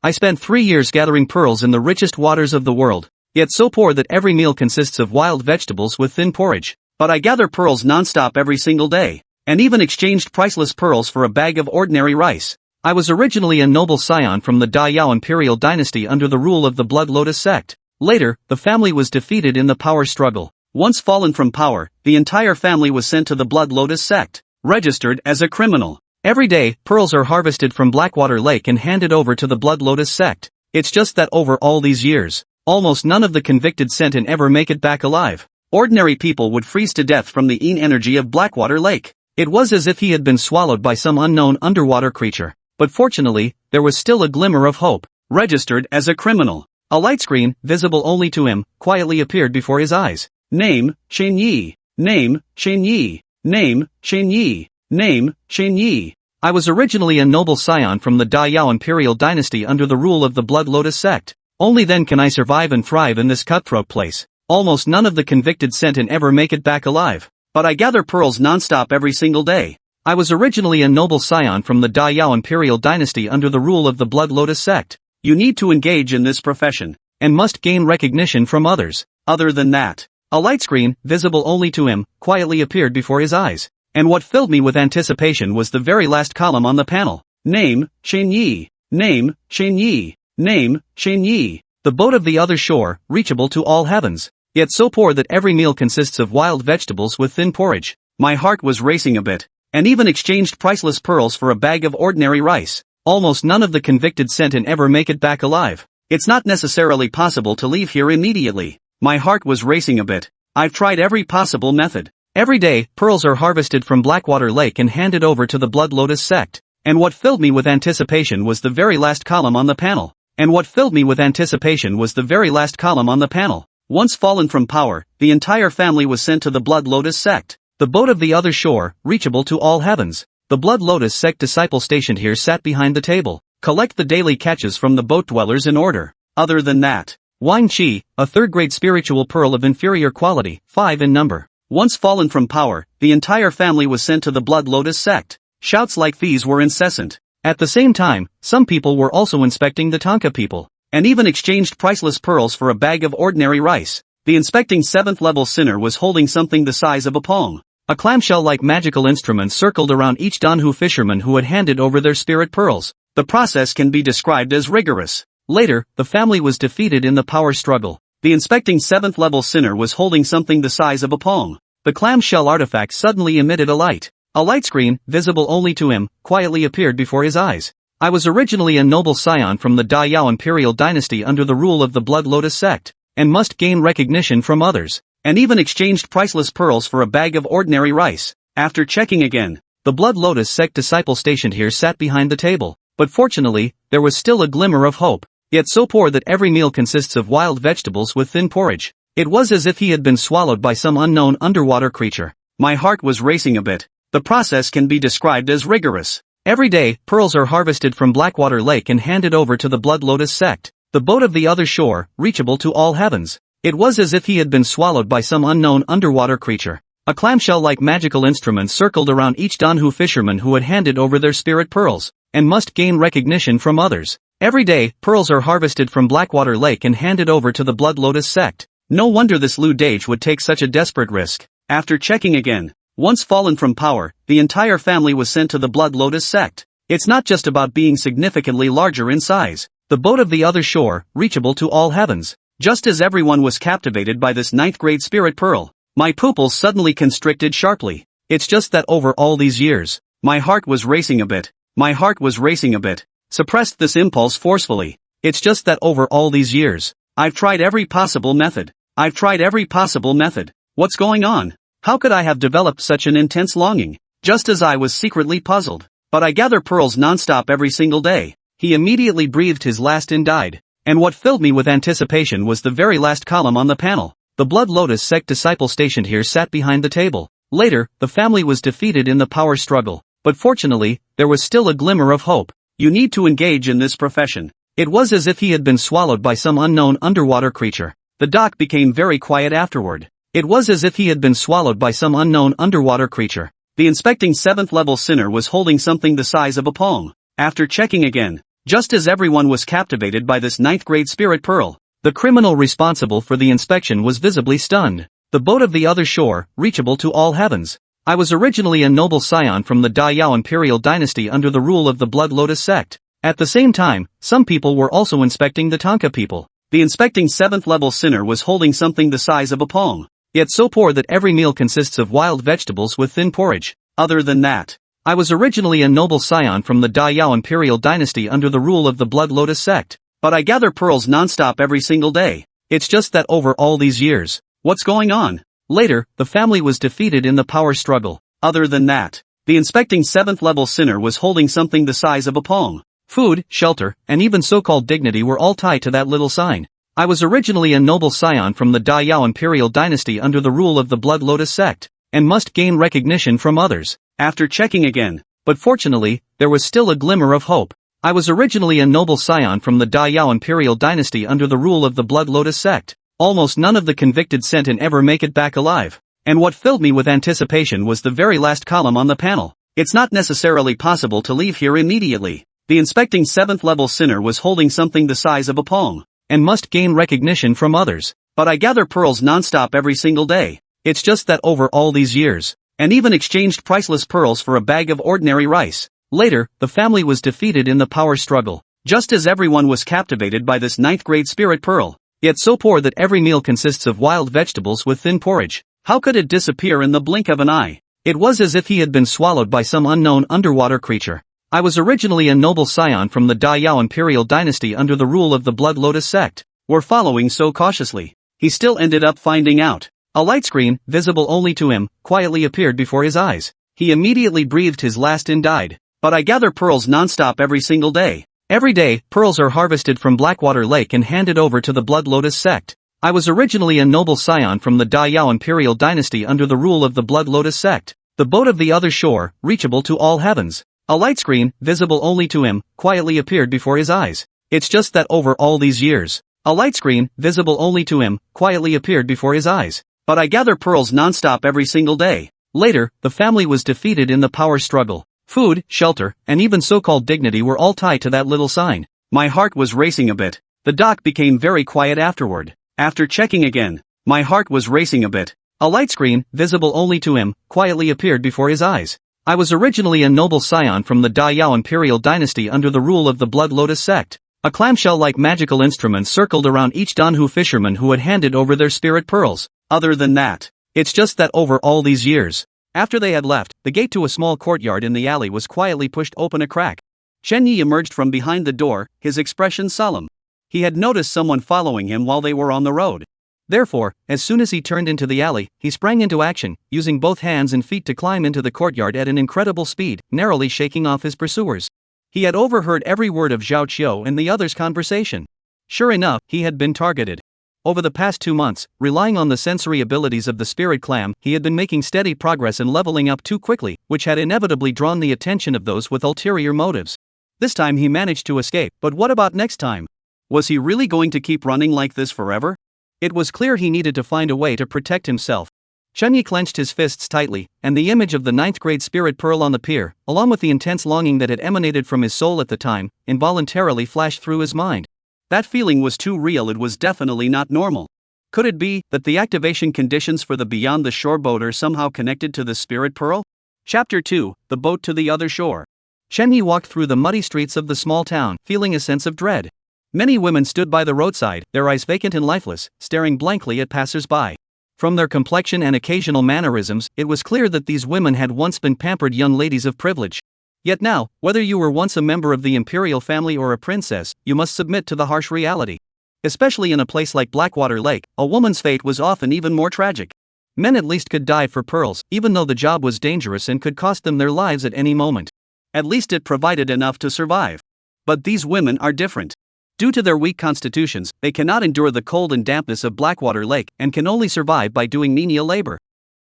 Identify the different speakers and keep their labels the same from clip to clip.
Speaker 1: I spent 3 years gathering pearls in the richest waters of the world, yet so poor that every meal consists of wild vegetables with thin porridge. But I gather pearls non-stop every single day, and even exchanged priceless pearls for a bag of ordinary rice. I was originally a noble scion from the Dayao imperial dynasty under the rule of the Blood Lotus sect. Later, the family was defeated in the power struggle. Once fallen from power, the entire family was sent to the Blood Lotus sect, registered as a criminal. Every day, pearls are harvested from Blackwater Lake and handed over to the Blood Lotus sect. It's just that over all these years, almost none of the convicted sent and ever make it back alive. Ordinary people would freeze to death from the energy of Blackwater Lake. It was as if he had been swallowed by some unknown underwater creature. But fortunately, there was still a glimmer of hope. Registered as a criminal. A light screen, visible only to him, quietly appeared before his eyes. Name, Shen Yi. Name, Shen Yi. Name, Shen Yi. Name, Shen Yi. I was originally a noble scion from the Dayao imperial dynasty under the rule of the Blood Lotus sect. Only then can I survive and thrive in this cutthroat place. Almost none of the convicted sent and ever make it back alive. But I gather pearls non-stop every single day. I was originally a noble scion from the Dayao imperial dynasty under the rule of the Blood Lotus sect. You need to engage in this profession, and must gain recognition from others. Other than that, a light screen, visible only to him, quietly appeared before his eyes. And what filled me with anticipation was the very last column on the panel. Name, Shen Yi. Name, Shen Yi. Name, Shen Yi. The boat of the other shore, reachable to all heavens. Yet so poor that every meal consists of wild vegetables with thin porridge. My heart was racing a bit, and even exchanged priceless pearls for a bag of ordinary rice. Almost none of the convicted sent and ever make it back alive. It's not necessarily possible to leave here immediately. My heart was racing a bit. I've tried every possible method. Every day, pearls are harvested from Blackwater Lake and handed over to the Blood Lotus sect. And what filled me with anticipation was the very last column on the panel. And what filled me with anticipation was the very last column on the panel. Once fallen from power, the entire family was sent to the Blood Lotus sect. The boat of the other shore, reachable to all heavens. The Blood Lotus sect disciple stationed here sat behind the table. Collect the daily catches from the boat dwellers in order. Other than that, Wine Chi, a third-grade spiritual pearl of inferior quality, 5 in number. Once fallen from power, the entire family was sent to the Blood Lotus sect. Shouts like these were incessant. At the same time, some people were also inspecting the Tonka people, and even exchanged priceless pearls for a bag of ordinary rice. The inspecting 7th level sinner was holding something the size of a palm. A clamshell-like magical instrument circled around each Danhu fisherman who had handed over their spirit pearls. The process can be described as rigorous. Later, the family was defeated in the power struggle. The inspecting 7th level sinner was holding something the size of a palm. The clamshell artifact suddenly emitted a light. A light screen, visible only to him, quietly appeared before his eyes. I was originally a noble scion from the Dayao imperial dynasty under the rule of the Blood Lotus sect, and must gain recognition from others, and even exchanged priceless pearls for a bag of ordinary rice. After checking again, the Blood Lotus sect disciple stationed here sat behind the table, but fortunately, there was still a glimmer of hope. Yet so poor that every meal consists of wild vegetables with thin porridge. It was as if he had been swallowed by some unknown underwater creature. My heart was racing a bit. The process can be described as rigorous. Every day, pearls are harvested from Blackwater Lake and handed over to the Blood Lotus sect. The boat of the other shore, reachable to all heavens. It was as if he had been swallowed by some unknown underwater creature. A clamshell-like magical instrument circled around each Danhu fisherman who had handed over their spirit pearls, and must gain recognition from others. Every day, pearls are harvested from Blackwater Lake and handed over to the Blood Lotus sect. No wonder this Ludage would take such a desperate risk. After checking again, once fallen from power, the entire family was sent to the Blood Lotus sect. It's not just about being significantly larger in size. The boat of the other shore, reachable to all heavens. Just as everyone was captivated by this 9th grade spirit pearl, my pupils suddenly constricted sharply. It's just that over all these years, my heart was racing a bit. My heart was racing a bit. Suppressed this impulse forcefully. It's just that over all these years, I've tried every possible method. I've tried every possible method. What's going on? How could I have developed such an intense longing? Just as I was secretly puzzled. But I gather pearls non-stop every single day. He immediately breathed his last and died. And what filled me with anticipation was the very last column on the panel. The Blood Lotus sect disciple stationed here sat behind the table. Later, the family was defeated in the power struggle. But fortunately, there was still a glimmer of hope. You need to engage in this profession. It was as if he had been swallowed by some unknown underwater creature. The doc became very quiet afterward. It was as if he had been swallowed by some unknown underwater creature. The inspecting 7th level sinner was holding something the size of a palm. After checking again, Just as everyone was captivated by this ninth-grade spirit pearl, the criminal responsible for the inspection was visibly stunned. The boat of the other shore, reachable to all heavens. I was originally a noble scion from the Daiyao imperial dynasty under the rule of the Blood Lotus sect. At the same time, some people were also inspecting the Tonka people. The inspecting 7th-level sinner was holding something the size of a palm, yet so poor that every meal consists of wild vegetables with thin porridge. Other than that, I was originally a noble scion from the Daiyao imperial dynasty under the rule of the Blood Lotus sect, but I gather pearls non-stop every single day. It's just that over all these years, what's going on? Later, the family was defeated in the power struggle. Other than that, the inspecting 7th-level sinner was holding something the size of a palm. Food, shelter, and even so-called dignity were all tied to that little sign. I was originally a noble scion from the Daiyao imperial dynasty under the rule of the Blood Lotus sect, and must gain recognition from others. After checking again, but fortunately, there was still a glimmer of hope. I was originally a noble scion from the Daiyao imperial dynasty under the rule of the Blood Lotus sect. Almost none of the convicted sentin ever make it back alive. And what filled me with anticipation was the very last column on the panel. It's not necessarily possible to leave here immediately. The inspecting 7th-level sinner was holding something the size of a palm, and must gain recognition from others. But I gather pearls non-stop every single day. It's just that over all these years, and even exchanged priceless pearls for a bag of ordinary rice. Later, the family was defeated in the power struggle, just as everyone was captivated by this ninth-grade spirit pearl, yet so poor that every meal consists of wild vegetables with thin porridge. How could it disappear in the blink of an eye? It was as if he had been swallowed by some unknown underwater creature. I was originally a noble scion from the Daiyao imperial dynasty under the rule of the Blood Lotus sect. We're following so cautiously. He still ended up finding out. A light screen, visible only to him, quietly appeared before his eyes. He immediately breathed his last and died. But I gather pearls non-stop every single day. Every day, pearls are harvested from Blackwater Lake and handed over to the Blood Lotus sect. I was originally a noble scion from the Daiyao imperial dynasty under the rule of the Blood Lotus sect. The boat of the other shore, reachable to all heavens. A light screen, visible only to him, quietly appeared before his eyes. It's just that over all these years, a light screen, visible only to him, quietly appeared before his eyes. But I gather pearls non-stop every single day. Later, the family was defeated in the power struggle. Food, shelter, and even so-called dignity were all tied to that little sign. My heart was racing a bit. The dock became very quiet afterward. After checking again, my heart was racing a bit. A light screen, visible only to him, quietly appeared before his eyes. I was originally a noble scion from the Daiyao imperial dynasty under the rule of the Blood Lotus sect. A clamshell-like magical instrument circled around each Danhu fisherman who had handed over their spirit pearls. Other than that, it's just that over all these years. After they had left, the gate to a small courtyard in the alley was quietly pushed open a crack. Chen Yi emerged from behind the door, his expression solemn. He had noticed someone following him while they were on the road. Therefore, as soon as he turned into the alley, he sprang into action, using both hands and feet to climb into the courtyard at an incredible speed, narrowly shaking off his pursuers. He had overheard every word of Zhao Qiu and the others' conversation. Sure enough, he had been targeted. Over the past 2 months, relying on the sensory abilities of the spirit clam, he had been making steady progress and leveling up too quickly, which had inevitably drawn the attention of those with ulterior motives. This time he managed to escape, but what about next time? Was he really going to keep running like this forever? It was clear he needed to find a way to protect himself. Chen Yi clenched his fists tightly, and the image of the ninth-grade spirit pearl on the pier, along with the intense longing that had emanated from his soul at the time, involuntarily flashed through his mind. That feeling was too real. It was definitely not normal. Could it be that the activation conditions for the Beyond the Shore boat are somehow connected to the spirit pearl? Chapter 2, The Boat to the Other Shore. Chen Yi walked through the muddy streets of the small town, feeling a sense of dread. Many women stood by the roadside, their eyes vacant and lifeless, staring blankly at passers-by. From their complexion and occasional mannerisms, it was clear that these women had once been pampered young ladies of privilege. Yet now, whether you were once a member of the imperial family or a princess, you must submit to the harsh reality. Especially in a place like Blackwater Lake, a woman's fate was often even more tragic. Men at least could die for pearls, even though the job was dangerous and could cost them their lives at any moment. At least it provided enough to survive. But these women are different. Due to their weak constitutions, they cannot endure the cold and dampness of Blackwater Lake and can only survive by doing menial labor.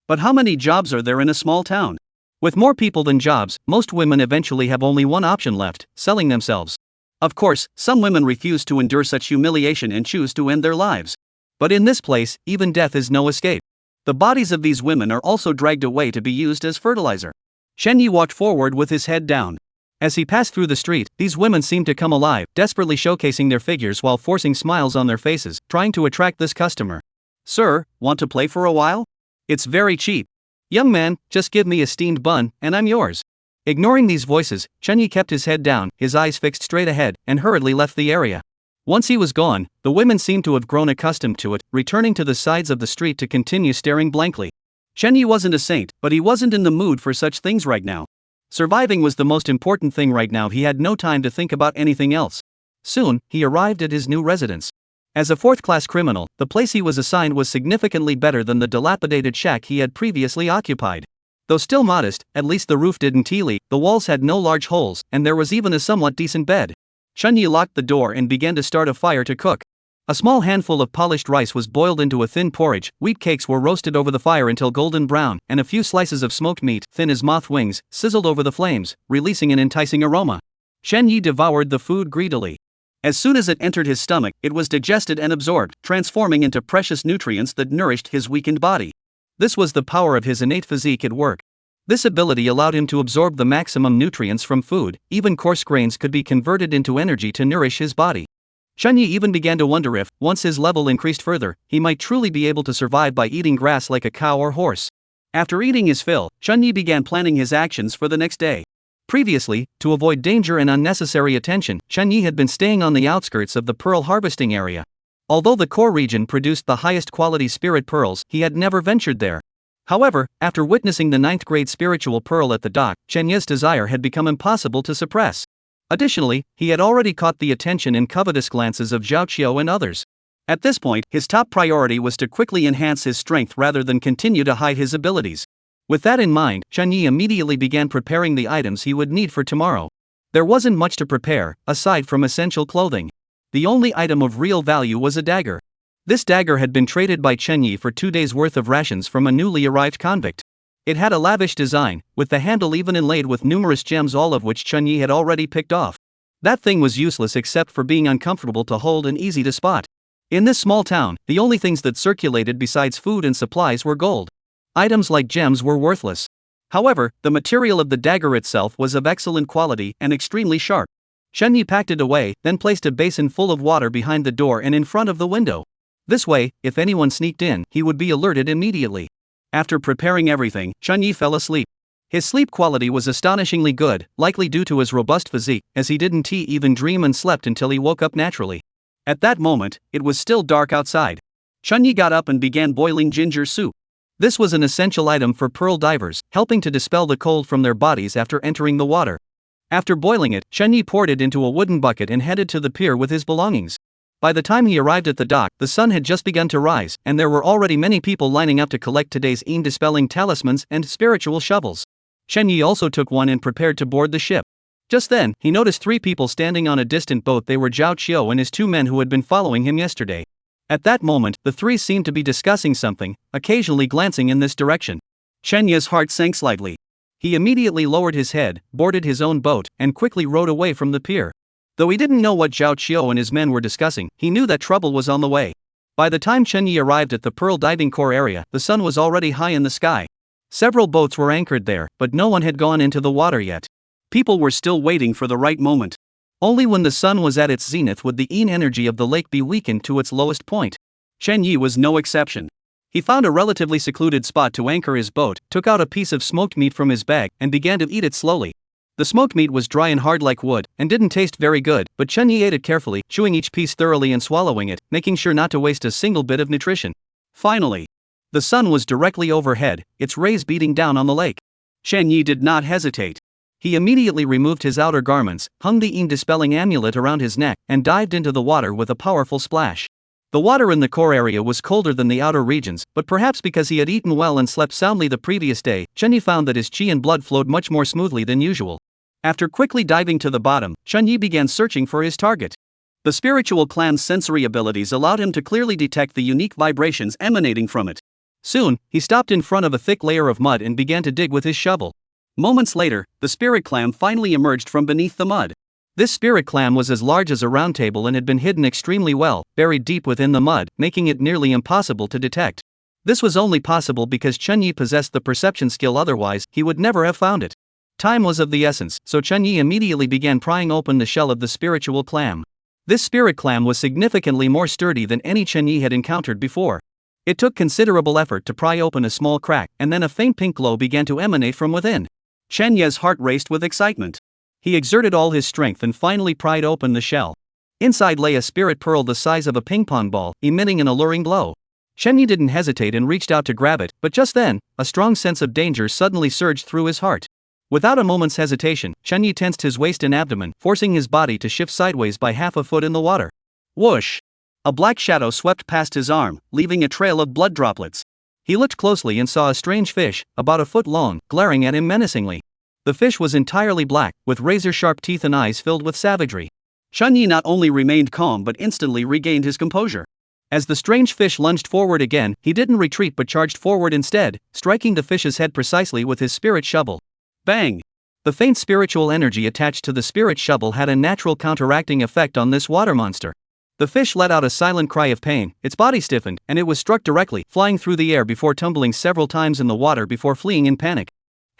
Speaker 1: But how many jobs are there in a small town? With more people than jobs, most women eventually have only one option left: selling themselves. Of course, some women refuse to endure such humiliation and choose to end their lives. But in this place, even death is no escape. The bodies of these women are also dragged away to be used as fertilizer. Chen Yi walked forward with his head down. As he passed through the street, these women seemed to come alive, desperately showcasing their figures while forcing smiles on their faces, trying to attract this customer. "Sir, want to play for a while? It's very cheap. Young man, just give me a steamed bun, and I'm yours." Ignoring these voices, Chunyi kept his head down, his eyes fixed straight ahead, and hurriedly left the area. Once he was gone, the women seemed to have grown accustomed to it, returning to the sides of the street to continue staring blankly. Chunyi wasn't a saint, but he wasn't in the mood for such things right now. Surviving was the most important thing right now. He had no time to think about anything else. Soon, he arrived at his new residence. As a fourth-class criminal, the place he was assigned was significantly better than the dilapidated shack he had previously occupied. Though still modest, at least the roof didn't leak, the walls had no large holes, and there was even a somewhat decent bed. Chunyi locked the door and began to start a fire to cook. A small handful of polished rice was boiled into a thin porridge, wheat cakes were roasted over the fire until golden brown, and a few slices of smoked meat, thin as moth wings, sizzled over the flames, releasing an enticing aroma. Chunyi devoured the food greedily. As soon as it entered his stomach, it was digested and absorbed, transforming into precious nutrients that nourished his weakened body. This was the power of his innate physique at work. This ability allowed him to absorb the maximum nutrients from food. Even coarse grains could be converted into energy to nourish his body. Chunyi even began to wonder if, once his level increased further, he might truly be able to survive by eating grass like a cow or horse. After eating his fill, Chunyi began planning his actions for the next day. Previously, to avoid danger and unnecessary attention, Chunyi had been staying on the outskirts of the pearl harvesting area. Although the core region produced the highest quality spirit pearls, he had never ventured there. However, after witnessing the 9th grade spiritual pearl at the dock, Chunyi's desire had become impossible to suppress. Additionally, he had already caught the attention and covetous glances of Zhao Qiu and others. At this point, his top priority was to quickly enhance his strength rather than continue to hide his abilities. With that in mind, Chunyi immediately began preparing the items he would need for tomorrow. There wasn't much to prepare, aside from essential clothing. The only item of real value was a dagger. This dagger had been traded by Chunyi for 2 days' worth of rations from a newly arrived convict. It had a lavish design, with the handle even inlaid with numerous gems, all of which Chunyi had already picked off. That thing was useless except for being uncomfortable to hold and easy to spot. In this small town, the only things that circulated besides food and supplies were gold. Items like gems were worthless. However, the material of the dagger itself was of excellent quality and extremely sharp. Chunyi packed it away, then placed a basin full of water behind the door and in front of the window. This way, if anyone sneaked in, he would be alerted immediately. After preparing everything, Chunyi fell asleep. His sleep quality was astonishingly good, likely due to his robust physique, as he didn't even dream and slept until he woke up naturally. At that moment, it was still dark outside. Chunyi got up and began boiling ginger soup. This was an essential item for pearl divers, helping to dispel the cold from their bodies after entering the water. After boiling it, Chunyi poured it into a wooden bucket and headed to the pier with his belongings. By the time he arrived at the dock, the sun had just begun to rise, and there were already many people lining up to collect today's dispelling talismans and spiritual shovels. Chunyi also took one and prepared to board the ship. Just then, he noticed 3 people standing on a distant boat. They were Zhao Qiu and his 2 men who had been following him yesterday. At that moment, the 3 seemed to be discussing something, occasionally glancing in this direction. Chunyi's heart sank slightly. He immediately lowered his head, boarded his own boat, and quickly rowed away from the pier. Though he didn't know what Zhao Qiu and his men were discussing, he knew that trouble was on the way. By the time Chunyi arrived at the pearl diving core area, the sun was already high in the sky. Several boats were anchored there, but no one had gone into the water yet. People were still waiting for the right moment. Only when the sun was at its zenith would the energy of the lake be weakened to its lowest point. Chunyi was no exception. He found a relatively secluded spot to anchor his boat, took out a piece of smoked meat from his bag, and began to eat it slowly. The smoked meat was dry and hard like wood, and didn't taste very good, but Chunyi ate it carefully, chewing each piece thoroughly and swallowing it, making sure not to waste a single bit of nutrition. Finally, the sun was directly overhead, its rays beating down on the lake. Chunyi did not hesitate. He immediately removed his outer garments, hung the dispelling amulet around his neck, and dived into the water with a powerful splash. The water in the core area was colder than the outer regions, but perhaps because he had eaten well and slept soundly the previous day, Chunyi found that his qi and blood flowed much more smoothly than usual. After quickly diving to the bottom, Chunyi began searching for his target. The spiritual clan's sensory abilities allowed him to clearly detect the unique vibrations emanating from it. Soon, he stopped in front of a thick layer of mud and began to dig with his shovel. Moments later, the spirit clam finally emerged from beneath the mud. This spirit clam was as large as a round table and had been hidden extremely well, buried deep within the mud, making it nearly impossible to detect. This was only possible because Chunyi possessed the perception skill, otherwise, he would never have found it. Time was of the essence, so Chen Yi immediately began prying open the shell of the spiritual clam. This spirit clam was significantly more sturdy than any Chen Yi had encountered before. It took considerable effort to pry open a small crack, and then a faint pink glow began to emanate from within. Chen Yi's heart raced with excitement. He exerted all his strength and finally pried open the shell. Inside lay a spirit pearl the size of a ping-pong ball, emitting an alluring glow. Chen Yi didn't hesitate and reached out to grab it, but just then, a strong sense of danger suddenly surged through his heart. Without a moment's hesitation, Chen Yi tensed his waist and abdomen, forcing his body to shift sideways by half a foot in the water. Whoosh! A black shadow swept past his arm, leaving a trail of blood droplets. He looked closely and saw a strange fish, about a foot long, glaring at him menacingly. The fish was entirely black, with razor-sharp teeth and eyes filled with savagery. Chen Yi not only remained calm but instantly regained his composure. As the strange fish lunged forward again, he didn't retreat but charged forward instead, striking the fish's head precisely with his spirit shovel. Bang! The faint spiritual energy attached to the spirit shovel had a natural counteracting effect on this water monster. The fish let out a silent cry of pain, its body stiffened, and it was struck directly, flying through the air before tumbling several times in the water before fleeing in panic.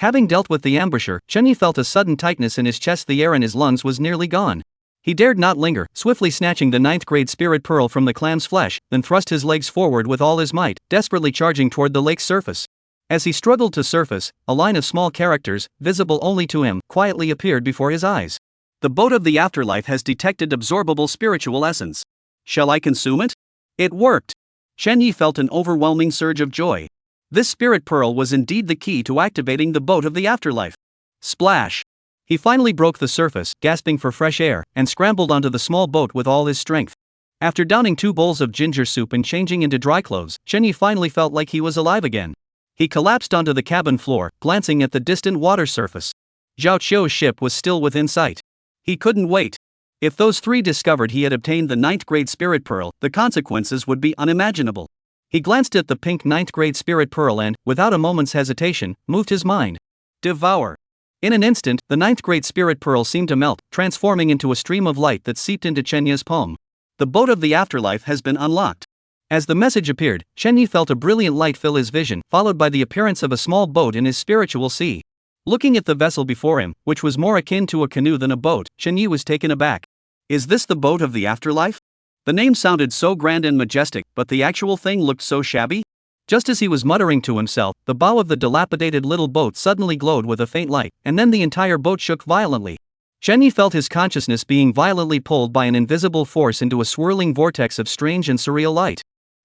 Speaker 1: Having dealt with the ambusher, Chen Yi felt a sudden tightness in his chest. The air in his lungs was nearly gone. He dared not linger, swiftly snatching the 9th-grade spirit pearl from the clam's flesh, then thrust his legs forward with all his might, desperately charging toward the lake's surface. As he struggled to surface, a line of small characters, visible only to him, quietly appeared before his eyes. The boat of the afterlife has detected absorbable spiritual essence. Shall I consume it? It worked. Chen Yi felt an overwhelming surge of joy. This spirit pearl was indeed the key to activating the boat of the afterlife. Splash! He finally broke the surface, gasping for fresh air, and scrambled onto the small boat with all his strength. After downing 2 bowls of ginger soup and changing into dry clothes, Chen Yi finally felt like he was alive again. He collapsed onto the cabin floor, glancing at the distant water surface. Zhao Qiu's ship was still within sight. He couldn't wait. If those 3 discovered he had obtained the 9th-grade spirit pearl, the consequences would be unimaginable. He glanced at the pink 9th-grade spirit pearl and, without a moment's hesitation, moved his mind. Devour. In an instant, the 9th-grade spirit pearl seemed to melt, transforming into a stream of light that seeped into Chen Yi's palm. The boat of the afterlife has been unlocked. As the message appeared, Chen Yi felt a brilliant light fill his vision, followed by the appearance of a small boat in his spiritual sea. Looking at the vessel before him, which was more akin to a canoe than a boat, Chen Yi was taken aback. Is this the boat of the afterlife? The name sounded so grand and majestic, but the actual thing looked so shabby? Just as he was muttering to himself, the bow of the dilapidated little boat suddenly glowed with a faint light, and then the entire boat shook violently. Chen Yi felt his consciousness being violently pulled by an invisible force into a swirling vortex of strange and surreal light.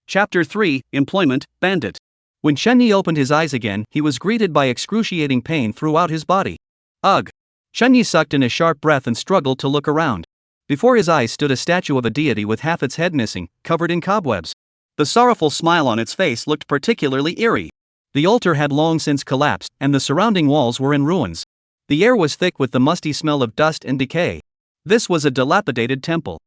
Speaker 1: Chapter 3, Employment, Bandit. When Chen Yi opened his eyes again, he was greeted by excruciating pain throughout his body. Ugh! Chen Yi sucked in a sharp breath and struggled to look around. Before his eyes stood a statue of a deity with half its head missing, covered in cobwebs. The sorrowful smile on its face looked particularly eerie. The altar had long since collapsed, and the surrounding walls were in ruins. The air was thick with the musty smell of dust and decay. This was a dilapidated temple.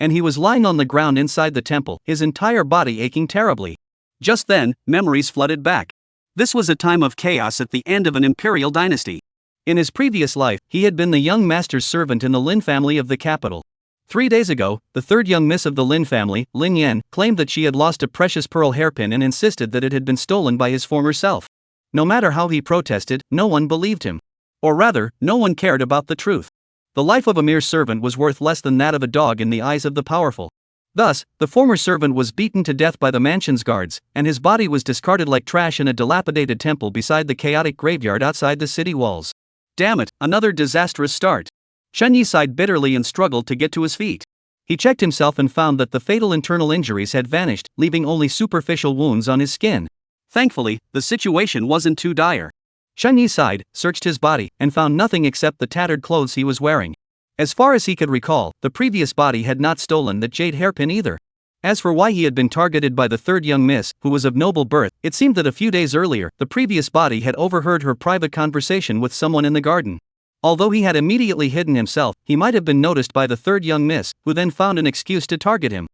Speaker 1: And he was lying on the ground inside the temple, his entire body aching terribly. Just then, memories flooded back. This was a time of chaos at the end of an imperial dynasty. In his previous life, he had been the young master's servant in the Lin family of the capital. 3 days ago, the 3rd young miss of the Lin family, Lin Yan, claimed that she had lost a precious pearl hairpin and insisted that it had been stolen by his former self. No matter how he protested, no one believed him. Or rather, no one cared about the truth. The life of a mere servant was worth less than that of a dog in the eyes of the powerful. Thus, the former servant was beaten to death by the mansion's guards, and his body was discarded like trash in a dilapidated temple beside the chaotic graveyard outside the city walls. Damn it, another disastrous start. Chen Yi sighed bitterly and struggled to get to his feet. He checked himself and found that the fatal internal injuries had vanished, leaving only superficial wounds on his skin. Thankfully, the situation wasn't too dire. Chen Yi sighed, searched his body, and found nothing except the tattered clothes he was wearing. As far as he could recall, the previous body had not stolen that jade hairpin either. As for why he had been targeted by the 3rd young miss, who was of noble birth, it seemed that a few days earlier, the previous body had overheard her private conversation with someone in the garden. Although he had immediately hidden himself, he might have been noticed by the 3rd young miss, who then found an excuse to target him.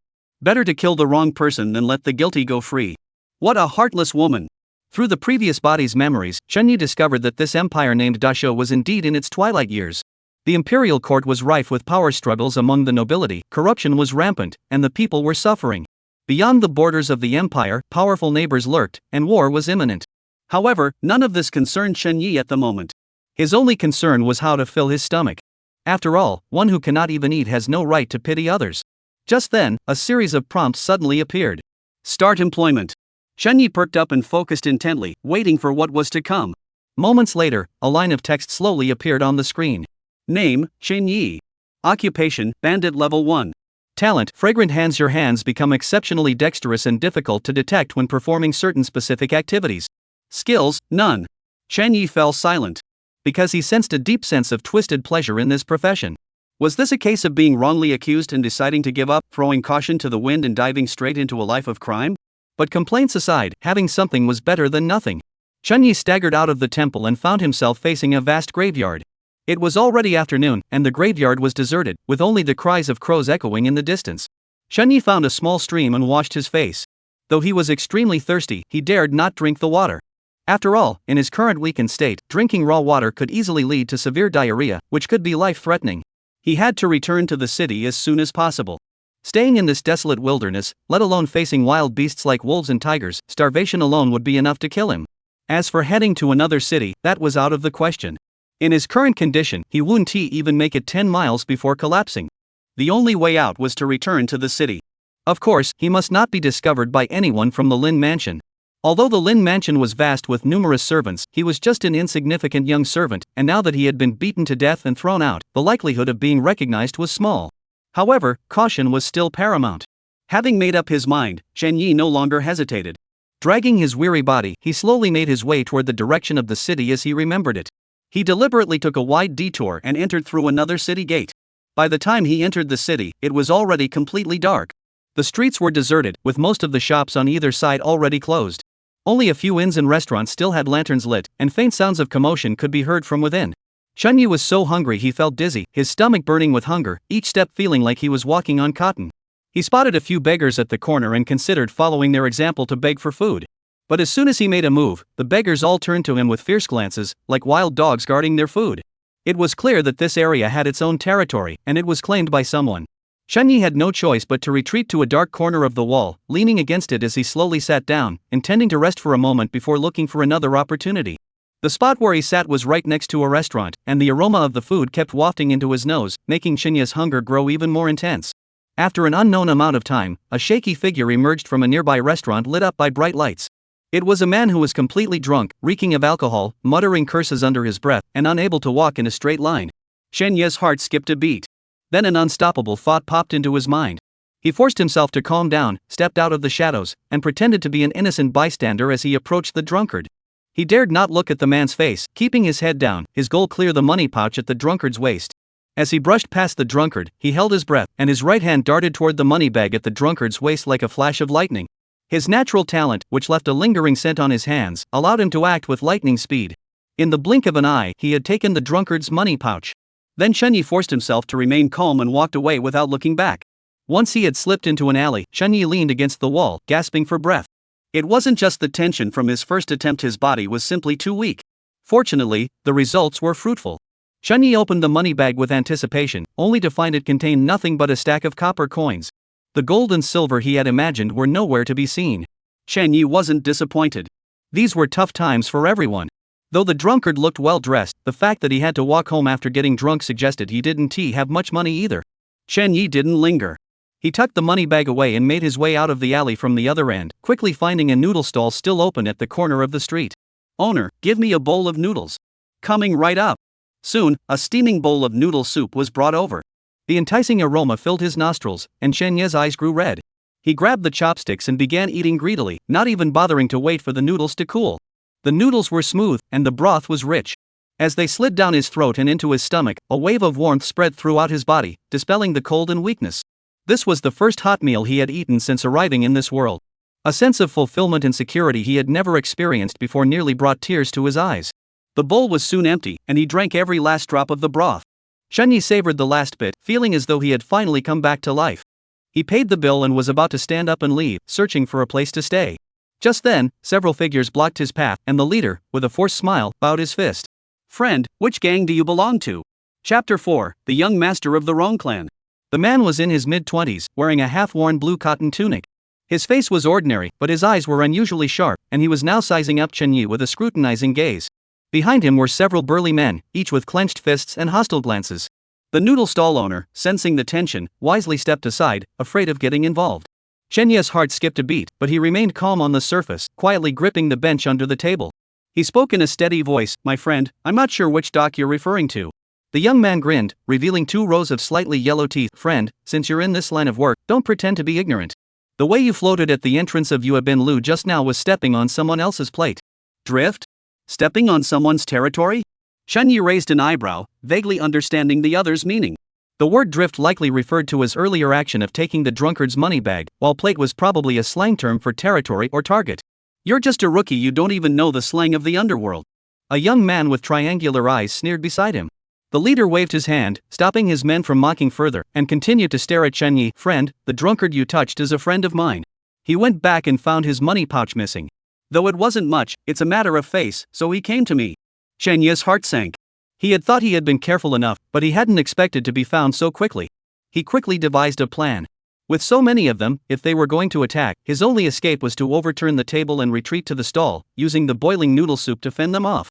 Speaker 1: Better to kill the wrong person than let the guilty go free. What a heartless woman! Through the previous body's memories, Chen Yi discovered that this empire named Dashou was indeed in its twilight years. The imperial court was rife with power struggles among the nobility, corruption was rampant, and the people were suffering. Beyond the borders of the empire, powerful neighbors lurked, and war was imminent. However, none of this concerned Chen Yi at the moment. His only concern was how to fill his stomach. After all, one who cannot even eat has no right to pity others. Just then, a series of prompts suddenly appeared. Start employment. Shenyi perked up and focused intently, waiting for what was to come. Moments later, a line of text slowly appeared on the screen. Name, Shenyi. Occupation, Bandit Level 1. Talent, Fragrant hands. Your hands become exceptionally dexterous and difficult to detect when performing certain specific activities. Skills, none. Shenyi fell silent. Because he sensed a deep sense of twisted pleasure in this profession. Was this a case of being wrongly accused and deciding to give up, throwing caution to the wind and diving straight into a life of crime? But complaints aside, having something was better than nothing. Shenyi staggered out of the temple and found himself facing a vast graveyard. It was already afternoon, and the graveyard was deserted, with only the cries of crows echoing in the distance. Shenyi found a small stream and washed his face. Though he was extremely thirsty, he dared not drink the water. After all, in his current weakened state, drinking raw water could easily lead to severe diarrhea, which could be life-threatening. He had to return to the city as soon as possible. Staying in this desolate wilderness, let alone facing wild beasts like wolves and tigers, starvation alone would be enough to kill him. As for heading to another city, that was out of the question. In his current condition, he wouldn't even make it 10 miles before collapsing. The only way out was to return to the city. Of course, he must not be discovered by anyone from the Lin Mansion. Although the Lin Mansion was vast with numerous servants, he was just an insignificant young servant, and now that he had been beaten to death and thrown out, the likelihood of being recognized was small. However, caution was still paramount. Having made up his mind, Shenyi no longer hesitated. Dragging his weary body, he slowly made his way toward the direction of the city as he remembered it. He deliberately took a wide detour and entered through another city gate. By the time he entered the city, it was already completely dark. The streets were deserted, with most of the shops on either side already closed. Only a few inns and restaurants still had lanterns lit, and faint sounds of commotion could be heard from within. Shenyi was so hungry he felt dizzy, his stomach burning with hunger, each step feeling like he was walking on cotton. He spotted a few beggars at the corner and considered following their example to beg for food. But as soon as he made a move, the beggars all turned to him with fierce glances, like wild dogs guarding their food. It was clear that this area had its own territory, and it was claimed by someone. Shenyi had no choice but to retreat to a dark corner of the wall, leaning against it as he slowly sat down, intending to rest for a moment before looking for another opportunity. The spot where he sat was right next to a restaurant, and the aroma of the food kept wafting into his nose, making Shenyi's hunger grow even more intense. After an unknown amount of time, a shaky figure emerged from a nearby restaurant lit up by bright lights. It was a man who was completely drunk, reeking of alcohol, muttering curses under his breath, and unable to walk in a straight line. Shenyi's heart skipped a beat. Then an unstoppable thought popped into his mind. He forced himself to calm down, stepped out of the shadows, and pretended to be an innocent bystander as he approached the drunkard. He dared not look at the man's face, keeping his head down, his goal clear the money pouch at the drunkard's waist. As he brushed past the drunkard, he held his breath, and his right hand darted toward the money bag at the drunkard's waist like a flash of lightning. His natural talent, which left a lingering scent on his hands, allowed him to act with lightning speed. In the blink of an eye, he had taken the drunkard's money pouch. Then Shenyi forced himself to remain calm and walked away without looking back. Once he had slipped into an alley, Shenyi leaned against the wall, gasping for breath. It wasn't just the tension from his first attempt, his body was simply too weak. Fortunately, the results were fruitful. Shenyi opened the money bag with anticipation, only to find it contained nothing but a stack of copper coins. The gold and silver he had imagined were nowhere to be seen. Shenyi wasn't disappointed. These were tough times for everyone. Though the drunkard looked well dressed, the fact that he had to walk home after getting drunk suggested he didn't have much money either. Shenyi didn't linger. He tucked the money bag away and made his way out of the alley from the other end, quickly finding a noodle stall still open at the corner of the street. "Owner, give me a bowl of noodles." "Coming right up." Soon, a steaming bowl of noodle soup was brought over. The enticing aroma filled his nostrils, and Shenyi's eyes grew red. He grabbed the chopsticks and began eating greedily, not even bothering to wait for the noodles to cool. The noodles were smooth, and the broth was rich. As they slid down his throat and into his stomach, a wave of warmth spread throughout his body, dispelling the cold and weakness. This was the first hot meal he had eaten since arriving in this world. A sense of fulfillment and security he had never experienced before nearly brought tears to his eyes. The bowl was soon empty, and he drank every last drop of the broth. Shenyi savored the last bit, feeling as though he had finally come back to life. He paid the bill and was about to stand up and leave, searching for a place to stay. Just then, several figures blocked his path, and the leader, with a forced smile, bowed his fist. "Friend, which gang do you belong to?" Chapter 4, The Young Master of the Wrong Clan. The man was in his mid-20s, wearing a half-worn blue cotton tunic. His face was ordinary, but his eyes were unusually sharp, and he was now sizing up Shenyi with a scrutinizing gaze. Behind him were several burly men, each with clenched fists and hostile glances. The noodle stall owner, sensing the tension, wisely stepped aside, afraid of getting involved. Chenya's heart skipped a beat, but he remained calm on the surface, quietly gripping the bench under the table. He spoke in a steady voice, "My friend, I'm not sure which dock you're referring to." The young man grinned, revealing 2 rows of slightly yellow teeth. "Friend, since you're in this line of work, don't pretend to be ignorant. The way you floated at the entrance of Yuabin Lu just now was stepping on someone else's plate." Drift? Stepping on someone's territory? Chenyi raised an eyebrow, vaguely understanding the other's meaning. The word drift likely referred to his earlier action of taking the drunkard's money bag, while plate was probably a slang term for territory or target. "You're just a rookie, you don't even know the slang of the underworld." A young man with triangular eyes sneered beside him. The leader waved his hand, stopping his men from mocking further, and continued to stare at Chenyi. "Friend, the drunkard you touched is a friend of mine. He went back and found his money pouch missing. Though it wasn't much, it's a matter of face, so he came to me." Chenyi's heart sank. He had thought he had been careful enough, but he hadn't expected to be found so quickly. He quickly devised a plan. With so many of them, if they were going to attack, his only escape was to overturn the table and retreat to the stall, using the boiling noodle soup to fend them off.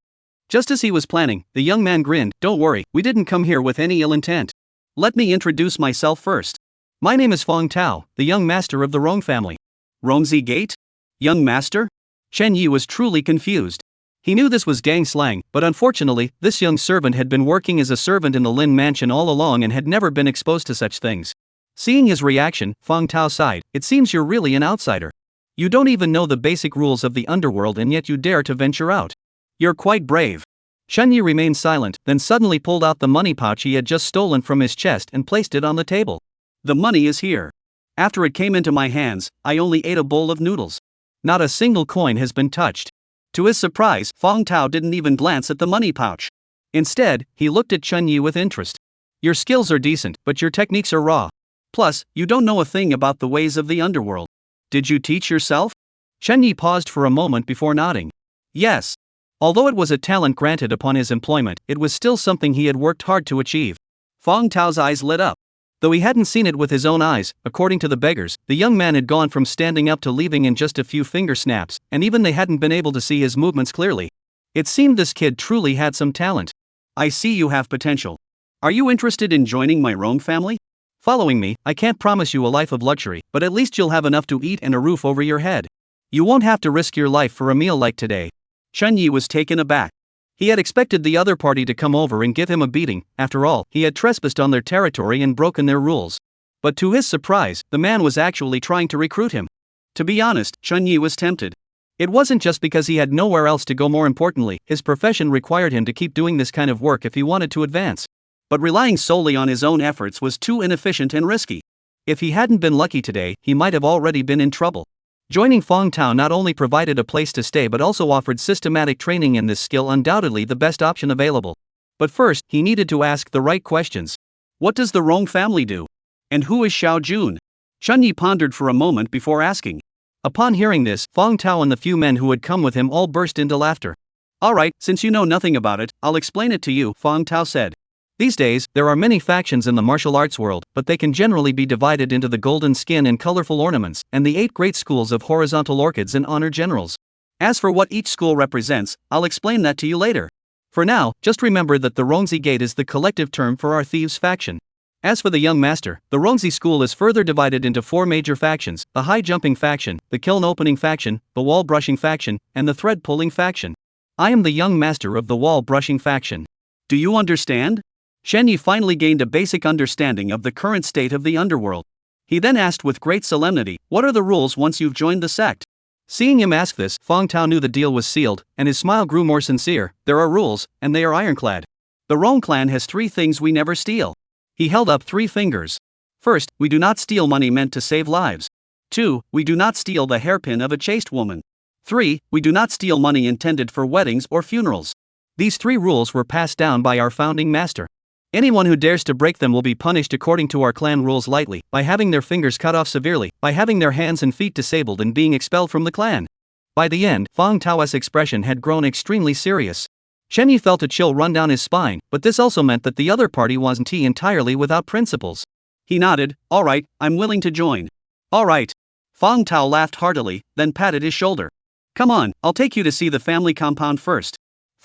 Speaker 1: Just as he was planning, the young man grinned. "Don't worry, we didn't come here with any ill intent. Let me introduce myself first. My name is Fong Tao, the young master of the Rong family." "Rongzi Gate? Young master?" Chenyi was truly confused. He knew this was gang slang, but unfortunately, this young servant had been working as a servant in the Lin mansion all along and had never been exposed to such things. Seeing his reaction, Fong Tao sighed. "It seems you're really an outsider. You don't even know the basic rules of the underworld and yet you dare to venture out. You're quite brave." Chenyi remained silent, then suddenly pulled out the money pouch he had just stolen from his chest and placed it on the table. "The money is here. After it came into my hands, I only ate a bowl of noodles. Not a single coin has been touched." To his surprise, Fong Tao didn't even glance at the money pouch. Instead, he looked at Chenyi with interest. "Your skills are decent, but your techniques are raw. Plus, you don't know a thing about the ways of the underworld. Did you teach yourself?" Chenyi paused for a moment before nodding. "Yes." Although it was a talent granted upon his employment, it was still something he had worked hard to achieve. Fong Tao's eyes lit up. Though he hadn't seen it with his own eyes, according to the beggars, the young man had gone from standing up to leaving in just a few finger snaps, and even they hadn't been able to see his movements clearly. It seemed this kid truly had some talent. "I see you have potential. Are you interested in joining my Rome family? Following me, I can't promise you a life of luxury, but at least you'll have enough to eat and a roof over your head. You won't have to risk your life for a meal like today." Chenyi was taken aback. He had expected the other party to come over and give him a beating. After all, he had trespassed on their territory and broken their rules. But to his surprise, the man was actually trying to recruit him. To be honest, Chenyi was tempted. It wasn't just because he had nowhere else to go, more importantly, his profession required him to keep doing this kind of work if he wanted to advance. But relying solely on his own efforts was too inefficient and risky. If he hadn't been lucky today, he might have already been in trouble. Joining Fong Tao not only provided a place to stay but also offered systematic training in this skill, undoubtedly the best option available. But first, he needed to ask the right questions. What does the Rong family do? And who is Xiao Jun? Chenyi pondered for a moment before asking. Upon hearing this, Fong Tao and the few men who had come with him all burst into laughter. "Alright, since you know nothing about it, I'll explain it to you," Fong Tao said. These days, there are many factions in the martial arts world, but they can generally be divided into the golden skin and colorful ornaments, and the 8 great schools of horizontal orchids and honor generals. As for what each school represents, I'll explain that to you later. For now, just remember that the Rongzi Gate is the collective term for our thieves faction. As for the young master, the Rongzi school is further divided into 4 major factions: the high jumping faction, the kiln opening faction, the wall brushing faction, and the thread pulling faction. I am the young master of the wall brushing faction. Do you understand? Chenyi finally gained a basic understanding of the current state of the underworld. He then asked with great solemnity, "What are the rules once you've joined the sect?" Seeing him ask this, Fong Tao knew the deal was sealed, and his smile grew more sincere. "There are rules, and they are ironclad. The Rong clan has 3 things we never steal." He held up 3 fingers. "First, we do not steal money meant to save lives. 2, we do not steal the hairpin of a chaste woman. 3, we do not steal money intended for weddings or funerals." These 3 rules were passed down by our founding master. Anyone who dares to break them will be punished according to our clan rules lightly, by having their fingers cut off severely, by having their hands and feet disabled and being expelled from the clan. By the end, Fong Tao's expression had grown extremely serious. Chenyi felt a chill run down his spine, but this also meant that the other party wasn't entirely without principles. He nodded. "Alright, I'm willing to join." "Alright." Fong Tao laughed heartily, then patted his shoulder. "Come on, I'll take you to see the family compound first."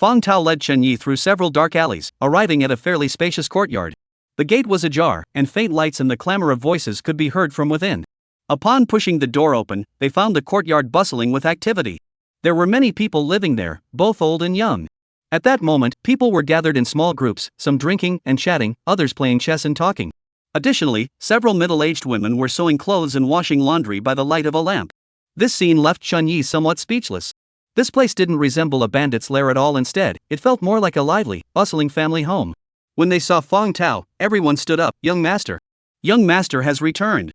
Speaker 1: Feng Tao led Chen Yi through several dark alleys, arriving at a fairly spacious courtyard. The gate was ajar, and faint lights and the clamor of voices could be heard from within. Upon pushing the door open, they found the courtyard bustling with activity. There were many people living there, both old and young. At that moment, people were gathered in small groups, some drinking and chatting, others playing chess and talking. Additionally, several middle-aged women were sewing clothes and washing laundry by the light of a lamp. This scene left Chen Yi somewhat speechless. This place didn't resemble a bandit's lair at all. Instead, it felt more like a lively, bustling family home. When they saw Feng Tao, everyone stood up. Young master. Young master has returned.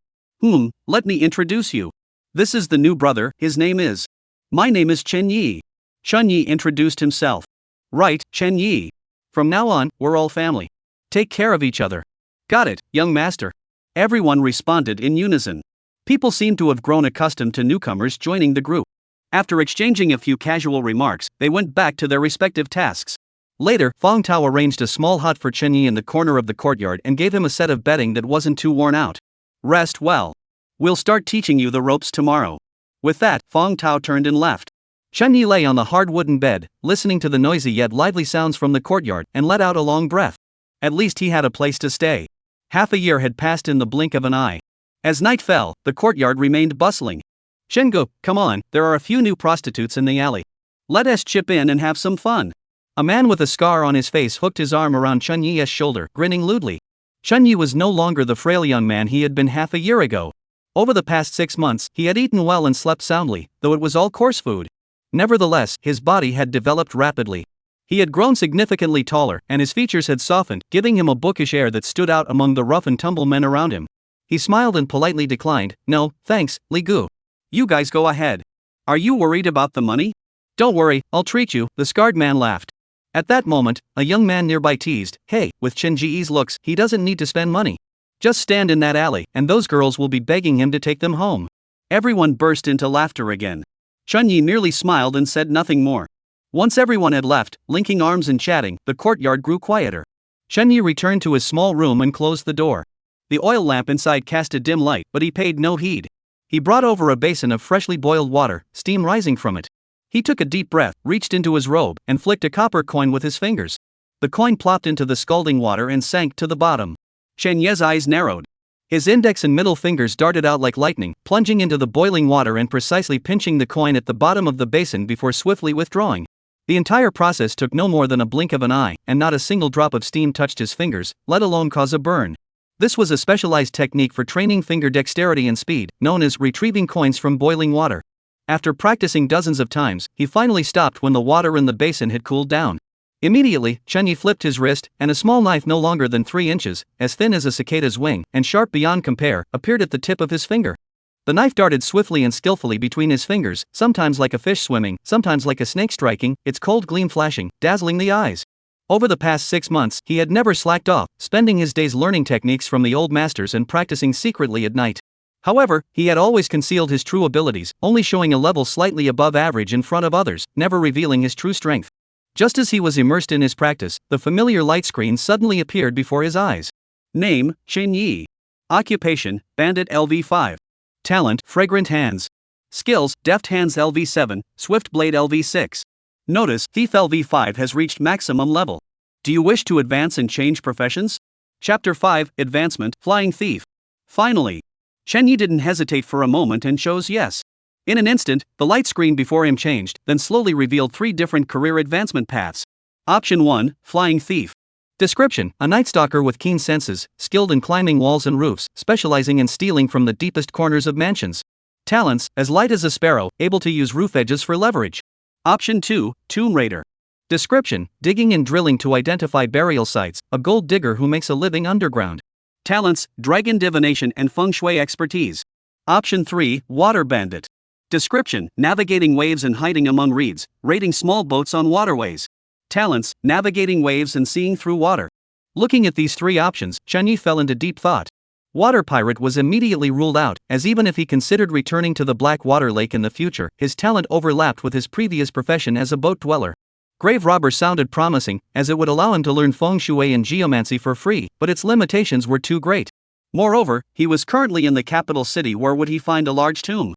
Speaker 1: Let me introduce you. This is the new brother, his name is. My name is Chen Yi. Chen Yi introduced himself. Right, Chen Yi. From now on, we're all family. Take care of each other. Got it, young master. Everyone responded in unison. People seemed to have grown accustomed to newcomers joining the group. After exchanging a few casual remarks, they went back to their respective tasks. Later, Feng Tao arranged a small hut for Chen Yi in the corner of the courtyard and gave him a set of bedding that wasn't too worn out. Rest well. We'll start teaching you the ropes tomorrow. With that, Feng Tao turned and left. Chen Yi lay on the hard wooden bed, listening to the noisy yet lively sounds from the courtyard, and let out a long breath. At least he had a place to stay. Half a year had passed in the blink of an eye. As night fell, the courtyard remained bustling. Shengo, come on, there are a few new prostitutes in the alley. Let us chip in and have some fun. A man with a scar on his face hooked his arm around Chen Yi's shoulder, grinning lewdly. Chen Yi was no longer the frail young man he had been half a year ago. Over the past 6 months, he had eaten well and slept soundly, though it was all coarse food. Nevertheless, his body had developed rapidly. He had grown significantly taller, and his features had softened, giving him a bookish air that stood out among the rough and tumble men around him. He smiled and politely declined. No, thanks, Li Gu. You guys go ahead. Are you worried about the money? Don't worry, I'll treat you, the scarred man laughed. At that moment, a young man nearby teased, hey, with Chen Ji's looks, he doesn't need to spend money. Just stand in that alley, and those girls will be begging him to take them home. Everyone burst into laughter again. Chen Yi merely smiled and said nothing more. Once everyone had left, linking arms and chatting, the courtyard grew quieter. Chen Yi returned to his small room and closed the door. The oil lamp inside cast a dim light, but he paid no heed. He brought over a basin of freshly boiled water, steam rising from it. He took a deep breath, reached into his robe, and flicked a copper coin with his fingers. The coin plopped into the scalding water and sank to the bottom. Chen Yi's eyes narrowed. His index and middle fingers darted out like lightning, plunging into the boiling water and precisely pinching the coin at the bottom of the basin before swiftly withdrawing. The entire process took no more than a blink of an eye, and not a single drop of steam touched his fingers, let alone cause a burn. This was a specialized technique for training finger dexterity and speed, known as retrieving coins from boiling water. After practicing dozens of times, he finally stopped when the water in the basin had cooled down. Immediately, Chen Yi flipped his wrist, and a small knife no longer than 3 inches, as thin as a cicada's wing, and sharp beyond compare, appeared at the tip of his finger. The knife darted swiftly and skillfully between his fingers, sometimes like a fish swimming, sometimes like a snake striking, its cold gleam flashing, dazzling the eyes. Over the past 6 months, he had never slacked off, spending his days learning techniques from the old masters and practicing secretly at night. However, he had always concealed his true abilities, only showing a level slightly above average in front of others, never revealing his true strength. Just as he was immersed in his practice, the familiar light screen suddenly appeared before his eyes. Name, Chen Yi. Occupation, Bandit LV5. Talent, Fragrant Hands. Skills, Deft Hands LV7, Swift Blade LV6. Notice, Thief LV5 has reached maximum level. Do you wish to advance and change professions? Chapter 5, Advancement, Flying Thief. Finally. Chen Yi didn't hesitate for a moment and chose yes. In an instant, the light screen before him changed, then slowly revealed 3 different career advancement paths. Option 1, Flying Thief. Description: a night stalker with keen senses, skilled in climbing walls and roofs, specializing in stealing from the deepest corners of mansions. Talents: as light as a sparrow, able to use roof edges for leverage. Option 2, Tomb Raider. Description: digging and drilling to identify burial sites, a gold digger who makes a living underground. Talents: dragon divination and feng shui expertise. Option 3, Water Bandit. Description: navigating waves and hiding among reeds, raiding small boats on waterways. Talents: navigating waves and seeing through water. Looking at these 3 options, Chen Yi fell into deep thought. Water pirate was immediately ruled out, as even if he considered returning to the Black Water Lake in the future, his talent overlapped with his previous profession as a boat dweller. Grave robber sounded promising, as it would allow him to learn feng shui and geomancy for free, but its limitations were too great. Moreover, he was currently in the capital city. Where would he find a large tomb?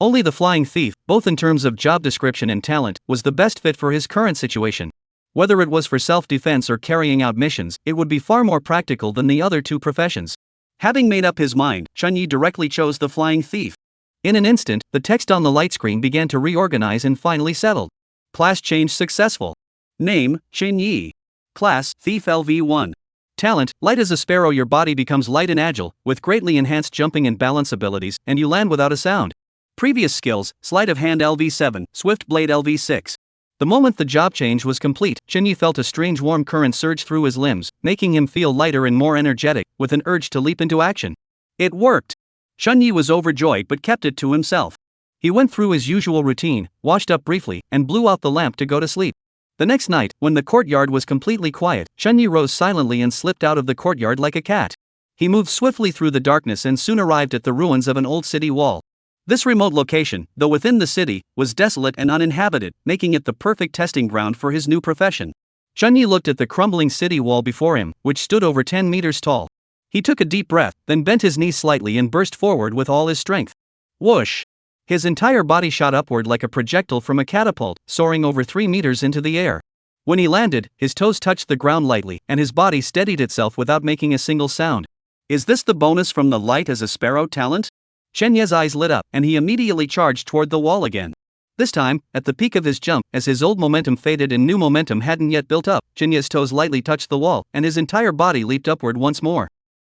Speaker 1: Only the Flying Thief, both in terms of job description and talent, was the best fit for his current situation. Whether it was for self-defense or carrying out missions, it would be far more practical than the other two professions. Having made up his mind, Chunyi directly chose the flying thief. In an instant, the text on the light screen began to reorganize and finally settled. Class change successful. Name, Chunyi. Class, Thief LV1. Talent, light as a sparrow. Your body becomes light and agile, with greatly enhanced jumping and balance abilities, and you land without a sound. Previous skills, Sleight of Hand LV7, Swift Blade LV6. The moment the job change was complete, Chunyi felt a strange warm current surge through his limbs, making him feel lighter and more energetic, with an urge to leap into action. It worked! Chunyi was overjoyed but kept it to himself. He went through his usual routine, washed up briefly, and blew out the lamp to go to sleep. The next night, when the courtyard was completely quiet, Chunyi rose silently and slipped out of the courtyard like a cat. He moved swiftly through the darkness and soon arrived at the ruins of an old city wall. This remote location, though within the city, was desolate and uninhabited, making it the perfect testing ground for his new profession. Chunyi looked at the crumbling city wall before him, which stood over 10 meters tall. He took a deep breath, then bent his knees slightly and burst forward with all his strength. Whoosh! His entire body shot upward like a projectile from a catapult, soaring over 3 meters into the air. When he landed, his toes touched the ground lightly, and his body steadied itself without making a single sound. Is this the bonus from the light as a sparrow talent? Chunyi's eyes lit up, and he immediately charged toward the wall again. This time, at the peak of his jump, as his old momentum faded and new momentum hadn't yet built up, Chunyi's toes lightly touched the wall, and his entire body leaped upward once more.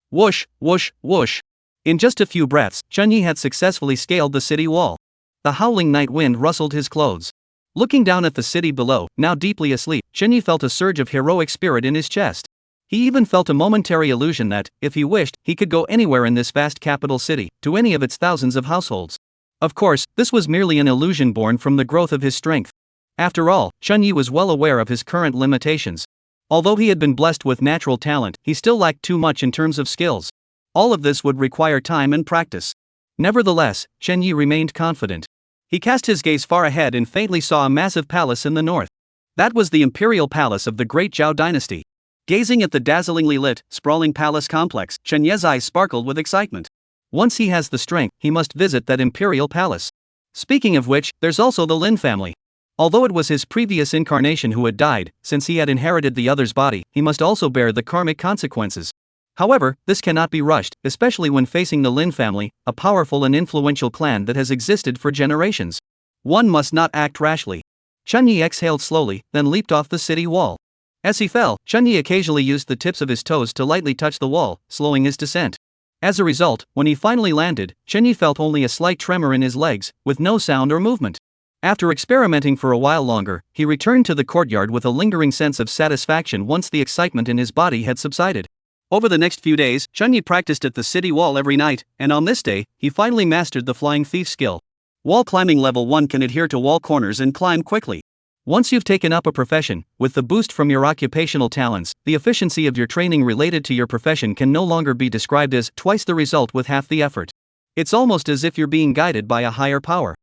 Speaker 1: Whoosh, whoosh, whoosh. In just a few breaths, Chunyi had successfully scaled the city wall. The howling night wind rustled his clothes. Looking down at the city below, now deeply asleep, Chunyi felt a surge of heroic spirit in his chest. He even felt a momentary illusion that, if he wished, he could go anywhere in this vast capital city, to any of its thousands of households. Of course, this was merely an illusion born from the growth of his strength. After all, Chunyi was well aware of his current limitations. Although he had been blessed with natural talent, he still lacked too much in terms of skills. All of this would require time and practice. Nevertheless, Chunyi remained confident. He cast his gaze far ahead and faintly saw a massive palace in the north. That was the imperial palace of the great Zhao dynasty. Gazing at the dazzlingly lit, sprawling palace complex, Chunyi's eyes sparkled with excitement. Once he has the strength, he must visit that imperial palace. Speaking of which, there's also the Lin family. Although it was his previous incarnation who had died, since he had inherited the other's body, he must also bear the karmic consequences. However, this cannot be rushed, especially when facing the Lin family, a powerful and influential clan that has existed for generations. One must not act rashly. Chunyi exhaled slowly, then leaped off the city wall. As he fell, Chunyi occasionally used the tips of his toes to lightly touch the wall, slowing his descent. As a result, when he finally landed, Chunyi felt only a slight tremor in his legs, with no sound or movement. After experimenting for a while longer, he returned to the courtyard with a lingering sense of satisfaction once the excitement in his body had subsided. Over the next few days, Chunyi practiced at the city wall every night, and on this day, he finally mastered the flying thief skill. Wall climbing level 1 can adhere to wall corners and climb quickly. Once you've taken up a profession, with the boost from your occupational talents, the efficiency of your training related to your profession can no longer be described as twice the result with half the effort. It's almost as if you're being guided by a higher power.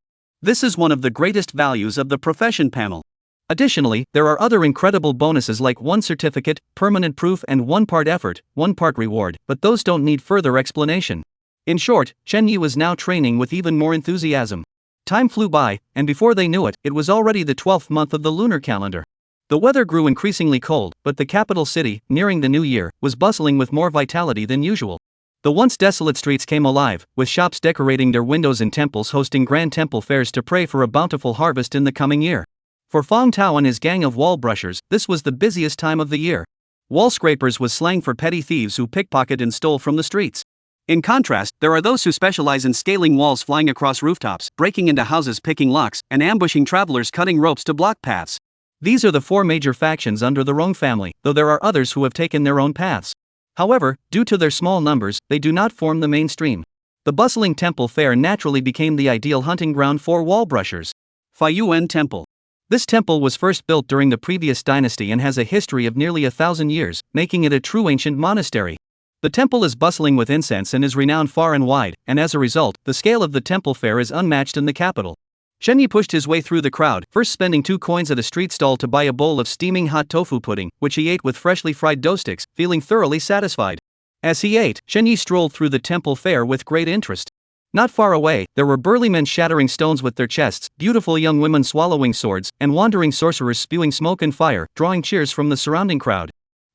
Speaker 1: This is one of the greatest values of the profession panel. Additionally, there are other incredible bonuses like 1 certificate, permanent proof and 1 part effort, 1 part reward, but those don't need further explanation. In short, Chunyi was now training with even more enthusiasm. Time flew by, and before they knew it, it was already the 12th month of the lunar calendar. The weather grew increasingly cold, but the capital city, nearing the new year, was bustling with more vitality than usual. The once desolate streets came alive, with shops decorating their windows and temples hosting grand temple fairs to pray for a bountiful harvest in the coming year. For Fong Tao and his gang of wall brushers, this was the busiest time of the year. Wall scrapers was slang for petty thieves who pickpocket and stole from the streets. In contrast, there are those who specialize in scaling walls, flying across rooftops, breaking into houses, picking locks, and ambushing travelers, cutting ropes to block paths. These are the 4 major factions under the Rong family, though there are others who have taken their own paths. However, due to their small numbers, they do not form the mainstream. The bustling temple fair naturally became the ideal hunting ground for wall brushers. Faiyuan Temple. This temple was first built during the previous dynasty and has a history of nearly 1,000 years, making it a true ancient monastery. The temple is bustling with incense and is renowned far and wide, and as a result, the scale of the temple fair is unmatched in the capital. Chunyi pushed his way through the crowd, first spending 2 coins at a street stall to buy a bowl of steaming hot tofu pudding, which he ate with freshly fried dough sticks, feeling thoroughly satisfied. As he ate, Chunyi strolled through the temple fair with great interest. Not far away, there were burly men shattering stones with their chests, beautiful young women swallowing swords, and wandering sorcerers spewing smoke and fire, drawing cheers from the surrounding crowd.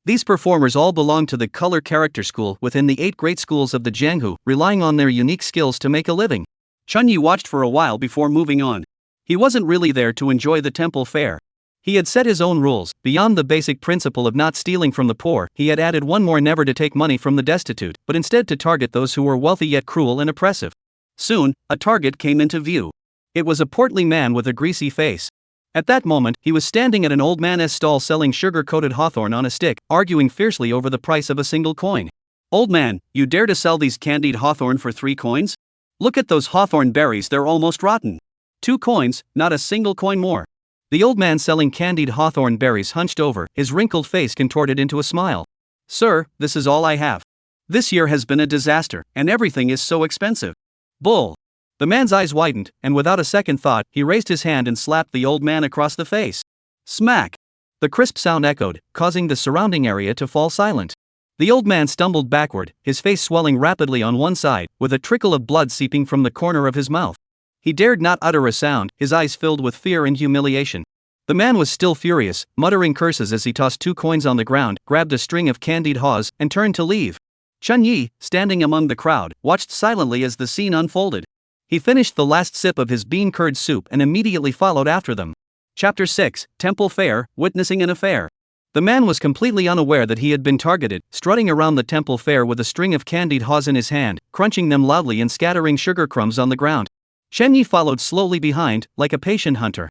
Speaker 1: These performers all belonged to the color character school within the 8 great schools of the Jianghu, relying on their unique skills to make a living. Chunyi watched for a while before moving on. He wasn't really there to enjoy the temple fair. He had set his own rules. Beyond the basic principle of not stealing from the poor, he had added one more: never to take money from the destitute, but instead to target those who were wealthy yet cruel and oppressive. Soon, a target came into view. It was a portly man with a greasy face. At that moment, he was standing at an old man's stall selling sugar-coated hawthorn on a stick, arguing fiercely over the price of a single coin. "Old man, you dare to sell these candied hawthorn for 3 coins? Look at those hawthorn berries, they're almost rotten. 2 coins, not a single coin more." The old man selling candied hawthorn berries hunched over, his wrinkled face contorted into a smile. "Sir, this is all I have. This year has been a disaster, and everything is so expensive." "Bull." The man's eyes widened, and without a second thought, he raised his hand and slapped the old man across the face. Smack! The crisp sound echoed, causing the surrounding area to fall silent. The old man stumbled backward, his face swelling rapidly on one side, with a trickle of blood seeping from the corner of his mouth. He dared not utter a sound, his eyes filled with fear and humiliation. The man was still furious, muttering curses as he tossed 2 coins on the ground, grabbed a string of candied haws, and turned to leave. Chunyi, standing among the crowd, watched silently as the scene unfolded. He finished the last sip of his bean curd soup and immediately followed after them. Chapter 6, Temple Fair, Witnessing an Affair. The man was completely unaware that he had been targeted, strutting around the temple fair with a string of candied haws in his hand, crunching them loudly and scattering sugar crumbs on the ground. Chunyi followed slowly behind, like a patient hunter.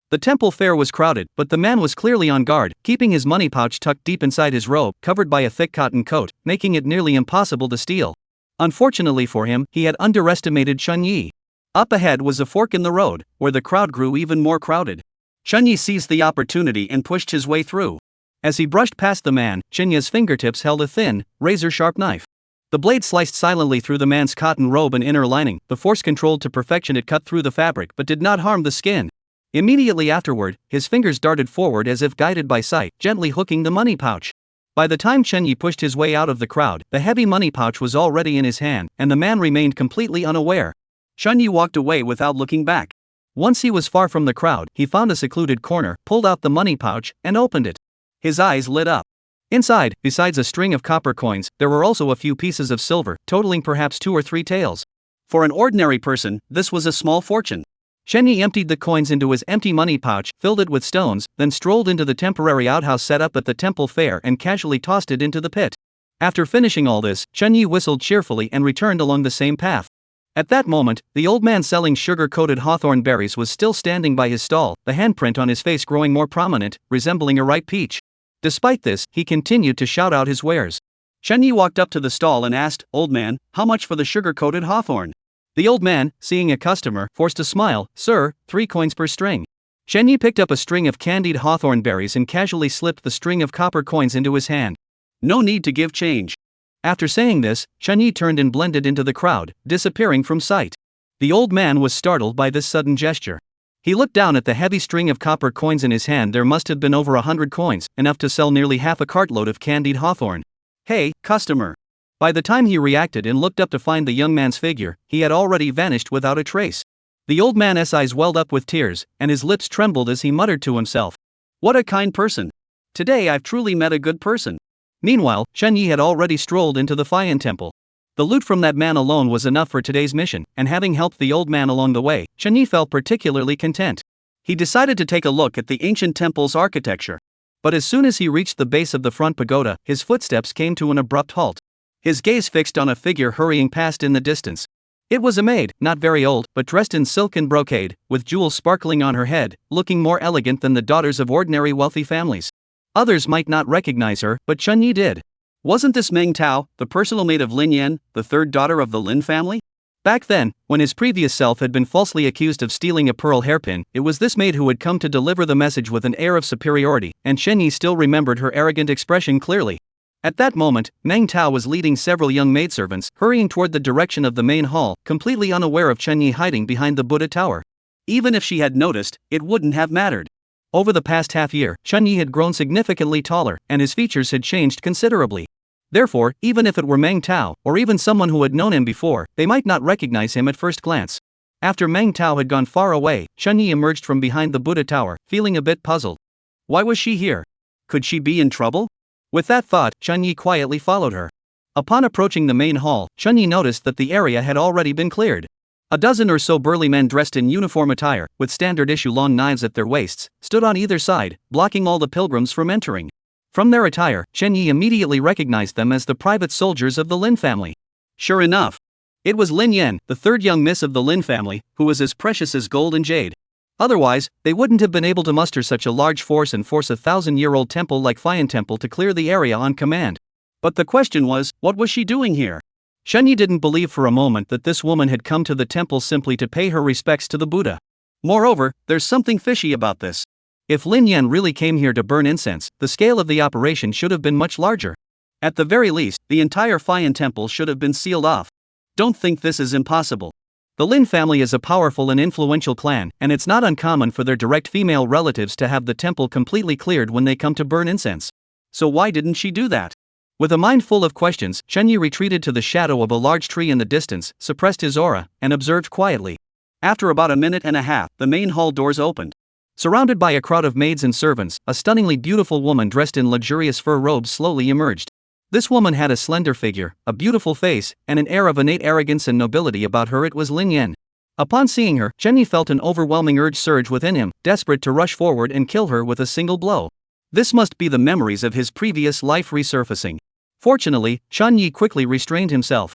Speaker 1: The temple fair was crowded, but the man was clearly on guard, keeping his money pouch tucked deep inside his robe, covered by a thick cotton coat, making it nearly impossible to steal. Unfortunately for him, he had underestimated Chunyi. Up ahead was a fork in the road, where the crowd grew even more crowded. Chunyi seized the opportunity and pushed his way through. As he brushed past the man, Chunyi's fingertips held a thin, razor-sharp knife. The blade sliced silently through the man's cotton robe and inner lining, the force controlled to perfection. It cut through the fabric but did not harm the skin. Immediately afterward, his fingers darted forward as if guided by sight, gently hooking the money pouch. By the time Chunyi pushed his way out of the crowd, the heavy money pouch was already in his hand, and the man remained completely unaware. Chunyi walked away without looking back. Once he was far from the crowd, he found a secluded corner, pulled out the money pouch, and opened it. His eyes lit up. Inside, besides a string of copper coins, there were also a few pieces of silver, totaling perhaps 2 or 3 taels. For an ordinary person, this was a small fortune. Chunyi emptied the coins into his empty money pouch, filled it with stones, then strolled into the temporary outhouse set up at the temple fair and casually tossed it into the pit. After finishing all this, Chunyi whistled cheerfully and returned along the same path. At that moment, the old man selling sugar-coated hawthorn berries was still standing by his stall, the handprint on his face growing more prominent, resembling a ripe peach. Despite this, he continued to shout out his wares. Chunyi walked up to the stall and asked, "Old man, how much for the sugar-coated hawthorn?" The old man, seeing a customer, forced a smile. "Sir, 3 coins per string." Chunyi picked up a string of candied hawthorn berries and casually slipped the string of copper coins into his hand. "No need to give change." After saying this, Chunyi turned and blended into the crowd, disappearing from sight. The old man was startled by this sudden gesture. He looked down at the heavy string of copper coins in his hand. There must have been over 100 coins, enough to sell nearly half a cartload of candied hawthorn. "Hey, customer." By the time he reacted and looked up to find the young man's figure, he had already vanished without a trace. The old man's eyes welled up with tears, and his lips trembled as he muttered to himself, "What a kind person. Today I've truly met a good person." Meanwhile, Chunyi had already strolled into the Fayan temple. The loot from that man alone was enough for today's mission, and having helped the old man along the way, Chunyi felt particularly content. He decided to take a look at the ancient temple's architecture. But as soon as he reached the base of the front pagoda, his footsteps came to an abrupt halt. His gaze fixed on a figure hurrying past in the distance. It was a maid, not very old, but dressed in silk and brocade, with jewels sparkling on her head, looking more elegant than the daughters of ordinary wealthy families. Others might not recognize her, but Chunyi did. Wasn't this Meng Tao, the personal maid of Lin Yan, the 3rd daughter of the Lin family? Back then, when his previous self had been falsely accused of stealing a pearl hairpin, it was this maid who had come to deliver the message with an air of superiority, and Chunyi still remembered her arrogant expression clearly. At that moment, Meng Tao was leading several young maidservants, hurrying toward the direction of the main hall, completely unaware of Chunyi hiding behind the Buddha tower. Even if she had noticed, it wouldn't have mattered. Over the past half year, Chunyi had grown significantly taller, and his features had changed considerably. Therefore, even if it were Meng Tao, or even someone who had known him before, they might not recognize him at first glance. After Meng Tao had gone far away, Chunyi emerged from behind the Buddha tower, feeling a bit puzzled. Why was she here? Could she be in trouble? With that thought, Chunyi quietly followed her. Upon approaching the main hall, Chunyi noticed that the area had already been cleared. A dozen or so burly men dressed in uniform attire, with standard-issue long knives at their waists, stood on either side, blocking all the pilgrims from entering. From their attire, Chunyi immediately recognized them as the private soldiers of the Lin family. Sure enough, it was Lin Yan, the third young miss of the Lin family, who was as precious as gold and jade. Otherwise, they wouldn't have been able to muster such a large force and force a 1,000-year-old temple like Fian Temple to clear the area on command. But the question was, what was she doing here? Chunyi didn't believe for a moment that this woman had come to the temple simply to pay her respects to the Buddha. Moreover, there's something fishy about this. If Lin Yan really came here to burn incense, the scale of the operation should have been much larger. At the very least, the entire Fian Temple should have been sealed off. Don't think this is impossible. The Lin family is a powerful and influential clan, and it's not uncommon for their direct female relatives to have the temple completely cleared when they come to burn incense. So why didn't she do that? With a mind full of questions, Chunyi retreated to the shadow of a large tree in the distance, suppressed his aura, and observed quietly. After about a minute and a half, the main hall doors opened. Surrounded by a crowd of maids and servants, a stunningly beautiful woman dressed in luxurious fur robes slowly emerged. This woman had a slender figure, a beautiful face, and an air of innate arrogance and nobility about her. It was Lin Yan. Upon seeing her, Chunyi felt an overwhelming urge surge within him, desperate to rush forward and kill her with a single blow. This must be the memories of his previous life resurfacing. Fortunately, Chunyi quickly restrained himself.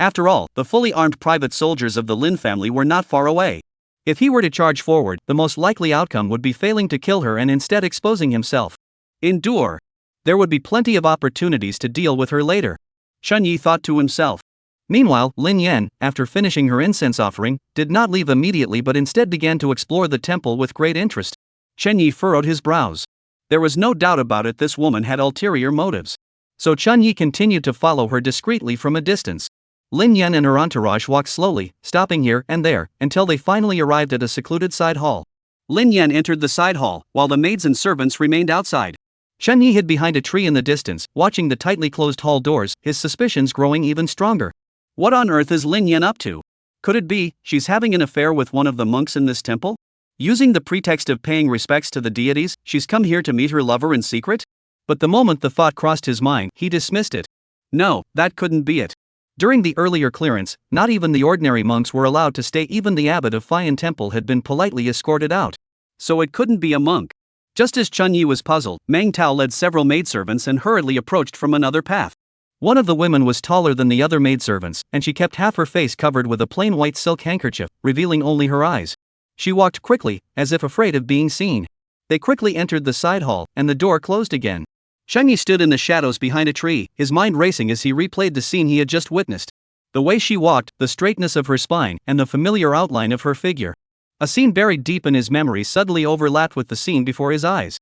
Speaker 1: After all, the fully armed private soldiers of the Lin family were not far away. If he were to charge forward, the most likely outcome would be failing to kill her and instead exposing himself. Endure. There would be plenty of opportunities to deal with her later, Chunyi thought to himself. Meanwhile, Lin Yan, after finishing her incense offering, did not leave immediately but instead began to explore the temple with great interest. Chunyi furrowed his brows. There was no doubt about it, this woman had ulterior motives. So Chunyi continued to follow her discreetly from a distance. Lin Yan and her entourage walked slowly, stopping here and there, until they finally arrived at a secluded side hall. Lin Yan entered the side hall, while the maids and servants remained outside. Chunyi hid behind a tree in the distance, watching the tightly closed hall doors, his suspicions growing even stronger. What on earth is Lin Yan up to? Could it be she's having an affair with one of the monks in this temple? Using the pretext of paying respects to the deities, she's come here to meet her lover in secret? But the moment the thought crossed his mind, he dismissed it. No, that couldn't be it. During the earlier clearance, not even the ordinary monks were allowed to stay. Even the abbot of Fian Temple had been politely escorted out. So it couldn't be a monk. Just as Chunyi was puzzled, Meng Tao led several maidservants and hurriedly approached from another path. One of the women was taller than the other maidservants, and she kept half her face covered with a plain white silk handkerchief, revealing only her eyes. She walked quickly, as if afraid of being seen. They quickly entered the side hall, and the door closed again. Chunyi stood in the shadows behind a tree, his mind racing as he replayed the scene he had just witnessed. The way she walked, the straightness of her spine, and the familiar outline of her figure. A scene buried deep in his memory suddenly overlapped with the scene before his eyes.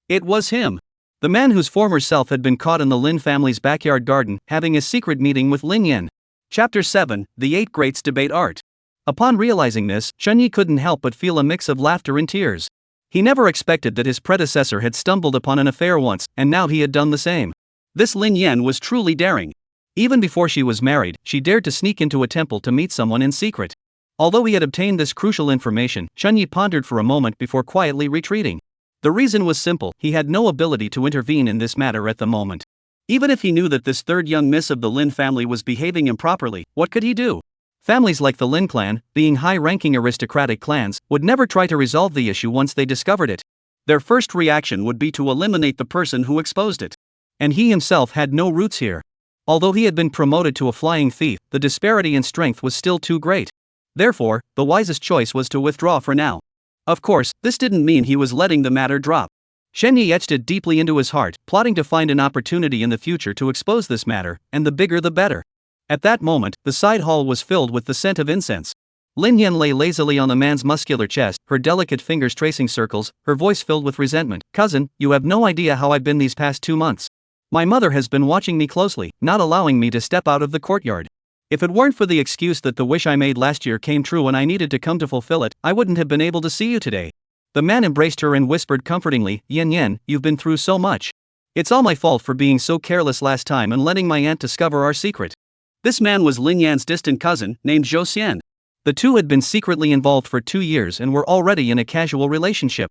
Speaker 1: It was him. The man whose former self had been caught in the Lin family's backyard garden, having a secret meeting with Lin Yan. Chapter 7, The Eight Greats Debate Art. Upon realizing this, Chunyi couldn't help but feel a mix of laughter and tears. He never expected that his predecessor had stumbled upon an affair once, and now he had done the same. This Lin Yan was truly daring. Even before she was married, she dared to sneak into a temple to meet someone in secret. Although he had obtained this crucial information, Chunyi pondered for a moment before quietly retreating. The reason was simple: he had no ability to intervene in this matter at the moment. Even if he knew that this third young miss of the Lin family was behaving improperly, what could he do? Families like the Lin clan, being high-ranking aristocratic clans, would never try to resolve the issue once they discovered it. Their first reaction would be to eliminate the person who exposed it. And he himself had no roots here. Although he had been promoted to a flying thief, the disparity in strength was still too great. Therefore, the wisest choice was to withdraw for now. Of course, this didn't mean he was letting the matter drop. Chunyi etched it deeply into his heart, plotting to find an opportunity in the future to expose this matter, and the bigger the better. At that moment, the side hall was filled with the scent of incense. Lin Yan lay lazily on the man's muscular chest, her delicate fingers tracing circles, her voice filled with resentment. "Cousin, you have no idea how I've been these past 2 months. My mother has been watching me closely, not allowing me to step out of the courtyard. If it weren't for the excuse that the wish I made last year came true and I needed to come to fulfill it, I wouldn't have been able to see you today." The man embraced her and whispered comfortingly, "Yin Yin, you've been through so much. It's all my fault for being so careless last time and letting my aunt discover our secret. This man was Lin Yan's distant cousin, named Zhou Xian. The two had been secretly involved for 2 years and were already in a casual relationship.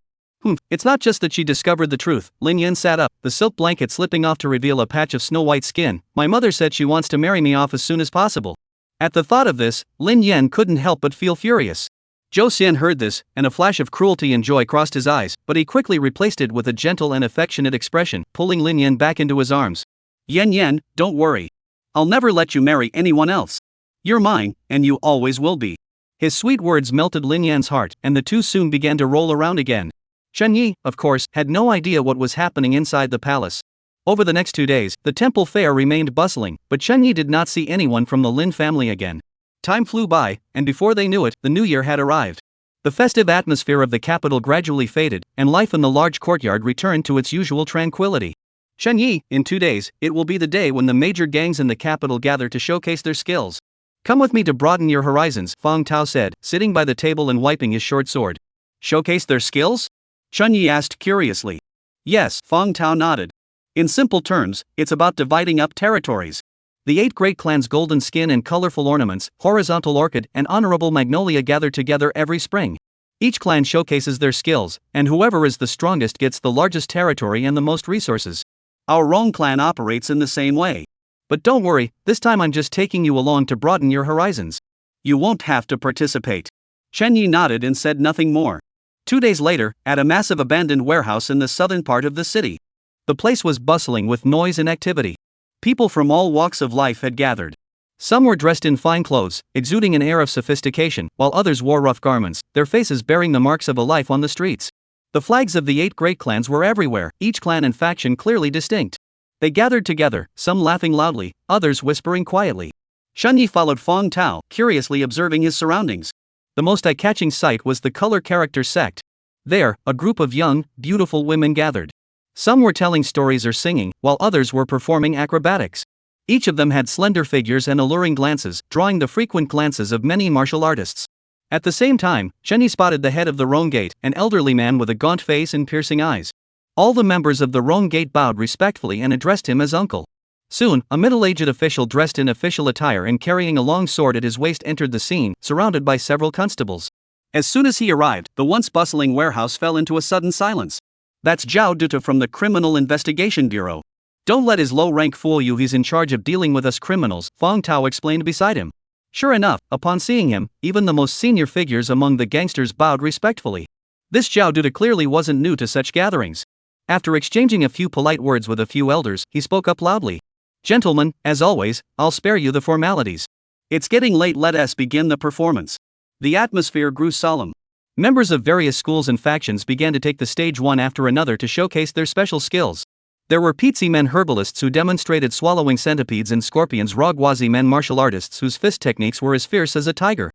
Speaker 1: It's not just that she discovered the truth. Lin Yan sat up, the silk blanket slipping off to reveal a patch of snow-white skin. My mother said she wants to marry me off as soon as possible. At the thought of this, Lin Yan couldn't help but feel furious. Zhou Xian heard this, and a flash of cruelty and joy crossed his eyes, but he quickly replaced it with a gentle and affectionate expression, pulling Lin Yan back into his arms. Yan, don't worry. I'll never let you marry anyone else. You're mine, and you always will be. His sweet words melted Lin Yan's heart, and the two soon began to roll around again. Chen Yi, of course, had no idea what was happening inside the palace. Over the next 2 days, the temple fair remained bustling, but Chen Yi did not see anyone from the Lin family again. Time flew by, and before they knew it, the new year had arrived. The festive atmosphere of the capital gradually faded, and life in the large courtyard returned to its usual tranquility. Chen Yi, in 2 days, it will be the day when the major gangs in the capital gather to showcase their skills. Come with me to broaden your horizons, Fang Tao said, sitting by the table and wiping his short sword. Showcase their skills? Chen Yi asked curiously. Yes, Fang Tao nodded. In simple terms, it's about dividing up territories. The 8 great clans' golden skin and colorful ornaments, horizontal orchid and honorable magnolia gather together every spring. Each clan showcases their skills, and whoever is the strongest gets the largest territory and the most resources. Our Rong clan operates in the same way. But don't worry, this time I'm just taking you along to broaden your horizons. You won't have to participate. Chen Yi nodded and said nothing more. 2 days later, at a massive abandoned warehouse in the southern part of the city. The place was bustling with noise and activity. People from all walks of life had gathered. Some were dressed in fine clothes, exuding an air of sophistication, while others wore rough garments, their faces bearing the marks of a life on the streets. The flags of the 8 great clans were everywhere, each clan and faction clearly distinct. They gathered together, some laughing loudly, others whispering quietly. Chen Yi followed Fang Tao, curiously observing his surroundings. The most eye-catching sight was the color character sect. There, a group of young, beautiful women gathered. Some were telling stories or singing, while others were performing acrobatics. Each of them had slender figures and alluring glances, drawing the frequent glances of many martial artists. At the same time, Chen Yi spotted the head of the Rong Gate, an elderly man with a gaunt face and piercing eyes. All the members of the Rong Gate bowed respectfully and addressed him as uncle. Soon, a middle-aged official dressed in official attire and carrying a long sword at his waist entered the scene, surrounded by several constables. As soon as he arrived, the once bustling warehouse fell into a sudden silence. That's Zhao Duta from the Criminal Investigation Bureau. Don't let his low rank fool you, he's in charge of dealing with us criminals, Fang Tao explained beside him. Sure enough, upon seeing him, even the most senior figures among the gangsters bowed respectfully. This Zhao Duta clearly wasn't new to such gatherings. After exchanging a few polite words with a few elders, he spoke up loudly. Gentlemen, as always, I'll spare you the formalities. It's getting late, let us begin the performance. The atmosphere grew solemn. Members of various schools and factions began to take the stage one after another to showcase their special skills. There were Pizzi men herbalists who demonstrated swallowing centipedes and scorpions, Rogwazi men martial artists whose fist techniques were as fierce as a tiger.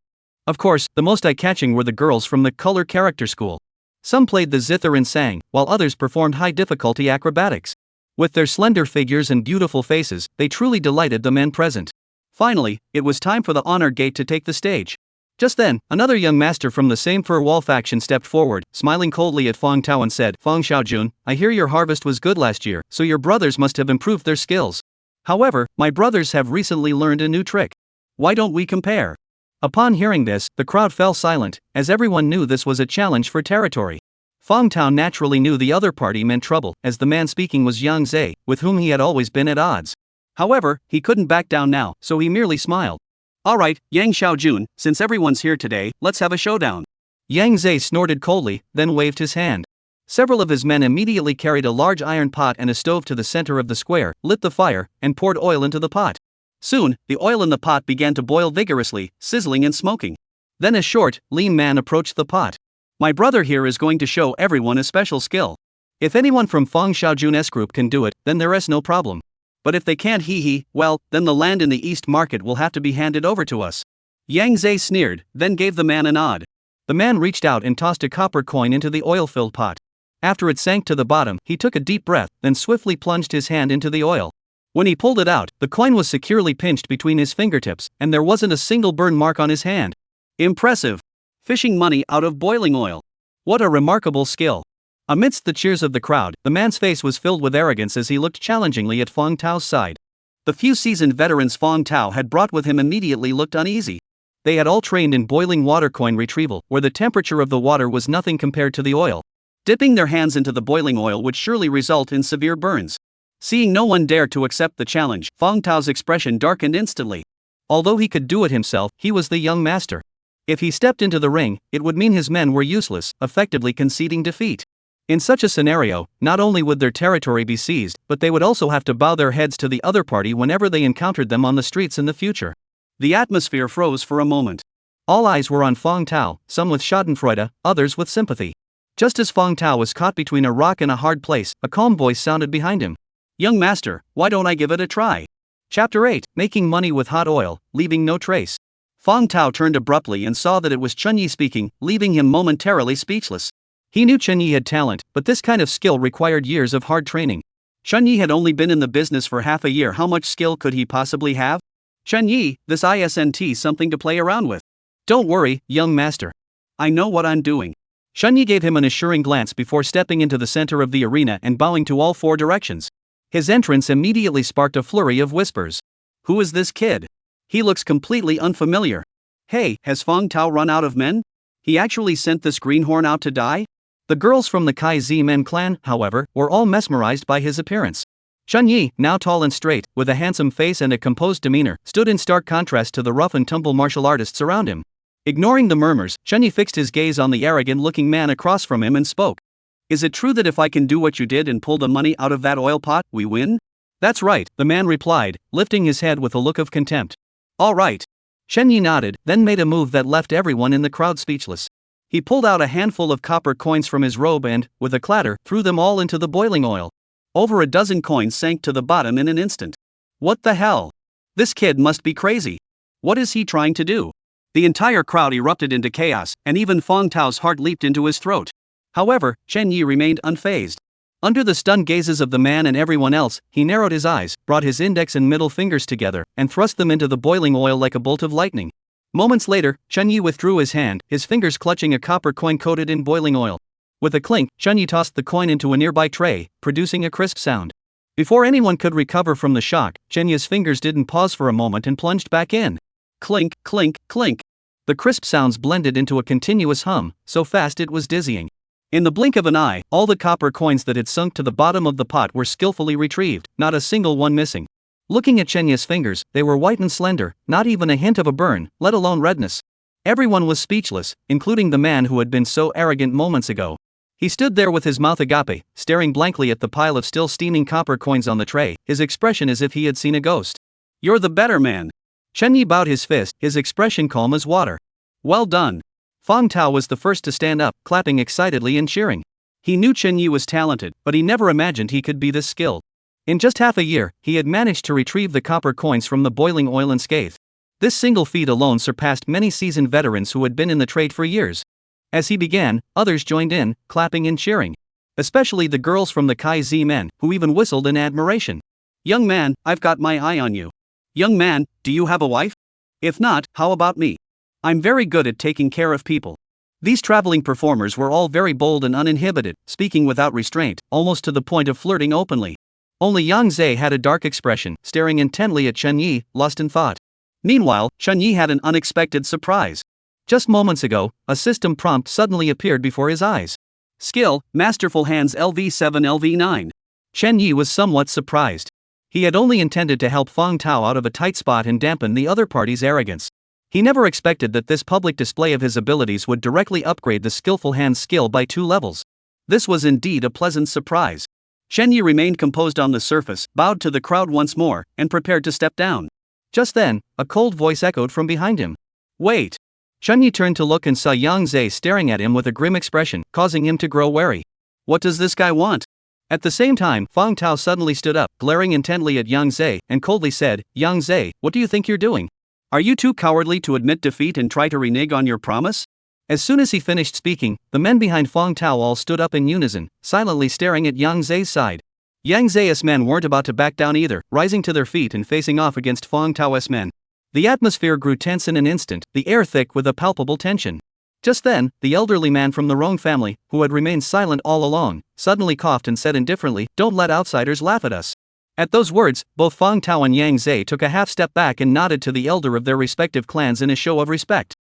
Speaker 1: Of course, the most eye-catching were the girls from the color character school. Some played the zither and sang, while others performed high-difficulty acrobatics. With their slender figures and beautiful faces, they truly delighted the men present. Finally, it was time for the honor gate to take the stage. Just then, another young master from the same fur wall faction stepped forward, smiling coldly at Fang Tao and said, Fang Xiaojun, I hear your harvest was good last year, so your brothers must have improved their skills. However, my brothers have recently learned a new trick. Why don't we compare? Upon hearing this, the crowd fell silent, as everyone knew this was a challenge for territory. Fang Tao naturally knew the other party meant trouble, as the man speaking was Yang Zhe, with whom he had always been at odds. However, he couldn't back down now, so he merely smiled. Alright, Yang Xiaojun, since everyone's here today, let's have a showdown. Yang Zhe snorted coldly, then waved his hand. Several of his men immediately carried a large iron pot and a stove to the center of the square, lit the fire, and poured oil into the pot. Soon, the oil in the pot began to boil vigorously, sizzling and smoking. Then a short, lean man approached the pot. My brother here is going to show everyone a special skill. If anyone from Fang Xiaojun's group can do it, then there is no problem. But if they can't, well, then the land in the East Market will have to be handed over to us. Yang Zhe sneered, then gave the man a nod. The man reached out and tossed a copper coin into the oil-filled pot. After it sank to the bottom, he took a deep breath, then swiftly plunged his hand into the oil. When he pulled it out, the coin was securely pinched between his fingertips, and there wasn't a single burn mark on his hand. Impressive! Fishing money out of boiling oil. What a remarkable skill! Amidst the cheers of the crowd, the man's face was filled with arrogance as he looked challengingly at Fong Tao's side. The few seasoned veterans Fong Tao had brought with him immediately looked uneasy. They had all trained in boiling water coin retrieval, where the temperature of the water was nothing compared to the oil. Dipping their hands into the boiling oil would surely result in severe burns. Seeing no one dare to accept the challenge, Fong Tao's expression darkened instantly. Although he could do it himself, he was the young master. If he stepped into the ring, it would mean his men were useless, effectively conceding defeat. In such a scenario, not only would their territory be seized, but they would also have to bow their heads to the other party whenever they encountered them on the streets in the future. The atmosphere froze for a moment. All eyes were on Fong Tao, some with schadenfreude, others with sympathy. Just as Fong Tao was caught between a rock and a hard place, a calm voice sounded behind him. "Young master, why don't I give it a try?" Chapter 8, Making Money with Hot Oil, Leaving No Trace. Fong Tao turned abruptly and saw that it was Chun Yi speaking, leaving him momentarily speechless. He knew Chun Yi had talent, but this kind of skill required years of hard training. Chun Yi had only been in the business for half a year. How much skill could he possibly have? Chun Yi, this isn't something to play around with. Don't worry, young master. I know what I'm doing. Chun Yi gave him an assuring glance before stepping into the center of the arena and bowing to all four directions. His entrance immediately sparked a flurry of whispers. Who is this kid? He looks completely unfamiliar. Hey, has Fong Tao run out of men? He actually sent this greenhorn out to die? The girls from the Kai Zi Men clan, however, were all mesmerized by his appearance. Chun Yi, now tall and straight, with a handsome face and a composed demeanor, stood in stark contrast to the rough and tumble martial artists around him. Ignoring the murmurs, Chun Yi fixed his gaze on the arrogant-looking man across from him and spoke. Is it true that if I can do what you did and pull the money out of that oil pot, we win? That's right, the man replied, lifting his head with a look of contempt. All right. Chun Yi nodded, then made a move that left everyone in the crowd speechless. He pulled out a handful of copper coins from his robe and, with a clatter, threw them all into the boiling oil. Over a dozen coins sank to the bottom in an instant. What the hell? This kid must be crazy. What is he trying to do? The entire crowd erupted into chaos, and even Fong Tao's heart leaped into his throat. However, Chun Yi remained unfazed. Under the stunned gazes of the man and everyone else, he narrowed his eyes, brought his index and middle fingers together, and thrust them into the boiling oil like a bolt of lightning. Moments later, Chun Yi withdrew his hand, his fingers clutching a copper coin coated in boiling oil. With a clink, Chun Yi tossed the coin into a nearby tray, producing a crisp sound. Before anyone could recover from the shock, Chun Yi's fingers didn't pause for a moment and plunged back in. Clink, clink, clink. The crisp sounds blended into a continuous hum, so fast it was dizzying. In the blink of an eye, all the copper coins that had sunk to the bottom of the pot were skillfully retrieved, not a single one missing. Looking at Chun Yi's fingers, they were white and slender, not even a hint of a burn, let alone redness. Everyone was speechless, including the man who had been so arrogant moments ago. He stood there with his mouth agape, staring blankly at the pile of still steaming copper coins on the tray, his expression as if he had seen a ghost. You're the better man. Chun Yi bowed his fist, his expression calm as water. Well done. Fong Tao was the first to stand up, clapping excitedly and cheering. He knew Chun Yi was talented, but he never imagined he could be this skilled. In just half a year, he had managed to retrieve the copper coins from the boiling oil unscathed. This single feat alone surpassed many seasoned veterans who had been in the trade for years. As he began, others joined in, clapping and cheering. Especially the girls from the Kai Zi Men, who even whistled in admiration. Young man, I've got my eye on you. Young man, do you have a wife? If not, how about me? I'm very good at taking care of people. These traveling performers were all very bold and uninhibited, speaking without restraint, almost to the point of flirting openly. Only Yang Zhe had a dark expression, staring intently at Chun Yi, lost in thought. Meanwhile, Chun Yi had an unexpected surprise. Just moments ago, a system prompt suddenly appeared before his eyes. Skill, Masterful Hands LV7 LV9. Chun Yi was somewhat surprised. He had only intended to help Fong Tao out of a tight spot and dampen the other party's arrogance. He never expected that this public display of his abilities would directly upgrade the Skillful Hands skill by 2 levels. This was indeed a pleasant surprise. Chun Yi remained composed on the surface, bowed to the crowd once more, and prepared to step down. Just then, a cold voice echoed from behind him. Wait! Chun Yi turned to look and saw Yang Zhe staring at him with a grim expression, causing him to grow wary. What does this guy want? At the same time, Fong Tao suddenly stood up, glaring intently at Yang Zhe, and coldly said, Yang Zhe, what do you think you're doing? Are you too cowardly to admit defeat and try to renege on your promise? As soon as he finished speaking, the men behind Fong Tao all stood up in unison, silently staring at Yang Zhe's side. Yang Zhe's men weren't about to back down either, rising to their feet and facing off against Fong Tao's men. The atmosphere grew tense in an instant, the air thick with a palpable tension. Just then, the elderly man from the Rong family, who had remained silent all along, suddenly coughed and said indifferently, "Don't let outsiders laugh at us." At those words, both Fang Tao and Yang Zhe took a half step back and nodded to the elder of their respective clans in a show of respect.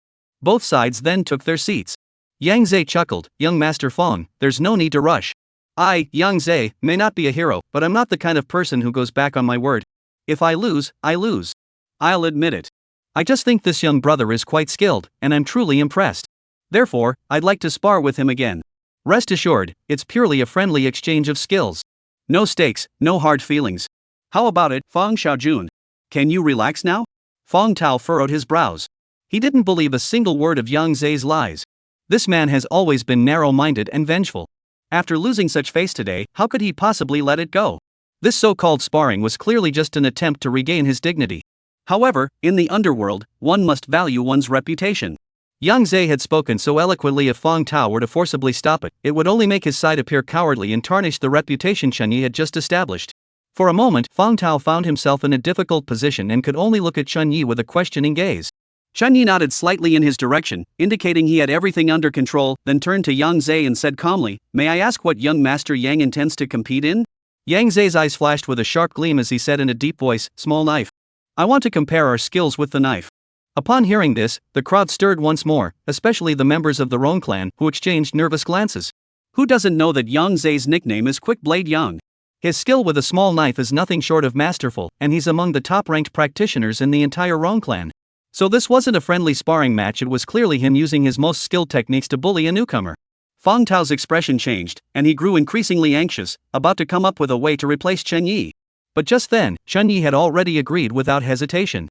Speaker 1: Both sides then took their seats. Yang Zhe chuckled, "Young Master Fang, there's no need to rush. I, Yang Zhe, may not be a hero, but I'm not the kind of person who goes back on my word. If I lose, I lose. I'll admit it. I just think this young brother is quite skilled, and I'm truly impressed. Therefore, I'd like to spar with him again. Rest assured, it's purely a friendly exchange of skills. No stakes, no hard feelings. How about it, Fang Xiaojun? Can you relax now?" Fang Tao furrowed his brows. He didn't believe a single word of Yang Zhe's lies. This man has always been narrow-minded and vengeful. After losing such face today, how could he possibly let it go? This so-called sparring was clearly just an attempt to regain his dignity. However, in the underworld, one must value one's reputation. Yang Zhe had spoken so eloquently. If Fang Tao were to forcibly stop it, it would only make his side appear cowardly and tarnish the reputation Chen Yi had just established. For a moment, Fang Tao found himself in a difficult position and could only look at Chen Yi with a questioning gaze. Chen Yi nodded slightly in his direction, indicating he had everything under control, then turned to Yang Zhe and said calmly, "May I ask what young Master Yang intends to compete in?" Yang Zhe's eyes flashed with a sharp gleam as he said in a deep voice, "Small knife. I want to compare our skills with the knife." Upon hearing this, the crowd stirred once more, especially the members of the Rong clan, who exchanged nervous glances. Who doesn't know that Yang Zhe's nickname is Quick Blade Yang? His skill with a small knife is nothing short of masterful, and he's among the top-ranked practitioners in the entire Rong clan. So this wasn't a friendly sparring match, it was clearly him using his most skilled techniques to bully a newcomer. Fang Tao's expression changed, and he grew increasingly anxious, about to come up with a way to replace Chen Yi. But just then, Chen Yi had already agreed without hesitation.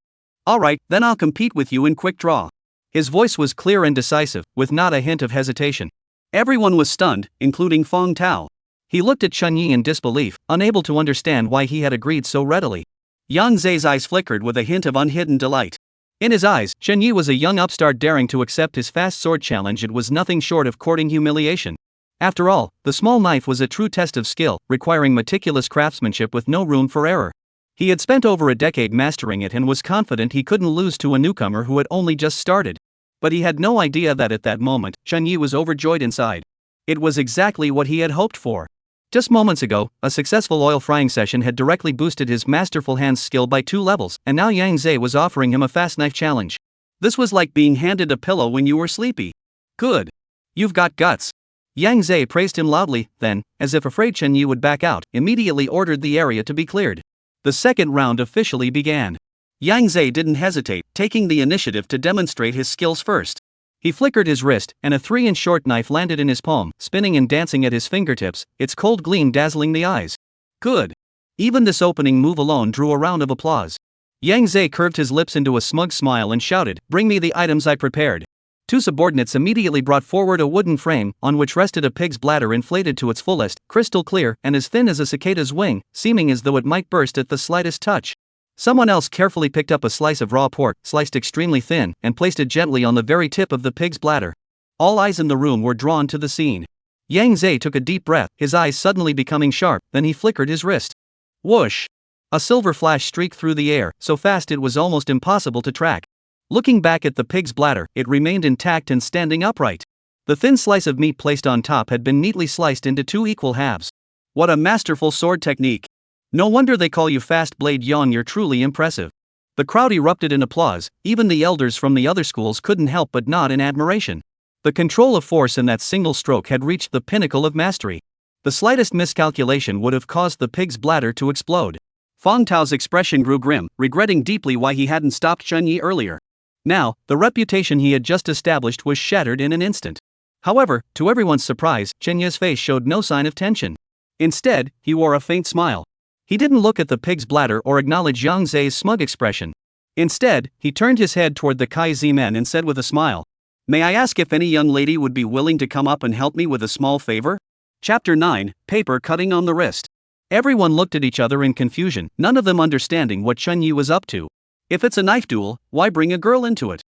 Speaker 1: "Alright, then I'll compete with you in quick draw." His voice was clear and decisive, with not a hint of hesitation. Everyone was stunned, including Fang Tao. He looked at Chen Yi in disbelief, unable to understand why he had agreed so readily. Yang Zhe's eyes flickered with a hint of unhidden delight. In his eyes, Chen Yi was a young upstart daring to accept his fast sword challenge. It was nothing short of courting humiliation. After all, the small knife was a true test of skill, requiring meticulous craftsmanship with no room for error. He had spent over a decade mastering it and was confident he couldn't lose to a newcomer who had only just started. But he had no idea that at that moment, Chen Yi was overjoyed inside. It was exactly what he had hoped for. Just moments ago, a successful oil frying session had directly boosted his masterful hands skill by 2 levels, and now Yang Zhe was offering him a fast knife challenge. This was like being handed a pillow when you were sleepy. "Good. You've got guts." Yang Zhe praised him loudly, then, as if afraid Chen Yi would back out, immediately ordered the area to be cleared. The second round officially began. Yang Zhe didn't hesitate, taking the initiative to demonstrate his skills first. He flickered his wrist, and a 3-inch short knife landed in his palm, spinning and dancing at his fingertips, its cold gleam dazzling the eyes. Good. Even this opening move alone drew a round of applause. Yang Zhe curved his lips into a smug smile and shouted, "Bring me the items I prepared." 2 subordinates immediately brought forward a wooden frame, on which rested a pig's bladder inflated to its fullest, crystal clear, and as thin as a cicada's wing, seeming as though it might burst at the slightest touch. Someone else carefully picked up a slice of raw pork, sliced extremely thin, and placed it gently on the very tip of the pig's bladder. All eyes in the room were drawn to the scene. Yang Zhe took a deep breath, his eyes suddenly becoming sharp, then he flickered his wrist. Whoosh! A silver flash streaked through the air, so fast it was almost impossible to track. Looking back at the pig's bladder, it remained intact and standing upright. The thin slice of meat placed on top had been neatly sliced into 2 equal halves. What a masterful sword technique! No wonder they call you Fast Blade Yang, you're truly impressive. The crowd erupted in applause, even the elders from the other schools couldn't help but nod in admiration. The control of force in that single stroke had reached the pinnacle of mastery. The slightest miscalculation would have caused the pig's bladder to explode. Fang Tao's expression grew grim, regretting deeply why he hadn't stopped Chen Yi earlier. Now, the reputation he had just established was shattered in an instant. However, to everyone's surprise, Chen Yi's face showed no sign of tension. Instead, he wore a faint smile. He didn't look at the pig's bladder or acknowledge Yang Zhe's smug expression. Instead, he turned his head toward the Kai Zi men and said with a smile, "May I ask if any young lady would be willing to come up and help me with a small favor?" Chapter 9, Paper Cutting on the Wrist. Everyone looked at each other in confusion, none of them understanding what Chen Yi was up to. If it's a knife duel, why bring a girl into it?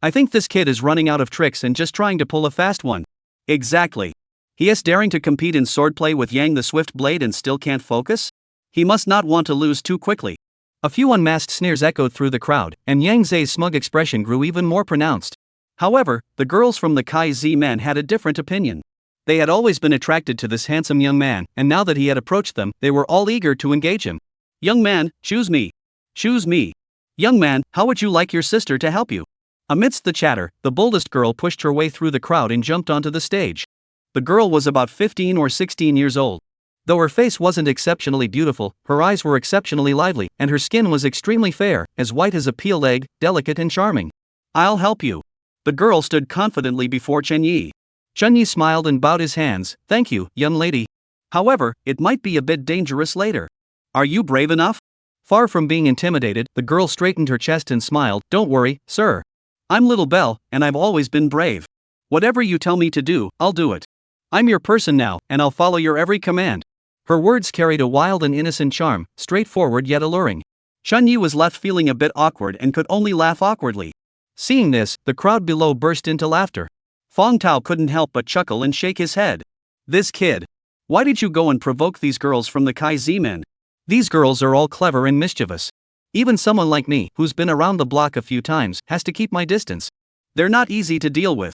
Speaker 1: I think this kid is running out of tricks and just trying to pull a fast one. Exactly. He is daring to compete in swordplay with Yang the Swift Blade and still can't focus? He must not want to lose too quickly. A few unmasked sneers echoed through the crowd, and Yang Zhe's smug expression grew even more pronounced. However, the girls from the Kai Z men had a different opinion. They had always been attracted to this handsome young man, and now that he had approached them, they were all eager to engage him. Young man, choose me. Choose me. Young man, how would you like your sister to help you? Amidst the chatter, the boldest girl pushed her way through the crowd and jumped onto the stage. The girl was about 15 or 16 years old. Though her face wasn't exceptionally beautiful, her eyes were exceptionally lively, and her skin was extremely fair, as white as a peeled egg, delicate and charming. I'll help you. The girl stood confidently before Chen Yi. Chen Yi smiled and bowed his hands. Thank you, young lady. However, it might be a bit dangerous later. Are you brave enough? Far from being intimidated, the girl straightened her chest and smiled. Don't worry, sir. I'm Little Belle, and I've always been brave. Whatever you tell me to do, I'll do it. I'm your person now, and I'll follow your every command. Her words carried a wild and innocent charm, straightforward yet alluring. Chen Yi was left feeling a bit awkward and could only laugh awkwardly. Seeing this, the crowd below burst into laughter. Fong Tao couldn't help but chuckle and shake his head. This kid. Why did you go and provoke these girls from the Kai Z men? These girls are all clever and mischievous. Even someone like me, who's been around the block a few times, has to keep my distance. They're not easy to deal with.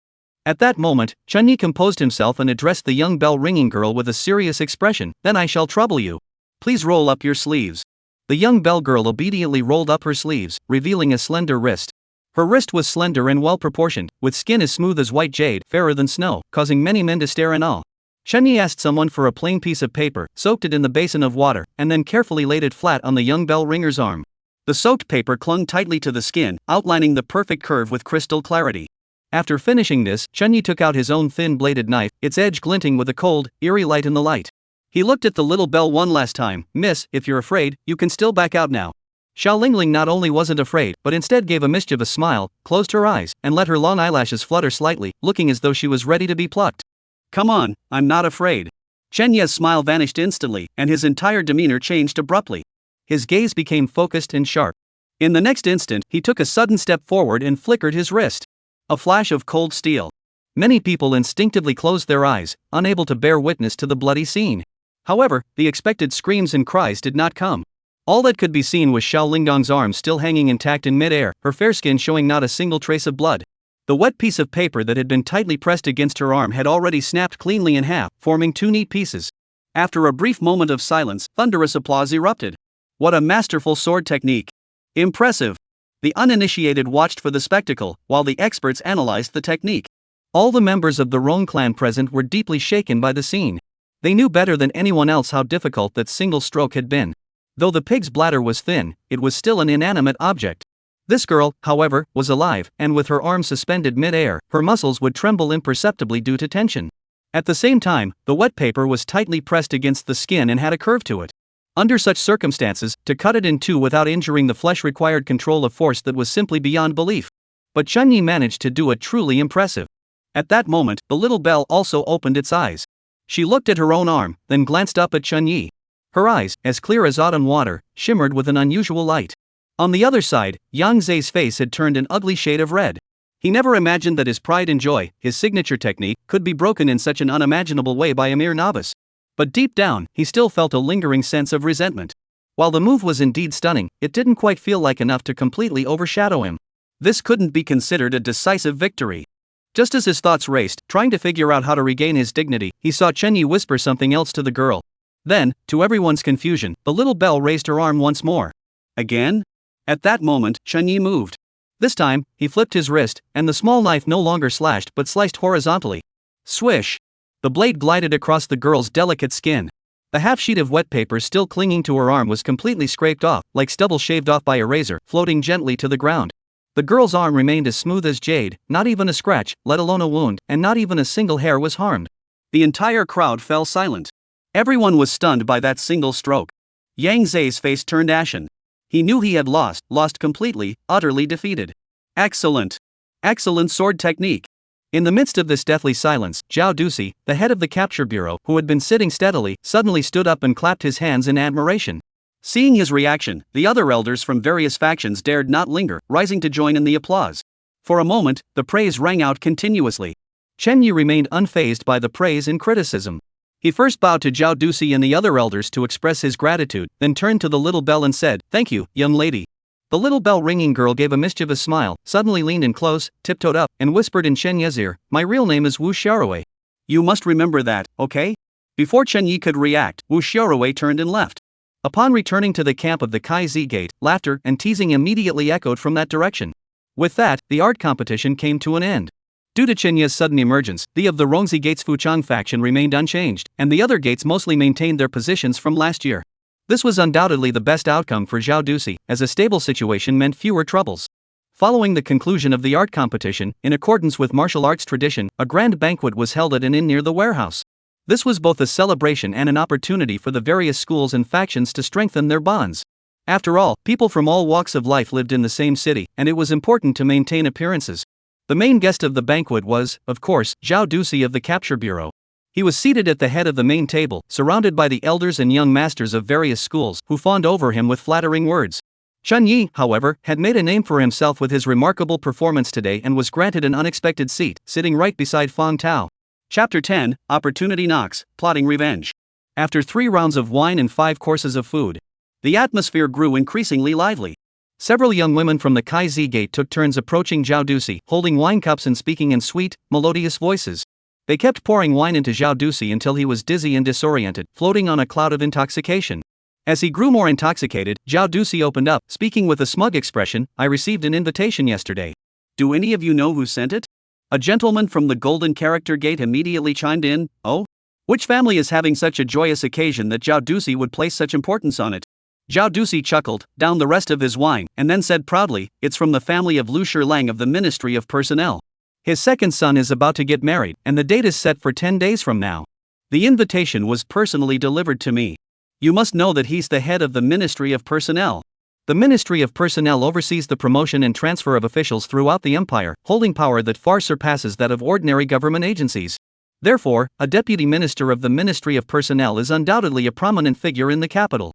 Speaker 1: At that moment, Chen Yi composed himself and addressed the young bell-ringing girl with a serious expression. Then I shall trouble you. Please roll up your sleeves. The young bell girl obediently rolled up her sleeves, revealing a slender wrist. Her wrist was slender and well-proportioned, with skin as smooth as white jade, fairer than snow, causing many men to stare in awe. Chen Yi asked someone for a plain piece of paper, soaked it in the basin of water, and then carefully laid it flat on the young bell ringer's arm. The soaked paper clung tightly to the skin, outlining the perfect curve with crystal clarity. After finishing this, Chen Yi took out his own thin-bladed knife, its edge glinting with a cold, eerie light in the light. He looked at the little bell one last time. Miss, if you're afraid, you can still back out now. Xiao Lingling not only wasn't afraid, but instead gave a mischievous smile, closed her eyes, and let her long eyelashes flutter slightly, looking as though she was ready to be plucked. Come on, I'm not afraid. Chen Yi's smile vanished instantly, and his entire demeanor changed abruptly. His gaze became focused and sharp. In the next instant, he took a sudden step forward and flickered his wrist. A flash of cold steel. Many people instinctively closed their eyes, unable to bear witness to the bloody scene. However, the expected screams and cries did not come. All that could be seen was Xiao Linggong's arm still hanging intact in mid-air, her fair skin showing not a single trace of blood. The wet piece of paper that had been tightly pressed against her arm had already snapped cleanly in half, forming two neat pieces. After a brief moment of silence, thunderous applause erupted. What a masterful sword technique! Impressive! The uninitiated watched for the spectacle, while the experts analyzed the technique. All the members of the Rong clan present were deeply shaken by the scene. They knew better than anyone else how difficult that single stroke had been. Though the pig's bladder was thin, it was still an inanimate object. This girl, however, was alive, and with her arms suspended mid-air, her muscles would tremble imperceptibly due to tension. At the same time, the wet paper was tightly pressed against the skin and had a curve to it. Under such circumstances, to cut it in two without injuring the flesh required control of force that was simply beyond belief. But Chen Yi managed to do it truly impressive. At that moment, the little bell also opened its eyes. She looked at her own arm, then glanced up at Chen Yi. Her eyes, as clear as autumn water, shimmered with an unusual light. On the other side, Yang Zhe's face had turned an ugly shade of red. He never imagined that his pride and joy, his signature technique, could be broken in such an unimaginable way by a mere novice. But deep down, he still felt a lingering sense of resentment. While the move was indeed stunning, it didn't quite feel like enough to completely overshadow him. This couldn't be considered a decisive victory. Just as his thoughts raced, trying to figure out how to regain his dignity, he saw Chen Yi whisper something else to the girl. Then, to everyone's confusion, the little bell raised her arm once more. Again? At that moment, Chen Yi moved. This time, he flipped his wrist, and the small knife no longer slashed but sliced horizontally. Swish! The blade glided across the girl's delicate skin. The half-sheet of wet paper still clinging to her arm was completely scraped off, like stubble shaved off by a razor, floating gently to the ground. The girl's arm remained as smooth as jade, not even a scratch, let alone a wound, and not even a single hair was harmed. The entire crowd fell silent. Everyone was stunned by that single stroke. Yang Zhe's face turned ashen. He knew he had lost completely, utterly defeated. Excellent! Excellent sword technique! In the midst of this deathly silence, Zhao Dusi, the head of the capture bureau, who had been sitting steadily, suddenly stood up and clapped his hands in admiration. Seeing his reaction, the other elders from various factions dared not linger, rising to join in the applause. For a moment, the praise rang out continuously. Chen Yi remained unfazed by the praise and criticism. He first bowed to Zhao Dusi and the other elders to express his gratitude, then turned to the little bell and said, "Thank you, young lady. The little bell-ringing girl gave a mischievous smile, suddenly leaned in close, tiptoed up, and whispered in Chen Ye's ear, "My real name is Wu Xiaorui. You must remember that, okay?" Before Chen Yi could react, Wu Xiaorui turned and left. Upon returning to the camp of the Kai Zi Gate, laughter and teasing immediately echoed from that direction. With that, the art competition came to an end. Due to Chen Ye's sudden emergence, the of the Rongzi Gate's Fuchang faction remained unchanged, and the other gates mostly maintained their positions from last year. This was undoubtedly the best outcome for Zhao Duxi, as a stable situation meant fewer troubles. Following the conclusion of the art competition, in accordance with martial arts tradition, a grand banquet was held at an inn near the warehouse. This was both a celebration and an opportunity for the various schools and factions to strengthen their bonds. After all, people from all walks of life lived in the same city, and it was important to maintain appearances. The main guest of the banquet was, of course, Zhao Duxi of the Capture Bureau. He was seated at the head of the main table, surrounded by the elders and young masters of various schools, who fawned over him with flattering words. Chen Yi, however, had made a name for himself with his remarkable performance today and was granted an unexpected seat, sitting right beside Fang Tao. Chapter 10, Opportunity Knocks, Plotting Revenge. After 3 rounds of wine and 5 courses of food, the atmosphere grew increasingly lively. Several young women from the Kai Zi Gate took turns approaching Zhao Duxi, holding wine cups and speaking in sweet, melodious voices. They kept pouring wine into Zhao Duxi until he was dizzy and disoriented, floating on a cloud of intoxication. As he grew more intoxicated, Zhao Duxi opened up, speaking with a smug expression, "I received an invitation yesterday. Do any of you know who sent it?" A gentleman from the Golden Character Gate immediately chimed in, "Oh? Which family is having such a joyous occasion that Zhao Duxi would place such importance on it?" Zhao Duxi chuckled, downed the rest of his wine, and then said proudly, "It's from the family of Lu Shilang of the Ministry of Personnel. His second son is about to get married, and the date is set for 10 days from now. The invitation was personally delivered to me. You must know that he's the head of the Ministry of Personnel. The Ministry of Personnel oversees the promotion and transfer of officials throughout the empire, holding power that far surpasses that of ordinary government agencies. Therefore, a deputy minister of the Ministry of Personnel is undoubtedly a prominent figure in the capital.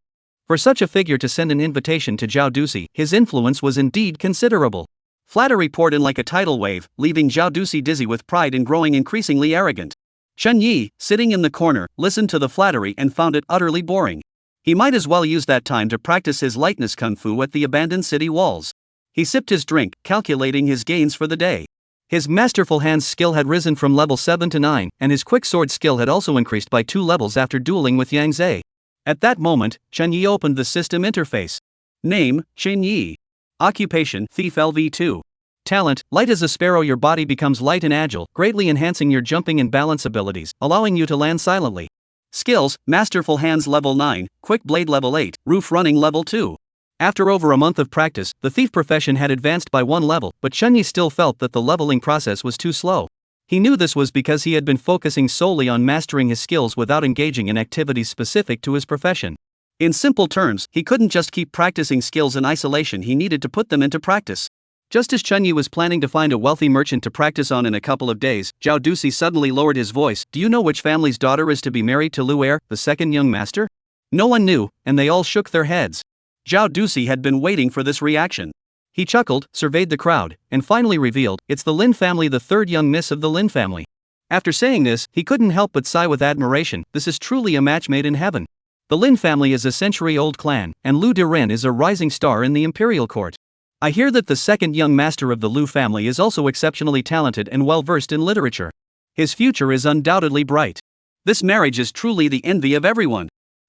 Speaker 1: For such a figure to send an invitation to Zhao Duxi, his influence was indeed considerable." Flattery poured in like a tidal wave, leaving Zhao Duxi dizzy with pride and growing increasingly arrogant. Chen Yi, sitting in the corner, listened to the flattery and found it utterly boring. He might as well use that time to practice his lightness kung fu at the abandoned city walls. He sipped his drink, calculating his gains for the day. His masterful hands skill had risen from level 7 to 9, and his quick sword skill had also increased by 2 levels after dueling with Yang Zhe. At that moment, Chen Yi opened the system interface. Name, Chen Yi. Occupation, Thief LV2. Talent, light as a sparrow. Your body becomes light and agile, greatly enhancing your jumping and balance abilities, allowing you to land silently. Skills, Masterful Hands level 9, Quick Blade level 8, Roof Running level 2. After over a month of practice, the thief profession had advanced by 1 level, but Chen Yi still felt that the leveling process was too slow. He knew this was because he had been focusing solely on mastering his skills without engaging in activities specific to his profession. In simple terms, he couldn't just keep practicing skills in isolation, he needed to put them into practice. Just as Chen Yi was planning to find a wealthy merchant to practice on in a couple of days, Zhao Duxi suddenly lowered his voice. "Do you know which family's daughter is to be married to Lu Er, the second young master?" No one knew, and they all shook their heads. Zhao Duxi had been waiting for this reaction. He chuckled, surveyed the crowd, and finally revealed, "It's the Lin family, the third young miss of the Lin family." After saying this, he couldn't help but sigh with admiration. This is truly a match made in heaven. The Lin family is a century-old clan, and Lu Diren is a rising star in the imperial court. I hear that the second young master of the Lu family is also exceptionally talented and well-versed in literature. His future is undoubtedly bright. This marriage is truly the envy of everyone.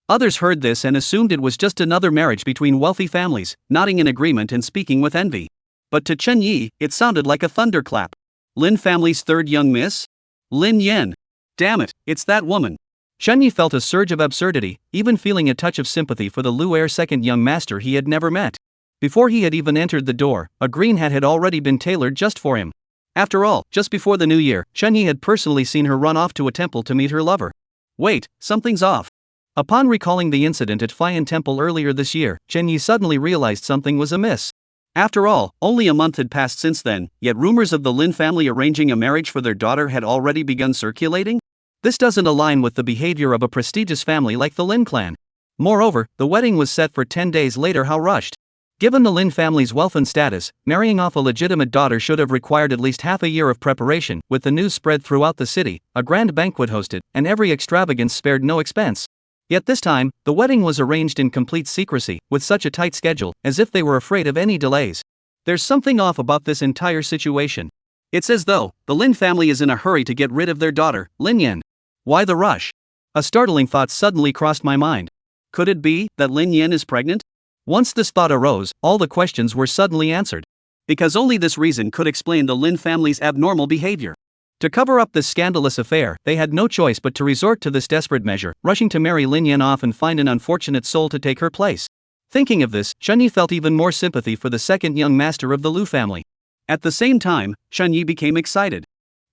Speaker 1: Others heard this and assumed it was just another marriage between wealthy families, nodding in agreement and speaking with envy. But to Chen Yi, it sounded like a thunderclap. Lin family's third young miss? Lin Yen. Damn it, it's that woman. Chen Yi felt a surge of absurdity, even feeling a touch of sympathy for the Lu Er second young master he had never met. Before he had even entered the door, a green hat had already been tailored just for him. After all, just before the new year, Chen Yi had personally seen her run off to a temple to meet her lover. Wait, something's off. Upon recalling the incident at Fayan Temple earlier this year, Chen Yi suddenly realized something was amiss. After all, only a month had passed since then, yet rumors of the Lin family arranging a marriage for their daughter had already begun circulating? This doesn't align with the behavior of a prestigious family like the Lin clan. Moreover, the wedding was set for 10 days later. How rushed. Given the Lin family's wealth and status, marrying off a legitimate daughter should have required at least half a year of preparation, with the news spread throughout the city, a grand banquet hosted, and every extravagance spared no expense. Yet this time, the wedding was arranged in complete secrecy, with such a tight schedule, as if they were afraid of any delays. There's something off about this entire situation. It's as though the Lin family is in a hurry to get rid of their daughter, Lin Yan. Why the rush? A startling thought suddenly crossed my mind. Could it be that Lin Yan is pregnant? Once this thought arose, all the questions were suddenly answered. Because only this reason could explain the Lin family's abnormal behavior. To cover up this scandalous affair, they had no choice but to resort to this desperate measure, rushing to marry Lin Yan off and find an unfortunate soul to take her place. Thinking of this, Shenyi felt even more sympathy for the second young master of the Lu family. At the same time, Shenyi became excited.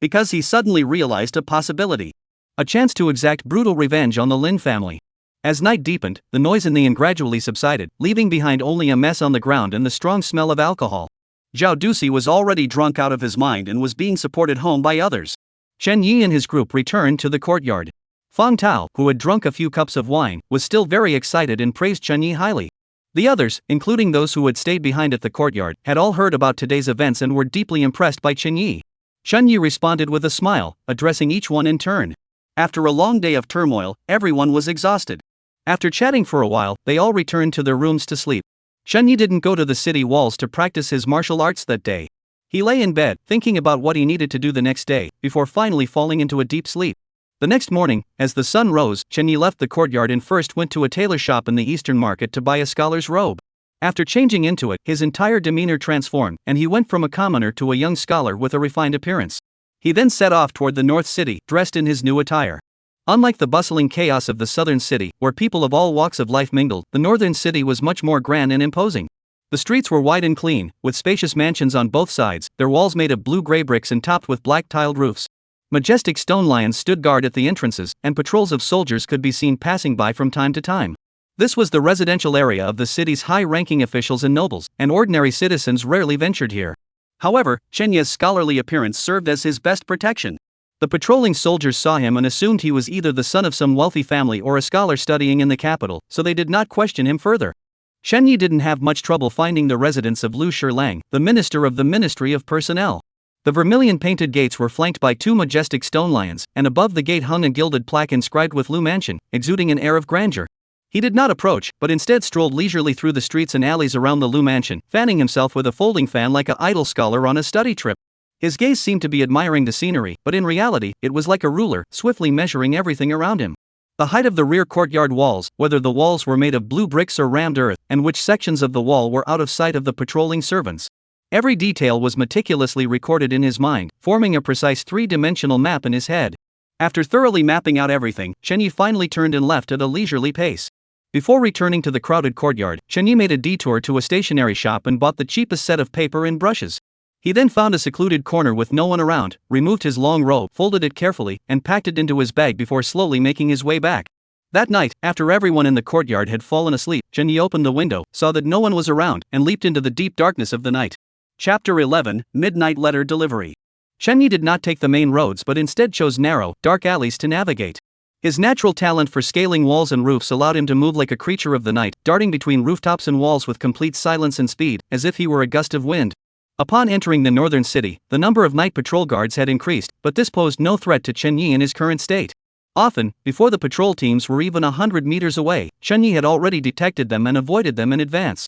Speaker 1: Because he suddenly realized a possibility. A chance to exact brutal revenge on the Lin family. As night deepened, the noise in the inn gradually subsided, leaving behind only a mess on the ground and the strong smell of alcohol. Zhao Dusi was already drunk out of his mind and was being supported home by others. Chen Yi and his group returned to the courtyard. Fang Tao, who had drunk a few cups of wine, was still very excited and praised Chen Yi highly. The others, including those who had stayed behind at the courtyard, had all heard about today's events and were deeply impressed by Chen Yi. Chen Yi responded with a smile, addressing each one in turn. After a long day of turmoil, everyone was exhausted. After chatting for a while, they all returned to their rooms to sleep. Chen Yi didn't go to the city walls to practice his martial arts that day. He lay in bed, thinking about what he needed to do the next day, before finally falling into a deep sleep. The next morning, as the sun rose, Chen Yi left the courtyard and first went to a tailor shop in the Eastern Market to buy a scholar's robe. After changing into it, his entire demeanor transformed, and he went from a commoner to a young scholar with a refined appearance. He then set off toward the North City, dressed in his new attire. Unlike the bustling chaos of the southern city, where people of all walks of life mingled, the northern city was much more grand and imposing. The streets were wide and clean, with spacious mansions on both sides, their walls made of blue-gray bricks and topped with black-tiled roofs. Majestic stone lions stood guard at the entrances, and patrols of soldiers could be seen passing by from time to time. This was the residential area of the city's high-ranking officials and nobles, and ordinary citizens rarely ventured here. However, Chen Yi's scholarly appearance served as his best protection. The patrolling soldiers saw him and assumed he was either the son of some wealthy family or a scholar studying in the capital, so they did not question him further. Shen Yi didn't have much trouble finding the residence of Lu Shilang, the minister of the Ministry of Personnel. The vermilion-painted gates were flanked by two majestic stone lions, and above the gate hung a gilded plaque inscribed with Lu Mansion, exuding an air of grandeur. He did not approach, but instead strolled leisurely through the streets and alleys around the Lu Mansion, fanning himself with a folding fan like an idle scholar on a study trip. His gaze seemed to be admiring the scenery, but in reality, it was like a ruler, swiftly measuring everything around him. The height of the rear courtyard walls, whether the walls were made of blue bricks or rammed earth, and which sections of the wall were out of sight of the patrolling servants. Every detail was meticulously recorded in his mind, forming a precise three-dimensional map in his head. After thoroughly mapping out everything, Chen Yi finally turned and left at a leisurely pace. Before returning to the crowded courtyard, Chen Yi made a detour to a stationery shop and bought the cheapest set of paper and brushes. He then found a secluded corner with no one around, removed his long robe, folded it carefully, and packed it into his bag before slowly making his way back. That night, after everyone in the courtyard had fallen asleep, Chen Yi opened the window, saw that no one was around, and leaped into the deep darkness of the night. Chapter 11, Midnight Letter Delivery. Chen Yi did not take the main roads but instead chose narrow, dark alleys to navigate. His natural talent for scaling walls and roofs allowed him to move like a creature of the night, darting between rooftops and walls with complete silence and speed, as if he were a gust of wind. Upon entering the northern city, the number of night patrol guards had increased, but this posed no threat to Chen Yi in his current state. Often, before the patrol teams were even 100 meters away, Chen Yi had already detected them and avoided them in advance.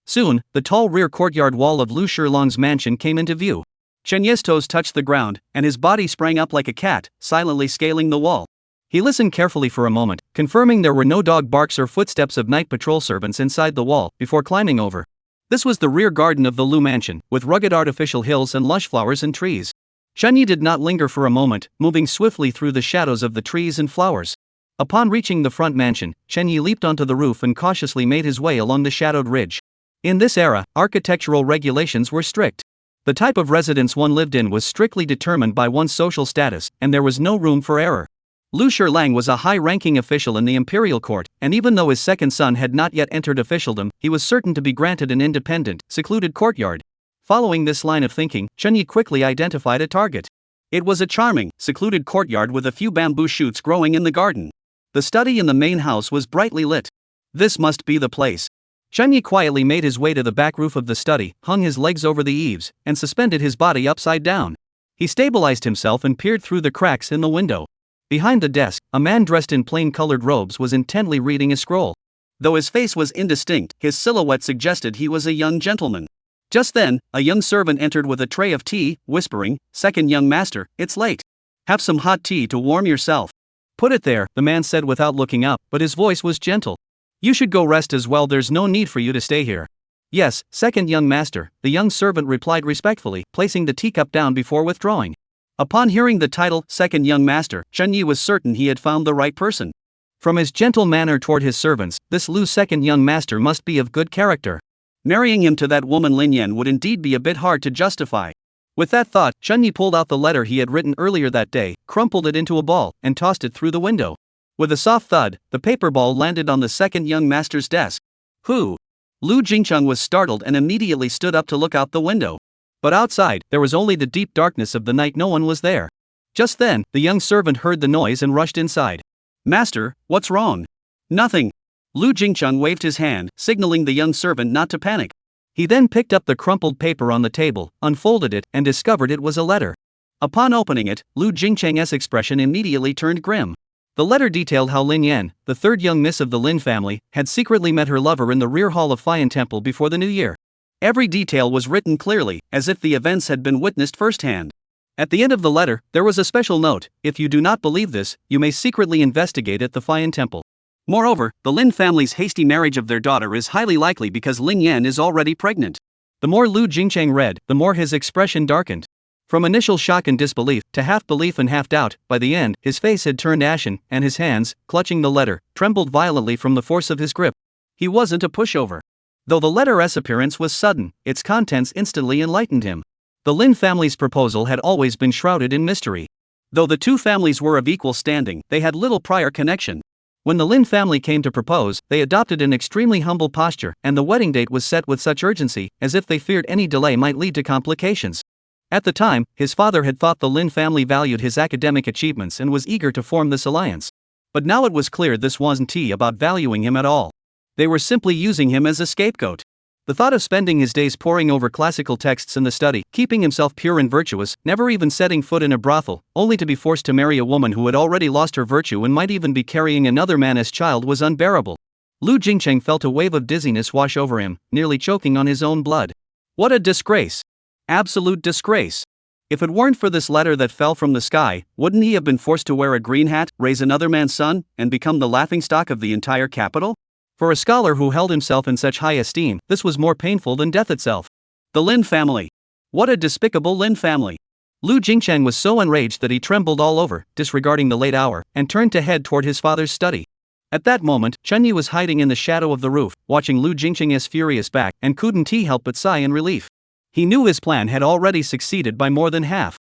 Speaker 1: Soon, the tall rear courtyard wall of Lu Shilang's mansion came into view. Chen Yi's toes touched the ground, and his body sprang up like a cat, silently scaling the wall. He listened carefully for a moment, confirming there were no dog barks or footsteps of night patrol servants inside the wall, before climbing over. This was the rear garden of the Lu Mansion, with rugged artificial hills and lush flowers and trees. Chen Yi did not linger for a moment, moving swiftly through the shadows of the trees and flowers. Upon reaching the front mansion, Chen Yi leaped onto the roof and cautiously made his way along the shadowed ridge. In this era, architectural regulations were strict. The type of residence one lived in was strictly determined by one's social status, and there was no room for error. Lu Shilang was a high-ranking official in the imperial court, and even though his second son had not yet entered officialdom, he was certain to be granted an independent, secluded courtyard. Following this line of thinking, Chen Yi quickly identified a target. It was a charming, secluded courtyard with a few bamboo shoots growing in the garden. The study in the main house was brightly lit. This must be the place. Chen Yi quietly made his way to the back roof of the study, hung his legs over the eaves, and suspended his body upside down. He stabilized himself and peered through the cracks in the window. Behind the desk, a man dressed in plain-colored robes was intently reading a scroll. Though his face was indistinct, his silhouette suggested he was a young gentleman. Just then, a young servant entered with a tray of tea, whispering, "Second young master, it's late. Have some hot tea to warm yourself." "Put it there," the man said without looking up, but his voice was gentle. "You should go rest as well, there's no need for you to stay here." "Yes, second young master," the young servant replied respectfully, placing the teacup down before withdrawing. Upon hearing the title, second young master, Chunyi was certain he had found the right person. From his gentle manner toward his servants, this Lu's second young master must be of good character. Marrying him to that woman Lin Yan would indeed be a bit hard to justify. With that thought, Chunyi pulled out the letter he had written earlier that day, crumpled it into a ball, and tossed it through the window. With a soft thud, the paper ball landed on the second young master's desk. "Who?" Lu Jingcheng was startled and immediately stood up to look out the window. But outside, there was only the deep darkness of the night. No one was there. Just then, the young servant heard the noise and rushed inside. "Master, what's wrong?" "Nothing." Lu Jingcheng waved his hand, signaling the young servant not to panic. He then picked up the crumpled paper on the table, unfolded it, and discovered it was a letter. Upon opening it, Lu Jingcheng's expression immediately turned grim. The letter detailed how Lin Yan, the third young miss of the Lin family, had secretly met her lover in the rear hall of Fian Temple before the new year. Every detail was written clearly, as if the events had been witnessed firsthand. At the end of the letter, there was a special note: "If you do not believe this, you may secretly investigate at the Fian Temple." Moreover, the Lin family's hasty marriage of their daughter is highly likely because Lin Yan is already pregnant. The more Lu Jingcheng read, the more his expression darkened. From initial shock and disbelief, to half belief and half doubt, by the end, his face had turned ashen, and his hands, clutching the letter, trembled violently from the force of his grip. He wasn't a pushover. Though the letter's appearance was sudden, its contents instantly enlightened him. The Lin family's proposal had always been shrouded in mystery. Though the two families were of equal standing, they had little prior connection. When the Lin family came to propose, they adopted an extremely humble posture, and the wedding date was set with such urgency, as if they feared any delay might lead to complications. At the time, his father had thought the Lin family valued his academic achievements and was eager to form this alliance. But now it was clear this wasn't about valuing him at all. They were simply using him as a scapegoat. The thought of spending his days poring over classical texts in the study, keeping himself pure and virtuous, never even setting foot in a brothel, only to be forced to marry a woman who had already lost her virtue and might even be carrying another man as child was unbearable. Lu Jingcheng felt a wave of dizziness wash over him, nearly choking on his own blood. What a disgrace! Absolute disgrace! If it weren't for this letter that fell from the sky, wouldn't he have been forced to wear a green hat, raise another man's son, and become the laughingstock of the entire capital? For a scholar who held himself in such high esteem, this was more painful than death itself. The Lin family. What a despicable Lin family! Lu Jingcheng was so enraged that he trembled all over, disregarding the late hour, and turned to head toward his father's study. At that moment, Chunyi was hiding in the shadow of the roof, watching Lu Jingcheng's furious back, and couldn't he help but sigh in relief. He knew his plan had already succeeded by more than half.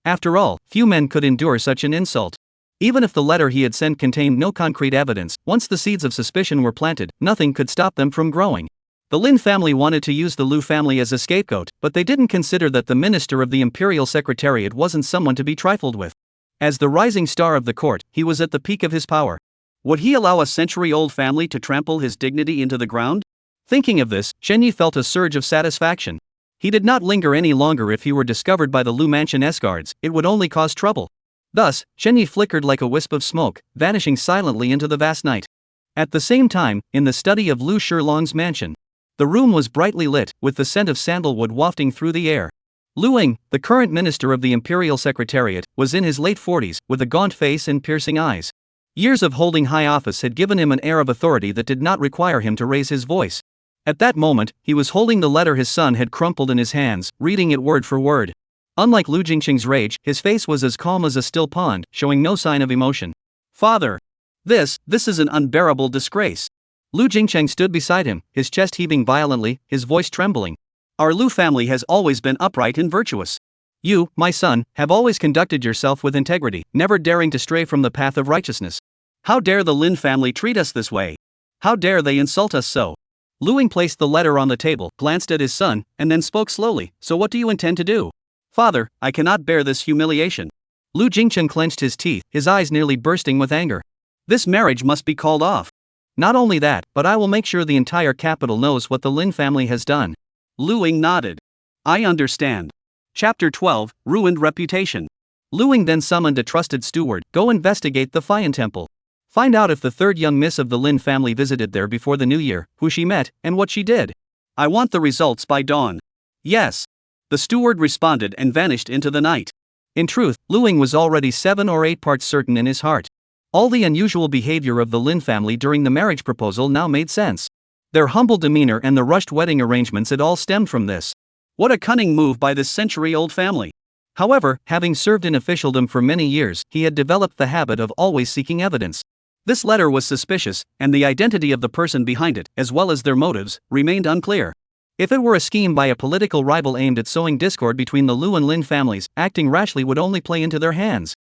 Speaker 1: After all, few men could endure such an insult. Even if the letter he had sent contained no concrete evidence, once the seeds of suspicion were planted, nothing could stop them from growing. The Lin family wanted to use the Lu family as a scapegoat, but they didn't consider that the minister of the imperial secretariat wasn't someone to be trifled with. As the rising star of the court, he was at the peak of his power. Would he allow a century-old family to trample his dignity into the ground? Thinking of this, Chunyi felt a surge of satisfaction. He did not linger any longer. If he were discovered by the Lu Mansion's guards, it would only cause trouble. Thus, Chunyi flickered like a wisp of smoke, vanishing silently into the vast night. At the same time, in the study of Lu Shilong's mansion, the room was brightly lit, with the scent of sandalwood wafting through the air. Lu Ying, the current minister of the imperial secretariat, was in his late 40s, with a gaunt face and piercing eyes. Years of holding high office had given him an air of authority that did not require him to raise his voice. At that moment, he was holding the letter his son had crumpled in his hands, reading it word for word. Unlike Lu Jingcheng's rage, his face was as calm as a still pond, showing no sign of emotion. "Father! This is an unbearable disgrace." Lu Jingcheng stood beside him, his chest heaving violently, his voice trembling. "Our Lu family has always been upright and virtuous. You, my son, have always conducted yourself with integrity, never daring to stray from the path of righteousness. How dare the Lin family treat us this way? How dare they insult us so?" Lu Ying placed the letter on the table, glanced at his son, and then spoke slowly. "So what do you intend to do?" "Father, I cannot bear this humiliation." Lu Jingcheng clenched his teeth, his eyes nearly bursting with anger. "This marriage must be called off. Not only that, but I will make sure the entire capital knows what the Lin family has done." Lu Ying nodded. "I understand." Chapter 12, Ruined Reputation. Lu Ying then summoned a trusted steward, go investigate the Fian Temple. Find out if the third young miss of the Lin family visited there before the new year, who she met, and what she did. I want the results by dawn. Yes. The steward responded and vanished into the night. In truth, Lu Ying was already 7 or 8 parts certain in his heart. All the unusual behavior of the Lin family during the marriage proposal now made sense. Their humble demeanor and the rushed wedding arrangements had all stemmed from this. What a cunning move by this century-old family. However, having served in officialdom for many years, he had developed the habit of always seeking evidence. This letter was suspicious, and the identity of the person behind it, as well as their motives, remained unclear. If it were a scheme by a political rival aimed at sowing discord between the Lu and Lin families, acting rashly would only play into their hands.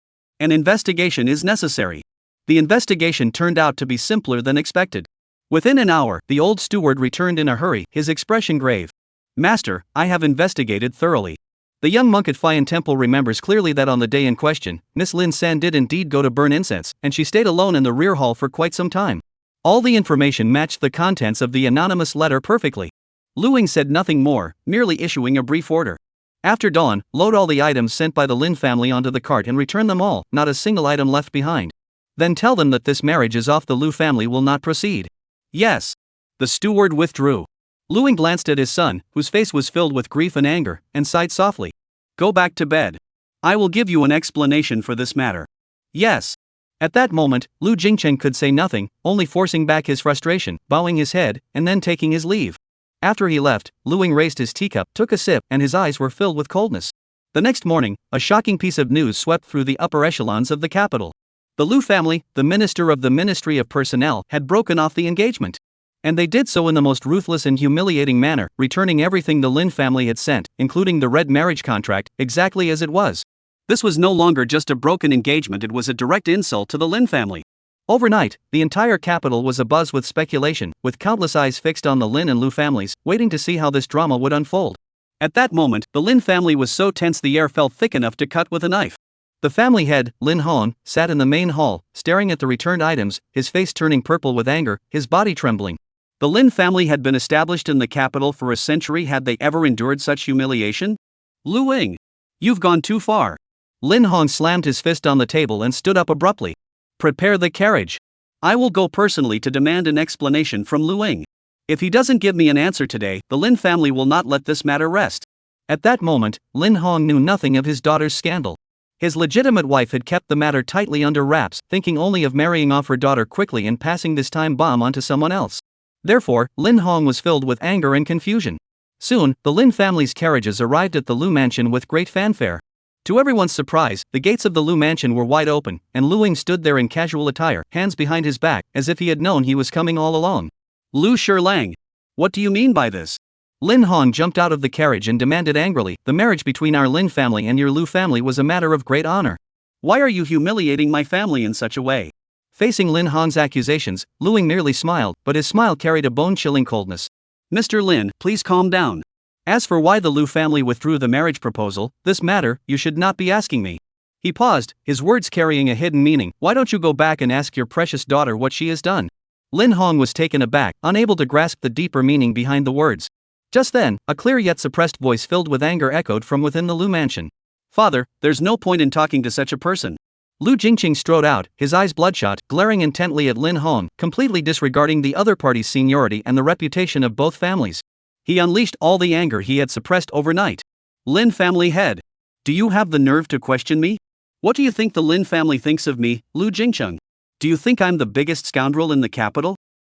Speaker 1: An investigation is necessary. The investigation turned out to be simpler than expected. Within an hour, the old steward returned in a hurry, his expression grave. Master, I have investigated thoroughly. The young monk at Fian Temple remembers clearly that on the day in question, Miss Lin San did indeed go to burn incense, and she stayed alone in the rear hall for quite some time. All the information matched the contents of the anonymous letter perfectly. Lu Ying said nothing more, merely issuing a brief order. After dawn, load all the items sent by the Lin family onto the cart and return them all, not a single item left behind. Then tell them that this marriage is off, the Lu family will not proceed. Yes. The steward withdrew. Lu Ying glanced at his son, whose face was filled with grief and anger, and sighed softly. Go back to bed. I will give you an explanation for this matter. Yes. At that moment, Lu Jingcheng could say nothing, only forcing back his frustration, bowing his head, and then taking his leave. After he left, Lu Ying raised his teacup, took a sip, and his eyes were filled with coldness. The next morning, a shocking piece of news swept through the upper echelons of the capital. The Lu family, the minister of the Ministry of Personnel, had broken off the engagement. And they did so in the most ruthless and humiliating manner, returning everything the Lin family had sent, including the red marriage contract, exactly as it was. This was no longer just a broken engagement, it was a direct insult to the Lin family. Overnight, the entire capital was abuzz with speculation, with countless eyes fixed on the Lin and Lu families, waiting to see how this drama would unfold. At that moment, the Lin family was so tense the air felt thick enough to cut with a knife. The family head, Lin Hong, sat in the main hall, staring at the returned items, his face turning purple with anger, his body trembling. The Lin family had been established in the capital for a century. Had they ever endured such humiliation? Lu Ying, you've gone too far. Lin Hong slammed his fist on the table and stood up abruptly. Prepare the carriage. I will go personally to demand an explanation from Lu Ying. If he doesn't give me an answer today, the Lin family will not let this matter rest. At that moment, Lin Hong knew nothing of his daughter's scandal. His legitimate wife had kept the matter tightly under wraps, thinking only of marrying off her daughter quickly and passing this time bomb on to someone else. Therefore, Lin Hong was filled with anger and confusion. Soon, the Lin family's carriages arrived at the Lu mansion with great fanfare. To everyone's surprise, the gates of the Lu mansion were wide open, and Lu Ying stood there in casual attire, hands behind his back, as if he had known he was coming all along. Lu Shilang, what do you mean by this? Lin Hong jumped out of the carriage and demanded angrily, the marriage between our Lin family and your Lu family was a matter of great honor. Why are you humiliating my family in such a way? Facing Lin Hong's accusations, Lu Ying merely smiled, but his smile carried a bone-chilling coldness. Mr. Lin, please calm down. As for why the Lu family withdrew the marriage proposal, this matter, you should not be asking me. He paused, his words carrying a hidden meaning. Why don't you go back and ask your precious daughter what she has done? Lin Hong was taken aback, unable to grasp the deeper meaning behind the words. Just then, a clear yet suppressed voice filled with anger echoed from within the Lu mansion. Father, there's no point in talking to such a person. Lu Jingqing strode out, his eyes bloodshot, glaring intently at Lin Hong, completely disregarding the other party's seniority and the reputation of both families. He unleashed all the anger he had suppressed overnight. Lin family head. Do you have the nerve to question me? What do you think the Lin family thinks of me, Lu Jingcheng? Do you think I'm the biggest scoundrel in the capital?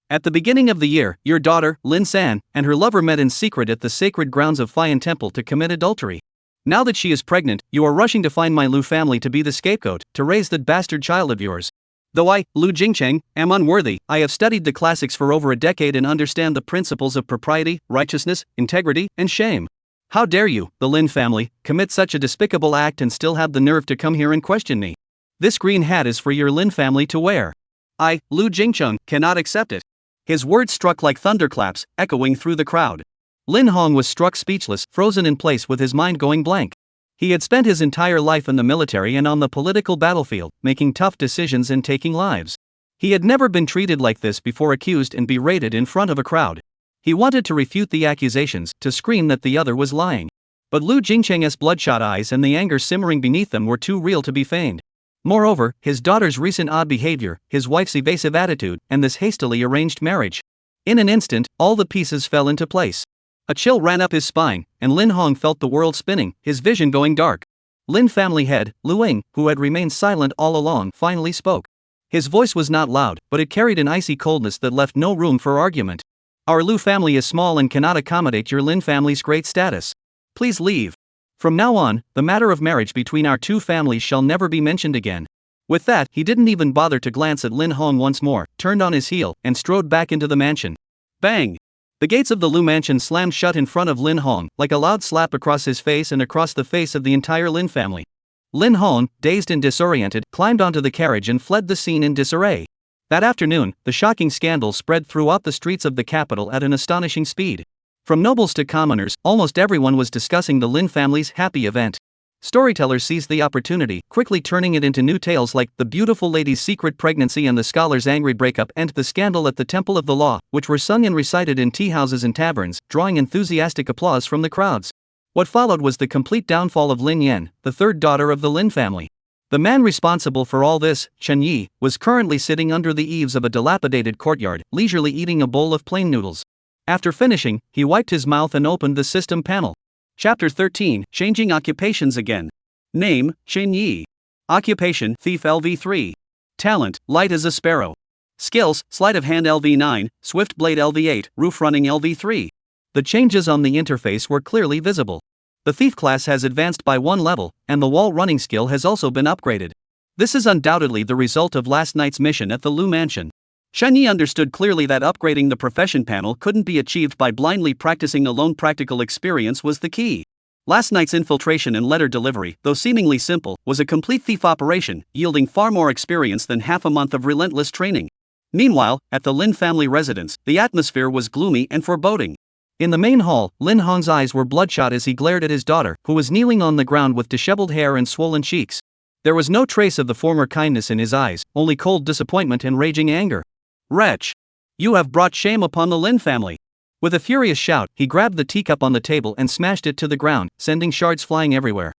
Speaker 1: At the beginning of the year, your daughter, Lin San, and her lover met in secret at the sacred grounds of Fian Temple to commit adultery. Now that she is pregnant, you are rushing to find my Lu family to be the scapegoat, to raise that bastard child of yours. Though I, Lu Jingcheng, am unworthy, I have studied the classics for over a decade and understand the principles of propriety, righteousness, integrity, and shame. How dare you, the Lin family, commit such a despicable act and still have the nerve to come here and question me? This green hat is for your Lin family to wear. I, Lu Jingcheng, cannot accept it. His words struck like thunderclaps, echoing through the crowd. Lin Hong was struck speechless, frozen in place with his mind going blank. He had spent his entire life in the military and on the political battlefield, making tough decisions and taking lives. He had never been treated like this before, accused and berated in front of a crowd. He wanted to refute the accusations, to scream that the other was lying. But Lu Jingcheng's bloodshot eyes and the anger simmering beneath them were too real to be feigned. Moreover, his daughter's recent odd behavior, his wife's evasive attitude, and this hastily arranged marriage. In an instant, all the pieces fell into place. A chill ran up his spine, and Lin Hong felt the world spinning, his vision going dark. Lin family head, Lu Ying, who had remained silent all along, finally spoke. His voice was not loud, but it carried an icy coldness that left no room for argument. Our Lu family is small and cannot accommodate your Lin family's great status. Please leave. From now on, the matter of marriage between our two families shall never be mentioned again. With that, he didn't even bother to glance at Lin Hong once more, turned on his heel, and strode back into the mansion. Bang! The gates of the Lu mansion slammed shut in front of Lin Hong, like a loud slap across his face and across the face of the entire Lin family. Lin Hong, dazed and disoriented, climbed onto the carriage and fled the scene in disarray. That afternoon, the shocking scandal spread throughout the streets of the capital at an astonishing speed. From nobles to commoners, almost everyone was discussing the Lin family's happy event. Storytellers seized the opportunity, quickly turning it into new tales like The Beautiful Lady's Secret Pregnancy and The Scholar's Angry Breakup and The Scandal at the Temple of the Law, which were sung and recited in tea houses and taverns, drawing enthusiastic applause from the crowds. What followed was the complete downfall of Lin Yan, the third daughter of the Lin family. The man responsible for all this, Chen Yi, was currently sitting under the eaves of a dilapidated courtyard, leisurely eating a bowl of plain noodles. After finishing, he wiped his mouth and opened the system panel. Chapter 13, Changing Occupations Again. Name, Chen Yi. Occupation, Thief LV3. Talent, Light as a Sparrow. Skills, Sleight of Hand LV9, Swift Blade LV8, Roof Running LV3. The changes on the interface were clearly visible. The Thief class has advanced by one level, and the wall running skill has also been upgraded. This is undoubtedly the result of last night's mission at the Lu Mansion. Chen Yi understood clearly that upgrading the profession panel couldn't be achieved by blindly practicing alone. Practical experience was the key. Last night's infiltration and letter delivery, though seemingly simple, was a complete thief operation, yielding far more experience than half a month of relentless training. Meanwhile, at the Lin family residence, the atmosphere was gloomy and foreboding. In the main hall, Lin Hong's eyes were bloodshot as he glared at his daughter, who was kneeling on the ground with disheveled hair and swollen cheeks. There was no trace of the former kindness in his eyes, only cold disappointment and raging anger. Wretch! You have brought shame upon the Lin family. With a furious shout, he grabbed the teacup on the table and smashed it to the ground, sending shards flying everywhere.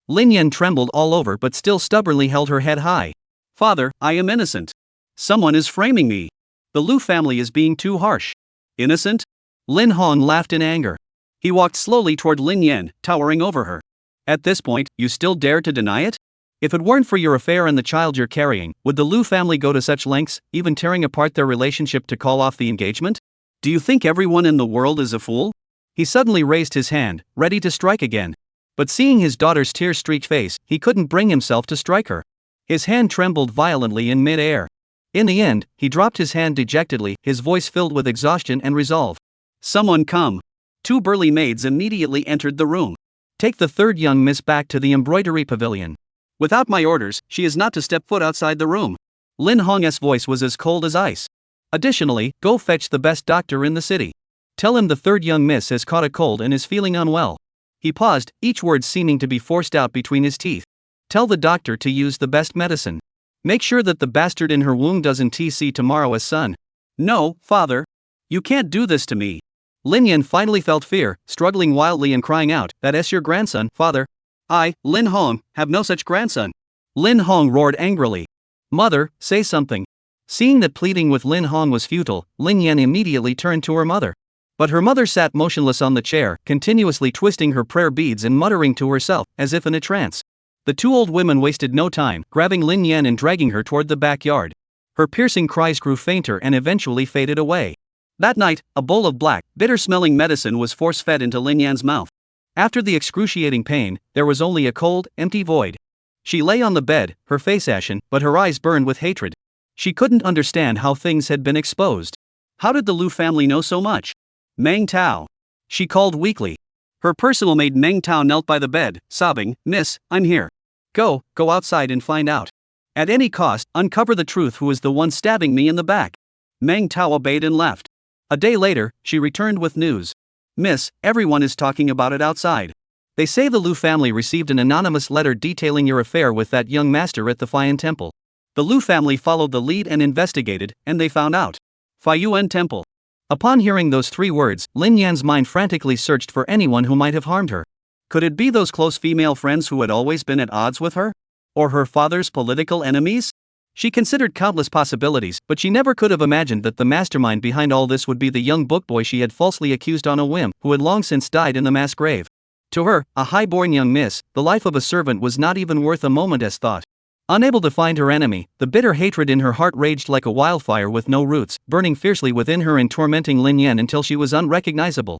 Speaker 1: Lin Yan trembled all over but still stubbornly held her head high. Father, I am innocent. Someone is framing me. The Lu family is being too harsh. Innocent? Lin Hong laughed in anger. He walked slowly toward Lin Yan, towering over her. At this point, you still dare to deny it? If it weren't for your affair and the child you're carrying, would the Lu family go to such lengths, even tearing apart their relationship to call off the engagement? Do you think everyone in the world is a fool? He suddenly raised his hand, ready to strike again. But seeing his daughter's tear-streaked face, he couldn't bring himself to strike her. His hand trembled violently in mid-air. In the end, he dropped his hand dejectedly, his voice filled with exhaustion and resolve. Someone come. Two burly maids immediately entered the room. Take the third young miss back to the embroidery pavilion. Without my orders, she is not to step foot outside the room. Lin Hong's voice was as cold as ice. Additionally, go fetch the best doctor in the city. Tell him the third young miss has caught a cold and is feeling unwell. He paused, each word seeming to be forced out between his teeth. Tell the doctor to use the best medicine. Make sure that the bastard in her womb doesn't see tomorrow as son. No, father. You can't do this to me. Lin Yan finally felt fear, struggling wildly and crying out, "That's your grandson, father." I, Lin Hong, have no such grandson. Lin Hong roared angrily. Mother, say something. Seeing that pleading with Lin Hong was futile, Lin Yan immediately turned to her mother. But her mother sat motionless on the chair, continuously twisting her prayer beads and muttering to herself, as if in a trance. The two old women wasted no time, grabbing Lin Yan and dragging her toward the backyard. Her piercing cries grew fainter and eventually faded away. That night, a bowl of black, bitter-smelling medicine was force-fed into Lin Yan's mouth. After the excruciating pain, there was only a cold, empty void. She lay on the bed, her face ashen, but her eyes burned with hatred. She couldn't understand how things had been exposed. How did the Lu family know so much? Meng Tao. She called weakly. Her personal maid Meng Tao knelt by the bed, sobbing, "Miss, I'm here. Go outside and find out. At any cost, uncover the truth who is the one stabbing me in the back." Meng Tao obeyed and left. A day later, she returned with news. "Miss, everyone is talking about it outside. They say the Lu family received an anonymous letter detailing your affair with that young master at the Faiyuan Temple. The Lu family followed the lead and investigated, and they found out. Faiyuan Temple." Upon hearing those three words, Lin Yan's mind frantically searched for anyone who might have harmed her. Could it be those close female friends who had always been at odds with her? Or her father's political enemies? She considered countless possibilities, but she never could have imagined that the mastermind behind all this would be the young bookboy she had falsely accused on a whim, who had long since died in the mass grave. To her, a high-born young miss, the life of a servant was not even worth a moment as thought. Unable to find her enemy, the bitter hatred in her heart raged like a wildfire with no roots, burning fiercely within her and tormenting Lin Yan until she was unrecognizable.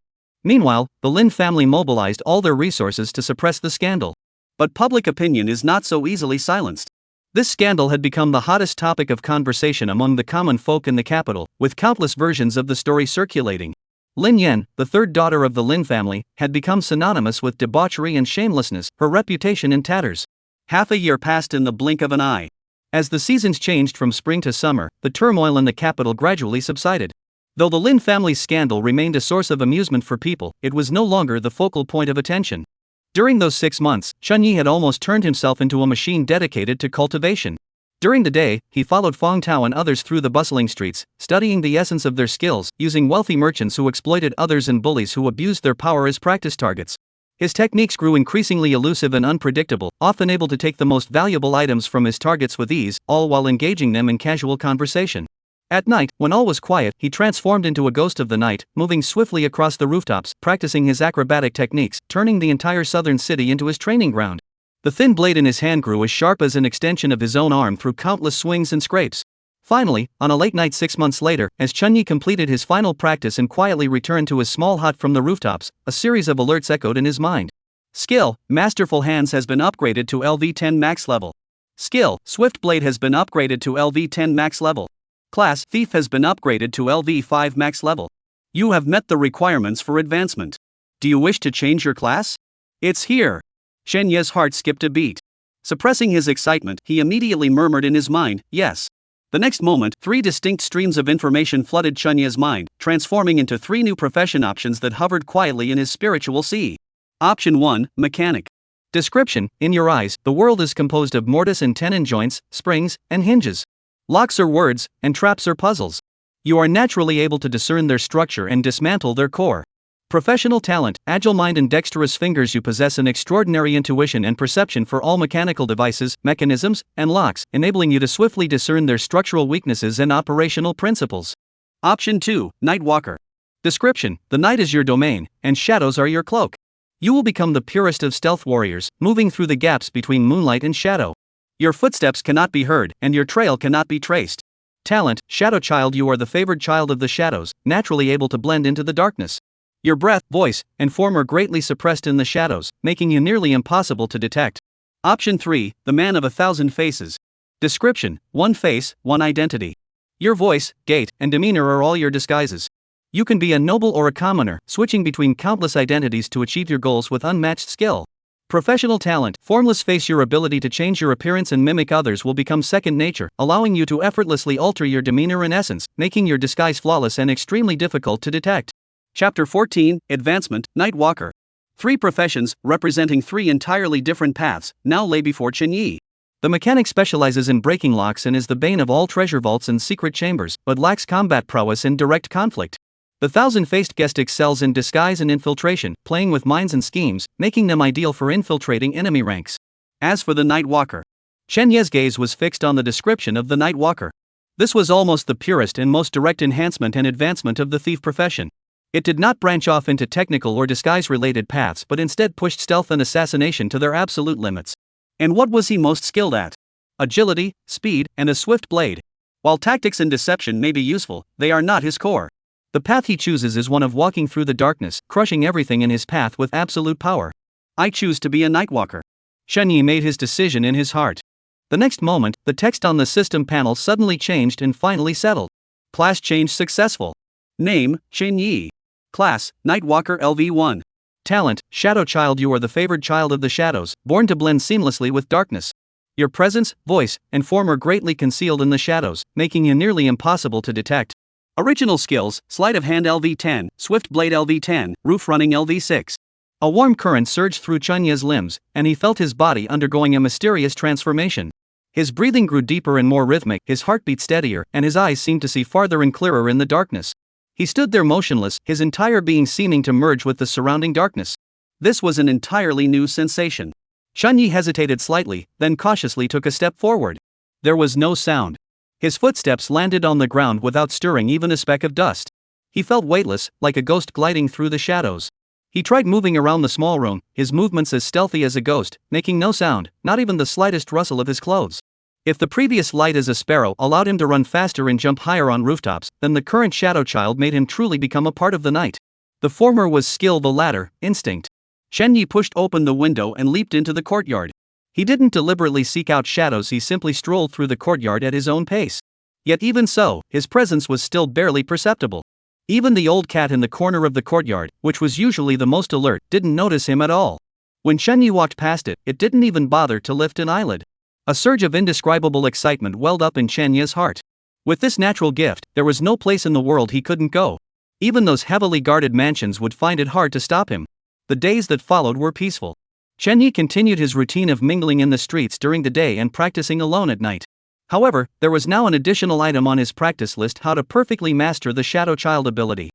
Speaker 1: Meanwhile, the Lin family mobilized all their resources to suppress the scandal. But public opinion is not so easily silenced. This scandal had become the hottest topic of conversation among the common folk in the capital, with countless versions of the story circulating. Lin Yan, the third daughter of the Lin family, had become synonymous with debauchery and shamelessness, her reputation in tatters. Half a year passed in the blink of an eye. As the seasons changed from spring to summer, the turmoil in the capital gradually subsided. Though the Lin family's scandal remained a source of amusement for people, it was no longer the focal point of attention. During those 6 months, Chunyi had almost turned himself into a machine dedicated to cultivation. During the day, he followed Fong Tao and others through the bustling streets, studying the essence of their skills, using wealthy merchants who exploited others and bullies who abused their power as practice targets. His techniques grew increasingly elusive and unpredictable, often able to take the most valuable items from his targets with ease, all while engaging them in casual conversation. At night, when all was quiet, he transformed into a ghost of the night, moving swiftly across the rooftops, practicing his acrobatic techniques, turning the entire southern city into his training ground. The thin blade in his hand grew as sharp as an extension of his own arm through countless swings and scrapes. Finally, on a late night 6 months later, as Chunyi completed his final practice and quietly returned to his small hut from the rooftops, a series of alerts echoed in his mind. Skill, Masterful Hands has been upgraded to LV10 max level. Skill, Swift Blade has been upgraded to LV10 max level. Class, Thief has been upgraded to LV5 max level. You have met the requirements for advancement. Do you wish to change your class? It's here. Shen Ye's heart skipped a beat. Suppressing his excitement, he immediately murmured in his mind, yes. The next moment, 3 distinct streams of information flooded Chen Ye's mind, transforming into 3 new profession options that hovered quietly in his spiritual sea. Option 1, Mechanic. Description: in your eyes, the world is composed of mortise and tenon joints, springs, and hinges. Locks are words, and traps are puzzles. You are naturally able to discern their structure and dismantle their core. Professional talent, agile mind and dexterous fingers. You possess an extraordinary intuition and perception for all mechanical devices, mechanisms, and locks, enabling you to swiftly discern their structural weaknesses and operational principles. Option 2, Nightwalker. Description: the night is your domain, and shadows are your cloak. You will become the purest of stealth warriors, moving through the gaps between moonlight and shadow. Your footsteps cannot be heard, and your trail cannot be traced. Talent, Shadow Child. You are the favored child of the shadows, naturally able to blend into the darkness. Your breath, voice, and form are greatly suppressed in the shadows, making you nearly impossible to detect. Option 3, the Man of 1,000 Faces. Description: one face, one identity. Your voice, gait, and demeanor are all your disguises. You can be a noble or a commoner, switching between countless identities to achieve your goals with unmatched skill. Professional talent, Formless Face. Your ability to change your appearance and mimic others will become second nature, allowing you to effortlessly alter your demeanor and essence, making your disguise flawless and extremely difficult to detect. Chapter 14, Advancement, Nightwalker. 3 professions, representing 3 entirely different paths, now lay before Chunyi. The mechanic specializes in breaking locks and is the bane of all treasure vaults and secret chambers, but lacks combat prowess in direct conflict. The thousand-faced guest excels in disguise and infiltration, playing with minds and schemes, making them ideal for infiltrating enemy ranks. As for the Nightwalker, Chen Ye's gaze was fixed on the description of the Nightwalker. This was almost the purest and most direct enhancement and advancement of the thief profession. It did not branch off into technical or disguise-related paths but instead pushed stealth and assassination to their absolute limits. And what was he most skilled at? Agility, speed, and a swift blade. While tactics and deception may be useful, they are not his core. The path he chooses is one of walking through the darkness, crushing everything in his path with absolute power. I choose to be a Nightwalker. Chunyi made his decision in his heart. The next moment, the text on the system panel suddenly changed and finally settled. Class change successful. Name, Chunyi. Class, Nightwalker LV1. Talent, Shadow Child. You are the favored child of the shadows, born to blend seamlessly with darkness. Your presence, voice, and form are greatly concealed in the shadows, making you nearly impossible to detect. Original skills, Sleight of Hand LV10, Swift Blade LV10, Roof Running LV6. A warm current surged through Chunya's limbs, and he felt his body undergoing a mysterious transformation. His breathing grew deeper and more rhythmic, his heartbeat steadier, and his eyes seemed to see farther and clearer in the darkness. He stood there motionless, his entire being seeming to merge with the surrounding darkness. This was an entirely new sensation. Chunyi hesitated slightly, then cautiously took a step forward. There was no sound. His footsteps landed on the ground without stirring even a speck of dust. He felt weightless, like a ghost gliding through the shadows. He tried moving around the small room, his movements as stealthy as a ghost, making no sound, not even the slightest rustle of his clothes. If the previous light as a sparrow allowed him to run faster and jump higher on rooftops, then the current shadow child made him truly become a part of the night. The former was skill, the latter, instinct. Chunyi pushed open the window and leaped into the courtyard. He didn't deliberately seek out shadows, he simply strolled through the courtyard at his own pace. Yet even so, his presence was still barely perceptible. Even the old cat in the corner of the courtyard, which was usually the most alert, didn't notice him at all. When Chunyi walked past it, it didn't even bother to lift an eyelid. A surge of indescribable excitement welled up in Chunyi's heart. With this natural gift, there was no place in the world he couldn't go. Even those heavily guarded mansions would find it hard to stop him. The days that followed were peaceful. Chunyi continued his routine of mingling in the streets during the day and practicing alone at night. However, there was now an additional item on his practice list: how to perfectly master the Shadow Child ability.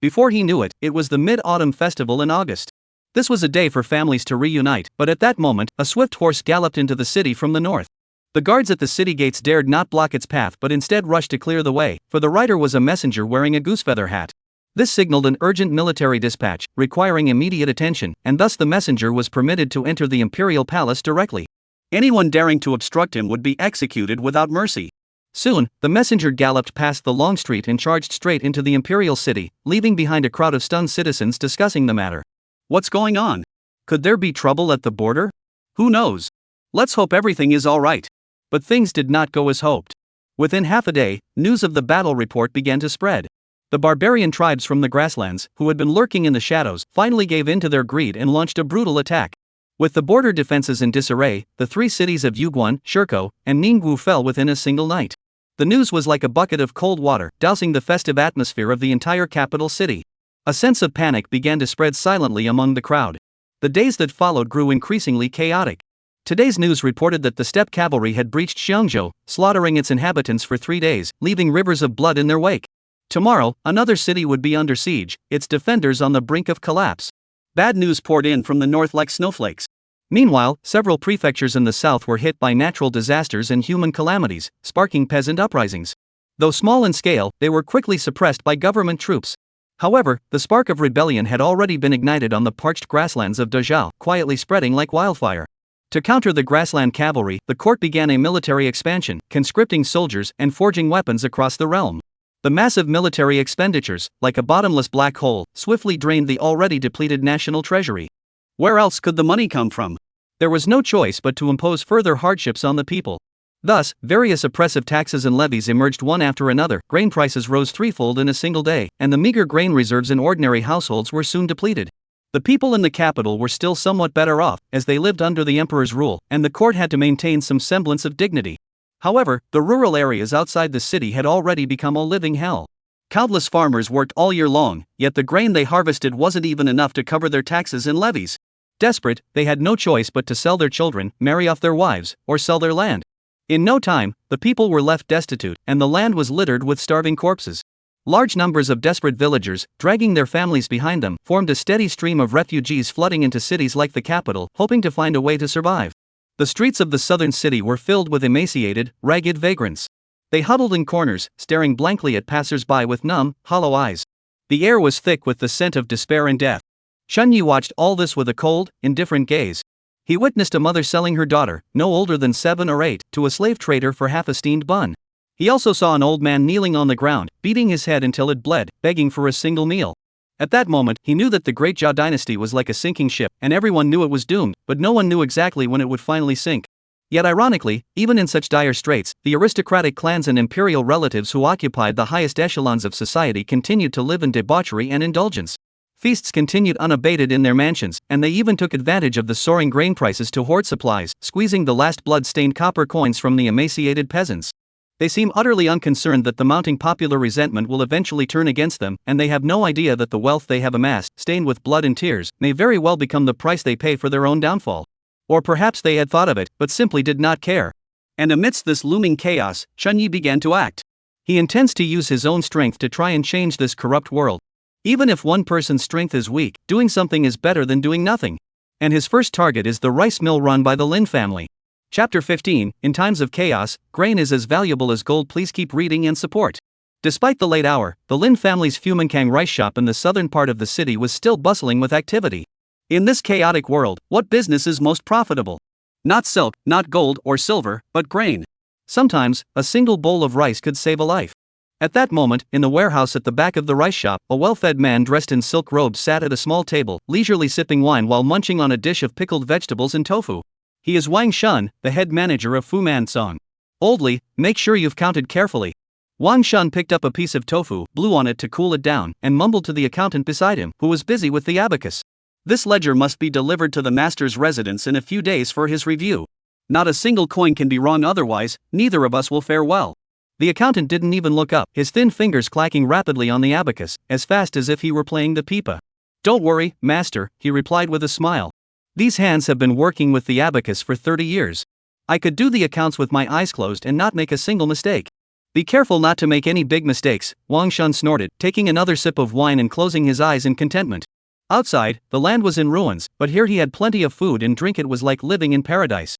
Speaker 1: Before he knew it, it was the Mid-Autumn Festival in August. This was a day for families to reunite, but at that moment, a swift horse galloped into the city from the north. The guards at the city gates dared not block its path but instead rushed to clear the way, for the rider was a messenger wearing a goosefeather hat. This signaled an urgent military dispatch, requiring immediate attention, and thus the messenger was permitted to enter the imperial palace directly. Anyone daring to obstruct him would be executed without mercy. Soon, the messenger galloped past the long street and charged straight into the imperial city, leaving behind a crowd of stunned citizens discussing the matter. What's going on? Could there be trouble at the border? Who knows? Let's hope everything is all right. But things did not go as hoped. Within half a day, news of the battle report began to spread. The barbarian tribes from the grasslands, who had been lurking in the shadows, finally gave in to their greed and launched a brutal attack. With the border defenses in disarray, the three cities of Yuguan, Shirko, and Ningwu fell within a single night. The news was like a bucket of cold water, dousing the festive atmosphere of the entire capital city. A sense of panic began to spread silently among the crowd. The days that followed grew increasingly chaotic. Today's news reported that the steppe cavalry had breached Xiongzhou, slaughtering its inhabitants for 3 days, leaving rivers of blood in their wake. Tomorrow, another city would be under siege, its defenders on the brink of collapse. Bad news poured in from the north like snowflakes. Meanwhile, several prefectures in the south were hit by natural disasters and human calamities, sparking peasant uprisings. Though small in scale, they were quickly suppressed by government troops. However, the spark of rebellion had already been ignited on the parched grasslands of Dezhou, quietly spreading like wildfire. To counter the grassland cavalry, the court began a military expansion, conscripting soldiers and forging weapons across the realm. The massive military expenditures, like a bottomless black hole, swiftly drained the already depleted national treasury. Where else could the money come from? There was no choice but to impose further hardships on the people. Thus, various oppressive taxes and levies emerged one after another. Grain prices rose threefold in a single day, and the meager grain reserves in ordinary households were soon depleted. The people in the capital were still somewhat better off, as they lived under the emperor's rule, and the court had to maintain some semblance of dignity. However, the rural areas outside the city had already become a living hell. Countless farmers worked all year long, yet the grain they harvested wasn't even enough to cover their taxes and levies. Desperate, they had no choice but to sell their children, marry off their wives, or sell their land. In no time, the people were left destitute, and the land was littered with starving corpses. Large numbers of desperate villagers, dragging their families behind them, formed a steady stream of refugees flooding into cities like the capital, hoping to find a way to survive. The streets of the southern city were filled with emaciated, ragged vagrants. They huddled in corners, staring blankly at passers-by with numb, hollow eyes. The air was thick with the scent of despair and death. Chunyi watched all this with a cold, indifferent gaze. He witnessed a mother selling her daughter, no older than 7 or 8, to a slave trader for half a steamed bun. He also saw an old man kneeling on the ground, beating his head until it bled, begging for a single meal. At that moment, he knew that the Great Zhao dynasty was like a sinking ship, and everyone knew it was doomed, but no one knew exactly when it would finally sink. Yet ironically, even in such dire straits, the aristocratic clans and imperial relatives who occupied the highest echelons of society continued to live in debauchery and indulgence. Feasts continued unabated in their mansions, and they even took advantage of the soaring grain prices to hoard supplies, squeezing the last blood-stained copper coins from the emaciated peasants. They seem utterly unconcerned that the mounting popular resentment will eventually turn against them, and they have no idea that the wealth they have amassed, stained with blood and tears, may very well become the price they pay for their own downfall. Or perhaps they had thought of it, but simply did not care. And amidst this looming chaos, Chunyi began to act. He intends to use his own strength to try and change this corrupt world. Even if one person's strength is weak, doing something is better than doing nothing. And his first target is the rice mill run by the Lin family. Chapter 15, In times of chaos, grain is as valuable as gold. Please keep reading and support. Despite the late hour, the Lin family's Fumankang rice shop in the southern part of the city was still bustling with activity. In this chaotic world, what business is most profitable? Not silk, not gold or silver, but grain. Sometimes, a single bowl of rice could save a life. At that moment, in the warehouse at the back of the rice shop, a well-fed man dressed in silk robes sat at a small table, leisurely sipping wine while munching on a dish of pickled vegetables and tofu. He is Wang Shun, the head manager of Fu Man Song. Oldly, make sure you've counted carefully. Wang Shun picked up a piece of tofu, blew on it to cool it down, and mumbled to the accountant beside him, who was busy with the abacus. This ledger must be delivered to the master's residence in a few days for his review. Not a single coin can be wrong, otherwise, neither of us will fare well. The accountant didn't even look up, his thin fingers clacking rapidly on the abacus, as fast as if he were playing the pipa. Don't worry, master, he replied with a smile. These hands have been working with the abacus for 30 years. I could do the accounts with my eyes closed and not make a single mistake. Be careful not to make any big mistakes, Wang Shun snorted, taking another sip of wine and closing his eyes in contentment. Outside, the land was in ruins, but here he had plenty of food and drink. It was like living in paradise.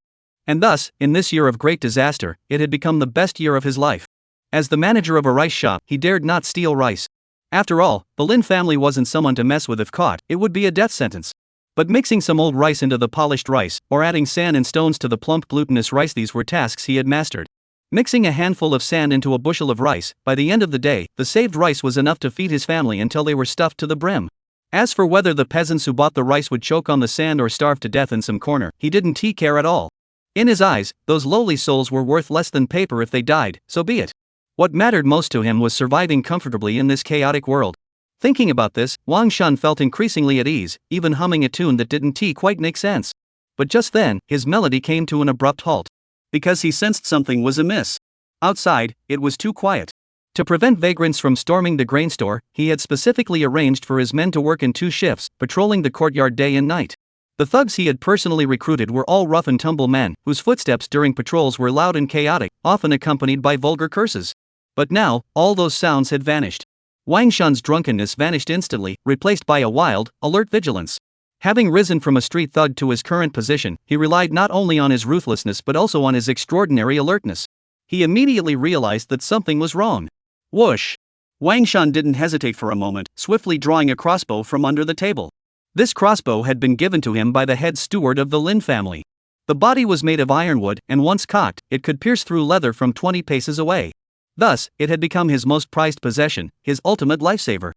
Speaker 1: And thus, in this year of great disaster, it had become the best year of his life. As the manager of a rice shop, he dared not steal rice. After all, the Lin family wasn't someone to mess with. If caught, it would be a death sentence. But mixing some old rice into the polished rice, or adding sand and stones to the plump glutinous rice, these were tasks he had mastered. Mixing a handful of sand into a bushel of rice, by the end of the day, the saved rice was enough to feed his family until they were stuffed to the brim. As for whether the peasants who bought the rice would choke on the sand or starve to death in some corner, he didn't care at all. In his eyes, those lowly souls were worth less than paper. If they died, so be it. What mattered most to him was surviving comfortably in this chaotic world. Thinking about this, Wang Shun felt increasingly at ease, even humming a tune that didn't quite make sense. But just then, his melody came to an abrupt halt. Because he sensed something was amiss. Outside, it was too quiet. To prevent vagrants from storming the grain store, he had specifically arranged for his men to work in 2 shifts, patrolling the courtyard day and night. The thugs he had personally recruited were all rough and tumble men, whose footsteps during patrols were loud and chaotic, often accompanied by vulgar curses. But now, all those sounds had vanished. Wang Shun's drunkenness vanished instantly, replaced by a wild, alert vigilance. Having risen from a street thug to his current position, he relied not only on his ruthlessness but also on his extraordinary alertness. He immediately realized that something was wrong. Whoosh! Wang Shun didn't hesitate for a moment, swiftly drawing a crossbow from under the table. This crossbow had been given to him by the head steward of the Lin family. The body was made of ironwood, and once cocked, it could pierce through leather from 20 paces away. Thus, it had become his most prized possession, his ultimate lifesaver.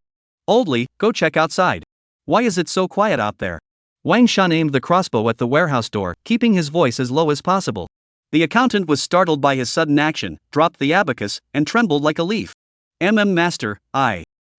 Speaker 1: Oldly, go check outside. Why is it so quiet out there? Wang Shun aimed the crossbow at the warehouse door, keeping his voice as low as possible. The accountant was startled by his sudden action, dropped the abacus, and trembled like a leaf. Master,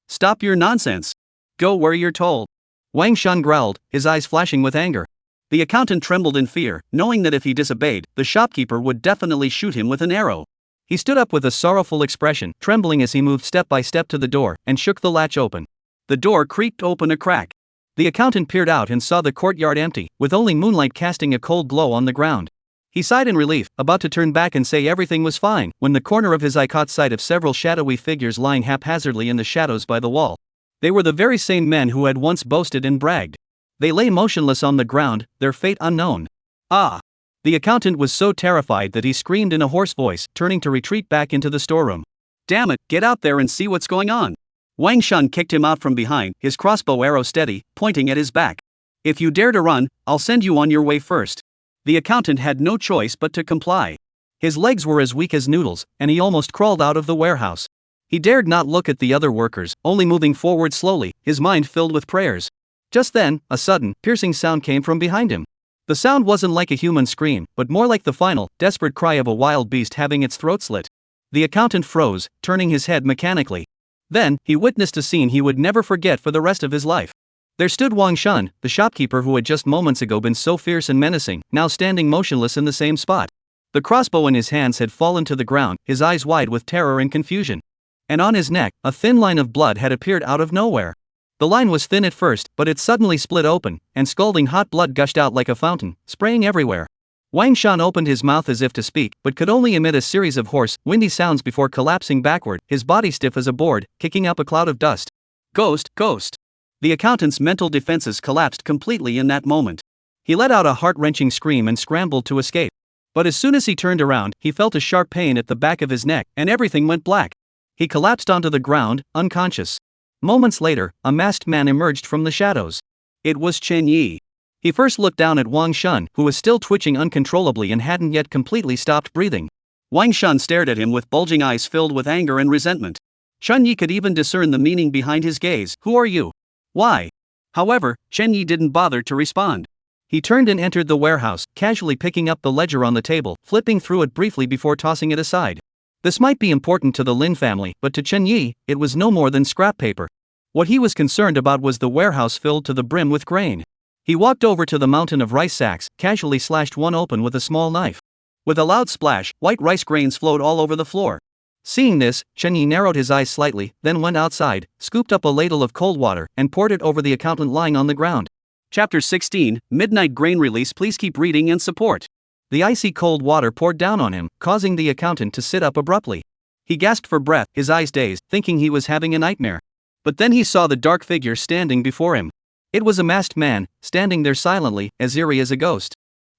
Speaker 1: stop your nonsense. Go where you're told. Wang Shun growled, his eyes flashing with anger. The accountant trembled in fear, knowing that if he disobeyed, the shopkeeper would definitely shoot him with an arrow. He stood up with a sorrowful expression, trembling as he moved step by step to the door, and shook the latch open. The door creaked open a crack. The accountant peered out and saw the courtyard empty, with only moonlight casting a cold glow on the ground. He sighed in relief, about to turn back and say everything was fine, when the corner of his eye caught sight of several shadowy figures lying haphazardly in the shadows by the wall. They were the very same men who had once boasted and bragged. They lay motionless on the ground, their fate unknown. The accountant was so terrified that he screamed in a hoarse voice, turning to retreat back into the storeroom. Damn it, get out there and see what's going on. Wang Shun kicked him out from behind, his crossbow arrow steady, pointing at his back. If you dare to run, I'll send you on your way first. The accountant had no choice but to comply. His legs were as weak as noodles, and he almost crawled out of the warehouse. He dared not look at the other workers, only moving forward slowly, his mind filled with prayers. Just then, a sudden, piercing sound came from behind him. The sound wasn't like a human scream, but more like the final, desperate cry of a wild beast having its throat slit. The accountant froze, turning his head mechanically. Then, he witnessed a scene he would never forget for the rest of his life. There stood Wang Shun, the shopkeeper who had just moments ago been so fierce and menacing, now standing motionless in the same spot. The crossbow in his hands had fallen to the ground, his eyes wide with terror and confusion. And on his neck, a thin line of blood had appeared out of nowhere. The line was thin at first, but it suddenly split open, and scalding hot blood gushed out like a fountain, spraying everywhere. Wang Shun opened his mouth as if to speak, but could only emit a series of hoarse, windy sounds before collapsing backward, his body stiff as a board, kicking up a cloud of dust. Ghost, ghost. The accountant's mental defenses collapsed completely in that moment. He let out a heart-wrenching scream and scrambled to escape. But as soon as he turned around, he felt a sharp pain at the back of his neck, and everything went black. He collapsed onto the ground, unconscious. Moments later, a masked man emerged from the shadows. It was Chen Yi. He first looked down at Wang Shun, who was still twitching uncontrollably and hadn't yet completely stopped breathing. Wang Shun stared at him with bulging eyes filled with anger and resentment. Chen Yi could even discern the meaning behind his gaze. Who are you? Why? However, Chen Yi didn't bother to respond. He turned and entered the warehouse, casually picking up the ledger on the table, flipping through it briefly before tossing it aside. This might be important to the Lin family, but to Chen Yi, it was no more than scrap paper. What he was concerned about was the warehouse filled to the brim with grain. He walked over to the mountain of rice sacks, casually slashed one open with a small knife. With a loud splash, white rice grains flowed all over the floor. Seeing this, Chen Yi narrowed his eyes slightly, then went outside, scooped up a ladle of cold water, and poured it over the accountant lying on the ground. Chapter 16, Midnight Grain Release. Please keep reading and support. The icy cold water poured down on him, causing the accountant to sit up abruptly. He gasped for breath, his eyes dazed, thinking he was having a nightmare. But then he saw the dark figure standing before him. It was a masked man, standing there silently, as eerie as a ghost.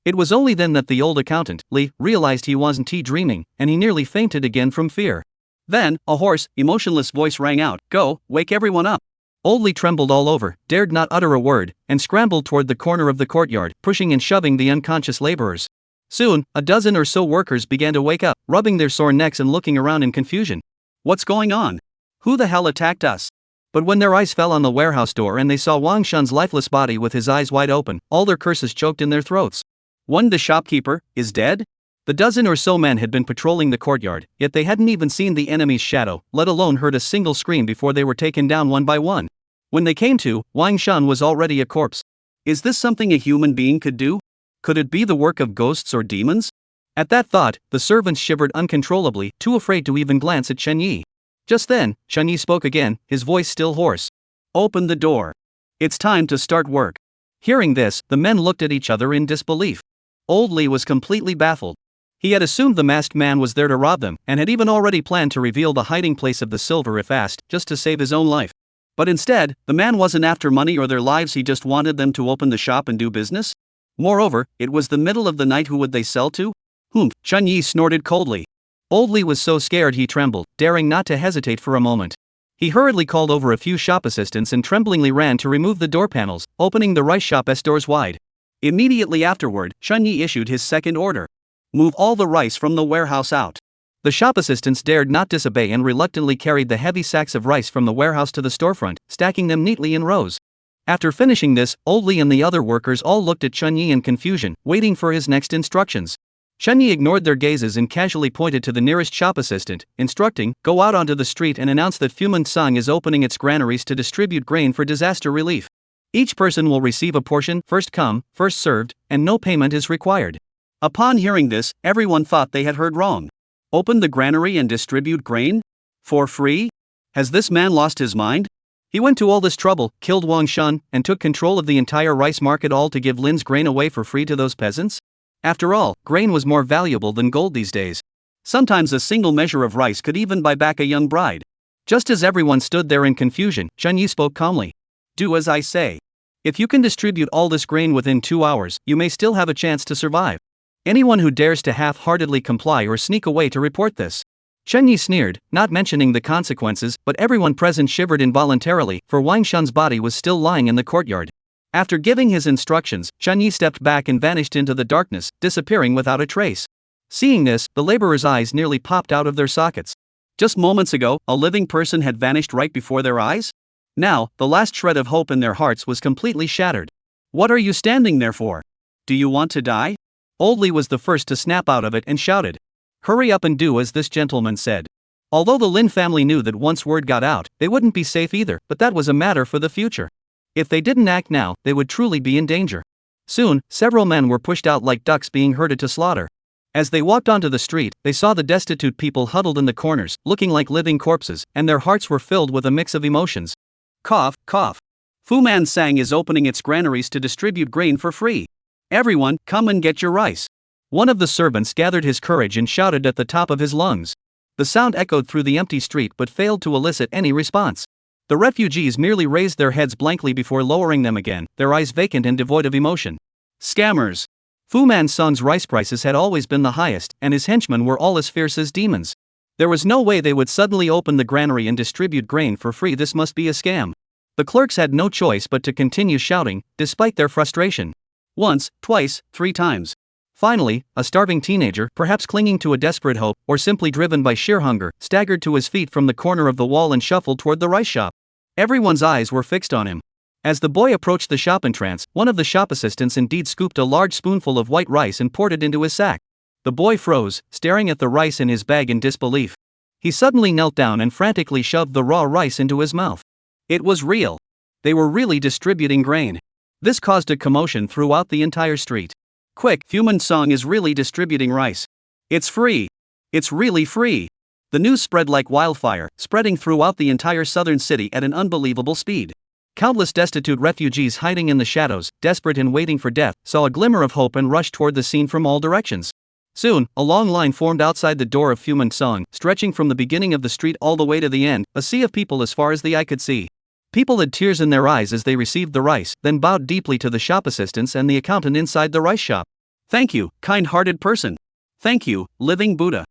Speaker 1: It was only then that the old accountant, Li, realized he wasn't dreaming, and he nearly fainted again from fear. Then, a hoarse, emotionless voice rang out, "Go, wake everyone up." Old Li trembled all over, dared not utter a word, and scrambled toward the corner of the courtyard, pushing and shoving the unconscious laborers. Soon, a dozen or so workers began to wake up, rubbing their sore necks and looking around in confusion. What's going on? Who the hell attacked us? But when their eyes fell on the warehouse door and they saw Wang Shun's lifeless body with his eyes wide open, all their curses choked in their throats. One, the shopkeeper, is dead? The dozen or so men had been patrolling the courtyard, yet they hadn't even seen the enemy's shadow, let alone heard a single scream before they were taken down one by one. When they came to, Wang Shun was already a corpse. Is this something a human being could do? Could it be the work of ghosts or demons? At that thought, the servants shivered uncontrollably, too afraid to even glance at Chen Yi. Just then, Chen Yi spoke again, his voice still hoarse. "Open the door. It's time to start work." Hearing this, the men looked at each other in disbelief. Old Li was completely baffled. He had assumed the masked man was there to rob them, and had even already planned to reveal the hiding place of the silver if asked, just to save his own life. But instead, the man wasn't after money or their lives, he just wanted them to open the shop and do business. Moreover, it was the middle of the night. Who would they sell to? Humph, Chen Yi snorted coldly. Old Li was so scared he trembled, daring not to hesitate for a moment. He hurriedly called over a few shop assistants and tremblingly ran to remove the door panels, opening the rice shop's doors wide. Immediately afterward, Chen Yi issued his second order. Move all the rice from the warehouse out. The shop assistants dared not disobey and reluctantly carried the heavy sacks of rice from the warehouse to the storefront, stacking them neatly in rows. After finishing this, Old Li and the other workers all looked at Chen Yi in confusion, waiting for his next instructions. Chen Yi ignored their gazes and casually pointed to the nearest shop assistant, instructing, "Go out onto the street and announce that Fuman Sang is opening its granaries to distribute grain for disaster relief. Each person will receive a portion, first come, first served, and no payment is required." Upon hearing this, everyone thought they had heard wrong. Open the granary and distribute grain? For free? Has this man lost his mind? He went to all this trouble, killed Wang Shun, and took control of the entire rice market, all to give Lin's grain away for free to those peasants? After all, grain was more valuable than gold these days. Sometimes a single measure of rice could even buy back a young bride. Just as everyone stood there in confusion, Chen Yi spoke calmly. "Do as I say. If you can distribute all this grain within 2 hours, you may still have a chance to survive. Anyone who dares to half-heartedly comply or sneak away to report this." Chen Yi sneered, not mentioning the consequences, but everyone present shivered involuntarily, for Wang Shun's body was still lying in the courtyard. After giving his instructions, Chen Yi stepped back and vanished into the darkness, disappearing without a trace. Seeing this, the laborers' eyes nearly popped out of their sockets. Just moments ago, a living person had vanished right before their eyes? Now, the last shred of hope in their hearts was completely shattered. "What are you standing there for? Do you want to die?" Old Li was the first to snap out of it and shouted. "Hurry up and do as this gentleman said." Although the Lin family knew that once word got out, they wouldn't be safe either, but that was a matter for the future. If they didn't act now, they would truly be in danger. Soon, several men were pushed out like ducks being herded to slaughter. As they walked onto the street, they saw the destitute people huddled in the corners, looking like living corpses, and their hearts were filled with a mix of emotions. Cough, cough. Fuman Sang is opening its granaries to distribute grain for free. Everyone, come and get your rice. One of the servants gathered his courage and shouted at the top of his lungs. The sound echoed through the empty street but failed to elicit any response. The refugees merely raised their heads blankly before lowering them again, their eyes vacant and devoid of emotion. Scammers! Fu Manzong's rice prices had always been the highest, and his henchmen were all as fierce as demons. There was no way they would suddenly open the granary and distribute grain for free. This must be a scam. The clerks had no choice but to continue shouting, despite their frustration. Once, twice, 3 times. Finally, a starving teenager, perhaps clinging to a desperate hope, or simply driven by sheer hunger, staggered to his feet from the corner of the wall and shuffled toward the rice shop. Everyone's eyes were fixed on him. As the boy approached the shop entrance, one of the shop assistants indeed scooped a large spoonful of white rice and poured it into his sack. The boy froze, staring at the rice in his bag in disbelief. He suddenly knelt down and frantically shoved the raw rice into his mouth. It was real. They were really distributing grain. This caused a commotion throughout the entire street. Quick, Fu Manzong is really distributing rice. It's free. It's really free. The news spread like wildfire, spreading throughout the entire southern city at an unbelievable speed. Countless destitute refugees hiding in the shadows, desperate and waiting for death, saw a glimmer of hope and rushed toward the scene from all directions. Soon, a long line formed outside the door of Fu Manzong, stretching from the beginning of the street all the way to the end, a sea of people as far as the eye could see. People had tears in their eyes as they received the rice, then bowed deeply to the shop assistants and the accountant inside the rice shop. Thank you, kind-hearted person. Thank you, living Buddha.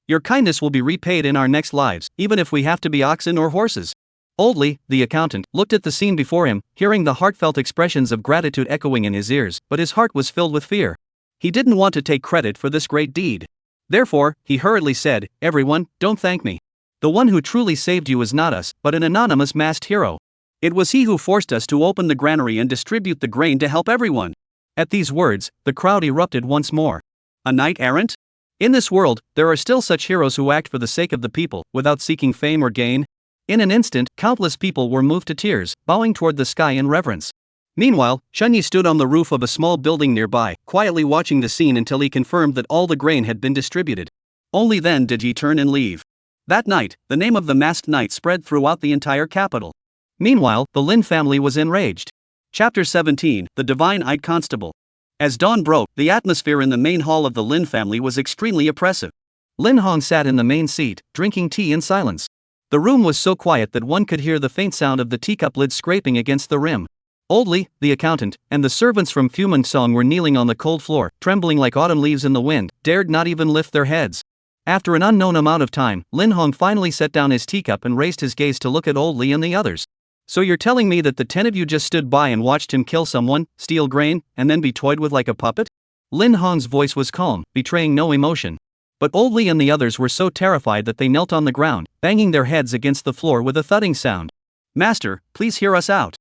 Speaker 1: Your kindness will be repaid in our next lives, even if we have to be oxen or horses. Oldly, the accountant, looked at the scene before him, hearing the heartfelt expressions of gratitude echoing in his ears, but his heart was filled with fear. He didn't want to take credit for this great deed. Therefore, he hurriedly said, "Everyone, don't thank me. The one who truly saved you is not us, but an anonymous masked hero. It was he who forced us to open the granary and distribute the grain to help everyone." At these words, the crowd erupted once more. A knight errant? In this world, there are still such heroes who act for the sake of the people, without seeking fame or gain. In an instant, countless people were moved to tears, bowing toward the sky in reverence. Meanwhile, Chunyi stood on the roof of a small building nearby, quietly watching the scene until he confirmed that all the grain had been distributed. Only then did he turn and leave. That night, the name of the masked knight spread throughout the entire capital. Meanwhile, the Lin family was enraged. Chapter 17, The Divine-Eyed Constable. As dawn broke, the atmosphere in the main hall of the Lin family was extremely oppressive. Lin Hong sat in the main seat, drinking tea in silence. The room was so quiet that one could hear the faint sound of the teacup lid scraping against the rim. Oldly, the accountant, and the servants from Fu Manzong were kneeling on the cold floor, trembling like autumn leaves in the wind, dared not even lift their heads. After an unknown amount of time, Lin Hong finally set down his teacup and raised his gaze to look at Oldly and the others. "So you're telling me that the 10 of you just stood by and watched him kill someone, steal grain, and then be toyed with like a puppet?" Lin Hong's voice was calm, betraying no emotion. But Oldly and the others were so terrified that they knelt on the ground, banging their heads against the floor with a thudding sound. "Master, please hear us out."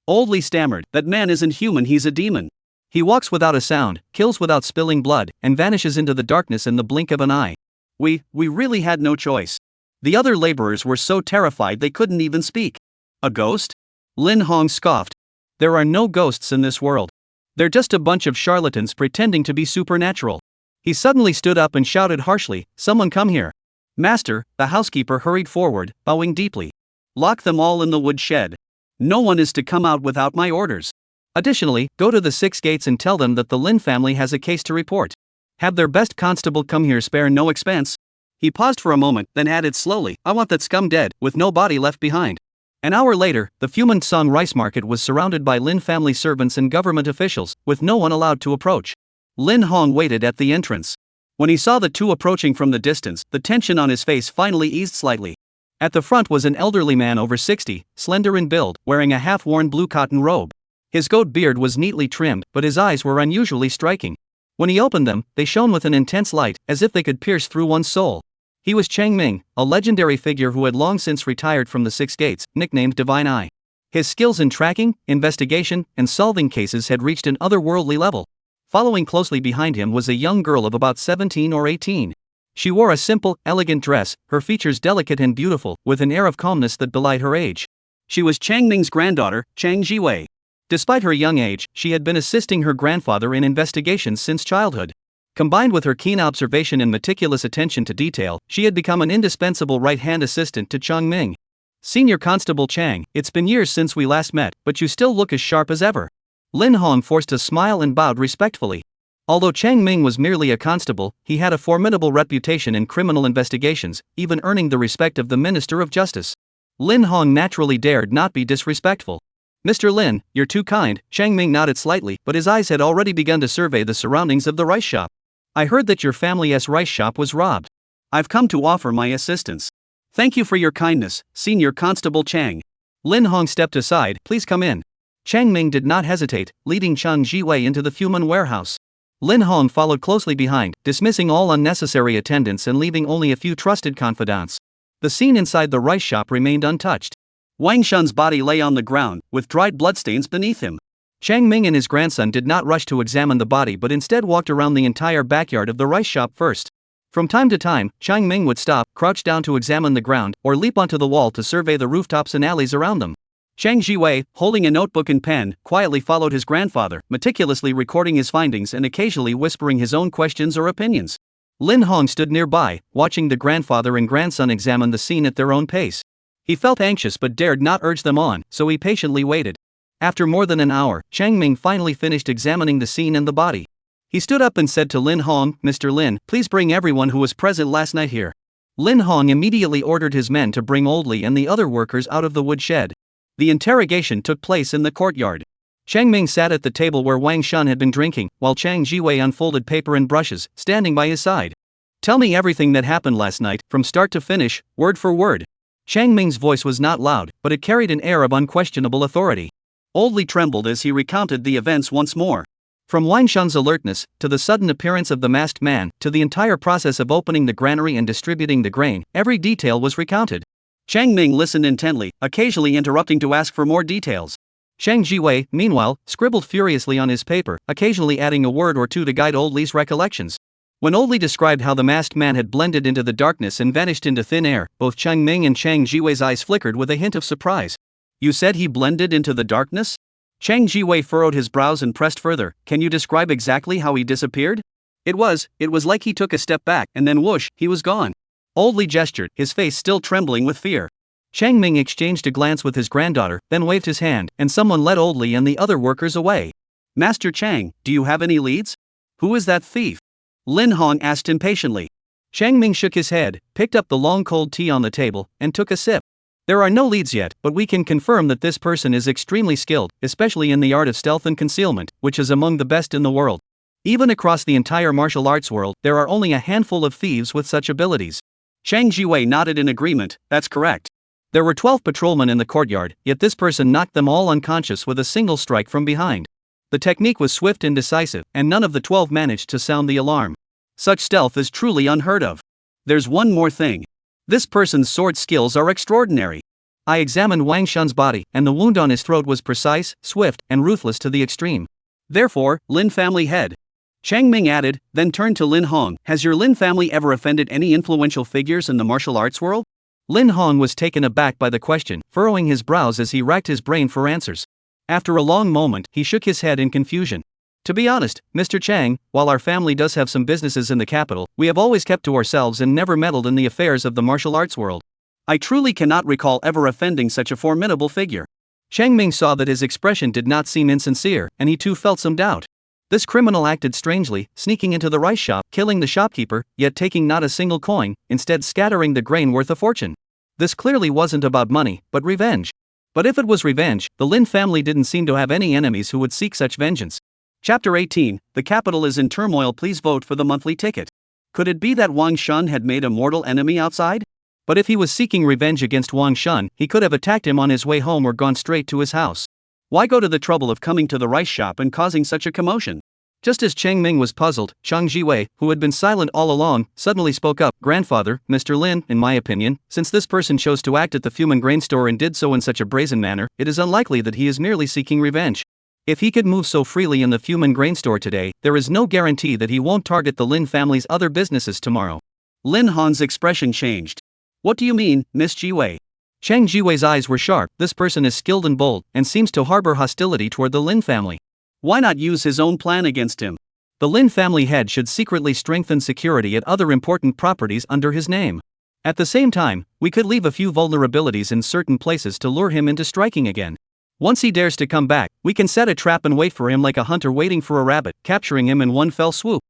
Speaker 1: Oldly stammered, "That man isn't human, he's a demon. He walks without a sound, kills without spilling blood, and vanishes into the darkness in the blink of an eye. We really had no choice." The other laborers were so terrified they couldn't even speak. "A ghost?" Lin Hong scoffed. "There are no ghosts in this world. They're just a bunch of charlatans pretending to be supernatural." He suddenly stood up and shouted harshly, "Someone come here." "Master," the housekeeper hurried forward, bowing deeply. "Lock them all in the wood shed. No one is to come out without my orders. Additionally, go to the 6 gates and tell them that the Lin family has a case to report. Have their best constable come here, spare no expense." He paused for a moment, then added slowly, "I want that scum dead, with no body left behind." An hour later, the Fu Manzong rice market was surrounded by Lin family servants and government officials, with no one allowed to approach. Lin Hong waited at the entrance. When he saw the two approaching from the distance, the tension on his face finally eased slightly. At the front was an elderly man over 60, slender in build, wearing a half-worn blue cotton robe. His goat beard was neatly trimmed, but his eyes were unusually striking. When he opened them, they shone with an intense light, as if they could pierce through one's soul. He was Chang Ming, a legendary figure who had long since retired from the 6 gates, nicknamed Divine Eye. His skills in tracking, investigation, and solving cases had reached an otherworldly level. Following closely behind him was a young girl of about 17 or 18. She wore a simple, elegant dress, her features delicate and beautiful, with an air of calmness that belied her age. She was Chang Ming's granddaughter, Chang Jiwei. Despite her young age, she had been assisting her grandfather in investigations since childhood. Combined with her keen observation and meticulous attention to detail, she had become an indispensable right-hand assistant to Chang Ming. "Senior Constable Chang, it's been years since we last met, but you still look as sharp as ever." Lin Hong forced a smile and bowed respectfully. Although Chang Ming was merely a constable, he had a formidable reputation in criminal investigations, even earning the respect of the Minister of Justice. Lin Hong naturally dared not be disrespectful. Mr. Lin, you're too kind. Chang Ming nodded slightly, but his eyes had already begun to survey the surroundings of the rice shop. I heard that your family's rice shop was robbed. I've come to offer my assistance. Thank you for your kindness, Senior Constable Chang. Lin Hong stepped aside. Please come in. Chang Ming did not hesitate, leading Chang Jiwei into the Fuman warehouse. Lin Hong followed closely behind, dismissing all unnecessary attendants and leaving only a few trusted confidants. The scene inside the rice shop remained untouched. Wang Shun's body lay on the ground, with dried bloodstains beneath him. Chang Ming and his grandson did not rush to examine the body but instead walked around the entire backyard of the rice shop first. From time to time, Chang Ming would stop, crouch down to examine the ground, or leap onto the wall to survey the rooftops and alleys around them. Chang Jiwei, holding a notebook and pen, quietly followed his grandfather, meticulously recording his findings and occasionally whispering his own questions or opinions. Lin Hong stood nearby, watching the grandfather and grandson examine the scene at their own pace. He felt anxious but dared not urge them on, so he patiently waited. After more than an hour, Chang Ming finally finished examining the scene and the body. He stood up and said to Lin Hong, Mr. Lin, please bring everyone who was present last night here. Lin Hong immediately ordered his men to bring Old Li and the other workers out of the woodshed. The interrogation took place in the courtyard. Chang Ming sat at the table where Wang Shun had been drinking, while Chang Jiwei unfolded paper and brushes, standing by his side. Tell me everything that happened last night, from start to finish, word for word. Chang Ming's voice was not loud, but it carried an air of unquestionable authority. Old Li trembled as he recounted the events once more. From Wang Shun's alertness, to the sudden appearance of the masked man, to the entire process of opening the granary and distributing the grain, every detail was recounted. Chang Ming listened intently, occasionally interrupting to ask for more details. Chang Jiwei, meanwhile, scribbled furiously on his paper, occasionally adding a word or two to guide Old Li's recollections. When Old Li described how the masked man had blended into the darkness and vanished into thin air, both Chang Ming and Chang Jiwei's eyes flickered with a hint of surprise. You said he blended into the darkness? Chang Jiwei furrowed his brows and pressed further. Can you describe exactly how he disappeared? It was like he took a step back and then whoosh, he was gone. Old Li gestured, his face still trembling with fear. Chang Ming exchanged a glance with his granddaughter, then waved his hand, and someone led Old Li and the other workers away. Master Chang, do you have any leads? Who is that thief? Lin Hong asked impatiently. Chang Ming shook his head, picked up the long cold tea on the table, and took a sip. There are no leads yet, but we can confirm that this person is extremely skilled, especially in the art of stealth and concealment, which is among the best in the world. Even across the entire martial arts world, there are only a handful of thieves with such abilities. Chang Jiwei nodded in agreement. That's correct. There were 12 patrolmen in the courtyard, yet this person knocked them all unconscious with a single strike from behind. The technique was swift and decisive, and none of the 12 managed to sound the alarm. Such stealth is truly unheard of. There's one more thing. This person's sword skills are extraordinary. I examined Wang Shun's body, and the wound on his throat was precise, swift, and ruthless to the extreme. Therefore, Lin family head. Chang Ming added, then turned to Lin Hong. Has your Lin family ever offended any influential figures in the martial arts world? Lin Hong was taken aback by the question, furrowing his brows as he racked his brain for answers. After a long moment, he shook his head in confusion. To be honest, Mr. Chang, while our family does have some businesses in the capital, we have always kept to ourselves and never meddled in the affairs of the martial arts world. I truly cannot recall ever offending such a formidable figure. Chang Ming saw that his expression did not seem insincere, and he too felt some doubt. This criminal acted strangely, sneaking into the rice shop, killing the shopkeeper, yet taking not a single coin, instead scattering the grain worth a fortune. This clearly wasn't about money, but revenge. But if it was revenge, the Lin family didn't seem to have any enemies who would seek such vengeance. Chapter 18, The capital is in turmoil. Please vote for the monthly ticket. Could it be that Wang Shun had made a mortal enemy outside? But if he was seeking revenge against Wang Shun, he could have attacked him on his way home or gone straight to his house. Why go to the trouble of coming to the rice shop and causing such a commotion? Just as Chang Ming was puzzled, Chang Jiwei, who had been silent all along, suddenly spoke up. Grandfather, Mr. Lin, in my opinion, since this person chose to act at the Fuman grain store and did so in such a brazen manner, it is unlikely that he is merely seeking revenge. If he could move so freely in the Fuman grain store today, there is no guarantee that he won't target the Lin family's other businesses tomorrow. Lin Han's expression changed. What do you mean, Miss Jiwei? Chang Jiwei's eyes were sharp. This person is skilled and bold, and seems to harbor hostility toward the Lin family. Why not use his own plan against him? The Lin family head should secretly strengthen security at other important properties under his name. At the same time, we could leave a few vulnerabilities in certain places to lure him into striking again. Once he dares to come back, we can set a trap and wait for him like a hunter waiting for a rabbit, capturing him in one fell swoop.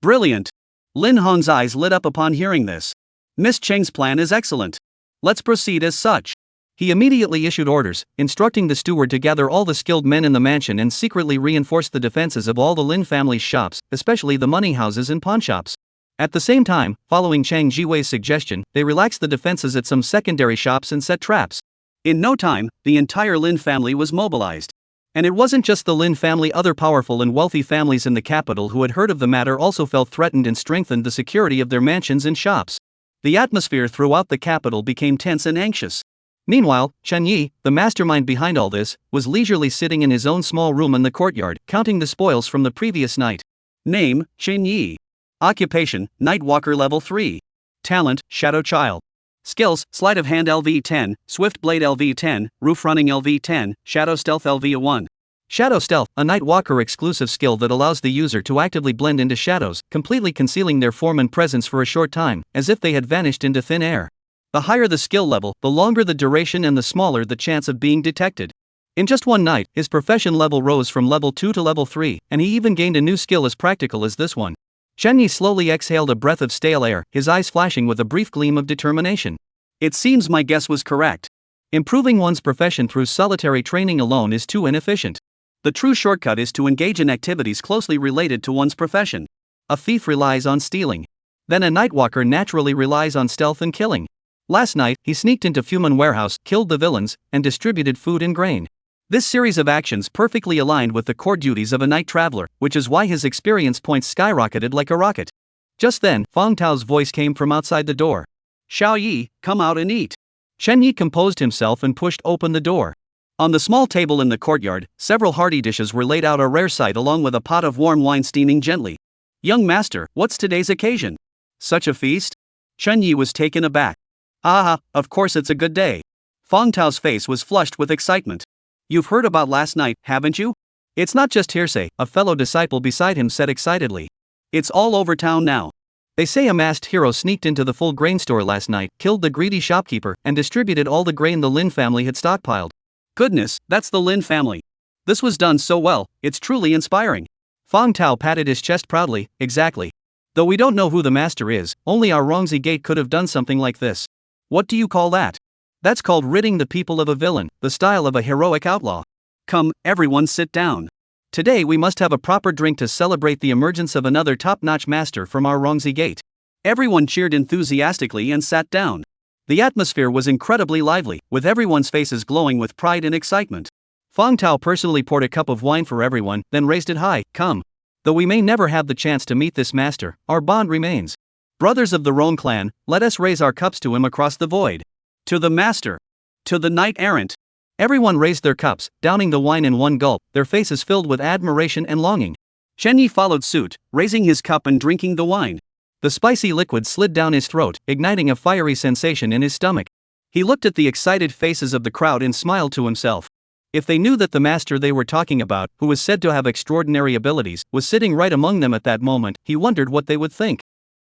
Speaker 1: Brilliant! Lin Hong's eyes lit up upon hearing this. Miss Cheng's plan is excellent. Let's proceed as such. He immediately issued orders, instructing the steward to gather all the skilled men in the mansion and secretly reinforce the defenses of all the Lin family's shops, especially the money houses and pawn shops. At the same time, following Chang Jiwei's suggestion, they relaxed the defenses at some secondary shops and set traps. In no time, the entire Lin family was mobilized. And it wasn't just the Lin family, other powerful and wealthy families in the capital who had heard of the matter also felt threatened and strengthened the security of their mansions and shops. The atmosphere throughout the capital became tense and anxious. Meanwhile, Chen Yi, the mastermind behind all this, was leisurely sitting in his own small room in the courtyard, counting the spoils from the previous night. Name, Chen Yi. Occupation, Nightwalker Level 3. Talent, Shadow Child. Skills, Sleight of Hand LV10, Swift Blade LV10, Roof Running LV10, Shadow Stealth LV1. Shadow Stealth, a Nightwalker exclusive skill that allows the user to actively blend into shadows, completely concealing their form and presence for a short time, as if they had vanished into thin air. The higher the skill level, the longer the duration and the smaller the chance of being detected. In just one night, his profession level rose from level 2 to level 3, and he even gained a new skill as practical as this one. Chen Yi slowly exhaled a breath of stale air, his eyes flashing with a brief gleam of determination. It seems my guess was correct. Improving one's profession through solitary training alone is too inefficient. The true shortcut is to engage in activities closely related to one's profession. A thief relies on stealing. Then a nightwalker naturally relies on stealth and killing. Last night, he sneaked into Fuman warehouse, killed the villains, and distributed food and grain. This series of actions perfectly aligned with the core duties of a night traveler, which is why his experience points skyrocketed like a rocket. Just then, Fang Tao's voice came from outside the door. Xiao Yi, come out and eat. Chen Yi composed himself and pushed open the door. On the small table in the courtyard, several hearty dishes were laid out, a rare sight, along with a pot of warm wine steaming gently. Young master, what's today's occasion? Such a feast? Chen Yi was taken aback. Ah, of course it's a good day. Fang Tao's face was flushed with excitement. You've heard about last night, haven't you? It's not just hearsay, a fellow disciple beside him said excitedly. It's all over town now. They say a masked hero sneaked into the full grain store last night, killed the greedy shopkeeper, and distributed all the grain the Lin family had stockpiled. Goodness, that's the Lin family. This was done so well, it's truly inspiring. Fang Tao patted his chest proudly. Exactly. Though we don't know who the master is, only our Rongzi Gate could have done something like this. What do you call that? That's called ridding the people of a villain, the style of a heroic outlaw. Come, everyone sit down. Today we must have a proper drink to celebrate the emergence of another top-notch master from our Rongzi Gate. Everyone cheered enthusiastically and sat down. The atmosphere was incredibly lively, with everyone's faces glowing with pride and excitement. Fang Tao personally poured a cup of wine for everyone, then raised it high. Come. Though we may never have the chance to meet this master, our bond remains. Brothers of the Rong clan, let us raise our cups to him across the void. To the master. To the knight errant. Everyone raised their cups, downing the wine in one gulp, their faces filled with admiration and longing. Chen Yi followed suit, raising his cup and drinking the wine. The spicy liquid slid down his throat, igniting a fiery sensation in his stomach. He looked at the excited faces of the crowd and smiled to himself. If they knew that the master they were talking about, who was said to have extraordinary abilities, was sitting right among them at that moment, he wondered what they would think.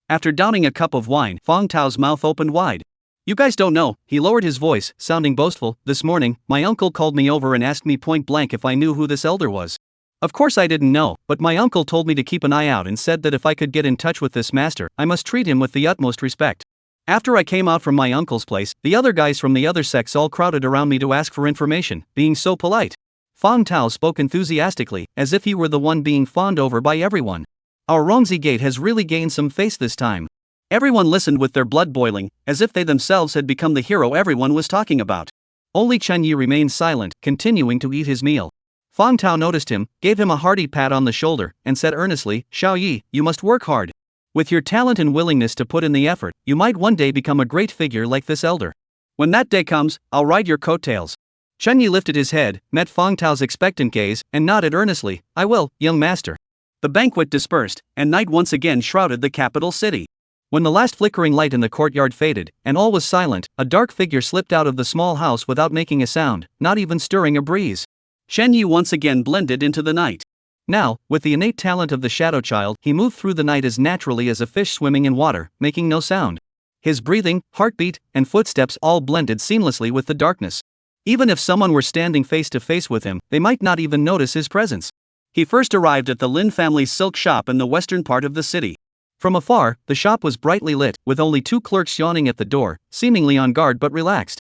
Speaker 1: After downing a cup of wine, Fang Tao's mouth opened wide. You guys don't know, he lowered his voice, sounding boastful. This morning, my uncle called me over and asked me point blank if I knew who this elder was. Of course I didn't know, but my uncle told me to keep an eye out and said that if I could get in touch with this master, I must treat him with the utmost respect. After I came out from my uncle's place, the other guys from the other sects all crowded around me to ask for information, being so polite. Fang Tao spoke enthusiastically, as if he were the one being fawned over by everyone. Our Rongzi Gate has really gained some face this time. Everyone listened with their blood boiling, as if they themselves had become the hero everyone was talking about. Only Chen Yi remained silent, continuing to eat his meal. Fang Tao noticed him, gave him a hearty pat on the shoulder, and said earnestly, Xiao Yi, you must work hard. With your talent and willingness to put in the effort, you might one day become a great figure like this elder. When that day comes, I'll ride your coattails. Chen Yi lifted his head, met Fang Tao's expectant gaze, and nodded earnestly. I will, young master. The banquet dispersed, and night once again shrouded the capital city. When the last flickering light in the courtyard faded, and all was silent, a dark figure slipped out of the small house without making a sound, not even stirring a breeze. Chen Yi once again blended into the night. Now, with the innate talent of the shadow child, he moved through the night as naturally as a fish swimming in water, making no sound. His breathing, heartbeat, and footsteps all blended seamlessly with the darkness. Even if someone were standing face to face with him, they might not even notice his presence. He first arrived at the Lin family's silk shop in the western part of the city. From afar, the shop was brightly lit, with only two clerks yawning at the door, seemingly on guard but relaxed.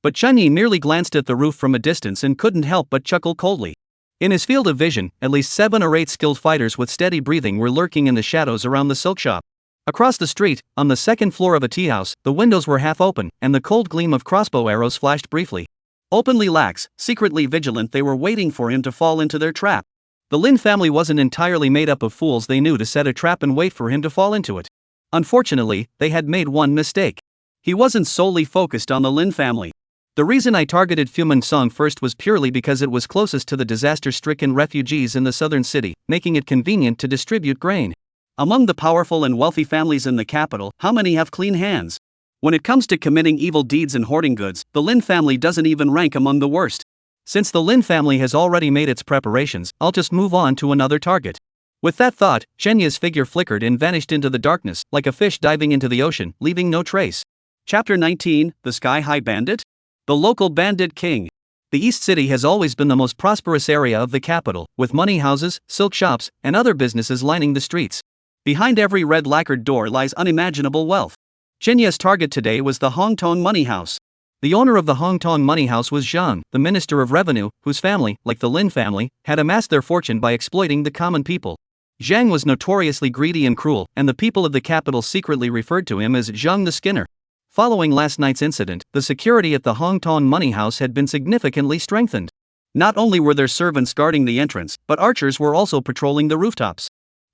Speaker 1: But Chunyi merely glanced at the roof from a distance and couldn't help but chuckle coldly. In his field of vision, at least 7 or 8 skilled fighters with steady breathing were lurking in the shadows around the silk shop. Across the street, on the second floor of a tea house, the windows were half open, and the cold gleam of crossbow arrows flashed briefly. Openly lax, secretly vigilant, they were waiting for him to fall into their trap. The Lin family wasn't entirely made up of fools. They knew to set a trap and wait for him to fall into it. Unfortunately, they had made one mistake. He wasn't solely focused on the Lin family. The reason I targeted Fuman Song first was purely because it was closest to the disaster-stricken refugees in the southern city, making it convenient to distribute grain. Among the powerful and wealthy families in the capital, how many have clean hands? When it comes to committing evil deeds and hoarding goods, the Lin family doesn't even rank among the worst. Since the Lin family has already made its preparations, I'll just move on to another target. With that thought, Shenya's figure flickered and vanished into the darkness, like a fish diving into the ocean, leaving no trace. Chapter 19, The Sky High Bandit? The Local Bandit King. The East City has always been the most prosperous area of the capital, with money houses, silk shops, and other businesses lining the streets. Behind every red lacquered door lies unimaginable wealth. Shenya's target today was the Hongtong Money House. The owner of the Hongtong Money House was Zhang, the Minister of Revenue, whose family, like the Lin family, had amassed their fortune by exploiting the common people. Zhang was notoriously greedy and cruel, and the people of the capital secretly referred to him as Zhang the Skinner. Following last night's incident, the security at the Hongtong Money House had been significantly strengthened. Not only were there servants guarding the entrance, but archers were also patrolling the rooftops.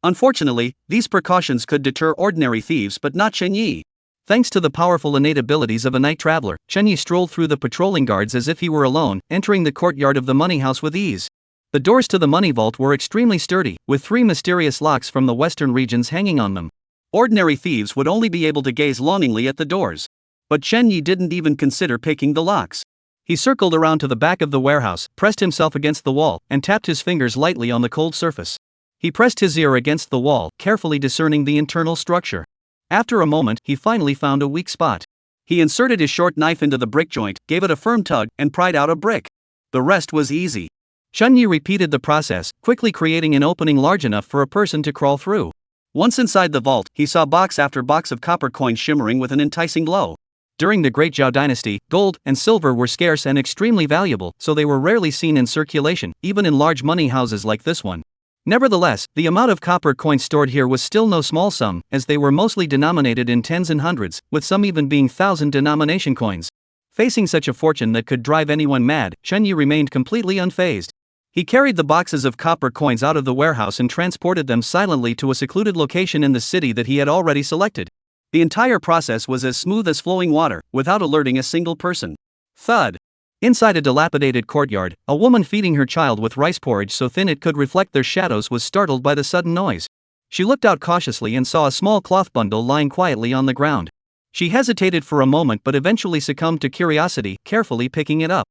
Speaker 1: Unfortunately, these precautions could deter ordinary thieves but not Chen Yi. Thanks to the powerful innate abilities of a night traveler, Chen Yi strolled through the patrolling guards as if he were alone, entering the courtyard of the money house with ease. The doors to the money vault were extremely sturdy, with 3 mysterious locks from the western regions hanging on them. Ordinary thieves would only be able to gaze longingly at the doors. But Chen Yi didn't even consider picking the locks. He circled around to the back of the warehouse, pressed himself against the wall, and tapped his fingers lightly on the cold surface. He pressed his ear against the wall, carefully discerning the internal structure. After a moment, he finally found a weak spot. He inserted his short knife into the brick joint, gave it a firm tug, and pried out a brick. The rest was easy. Chen Yi repeated the process, quickly creating an opening large enough for a person to crawl through. Once inside the vault, he saw box after box of copper coins shimmering with an enticing glow. During the Great Zhao dynasty, gold and silver were scarce and extremely valuable, so they were rarely seen in circulation, even in large money houses like this one. Nevertheless, the amount of copper coins stored here was still no small sum, as they were mostly denominated in tens and hundreds, with some even being 1,000-denomination coins. Facing such a fortune that could drive anyone mad, Chen Yi remained completely unfazed. He carried the boxes of copper coins out of the warehouse and transported them silently to a secluded location in the city that he had already selected. The entire process was as smooth as flowing water, without alerting a single person. Thud. Inside a dilapidated courtyard, a woman feeding her child with rice porridge so thin it could reflect their shadows was startled by the sudden noise. She looked out cautiously and saw a small cloth bundle lying quietly on the ground. She hesitated for a moment but eventually succumbed to curiosity, carefully picking it up.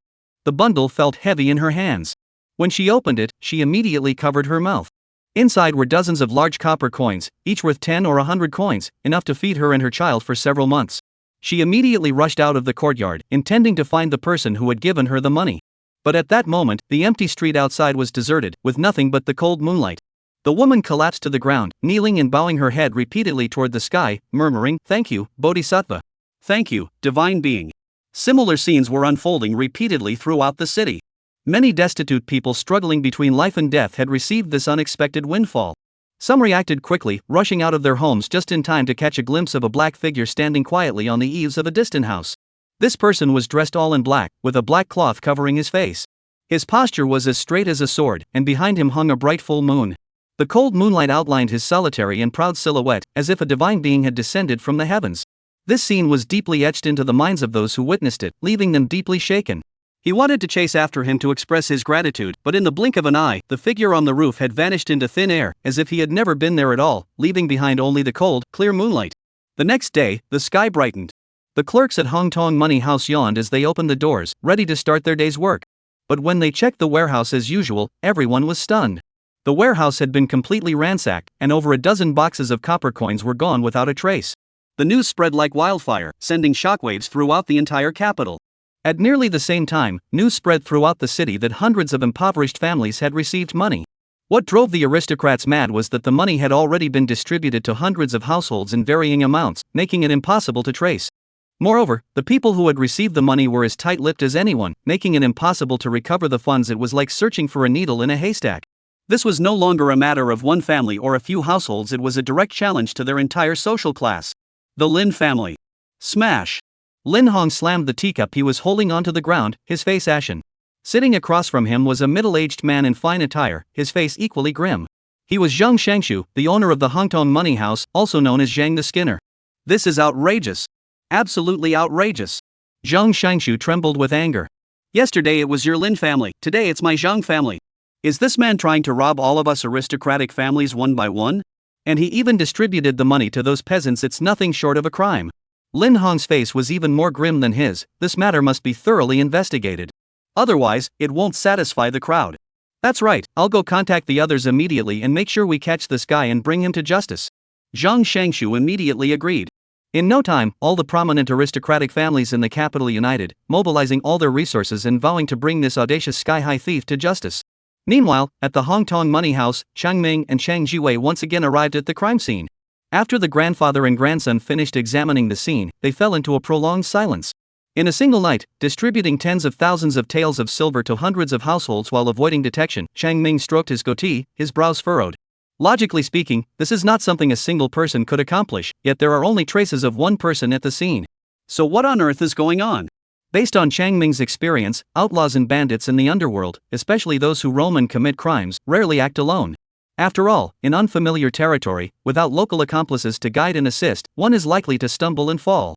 Speaker 1: The bundle felt heavy in her hands. When she opened it, she immediately covered her mouth. Inside were dozens of large copper coins, each worth 10 or 100 coins, enough to feed her and her child for several months. She immediately rushed out of the courtyard, intending to find the person who had given her the money. But at that moment, the empty street outside was deserted, with nothing but the cold moonlight. The woman collapsed to the ground, kneeling and bowing her head repeatedly toward the sky, murmuring, "Thank you, Bodhisattva. Thank you, divine being." Similar scenes were unfolding repeatedly throughout the city. Many destitute people struggling between life and death had received this unexpected windfall. Some reacted quickly, rushing out of their homes just in time to catch a glimpse of a black figure standing quietly on the eaves of a distant house. This person was dressed all in black, with a black cloth covering his face. His posture was as straight as a sword, and behind him hung a bright full moon. The cold moonlight outlined his solitary and proud silhouette, as if a divine being had descended from the heavens. This scene was deeply etched into the minds of those who witnessed it, leaving them deeply shaken. He wanted to chase after him to express his gratitude, but in the blink of an eye, the figure on the roof had vanished into thin air, as if he had never been there at all, leaving behind only the cold, clear moonlight. The next day, the sky brightened. The clerks at Hongtong Money House yawned as they opened the doors, ready to start their day's work. But when they checked the warehouse as usual, everyone was stunned. The warehouse had been completely ransacked, and over a dozen boxes of copper coins were gone without a trace. The news spread like wildfire, sending shockwaves throughout the entire capital. At nearly the same time, news spread throughout the city that hundreds of impoverished families had received money. What drove the aristocrats mad was that the money had already been distributed to hundreds of households in varying amounts, making it impossible to trace. Moreover, the people who had received the money were as tight-lipped as anyone, making it impossible to recover the funds. It was like searching for a needle in a haystack. This was no longer a matter of one family or a few households, it was a direct challenge to their entire social class. The Lin family. Smash! Lin Hong slammed the teacup he was holding onto the ground, his face ashen. Sitting across from him was a middle-aged man in fine attire, his face equally grim. He was Zhang Shangshu, the owner of the Hongtong Money House, also known as Zhang the Skinner. This is outrageous. Absolutely outrageous. Zhang Shangshu trembled with anger. Yesterday it was your Lin family, today it's my Zhang family. Is this man trying to rob all of us aristocratic families one by one? And he even distributed the money to those peasants. It's nothing short of a crime. Lin Hong's face was even more grim than his. This matter must be thoroughly investigated. Otherwise, it won't satisfy the crowd. That's right, I'll go contact the others immediately and make sure we catch this guy and bring him to justice. Zhang Shangshu immediately agreed. In no time, all the prominent aristocratic families in the capital united, mobilizing all their resources and vowing to bring this audacious sky-high thief to justice. Meanwhile, at the Hongtong Money House, Chang Ming and Chang Jiwei once again arrived at the crime scene. After the grandfather and grandson finished examining the scene, they fell into a prolonged silence. In a single night, distributing tens of thousands of taels of silver to hundreds of households while avoiding detection, Chang Ming stroked his goatee, his brows furrowed. Logically speaking, this is not something a single person could accomplish, yet there are only traces of one person at the scene. So what on earth is going on? Based on Chang Ming's experience, outlaws and bandits in the underworld, especially those who roam and commit crimes, rarely act alone. After all, in unfamiliar territory, without local accomplices to guide and assist, one is likely to stumble and fall.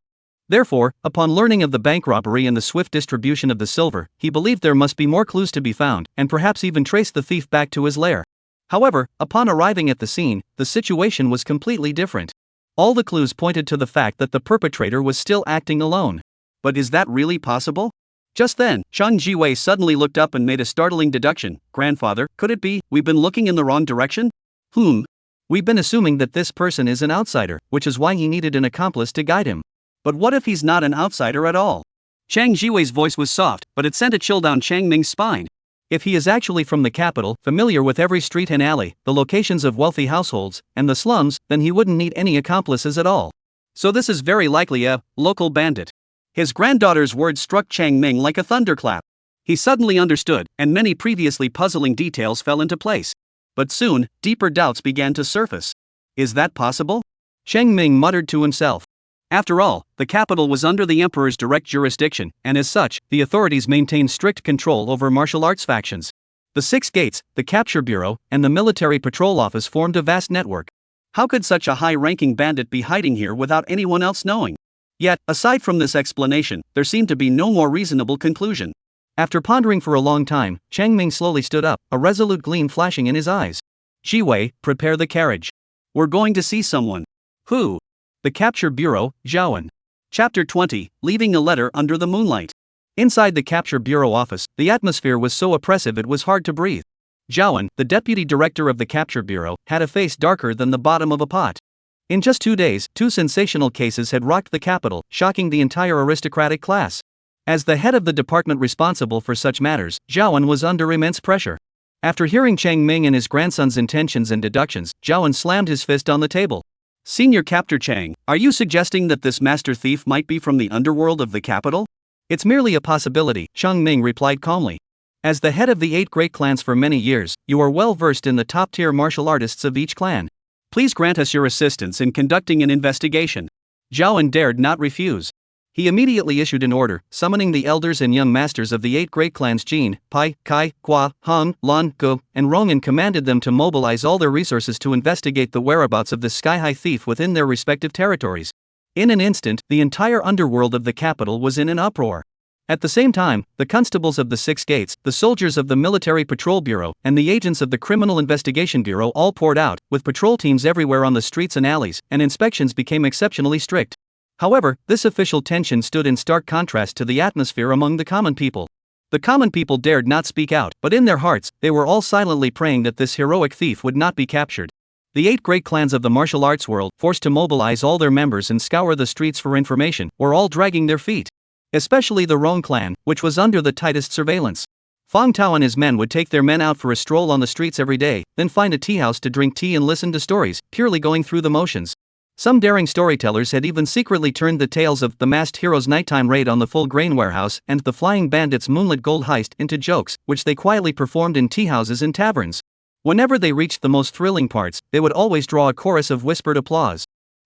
Speaker 1: Therefore, upon learning of the bank robbery and the swift distribution of the silver, he believed there must be more clues to be found, and perhaps even trace the thief back to his lair. However, upon arriving at the scene, the situation was completely different. All the clues pointed to the fact that the perpetrator was still acting alone. But is that really possible? Just then, Chang Jiwei suddenly looked up and made a startling deduction. Grandfather, could it be, we've been looking in the wrong direction? We've been assuming that this person is an outsider, which is why he needed an accomplice to guide him. But what if he's not an outsider at all? Chang Jiwei's voice was soft, but it sent a chill down Chang Ming's spine. If he is actually from the capital, familiar with every street and alley, the locations of wealthy households, and the slums, then he wouldn't need any accomplices at all. So this is very likely a local bandit. His granddaughter's words struck Chang Ming like a thunderclap. He suddenly understood, and many previously puzzling details fell into place. But soon, deeper doubts began to surface. Is that possible? Chang Ming muttered to himself. After all, the capital was under the emperor's direct jurisdiction, and as such, the authorities maintained strict control over martial arts factions. The 6 gates, the capture bureau, and the military patrol office formed a vast network. How could such a high-ranking bandit be hiding here without anyone else knowing? Yet, aside from this explanation, there seemed to be no more reasonable conclusion. After pondering for a long time, Chang Ming slowly stood up, a resolute gleam flashing in his eyes. Jiwei, prepare the carriage. We're going to see someone. Who? The Capture Bureau, Zhaoan. Chapter 20, Leaving a Letter Under the Moonlight. Inside the Capture Bureau office, the atmosphere was so oppressive it was hard to breathe. Zhaoan, the deputy director of the Capture Bureau, had a face darker than the bottom of a pot. In just 2 days, 2 sensational cases had rocked the capital, shocking the entire aristocratic class. As the head of the department responsible for such matters, Zhaoan was under immense pressure. After hearing Chang Ming and his grandson's intentions and deductions, Zhaoan slammed his fist on the table. Senior Captor Chang, are you suggesting that this master thief might be from the underworld of the capital? It's merely a possibility, Chang Ming replied calmly. As the head of the 8 great clans for many years, you are well versed in the top-tier martial artists of each clan. Please grant us your assistance in conducting an investigation. Zhaoan dared not refuse. He immediately issued an order, summoning the elders and young masters of the 8 great clans Jin, Pai, Kai, Hua, Han, Lan, Go, and Rong, and commanded them to mobilize all their resources to investigate the whereabouts of the sky-high thief within their respective territories. In an instant, the entire underworld of the capital was in an uproar. At the same time, the constables of the 6 gates, the soldiers of the Military Patrol Bureau, and the agents of the Criminal Investigation Bureau all poured out, with patrol teams everywhere on the streets and alleys, and inspections became exceptionally strict. However, this official tension stood in stark contrast to the atmosphere among the common people. The common people dared not speak out, but in their hearts, they were all silently praying that this heroic thief would not be captured. The 8 great clans of the martial arts world, forced to mobilize all their members and scour the streets for information, were all dragging their feet. Especially the Rong clan, which was under the tightest surveillance. Fang Tao and his men would take their men out for a stroll on the streets every day, then find a tea house to drink tea and listen to stories, purely going through the motions. Some daring storytellers had even secretly turned the tales of the masked hero's nighttime raid on the full grain warehouse and the flying bandit's moonlit gold heist into jokes, which they quietly performed in teahouses and taverns. Whenever they reached the most thrilling parts, they would always draw a chorus of whispered applause.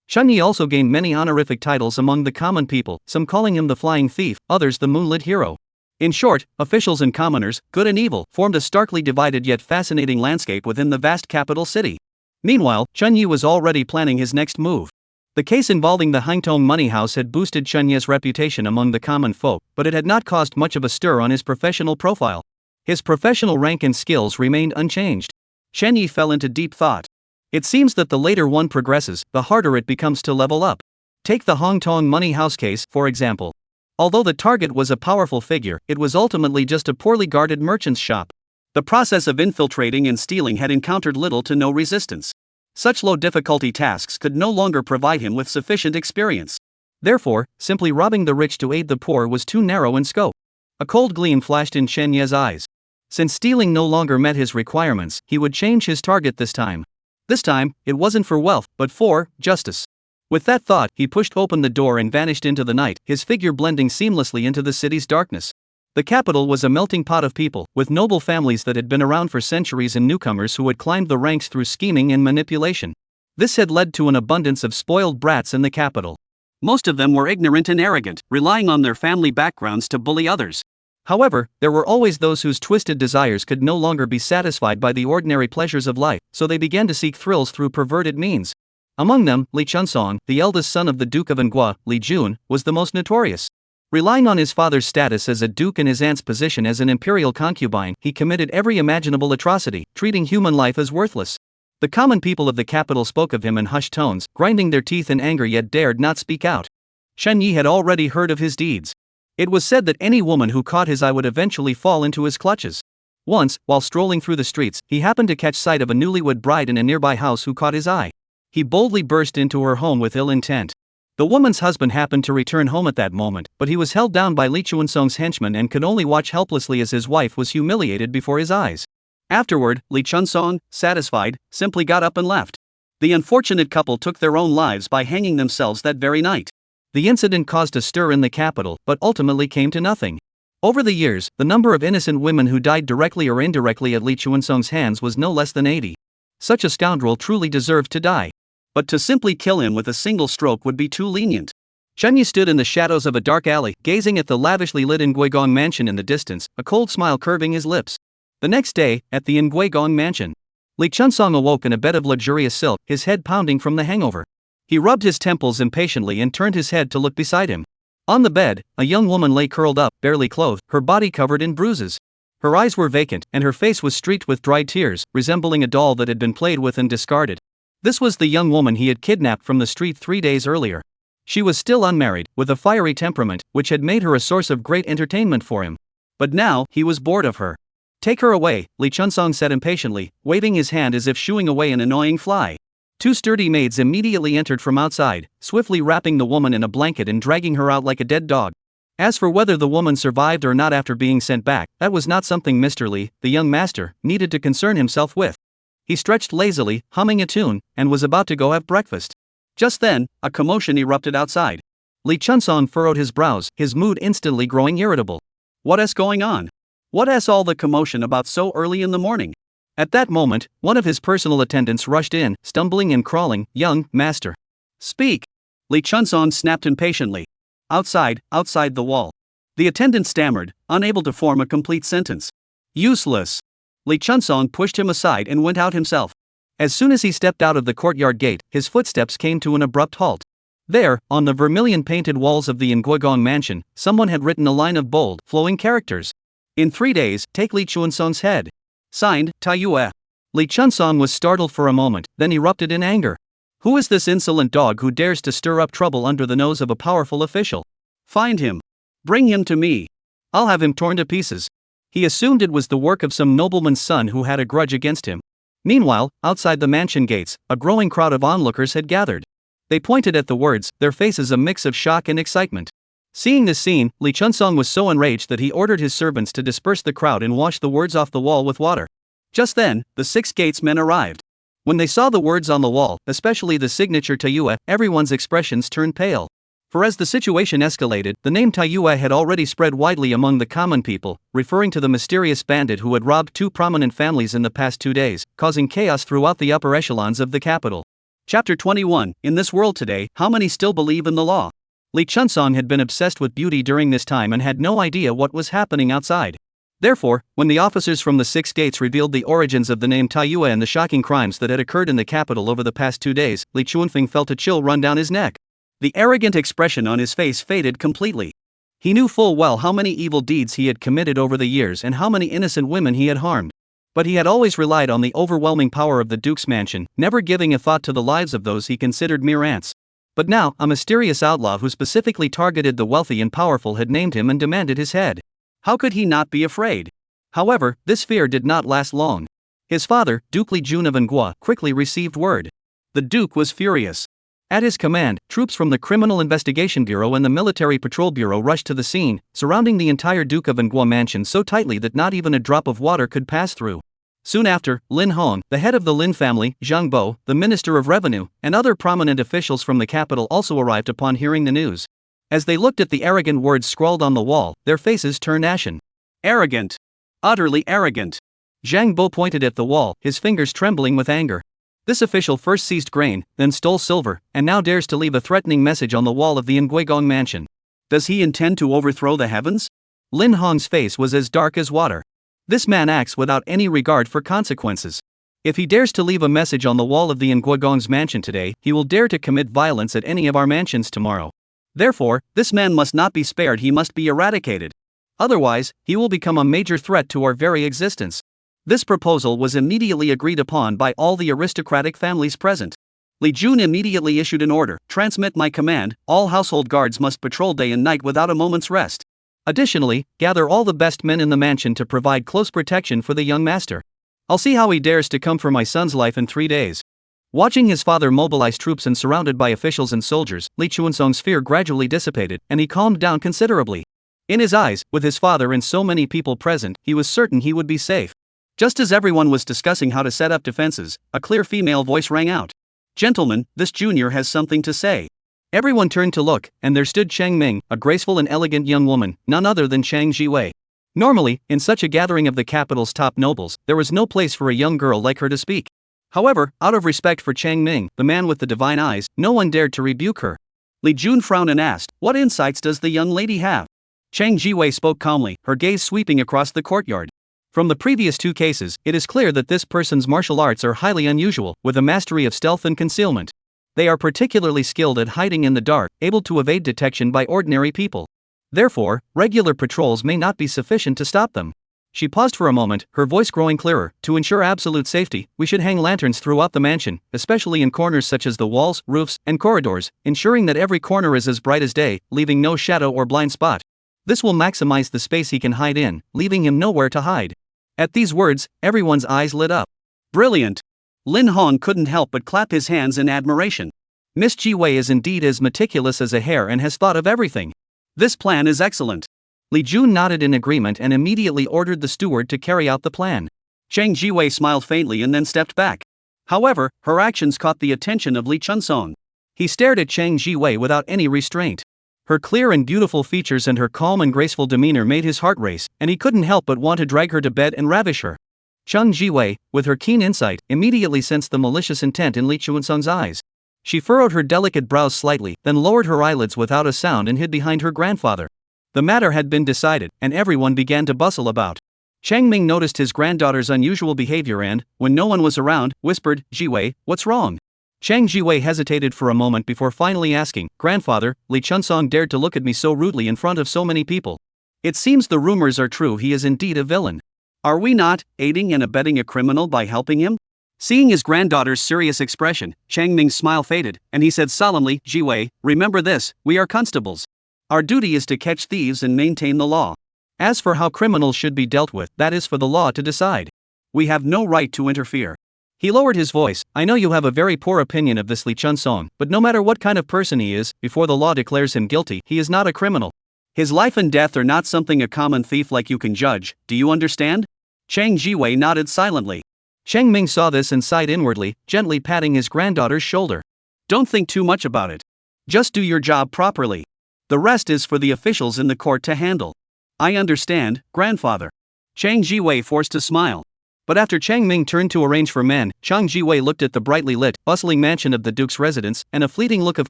Speaker 1: Chunyi also gained many honorific titles among the common people, some calling him the Flying Thief, others the Moonlit Hero. In short, officials and commoners, good and evil, formed a starkly divided yet fascinating landscape within the vast capital city. Meanwhile, Chunyi was already planning his next move. The case involving the Haintong money house had boosted Chunyi's reputation among the common folk, but it had not caused much of a stir on his professional profile. His professional rank and skills remained unchanged. Chunyi fell into deep thought. It seems that the later one progresses, the harder it becomes to level up. Take the Haintong money house case, for example. Although the target was a powerful figure, it was ultimately just a poorly guarded merchant's shop. The process of infiltrating and stealing had encountered little to no resistance. Such low difficulty tasks could no longer provide him with sufficient experience. Therefore, simply robbing the rich to aid the poor was too narrow in scope. A cold gleam flashed in Chen Ye's eyes. Since stealing no longer met his requirements, he would change his target this time. This time, it wasn't for wealth, but for justice. With that thought, he pushed open the door and vanished into the night, his figure blending seamlessly into the city's darkness. The capital was a melting pot of people, with noble families that had been around for centuries and newcomers who had climbed the ranks through scheming and manipulation. This had led to an abundance of spoiled brats in the capital. Most of them were ignorant and arrogant, relying on their family backgrounds to bully others. However, there were always those whose twisted desires could no longer be satisfied by the ordinary pleasures of life, so they began to seek thrills through perverted means. Among them, Li Chunsong, the eldest son of the Duke of Anghua, Li Jun, was the most notorious. Relying on his father's status as a duke and his aunt's position as an imperial concubine, he committed every imaginable atrocity, treating human life as worthless. The common people of the capital spoke of him in hushed tones, grinding their teeth in anger yet dared not speak out. Chen Yi had already heard of his deeds. It was said that any woman who caught his eye would eventually fall into his clutches. Once, while strolling through the streets, he happened to catch sight of a newlywed bride in a nearby house who caught his eye. He boldly burst into her home with ill intent. The woman's husband happened to return home at that moment, but he was held down by Li Chunsong's henchmen and could only watch helplessly as his wife was humiliated before his eyes. Afterward, Li Chunsong, satisfied, simply got up and left. The unfortunate couple took their own lives by hanging themselves that very night. The incident caused a stir in the capital, but ultimately came to nothing. Over the years, the number of innocent women who died directly or indirectly at Li Chunsong's hands was no less than 80. Such a scoundrel truly deserved to die. But to simply kill him with a single stroke would be too lenient. Chen Yi stood in the shadows of a dark alley, gazing at the lavishly lit Nguigong mansion in the distance, a cold smile curving his lips. The next day, at the Nguigong mansion, Li Chunsong awoke in a bed of luxurious silk, his head pounding from the hangover. He rubbed his temples impatiently and turned his head to look beside him. On the bed, a young woman lay curled up, barely clothed, her body covered in bruises. Her eyes were vacant, and her face was streaked with dried tears, resembling a doll that had been played with and discarded. This was the young woman he had kidnapped from the street 3 days earlier. She was still unmarried, with a fiery temperament, which had made her a source of great entertainment for him. But now, he was bored of her. "Take her away," Li Chunsong said impatiently, waving his hand as if shooing away an annoying fly. 2 sturdy maids immediately entered from outside, swiftly wrapping the woman in a blanket and dragging her out like a dead dog. As for whether the woman survived or not after being sent back, that was not something Mr. Li, the young master, needed to concern himself with. He stretched lazily, humming a tune, and was about to go have breakfast. Just then, a commotion erupted outside. Li Chunsong furrowed his brows, his mood instantly growing irritable. What's going on? What's all the commotion about so early in the morning? At that moment, one of his personal attendants rushed in, stumbling and crawling. "Young master. Speak!" Li Chunsong snapped impatiently. Outside the wall." The attendant stammered, unable to form a complete sentence. "Useless." Li Chunsong pushed him aside and went out himself. As soon as he stepped out of the courtyard gate, his footsteps came to an abrupt halt. There, on the vermilion-painted walls of the Nguigong mansion, someone had written a line of bold, flowing characters. "In 3 days, take Li Chunsong's head. Signed, Tai Yue." Li Chunsong was startled for a moment, then erupted in anger. Who is this insolent dog who dares to stir up trouble under the nose of a powerful official? Find him. Bring him to me. I'll have him torn to pieces. He assumed it was the work of some nobleman's son who had a grudge against him. Meanwhile, outside the mansion gates, a growing crowd of onlookers had gathered. They pointed at the words, their faces a mix of shock and excitement. Seeing this scene, Li Chunsong was so enraged that he ordered his servants to disperse the crowd and wash the words off the wall with water. Just then, the 6 gatesmen arrived. When they saw the words on the wall, especially the signature Taiyue, everyone's expressions turned pale. For as the situation escalated, the name Taiyue had already spread widely among the common people, referring to the mysterious bandit who had robbed two prominent families in the past 2 days, causing chaos throughout the upper echelons of the capital. Chapter 21. In this world today, how many still believe in the law? Li Chunsong had been obsessed with beauty during this time and had no idea what was happening outside. Therefore, when the officers from the Six Gates revealed the origins of the name Taiyue and the shocking crimes that had occurred in the capital over the past 2 days, Li Chunfeng felt a chill run down his neck. The arrogant expression on his face faded completely. He knew full well how many evil deeds he had committed over the years and how many innocent women he had harmed. But he had always relied on the overwhelming power of the Duke's mansion, never giving a thought to the lives of those he considered mere ants. But now, a mysterious outlaw who specifically targeted the wealthy and powerful had named him and demanded his head. How could he not be afraid? However, this fear did not last long. His father, Duke Li Jun of Anghua, quickly received word. The Duke was furious. At his command, troops from the Criminal Investigation Bureau and the Military Patrol Bureau rushed to the scene, surrounding the entire Duke of Anghua mansion so tightly that not even a drop of water could pass through. Soon after, Lin Hong, the head of the Lin family, Zhang Bo, the Minister of Revenue, and other prominent officials from the capital also arrived upon hearing the news. As they looked at the arrogant words scrawled on the wall, their faces turned ashen. Arrogant. Utterly arrogant. Zhang Bo pointed at the wall, his fingers trembling with anger. This official first seized grain, then stole silver, and now dares to leave a threatening message on the wall of the Nguigong mansion. Does he intend to overthrow the heavens? Lin Hong's face was as dark as water. This man acts without any regard for consequences. If he dares to leave a message on the wall of the Nguigong's mansion today, he will dare to commit violence at any of our mansions tomorrow. Therefore, this man must not be spared, he must be eradicated. Otherwise, he will become a major threat to our very existence. This proposal was immediately agreed upon by all the aristocratic families present. Li Jun immediately issued an order, transmit my command, all household guards must patrol day and night without a moment's rest. Additionally, gather all the best men in the mansion to provide close protection for the young master. I'll see how he dares to come for my son's life in 3 days. Watching his father mobilize troops and surrounded by officials and soldiers, Li Chunsong's fear gradually dissipated, and he calmed down considerably. In his eyes, with his father and so many people present, he was certain he would be safe. Just as everyone was discussing how to set up defenses, a clear female voice rang out. Gentlemen, this junior has something to say. Everyone turned to look, and there stood Chang Ming, a graceful and elegant young woman, none other than Chang Jiwei. Normally, in such a gathering of the capital's top nobles, there was no place for a young girl like her to speak. However, out of respect for Chang Ming, the man with the divine eyes, no one dared to rebuke her. Li Jun frowned and asked, "What insights does the young lady have?" Chang Jiwei spoke calmly, her gaze sweeping across the courtyard. From the previous 2 cases, it is clear that this person's martial arts are highly unusual, with a mastery of stealth and concealment. They are particularly skilled at hiding in the dark, able to evade detection by ordinary people. Therefore, regular patrols may not be sufficient to stop them. She paused for a moment, her voice growing clearer. To ensure absolute safety, we should hang lanterns throughout the mansion, especially in corners such as the walls, roofs, and corridors, ensuring that every corner is as bright as day, leaving no shadow or blind spot. This will maximize the space he can hide in, leaving him nowhere to hide. At these words, everyone's eyes lit up. Brilliant! Lin Hong couldn't help but clap his hands in admiration. Miss Jiwei is indeed as meticulous as a hare and has thought of everything. This plan is excellent. Li Jun nodded in agreement and immediately ordered the steward to carry out the plan. Chang Jiwei smiled faintly and then stepped back. However, her actions caught the attention of Li Chunsong. He stared at Chang Jiwei without any restraint. Her clear and beautiful features and her calm and graceful demeanor made his heart race, and he couldn't help but want to drag her to bed and ravish her. Chang Jiwei, with her keen insight, immediately sensed the malicious intent in Li Chunsong's eyes. She furrowed her delicate brows slightly, then lowered her eyelids without a sound and hid behind her grandfather. The matter had been decided, and everyone began to bustle about. Chang Ming noticed his granddaughter's unusual behavior and, when no one was around, whispered, "Jiwei, what's wrong?" Chang Jiwei hesitated for a moment before finally asking, "Grandfather, Li Chunsong dared to look at me so rudely in front of so many people. It seems the rumors are true, he is indeed a villain. Are we not aiding and abetting a criminal by helping him?" Seeing his granddaughter's serious expression, Chang Ming's smile faded, and he said solemnly, "Jiwei, remember this, we are constables. Our duty is to catch thieves and maintain the law. As for how criminals should be dealt with, that is for the law to decide. We have no right to interfere." He lowered his voice. "I know you have a very poor opinion of this Li Chunsong, but no matter what kind of person he is, before the law declares him guilty, he is not a criminal. His life and death are not something a common thief like you can judge, do you understand?" Chang Jiwei nodded silently. Cheng Ming saw this and sighed inwardly, gently patting his granddaughter's shoulder. Don't think too much about it. Just do your job properly. The rest is for the officials in the court to handle. I understand, grandfather. Chang Jiwei forced a smile. But after Chang Ming turned to arrange for men, Chang Jiwei looked at the brightly lit, bustling mansion of the duke's residence, and a fleeting look of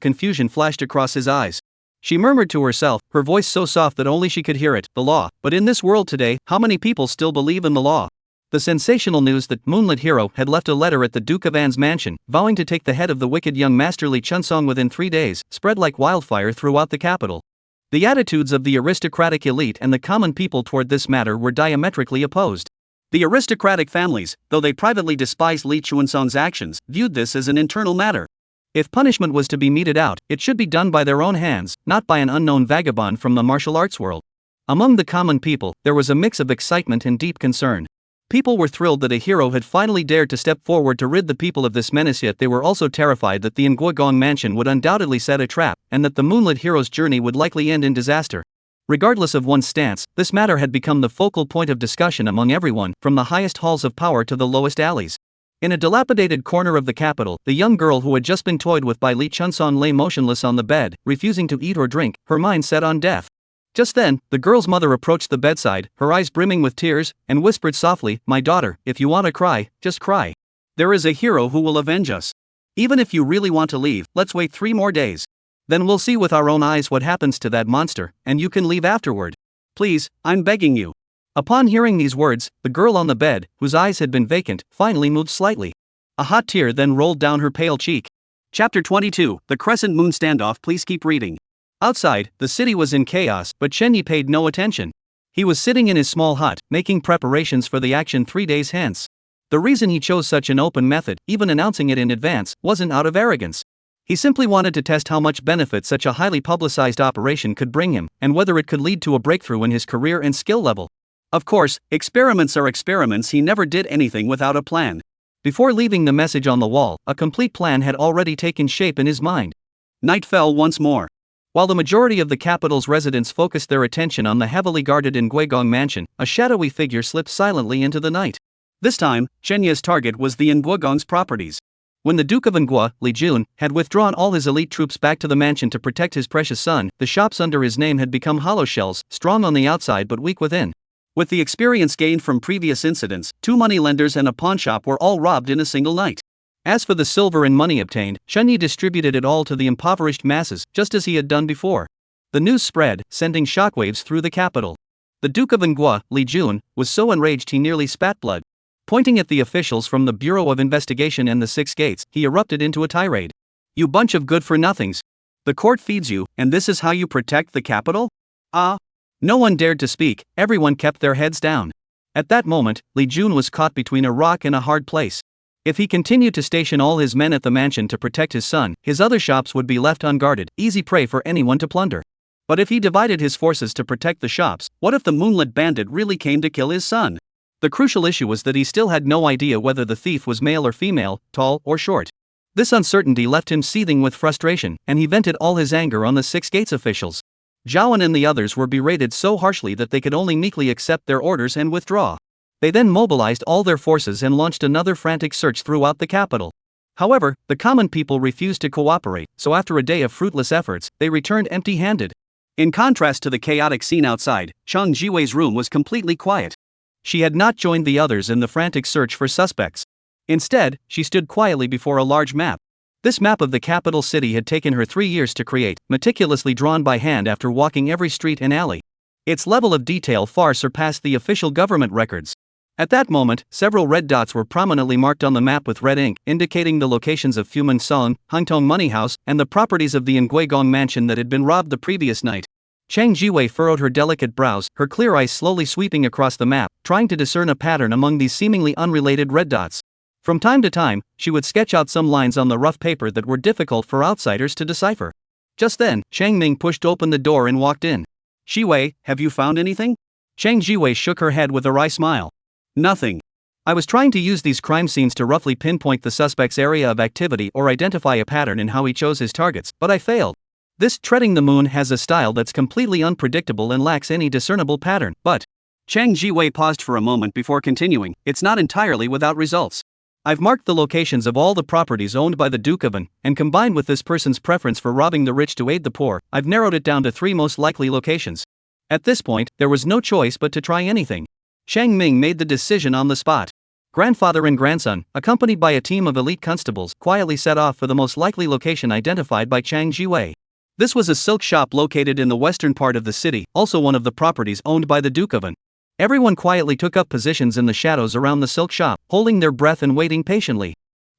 Speaker 1: confusion flashed across his eyes. She murmured to herself, her voice so soft that only she could hear it, the law. But in this world today, how many people still believe in the law? The sensational news that Moonlit Hero had left a letter at the Duke of An's mansion, vowing to take the head of the wicked young Master Li Chunsong within 3 days, spread like wildfire throughout the capital. The attitudes of the aristocratic elite and the common people toward this matter were diametrically opposed. The aristocratic families, though they privately despised Li Chunsong's actions, viewed this as an internal matter. If punishment was to be meted out, it should be done by their own hands, not by an unknown vagabond from the martial arts world. Among the common people, there was a mix of excitement and deep concern. People were thrilled that a hero had finally dared to step forward to rid the people of this menace, yet they were also terrified that the Nguogong mansion would undoubtedly set a trap, and that the Moonlit Hero's journey would likely end in disaster. Regardless of one's stance, this matter had become the focal point of discussion among everyone, from the highest halls of power to the lowest alleys. In a dilapidated corner of the capital, the young girl who had just been toyed with by Li Chunsong lay motionless on the bed, refusing to eat or drink, her mind set on death. Just then, the girl's mother approached the bedside, her eyes brimming with tears, and whispered softly, "My daughter, if you want to cry, just cry. There is a hero who will avenge us. Even if you really want to leave, let's wait 3 more days. Then we'll see with our own eyes what happens to that monster, and you can leave afterward. Please, I'm begging you." Upon hearing these words, the girl on the bed, whose eyes had been vacant, finally moved slightly. A hot tear then rolled down her pale cheek. Chapter 22, The Crescent Moon Standoff. Please keep reading. Outside, the city was in chaos, but Chen Yi paid no attention. He was sitting in his small hut, making preparations for the action 3 days hence. The reason he chose such an open method, even announcing it in advance, wasn't out of arrogance. He simply wanted to test how much benefit such a highly publicized operation could bring him, and whether it could lead to a breakthrough in his career and skill level. Of course, experiments are experiments. He never did anything without a plan. Before leaving the message on the wall, a complete plan had already taken shape in his mind. Night fell once more. While the majority of the capital's residents focused their attention on the heavily guarded Nguogong mansion, a shadowy figure slipped silently into the night. This time, Chen Ye's target was the Nguogong's properties. When the Duke of Ngua, Li Jun, had withdrawn all his elite troops back to the mansion to protect his precious son, the shops under his name had become hollow shells, strong on the outside but weak within. With the experience gained from previous incidents, 2 moneylenders and a pawnshop were all robbed in a single night. As for the silver and money obtained, Chen Yi distributed it all to the impoverished masses, just as he had done before. The news spread, sending shockwaves through the capital. The Duke of Ngua, Li Jun, was so enraged he nearly spat blood. Pointing at the officials from the Bureau of Investigation and the 6 gates, he erupted into a tirade. "You bunch of good-for-nothings. The court feeds you, and this is how you protect the capital? Ah!" No one dared to speak, everyone kept their heads down. At that moment, Li Jun was caught between a rock and a hard place. If he continued to station all his men at the mansion to protect his son, his other shops would be left unguarded, easy prey for anyone to plunder. But if he divided his forces to protect the shops, what if the Moonlit Bandit really came to kill his son? The crucial issue was that he still had no idea whether the thief was male or female, tall or short. This uncertainty left him seething with frustration, and he vented all his anger on the 6 gates officials. Zhaoan and the others were berated so harshly that they could only meekly accept their orders and withdraw. They then mobilized all their forces and launched another frantic search throughout the capital. However, the common people refused to cooperate, so after a day of fruitless efforts, they returned empty-handed. In contrast to the chaotic scene outside, Chang Jiwei's room was completely quiet. She had not joined the others in the frantic search for suspects. Instead, she stood quietly before a large map. This map of the capital city had taken her 3 years to create, meticulously drawn by hand after walking every street and alley. Its level of detail far surpassed the official government records. At that moment, several red dots were prominently marked on the map with red ink, indicating the locations of Fuman Song, Hangtong Money House, and the properties of the Nguogong mansion that had been robbed the previous night. Chang Jiwei furrowed her delicate brows, her clear eyes slowly sweeping across the map, trying to discern a pattern among these seemingly unrelated red dots. From time to time, she would sketch out some lines on the rough paper that were difficult for outsiders to decipher. Just then, Chang Ming pushed open the door and walked in. "Jiwei, have you found anything?" Chang Jiwei shook her head with a wry smile. "Nothing. I was trying to use these crime scenes to roughly pinpoint the suspect's area of activity or identify a pattern in how he chose his targets, but I failed. This Treading the Moon has a style that's completely unpredictable and lacks any discernible pattern, but..." Chang Jiwei paused for a moment before continuing, "It's not entirely without results. I've marked the locations of all the properties owned by the Duke of An, and combined with this person's preference for robbing the rich to aid the poor, I've narrowed it down to 3 most likely locations. At this point, there was no choice but to try anything. Chang Ming made the decision on the spot. Grandfather and grandson, accompanied by a team of elite constables, quietly set off for the most likely location identified by Chang Jiwei. This was a silk shop located in the western part of the city, also one of the properties owned by the Duke of An. Everyone quietly took up positions in the shadows around the silk shop, holding their breath and waiting patiently.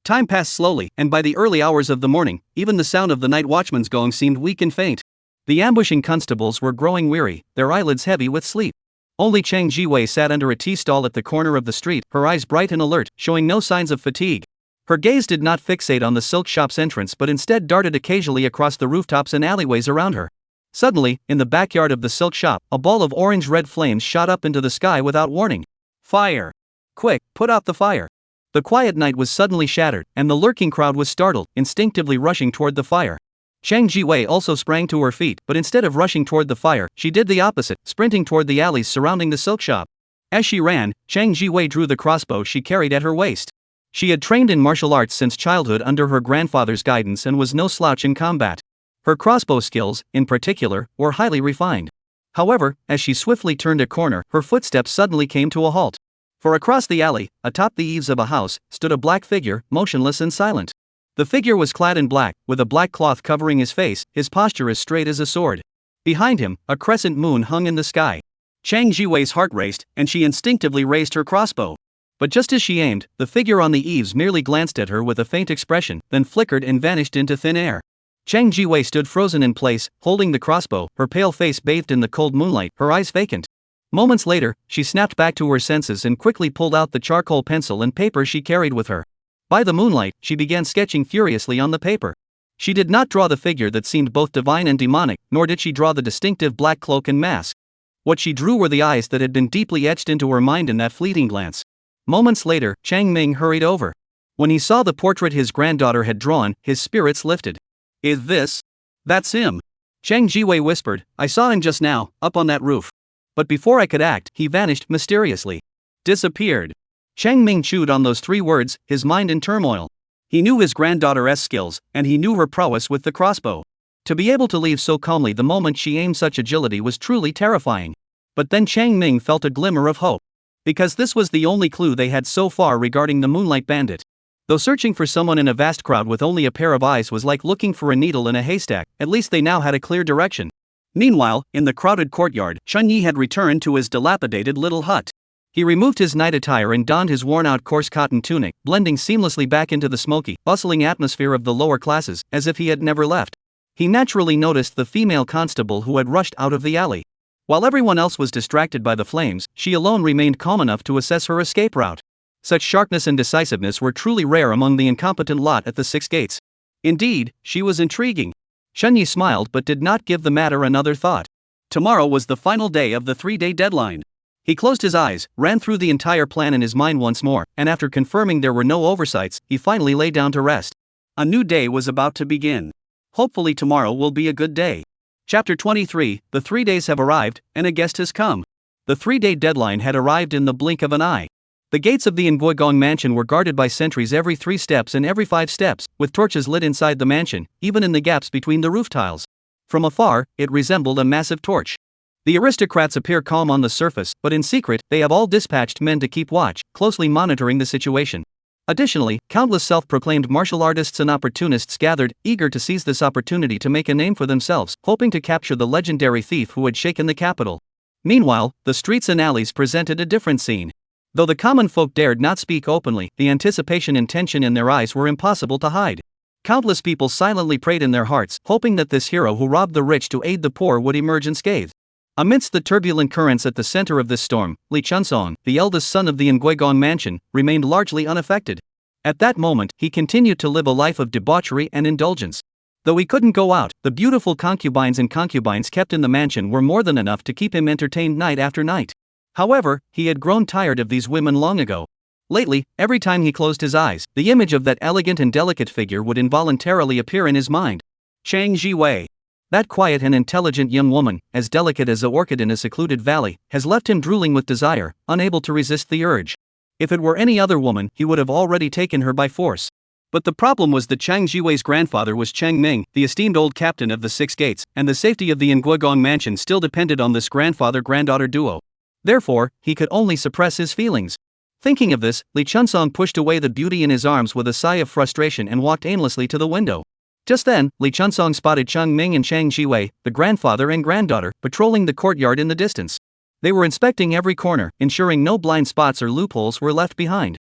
Speaker 1: Time passed slowly, and by the early hours of the morning, even the sound of the night watchman's gong seemed weak and faint. The ambushing constables were growing weary, their eyelids heavy with sleep. Only Chang Jiwei sat under a tea stall at the corner of the street, her eyes bright and alert, showing no signs of fatigue. Her gaze did not fixate on the silk shop's entrance but instead darted occasionally across the rooftops and alleyways around her. Suddenly, in the backyard of the silk shop, a ball of orange-red flames shot up into the sky without warning. Fire! Quick, put out the fire! The quiet night was suddenly shattered, and the lurking crowd was startled, instinctively rushing toward the fire. Chang Jiwei also sprang to her feet, but instead of rushing toward the fire, she did the opposite, sprinting toward the alleys surrounding the silk shop. As she ran, Chang Jiwei drew the crossbow she carried at her waist. She had trained in martial arts since childhood under her grandfather's guidance and was no slouch in combat. Her crossbow skills, in particular, were highly refined. However, as she swiftly turned a corner, her footsteps suddenly came to a halt. For across the alley, atop the eaves of a house, stood a black figure, motionless and silent. The figure was clad in black, with a black cloth covering his face, his posture as straight as a sword. Behind him, a crescent moon hung in the sky. Chang Jiwei's heart raced, and she instinctively raised her crossbow. But just as she aimed, the figure on the eaves merely glanced at her with a faint expression, then flickered and vanished into thin air. Chang Jiwei stood frozen in place, holding the crossbow, her pale face bathed in the cold moonlight, her eyes vacant. Moments later, she snapped back to her senses and quickly pulled out the charcoal pencil and paper she carried with her. By the moonlight, she began sketching furiously on the paper. She did not draw the figure that seemed both divine and demonic, nor did she draw the distinctive black cloak and mask. What she drew were the eyes that had been deeply etched into her mind in that fleeting glance. Moments later, Chang Ming hurried over. When he saw the portrait his granddaughter had drawn, his spirits lifted. Is this? That's him. Chang Jiwei whispered, I saw him just now, up on that roof. But before I could act, he vanished mysteriously. Disappeared. Chang Ming chewed on those 3 words, his mind in turmoil. He knew his granddaughter's skills, and he knew her prowess with the crossbow. To be able to leave so calmly the moment she aimed such agility was truly terrifying. But then Chang Ming felt a glimmer of hope. Because this was the only clue they had so far regarding the Moonlight Bandit. Though searching for someone in a vast crowd with only a pair of eyes was like looking for a needle in a haystack, at least they now had a clear direction. Meanwhile, in the crowded courtyard, Chun Yi had returned to his dilapidated little hut. He removed his night attire and donned his worn-out coarse cotton tunic, blending seamlessly back into the smoky, bustling atmosphere of the lower classes, as if he had never left. He naturally noticed the female constable who had rushed out of the alley. While everyone else was distracted by the flames, she alone remained calm enough to assess her escape route. Such sharpness and decisiveness were truly rare among the incompetent lot at the 6 gates. Indeed, she was intriguing. Chun Yi smiled but did not give the matter another thought. Tomorrow was the final day of the 3-day deadline. He closed his eyes, ran through the entire plan in his mind once more, and after confirming there were no oversights, he finally lay down to rest. A new day was about to begin. Hopefully tomorrow will be a good day. Chapter 23, The 3 days have arrived, and a guest has come. The 3-day deadline had arrived in the blink of an eye. The gates of the Nguigong mansion were guarded by sentries every 3 steps and every 5 steps, with torches lit inside the mansion, even in the gaps between the roof tiles. From afar, it resembled a massive torch. The aristocrats appear calm on the surface, but in secret, they have all dispatched men to keep watch, closely monitoring the situation. Additionally, countless self-proclaimed martial artists and opportunists gathered, eager to seize this opportunity to make a name for themselves, hoping to capture the legendary thief who had shaken the capital. Meanwhile, the streets and alleys presented a different scene. Though the common folk dared not speak openly, the anticipation and tension in their eyes were impossible to hide. Countless people silently prayed in their hearts, hoping that this hero who robbed the rich to aid the poor would emerge unscathed. Amidst the turbulent currents at the center of this storm, Li Chunsong, the eldest son of the Nguigong mansion, remained largely unaffected. At that moment, he continued to live a life of debauchery and indulgence. Though he couldn't go out, the beautiful concubines and concubines kept in the mansion were more than enough to keep him entertained night after night. However, he had grown tired of these women long ago. Lately, every time he closed his eyes, the image of that elegant and delicate figure would involuntarily appear in his mind. Chang Jiwei. That quiet and intelligent young woman, as delicate as an orchid in a secluded valley, has left him drooling with desire, unable to resist the urge. If it were any other woman, he would have already taken her by force. But the problem was that Chang Jiwei's grandfather was Chang Ming, the esteemed old captain of the Six Gates, and the safety of the Nguogong mansion still depended on this grandfather-granddaughter duo. Therefore, he could only suppress his feelings. Thinking of this, Li Chunsong pushed away the beauty in his arms with a sigh of frustration and walked aimlessly to the window. Just then, Li Chunsong spotted Chang Ming and Chang Jiwei, the grandfather and granddaughter, patrolling the courtyard in the distance. They were inspecting every corner, ensuring no blind spots or loopholes were left behind.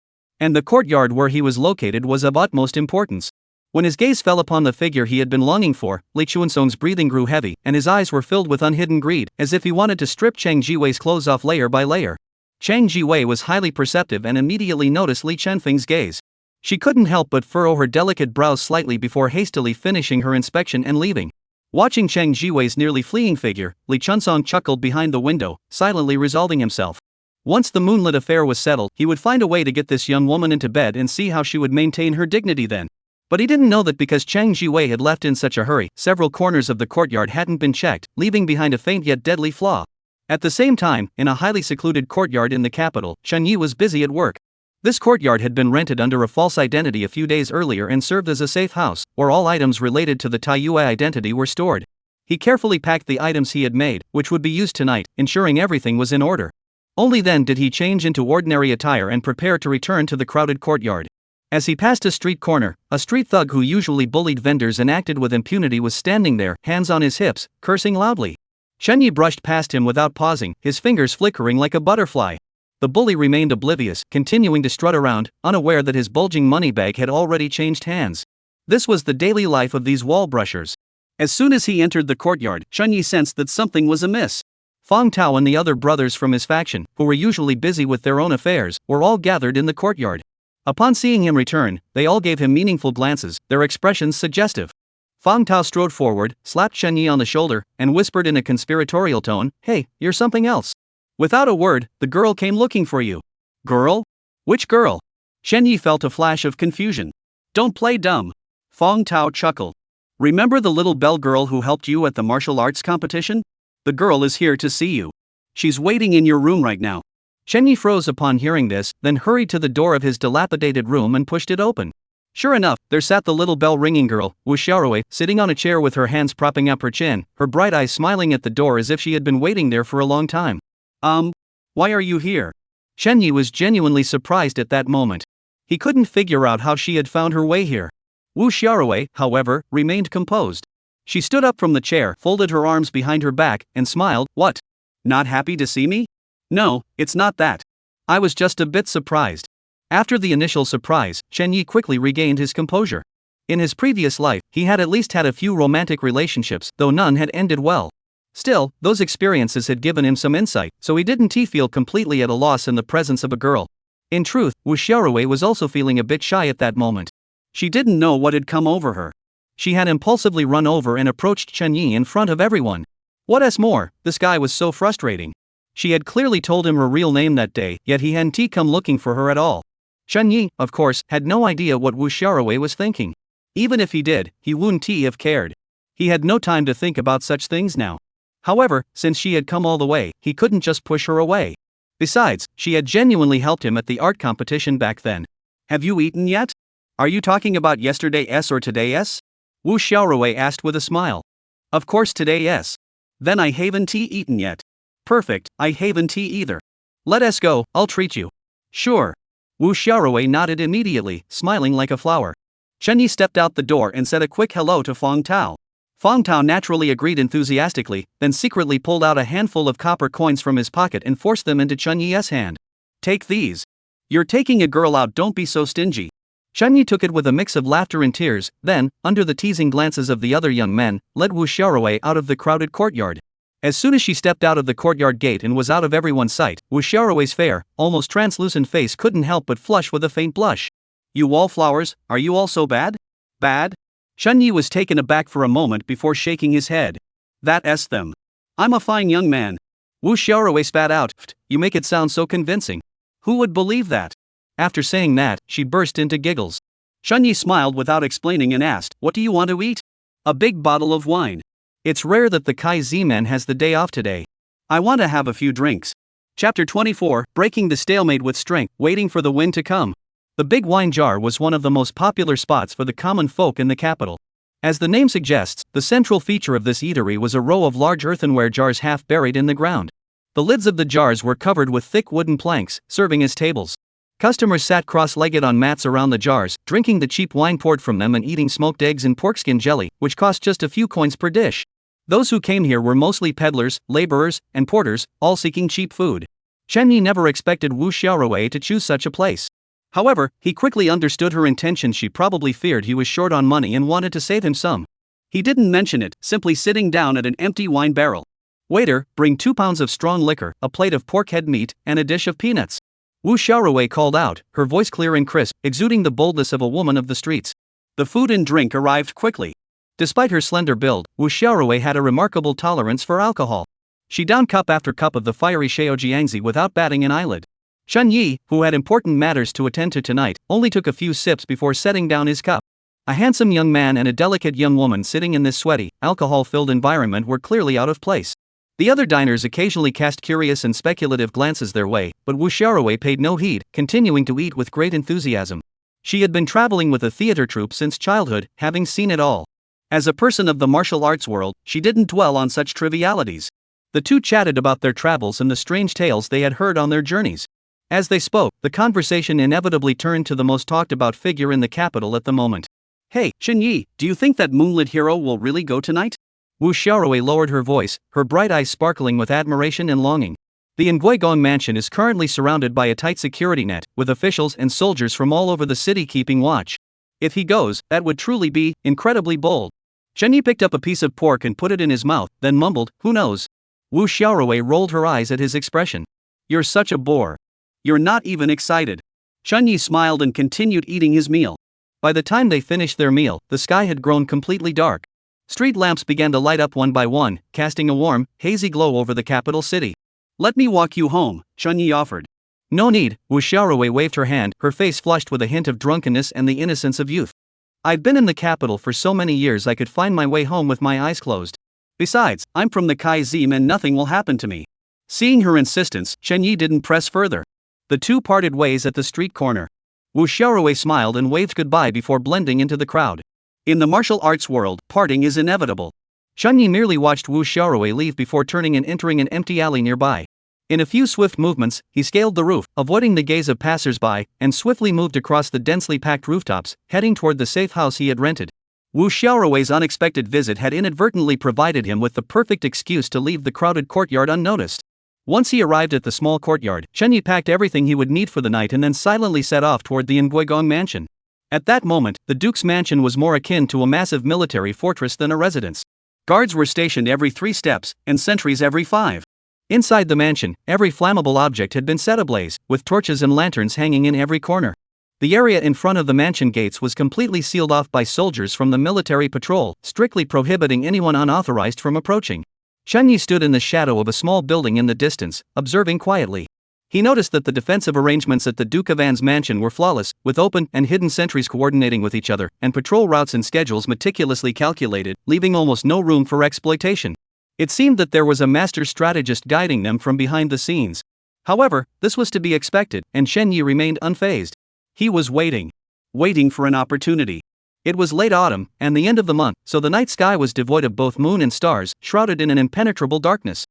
Speaker 1: And the courtyard where he was located was of utmost importance. When his gaze fell upon the figure he had been longing for, Li Chunsong's breathing grew heavy, and his eyes were filled with unhidden greed, as if he wanted to strip Chang Jiwei's clothes off layer by layer. Chang Jiwei was highly perceptive and immediately noticed Li Chenfeng's gaze. She couldn't help but furrow her delicate brows slightly before hastily finishing her inspection and leaving. Watching Chang Jiwei's nearly fleeing figure, Li Chunsong chuckled behind the window, silently resolving himself. Once the moonlit affair was settled, he would find a way to get this young woman into bed and see how she would maintain her dignity then. But he didn't know that because Chang Jiwei had left in such a hurry, several corners of the courtyard hadn't been checked, leaving behind a faint yet deadly flaw. At the same time, in a highly secluded courtyard in the capital, Chen Yi was busy at work. This courtyard had been rented under a false identity a few days earlier and served as a safe house, where all items related to the Taiyue identity were stored. He carefully packed the items he had made, which would be used tonight, ensuring everything was in order. Only then did he change into ordinary attire and prepare to return to the crowded courtyard. As he passed a street corner, a street thug who usually bullied vendors and acted with impunity was standing there, hands on his hips, cursing loudly. Chen Yi brushed past him without pausing, his fingers flickering like a butterfly. The bully remained oblivious, continuing to strut around, unaware that his bulging money bag had already changed hands. This was the daily life of these wall brushers. As soon as he entered the courtyard, Chen Yi sensed that something was amiss. Fang Tao and the other brothers from his faction, who were usually busy with their own affairs, were all gathered in the courtyard. Upon seeing him return, they all gave him meaningful glances, their expressions suggestive. Fang Tao strode forward, slapped Chen Yi on the shoulder, and whispered in a conspiratorial tone, "Hey, you're something else." Without a word, the girl came looking for you. Girl? Which girl? Chen Yi felt a flash of confusion. Don't play dumb. Fang Tao chuckled. Remember the little bell girl who helped you at the martial arts competition? The girl is here to see you. She's waiting in your room right now. Chen Yi froze upon hearing this, then hurried to the door of his dilapidated room and pushed it open. Sure enough, there sat the little bell-ringing girl, Wu Xiaorui, sitting on a chair with her hands propping up her chin, her bright eyes smiling at the door as if she had been waiting there for a long time. Why are you here? Chen Yi was genuinely surprised at that moment. He couldn't figure out how she had found her way here. Wu Xiaorui, however, remained composed. She stood up from the chair, folded her arms behind her back, and smiled. What? Not happy to see me? No, it's not that. I was just a bit surprised. After the initial surprise, Chen Yi quickly regained his composure. In his previous life, he had at least had a few romantic relationships, though none had ended well. Still, those experiences had given him some insight, so he didn't feel completely at a loss in the presence of a girl. In truth, Wu Xiaorui was also feeling a bit shy at that moment. She didn't know what had come over her. She had impulsively run over and approached Chen Yi in front of everyone. What's more, this guy was so frustrating. She had clearly told him her real name that day, yet he hadn't come looking for her at all. Chen Yi, of course, had no idea what Wu Xiaorui was thinking. Even if he did, he wouldn't have cared. He had no time to think about such things now. However, since she had come all the way, he couldn't just push her away. Besides, she had genuinely helped him at the art competition back then. Have you eaten yet? Are you talking about yesterday's or today's? Wu Xiaorui asked with a smile. Of course today's. Then I haven't eaten yet. Perfect, I haven't either. Let us go, I'll treat you. Sure. Wu Xiaorui nodded immediately, smiling like a flower. Chen Yi stepped out the door and said a quick hello to Fang Tao. Fang Tao naturally agreed enthusiastically, then secretly pulled out a handful of copper coins from his pocket and forced them into Chen Yi's hand. Take these. You're taking a girl out, don't be so stingy. Chen Yi took it with a mix of laughter and tears, then, under the teasing glances of the other young men, led Wu Xiaorui out of the crowded courtyard. As soon as she stepped out of the courtyard gate and was out of everyone's sight, Wu Xiaorui's fair, almost translucent face couldn't help but flush with a faint blush. You wallflowers, are you all so bad? Bad? Chen Yi was taken aback for a moment before shaking his head. That's them. I'm a fine young man. Wu Xiaorui spat out, You make it sound so convincing. Who would believe that? After saying that, she burst into giggles. Chen Yi smiled without explaining and asked, What do you want to eat? A big bottle of wine. It's rare that the Kai Z man has the day off today. I want to have a few drinks. Chapter 24, Breaking the Stalemate with Strength, Waiting for the Wind to Come. The big wine jar was one of the most popular spots for the common folk in the capital. As the name suggests, the central feature of this eatery was a row of large earthenware jars half buried in the ground. The lids of the jars were covered with thick wooden planks, serving as tables. Customers sat cross-legged on mats around the jars, drinking the cheap wine poured from them and eating smoked eggs and porkskin jelly, which cost just a few coins per dish. Those who came here were mostly peddlers, laborers, and porters, all seeking cheap food. Chen Yi never expected Wu Xiaorui to choose such a place. However, he quickly understood her intentions. She probably feared he was short on money and wanted to save him some. He didn't mention it, simply sitting down at an empty wine barrel. "Waiter, bring 2 pounds of strong liquor, a plate of pork head meat, and a dish of peanuts." Wu Xiaorui called out, her voice clear and crisp, exuding the boldness of a woman of the streets. The food and drink arrived quickly. Despite her slender build, Wu Xiaorui had a remarkable tolerance for alcohol. She downed cup after cup of the fiery Shaojiangzi without batting an eyelid. Chen Yi, who had important matters to attend to tonight, only took a few sips before setting down his cup. A handsome young man and a delicate young woman sitting in this sweaty, alcohol-filled environment were clearly out of place. The other diners occasionally cast curious and speculative glances their way, but Wu Xiaorui paid no heed, continuing to eat with great enthusiasm. She had been traveling with a theater troupe since childhood, having seen it all. As a person of the martial arts world, she didn't dwell on such trivialities. The two chatted about their travels and the strange tales they had heard on their journeys. As they spoke, the conversation inevitably turned to the most talked-about figure in the capital at the moment. "Hey, Chen Yi, do you think that moonlit hero will really go tonight?" Wu Xiaorui lowered her voice, her bright eyes sparkling with admiration and longing. The Nguigong mansion is currently surrounded by a tight security net, with officials and soldiers from all over the city keeping watch. If he goes, that would truly be incredibly bold. Chen Yi picked up a piece of pork and put it in his mouth, then mumbled, "Who knows?" Wu Xiaorui rolled her eyes at his expression. "You're such a bore. You're not even excited." Chen Yi smiled and continued eating his meal. By the time they finished their meal, the sky had grown completely dark. Street lamps began to light up one by one, casting a warm, hazy glow over the capital city. "Let me walk you home," Chen Yi offered. "No need," Wu Xiaorui waved her hand, her face flushed with a hint of drunkenness and the innocence of youth. "I've been in the capital for so many years I could find my way home with my eyes closed. Besides, I'm from the Kaizim and nothing will happen to me." Seeing her insistence, Chen Yi didn't press further. The two parted ways at the street corner. Wu Xiaorui smiled and waved goodbye before blending into the crowd. In the martial arts world, parting is inevitable. Chen Yi merely watched Wu Xiaorui leave before turning and entering an empty alley nearby. In a few swift movements, he scaled the roof, avoiding the gaze of passers-by, and swiftly moved across the densely packed rooftops, heading toward the safe house he had rented. Wu Xiaorui's unexpected visit had inadvertently provided him with the perfect excuse to leave the crowded courtyard unnoticed. Once he arrived at the small courtyard, Chen Yi packed everything he would need for the night and then silently set off toward the Nguigong mansion. At that moment, the Duke's mansion was more akin to a massive military fortress than a residence. Guards were stationed every 3 steps, and sentries every 5. Inside the mansion, every flammable object had been set ablaze, with torches and lanterns hanging in every corner. The area in front of the mansion gates was completely sealed off by soldiers from the military patrol, strictly prohibiting anyone unauthorized from approaching. Chen Yi stood in the shadow of a small building in the distance, observing quietly. He noticed that the defensive arrangements at the Duke of An's mansion were flawless, with open and hidden sentries coordinating with each other, and patrol routes and schedules meticulously calculated, leaving almost no room for exploitation. It seemed that there was a master strategist guiding them from behind the scenes. However, this was to be expected, and Chen Yi remained unfazed. He was waiting for an opportunity. It was late autumn, and the end of the month, so the night sky was devoid of both moon and stars, shrouded in an impenetrable darkness.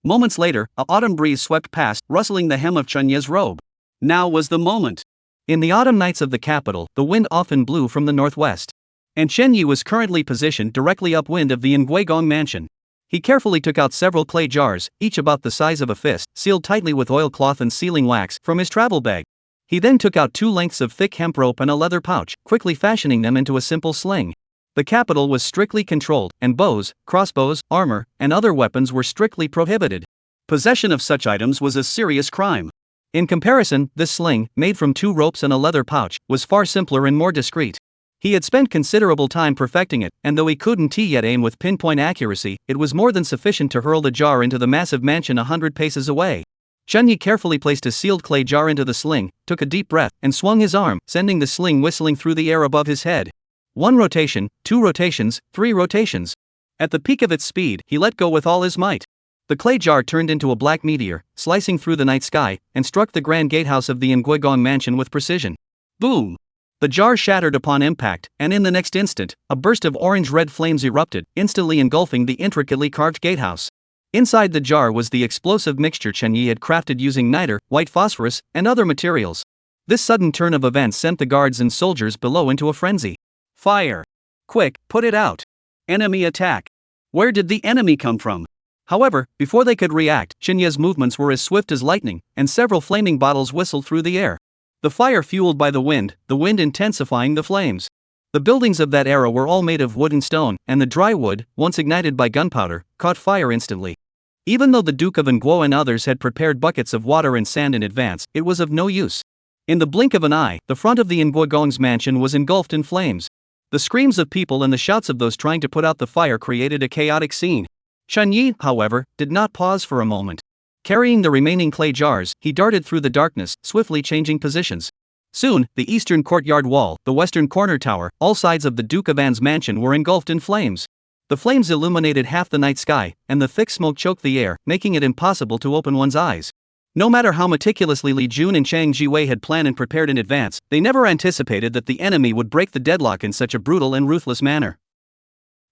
Speaker 1: Moments later, an autumn breeze swept past, rustling the hem of Chen Yi's robe. Now was the moment. In the autumn nights of the capital, the wind often blew from the northwest. And Chen Yi was currently positioned directly upwind of the Nguigong mansion. He carefully took out several clay jars, each about the size of a fist, sealed tightly with oilcloth and sealing wax, from his travel bag. He then took out 2 lengths of thick hemp rope and a leather pouch, quickly fashioning them into a simple sling. The capital was strictly controlled, and bows, crossbows, armor, and other weapons were strictly prohibited. Possession of such items was a serious crime. In comparison, this sling, made from 2 ropes and a leather pouch, was far simpler and more discreet. He had spent considerable time perfecting it, and though he couldn't yet aim with pinpoint accuracy, it was more than sufficient to hurl the jar into the massive mansion 100 paces away. Chen Yi carefully placed a sealed clay jar into the sling, took a deep breath, and swung his arm, sending the sling whistling through the air above his head. 1 rotation, 2 rotations, 3 rotations. At the peak of its speed, he let go with all his might. The clay jar turned into a black meteor, slicing through the night sky, and struck the grand gatehouse of the Nguigong mansion with precision. Boom! The jar shattered upon impact, and in the next instant, a burst of orange-red flames erupted, instantly engulfing the intricately carved gatehouse. Inside the jar was the explosive mixture Chen Yi had crafted using niter, white phosphorus, and other materials. This sudden turn of events sent the guards and soldiers below into a frenzy. Fire! Quick, put it out! Enemy attack! Where did the enemy come from? However, before they could react, Chen Yi's movements were as swift as lightning, and several flaming bottles whistled through the air. The fire fueled by the wind intensifying the flames. The buildings of that era were all made of wood and stone, and the dry wood, once ignited by gunpowder, caught fire instantly. Even though the Duke of Nguo and others had prepared buckets of water and sand in advance, it was of no use. In the blink of an eye, the front of the Nguigong's mansion was engulfed in flames. The screams of people and the shouts of those trying to put out the fire created a chaotic scene. Chen Yi, however, did not pause for a moment. Carrying the remaining clay jars, he darted through the darkness, swiftly changing positions. Soon, the eastern courtyard wall, the western corner tower, all sides of the Duke of An's mansion were engulfed in flames. The flames illuminated half the night sky, and the thick smoke choked the air, making it impossible to open one's eyes. No matter how meticulously Li Jun and Chang Jiwei had planned and prepared in advance, they never anticipated that the enemy would break the deadlock in such a brutal and ruthless manner.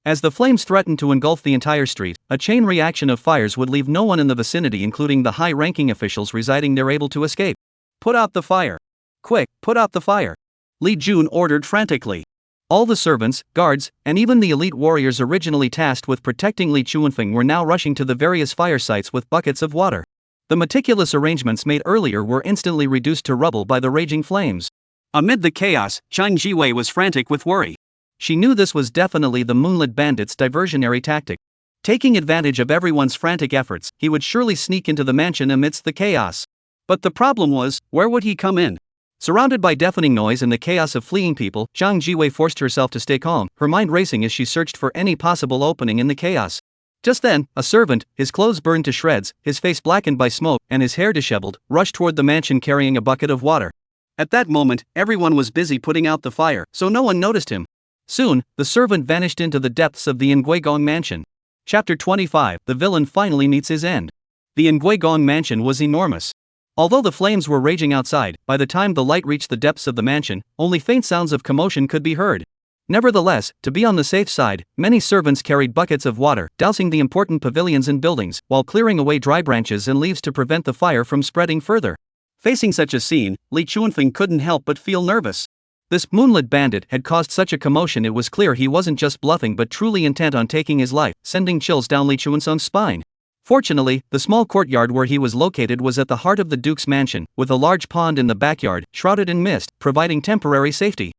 Speaker 1: As the flames threatened to engulf the entire street, a chain reaction of fires would leave no one in the vicinity, including the high-ranking officials residing there, able to escape. Put out the fire! Quick, put out the fire! Li Jun ordered frantically. All the servants, guards, and even the elite warriors originally tasked with protecting Li Chuanfeng were now rushing to the various fire sites with buckets of water. The meticulous arrangements made earlier were instantly reduced to rubble by the raging flames. Amid the chaos, Chang Jiwei was frantic with worry. She knew this was definitely the Moonlit Bandit's diversionary tactic. Taking advantage of everyone's frantic efforts, he would surely sneak into the mansion amidst the chaos. But the problem was, where would he come in? Surrounded by deafening noise and the chaos of fleeing people, Chang Jiwei forced herself to stay calm, her mind racing as she searched for any possible opening in the chaos. Just then, a servant, his clothes burned to shreds, his face blackened by smoke, and his hair disheveled, rushed toward the mansion carrying a bucket of water. At that moment, everyone was busy putting out the fire, so no one noticed him. Soon, the servant vanished into the depths of the Nguigong mansion. Chapter 25, the villain finally meets his end. The Nguigong mansion was enormous. Although the flames were raging outside, by the time the light reached the depths of the mansion, only faint sounds of commotion could be heard. Nevertheless, to be on the safe side, many servants carried buckets of water, dousing the important pavilions and buildings, while clearing away dry branches and leaves to prevent the fire from spreading further. Facing such a scene, Li Chuanfeng couldn't help but feel nervous. This Moonlit Bandit had caused such a commotion, it was clear he wasn't just bluffing but truly intent on taking his life, sending chills down Li Chuanfeng's spine. Fortunately, the small courtyard where he was located was at the heart of the Duke's mansion, with a large pond in the backyard, shrouded in mist, providing temporary safety.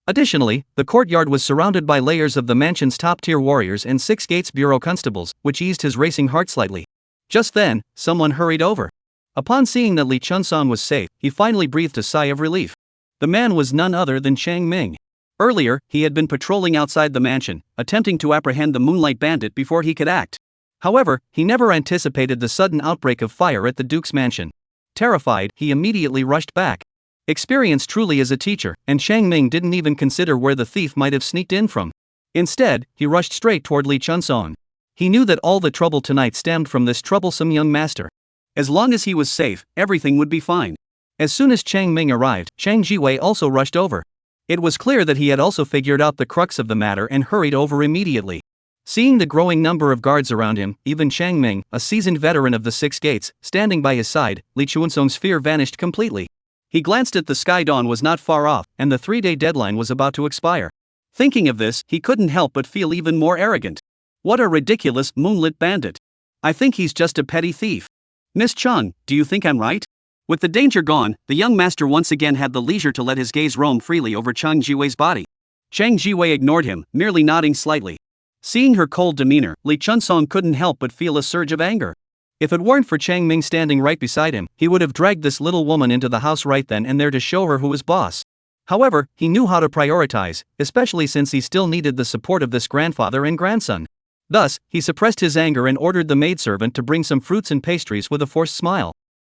Speaker 1: Additionally, the courtyard was surrounded by layers of the mansion's top-tier warriors and 6 Gates Bureau constables, which eased his racing heart slightly. Just then, someone hurried over. Upon seeing that Li Chunsan was safe, he finally breathed a sigh of relief. The man was none other than Chang Ming. Earlier, he had been patrolling outside the mansion, attempting to apprehend the Moonlight Bandit before he could act. However, he never anticipated the sudden outbreak of fire at the Duke's mansion. Terrified, he immediately rushed back. Experienced truly as a teacher, and Chang Ming didn't even consider where the thief might have sneaked in from. Instead, he rushed straight toward Li Chunsan. He knew that all the trouble tonight stemmed from this troublesome young master. As long as he was safe, everything would be fine. As soon as Chang Ming arrived, Chang Jiwei also rushed over. It was clear that he had also figured out the crux of the matter and hurried over immediately. Seeing the growing number of guards around him, even Chang Ming, a seasoned veteran of the 6 gates, standing by his side, Li Chuanfeng's fear vanished completely. He glanced at the sky. Dawn was not far off, and the 3-day deadline was about to expire. Thinking of this, he couldn't help but feel even more arrogant. What a ridiculous Moonlit Bandit. I think he's just a petty thief. Miss Chung, do you think I'm right? With the danger gone, the young master once again had the leisure to let his gaze roam freely over Chang Jiwei's body. Chang Jiwei ignored him, merely nodding slightly. Seeing her cold demeanor, Li Chunsan couldn't help but feel a surge of anger. If it weren't for Chang Ming standing right beside him, he would have dragged this little woman into the house right then and there to show her who was boss. However, he knew how to prioritize, especially since he still needed the support of this grandfather and grandson. Thus, he suppressed his anger and ordered the maidservant to bring some fruits and pastries with a forced smile.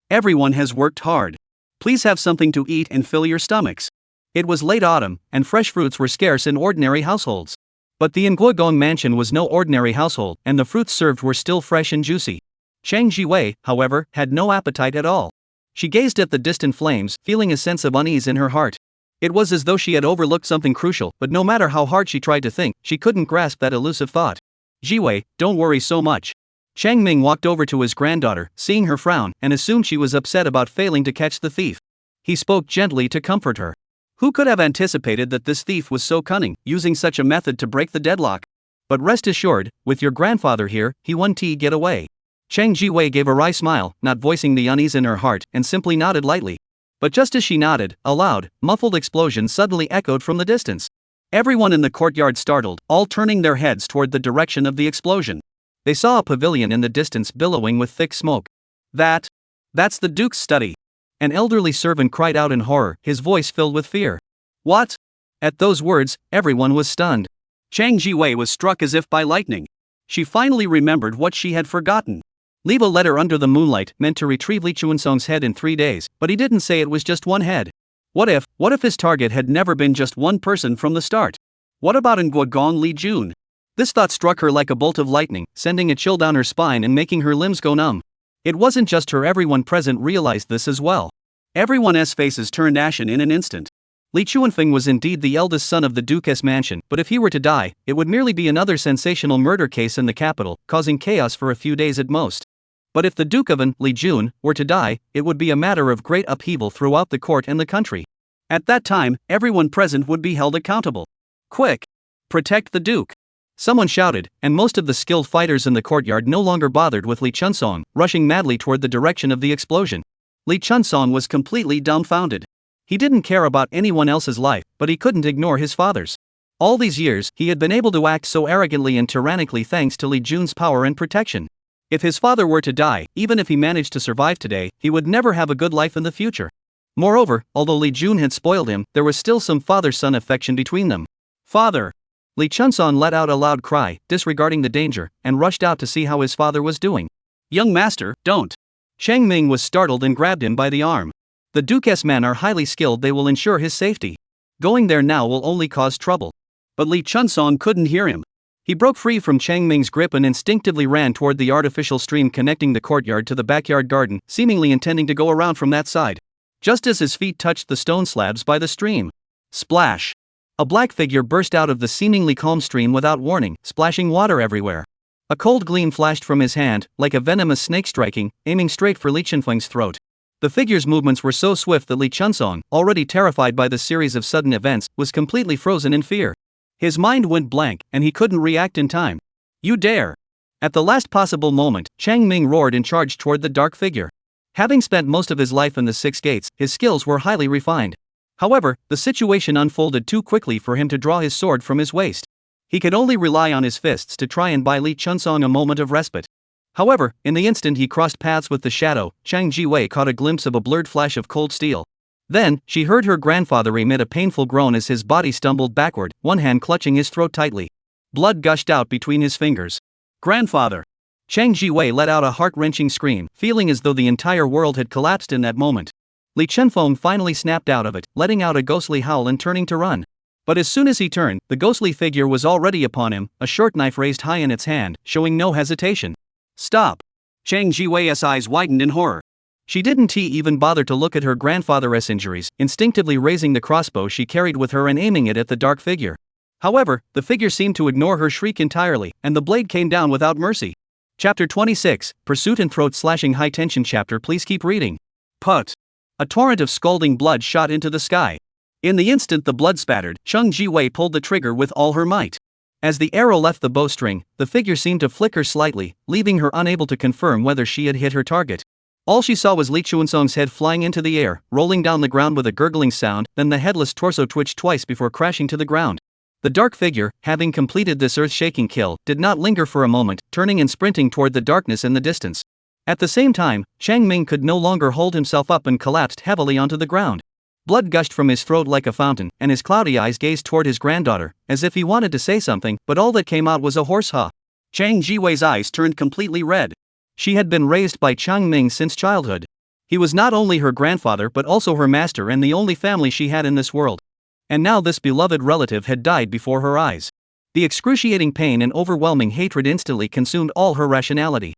Speaker 1: Everyone has worked hard. Please have something to eat and fill your stomachs. It was late autumn, and fresh fruits were scarce in ordinary households. But the Nguigong mansion was no ordinary household, and the fruits served were still fresh and juicy. Chang Jiwei, however, had no appetite at all. She gazed at the distant flames, feeling a sense of unease in her heart. It was as though she had overlooked something crucial, but no matter how hard she tried to think, she couldn't grasp that elusive thought. Jiwei, don't worry so much. Chang Ming walked over to his granddaughter, seeing her frown, and assumed she was upset about failing to catch the thief. He spoke gently to comfort her. Who could have anticipated that this thief was so cunning, using such a method to break the deadlock? But rest assured, with your grandfather here, he won't get away. Chang Jiwei gave a wry smile, not voicing the unease in her heart, and simply nodded lightly. But just as she nodded, a loud, muffled explosion suddenly echoed from the distance. Everyone in the courtyard startled, all turning their heads toward the direction of the explosion. They saw a pavilion in the distance billowing with thick smoke. That's the Duke's study. An elderly servant cried out in horror, his voice filled with fear. What? At those words, everyone was stunned. Chang Jiwei was struck as if by lightning. She finally remembered what she had forgotten. Leave a letter under the moonlight meant to retrieve Li Chuansong's head in 3 days, but he didn't say it was just one head. What if his target had never been just one person from the start? What about Nguogong Li Jun? This thought struck her like a bolt of lightning, sending a chill down her spine and making her limbs go numb. It wasn't just her, everyone present realized this as well. Everyone's faces turned ashen in an instant. Li Chuanfeng was indeed the eldest son of the Duke's mansion, but if he were to die, it would merely be another sensational murder case in the capital, causing chaos for a few days at most. But if the Duke of Li Jun were to die, it would be a matter of great upheaval throughout the court and the country. At that time, everyone present would be held accountable. Quick! Protect the Duke! Someone shouted, and most of the skilled fighters in the courtyard no longer bothered with Li Chunsong, rushing madly toward the direction of the explosion. Li Chunsong was completely dumbfounded. He didn't care about anyone else's life, but he couldn't ignore his father's. All these years, he had been able to act so arrogantly and tyrannically thanks to Li Jun's power and protection. If his father were to die, even if he managed to survive today, he would never have a good life in the future. Moreover, although Li Jun had spoiled him, there was still some father-son affection between them. Father! Li Chunsong let out a loud cry, disregarding the danger, and rushed out to see how his father was doing. Young master, don't! Chang Ming was startled and grabbed him by the arm. The Duke's men are highly skilled, they will ensure his safety. Going there now will only cause trouble. But Li Chunsong couldn't hear him. He broke free from Chang Ming's grip and instinctively ran toward the artificial stream connecting the courtyard to the backyard garden, seemingly intending to go around from that side. Just as his feet touched the stone slabs by the stream. Splash! A black figure burst out of the seemingly calm stream without warning, splashing water everywhere. A cold gleam flashed from his hand, like a venomous snake striking, aiming straight for Li Chunfeng's throat. The figure's movements were so swift that Li Chunsong, already terrified by the series of sudden events, was completely frozen in fear. His mind went blank, and he couldn't react in time. You dare! At the last possible moment, Chang Ming roared and charged toward the dark figure. Having spent most of his life in the Six Gates, his skills were highly refined. However, the situation unfolded too quickly for him to draw his sword from his waist. He could only rely on his fists to try and buy Li Chunsong a moment of respite. However, in the instant he crossed paths with the shadow, Chang Jiwei caught a glimpse of a blurred flash of cold steel. Then, she heard her grandfather emit a painful groan as his body stumbled backward, one hand clutching his throat tightly. Blood gushed out between his fingers. Grandfather! Chang Jiwei let out a heart-wrenching scream, feeling as though the entire world had collapsed in that moment. Li Chunfeng finally snapped out of it, letting out a ghostly howl and turning to run. But as soon as he turned, the ghostly figure was already upon him, a short knife raised high in its hand, showing no hesitation. Stop! Chang Jiwei's eyes widened in horror. She didn't even bother to look at her grandfather's injuries, instinctively raising the crossbow she carried with her and aiming it at the dark figure. However, the figure seemed to ignore her shriek entirely, and the blade came down without mercy. Chapter 26, Pursuit and Throat-Slashing High Tension Chapter. Please keep reading. Put! A torrent of scalding blood shot into the sky. In the instant the blood spattered, Chang Jiwei pulled the trigger with all her might. As the arrow left the bowstring, the figure seemed to flicker slightly, leaving her unable to confirm whether she had hit her target. All she saw was Li Chuansong's head flying into the air, rolling down the ground with a gurgling sound, then the headless torso twitched twice before crashing to the ground. The dark figure, having completed this earth-shaking kill, did not linger for a moment, turning and sprinting toward the darkness in the distance. At the same time, Chang Ming could no longer hold himself up and collapsed heavily onto the ground. Blood gushed from his throat like a fountain, and his cloudy eyes gazed toward his granddaughter, as if he wanted to say something, but all that came out was a hoarse huh. Chang Jiwei's eyes turned completely red. She had been raised by Chang Ming since childhood. He was not only her grandfather but also her master and the only family she had in this world. And now this beloved relative had died before her eyes. The excruciating pain and overwhelming hatred instantly consumed all her rationality.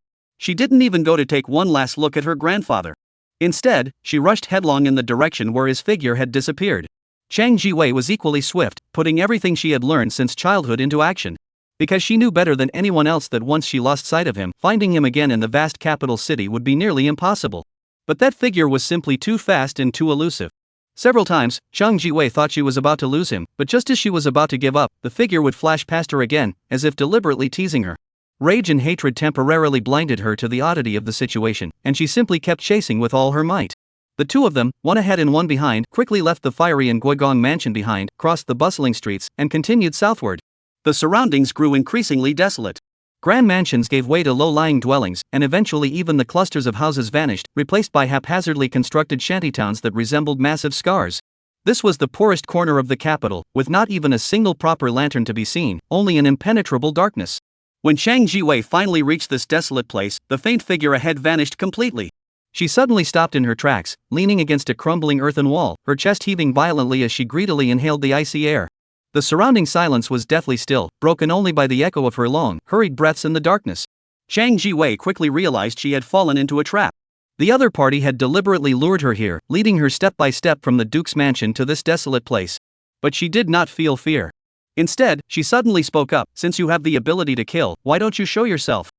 Speaker 1: She didn't even go to take one last look at her grandfather. Instead, she rushed headlong in the direction where his figure had disappeared. Chang Jiwei was equally swift, putting everything she had learned since childhood into action. Because she knew better than anyone else that once she lost sight of him, finding him again in the vast capital city would be nearly impossible. But that figure was simply too fast and too elusive. Several times, Chang Jiwei thought she was about to lose him, but just as she was about to give up, the figure would flash past her again, as if deliberately teasing her. Rage and hatred temporarily blinded her to the oddity of the situation, and she simply kept chasing with all her might. The two of them, one ahead and one behind, quickly left the fiery and Guigong mansion behind, crossed the bustling streets, and continued southward. The surroundings grew increasingly desolate. Grand mansions gave way to low-lying dwellings, and eventually even the clusters of houses vanished, replaced by haphazardly constructed shantytowns that resembled massive scars. This was the poorest corner of the capital, with not even a single proper lantern to be seen, only an impenetrable darkness. When Chang Jiwei finally reached this desolate place, the faint figure ahead vanished completely. She suddenly stopped in her tracks, leaning against a crumbling earthen wall, her chest heaving violently as she greedily inhaled the icy air. The surrounding silence was deathly still, broken only by the echo of her long, hurried breaths in the darkness. Chang Jiwei quickly realized she had fallen into a trap. The other party had deliberately lured her here, leading her step by step from the Duke's mansion to this desolate place. But she did not feel fear. Instead, she suddenly spoke up, "Since you have the ability to kill, why don't you show yourself?"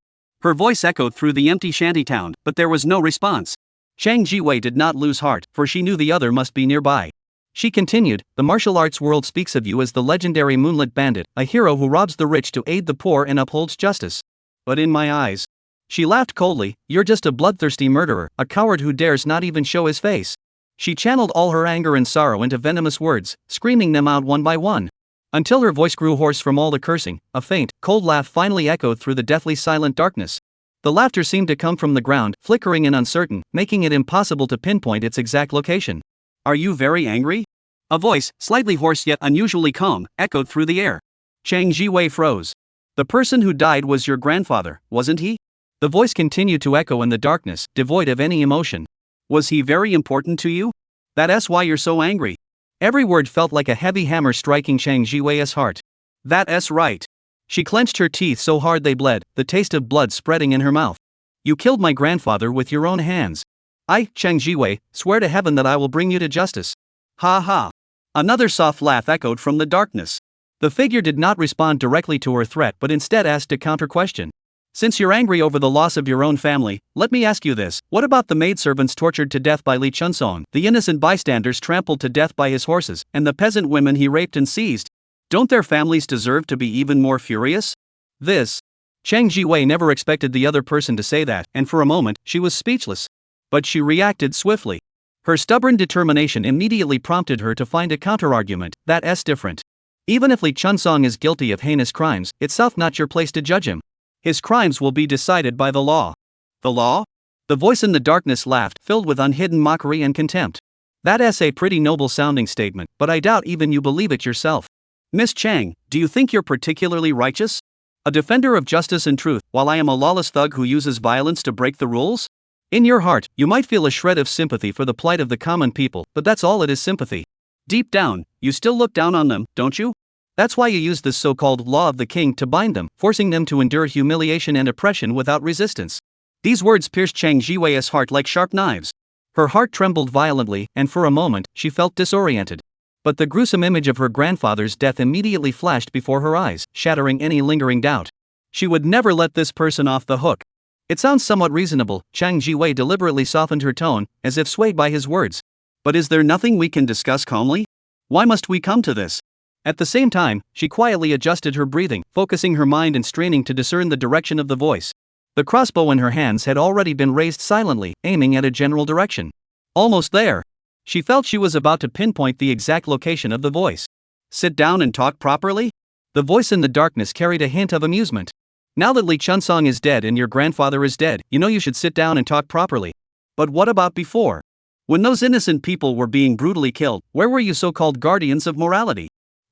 Speaker 1: Her voice echoed through the empty shantytown, but there was no response. Chang Jiwei did not lose heart, for she knew the other must be nearby. She continued, "The martial arts world speaks of you as the legendary Moonlit Bandit, a hero who robs the rich to aid the poor and upholds justice. But in my eyes..." She laughed coldly, "You're just a bloodthirsty murderer, a coward who dares not even show his face." She channeled all her anger and sorrow into venomous words, screaming them out one by one. Until her voice grew hoarse from all the cursing, a faint, cold laugh finally echoed through the deathly silent darkness. The laughter seemed to come from the ground, flickering and uncertain, making it impossible to pinpoint its exact location. "Are you very angry?" A voice, slightly hoarse yet unusually calm, echoed through the air. Chang Jiwei froze. "The person who died was your grandfather, wasn't he?" The voice continued to echo in the darkness, devoid of any emotion. "Was he very important to you? That's why you're so angry." Every word felt like a heavy hammer striking Chang Jiwei's heart. "That's right." She clenched her teeth so hard they bled, the taste of blood spreading in her mouth. "You killed my grandfather with your own hands. I, Chang Jiwei, swear to heaven that I will bring you to justice." "Ha ha." Another soft laugh echoed from the darkness. The figure did not respond directly to her threat but instead asked a counter-question. "Since you're angry over the loss of your own family, let me ask you this, what about the maidservants tortured to death by Li Chunsong, the innocent bystanders trampled to death by his horses, and the peasant women he raped and seized? Don't their families deserve to be even more furious?" This. Chang Jiwei never expected the other person to say that, and for a moment, she was speechless. But she reacted swiftly. Her stubborn determination immediately prompted her to find a counterargument, that's different. Even if Li Chunsong is guilty of heinous crimes, it's not your place to judge him. His crimes will be decided by the law. "The law?" The voice in the darkness laughed, filled with unhidden mockery and contempt. "That's a pretty noble-sounding statement, but I doubt even you believe it yourself. Miss Chang, do you think you're particularly righteous? A defender of justice and truth, while I am a lawless thug who uses violence to break the rules? In your heart, you might feel a shred of sympathy for the plight of the common people, but that's all it is, sympathy. Deep down, you still look down on them, don't you? That's why you use this so-called law of the king to bind them, forcing them to endure humiliation and oppression without resistance." These words pierced Chang Jiwei's heart like sharp knives. Her heart trembled violently, and for a moment, she felt disoriented. But the gruesome image of her grandfather's death immediately flashed before her eyes, shattering any lingering doubt. She would never let this person off the hook. "It sounds somewhat reasonable," Chang Jiwei deliberately softened her tone, as if swayed by his words. "But is there nothing we can discuss calmly? Why must we come to this?" At the same time, she quietly adjusted her breathing, focusing her mind and straining to discern the direction of the voice. The crossbow in her hands had already been raised silently, aiming at a general direction. Almost there. She felt she was about to pinpoint the exact location of the voice. "Sit down and talk properly?" The voice in the darkness carried a hint of amusement. "Now that Li Chunsong is dead and your grandfather is dead, you should sit down and talk properly. But what about before? When those innocent people were being brutally killed, where were you so-called guardians of morality?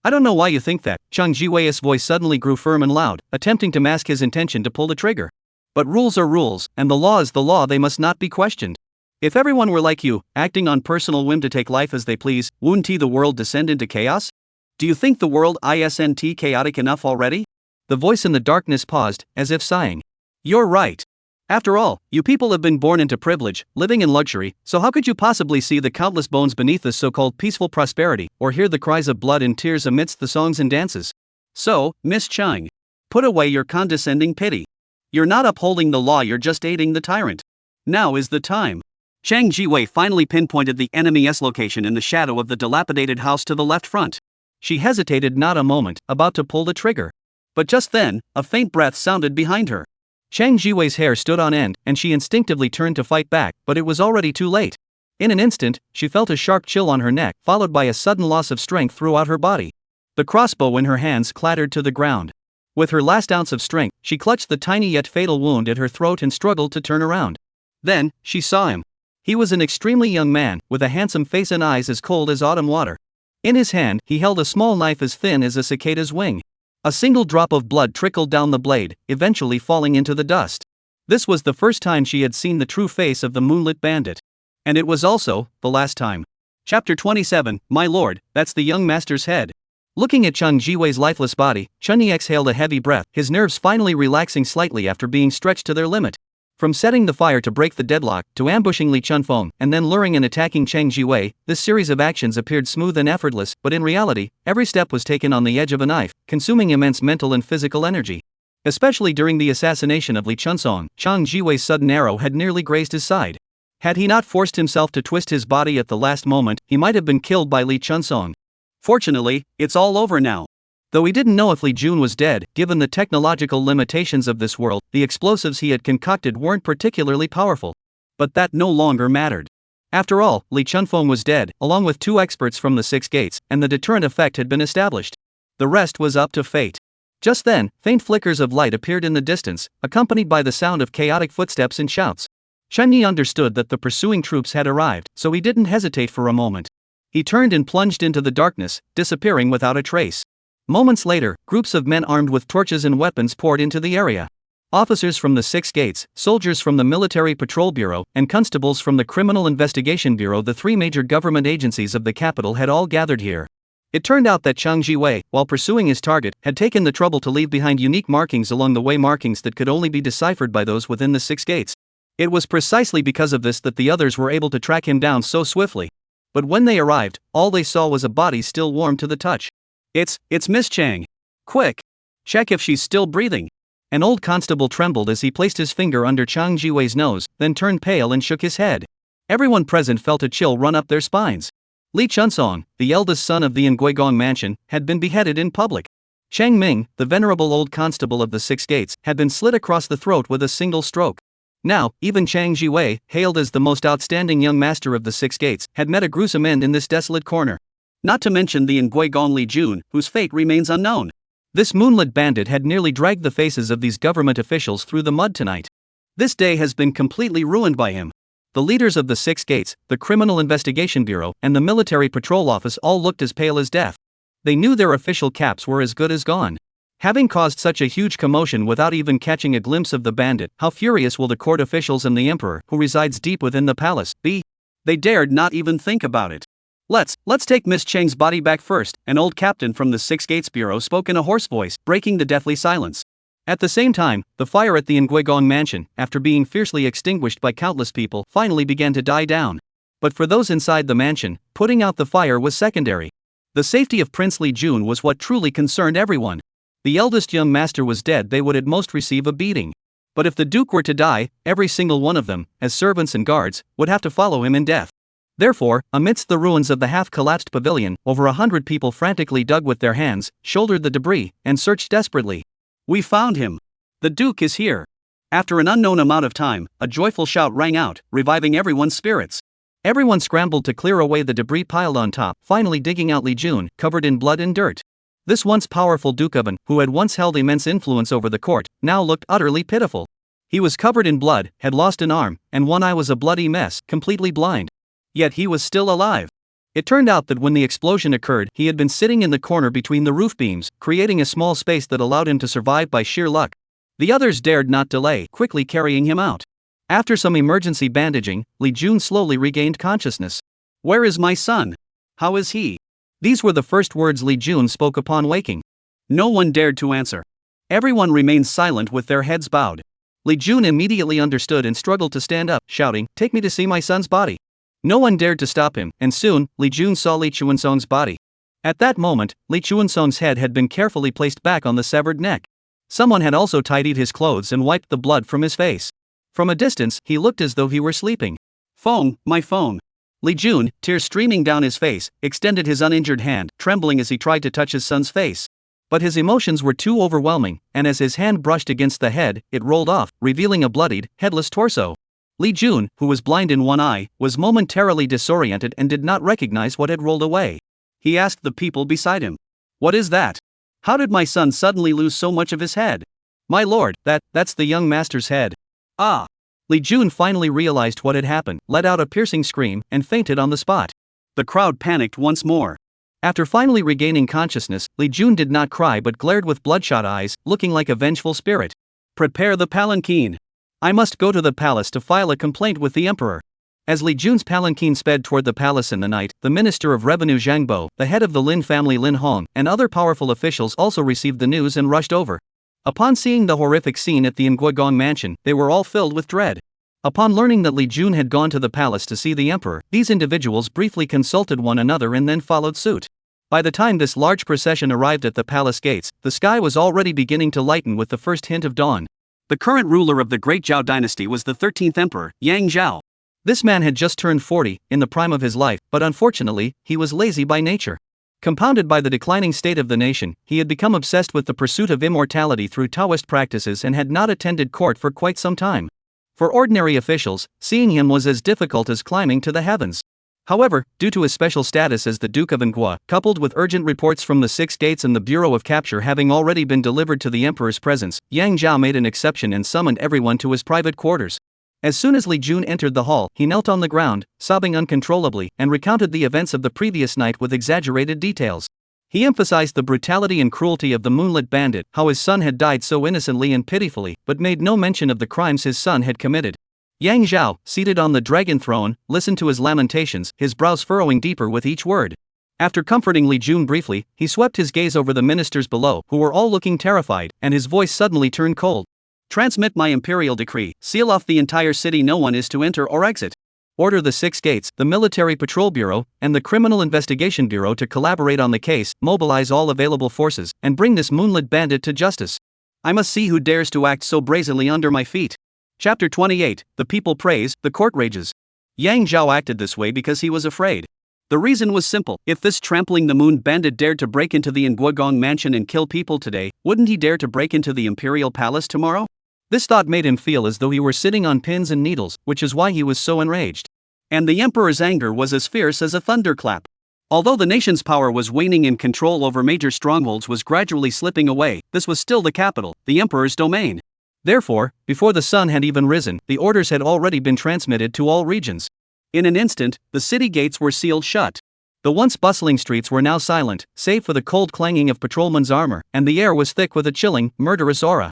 Speaker 1: I don't know why you think that." Chang Jiwei's voice suddenly grew firm and loud, attempting to mask his intention to pull the trigger. "But rules are rules, and the law is the law, they must not be questioned. If everyone were like you, acting on personal whim to take life as they please, wouldn't the world descend into chaos? Do you think the world isn't chaotic enough already?" The voice in the darkness paused, as if sighing. "You're right. After all, you people have been born into privilege, living in luxury, so how could you possibly see the countless bones beneath this so-called peaceful prosperity, or hear the cries of blood and tears amidst the songs and dances? So, Miss Chang, put away your condescending pity. You're not upholding the law, you're just aiding the tyrant. Now is the time. Chang Jiwei finally pinpointed the enemy's location in the shadow of the dilapidated house to the left front. She hesitated not a moment, about to pull the trigger. But just then, a faint breath sounded behind her. Chang Jiwei's hair stood on end, and she instinctively turned to fight back, but it was already too late. In an instant, she felt a sharp chill on her neck, followed by a sudden loss of strength throughout her body. The crossbow in her hands clattered to the ground. With her last ounce of strength, she clutched the tiny yet fatal wound at her throat and struggled to turn around. Then, she saw him. He was an extremely young man, with a handsome face and eyes as cold as autumn water. In his hand, he held a small knife as thin as a cicada's wing. A single drop of blood trickled down the blade, eventually falling into the dust. This was the first time she had seen the true face of the moonlit bandit. And it was also the last time. Chapter 27, My Lord, that's the young master's head. Looking at Chang Jiwei's lifeless body, Chunyi exhaled a heavy breath, his nerves finally relaxing slightly after being stretched to their limit. From setting the fire to break the deadlock, to ambushing Li Chunfeng, and then luring and attacking Chang Jiwei, this series of actions appeared smooth and effortless, but in reality, every step was taken on the edge of a knife, consuming immense mental and physical energy. Especially during the assassination of Li Chunfeng, Chang Jiwei's sudden arrow had nearly grazed his side. Had he not forced himself to twist his body at the last moment, he might have been killed by Li Chunfeng. Fortunately, it's all over now. Though he didn't know if Li Jun was dead, given the technological limitations of this world, the explosives he had concocted weren't particularly powerful. But that no longer mattered. After all, Li Chunfeng was dead, along with 2 experts from the 6 gates, and the deterrent effect had been established. The rest was up to fate. Just then, faint flickers of light appeared in the distance, accompanied by the sound of chaotic footsteps and shouts. Chunyi understood that the pursuing troops had arrived, so he didn't hesitate for a moment. He turned and plunged into the darkness, disappearing without a trace. Moments later, groups of men armed with torches and weapons poured into the area. Officers from the 6 gates, soldiers from the Military Patrol Bureau, and constables from the Criminal Investigation Bureau, the 3 major government agencies of the capital, had all gathered here. It turned out that Chang Jiwei, while pursuing his target, had taken the trouble to leave behind unique markings along the way, markings that could only be deciphered by those within the 6 gates. It was precisely because of this that the others were able to track him down so swiftly. But when they arrived, all they saw was a body still warm to the touch. It's Miss Chang. Quick! Check if she's still breathing. An old constable trembled as he placed his finger under Chang Jiwei's nose, then turned pale and shook his head. Everyone present felt a chill run up their spines. Li Chunfeng, the eldest son of the Nguigong mansion, had been beheaded in public. Chang Ming, the venerable old constable of the 6 gates, had been slit across the throat with a single stroke. Now, even Chang Jiwei, hailed as the most outstanding young master of the 6 gates, had met a gruesome end in this desolate corner. Not to mention the Nguigong Li Jun, whose fate remains unknown. This moonlit bandit had nearly dragged the faces of these government officials through the mud tonight. This day has been completely ruined by him. The leaders of the 6 gates, the Criminal Investigation Bureau, and the Military Patrol Office all looked as pale as death. They knew their official caps were as good as gone. Having caused such a huge commotion without even catching a glimpse of the bandit, how furious will the court officials and the emperor, who resides deep within the palace, be? They dared not even think about it. Let's take Miss Chang's body back first, an old captain from the 6 Gates Bureau spoke in a hoarse voice, breaking the deathly silence. At the same time, the fire at the Nguigong mansion, after being fiercely extinguished by countless people, finally began to die down. But for those inside the mansion, putting out the fire was secondary. The safety of Prince Li Jun was what truly concerned everyone. The eldest young master was dead, they would at most receive a beating. But if the duke were to die, every single one of them, as servants and guards, would have to follow him in death. Therefore, amidst the ruins of the half-collapsed pavilion, over 100 people frantically dug with their hands, shouldered the debris, and searched desperately. We found him! The Duke is here! After an unknown amount of time, a joyful shout rang out, reviving everyone's spirits. Everyone scrambled to clear away the debris piled on top, finally digging out Li Jun, covered in blood and dirt. This once powerful Dukeoven, who had once held immense influence over the court, now looked utterly pitiful. He was covered in blood, had lost an arm, and one eye was a bloody mess, completely blind. Yet he was still alive. It turned out that when the explosion occurred, he had been sitting in the corner between the roof beams, creating a small space that allowed him to survive by sheer luck. The others dared not delay, quickly carrying him out. After some emergency bandaging, Li Jun slowly regained consciousness. Where is my son? How is he? These were the first words Li Jun spoke upon waking. No one dared to answer. Everyone remained silent with their heads bowed. Li Jun immediately understood and struggled to stand up, shouting, "Take me to see my son's body." No one dared to stop him, and soon, Li Jun saw Li Chuansong's body. At that moment, Li Chuansong's head had been carefully placed back on the severed neck. Someone had also tidied his clothes and wiped the blood from his face. From a distance, he looked as though he were sleeping. "Phone, my phone." Li Jun, tears streaming down his face, extended his uninjured hand, trembling as he tried to touch his son's face. But his emotions were too overwhelming, and as his hand brushed against the head, it rolled off, revealing a bloodied, headless torso. Li Jun, who was blind in one eye, was momentarily disoriented and did not recognize what had rolled away. He asked the people beside him, "What is that? How did my son suddenly lose so much of his head?" "My lord, that's the young master's head." "Ah." Li Jun finally realized what had happened, let out a piercing scream, and fainted on the spot. The crowd panicked once more. After finally regaining consciousness, Li Jun did not cry but glared with bloodshot eyes, looking like a vengeful spirit. "Prepare the palanquin. I must go to the palace to file a complaint with the emperor." As Li Jun's palanquin sped toward the palace in the night, the Minister of Revenue Zhang Bo, the head of the Lin family Lin Hong, and other powerful officials also received the news and rushed over. Upon seeing the horrific scene at the Nguigong mansion, they were all filled with dread. Upon learning that Li Jun had gone to the palace to see the emperor, these individuals briefly consulted one another and then followed suit. By the time this large procession arrived at the palace gates, the sky was already beginning to lighten with the first hint of dawn. The current ruler of the Great Zhao dynasty was the 13th emperor, Yang Zhao. This man had just turned 40, in the prime of his life, but unfortunately, he was lazy by nature. Compounded by the declining state of the nation, he had become obsessed with the pursuit of immortality through Taoist practices and had not attended court for quite some time. For ordinary officials, seeing him was as difficult as climbing to the heavens. However, due to his special status as the Duke of Manhwa, coupled with urgent reports from the Six Gates and the Bureau of Capture having already been delivered to the emperor's presence, Yang Zhao made an exception and summoned everyone to his private quarters. As soon as Li Jun entered the hall, he knelt on the ground, sobbing uncontrollably, and recounted the events of the previous night with exaggerated details. He emphasized the brutality and cruelty of the Moonlit Bandit, how his son had died so innocently and pitifully, but made no mention of the crimes his son had committed. Yang Zhao, seated on the dragon throne, listened to his lamentations, his brows furrowing deeper with each word. After comforting Li Jun briefly, he swept his gaze over the ministers below, who were all looking terrified, and his voice suddenly turned cold. "Transmit my imperial decree, seal off the entire city, no one is to enter or exit. Order the Six Gates, the Military Patrol Bureau, and the Criminal Investigation Bureau to collaborate on the case, mobilize all available forces, and bring this Moonlit Bandit to justice. I must see who dares to act so brazenly under my feet." Chapter 28, The People Praise, the Court Rages. Yang Zhao acted this way because he was afraid. The reason was simple: if this trampling the moon bandit dared to break into the Nguigong mansion and kill people today, wouldn't he dare to break into the imperial palace tomorrow? This thought made him feel as though he were sitting on pins and needles, which is why he was so enraged. And the emperor's anger was as fierce as a thunderclap. Although the nation's power was waning and control over major strongholds was gradually slipping away, this was still the capital, the emperor's domain. Therefore, before the sun had even risen, the orders had already been transmitted to all regions. In an instant, the city gates were sealed shut. The once bustling streets were now silent, save for the cold clanging of patrolmen's armor, and the air was thick with a chilling, murderous aura.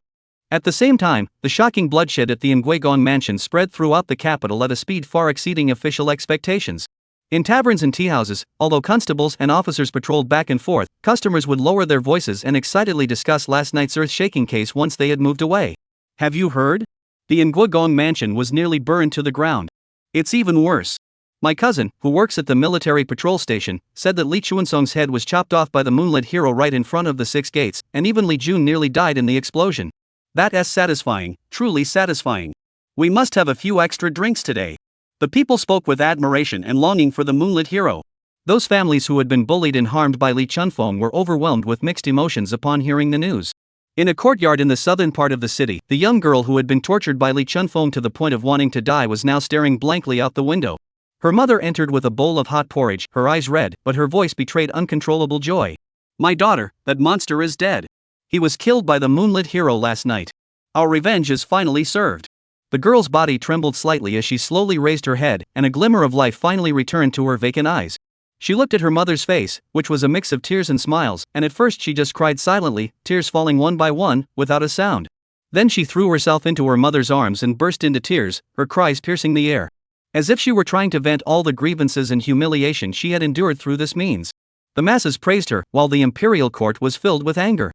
Speaker 1: At the same time, the shocking bloodshed at the Nguigong mansion spread throughout the capital at a speed far exceeding official expectations. In taverns and teahouses, although constables and officers patrolled back and forth, customers would lower their voices and excitedly discuss last night's earth-shaking case once they had moved away. "Have you heard? The Nguigong mansion was nearly burned to the ground. It's even worse. My cousin, who works at the military patrol station, said that Li Chuansong's head was chopped off by the Moonlit Hero right in front of the Six Gates, and even Li Jun nearly died in the explosion. That's satisfying, truly satisfying. We must have a few extra drinks today." The people spoke with admiration and longing for the Moonlit Hero. Those families who had been bullied and harmed by Li Chunfeng were overwhelmed with mixed emotions upon hearing the news. In a courtyard in the southern part of the city, the young girl who had been tortured by Li Chunfeng to the point of wanting to die was now staring blankly out the window. Her mother entered with a bowl of hot porridge, her eyes red, but her voice betrayed uncontrollable joy. "My daughter, that monster is dead. He was killed by the Moonlit Hero last night. Our revenge is finally served." The girl's body trembled slightly as she slowly raised her head, and a glimmer of life finally returned to her vacant eyes. She looked at her mother's face, which was a mix of tears and smiles, and at first she just cried silently, tears falling one by one, without a sound. Then she threw herself into her mother's arms and burst into tears, her cries piercing the air. As if she were trying to vent all the grievances and humiliation she had endured through this means. The masses praised her, while the imperial court was filled with anger.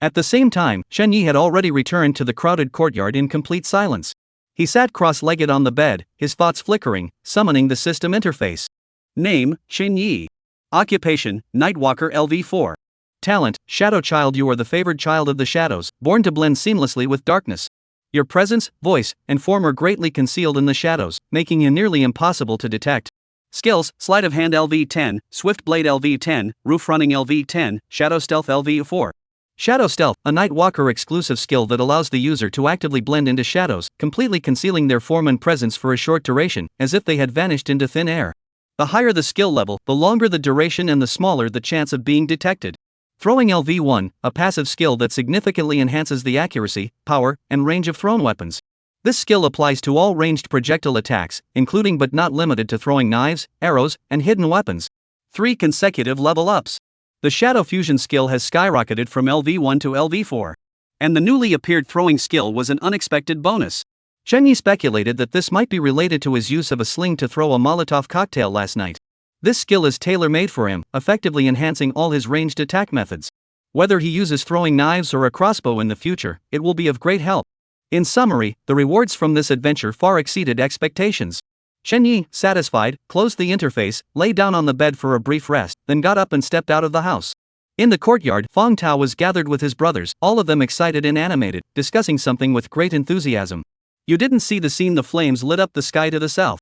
Speaker 1: At the same time, Chen Yi had already returned to the crowded courtyard in complete silence. He sat cross-legged on the bed, his thoughts flickering, summoning the system interface. Name, Chen Yi. Occupation, Nightwalker LV4. Talent, Shadow Child. You are the favored child of the shadows, born to blend seamlessly with darkness. Your presence, voice, and form are greatly concealed in the shadows, making you nearly impossible to detect. Skills, Sleight of Hand LV10, Swift Blade LV10, Roof Running LV10, Shadow Stealth LV4. Shadow Stealth, a Nightwalker exclusive skill that allows the user to actively blend into shadows, completely concealing their form and presence for a short duration, as if they had vanished into thin air. The higher the skill level, the longer the duration and the smaller the chance of being detected. Throwing LV1, a passive skill that significantly enhances the accuracy, power, and range of thrown weapons. This skill applies to all ranged projectile attacks, including but not limited to throwing knives, arrows, and hidden weapons. 3 consecutive level ups. The Shadow Fusion skill has skyrocketed from LV1 to LV4. And the newly appeared throwing skill was an unexpected bonus. Chen Yi speculated that this might be related to his use of a sling to throw a Molotov cocktail last night. This skill is tailor-made for him, effectively enhancing all his ranged attack methods. Whether he uses throwing knives or a crossbow in the future, it will be of great help. In summary, the rewards from this adventure far exceeded expectations. Chen Yi, satisfied, closed the interface, lay down on the bed for a brief rest, then got up and stepped out of the house. In the courtyard, Feng Tao was gathered with his brothers, all of them excited and animated, discussing something with great enthusiasm. You didn't see the scene. The flames lit up the sky to the south.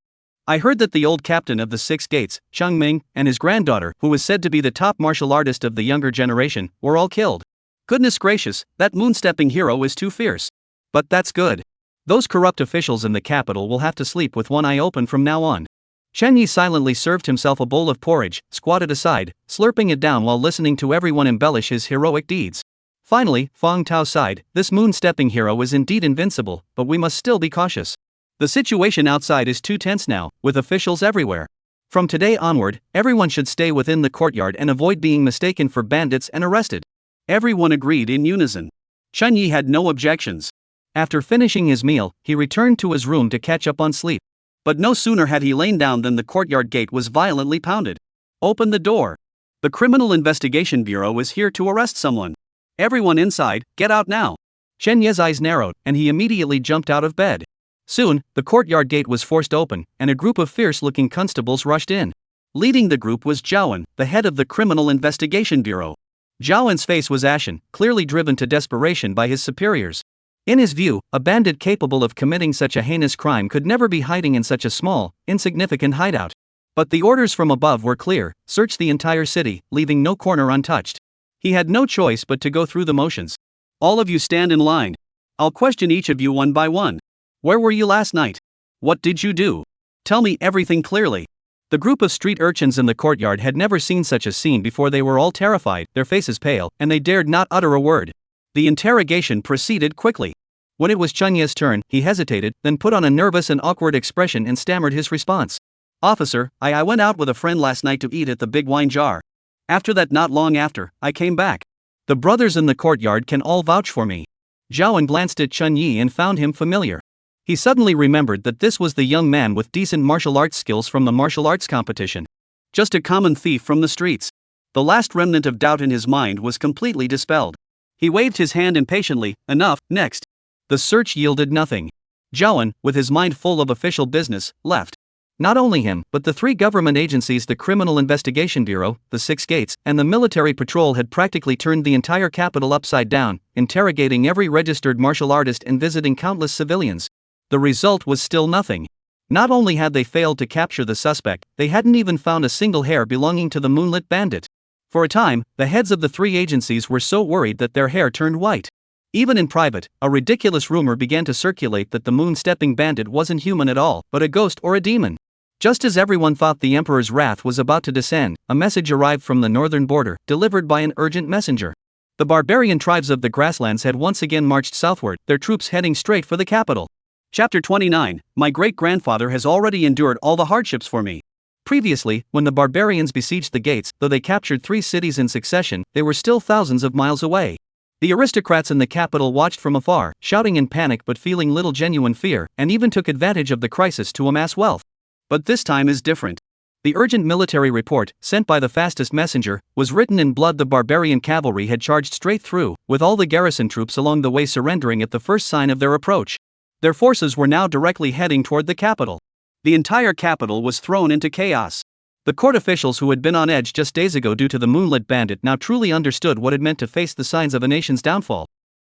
Speaker 1: I heard that the old captain of the Six Gates, Cheng Ming, and his granddaughter, who was said to be the top martial artist of the younger generation, were all killed. Goodness gracious, that moonstepping hero is too fierce. But that's good. Those corrupt officials in the capital will have to sleep with one eye open from now on. Chen Yi silently served himself a bowl of porridge, squatted aside, slurping it down while listening to everyone embellish his heroic deeds. Finally, Feng Tao sighed. This moon-stepping hero is indeed invincible, but we must still be cautious. The situation outside is too tense now, with officials everywhere. From today onward, everyone should stay within the courtyard and avoid being mistaken for bandits and arrested. Everyone agreed in unison. Chen Yi had no objections. After finishing his meal, he returned to his room to catch up on sleep. But no sooner had he lain down than the courtyard gate was violently pounded. Open the door. The Criminal Investigation Bureau is here to arrest someone. Everyone inside, get out now. Chen Yi's eyes narrowed, and he immediately jumped out of bed. Soon, the courtyard gate was forced open, and a group of fierce-looking constables rushed in. Leading the group was Zhaowen, the head of the Criminal Investigation Bureau. Zhaowen's face was ashen, clearly driven to desperation by his superiors. In his view, a bandit capable of committing such a heinous crime could never be hiding in such a small, insignificant hideout. But the orders from above were clear: search the entire city, leaving no corner untouched. He had no choice but to go through the motions. All of you stand in line. I'll question each of you one by one. Where were you last night? What did you do? Tell me everything clearly. The group of street urchins in the courtyard had never seen such a scene before. They were all terrified, their faces pale, and they dared not utter a word. The interrogation proceeded quickly. When it was Chen Yi's turn, he hesitated, then put on a nervous and awkward expression and stammered his response. Officer, I went out with a friend last night to eat at the Big Wine Jar. After that, not long after, I came back. The brothers in the courtyard can all vouch for me. Zhaowen glanced at Chen Yi and found him familiar. He suddenly remembered that this was the young man with decent martial arts skills from the martial arts competition. Just a common thief from the streets. The last remnant of doubt in his mind was completely dispelled. He waved his hand impatiently. Enough, next. The search yielded nothing. Zhaowen, with his mind full of official business, left. Not only him, but the 3 government agencies: the Criminal Investigation Bureau, the Six Gates, and the Military Patrol had practically turned the entire capital upside down, interrogating every registered martial artist and visiting countless civilians. The result was still nothing. Not only had they failed to capture the suspect, they hadn't even found a single hair belonging to the moonlit bandit. For a time, the heads of the 3 agencies were so worried that their hair turned white. Even in private, a ridiculous rumor began to circulate that the moon-stepping bandit wasn't human at all, but a ghost or a demon. Just as everyone thought the emperor's wrath was about to descend, a message arrived from the northern border, delivered by an urgent messenger. The barbarian tribes of the grasslands had once again marched southward, their troops heading straight for the capital. Chapter 29. My great-grandfather has already endured all the hardships for me. Previously, when the barbarians besieged the gates, though they captured 3 cities in succession, they were still thousands of miles away. The aristocrats in the capital watched from afar, shouting in panic but feeling little genuine fear, and even took advantage of the crisis to amass wealth. But this time is different. The urgent military report, sent by the fastest messenger, was written in blood. The barbarian cavalry had charged straight through, with all the garrison troops along the way surrendering at the first sign of their approach. Their forces were now directly heading toward the capital. The entire capital was thrown into chaos. The court officials who had been on edge just days ago due to the moonlit bandit now truly understood what it meant to face the signs of a nation's downfall.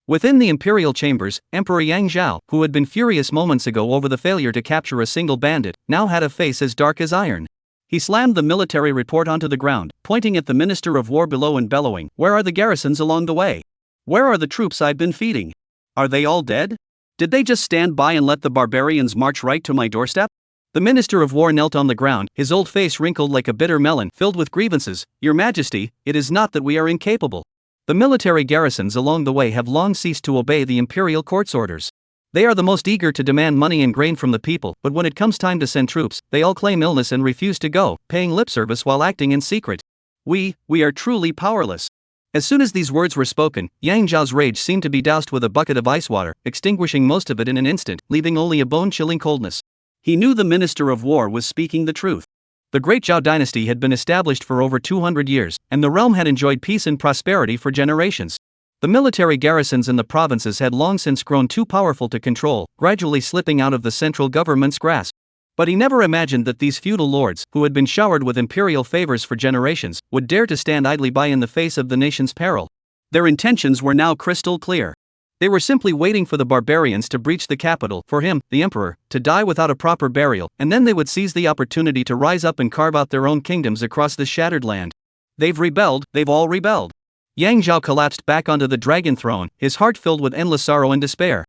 Speaker 1: Within the imperial chambers, Emperor Yang Zhao, who had been furious moments ago over the failure to capture a single bandit, now had a face as dark as iron. He slammed the military report onto the ground, pointing at the Minister of War below and bellowing, "Where are the garrisons along the way? Where are the troops I've been feeding? Are they all dead? Did they just stand by and let the barbarians march right to my doorstep?" The Minister of War knelt on the ground, his old face wrinkled like a bitter melon, filled with grievances. "Your Majesty, it is not that we are incapable. The military garrisons along the way have long ceased to obey the imperial court's orders. They are the most eager to demand money and grain from the people, but when it comes time to send troops, they all claim illness and refuse to go, paying lip service while acting in secret. We are truly powerless." As soon as these words were spoken, Yang Zhao's rage seemed to be doused with a bucket of ice water, extinguishing most of it in an instant, leaving only a bone-chilling coldness. He knew the Minister of War was speaking the truth. The Great Zhao dynasty had been established for over 200 years, and the realm had enjoyed peace and prosperity for generations. The military garrisons in the provinces had long since grown too powerful to control, gradually slipping out of the central government's grasp. But he never imagined that these feudal lords, who had been showered with imperial favors for generations, would dare to stand idly by in the face of the nation's peril. Their intentions were now crystal clear. They were simply waiting for the barbarians to breach the capital, for him, the emperor, to die without a proper burial, and then they would seize the opportunity to rise up and carve out their own kingdoms across this shattered land. They've rebelled, they've all rebelled. Yang Zhao collapsed back onto the dragon throne, his heart filled with endless sorrow and despair.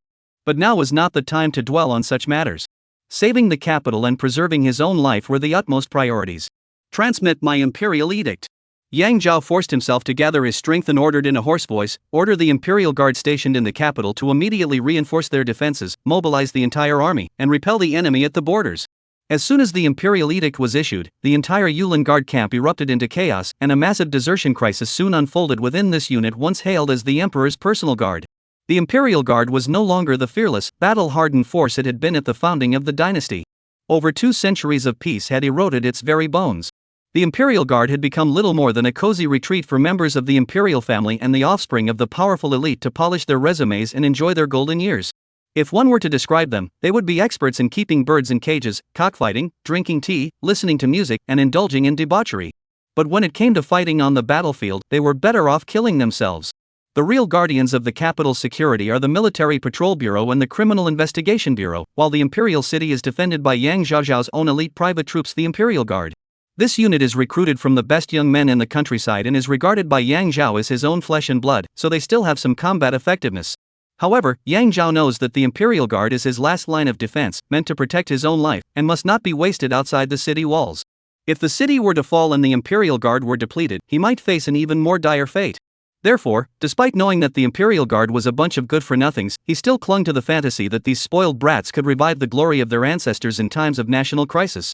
Speaker 1: But now was not the time to dwell on such matters. Saving the capital and preserving his own life were the utmost priorities. "Transmit my imperial edict." Yang Zhao forced himself to gather his strength and ordered in a hoarse voice, "Order the imperial guard stationed in the capital to immediately reinforce their defenses, mobilize the entire army, and repel the enemy at the borders." As soon as the imperial edict was issued, the entire Yulin Guard camp erupted into chaos, and a massive desertion crisis soon unfolded within this unit once hailed as the Emperor's personal guard. The Imperial Guard was no longer the fearless, battle-hardened force it had been at the founding of the dynasty. Over 2 centuries of peace had eroded its very bones. The Imperial Guard had become little more than a cozy retreat for members of the imperial family and the offspring of the powerful elite to polish their resumes and enjoy their golden years. If one were to describe them, they would be experts in keeping birds in cages, cockfighting, drinking tea, listening to music, and indulging in debauchery. But when it came to fighting on the battlefield, they were better off killing themselves. The real guardians of the capital's security are the Military Patrol Bureau and the Criminal Investigation Bureau, while the imperial city is defended by Yang Zhao's own elite private troops, the Imperial Guard. This unit is recruited from the best young men in the countryside and is regarded by Yang Zhao as his own flesh and blood, so they still have some combat effectiveness. However, Yang Zhao knows that the Imperial Guard is his last line of defense, meant to protect his own life, and must not be wasted outside the city walls. If the city were to fall and the Imperial Guard were depleted, he might face an even more dire fate. Therefore, despite knowing that the Imperial Guard was a bunch of good-for-nothings, he still clung to the fantasy that these spoiled brats could revive the glory of their ancestors in times of national crisis.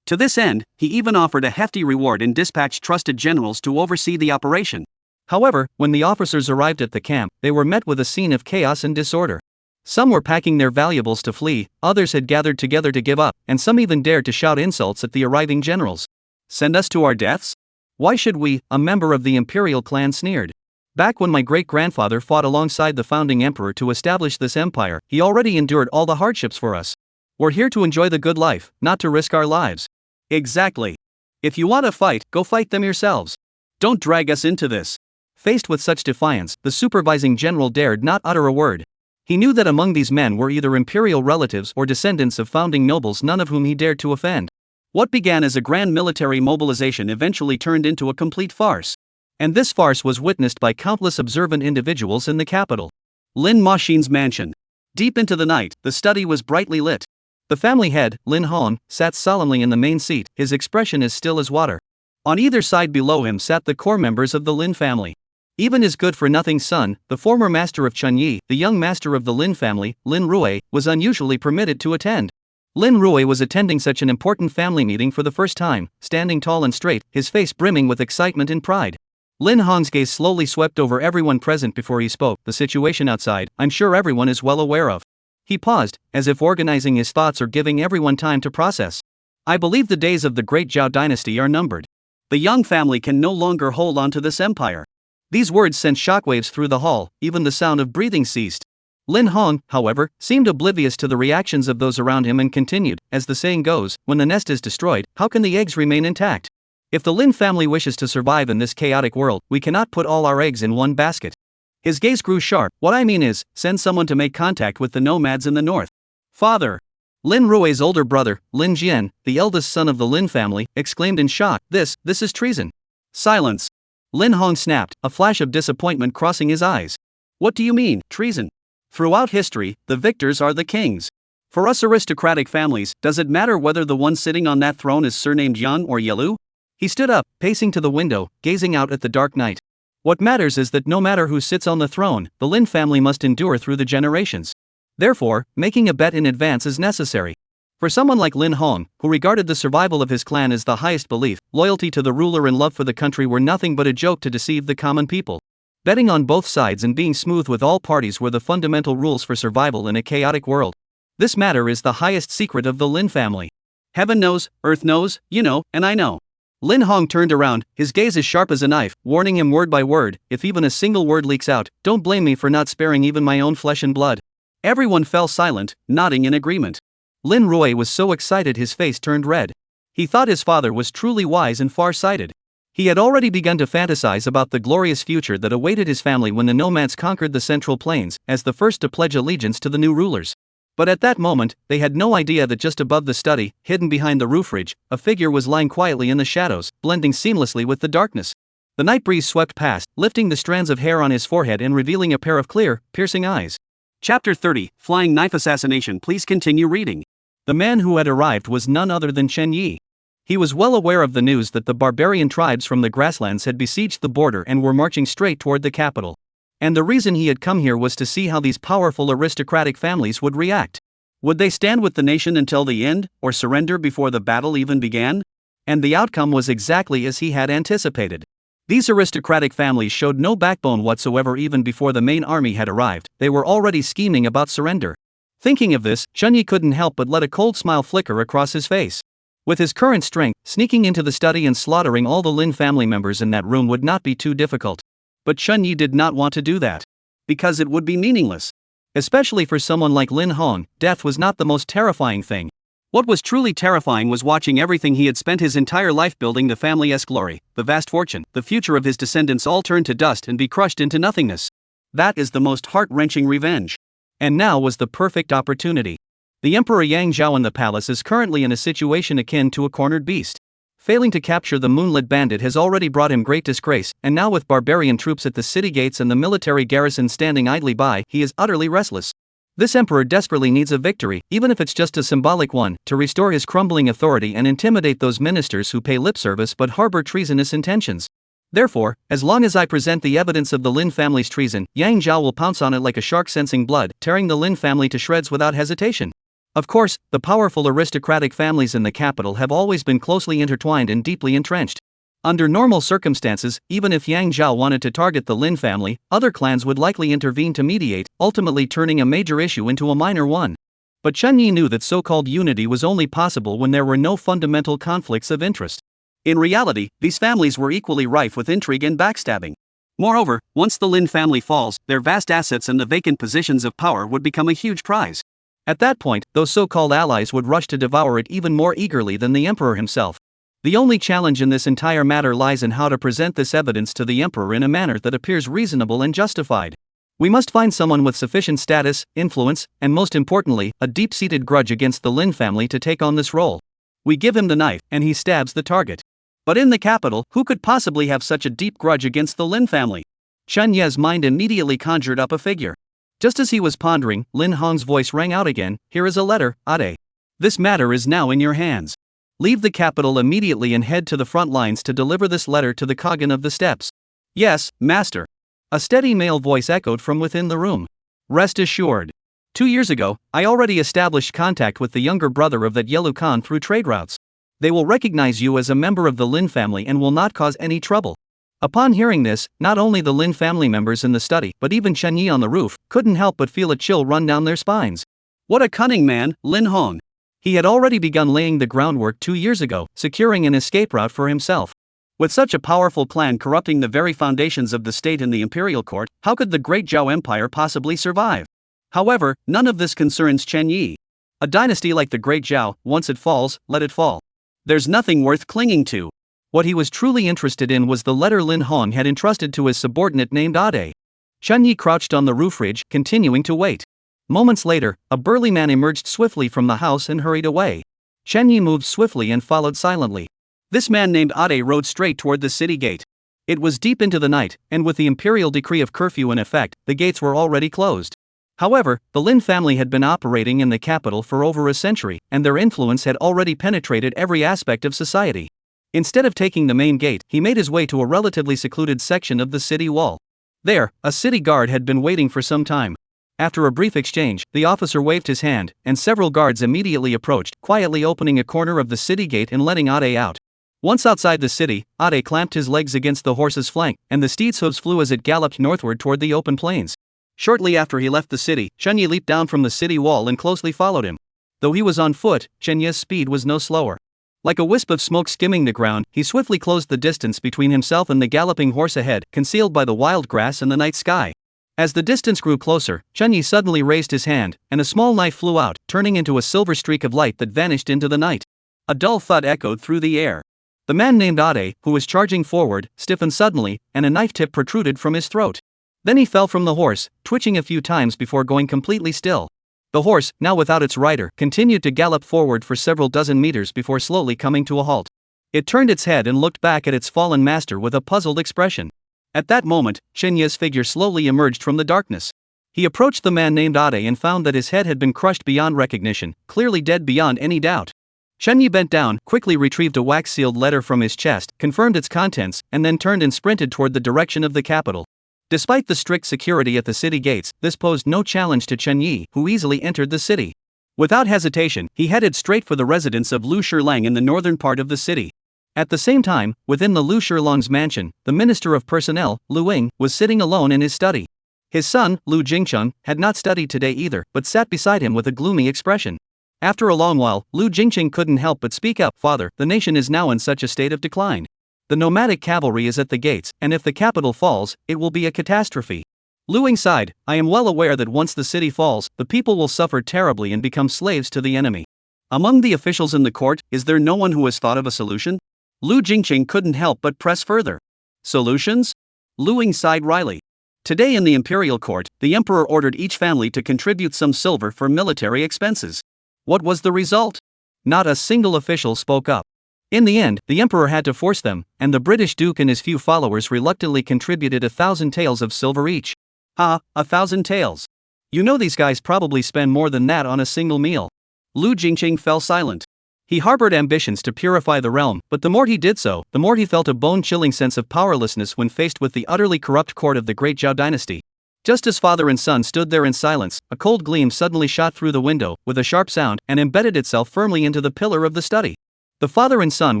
Speaker 1: To this end, he even offered a hefty reward and dispatched trusted generals to oversee the operation. However, when the officers arrived at the camp, they were met with a scene of chaos and disorder. Some were packing their valuables to flee, others had gathered together to give up, and some even dared to shout insults at the arriving generals. "Send us to our deaths? Why should we?" a member of the imperial clan sneered. "Back when my great-grandfather fought alongside the founding emperor to establish this empire, he already endured all the hardships for us. We're here to enjoy the good life, not to risk our lives." "Exactly. If you want to fight, go fight them yourselves. Don't drag us into this." Faced with such defiance, the supervising general dared not utter a word. He knew that among these men were either imperial relatives or descendants of founding nobles, none of whom he dared to offend. What began as a grand military mobilization eventually turned into a complete farce. And this farce was witnessed by countless observant individuals in the capital. Lin Maxin's mansion. Deep into the night, the study was brightly lit. The family head, Lin Han, sat solemnly in the main seat, his expression as still as water. On either side below him sat the core members of the Lin family. Even his good-for-nothing son, the former master of Chunyi, the young master of the Lin family, Lin Rui, was unusually permitted to attend. Lin Rui was attending such an important family meeting for the first time, standing tall and straight, his face brimming with excitement and pride. Lin Hong's gaze slowly swept over everyone present before he spoke. "The situation outside, I'm sure everyone is well aware of." He paused, as if organizing his thoughts or giving everyone time to process. I believe the days of the great Zhao dynasty are numbered. The Yang family can no longer hold on to this empire. These words sent shockwaves through the hall, even the sound of breathing ceased. Lin Hong, however, seemed oblivious to the reactions of those around him and continued, as the saying goes, when the nest is destroyed, how can the eggs remain intact? If the Lin family wishes to survive in this chaotic world, we cannot put all our eggs in one basket. His gaze grew sharp. What I mean is, send someone to make contact with the nomads in the north. Father! Lin Rui's older brother, Lin Jian, the eldest son of the Lin family, exclaimed in shock, This is treason. Silence! Lin Hong snapped, a flash of disappointment crossing his eyes. What do you mean, treason? Throughout history, the victors are the kings. For us aristocratic families, does it matter whether the one sitting on that throne is surnamed Yang or Yelu? He stood up, pacing to the window, gazing out at the dark night. What matters is that no matter who sits on the throne, the Lin family must endure through the generations. Therefore, making a bet in advance is necessary. For someone like Lin Hong, who regarded the survival of his clan as the highest belief, loyalty to the ruler and love for the country were nothing but a joke to deceive the common people. Betting on both sides and being smooth with all parties were the fundamental rules for survival in a chaotic world. This matter is the highest secret of the Lin family. Heaven knows, earth knows, you know, and I know. Lin Hong turned around, his gaze as sharp as a knife, warning him word by word, if even a single word leaks out, don't blame me for not sparing even my own flesh and blood. Everyone fell silent, nodding in agreement. Lin Rui was so excited his face turned red. He thought his father was truly wise and far-sighted. He had already begun to fantasize about the glorious future that awaited his family when the nomads conquered the Central Plains, as the first to pledge allegiance to the new rulers. But at that moment, they had no idea that just above the study, hidden behind the roof ridge, a figure was lying quietly in the shadows, blending seamlessly with the darkness. The night breeze swept past, lifting the strands of hair on his forehead and revealing a pair of clear, piercing eyes. Chapter 30, Flying Knife Assassination. Please continue reading. The man who had arrived was none other than Chen Yi. He was well aware of the news that the barbarian tribes from the grasslands had besieged the border and were marching straight toward the capital. And the reason he had come here was to see how these powerful aristocratic families would react. Would they stand with the nation until the end, or surrender before the battle even began? And the outcome was exactly as he had anticipated. These aristocratic families showed no backbone whatsoever even before the main army had arrived. They were already scheming about surrender. Thinking of this, Chen Yi couldn't help but let a cold smile flicker across his face. With his current strength, sneaking into the study and slaughtering all the Lin family members in that room would not be too difficult. But Chen Yi did not want to do that. Because it would be meaningless. Especially for someone like Lin Hong, death was not the most terrifying thing. What was truly terrifying was watching everything he had spent his entire life building, the family's glory, the vast fortune, the future of his descendants, all turn to dust and be crushed into nothingness. That is the most heart-wrenching revenge. And now was the perfect opportunity. The Emperor Yang Zhao in the palace is currently in a situation akin to a cornered beast. Failing to capture the moonlit bandit has already brought him great disgrace, and now with barbarian troops at the city gates and the military garrison standing idly by, he is utterly restless. This emperor desperately needs a victory, even if it's just a symbolic one, to restore his crumbling authority and intimidate those ministers who pay lip service but harbor treasonous intentions. Therefore, as long as I present the evidence of the Lin family's treason, Yang Zhao will pounce on it like a shark sensing blood, tearing the Lin family to shreds without hesitation. Of course, the powerful aristocratic families in the capital have always been closely intertwined and deeply entrenched. Under normal circumstances, even if Yang Zhao wanted to target the Lin family, other clans would likely intervene to mediate, ultimately turning a major issue into a minor one. But Chen Yi knew that so-called unity was only possible when there were no fundamental conflicts of interest. In reality, these families were equally rife with intrigue and backstabbing. Moreover, once the Lin family falls, their vast assets and the vacant positions of power would become a huge prize. At that point, those so-called allies would rush to devour it even more eagerly than the emperor himself. The only challenge in this entire matter lies in how to present this evidence to the emperor in a manner that appears reasonable and justified. We must find someone with sufficient status, influence, and most importantly, a deep-seated grudge against the Lin family to take on this role. We give him the knife, and he stabs the target. But in the capital, who could possibly have such a deep grudge against the Lin family? Chen Ye's mind immediately conjured up a figure. Just as he was pondering, Lin Hong's voice rang out again, "Here is a letter, Ade. This matter is now in your hands. Leave the capital immediately and head to the front lines to deliver this letter to the Khagan of the Steppes." "Yes, master." A steady male voice echoed from within the room. "Rest assured. 2 years ago, I already established contact with the younger brother of that Yelu Khan through trade routes. They will recognize you as a member of the Lin family and will not cause any trouble." Upon hearing this, not only the Lin family members in the study, but even Chen Yi on the roof, couldn't help but feel a chill run down their spines. What a cunning man, Lin Hong. He had already begun laying the groundwork 2 years ago, securing an escape route for himself. With such a powerful plan corrupting the very foundations of the state in the imperial court, how could the great Zhao Empire possibly survive? However, none of this concerns Chen Yi. A dynasty like the great Zhao, once it falls, let it fall. There's nothing worth clinging to. What he was truly interested in was the letter Lin Hong had entrusted to his subordinate named Ade. Chen Yi crouched on the roof ridge, continuing to wait. Moments later, a burly man emerged swiftly from the house and hurried away. Chen Yi moved swiftly and followed silently. This man named Ade rode straight toward the city gate. It was deep into the night, and with the imperial decree of curfew in effect, the gates were already closed. However, the Lin family had been operating in the capital for over a century, and their influence had already penetrated every aspect of society. Instead of taking the main gate, he made his way to a relatively secluded section of the city wall. There, a city guard had been waiting for some time. After a brief exchange, the officer waved his hand, and several guards immediately approached, quietly opening a corner of the city gate and letting Ade out. Once outside the city, Ade clamped his legs against the horse's flank, and the steed's hooves flew as it galloped northward toward the open plains. Shortly after he left the city, Chen Yi leaped down from the city wall and closely followed him. Though he was on foot, Chen Yi's speed was no slower. Like a wisp of smoke skimming the ground, he swiftly closed the distance between himself and the galloping horse ahead, concealed by the wild grass and the night sky. As the distance grew closer, Chen Yi suddenly raised his hand, and a small knife flew out, turning into a silver streak of light that vanished into the night. A dull thud echoed through the air. The man named Ade, who was charging forward, stiffened suddenly, and a knife tip protruded from his throat. Then he fell from the horse, twitching a few times before going completely still. The horse, now without its rider, continued to gallop forward for several dozen meters before slowly coming to a halt. It turned its head and looked back at its fallen master with a puzzled expression. At that moment, Chen Yi's figure slowly emerged from the darkness. He approached the man named Ade and found that his head had been crushed beyond recognition, clearly dead beyond any doubt. Chen Yi bent down, quickly retrieved a wax-sealed letter from his chest, confirmed its contents, and then turned and sprinted toward the direction of the capital. Despite the strict security at the city gates, this posed no challenge to Chen Yi, who easily entered the city. Without hesitation, he headed straight for the residence of Lu Shilang in the northern part of the city. At the same time, within the Lu Shilang's mansion, the Minister of Personnel, Lu Ying, was sitting alone in his study. His son, Lu Jingcheng, had not studied today either, but sat beside him with a gloomy expression. After a long while, Lu Jingcheng couldn't help but speak up. "Father, the nation is now in such a state of decline. The nomadic cavalry is at the gates, and if the capital falls, it will be a catastrophe." Lu Ying sighed. "I am well aware that once the city falls, the people will suffer terribly and become slaves to the enemy. Among the officials in the court, is there no one who has thought of a solution?" Lu Jingcheng couldn't help but press further. "Solutions?" Lu Ying sighed wryly. "Today in the imperial court, the emperor ordered each family to contribute some silver for military expenses. What was the result? Not a single official spoke up. In the end, the emperor had to force them, and the British duke and his few followers reluctantly contributed 1,000 taels of silver each. "Ah, 1,000 taels. You know these guys probably spend more than that on a single meal." Lu Jingcheng fell silent. He harbored ambitions to purify the realm, but the more he did so, the more he felt a bone-chilling sense of powerlessness when faced with the utterly corrupt court of the great Zhao dynasty. Just as father and son stood there in silence, a cold gleam suddenly shot through the window, with a sharp sound, and embedded itself firmly into the pillar of the study. The father and son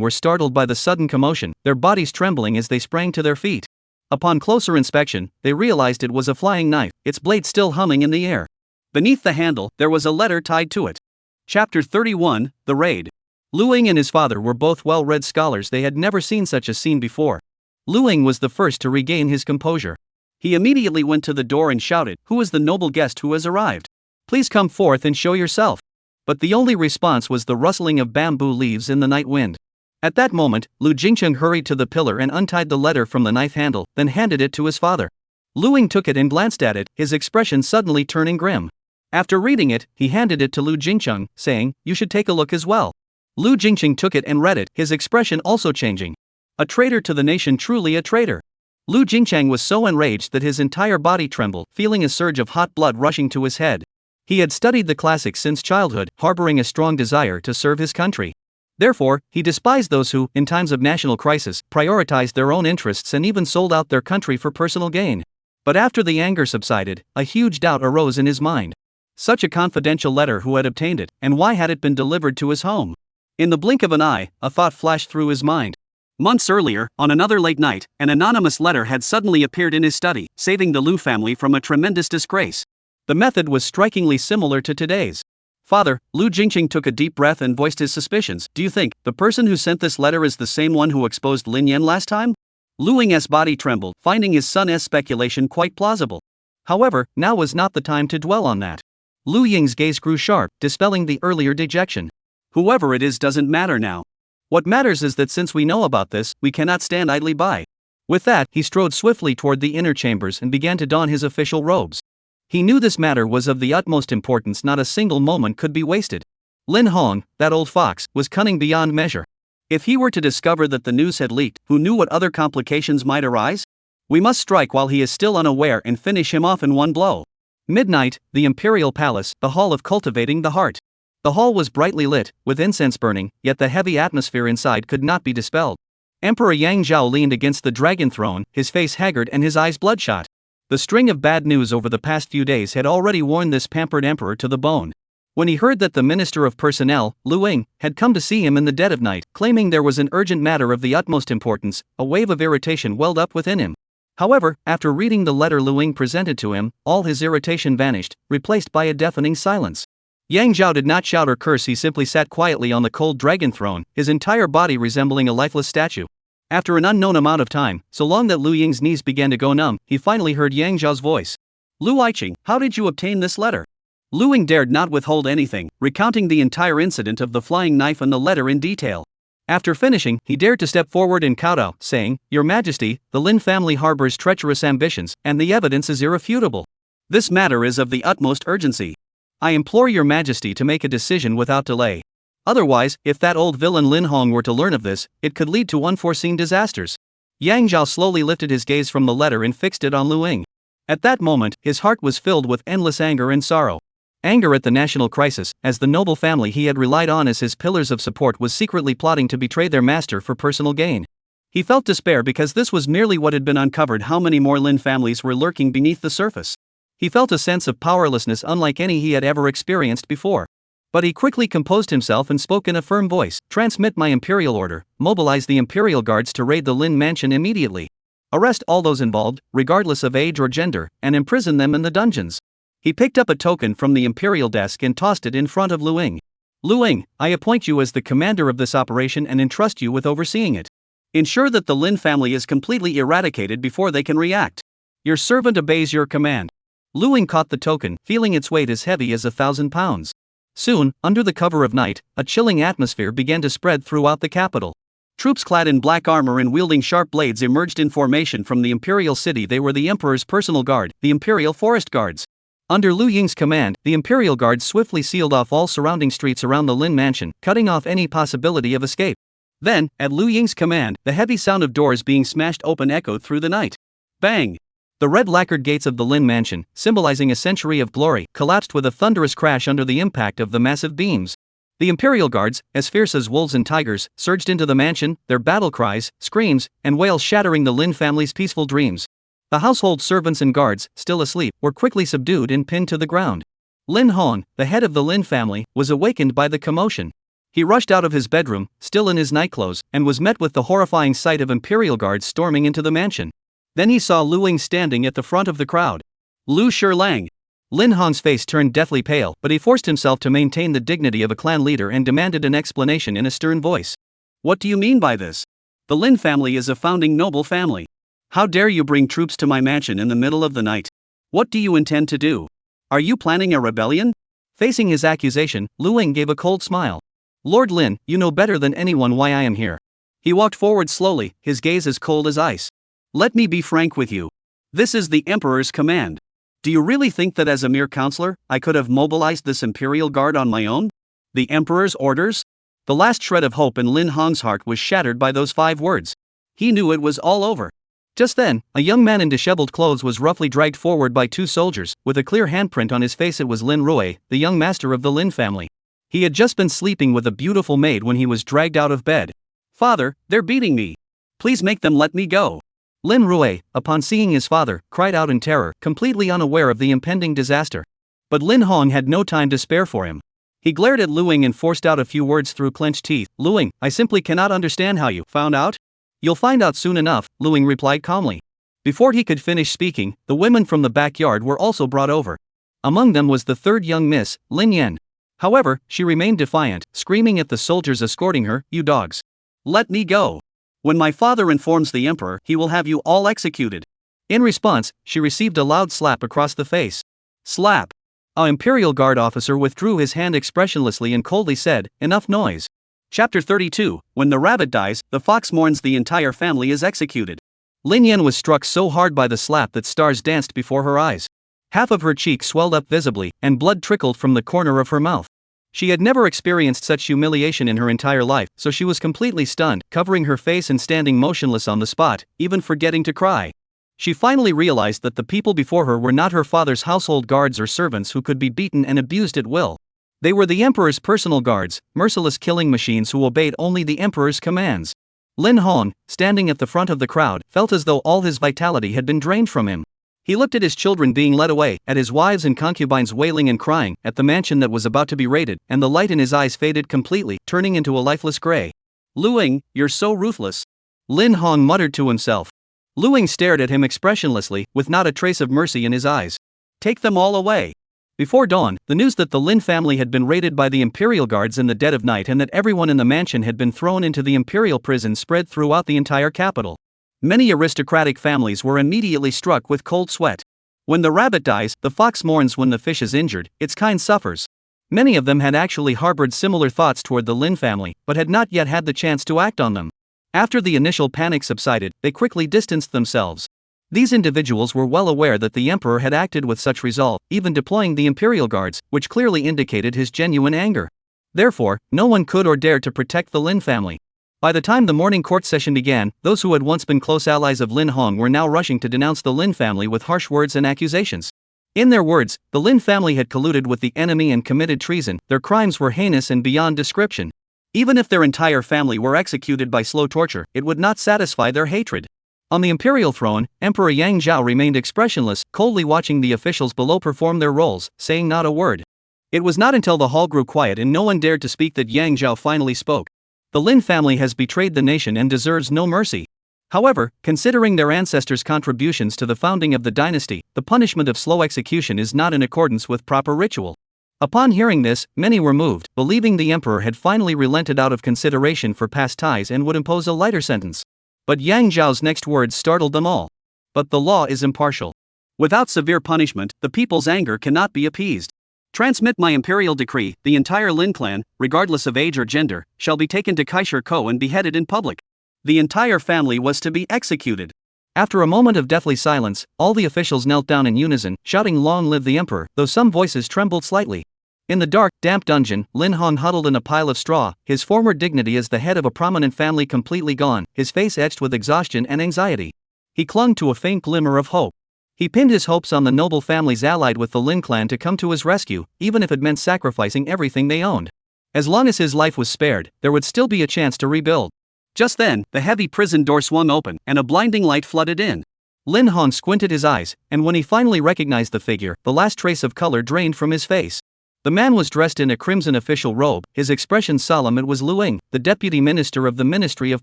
Speaker 1: were startled by the sudden commotion, their bodies trembling as they sprang to their feet. Upon closer inspection, they realized it was a flying knife, its blade still humming in the air. Beneath the handle, there was a letter tied to it. Chapter 31, The Raid. Lu Ying and his father were both well-read scholars. They had never seen such a scene before. Lu Ying was the first to regain his composure. He immediately went to the door and shouted, "Who is the noble guest who has arrived? Please come forth and show yourself." But the only response was the rustling of bamboo leaves in the night wind. At that moment, Lu Jingcheng hurried to the pillar and untied the letter from the knife handle, then handed it to his father. Lu Ying took it and glanced at it, his expression suddenly turning grim. After reading it, he handed it to Lu Jingcheng, saying, "You should take a look as well." Lu Jingcheng took it and read it, his expression also changing. A traitor to the nation, truly a traitor. Lu Jingcheng was so enraged that his entire body trembled, feeling a surge of hot blood rushing to his head. He had studied the classics since childhood, harboring a strong desire to serve his country. Therefore, he despised those who, in times of national crisis, prioritized their own interests and even sold out their country for personal gain. But after the anger subsided, a huge doubt arose in his mind. Such a confidential letter, who had obtained it, and why had it been delivered to his home? In the blink of an eye, a thought flashed through his mind. Months earlier, on another late night, an anonymous letter had suddenly appeared in his study, saving the Lu family from a tremendous disgrace. The method was strikingly similar to today's. Father, Lu Jingqing took a deep breath and voiced his suspicions. Do you think the person who sent this letter is the same one who exposed Lin Yan last time? Lu Ying's body trembled, finding his son's speculation quite plausible. However, now was not the time to dwell on that. Lu Ying's gaze grew sharp, dispelling the earlier dejection. Whoever it is doesn't matter now. What matters is that since we know about this, we cannot stand idly by. With that, he strode swiftly toward the inner chambers and began to don his official robes. He knew this matter was of the utmost importance, not a single moment could be wasted. Lin Hong, that old fox, was cunning beyond measure. If he were to discover that the news had leaked, who knew what other complications might arise? We must strike while he is still unaware and finish him off in one blow. Midnight, the Imperial Palace, the Hall of Cultivating the Heart. The hall was brightly lit, with incense burning, yet the heavy atmosphere inside could not be dispelled. Emperor Yang Zhao leaned against the dragon throne, his face haggard and his eyes bloodshot. The string of bad news over the past few days had already worn this pampered emperor to the bone. When he heard that the Minister of Personnel, Lu Ying, had come to see him in the dead of night, claiming there was an urgent matter of the utmost importance, a wave of irritation welled up within him. However, after reading the letter Lu Ying presented to him, all his irritation vanished, replaced by a deafening silence. Yang Zhao did not shout or curse, he simply sat quietly on the cold dragon throne, his entire body resembling a lifeless statue. After an unknown amount of time, so long that Lu Ying's knees began to go numb, he finally heard Yang Zhao's voice. Lu Yiqing, how did you obtain this letter? Lu Ying dared not withhold anything, recounting the entire incident of the flying knife and the letter in detail. After finishing, he dared to step forward and kowtow, saying, Your Majesty, the Lin family harbors treacherous ambitions, and the evidence is irrefutable. This matter is of the utmost urgency. I implore Your Majesty to make a decision without delay. Otherwise, if that old villain Lin Hong were to learn of this, it could lead to unforeseen disasters. Yang Zhao slowly lifted his gaze from the letter and fixed it on Lu Ying. At that moment, his heart was filled with endless anger and sorrow. Anger at the national crisis, as the noble family he had relied on as his pillars of support was secretly plotting to betray their master for personal gain. He felt despair because this was merely what had been uncovered. How many more Lin families were lurking beneath the surface? He felt a sense of powerlessness unlike any he had ever experienced before. But he quickly composed himself and spoke in a firm voice. Transmit my imperial order, mobilize the imperial guards to raid the Lin mansion immediately. Arrest all those involved, regardless of age or gender, and imprison them in the dungeons. He picked up a token from the imperial desk and tossed it in front of Lu Ying. Lu Ying, I appoint you as the commander of this operation and entrust you with overseeing it. Ensure that the Lin family is completely eradicated before they can react. Your servant obeys your command. Lu Ying caught the token, feeling its weight as heavy as 1,000 pounds. Soon, under the cover of night, a chilling atmosphere began to spread throughout the capital. Troops clad in black armor and wielding sharp blades emerged in formation from the imperial city. They were the emperor's personal guard, the imperial forest guards. Under Lu Ying's command, the imperial guards swiftly sealed off all surrounding streets around the Lin mansion, cutting off any possibility of escape. Then, at Lu Ying's command, the heavy sound of doors being smashed open echoed through the night. Bang! The red lacquered gates of the Lin mansion, symbolizing a century of glory, collapsed with a thunderous crash under the impact of the massive beams. The imperial guards, as fierce as wolves and tigers, surged into the mansion, their battle cries, screams, and wails shattering the Lin family's peaceful dreams. The household servants and guards, still asleep, were quickly subdued and pinned to the ground. Lin Hong, the head of the Lin family, was awakened by the commotion. He rushed out of his bedroom, still in his nightclothes, and was met with the horrifying sight of imperial guards storming into the mansion. Then he saw Lu Ying standing at the front of the crowd. Lu Shilang. Lin Hong's face turned deathly pale, but he forced himself to maintain the dignity of a clan leader and demanded an explanation in a stern voice. What do you mean by this? The Lin family is a founding noble family. How dare you bring troops to my mansion in the middle of the night? What do you intend to do? Are you planning a rebellion? Facing his accusation, Lu Ying gave a cold smile. Lord Lin, you know better than anyone why I am here. He walked forward slowly, his gaze as cold as ice. Let me be frank with you. This is the Emperor's command. Do you really think that as a mere counselor, I could have mobilized this Imperial Guard on my own? The Emperor's orders? The last shred of hope in Lin Hong's heart was shattered by those 5 words. He knew it was all over. Just then, a young man in disheveled clothes was roughly dragged forward by 2 soldiers, with a clear handprint on his face. It was Lin Rui, the young master of the Lin family. He had just been sleeping with a beautiful maid when he was dragged out of bed. Father, they're beating me. Please make them let me go. Lin Rui, upon seeing his father, cried out in terror, completely unaware of the impending disaster. But Lin Hong had no time to spare for him. He glared at Lu Ying and forced out a few words through clenched teeth. Lu Ying, I simply cannot understand how you found out. You'll find out soon enough, Lu Ying replied calmly. Before he could finish speaking, the women from the backyard were also brought over. Among them was the 3rd young miss, Lin Yan. However, she remained defiant, screaming at the soldiers escorting her, "You dogs! Let me go! When my father informs the emperor, he will have you all executed." In response, she received a loud slap across the face. Slap! A Imperial Guard officer withdrew his hand expressionlessly and coldly said, "Enough noise." Chapter 32. When the rabbit dies, the fox mourns, the entire family is executed. Lin Yan was struck so hard by the slap that stars danced before her eyes. Half of her cheek swelled up visibly, and blood trickled from the corner of her mouth. She had never experienced such humiliation in her entire life, so she was completely stunned, covering her face and standing motionless on the spot, even forgetting to cry. She finally realized that the people before her were not her father's household guards or servants who could be beaten and abused at will. They were the emperor's personal guards, merciless killing machines who obeyed only the emperor's commands. Lin Hong, standing at the front of the crowd, felt as though all his vitality had been drained from him. He looked at his children being led away, at his wives and concubines wailing and crying, at the mansion that was about to be raided, and the light in his eyes faded completely, turning into a lifeless gray. "Luing, you're so ruthless," Lin Hong muttered to himself. Luing stared at him expressionlessly, with not a trace of mercy in his eyes. "Take them all away." Before dawn, the news that the Lin family had been raided by the Imperial Guards in the dead of night and that everyone in the mansion had been thrown into the Imperial prison spread throughout the entire capital. Many aristocratic families were immediately struck with cold sweat. When the rabbit dies, the fox mourns. When the fish is injured, its kind suffers. Many of them had actually harbored similar thoughts toward the Lin family, but had not yet had the chance to act on them. After the initial panic subsided, they quickly distanced themselves. These individuals were well aware that the emperor had acted with such resolve, even deploying the Imperial Guards, which clearly indicated his genuine anger. Therefore, no one could or dared to protect the Lin family. By the time the morning court session began, those who had once been close allies of Lin Hong were now rushing to denounce the Lin family with harsh words and accusations. In their words, the Lin family had colluded with the enemy and committed treason. Their crimes were heinous and beyond description. Even if their entire family were executed by slow torture, it would not satisfy their hatred. On the imperial throne, Emperor Yang Zhao remained expressionless, coldly watching the officials below perform their roles, saying not a word. It was not until the hall grew quiet and no one dared to speak that Yang Zhao finally spoke. "The Lin family has betrayed the nation and deserves no mercy. However, considering their ancestors' contributions to the founding of the dynasty, the punishment of slow execution is not in accordance with proper ritual." Upon hearing this, many were moved, believing the emperor had finally relented out of consideration for past ties and would impose a lighter sentence. But Yang Zhao's next words startled them all. "But the law is impartial. Without severe punishment, the people's anger cannot be appeased. Transmit my imperial decree: the entire Lin clan, regardless of age or gender, shall be taken to Kaishir-ko and beheaded in public." The entire family was to be executed. After a moment of deathly silence, all the officials knelt down in unison, shouting "Long live the emperor," though some voices trembled slightly. In the dark, damp dungeon, Lin Hong huddled in a pile of straw, his former dignity as the head of a prominent family completely gone, his face etched with exhaustion and anxiety. He clung to a faint glimmer of hope. He pinned his hopes on the noble families allied with the Lin clan to come to his rescue, even if it meant sacrificing everything they owned. As long as his life was spared, there would still be a chance to rebuild. Just then, the heavy prison door swung open, and a blinding light flooded in. Lin Hong squinted his eyes, and when he finally recognized the figure, the last trace of color drained from his face. The man was dressed in a crimson official robe, his expression solemn. It was Luing, the deputy minister of the Ministry of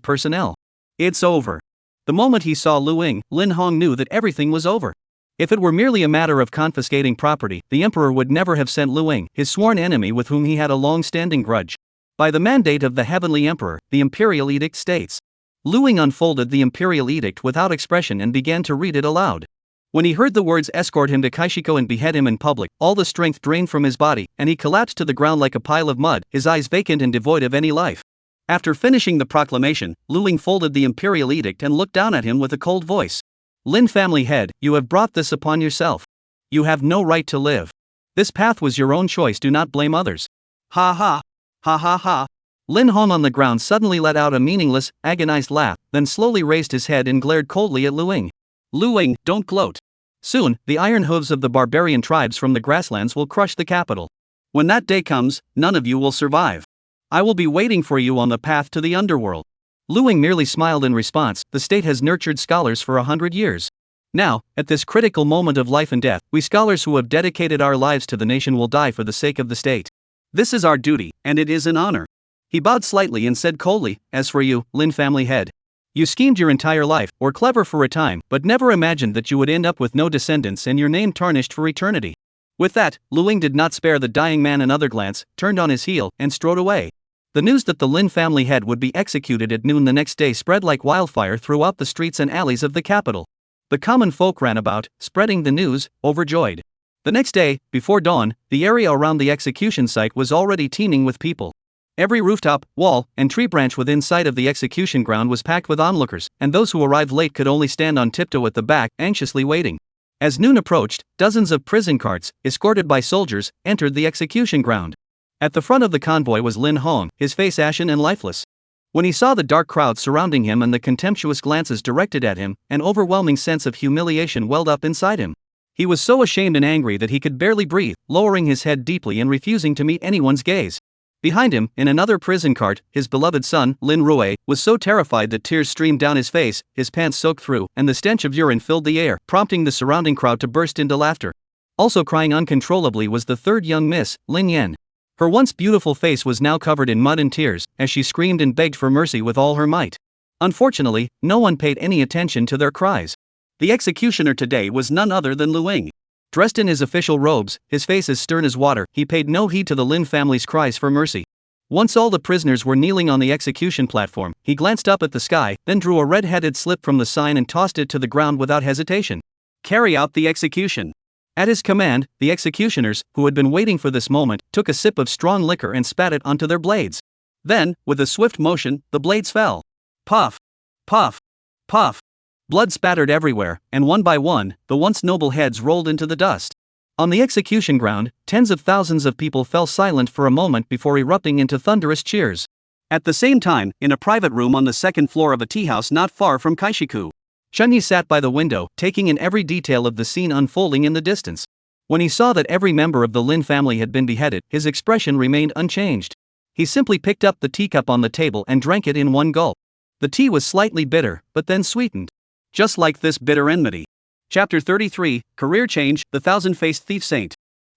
Speaker 1: Personnel. "It's over." The moment he saw Luing, Lin Hong knew that everything was over. If it were merely a matter of confiscating property, the emperor would never have sent Luing, his sworn enemy with whom he had a long-standing grudge. By the mandate of the heavenly emperor, the imperial edict states. Luing unfolded the imperial edict without expression and began to read it aloud. When he heard the words "escort him to Kaishiko and behead him in public," all the strength drained from his body, and he collapsed to the ground like a pile of mud, his eyes vacant and devoid of any life. After finishing the proclamation, Luing folded the imperial edict and looked down at him with a cold voice. "Lin family head, you have brought this upon yourself. You have no right to live. This path was your own choice. Do not blame others." "Ha ha. Ha ha ha." Lin Hong on the ground suddenly let out a meaningless, agonized laugh, then slowly raised his head and glared coldly at Luing. "Luing, don't gloat. Soon, the iron hooves of the barbarian tribes from the grasslands will crush the capital. When that day comes, none of you will survive. I will be waiting for you on the path to the underworld." Luing merely smiled in response. The state has nurtured scholars for 100 years. Now, at this critical moment of life and death, we scholars who have dedicated our lives to the nation will die for the sake of the state. This is our duty, and it is an honor. He bowed slightly and said coldly, "As for you, Lin family head. You schemed your entire life, were clever for a time, but never imagined that you would end up with no descendants and your name tarnished for eternity. With that, Luing did not spare the dying man another glance, turned on his heel, and strode away. The news that the Lin family head would be executed at noon the next day spread like wildfire throughout the streets and alleys of the capital. The common folk ran about, spreading the news, overjoyed. The next day, before dawn, the area around the execution site was already teeming with people. Every rooftop, wall, and tree branch within sight of the execution ground was packed with onlookers, and those who arrived late could only stand on tiptoe at the back, anxiously waiting. As noon approached, dozens of prison carts, escorted by soldiers, entered the execution ground. At the front of the convoy was Lin Hong, his face ashen and lifeless. When he saw the dark crowd surrounding him and the contemptuous glances directed at him, an overwhelming sense of humiliation welled up inside him. He was so ashamed and angry that he could barely breathe, lowering his head deeply and refusing to meet anyone's gaze. Behind him, in another prison cart, his beloved son, Lin Rui, was so terrified that tears streamed down his face, his pants soaked through, and the stench of urine filled the air, prompting the surrounding crowd to burst into laughter. Also crying uncontrollably was the third young miss, Lin Yen. Her once beautiful face was now covered in mud and tears, as she screamed and begged for mercy with all her might. Unfortunately, no one paid any attention to their cries. The executioner today was none other than Luing. Dressed in his official robes, his face as stern as water, he paid no heed to the Lin family's cries for mercy. Once all the prisoners were kneeling on the execution platform, he glanced up at the sky, then drew a red-headed slip from the sign and tossed it to the ground without hesitation. Carry out the execution. At his command, the executioners, who had been waiting for this moment, took a sip of strong liquor and spat it onto their blades. Then, with a swift motion, the blades fell. Puff! Puff! Puff! Blood spattered everywhere, and one by one, the once noble heads rolled into the dust. On the execution ground, tens of thousands of people fell silent for a moment before erupting into thunderous cheers. At the same time, in a private room on the second floor of a tea house not far from Kaishiku, Chunyi sat by the window, taking in every detail of the scene unfolding in the distance. When he saw that every member of the Lin family had been beheaded, his expression remained unchanged. He simply picked up the teacup on the table and drank it in one gulp. The tea was slightly bitter, but then sweetened. Just like this bitter enmity. Chapter 33, Career Change, the Thousand-Faced Thief Saint.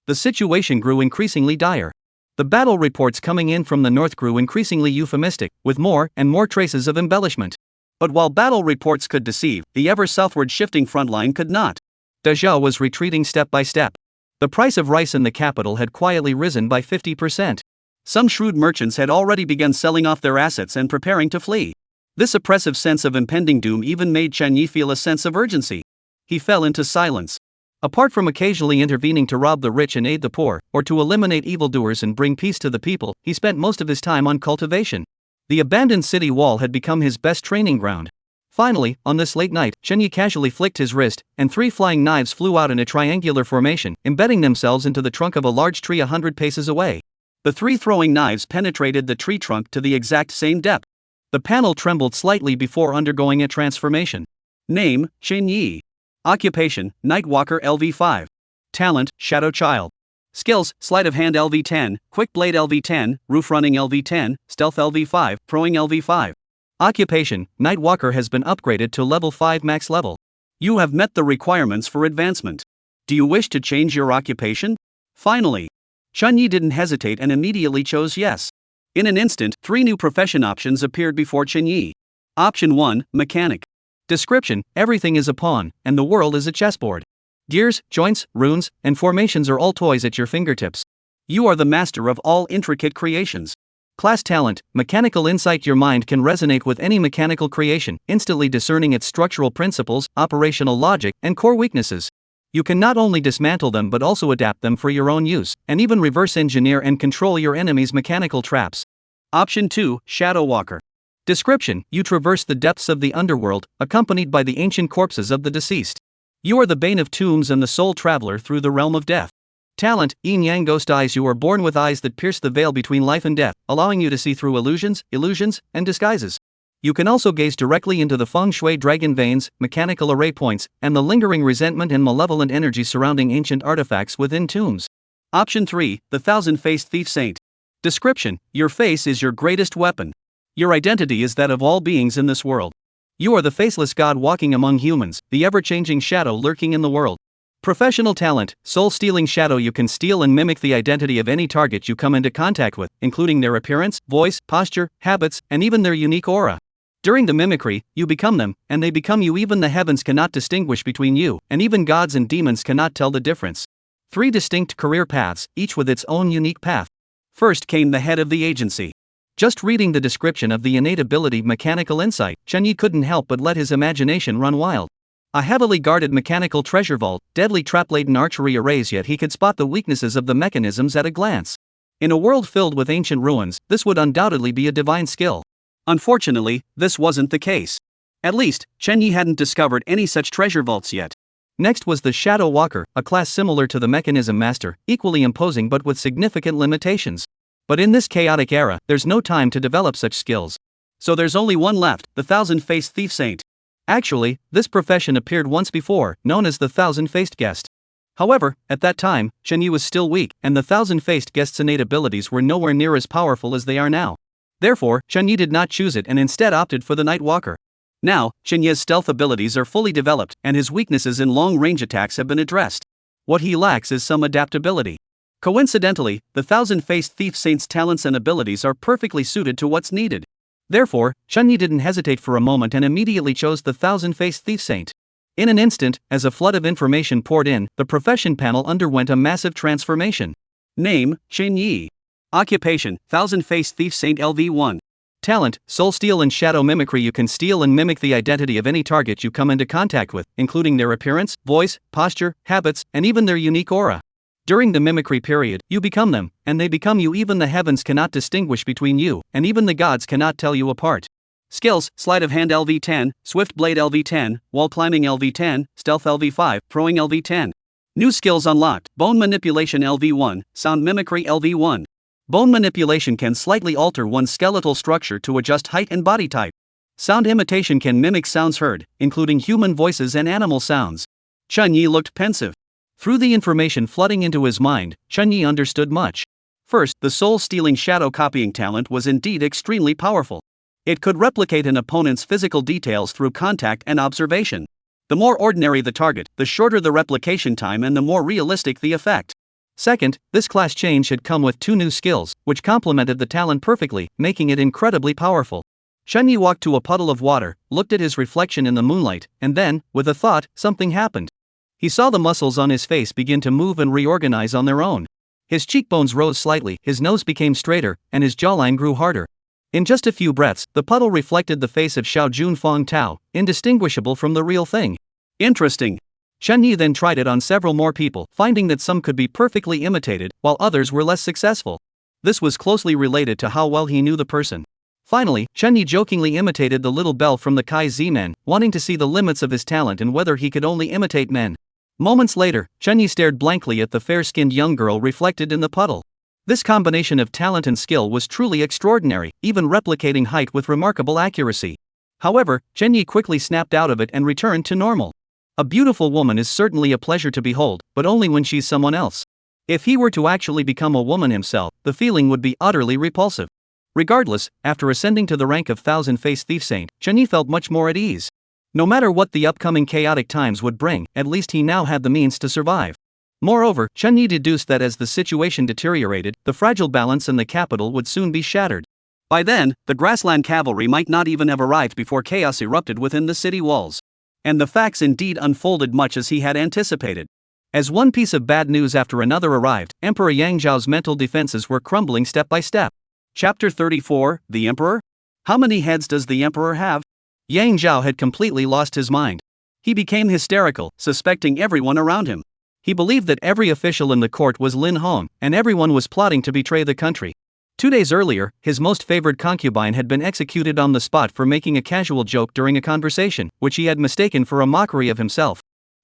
Speaker 1: The situation grew increasingly dire. The battle reports coming in from the north grew increasingly euphemistic, with more and more traces of embellishment. But while battle reports could deceive, the ever-southward shifting front line could not. Dezhou was retreating step by step. The price of rice in the capital had quietly risen by 50%. Some shrewd merchants had already begun selling off their assets and preparing to flee. This oppressive sense of impending doom even made Chen Yi feel a sense of urgency. He fell into silence. Apart from occasionally intervening to rob the rich and aid the poor, or to eliminate evildoers and bring peace to the people, he spent most of his time on cultivation. The abandoned city wall had become his best training ground. Finally, on this late night, Chen Yi casually flicked his wrist, and 3 flying knives flew out in a triangular formation, embedding themselves into the trunk of a large tree 100 paces away. The 3 throwing knives penetrated the tree trunk to the exact same depth. The panel trembled slightly before undergoing a transformation. Name, Chen Yi. Occupation, Nightwalker LV5. Talent, Shadow Child. Skills, Sleight of Hand LV10, Quick Blade LV10, Roof Running LV10, Stealth LV5, Throwing LV5. Occupation, Nightwalker has been upgraded to level 5 max level. You have met the requirements for advancement. Do you wish to change your occupation? Finally. Chen Yi didn't hesitate and immediately chose yes. In an instant, 3 new profession options appeared before Chen Yi. Option 1, Mechanic. Description, everything is a pawn, and the world is a chessboard. Gears, joints, runes, and formations are all toys at your fingertips. You are the master of all intricate creations. Class talent, mechanical insight. Your mind can resonate with any mechanical creation, instantly discerning its structural principles, operational logic, and core weaknesses. You can not only dismantle them but also adapt them for your own use, and even reverse engineer and control your enemy's mechanical traps. Option 2, Shadow Walker. Description, you traverse the depths of the underworld, accompanied by the ancient corpses of the deceased. You are the bane of tombs and the sole traveler through the realm of death. Talent, Yin Yang Ghost Eyes. You are born with eyes that pierce the veil between life and death, allowing you to see through illusions, and disguises. You can also gaze directly into the feng shui dragon veins, mechanical array points, and the lingering resentment and malevolent energy surrounding ancient artifacts within tombs. Option 3, the Thousand-Faced Thief Saint. Description, your face is your greatest weapon. Your identity is that of all beings in this world. You are the faceless god walking among humans, the ever-changing shadow lurking in the world. Professional talent, soul-stealing shadow. You can steal and mimic the identity of any target you come into contact with, including their appearance, voice, posture, habits, and even their unique aura. During the mimicry, you become them, and they become you. Even the heavens cannot distinguish between you, and even gods and demons cannot tell the difference. 3 distinct career paths, each with its own unique path. First came the head of the agency. Just reading the description of the innate ability mechanical insight, Chunyi couldn't help but let his imagination run wild. A heavily guarded mechanical treasure vault, deadly trap-laden archery arrays, yet he could spot the weaknesses of the mechanisms at a glance. In a world filled with ancient ruins, this would undoubtedly be a divine skill. Unfortunately, this wasn't the case. At least, Chunyi hadn't discovered any such treasure vaults yet. Next was the Shadow Walker, a class similar to the Mechanism Master, equally imposing but with significant limitations. But in this chaotic era, there's no time to develop such skills. So there's only one left, the Thousand-Faced Thief Saint. Actually, this profession appeared once before, known as the Thousand-Faced Guest. However, at that time, Chunyi was still weak, and the Thousand-Faced Guest's innate abilities were nowhere near as powerful as they are now. Therefore, Chunyi did not choose it and instead opted for the Night Walker. Now, Chunyi's stealth abilities are fully developed, and his weaknesses in long-range attacks have been addressed. What he lacks is some adaptability. Coincidentally, the Thousand-Faced Thief Saint's talents and abilities are perfectly suited to what's needed. Therefore, Chunyi didn't hesitate for a moment and immediately chose the Thousand-Faced Thief Saint. In an instant, as a flood of information poured in, the profession panel underwent a massive transformation. Name, Chunyi. Occupation, Thousand-Faced Thief Saint LV1. Talent, Soul Steal and Shadow Mimicry. You can steal and mimic the identity of any target you come into contact with, including their appearance, voice, posture, habits, and even their unique aura. During the mimicry period, you become them, and they become you. Even the heavens cannot distinguish between you, and even the gods cannot tell you apart. Skills, Sleight of Hand LV10, Swift Blade LV10, Wall Climbing LV10, Stealth LV5, Throwing LV10. New skills unlocked, Bone Manipulation LV1, Sound Mimicry LV1. Bone manipulation can slightly alter one's skeletal structure to adjust height and body type. Sound imitation can mimic sounds heard, including human voices and animal sounds. Chunyi looked pensive. Through the information flooding into his mind, Chunyi understood much. First, the soul-stealing shadow copying talent was indeed extremely powerful. It could replicate an opponent's physical details through contact and observation. The more ordinary the target, the shorter the replication time and the more realistic the effect. Second, this class change had come with 2 new skills, which complemented the talent perfectly, making it incredibly powerful. Chunyi walked to a puddle of water, looked at his reflection in the moonlight, and then, with a thought, something happened. He saw the muscles on his face begin to move and reorganize on their own. His cheekbones rose slightly, his nose became straighter, and his jawline grew harder. In just a few breaths, the puddle reflected the face of Xiao Jun Fong Tao, indistinguishable from the real thing. Interesting. Chunyi then tried it on several more people, finding that some could be perfectly imitated, while others were less successful. This was closely related to how well he knew the person. Finally, Chunyi jokingly imitated the little bell from the Kai Z-men, wanting to see the limits of his talent and whether he could only imitate men. Moments later, Chunyi stared blankly at the fair-skinned young girl reflected in the puddle. This combination of talent and skill was truly extraordinary, even replicating height with remarkable accuracy. However, Chunyi quickly snapped out of it and returned to normal. A beautiful woman is certainly a pleasure to behold, but only when she's someone else. If he were to actually become a woman himself, the feeling would be utterly repulsive. Regardless, after ascending to the rank of Thousand-Faced Thief Saint, Chunyi felt much more at ease. No matter what the upcoming chaotic times would bring, at least he now had the means to survive. Moreover, Chunyi deduced that as the situation deteriorated, the fragile balance in the capital would soon be shattered. By then, the grassland cavalry might not even have arrived before chaos erupted within the city walls. And the facts indeed unfolded much as he had anticipated. As one piece of bad news after another arrived, Emperor Yang Zhao's mental defenses were crumbling step by step. Chapter 34, The Emperor? How many heads does the Emperor have? Yang Zhao had completely lost his mind. He became hysterical, suspecting everyone around him. He believed that every official in the court was Lin Hong, and everyone was plotting to betray the country. 2 days earlier, his most favored concubine had been executed on the spot for making a casual joke during a conversation, which he had mistaken for a mockery of himself.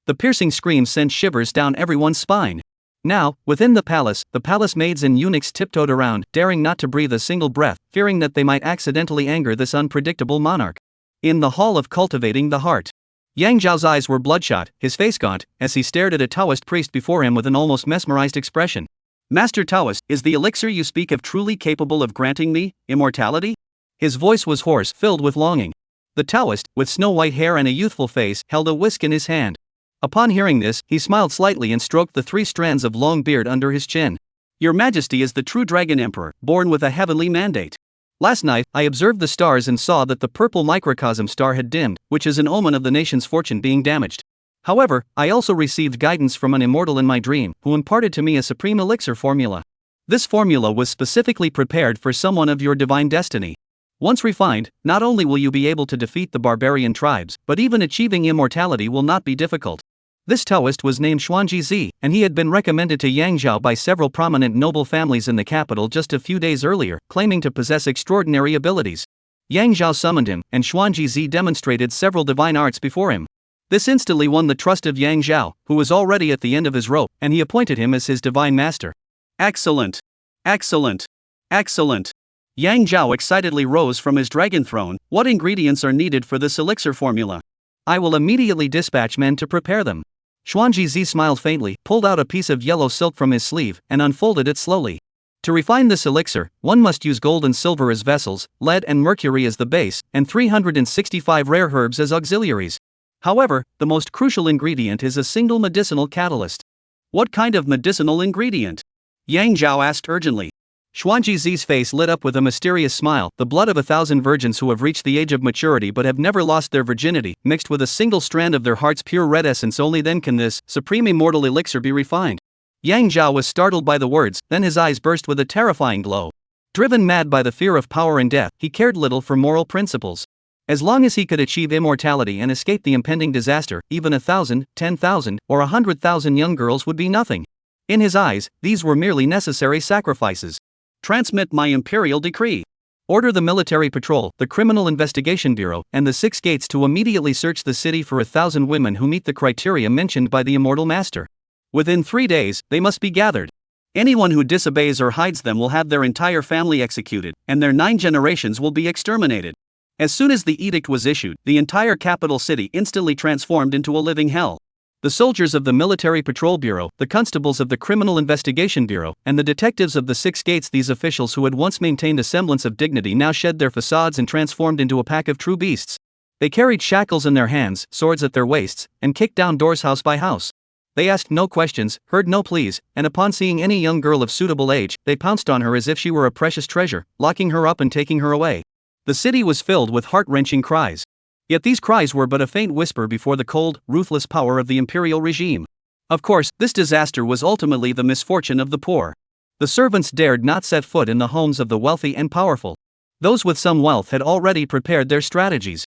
Speaker 1: The piercing screams sent shivers down everyone's spine. Now, within the palace maids and eunuchs tiptoed around, daring not to breathe a single breath, fearing that they might accidentally anger this unpredictable monarch. In the Hall of Cultivating the Heart, Yang Zhao's eyes were bloodshot, his face gaunt, as he stared at a Taoist priest before him with an almost mesmerized expression. Master Taoist, is the elixir you speak of truly capable of granting me immortality? His voice was hoarse, filled with longing. The Taoist, with snow-white hair and a youthful face, held a whisk in his hand. Upon hearing this, he smiled slightly and stroked the 3 strands of long beard under his chin. Your Majesty is the true Dragon Emperor, born with a heavenly mandate. Last night, I observed the stars and saw that the purple microcosm star had dimmed, which is an omen of the nation's fortune being damaged. However, I also received guidance from an immortal in my dream, who imparted to me a supreme elixir formula. This formula was specifically prepared for someone of your divine destiny. Once refined, not only will you be able to defeat the barbarian tribes, but even achieving immortality will not be difficult. This Taoist was named Xuanji, and he had been recommended to Yang Zhao by several prominent noble families in the capital just a few days earlier, claiming to possess extraordinary abilities. Yang Zhao summoned him, and Xuanji demonstrated several divine arts before him. This instantly won the trust of Yang Zhao, who was already at the end of his rope, and he appointed him as his divine master. Excellent! Excellent! Excellent! Yang Zhao excitedly rose from his dragon throne. What ingredients are needed for this elixir formula? I will immediately dispatch men to prepare them. Xuanji smiled faintly, pulled out a piece of yellow silk from his sleeve, and unfolded it slowly. To refine this elixir, one must use gold and silver as vessels, lead and mercury as the base, and 365 rare herbs as auxiliaries. However, the most crucial ingredient is a single medicinal catalyst. What kind of medicinal ingredient? Yang Zhao asked urgently. Xuanji's face lit up with a mysterious smile. The blood of 1,000 virgins who have reached the age of maturity but have never lost their virginity, mixed with a single strand of their heart's pure red essence, only then can this supreme immortal elixir be refined. Yang Zhao was startled by the words, then his eyes burst with a terrifying glow. Driven mad by the fear of power and death, he cared little for moral principles. As long as he could achieve immortality and escape the impending disaster, even 1,000, 10,000, or 100,000 young girls would be nothing. In his eyes, these were merely necessary sacrifices. Transmit my imperial decree. Order the military patrol, the criminal investigation bureau, and the 6 gates to immediately search the city for 1,000 women who meet the criteria mentioned by the immortal master. Within 3 days, they must be gathered. Anyone who disobeys or hides them will have their entire family executed, and their 9 generations will be exterminated. As soon as the edict was issued, the entire capital city instantly transformed into a living hell. The soldiers of the Military Patrol Bureau, the constables of the Criminal Investigation Bureau, and the detectives of the 6 gates, these officials who had once maintained a semblance of dignity now shed their facades and transformed into a pack of true beasts. They carried shackles in their hands, swords at their waists, and kicked down doors house by house. They asked no questions, heard no pleas, and upon seeing any young girl of suitable age, they pounced on her as if she were a precious treasure, locking her up and taking her away. The city was filled with heart-wrenching cries. Yet these cries were but a faint whisper before the cold, ruthless power of the imperial regime. Of course, this disaster was ultimately the misfortune of the poor. The servants dared not set foot in the homes of the wealthy and powerful. Those with some wealth had already prepared their strategies.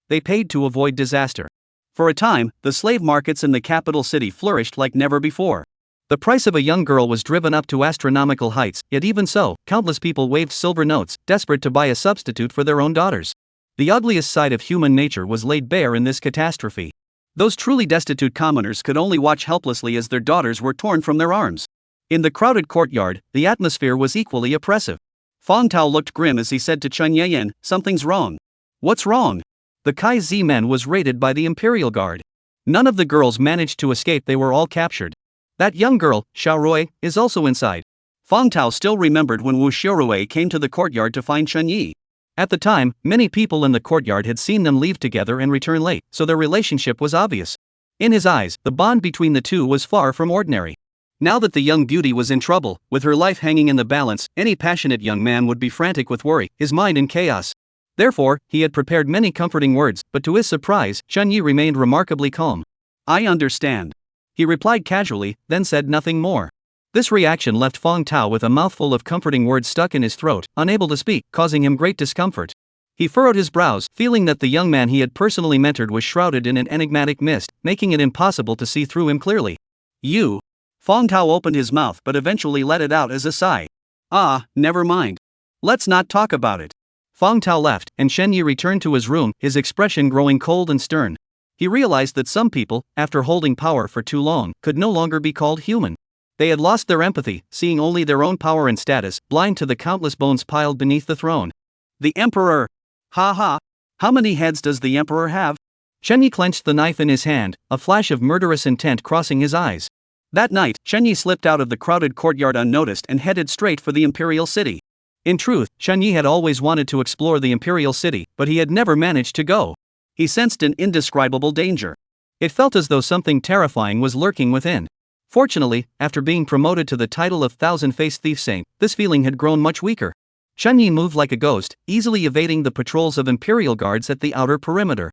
Speaker 1: They paid to avoid disaster. For a time, the slave markets in the capital city flourished like never before. The price of a young girl was driven up to astronomical heights, yet even so, countless people waved silver notes, desperate to buy a substitute for their own daughters. The ugliest side of human nature was laid bare in this catastrophe. Those truly destitute commoners could only watch helplessly as their daughters were torn from their arms. In the crowded courtyard, the atmosphere was equally oppressive. Fang Tao looked grim as he said to Chen Yayan, "Something's wrong." "What's wrong?" The Kai Zi men was raided by the Imperial Guard. None of the girls managed to escape, they were all captured. That young girl, Xiaorui, is also inside. Fang Tao still remembered when Wu Xiaorui came to the courtyard to find Chen Yi. At the time, many people in the courtyard had seen them leave together and return late, so their relationship was obvious. In his eyes, the bond between the two was far from ordinary. Now that the young beauty was in trouble, with her life hanging in the balance, any passionate young man would be frantic with worry, his mind in chaos. Therefore, he had prepared many comforting words, but to his surprise, Chen Yi remained remarkably calm. "I understand," he replied casually, then said nothing more. This reaction left Fang Tao with a mouthful of comforting words stuck in his throat, unable to speak, causing him great discomfort. He furrowed his brows, feeling that the young man he had personally mentored was shrouded in an enigmatic mist, making it impossible to see through him clearly. "You?" Fang Tao opened his mouth but eventually let it out as a sigh. "Ah, never mind. Let's not talk about it." Fang Tao left, and Shen Yi returned to his room, his expression growing cold and stern. He realized that some people, after holding power for too long, could no longer be called human. They had lost their empathy, seeing only their own power and status, blind to the countless bones piled beneath the throne. "The Emperor! Ha ha! How many heads does the Emperor have?" Chen Yi clenched the knife in his hand, a flash of murderous intent crossing his eyes. That night, Chen Yi slipped out of the crowded courtyard unnoticed and headed straight for the imperial city. In truth, Chen Yi had always wanted to explore the imperial city, but he had never managed to go. He sensed an indescribable danger. It felt as though something terrifying was lurking within. Fortunately, after being promoted to the title of Thousand-Faced Thief Saint, this feeling had grown much weaker. Chen Yi moved like a ghost, easily evading the patrols of imperial guards at the outer perimeter.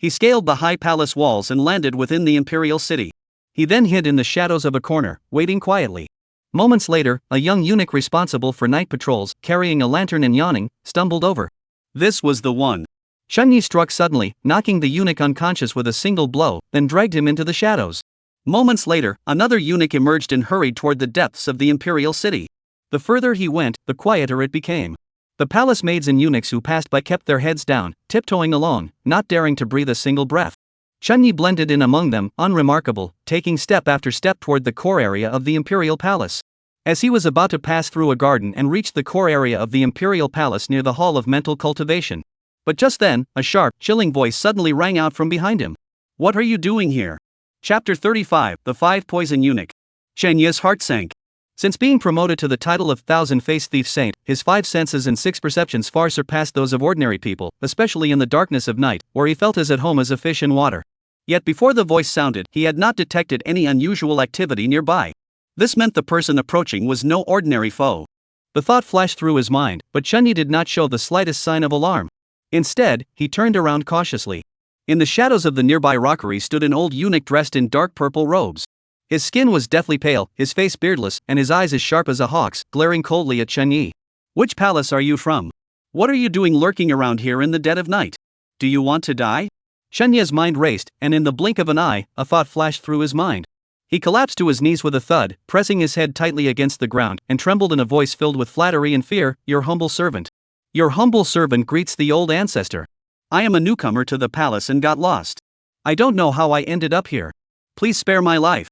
Speaker 1: He scaled the high palace walls and landed within the imperial city. He then hid in the shadows of a corner, waiting quietly. Moments later, a young eunuch responsible for night patrols, carrying a lantern and yawning, stumbled over. This was the one. Chunyi struck suddenly, knocking the eunuch unconscious with a single blow, then dragged him into the shadows. Moments later, another eunuch emerged and hurried toward the depths of the imperial city. The further he went, the quieter it became. The palace maids and eunuchs who passed by kept their heads down, tiptoeing along, not daring to breathe a single breath. Chunyi blended in among them, unremarkable, taking step after step toward the core area of the imperial palace. As he was about to pass through a garden and reach the core area of the imperial palace near the hall of mental cultivation. But just then, a sharp, chilling voice suddenly rang out from behind him. What are you doing here? Chapter 35, The Five Poison Eunuch. Chenya's heart sank. Since being promoted to the title of Thousand-Faced Thief Saint, his 5 senses and 6 perceptions far surpassed those of ordinary people, especially in the darkness of night, where he felt as at home as a fish in water. Yet before the voice sounded, he had not detected any unusual activity nearby. This meant the person approaching was no ordinary foe. The thought flashed through his mind, but Chunyi did not show the slightest sign of alarm. Instead, he turned around cautiously. In the shadows of the nearby rockery stood an old eunuch dressed in dark purple robes. His skin was deathly pale, his face beardless, and his eyes as sharp as a hawk's, glaring coldly at Chunyi. Which palace are you from? What are you doing lurking around here in the dead of night? Do you want to die? Chunyi's mind raced, and in the blink of an eye, a thought flashed through his mind. He collapsed to his knees with a thud, pressing his head tightly against the ground, and trembled in a voice filled with flattery and fear. Your humble servant. Your humble servant greets the old ancestor. I am a newcomer to the palace and got lost. I don't know how I ended up here. Please spare my life.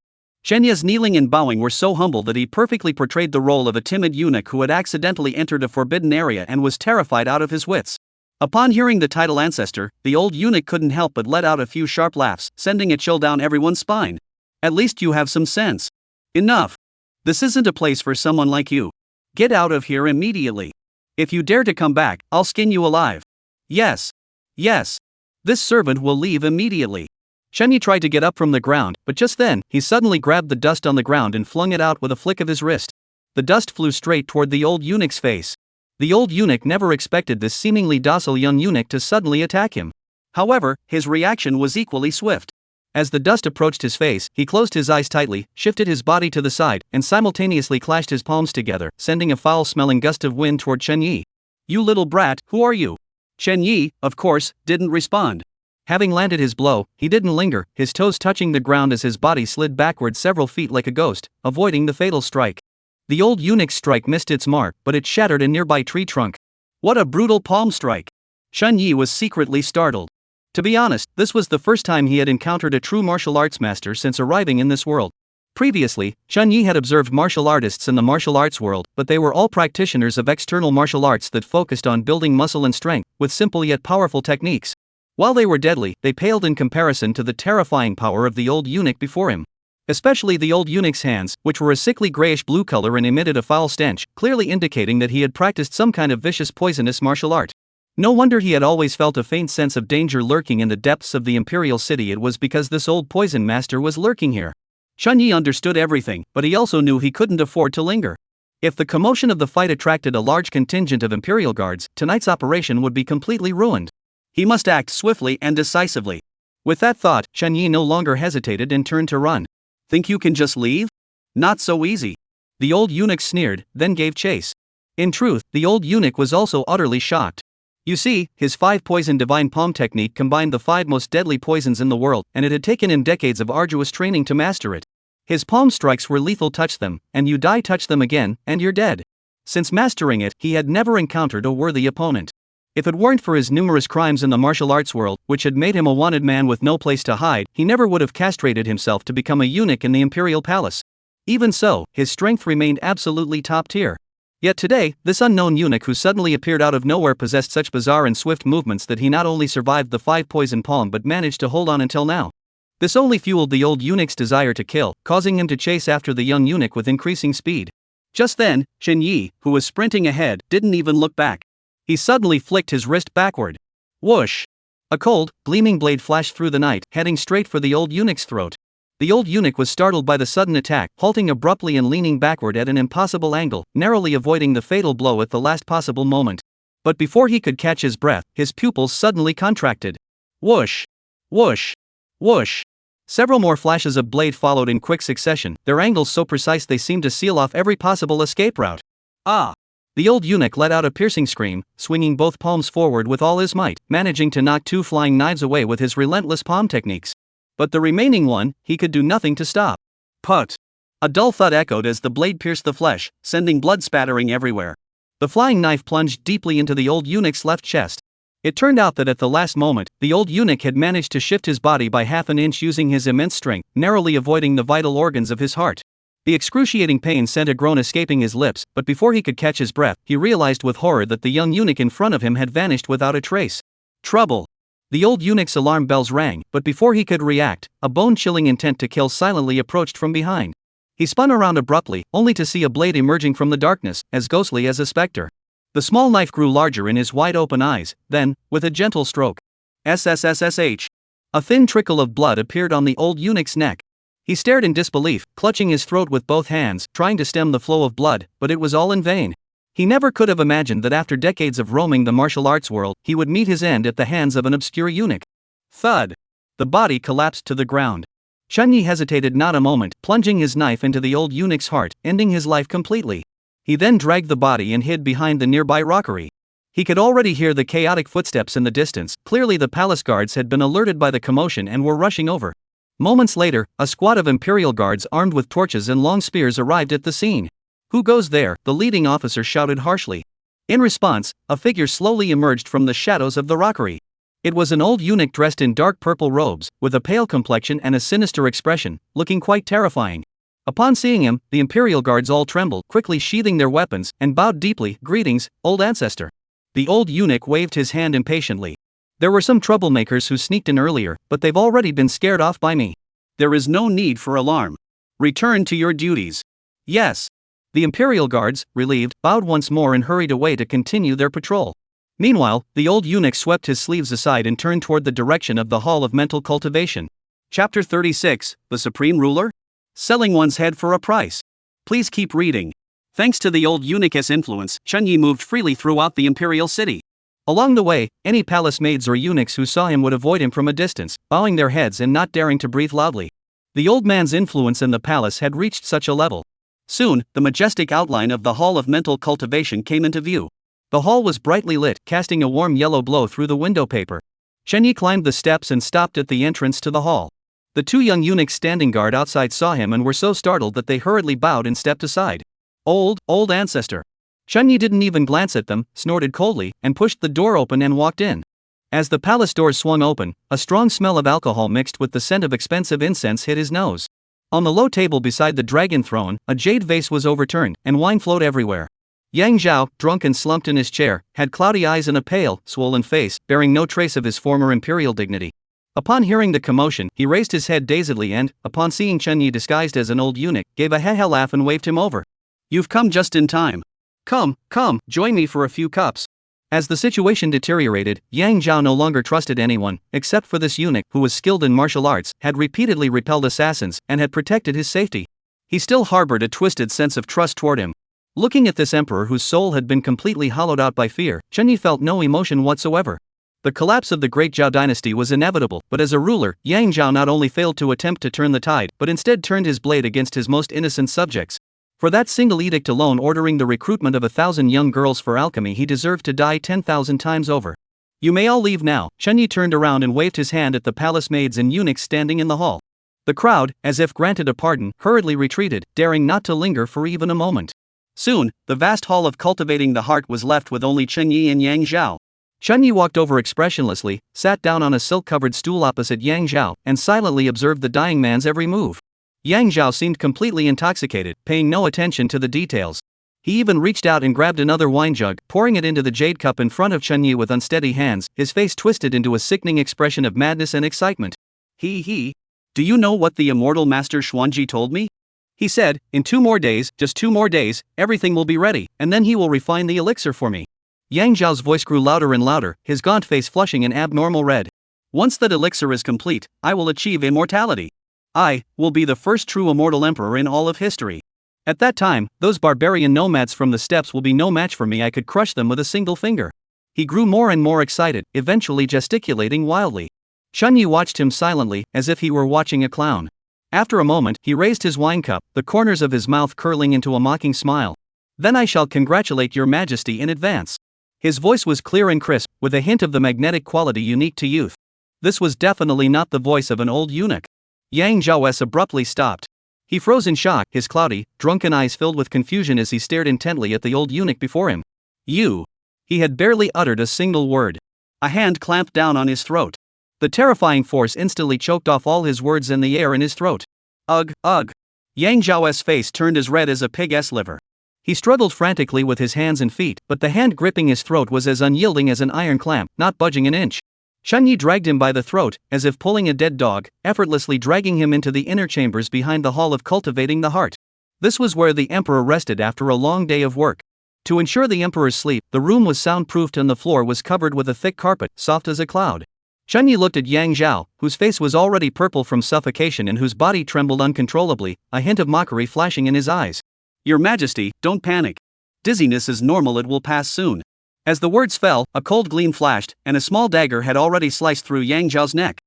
Speaker 1: Chenya's kneeling and bowing were so humble that he perfectly portrayed the role of a timid eunuch who had accidentally entered a forbidden area and was terrified out of his wits. Upon hearing the title ancestor, the old eunuch couldn't help but let out a few sharp laughs, sending a chill down everyone's spine. At least you have some sense. Enough. This isn't a place for someone like you. Get out of here immediately. If you dare to come back, I'll skin you alive. Yes. Yes. This servant will leave immediately. Chunyi tried to get up from the ground, but just then, he suddenly grabbed the dust on the ground and flung it out with a flick of his wrist. The dust flew straight toward the old eunuch's face. The old eunuch never expected this seemingly docile young eunuch to suddenly attack him. However, his reaction was equally swift. As the dust approached his face, he closed his eyes tightly, shifted his body to the side, and simultaneously clashed his palms together, sending a foul-smelling gust of wind toward Chunyi. You little brat, who are you? Chunyi, of course, didn't respond. Having landed his blow, he didn't linger, his toes touching the ground as his body slid backward several feet like a ghost, avoiding the fatal strike. The old eunuch's strike missed its mark, but it shattered a nearby tree trunk. What a brutal palm strike! Chunyi was secretly startled. To be honest, this was the first time he had encountered a true martial arts master since arriving in this world. Previously, Chunyi had observed martial artists in the martial arts world, but they were all practitioners of external martial arts that focused on building muscle and strength, with simple yet powerful techniques. While they were deadly, they paled in comparison to the terrifying power of the old eunuch before him. Especially the old eunuch's hands, which were a sickly grayish-blue color and emitted a foul stench, clearly indicating that he had practiced some kind of vicious poisonous martial art. No wonder he had always felt a faint sense of danger lurking in the depths of the imperial city. It was because this old poison master was lurking here. Chunyi understood everything, but he also knew he couldn't afford to linger. If the commotion of the fight attracted a large contingent of imperial guards, tonight's operation would be completely ruined. He must act swiftly and decisively. With that thought, Chunyi no longer hesitated and turned to run. Think you can just leave? Not so easy. The old eunuch sneered, then gave chase. In truth, the old eunuch was also utterly shocked. You see, his 5-poison divine palm technique combined the 5 most deadly poisons in the world, and it had taken him decades of arduous training to master it. His palm strikes were lethal. Touch them, and you die. Touch them again, and you're dead. Since mastering it, he had never encountered a worthy opponent. If it weren't for his numerous crimes in the martial arts world, which had made him a wanted man with no place to hide, he never would have castrated himself to become a eunuch in the imperial palace. Even so, his strength remained absolutely top tier. Yet today, this unknown eunuch who suddenly appeared out of nowhere possessed such bizarre and swift movements that he not only survived the 5-poison palm but managed to hold on until now. This only fueled the old eunuch's desire to kill, causing him to chase after the young eunuch with increasing speed. Just then, Chunyi, who was sprinting ahead, didn't even look back. He suddenly flicked his wrist backward. Whoosh! A cold, gleaming blade flashed through the night, heading straight for the old eunuch's throat. The old eunuch was startled by the sudden attack, halting abruptly and leaning backward at an impossible angle, narrowly avoiding the fatal blow at the last possible moment. But before he could catch his breath, his pupils suddenly contracted. Whoosh! Whoosh! Whoosh! Several more flashes of blade followed in quick succession, their angles so precise they seemed to seal off every possible escape route. Ah! The old eunuch let out a piercing scream, swinging both palms forward with all his might, managing to knock 2 flying knives away with his relentless palm techniques. But the remaining one, he could do nothing to stop. Put! A dull thud echoed as the blade pierced the flesh, sending blood spattering everywhere. The flying knife plunged deeply into the old eunuch's left chest. It turned out that at the last moment, the old eunuch had managed to shift his body by half an inch using his immense strength, narrowly avoiding the vital organs of his heart. The excruciating pain sent a groan escaping his lips, but before he could catch his breath, he realized with horror that the young eunuch in front of him had vanished without a trace. Trouble! The old eunuch's alarm bells rang, but before he could react, a bone-chilling intent to kill silently approached from behind. He spun around abruptly, only to see a blade emerging from the darkness, as ghostly as a specter. The small knife grew larger in his wide-open eyes, then, with a gentle stroke, SSSSH. A thin trickle of blood appeared on the old eunuch's neck. He stared in disbelief, clutching his throat with both hands, trying to stem the flow of blood, but it was all in vain. He never could have imagined that after decades of roaming the martial arts world, he would meet his end at the hands of an obscure eunuch. Thud! The body collapsed to the ground. Chunyi hesitated not a moment, plunging his knife into the old eunuch's heart, ending his life completely. He then dragged the body and hid behind the nearby rockery. He could already hear the chaotic footsteps in the distance, clearly the palace guards had been alerted by the commotion and were rushing over. Moments later, a squad of imperial guards armed with torches and long spears arrived at the scene. Who goes there? The leading officer shouted harshly. In response, a figure slowly emerged from the shadows of the rockery. It was an old eunuch dressed in dark purple robes, with a pale complexion and a sinister expression, looking quite terrifying. Upon seeing him, the imperial guards all trembled, quickly sheathing their weapons, and bowed deeply. Greetings, old ancestor. The old eunuch waved his hand impatiently. There were some troublemakers who sneaked in earlier, but they've already been scared off by me. There is no need for alarm. Return to your duties. Yes. The imperial guards, relieved, bowed once more and hurried away to continue their patrol. Meanwhile, the old eunuch swept his sleeves aside and turned toward the direction of the Hall of Mental Cultivation. Chapter 36, The Supreme Ruler? Selling one's head for a price. Please keep reading. Thanks to the old eunuch's influence, Chunyi moved freely throughout the imperial city. Along the way, any palace maids or eunuchs who saw him would avoid him from a distance, bowing their heads and not daring to breathe loudly. The old man's influence in the palace had reached such a level. Soon, the majestic outline of the Hall of Mental Cultivation came into view. The hall was brightly lit, casting a warm yellow glow through the window paper. Chunyi climbed the steps and stopped at the entrance to the hall. The 2 young eunuchs standing guard outside saw him and were so startled that they hurriedly bowed and stepped aside. Old ancestor. Chunyi didn't even glance at them, snorted coldly, and pushed the door open and walked in. As the palace doors swung open, a strong smell of alcohol mixed with the scent of expensive incense hit his nose. On the low table beside the dragon throne, a jade vase was overturned, and wine flowed everywhere. Yang Zhao, drunk and slumped in his chair, had cloudy eyes and a pale, swollen face, bearing no trace of his former imperial dignity. Upon hearing the commotion, he raised his head dazedly and, upon seeing Chunyi disguised as an old eunuch, gave a ha-ha laugh and waved him over. You've come just in time. Come, join me for a few cups. As the situation deteriorated, Yang Zhao no longer trusted anyone, except for this eunuch who was skilled in martial arts, had repeatedly repelled assassins, and had protected his safety. He still harbored a twisted sense of trust toward him. Looking at this emperor whose soul had been completely hollowed out by fear, Chunyi felt no emotion whatsoever. The collapse of the great Zhao dynasty was inevitable, but as a ruler, Yang Zhao not only failed to attempt to turn the tide, but instead turned his blade against his most innocent subjects. For that single edict alone ordering the recruitment of 1,000 young girls for alchemy, he deserved to die 10,000 times over. You may all leave now. Chunyi turned around and waved his hand at the palace maids and eunuchs standing in the hall. The crowd, as if granted a pardon, hurriedly retreated, daring not to linger for even a moment. Soon, the vast hall of cultivating the heart was left with only Chunyi and Yang Zhao. Chunyi walked over expressionlessly, sat down on a silk-covered stool opposite Yang Zhao, and silently observed the dying man's every move. Yang Zhao seemed completely intoxicated, paying no attention to the details. He even reached out and grabbed another wine jug, pouring it into the jade cup in front of Chunyi with unsteady hands, his face twisted into a sickening expression of madness and excitement. Do you know what the immortal master Xuanji told me? He said, in 2 more days, just 2 more days, everything will be ready, and then he will refine the elixir for me. Yang Zhao's voice grew louder and louder, his gaunt face flushing an abnormal red. Once that elixir is complete, I will achieve immortality. I will be the first true immortal emperor in all of history. At that time, those barbarian nomads from the steppes will be no match for me. I could crush them with a single finger. He grew more and more excited, eventually gesticulating wildly. Chunyi watched him silently, as if he were watching a clown. After a moment, he raised his wine cup, the corners of his mouth curling into a mocking smile. "Then I shall congratulate your majesty in advance." His voice was clear and crisp, with a hint of the magnetic quality unique to youth. This was definitely not the voice of an old eunuch. Yang Zhao's abruptly stopped. He froze in shock, his cloudy, drunken eyes filled with confusion as he stared intently at the old eunuch before him. "You." He had barely uttered a single word. A hand clamped down on his throat. The terrifying force instantly choked off all his words and the air in his throat. "Ugh, ugh." Yang Zhao's face turned as red as a pig's liver. He struggled frantically with his hands and feet, but the hand gripping his throat was as unyielding as an iron clamp, not budging an inch. Chunyi dragged him by the throat, as if pulling a dead dog, effortlessly dragging him into the inner chambers behind the hall of cultivating the heart. This was where the emperor rested after a long day of work. To ensure the emperor's sleep, the room was soundproofed and the floor was covered with a thick carpet, soft as a cloud. Chunyi looked at Yang Zhao, whose face was already purple from suffocation and whose body trembled uncontrollably, a hint of mockery flashing in his eyes. "Your Majesty, don't panic. Dizziness is normal, it will pass soon." As the words fell, a cold gleam flashed, and a small dagger had already sliced through Yang Zhao's neck.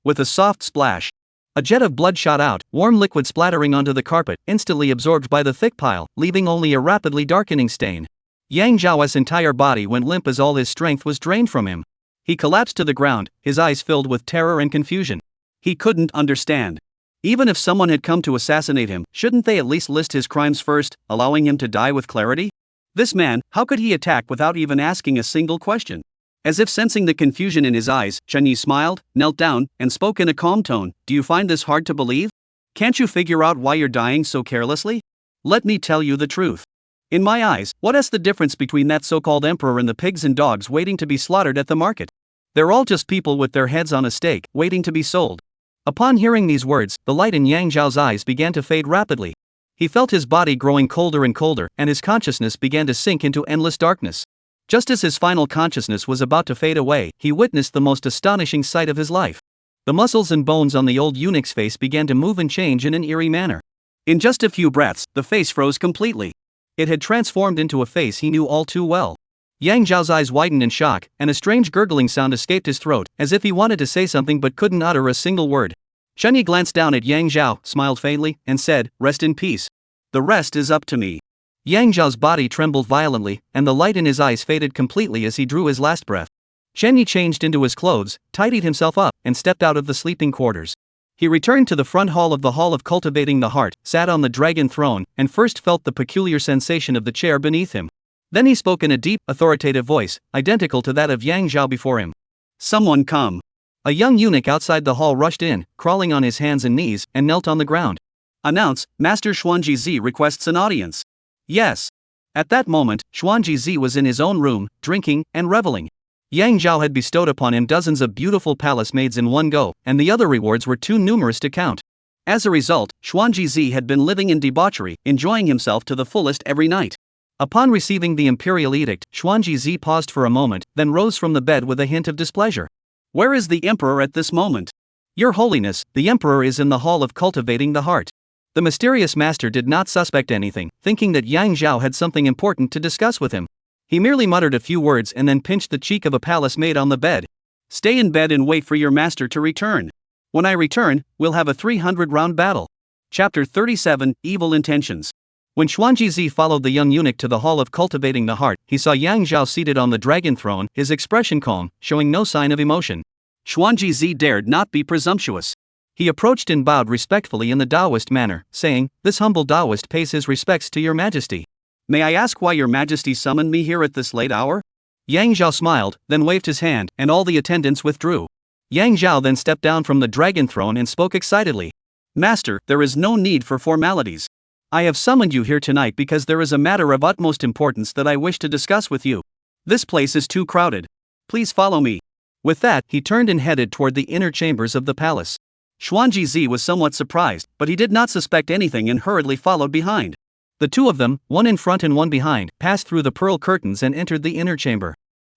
Speaker 1: With a soft splash, a jet of blood shot out, warm liquid splattering onto the carpet, instantly absorbed by the thick pile, leaving only a rapidly darkening stain. Yang Zhao's entire body went limp as all his strength was drained from him. He collapsed to the ground, his eyes filled with terror and confusion. He couldn't understand. Even if someone had come to assassinate him, shouldn't they at least list his crimes first, allowing him to die with clarity? This man, how could he attack without even asking a single question? As if sensing the confusion in his eyes, Chunyi smiled, knelt down, and spoke in a calm tone. "Do you find this hard to believe? Can't you figure out why you're dying so carelessly? Let me tell you the truth. In my eyes, what's the difference between that so-called emperor and the pigs and dogs waiting to be slaughtered at the market? They're all just people with their heads on a stake, waiting to be sold." Upon hearing these words, the light in Yang Zhao's eyes began to fade rapidly. He felt his body growing colder and colder, and his consciousness began to sink into endless darkness. Just as his final consciousness was about to fade away, he witnessed the most astonishing sight of his life. The muscles and bones on the old eunuch's face began to move and change in an eerie manner. In just a few breaths, the face froze completely. It had transformed into a face he knew all too well. Yang Zhao's eyes widened in shock, and a strange gurgling sound escaped his throat, as if he wanted to say something but couldn't utter a single word. Chunyi glanced down at Yang Zhao, smiled faintly, and said, "Rest in peace. The rest is up to me." Yang Zhao's body trembled violently, and the light in his eyes faded completely as he drew his last breath. Chunyi changed into his clothes, tidied himself up, and stepped out of the sleeping quarters. He returned to the front hall of the Hall of Cultivating the Heart, sat on the dragon throne, and first felt the peculiar sensation of the chair beneath him. Then he spoke in a deep, authoritative voice, identical to that of Yang Zhao before him. "Someone come." A young eunuch outside the hall rushed in, crawling on his hands and knees, and knelt on the ground. "Announce, Master Xuanji Zi requests an audience." "Yes." At that moment, Xuanji Zi was in his own room, drinking and reveling. Yang Zhao had bestowed upon him dozens of beautiful palace maids in one go, and the other rewards were too numerous to count. As a result, Xuanji Zi had been living in debauchery, enjoying himself to the fullest every night. Upon receiving the imperial edict, Xuanji Zi paused for a moment, then rose from the bed with a hint of displeasure. "Where is the emperor at this moment?" "Your Holiness, the emperor is in the Hall of Cultivating the Heart." The mysterious master did not suspect anything, thinking that Yang Zhao had something important to discuss with him. He merely muttered a few words and then pinched the cheek of a palace maid on the bed. "Stay in bed and wait for your master to return. When I return, we'll have a 300-round battle." Chapter 37, Evil Intentions. When Xuanji Zi followed the young eunuch to the Hall of Cultivating the Heart, he saw Yang Zhao seated on the dragon throne, his expression calm, showing no sign of emotion. Xuanji Zi dared not be presumptuous. He approached and bowed respectfully in the Taoist manner, saying, "This humble Taoist pays his respects to your majesty. May I ask why your majesty summoned me here at this late hour?" Yang Zhao smiled, then waved his hand, and all the attendants withdrew. Yang Zhao then stepped down from the dragon throne and spoke excitedly. "Master, there is no need for formalities. I have summoned you here tonight because there is a matter of utmost importance that I wish to discuss with you. This place is too crowded. Please follow me." With that, he turned and headed toward the inner chambers of the palace. Xuanji Zi was somewhat surprised, but he did not suspect anything and hurriedly followed behind. The two of them, one in front and one behind, passed through the pearl curtains and entered the inner chamber.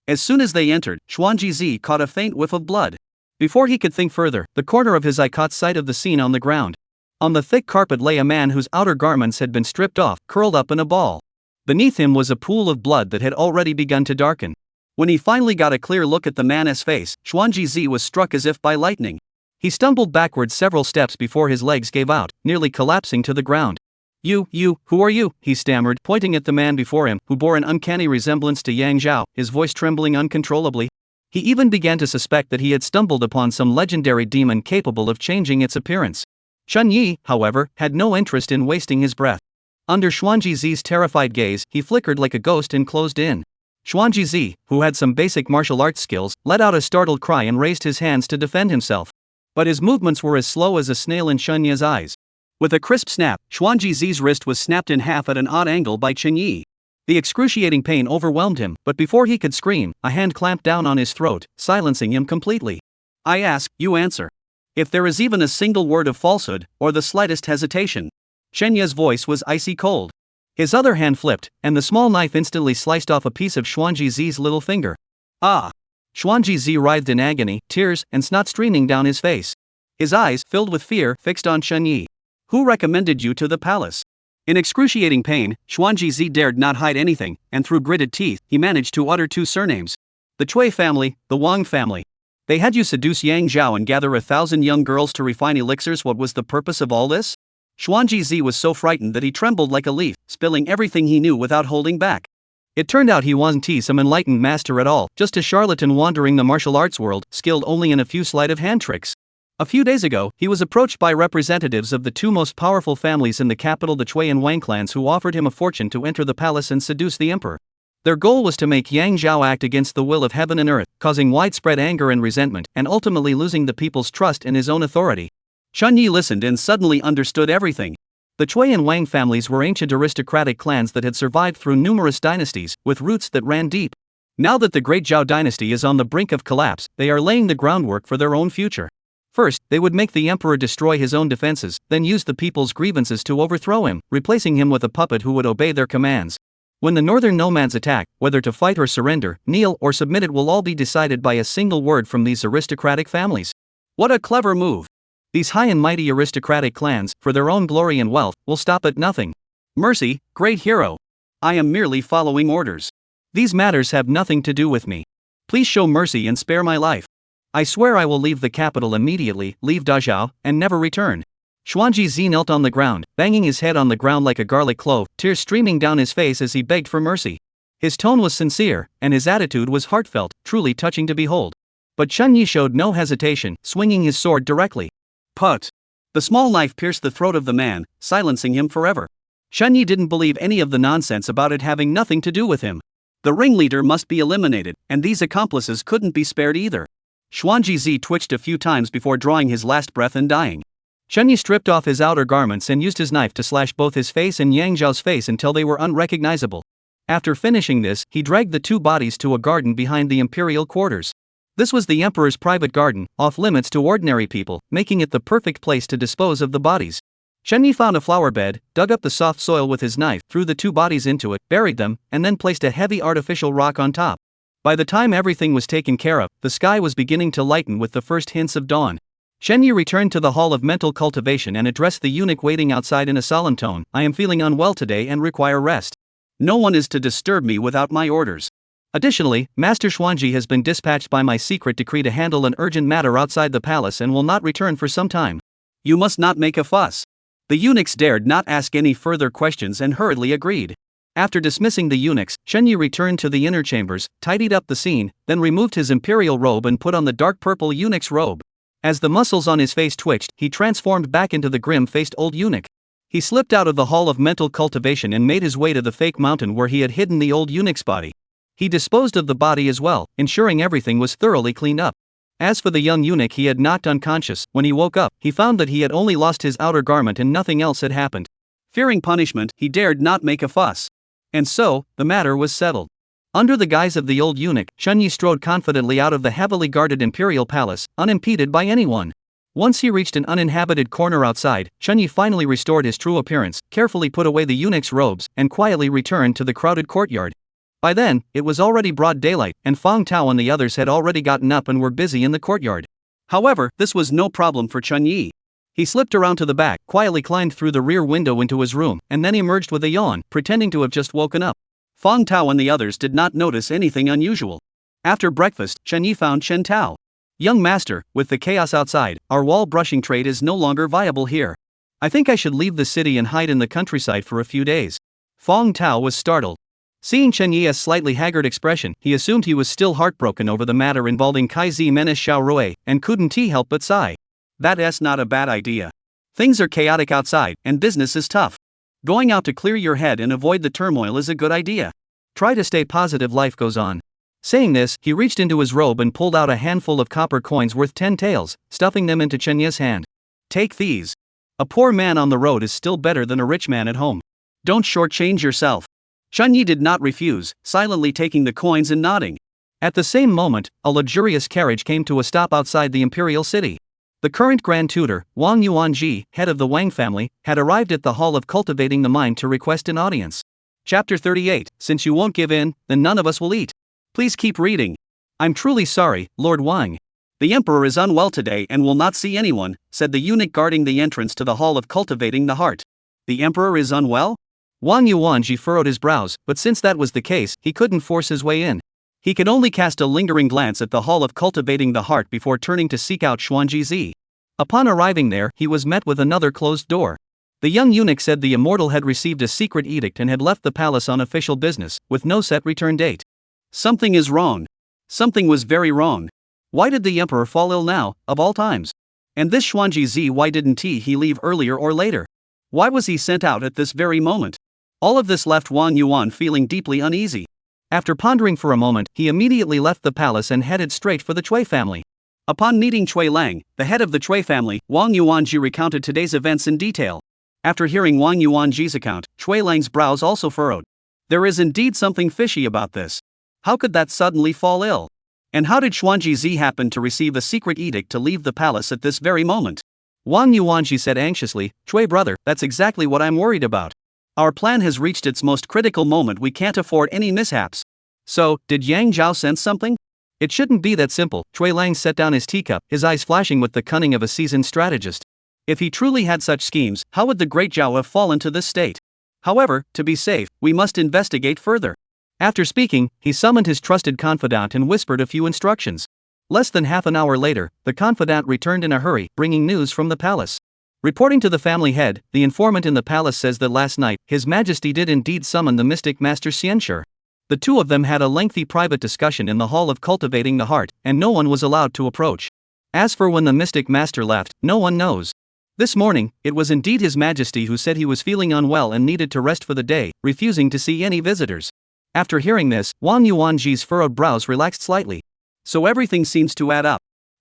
Speaker 1: As soon as they entered, Xuanji Zi caught a faint whiff of blood. Before he could think further, the corner of his eye caught sight of the scene on the ground. On the thick carpet lay a man whose outer garments had been stripped off, curled up in a ball. Beneath him was a pool of blood that had already begun to darken. When he finally got a clear look at the man's face, Xuanji was struck as if by lightning. He stumbled backwards several steps before his legs gave out, nearly collapsing to the ground. You, who are you?" he stammered, pointing at the man before him, who bore an uncanny resemblance to Yang Zhao, his voice trembling uncontrollably. He even began to suspect that he had stumbled upon some legendary demon capable of changing its appearance. Chun Yi, however, had no interest in wasting his breath. Under Xuanji's terrified gaze, he flickered like a ghost and closed in. Xuanji, who had some basic martial arts skills, let out a startled cry and raised his hands to defend himself. But his movements were as slow as a snail in Chun Yi's eyes. With a crisp snap, Xuanji's wrist was snapped in half at an odd angle by Chun Yi. The excruciating pain overwhelmed him, but before he could scream, a hand clamped down on his throat, silencing him completely. "I ask, you answer. If there is even a single word of falsehood, or the slightest hesitation." Chun Yi's voice was icy cold. His other hand flipped, and the small knife instantly sliced off a piece of Xuanji's little finger. "Ah!" Xuanji writhed in agony, tears and snot streaming down his face. His eyes, filled with fear, fixed on Chun Yi. "Who recommended you to the palace?" In excruciating pain, Xuanji dared not hide anything, and through gritted teeth, he managed to utter two surnames. "The Cui family, the Wang family. They had you seduce Yang Zhao and gather 1,000 young girls to refine elixirs. What was the purpose of all this?" Xuanji was so frightened that he trembled like a leaf, spilling everything he knew without holding back. It turned out he wasn't some enlightened master at all, just a charlatan wandering the martial arts world, skilled only in a few sleight of hand tricks. A few days ago, he was approached by representatives of the two most powerful families in the capital, the Cui and Wang clans, who offered him a fortune to enter the palace and seduce the emperor. Their goal was to make Yang Zhao act against the will of heaven and earth, causing widespread anger and resentment, and ultimately losing the people's trust in his own authority. Chun Yi listened and suddenly understood everything. The Cui and Wang families were ancient aristocratic clans that had survived through numerous dynasties, with roots that ran deep. Now that the great Zhao dynasty is on the brink of collapse, they are laying the groundwork for their own future. First, they would make the emperor destroy his own defenses, then use the people's grievances to overthrow him, replacing him with a puppet who would obey their commands. When the northern nomads attack, whether to fight or surrender, kneel or submit, it will all be decided by a single word from these aristocratic families. What a clever move! These high and mighty aristocratic clans, for their own glory and wealth, will stop at nothing. "Mercy, great hero. I am merely following orders. These matters have nothing to do with me. Please show mercy and spare my life. I swear I will leave the capital immediately, leave Dazhao, and never return." Xuanji knelt on the ground, banging his head on the ground like a garlic clove, tears streaming down his face as he begged for mercy. His tone was sincere, and his attitude was heartfelt, truly touching to behold. But Chun Yi showed no hesitation, swinging his sword directly. Put! The small knife pierced the throat of the man, silencing him forever. Chun Yi didn't believe any of the nonsense about it having nothing to do with him. The ringleader must be eliminated, and these accomplices couldn't be spared either. Xuanji twitched a few times before drawing his last breath and dying. Chun Yi stripped off his outer garments and used his knife to slash both his face and Yang Zhao's face until they were unrecognizable. After finishing this, he dragged the two bodies to a garden behind the imperial quarters. This was the emperor's private garden, off limits to ordinary people, making it the perfect place to dispose of the bodies. Chun Yi found a flower bed, dug up the soft soil with his knife, threw the two bodies into it, buried them, and then placed a heavy artificial rock on top. By the time everything was taken care of, the sky was beginning to lighten with the first hints of dawn. Chun Yi returned to the hall of mental cultivation and addressed the eunuch waiting outside in a solemn tone. "I am feeling unwell today and require rest. No one is to disturb me without my orders. Additionally, Master Xuanji has been dispatched by my secret decree to handle an urgent matter outside the palace and will not return for some time. You must not make a fuss." The eunuchs dared not ask any further questions and hurriedly agreed. After dismissing the eunuchs, Chun Yi returned to the inner chambers, tidied up the scene, then removed his imperial robe and put on the dark purple eunuch's robe. As the muscles on his face twitched, he transformed back into the grim-faced old eunuch. He slipped out of the hall of mental cultivation and made his way to the fake mountain where he had hidden the old eunuch's body. He disposed of the body as well, ensuring everything was thoroughly cleaned up. As for the young eunuch, he had knocked unconscious. When he woke up, he found that he had only lost his outer garment and nothing else had happened. Fearing punishment, he dared not make a fuss. And so, the matter was settled. Under the guise of the old eunuch, Chun Yi strode confidently out of the heavily guarded imperial palace, unimpeded by anyone. Once he reached an uninhabited corner outside, Chun Yi finally restored his true appearance, carefully put away the eunuch's robes, and quietly returned to the crowded courtyard. By then, it was already broad daylight, and Fang Tao and the others had already gotten up and were busy in the courtyard. However, this was no problem for Chun Yi. He slipped around to the back, quietly climbed through the rear window into his room, and then emerged with a yawn, pretending to have just woken up. Fang Tao and the others did not notice anything unusual. After breakfast, Chen Yi found Chen Tao. Young master, with the chaos outside, our wall brushing trade is no longer viable here. I think I should leave the city and hide in the countryside for a few days. Fong Tao was startled. Seeing Chen Yi's slightly haggard expression, he assumed he was still heartbroken over the matter involving Kai Zi Menace Xiaorui, and couldn't he help but sigh. That's not a bad idea. Things are chaotic outside, and business is tough. Going out to clear your head and avoid the turmoil is a good idea. Try to stay positive, life goes on. Saying this, he reached into his robe and pulled out a handful of copper coins worth 10 taels, stuffing them into Chen Yi's hand. Take these. A poor man on the road is still better than a rich man at home. Don't shortchange yourself. Chen Yi did not refuse, silently taking the coins and nodding. At the same moment, a luxurious carriage came to a stop outside the imperial city. The current Grand Tutor, Wang Yuanji, head of the Wang family, had arrived at the Hall of Cultivating the Mind to request an audience. Chapter 38, Since you won't give in, then none of us will eat. Please keep reading. I'm truly sorry, Lord Wang. The Emperor is unwell today and will not see anyone, said the eunuch guarding the entrance to the Hall of Cultivating the Heart. The Emperor is unwell? Wang Yuanji furrowed his brows, but since that was the case, he couldn't force his way in. He could only cast a lingering glance at the Hall of Cultivating the Heart before turning to seek out Xuanji Zi. Upon arriving there, he was met with another closed door. The young eunuch said the immortal had received a secret edict and had left the palace on official business, with no set return date. Something is wrong. Something was very wrong. Why did the Emperor fall ill now, of all times? And this Xuanji Zi, why didn't he leave earlier or later? Why was he sent out at this very moment? All of this left Wang Yuan feeling deeply uneasy. After pondering for a moment, he immediately left the palace and headed straight for the Cui family. Upon meeting Cui Lang, the head of the Cui family, Wang Yuanji recounted today's events in detail. After hearing Wang Yuanji's account, Cui Lang's brows also furrowed. There is indeed something fishy about this. How could that suddenly fall ill? And how did Xuanji Zi happen to receive a secret edict to leave the palace at this very moment? Wang Yuanji said anxiously, Cui brother, that's exactly what I'm worried about. Our plan has reached its most critical moment, we can't afford any mishaps. So, did Yang Zhao sense something? It shouldn't be that simple. Cui Lang set down his teacup, his eyes flashing with the cunning of a seasoned strategist. If he truly had such schemes, how would the great Zhao have fallen to this state? However, to be safe, we must investigate further. After speaking, he summoned his trusted confidant and whispered a few instructions. Less than half an hour later, the confidant returned in a hurry, bringing news from the palace. Reporting to the family head, the informant in the palace says that last night, His Majesty did indeed summon the mystic master Xianshi. The two of them had a lengthy private discussion in the Hall of Cultivating the Heart, and no one was allowed to approach. As for when the mystic master left, no one knows. This morning, it was indeed His Majesty who said he was feeling unwell and needed to rest for the day, refusing to see any visitors. After hearing this, Wang Yuanji's furrowed brows relaxed slightly. So everything seems to add up.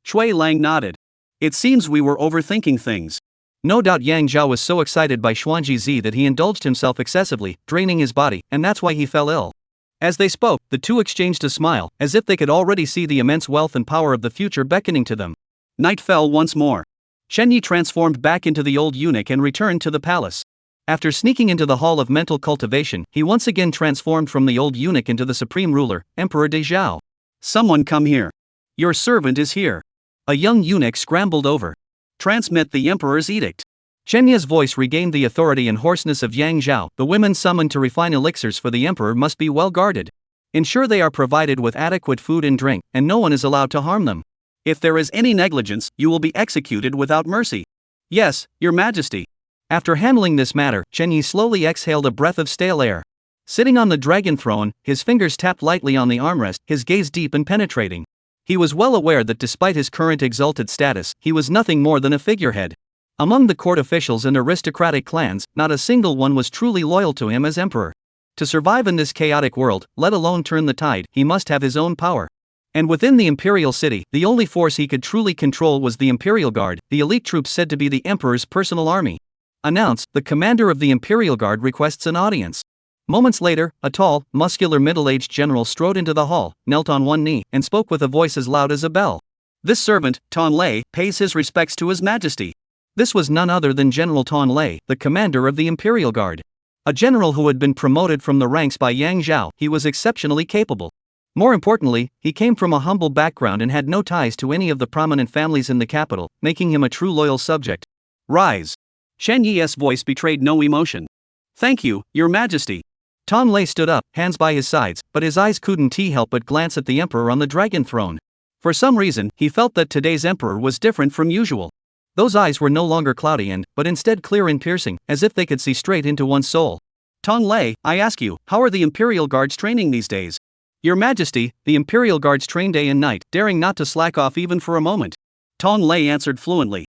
Speaker 1: Cui Lang nodded. It seems we were overthinking things. No doubt Yang Zhao was so excited by Xuanji Zi that he indulged himself excessively, draining his body, and that's why he fell ill. As they spoke, the two exchanged a smile, as if they could already see the immense wealth and power of the future beckoning to them. Night fell once more. Chen Yi transformed back into the old eunuch and returned to the palace. After sneaking into the Hall of Mental Cultivation, he once again transformed from the old eunuch into the supreme ruler, Emperor De Zhao. Someone come here. Your servant is here. A young eunuch scrambled over. Transmit the Emperor's edict. Chen Yi's voice regained the authority and hoarseness of Yang Zhao. The women summoned to refine elixirs for the Emperor must be well guarded. Ensure they are provided with adequate food and drink, and no one is allowed to harm them. If there is any negligence, you will be executed without mercy. Yes, Your Majesty. After handling this matter, Chen Yi slowly exhaled a breath of stale air. Sitting on the dragon throne, his fingers tapped lightly on the armrest, his gaze deep and penetrating. He was well aware that despite his current exalted status, he was nothing more than a figurehead. Among the court officials and aristocratic clans, not a single one was truly loyal to him as emperor. To survive in this chaotic world, let alone turn the tide, he must have his own power. And within the imperial city, the only force he could truly control was the Imperial Guard, the elite troops said to be the emperor's personal army. Announce, the commander of the Imperial Guard requests an audience. Moments later, a tall, muscular middle-aged general strode into the hall, knelt on one knee, and spoke with a voice as loud as a bell. This servant, Ton Lei, pays his respects to His Majesty. This was none other than General Ton Lei, the commander of the Imperial Guard. A general who had been promoted from the ranks by Yang Zhao. He was exceptionally capable. More importantly, he came from a humble background and had no ties to any of the prominent families in the capital, making him a true loyal subject. Rise. Chen Yi's voice betrayed no emotion. Thank you, Your Majesty. Tong Lei stood up, hands by his sides, but his eyes couldn't help but glance at the emperor on the dragon throne. For some reason, he felt that today's emperor was different from usual. Those eyes were no longer cloudy but instead clear and piercing, as if they could see straight into one's soul. Tong Lei, I ask you, how are the Imperial Guards training these days? Your Majesty, the Imperial Guards train day and night, daring not to slack off even for a moment. Tong Lei answered fluently.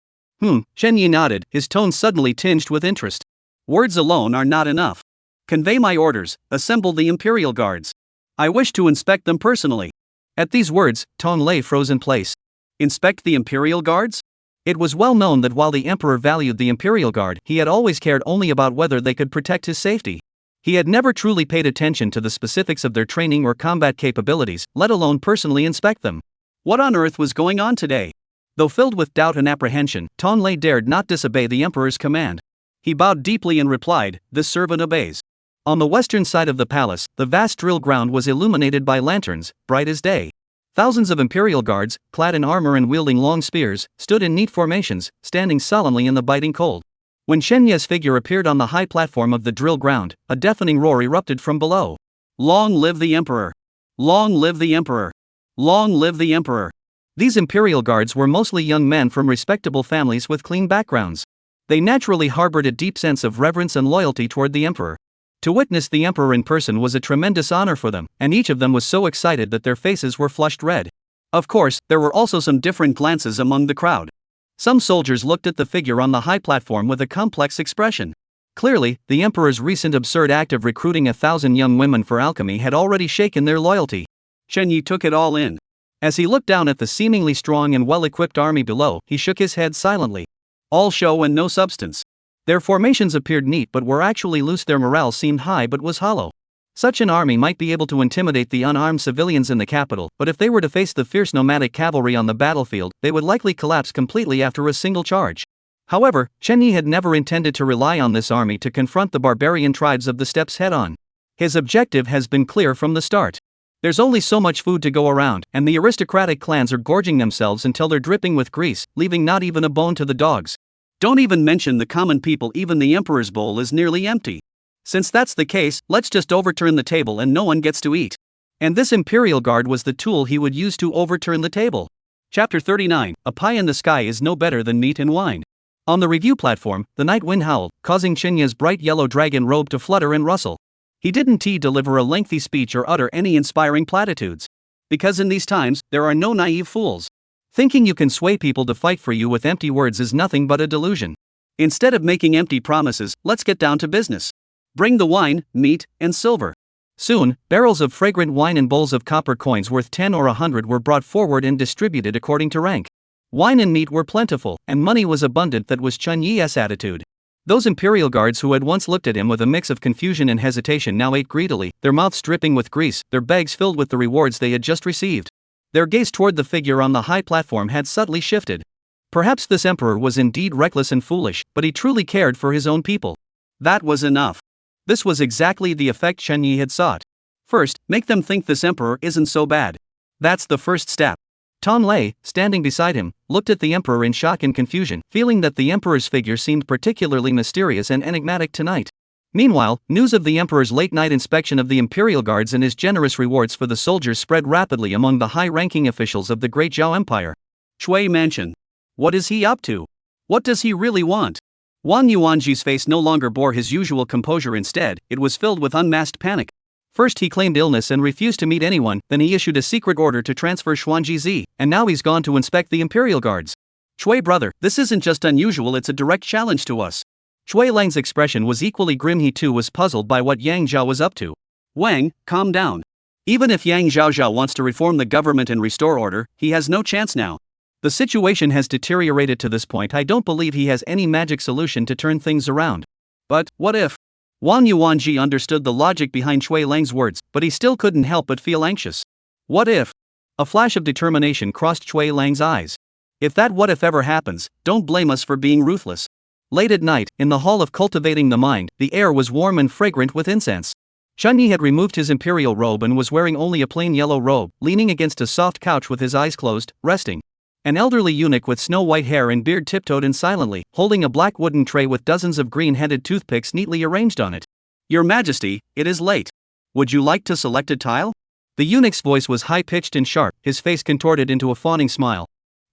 Speaker 1: Shen Yi nodded, his tone suddenly tinged with interest. Words alone are not enough. Convey my orders, assemble the Imperial Guards. I wish to inspect them personally. At these words, Tong Lei froze in place. Inspect the Imperial Guards? It was well known that while the emperor valued the Imperial Guard, he had always cared only about whether they could protect his safety. He had never truly paid attention to the specifics of their training or combat capabilities, let alone personally inspect them. What on earth was going on today? Though filled with doubt and apprehension, Tong Lei dared not disobey the emperor's command. He bowed deeply and replied, "This servant obeys." On the western side of the palace, the vast drill ground was illuminated by lanterns, bright as day. Thousands of Imperial Guards, clad in armor and wielding long spears, stood in neat formations, standing solemnly in the biting cold. When Shen Ye's figure appeared on the high platform of the drill ground, a deafening roar erupted from below. Long live the Emperor! Long live the Emperor! Long live the Emperor! These Imperial Guards were mostly young men from respectable families with clean backgrounds. They naturally harbored a deep sense of reverence and loyalty toward the Emperor. To witness the Emperor in person was a tremendous honor for them, and each of them was so excited that their faces were flushed red. Of course, there were also some different glances among the crowd. Some soldiers looked at the figure on the high platform with a complex expression. Clearly, the Emperor's recent absurd act of recruiting 1,000 young women for alchemy had already shaken their loyalty. Shen Yi took it all in. As he looked down at the seemingly strong and well-equipped army below, he shook his head silently. All show and no substance. Their formations appeared neat but were actually loose. Their morale seemed high but was hollow. Such an army might be able to intimidate the unarmed civilians in the capital, but if they were to face the fierce nomadic cavalry on the battlefield, they would likely collapse completely after a single charge. However, Shen Yi had never intended to rely on this army to confront the barbarian tribes of the steppes head-on. His objective has been clear from the start. There's only so much food to go around, and the aristocratic clans are gorging themselves until they're dripping with grease, leaving not even a bone to the dogs. Don't even mention the common people, even the emperor's bowl is nearly empty. Since that's the case, let's just overturn the table and no one gets to eat. And this Imperial Guard was the tool he would use to overturn the table. Chapter 39, A Pie in the Sky is no better than meat and wine. On the review platform, the night wind howled, causing Shen Ye's bright yellow dragon robe to flutter and rustle. He didn't deliver a lengthy speech or utter any inspiring platitudes. Because in these times, there are no naive fools. Thinking you can sway people to fight for you with empty words is nothing but a delusion. Instead of making empty promises, let's get down to business. Bring the wine, meat, and silver. Soon, barrels of fragrant wine and bowls of copper coins worth 10 or 100 were brought forward and distributed according to rank. Wine and meat were plentiful, and money was abundant. That was Chun Yi's attitude. Those Imperial Guards who had once looked at him with a mix of confusion and hesitation now ate greedily, their mouths dripping with grease, their bags filled with the rewards they had just received. Their gaze toward the figure on the high platform had subtly shifted. Perhaps this emperor was indeed reckless and foolish, but he truly cared for his own people. That was enough. This was exactly the effect Shen Yi had sought. First, make them think this emperor isn't so bad. That's the first step. Tong Lei, standing beside him, looked at the emperor in shock and confusion, feeling that the emperor's figure seemed particularly mysterious and enigmatic tonight. Meanwhile, news of the emperor's late-night inspection of the Imperial Guards and his generous rewards for the soldiers spread rapidly among the high-ranking officials of the Great Zhao Empire. Shui Mansion. What is he up to? What does he really want? Wang Yuanji's face no longer bore his usual composure. Instead, it was filled with unmasked panic. First he claimed illness and refused to meet anyone, then he issued a secret order to transfer Xuanji Zi, and now he's gone to inspect the Imperial Guards. Shui brother, this isn't just unusual, it's a direct challenge to us. Shui Lang's expression was equally grim. He too was puzzled by what Yang Zhao was up to. Wang, calm down. Even if Yang Zhao wants to reform the government and restore order, he has no chance now. The situation has deteriorated to this point. I don't believe he has any magic solution to turn things around. But, what if? Wang Yuanji understood the logic behind Shui Lang's words, but he still couldn't help but feel anxious. What if? A flash of determination crossed Shui Lang's eyes. If that what if ever happens, don't blame us for being ruthless. Late at night, in the hall of cultivating the mind, the air was warm and fragrant with incense. Chun Yi had removed his imperial robe and was wearing only a plain yellow robe, leaning against a soft couch with his eyes closed, resting. An elderly eunuch with snow-white hair and beard tiptoed in silently, holding a black wooden tray with dozens of green-headed toothpicks neatly arranged on it. Your Majesty, it is late. Would you like to select a tile? The eunuch's voice was high-pitched and sharp, his face contorted into a fawning smile.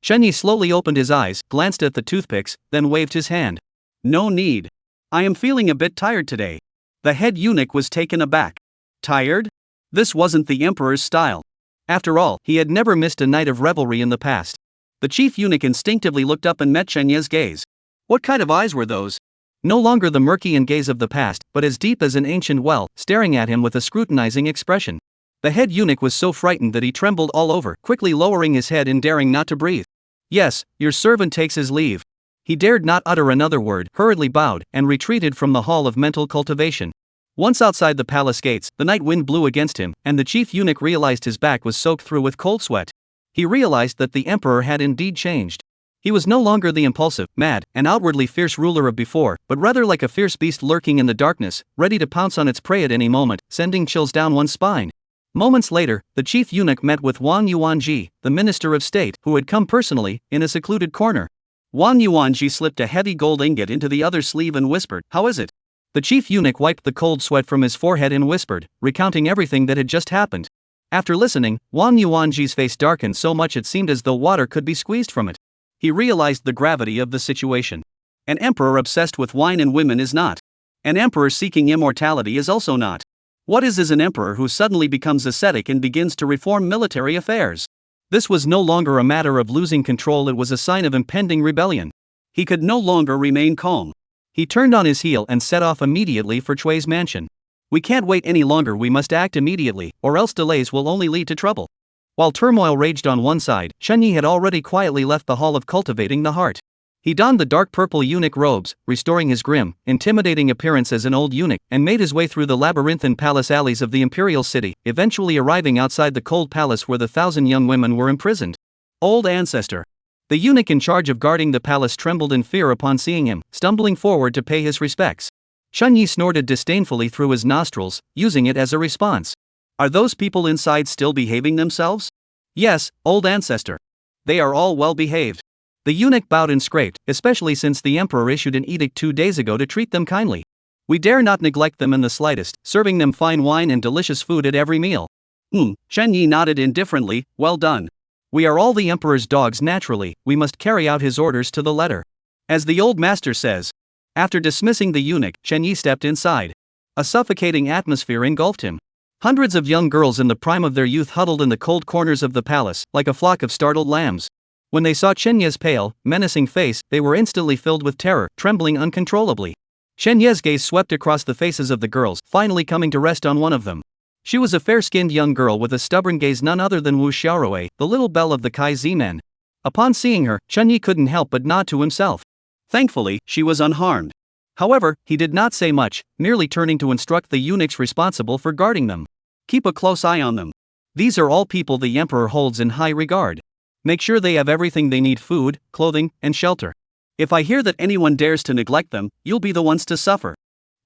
Speaker 1: Shenyi slowly opened his eyes, glanced at the toothpicks, then waved his hand. No need. I am feeling a bit tired today. The head eunuch was taken aback. Tired? This wasn't the emperor's style. After all, he had never missed a night of revelry in the past. The chief eunuch instinctively looked up and met Shenyi's gaze. What kind of eyes were those? No longer the murky gaze of the past, but as deep as an ancient well, staring at him with a scrutinizing expression. The head eunuch was so frightened that he trembled all over, quickly lowering his head and daring not to breathe. Yes, your servant takes his leave. He dared not utter another word, hurriedly bowed, and retreated from the hall of mental cultivation. Once outside the palace gates, the night wind blew against him, and the chief eunuch realized his back was soaked through with cold sweat. He realized that the emperor had indeed changed. He was no longer the impulsive, mad, and outwardly fierce ruler of before, but rather like a fierce beast lurking in the darkness, ready to pounce on its prey at any moment, sending chills down one's spine. Moments later, the chief eunuch met with Wang Yuanji, the minister of state, who had come personally, in a secluded corner. Wang Yuanji slipped a heavy gold ingot into the other sleeve and whispered, "How is it?" The chief eunuch wiped the cold sweat from his forehead and whispered, recounting everything that had just happened. After listening, Wang Yuanji's face darkened so much it seemed as though water could be squeezed from it. He realized the gravity of the situation. An emperor obsessed with wine and women is not. An emperor seeking immortality is also not. What is an emperor who suddenly becomes ascetic and begins to reform military affairs? This was no longer a matter of losing control, it was a sign of impending rebellion. He could no longer remain calm. He turned on his heel and set off immediately for Chui's mansion. We can't wait any longer, we must act immediately, or else delays will only lead to trouble. While turmoil raged on one side, Shenyi had already quietly left the hall of cultivating the heart. He donned the dark purple eunuch robes, restoring his grim, intimidating appearance as an old eunuch, and made his way through the labyrinthine palace alleys of the imperial city, eventually arriving outside the cold palace where the 1,000 young women were imprisoned. Old ancestor. The eunuch in charge of guarding the palace trembled in fear upon seeing him, stumbling forward to pay his respects. Shenyi snorted disdainfully through his nostrils, using it as a response. Are those people inside still behaving themselves? Yes, old ancestor. They are all well behaved. The eunuch bowed and scraped, especially since the emperor issued an edict 2 days ago to treat them kindly. We dare not neglect them in the slightest, serving them fine wine and delicious food at every meal. Shenyi nodded indifferently, well done. We are all the emperor's dogs naturally, we must carry out his orders to the letter. As the old master says. After dismissing the eunuch, Shenyi stepped inside. A suffocating atmosphere engulfed him. Hundreds of young girls in the prime of their youth huddled in the cold corners of the palace, like a flock of startled lambs. When they saw Shenyi's pale, menacing face, they were instantly filled with terror, trembling uncontrollably. Shenyi's gaze swept across the faces of the girls, finally coming to rest on one of them. She was a fair-skinned young girl with a stubborn gaze, none other than Wu Xiaorui, the little belle of the Kai-Zi men. Upon seeing her, Shenyi couldn't help but nod to himself. Thankfully, she was unharmed. However, he did not say much, merely turning to instruct the eunuchs responsible for guarding them. Keep a close eye on them. These are all people the emperor holds in high regard. Make sure they have everything they need: food, clothing, and shelter. If I hear that anyone dares to neglect them, you'll be the ones to suffer.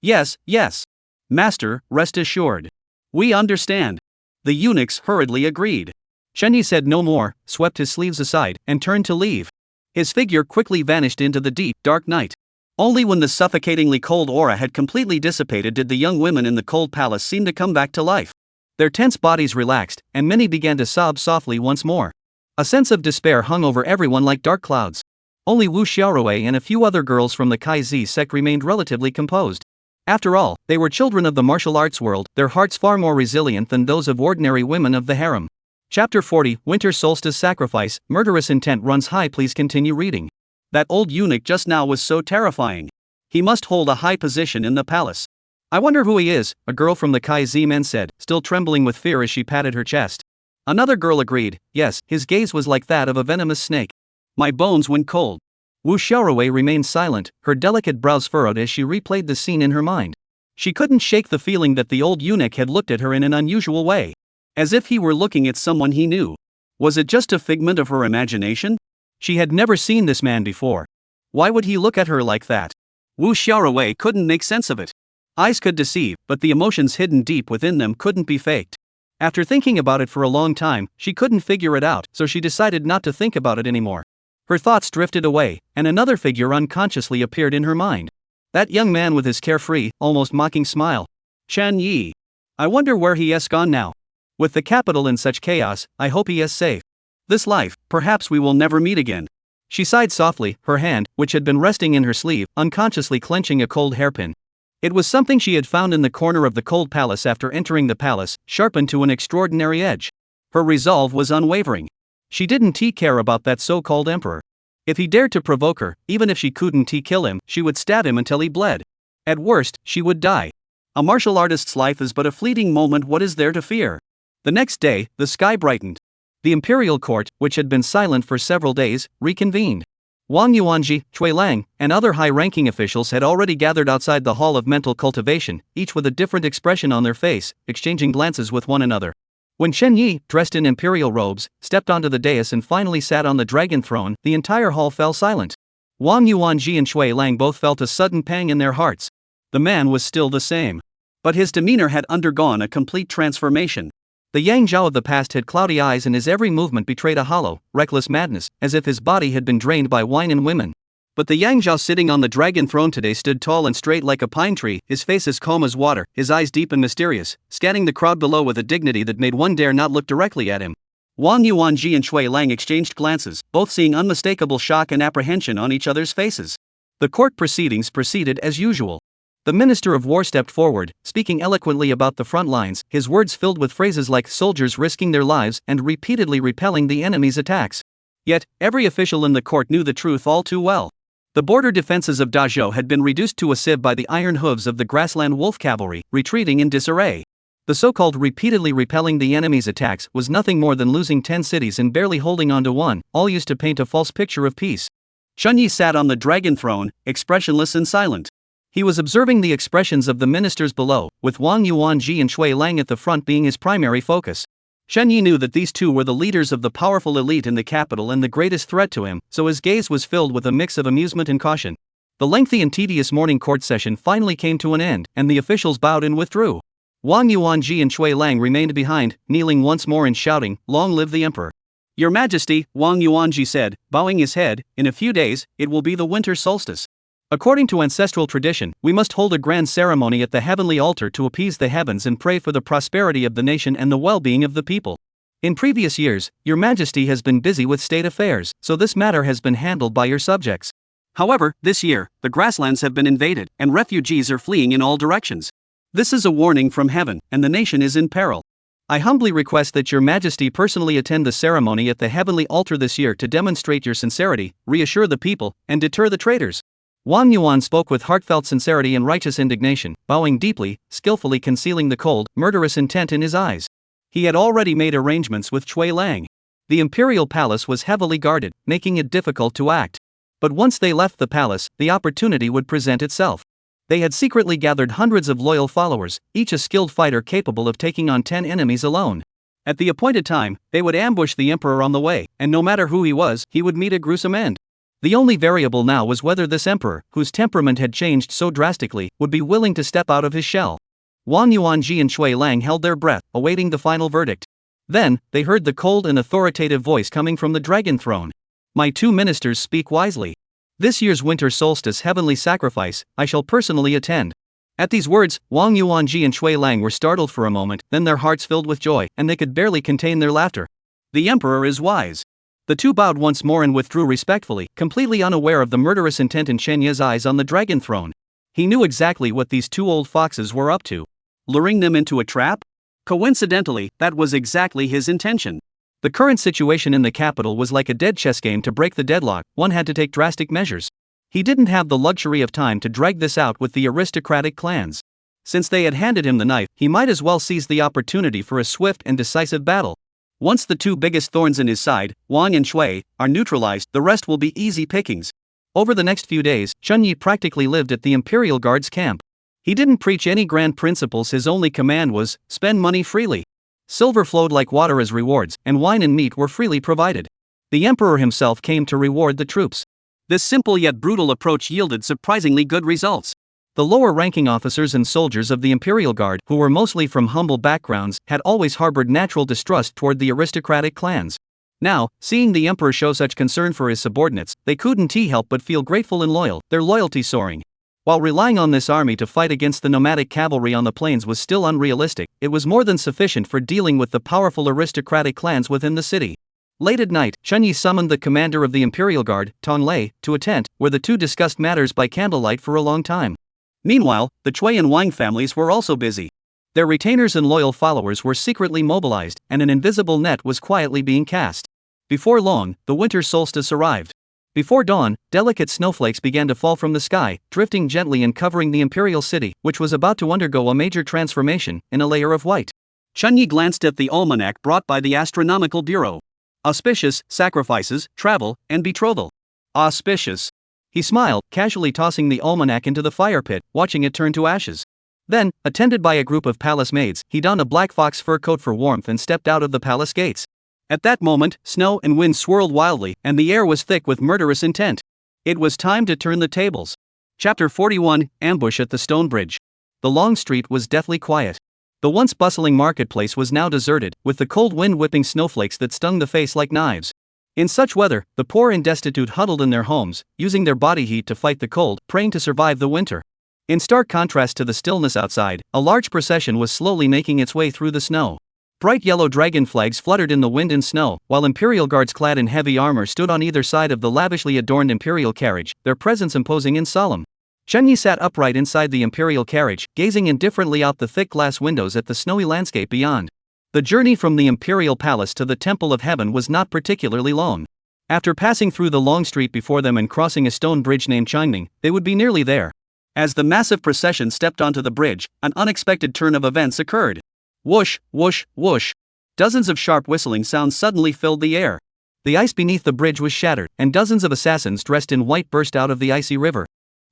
Speaker 1: Yes, yes. Master, rest assured. We understand. The eunuchs hurriedly agreed. Shenyi said no more, swept his sleeves aside, and turned to leave. His figure quickly vanished into the deep, dark night. Only when the suffocatingly cold aura had completely dissipated did the young women in the cold palace seem to come back to life. Their tense bodies relaxed, and many began to sob softly once more. A sense of despair hung over everyone like dark clouds. Only Wu Xiaorui and a few other girls from the Kai-Zi sect remained relatively composed. After all, they were children of the martial arts world, their hearts far more resilient than those of ordinary women of the harem. Chapter 40, Winter Solstice Sacrifice, Murderous Intent runs high. Please continue reading. That old eunuch just now was so terrifying. He must hold a high position in the palace. I wonder who he is, a girl from the Kai-Zi men said, still trembling with fear as she patted her chest. Another girl agreed, yes, his gaze was like that of a venomous snake. My bones went cold. Wu Xiaorui remained silent, her delicate brows furrowed as she replayed the scene in her mind. She couldn't shake the feeling that the old eunuch had looked at her in an unusual way. As if he were looking at someone he knew. Was it just a figment of her imagination? She had never seen this man before. Why would he look at her like that? Wu Xiaorui couldn't make sense of it. Eyes could deceive, but the emotions hidden deep within them couldn't be faked. After thinking about it for a long time, she couldn't figure it out, so she decided not to think about it anymore. Her thoughts drifted away, and another figure unconsciously appeared in her mind. That young man with his carefree, almost mocking smile. Chen Yi. I wonder where he has gone now. With the capital in such chaos, I hope he is safe. This life, perhaps we will never meet again. She sighed softly, her hand, which had been resting in her sleeve, unconsciously clenching a cold hairpin. It was something she had found in the corner of the cold palace after entering the palace, sharpened to an extraordinary edge. Her resolve was unwavering. She didn't care about that so-called emperor. If he dared to provoke her, even if she couldn't kill him, she would stab him until he bled. At worst, she would die. A martial artist's life is but a fleeting moment. What is there to fear? The next day, the sky brightened. The imperial court, which had been silent for several days, reconvened. Wang Yuanji, Cui Lang, and other high-ranking officials had already gathered outside the Hall of Mental Cultivation, each with a different expression on their face, exchanging glances with one another. When Chen Yi, dressed in imperial robes, stepped onto the dais and finally sat on the dragon throne, the entire hall fell silent. Wang Yuanji and Cui Lang both felt a sudden pang in their hearts. The man was still the same, but his demeanor had undergone a complete transformation. The Yang Zhao of the past had cloudy eyes and his every movement betrayed a hollow, reckless madness, as if his body had been drained by wine and women. But the Yang Zhao sitting on the dragon throne today stood tall and straight like a pine tree, his face as calm as water, his eyes deep and mysterious, scanning the crowd below with a dignity that made one dare not look directly at him. Wang Yuanji and Cui Lang exchanged glances, both seeing unmistakable shock and apprehension on each other's faces. The court proceedings proceeded as usual. The Minister of War stepped forward, speaking eloquently about the front lines, his words filled with phrases like soldiers risking their lives and repeatedly repelling the enemy's attacks. Yet, every official in the court knew the truth all too well. The border defenses of Dazhou had been reduced to a sieve by the iron hooves of the grassland wolf cavalry, retreating in disarray. The so-called repeatedly repelling the enemy's attacks was nothing more than losing 10 cities and barely holding on to one, all used to paint a false picture of peace. Chen Yi sat on the dragon throne, expressionless and silent. He was observing the expressions of the ministers below, with Wang Yuanji and Cui Lang at the front being his primary focus. Chen Yi knew that these two were the leaders of the powerful elite in the capital and the greatest threat to him, so his gaze was filled with a mix of amusement and caution. The lengthy and tedious morning court session finally came to an end, and the officials bowed and withdrew. Wang Yuanji and Cui Lang remained behind, kneeling once more and shouting, "Long live the emperor!" "Your Majesty," Wang Yuanji said, bowing his head, "in a few days, it will be the winter solstice. According to ancestral tradition, we must hold a grand ceremony at the heavenly altar to appease the heavens and pray for the prosperity of the nation and the well-being of the people. In previous years, Your Majesty has been busy with state affairs, so this matter has been handled by your subjects. However, this year, the grasslands have been invaded, and refugees are fleeing in all directions. This is a warning from heaven, and the nation is in peril. I humbly request that Your Majesty personally attend the ceremony at the heavenly altar this year to demonstrate your sincerity, reassure the people, and deter the traitors." Wang Yuan spoke with heartfelt sincerity and righteous indignation, bowing deeply, skillfully concealing the cold, murderous intent in his eyes. He had already made arrangements with Cui Lang. The imperial palace was heavily guarded, making it difficult to act. But once they left the palace, the opportunity would present itself. They had secretly gathered hundreds of loyal followers, each a skilled fighter capable of taking on 10 enemies alone. At the appointed time, they would ambush the emperor on the way, and no matter who he was, he would meet a gruesome end. The only variable now was whether this emperor, whose temperament had changed so drastically, would be willing to step out of his shell. Wang Yuanji and Cui Lang held their breath, awaiting the final verdict. Then, they heard the cold and authoritative voice coming from the dragon throne. "My two ministers speak wisely. This year's winter solstice heavenly sacrifice, I shall personally attend." At these words, Wang Yuanji and Cui Lang were startled for a moment, then their hearts filled with joy, and they could barely contain their laughter. The emperor is wise. The two bowed once more and withdrew respectfully, completely unaware of the murderous intent in Chen Yi's eyes on the dragon throne. He knew exactly what these two old foxes were up to. Luring them into a trap? Coincidentally, that was exactly his intention. The current situation in the capital was like a dead chess game. To break the deadlock, one had to take drastic measures. He didn't have the luxury of time to drag this out with the aristocratic clans. Since they had handed him the knife, he might as well seize the opportunity for a swift and decisive battle. Once the two biggest thorns in his side, Wang and Cui, are neutralized, the rest will be easy pickings. Over the next few days, Chen Yi practically lived at the Imperial Guard's camp. He didn't preach any grand principles. His only command was, spend money freely. Silver flowed like water as rewards, and wine and meat were freely provided. The emperor himself came to reward the troops. This simple yet brutal approach yielded surprisingly good results. The lower-ranking officers and soldiers of the Imperial Guard, who were mostly from humble backgrounds, had always harbored natural distrust toward the aristocratic clans. Now, seeing the emperor show such concern for his subordinates, they couldn't help but feel grateful and loyal, their loyalty soaring. While relying on this army to fight against the nomadic cavalry on the plains was still unrealistic, it was more than sufficient for dealing with the powerful aristocratic clans within the city. Late at night, Chen Yi summoned the commander of the Imperial Guard, Tong Lei, to a tent, where the two discussed matters by candlelight for a long time. Meanwhile, the Cui and Wang families were also busy. Their retainers and loyal followers were secretly mobilized, and an invisible net was quietly being cast. Before long, the winter solstice arrived. Before dawn, delicate snowflakes began to fall from the sky, drifting gently and covering the imperial city, which was about to undergo a major transformation, in a layer of white. Chen Yi glanced at the almanac brought by the Astronomical Bureau. Auspicious, sacrifices, travel, and betrothal. Auspicious. He smiled, casually tossing the almanac into the fire pit, watching it turn to ashes. Then, attended by a group of palace maids, he donned a black fox fur coat for warmth and stepped out of the palace gates. At that moment, snow and wind swirled wildly, and the air was thick with murderous intent. It was time to turn the tables. Chapter 41, Ambush at the Stone Bridge. The long street was deathly quiet. The once bustling marketplace was now deserted, with the cold wind whipping snowflakes that stung the face like knives. In such weather, the poor and destitute huddled in their homes, using their body heat to fight the cold, praying to survive the winter. In stark contrast to the stillness outside, a large procession was slowly making its way through the snow. Bright yellow dragon flags fluttered in the wind and snow, while imperial guards clad in heavy armor stood on either side of the lavishly adorned imperial carriage, their presence imposing and solemn. Chen Yi sat upright inside the imperial carriage, gazing indifferently out the thick glass windows at the snowy landscape beyond. The journey from the imperial palace to the Temple of Heaven was not particularly long. After passing through the long street before them and crossing a stone bridge named Changning, they would be nearly there. As the massive procession stepped onto the bridge, an unexpected turn of events occurred. Whoosh, whoosh, whoosh. Dozens of sharp whistling sounds suddenly filled the air. The ice beneath the bridge was shattered, and dozens of assassins dressed in white burst out of the icy river.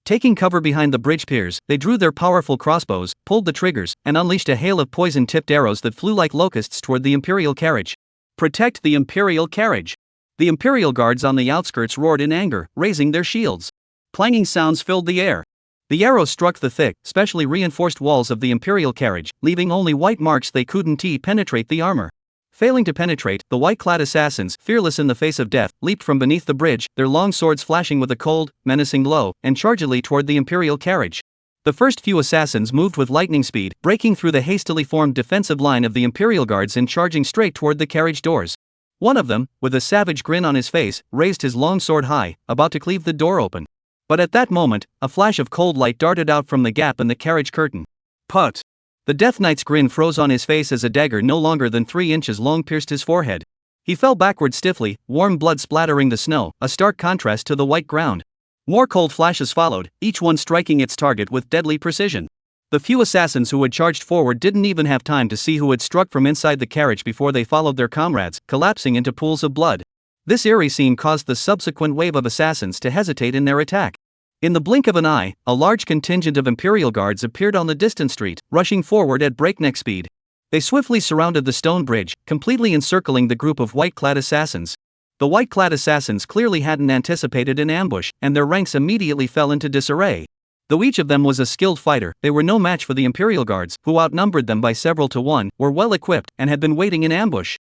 Speaker 1: Taking cover behind the bridge piers, they drew their powerful crossbows, pulled the triggers, and unleashed a hail of poison-tipped arrows that flew like locusts toward the imperial carriage. Protect the imperial carriage! The imperial guards on the outskirts roared in anger, raising their shields. Clanging sounds filled the air. The arrows struck the thick, specially reinforced walls of the imperial carriage, leaving only white marks they couldn't penetrate the armor. Failing to penetrate, the white-clad assassins, fearless in the face of death, leaped from beneath the bridge, their long swords flashing with a cold, menacing glow, and chargedly toward the imperial carriage. The first few assassins moved with lightning speed, breaking through the hastily formed defensive line of the imperial guards and charging straight toward the carriage doors. One of them, with a savage grin on his face, raised his long sword high, about to cleave the door open. But at that moment, a flash of cold light darted out from the gap in the carriage curtain. Put! The Death Knight's grin froze on his face as a dagger no longer than 3 inches long pierced his forehead. He fell backward stiffly, warm blood splattering the snow, a stark contrast to the white ground. More cold flashes followed, each one striking its target with deadly precision. The few assassins who had charged forward didn't even have time to see who had struck from inside the carriage before they followed their comrades, collapsing into pools of blood. This eerie scene caused the subsequent wave of assassins to hesitate in their attack. In the blink of an eye, a large contingent of imperial guards appeared on the distant street, rushing forward at breakneck speed. They swiftly surrounded the stone bridge, completely encircling the group of white-clad assassins. The white-clad assassins clearly hadn't anticipated an ambush, and their ranks immediately fell into disarray. Though each of them was a skilled fighter, they were no match for the imperial guards, who outnumbered them by several to one, were well equipped, and had been waiting in ambush.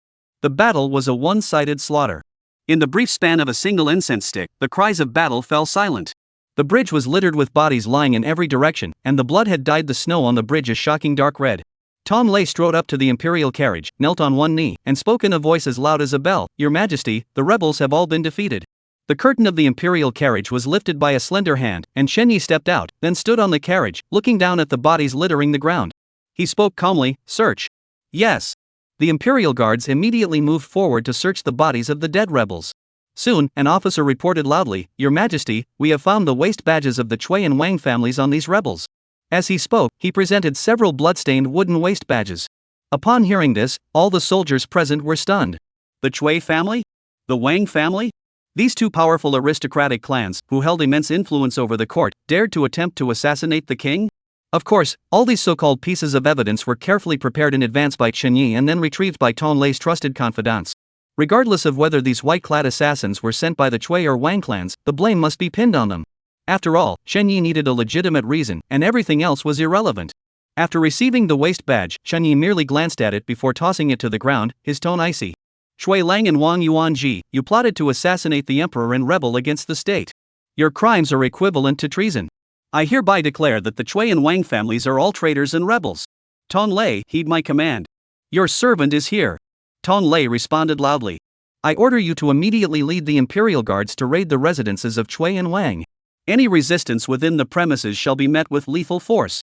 Speaker 1: The battle was a one-sided slaughter. In the brief span of a single incense stick, the cries of battle fell silent. The bridge was littered with bodies lying in every direction, and the blood had dyed the snow on the bridge a shocking dark red. Tom Lay strode up to the imperial carriage, knelt on one knee, and spoke in a voice as loud as a bell, "Your Majesty, the rebels have all been defeated." The curtain of the imperial carriage was lifted by a slender hand, and Chen Yi stepped out, then stood on the carriage, looking down at the bodies littering the ground. He spoke calmly, "Search." "Yes." The imperial guards immediately moved forward to search the bodies of the dead rebels. Soon, an officer reported loudly, "Your Majesty, we have found the waist badges of the Cui and Wang families on these rebels." As he spoke, he presented several blood-stained wooden waist badges. Upon hearing this, all the soldiers present were stunned. The Cui family? The Wang family? These two powerful aristocratic clans, who held immense influence over the court, dared to attempt to assassinate the king? Of course, all these so-called pieces of evidence were carefully prepared in advance by Chen Yi and then retrieved by Tong Lei's trusted confidants. Regardless of whether these white-clad assassins were sent by the Cui or Wang clans, the blame must be pinned on them. After all, Chen Yi needed a legitimate reason, and everything else was irrelevant. After receiving the waist badge, Chen Yi merely glanced at it before tossing it to the ground, his tone icy. "Shui Lang and Wang Yuanji, you plotted to assassinate the emperor and rebel against the state. Your crimes are equivalent to treason. I hereby declare that the Chui and Wang families are all traitors and rebels. Tong Lei, heed my command. Your servant is here. Tong Lei responded loudly. I order you to immediately lead the Imperial Guards to raid the residences of Chui and Wang. Any resistance within the premises shall be met with lethal force.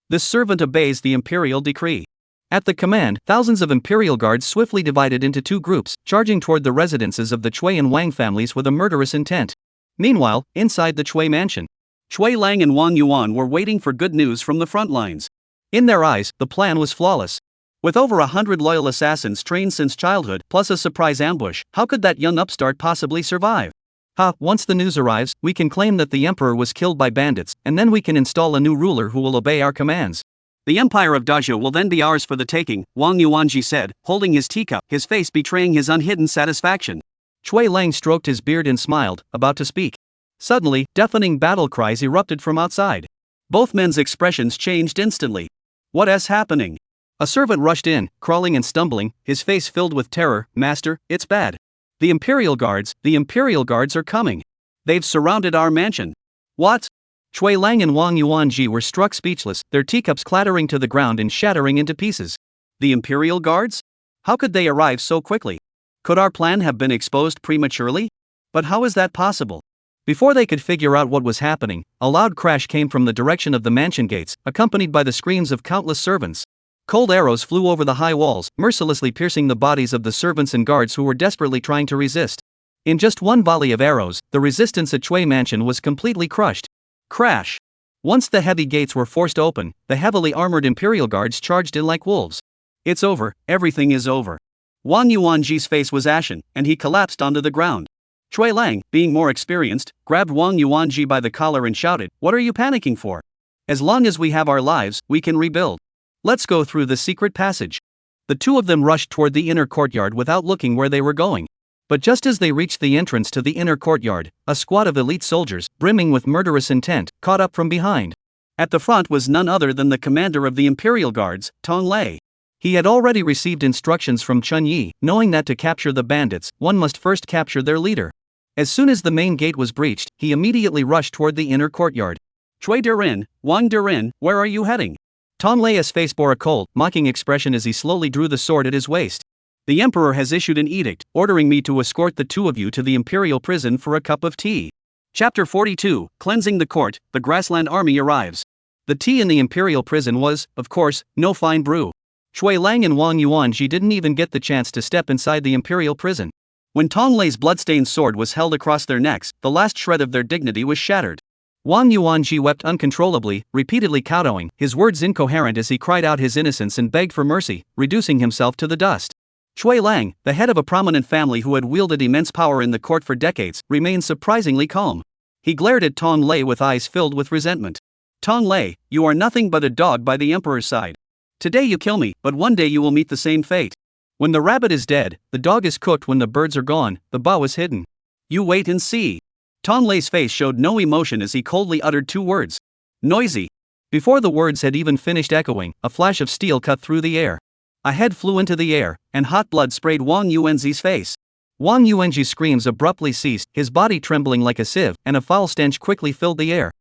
Speaker 1: This servant obeys the Imperial decree. At the command, thousands of Imperial Guards swiftly divided into two groups, charging toward the residences of the Chui and Wang families with a murderous intent. Meanwhile, inside the Chui mansion, Chui Lang and Wang Yuan were waiting for good news from the front lines. In their eyes, the plan was flawless. With over 100 loyal assassins trained since childhood, plus a surprise ambush, how could that young upstart possibly survive? Once the news arrives, we can claim that the emperor was killed by bandits, and then we can install a new ruler who will obey our commands. The empire of Dazhou will then be ours for the taking, Wang Yuanji said, holding his teacup, his face betraying his unhidden satisfaction. Chui Lang stroked his beard and smiled, about to speak. Suddenly, deafening battle cries erupted from outside. Both men's expressions changed instantly. What is happening? A servant rushed in, crawling and stumbling, his face filled with terror. Master, it's bad. The Imperial Guards are coming. They've surrounded our mansion. What? Chui Lang and Wang Yuanji were struck speechless, their teacups clattering to the ground and shattering into pieces. The Imperial Guards? How could they arrive so quickly? Could our plan have been exposed prematurely? But how is that possible? Before they could figure out what was happening, a loud crash came from the direction of the mansion gates, accompanied by the screams of countless servants. Cold arrows flew over the high walls, mercilessly piercing the bodies of the servants and guards who were desperately trying to resist. In just one volley of arrows, the resistance at Chui Mansion was completely crushed. Crash! Once the heavy gates were forced open, the heavily armored Imperial Guards charged in like wolves. It's over, everything is over. Wang Yuanji's face was ashen, and he collapsed onto the ground. Chui Lang, being more experienced, grabbed Wang Yuanji by the collar and shouted, "What are you panicking for? As long as we have our lives, we can rebuild. Let's go through the secret passage." The two of them rushed toward the inner courtyard without looking where they were going. But just as they reached the entrance to the inner courtyard, a squad of elite soldiers, brimming with murderous intent, caught up from behind. At the front was none other than the commander of the Imperial Guards, Tong Lei. He had already received instructions from Chun Yi, knowing that to capture the bandits, one must first capture their leader. As soon as the main gate was breached, he immediately rushed toward the inner courtyard. Chui Durin, Wang Durin, where are you heading? Tong Lei's face bore a cold, mocking expression as he slowly drew the sword at his waist. The emperor has issued an edict, ordering me to escort the two of you to the imperial prison for a cup of tea. Chapter 42, Cleansing the Court, the Grassland Army arrives. The tea in the imperial prison was, of course, no fine brew. Chui Lang and Wang Yuanji didn't even get the chance to step inside the imperial prison. When Tong Lei's bloodstained sword was held across their necks, the last shred of their dignity was shattered. Wang Yuanji wept uncontrollably, repeatedly kowtowing, his words incoherent as he cried out his innocence and begged for mercy, reducing himself to the dust. Chui Lang, the head of a prominent family who had wielded immense power in the court for decades, remained surprisingly calm. He glared at Tong Lei with eyes filled with resentment. Tong Lei, you are nothing but a dog by the emperor's side. Today you kill me, but one day you will meet the same fate. When the rabbit is dead, the dog is cooked. When the birds are gone, the bow is hidden. You wait and see. Tong Lei's face showed no emotion as he coldly uttered two words. Noisy. Before the words had even finished echoing, a flash of steel cut through the air. A head flew into the air, and hot blood sprayed Wang Yuanji's face. Wang Yuanji's screams abruptly ceased, his body trembling like a sieve, and a foul stench quickly filled the air.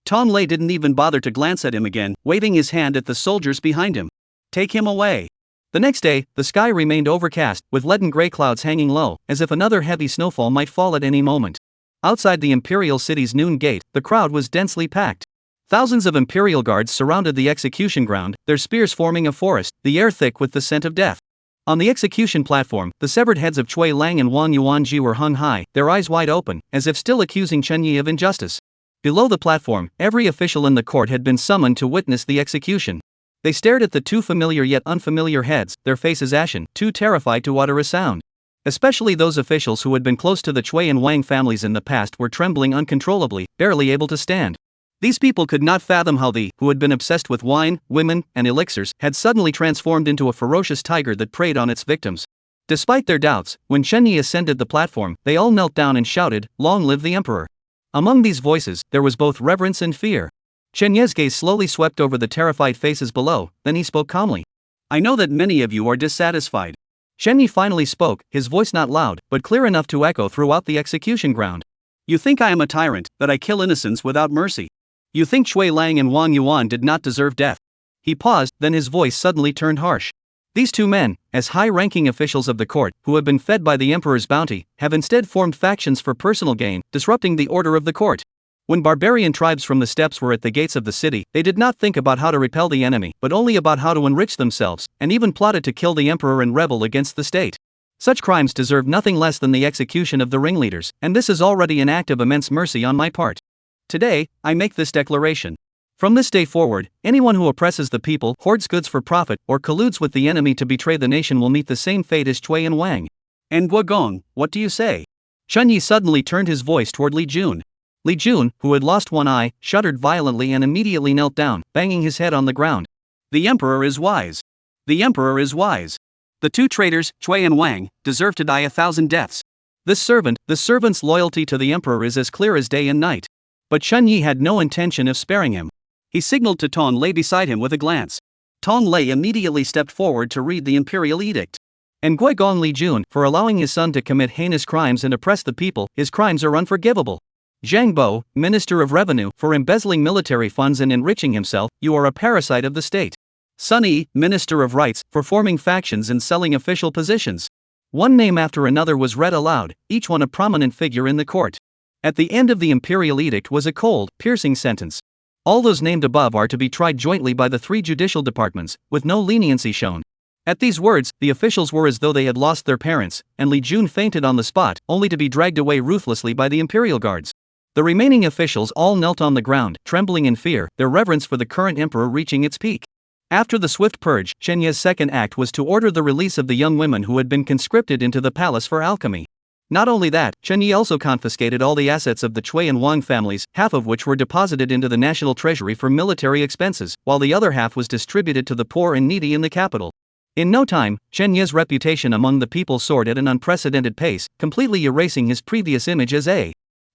Speaker 1: Tong Lei didn't even bother to glance at him again, waving his hand at the soldiers behind him. Take him away. The next day, the sky remained overcast, with leaden gray clouds hanging low, as if another heavy snowfall might fall at any moment. Outside the imperial city's noon gate, the crowd was densely packed. Thousands of imperial guards surrounded the execution ground, their spears forming a forest, the air thick with the scent of death. On the execution platform, the severed heads of Chui Lang and Wang Yuanji were hung high, their eyes wide open, as if still accusing Chun Yi of injustice. Below the platform, every official in the court had been summoned to witness the execution. They stared at the two familiar yet unfamiliar heads, their faces ashen, too terrified to utter a sound. Especially those officials who had been close to the Chui and Wang families in the past were trembling uncontrollably, barely able to stand. These people could not fathom how they, who had been obsessed with wine, women, and elixirs, had suddenly transformed into a ferocious tiger that preyed on its victims. Despite their doubts, when Chun Yi ascended the platform, they all knelt down and shouted, "Long live the emperor!" Among these voices, there was both reverence and fear. Chen Ye's gaze slowly swept over the terrified faces below, then he spoke calmly. I know that many of you are dissatisfied. Chen Yi finally spoke, his voice not loud, but clear enough to echo throughout the execution ground. You think I am a tyrant, that I kill innocents without mercy. You think Shui Lang and Wang Yuan did not deserve death? He paused, then his voice suddenly turned harsh. These two men, as high-ranking officials of the court, who have been fed by the emperor's bounty, have instead formed factions for personal gain, disrupting the order of the court. When barbarian tribes from the steppes were at the gates of the city, they did not think about how to repel the enemy, but only about how to enrich themselves, and even plotted to kill the emperor and rebel against the state. Such crimes deserve nothing less than the execution of the ringleaders, and this is already an act of immense mercy on my part. Today, I make this declaration. From this day forward, anyone who oppresses the people, hoards goods for profit, or colludes with the enemy to betray the nation will meet the same fate as Cui and Wang. And Guogong, what do you say? Chun Yi suddenly turned his voice toward Li Jun. Li Jun, who had lost one eye, shuddered violently and immediately knelt down, banging his head on the ground. The emperor is wise. The emperor is wise. The two traitors, Cui and Wang, deserve to die 1,000 deaths. The servant's loyalty to the emperor is as clear as day and night. But Chun Yi had no intention of sparing him. He signaled to Tong Lei beside him with a glance. Tong Lei immediately stepped forward to read the imperial edict. And Guigong Li Jun, for allowing his son to commit heinous crimes and oppress the people, his crimes are unforgivable. Zhang Bo, Minister of Revenue, for embezzling military funds and enriching himself, you are a parasite of the state. Sun Yi, Minister of Rights, for forming factions and selling official positions. One name after another was read aloud, each one a prominent figure in the court. At the end of the imperial edict was a cold, piercing sentence. All those named above are to be tried jointly by the 3 judicial departments, with no leniency shown. At these words, the officials were as though they had lost their parents, and Li Jun fainted on the spot, only to be dragged away ruthlessly by the imperial guards. The remaining officials all knelt on the ground, trembling in fear, their reverence for the current emperor reaching its peak. After the swift purge, Chen Ye's second act was to order the release of the young women who had been conscripted into the palace for alchemy. Not only that, Chen Yi also confiscated all the assets of the Cui and Wang families, half of which were deposited into the national treasury for military expenses, while the other half was distributed to the poor and needy in the capital. In no time, Chen Ye's reputation among the people soared at an unprecedented pace, completely erasing his previous image as a.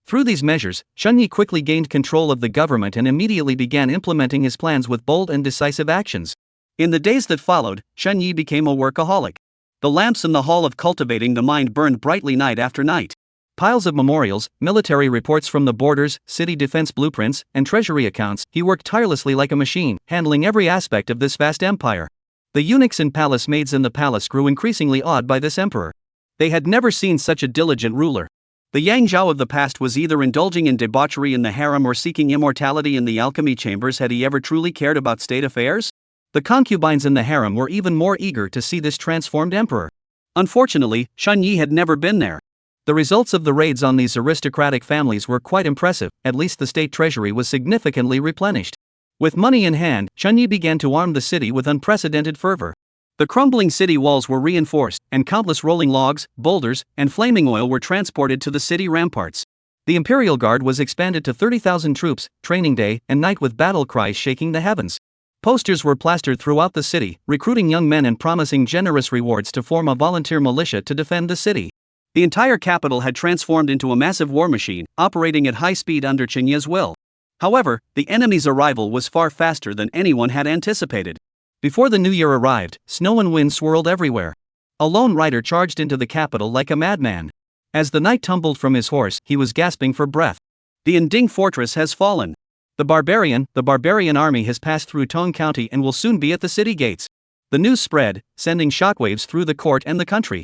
Speaker 1: Through these measures, Chun Yi quickly gained control of the government and immediately began implementing his plans with bold and decisive actions. In the days that followed, Chun Yi became a workaholic. The lamps in the hall of cultivating the mind burned brightly night after night. Piles of memorials, military reports from the borders, city defense blueprints, and treasury accounts, he worked tirelessly like a machine, handling every aspect of this vast empire. The eunuchs and palace maids in the palace grew increasingly awed by this emperor. They had never seen such a diligent ruler. The Yang Zhao of the past was either indulging in debauchery in the harem or seeking immortality in the alchemy chambers. Had he ever truly cared about state affairs? The concubines in the harem were even more eager to see this transformed emperor. Unfortunately, Chun Yi had never been there. The results of the raids on these aristocratic families were quite impressive, at least the state treasury was significantly replenished. With money in hand, Chun Yi began to arm the city with unprecedented fervor. The crumbling city walls were reinforced, and countless rolling logs, boulders, and flaming oil were transported to the city ramparts. The Imperial Guard was expanded to 30,000 troops, training day and night with battle cries shaking the heavens. Posters were plastered throughout the city, recruiting young men and promising generous rewards to form a volunteer militia to defend the city. The entire capital had transformed into a massive war machine, operating at high speed under Chen Ye's will. However, the enemy's arrival was far faster than anyone had anticipated. Before the new year arrived, snow and wind swirled everywhere. A lone rider charged into the capital like a madman. As the knight tumbled from his horse, he was gasping for breath. The Yingding fortress has fallen. The barbarian army has passed through Tong County and will soon be at the city gates. The news spread, sending shockwaves through the court and the country.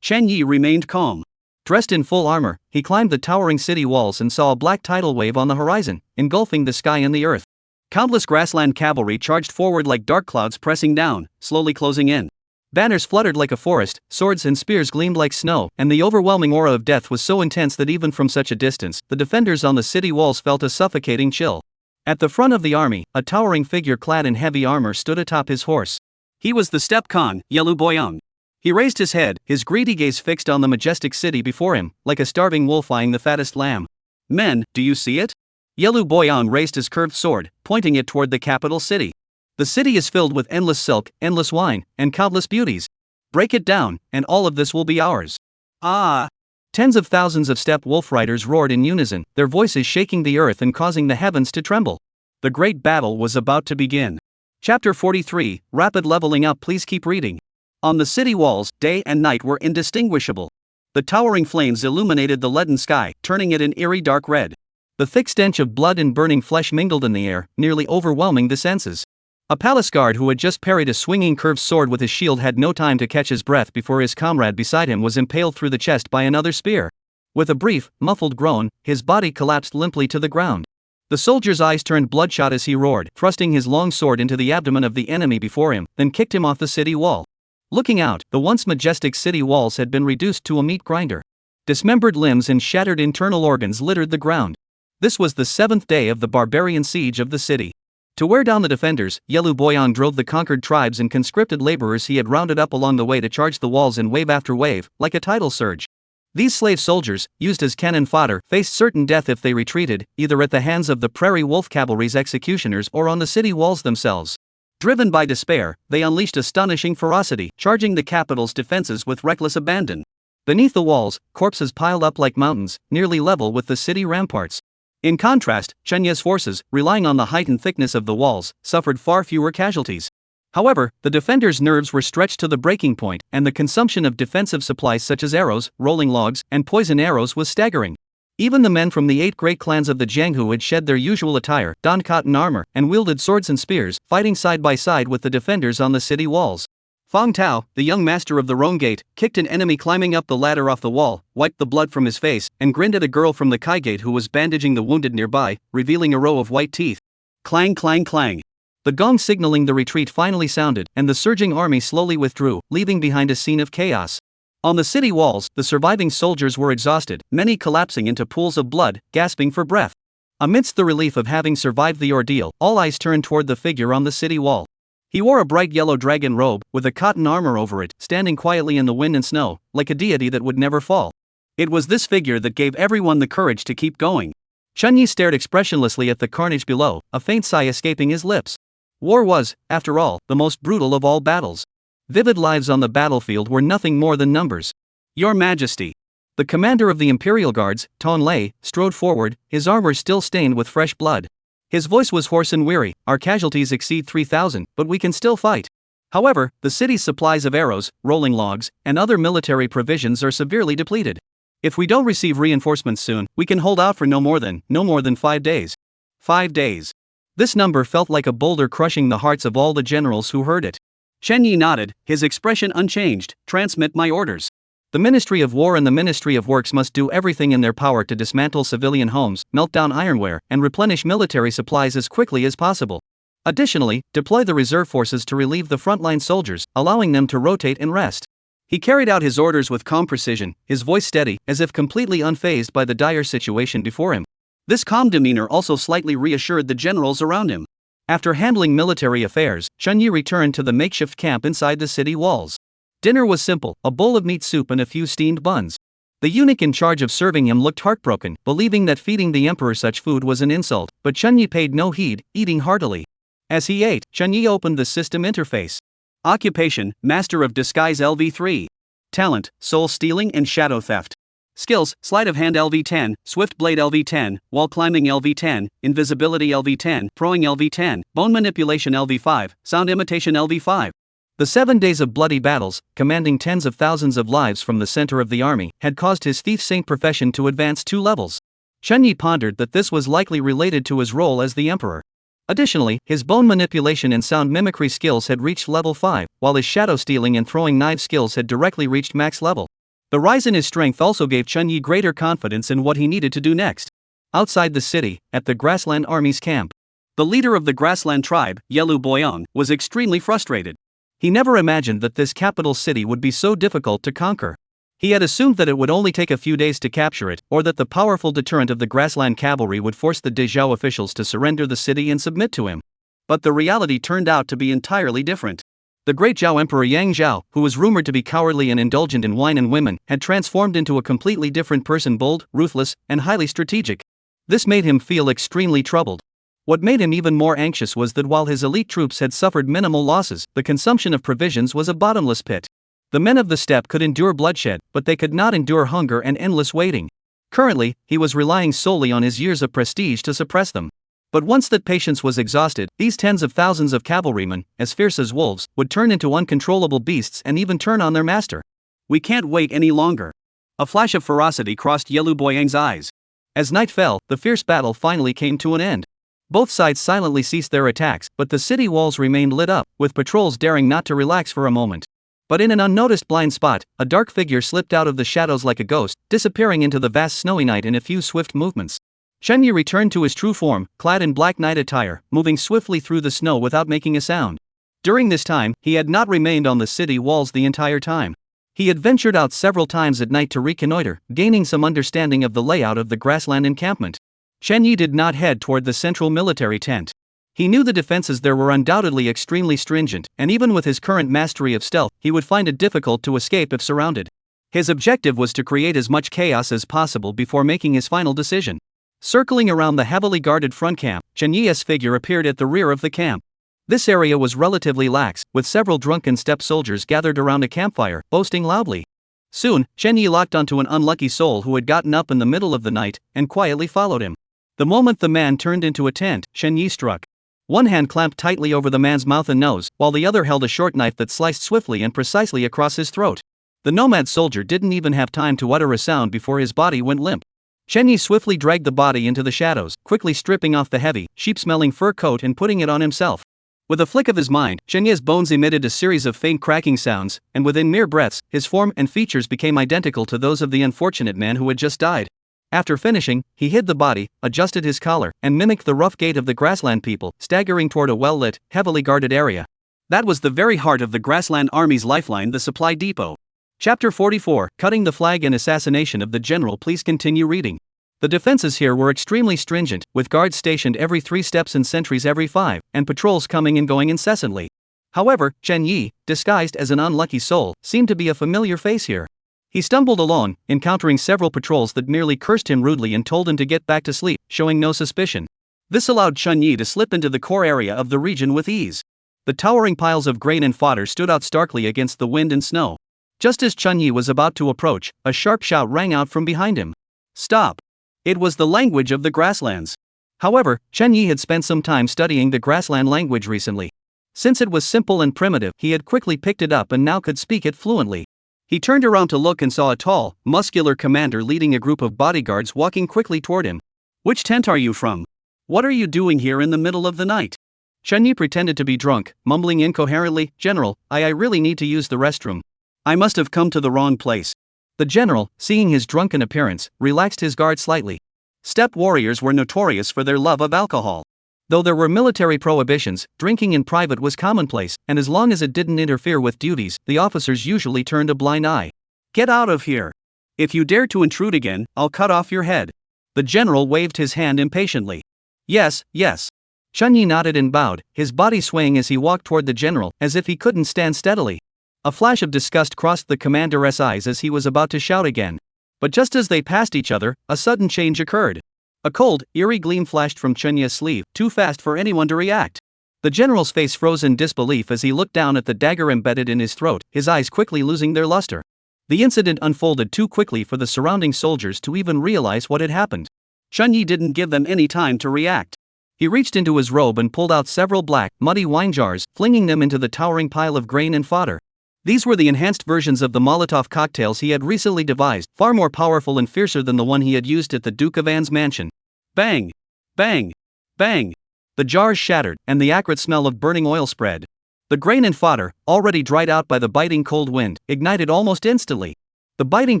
Speaker 1: Chen Yi remained calm. Dressed in full armor, he climbed the towering city walls and saw a black tidal wave on the horizon, engulfing the sky and the earth. Countless grassland cavalry charged forward like dark clouds pressing down, slowly closing in. Banners fluttered like a forest, swords and spears gleamed like snow, and the overwhelming aura of death was so intense that even from such a distance, the defenders on the city walls felt a suffocating chill. At the front of the army, a towering figure clad in heavy armor stood atop his horse. He was the steppe Khan, Yelu Boyang. He raised his head, his greedy gaze fixed on the majestic city before him, like a starving wolf eyeing the fattest lamb. Men, do you see it? Yelu Boyan raised his curved sword, pointing it toward the capital city. The city is filled with endless silk, endless wine, and countless beauties. Break it down, and all of this will be ours. Ah! Tens of thousands of steppe wolf riders roared in unison, their voices shaking the earth and causing the heavens to tremble. The great battle was about to begin. Chapter 43, Rapid Leveling Up. Please keep reading. On the city walls, day and night were indistinguishable. The towering flames illuminated the leaden sky, turning it an eerie dark red. The thick stench of blood and burning flesh mingled in the air, nearly overwhelming the senses. A palace guard who had just parried a swinging curved sword with his shield had no time to catch his breath before his comrade beside him was impaled through the chest by another spear. With a brief, muffled groan, his body collapsed limply to the ground. The soldier's eyes turned bloodshot as he roared, thrusting his long sword into the abdomen of the enemy before him, then kicked him off the city wall. Looking out, the once majestic city walls had been reduced to a meat grinder. Dismembered limbs and shattered internal organs littered the ground. This was the 7th day of the barbarian siege of the city. To wear down the defenders, Yelu Boyang drove the conquered tribes and conscripted laborers he had rounded up along the way to charge the walls in wave after wave, like a tidal surge. These slave soldiers, used as cannon fodder, faced certain death if they retreated, either at the hands of the Prairie Wolf Cavalry's executioners or on the city walls themselves. Driven by despair, they unleashed astonishing ferocity, charging the capital's defenses with reckless abandon. Beneath the walls, corpses piled up like mountains, nearly level with the city ramparts. In contrast, Chenye's forces, relying on the height and thickness of the walls, suffered far fewer casualties. However, the defenders' nerves were stretched to the breaking point, and the consumption of defensive supplies such as arrows, rolling logs, and poison arrows was staggering. Even the men from the 8 great clans of the Jianghu had shed their usual attire, donned cotton armor, and wielded swords and spears, fighting side by side with the defenders on the city walls. Fang Tao, the young master of the Rome Gate, kicked an enemy climbing up the ladder off the wall, wiped the blood from his face, and grinned at a girl from the Kai Gate who was bandaging the wounded nearby, revealing a row of white teeth. Clang, clang, clang. The gong signaling the retreat finally sounded, and the surging army slowly withdrew, leaving behind a scene of chaos. On the city walls, the surviving soldiers were exhausted, many collapsing into pools of blood, gasping for breath. Amidst the relief of having survived the ordeal, all eyes turned toward the figure on the city wall. He wore a bright yellow dragon robe, with a cotton armor over it, standing quietly in the wind and snow, like a deity that would never fall. It was this figure that gave everyone the courage to keep going. Chunyi stared expressionlessly at the carnage below, a faint sigh escaping his lips. War was, after all, the most brutal of all battles. Vivid lives on the battlefield were nothing more than numbers. Your Majesty. The commander of the Imperial Guards, Ton Lei, strode forward, his armor still stained with fresh blood. His voice was hoarse and weary. Our casualties exceed 3,000, but we can still fight. However, the city's supplies of arrows, rolling logs, and other military provisions are severely depleted. If we don't receive reinforcements soon, we can hold out for no more than 5 days. 5 days. This number felt like a boulder crushing the hearts of all the generals who heard it. Chen Yi nodded, his expression unchanged. Transmit my orders. The Ministry of War and the Ministry of Works must do everything in their power to dismantle civilian homes, melt down ironware, and replenish military supplies as quickly as possible. Additionally, deploy the reserve forces to relieve the frontline soldiers, allowing them to rotate and rest. He carried out his orders with calm precision, his voice steady, as if completely unfazed by the dire situation before him. This calm demeanor also slightly reassured the generals around him. After handling military affairs, Chunyi returned to the makeshift camp inside the city walls. Dinner was simple, a bowl of meat soup and a few steamed buns. The eunuch in charge of serving him looked heartbroken, believing that feeding the emperor such food was an insult, but Chunyi paid no heed, eating heartily. As he ate, Chunyi opened the system interface. Occupation, Master of Disguise LV3. Talent, Soul Stealing and Shadow Theft. Skills, Sleight of Hand LV10, Swift Blade LV10, Wall Climbing LV10, Invisibility LV10, Throwing LV10, Bone Manipulation LV5, Sound Imitation LV5. The 7 days of bloody battles, commanding tens of thousands of lives from the center of the army, had caused his thief saint profession to advance 2 levels. Chunyi pondered that this was likely related to his role as the emperor. Additionally, his bone manipulation and sound mimicry skills had reached level 5, while his shadow stealing and throwing knife skills had directly reached max level. The rise in his strength also gave Chunyi greater confidence in what he needed to do next. Outside the city, at the Grassland Army's camp, the leader of the Grassland tribe, Yelu Boyang, was extremely frustrated. He never imagined that this capital city would be so difficult to conquer. He had assumed that it would only take a few days to capture it, or that the powerful deterrent of the Grassland cavalry would force the Dezhou officials to surrender the city and submit to him. But the reality turned out to be entirely different. The great Zhao Emperor Yang Zhao, who was rumored to be cowardly and indulgent in wine and women, had transformed into a completely different person, bold, ruthless, and highly strategic. This made him feel extremely troubled. What made him even more anxious was that while his elite troops had suffered minimal losses, the consumption of provisions was a bottomless pit. The men of the steppe could endure bloodshed, but they could not endure hunger and endless waiting. Currently, he was relying solely on his years of prestige to suppress them. But once that patience was exhausted, these tens of thousands of cavalrymen, as fierce as wolves, would turn into uncontrollable beasts and even turn on their master. We can't wait any longer. A flash of ferocity crossed Yelu Boyang's eyes. As night fell, the fierce battle finally came to an end. Both sides silently ceased their attacks, but the city walls remained lit up, with patrols daring not to relax for a moment. But in an unnoticed blind spot, a dark figure slipped out of the shadows like a ghost, disappearing into the vast snowy night in a few swift movements. Chunyi returned to his true form, clad in black night attire, moving swiftly through the snow without making a sound. During this time, he had not remained on the city walls the entire time. He had ventured out several times at night to reconnoiter, gaining some understanding of the layout of the grassland encampment. Chunyi did not head toward the central military tent. He knew the defenses there were undoubtedly extremely stringent, and even with his current mastery of stealth, he would find it difficult to escape if surrounded. His objective was to create as much chaos as possible before making his final decision. Circling around the heavily guarded front camp, Chunyi's figure appeared at the rear of the camp. This area was relatively lax, with several drunken steppe soldiers gathered around a campfire, boasting loudly. Soon, Chunyi locked onto an unlucky soul who had gotten up in the middle of the night, and quietly followed him. The moment the man turned into a tent, Chunyi struck. One hand clamped tightly over the man's mouth and nose, while the other held a short knife that sliced swiftly and precisely across his throat. The nomad soldier didn't even have time to utter a sound before his body went limp. Chunyi swiftly dragged the body into the shadows, quickly stripping off the heavy, sheep-smelling fur coat and putting it on himself. With a flick of his mind, Chunyi's bones emitted a series of faint cracking sounds, and within mere breaths, his form and features became identical to those of the unfortunate man who had just died. After finishing, he hid the body, adjusted his collar, and mimicked the rough gait of the grassland people, staggering toward a well-lit, heavily guarded area. That was the very heart of the grassland army's lifeline, the supply depot. Chapter 44, Cutting the Flag and Assassination of the General. Please continue reading. The defenses here were extremely stringent, with guards stationed every 3 steps and sentries every 5, and patrols coming and going incessantly. However, Chunyi, disguised as an unlucky soul, seemed to be a familiar face here. He stumbled along, encountering several patrols that merely cursed him rudely and told him to get back to sleep, showing no suspicion. This allowed Chunyi to slip into the core area of the region with ease. The towering piles of grain and fodder stood out starkly against the wind and snow. Just as Chunyi was about to approach, a sharp shout rang out from behind him. Stop! It was the language of the grasslands. However, Chunyi had spent some time studying the grassland language recently. Since it was simple and primitive, he had quickly picked it up and now could speak it fluently. He turned around to look and saw a tall, muscular commander leading a group of bodyguards walking quickly toward him. Which tent are you from? What are you doing here in the middle of the night? Chunyi pretended to be drunk, mumbling incoherently, General, I really need to use the restroom. I must have come to the wrong place. The general, seeing his drunken appearance, relaxed his guard slightly. Steppe warriors were notorious for their love of alcohol. Though there were military prohibitions, drinking in private was commonplace, and as long as it didn't interfere with duties, the officers usually turned a blind eye. Get out of here. If you dare to intrude again, I'll cut off your head. The general waved his hand impatiently. Yes, yes. Chunyi nodded and bowed, his body swaying as he walked toward the general, as if he couldn't stand steadily. A flash of disgust crossed the commander's eyes as he was about to shout again. But just as they passed each other, a sudden change occurred. A cold, eerie gleam flashed from Chunyi's sleeve, too fast for anyone to react. The general's face froze in disbelief as he looked down at the dagger embedded in his throat, his eyes quickly losing their luster. The incident unfolded too quickly for the surrounding soldiers to even realize what had happened. Chunyi didn't give them any time to react. He reached into his robe and pulled out several black, muddy wine jars, flinging them into the towering pile of grain and fodder. These were the enhanced versions of the Molotov cocktails he had recently devised, far more powerful and fiercer than the one he had used at the Duke of Anne's mansion. Bang! Bang! Bang! The jars shattered, and the acrid smell of burning oil spread. The grain and fodder, already dried out by the biting cold wind, ignited almost instantly. The biting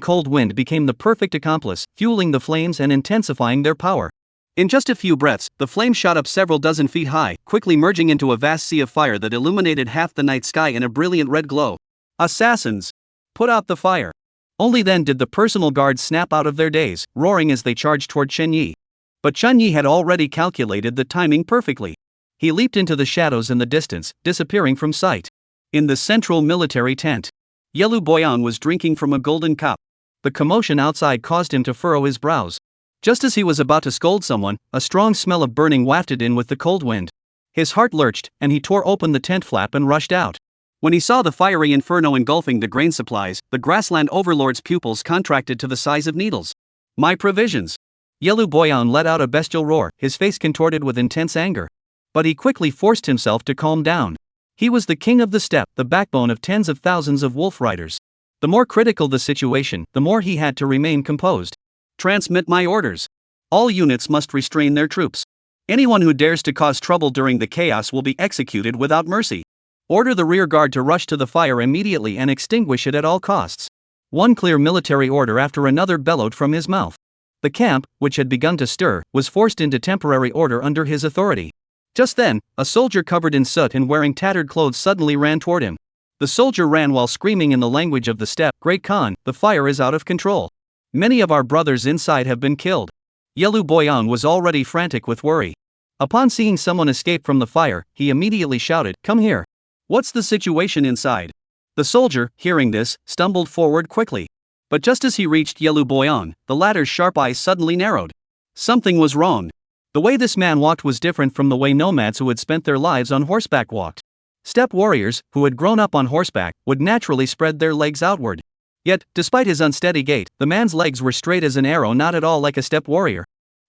Speaker 1: cold wind became the perfect accomplice, fueling the flames and intensifying their power. In just a few breaths, the flames shot up several dozen feet high, quickly merging into a vast sea of fire that illuminated half the night sky in a brilliant red glow. Assassins! Put out the fire! Only then did the personal guards snap out of their daze, roaring as they charged toward Chunyi. But Chunyi had already calculated the timing perfectly. He leaped into the shadows in the distance, disappearing from sight. In the central military tent, Yelu Boyan was drinking from a golden cup. The commotion outside caused him to furrow his brows. Just as he was about to scold someone, a strong smell of burning wafted in with the cold wind. His heart lurched, and he tore open the tent flap and rushed out. When he saw the fiery inferno engulfing the grain supplies, the grassland overlord's pupils contracted to the size of needles. My provisions! Yelu Boyan let out a bestial roar, his face contorted with intense anger. But he quickly forced himself to calm down. He was the king of the steppe, the backbone of tens of thousands of wolf riders. The more critical the situation, the more he had to remain composed. Transmit my orders. All units must restrain their troops. Anyone who dares to cause trouble during the chaos will be executed without mercy. Order the rear guard to rush to the fire immediately and extinguish it at all costs. One clear military order after another bellowed from his mouth. The camp, which had begun to stir, was forced into temporary order under his authority. Just then, a soldier covered in soot and wearing tattered clothes suddenly ran toward him. The soldier ran while screaming in the language of the steppe, "Great Khan, the fire is out of control. Many of our brothers inside have been killed." Yelu Boyang was already frantic with worry. Upon seeing someone escape from the fire, he immediately shouted, "Come here. What's the situation inside?" The soldier, hearing this, stumbled forward quickly. But just as he reached Yelu Boyang, the latter's sharp eyes suddenly narrowed. Something was wrong. The way this man walked was different from the way nomads who had spent their lives on horseback walked. Steppe warriors, who had grown up on horseback, would naturally spread their legs outward. Yet, despite his unsteady gait, the man's legs were straight as an arrow, not at all like a steppe warrior.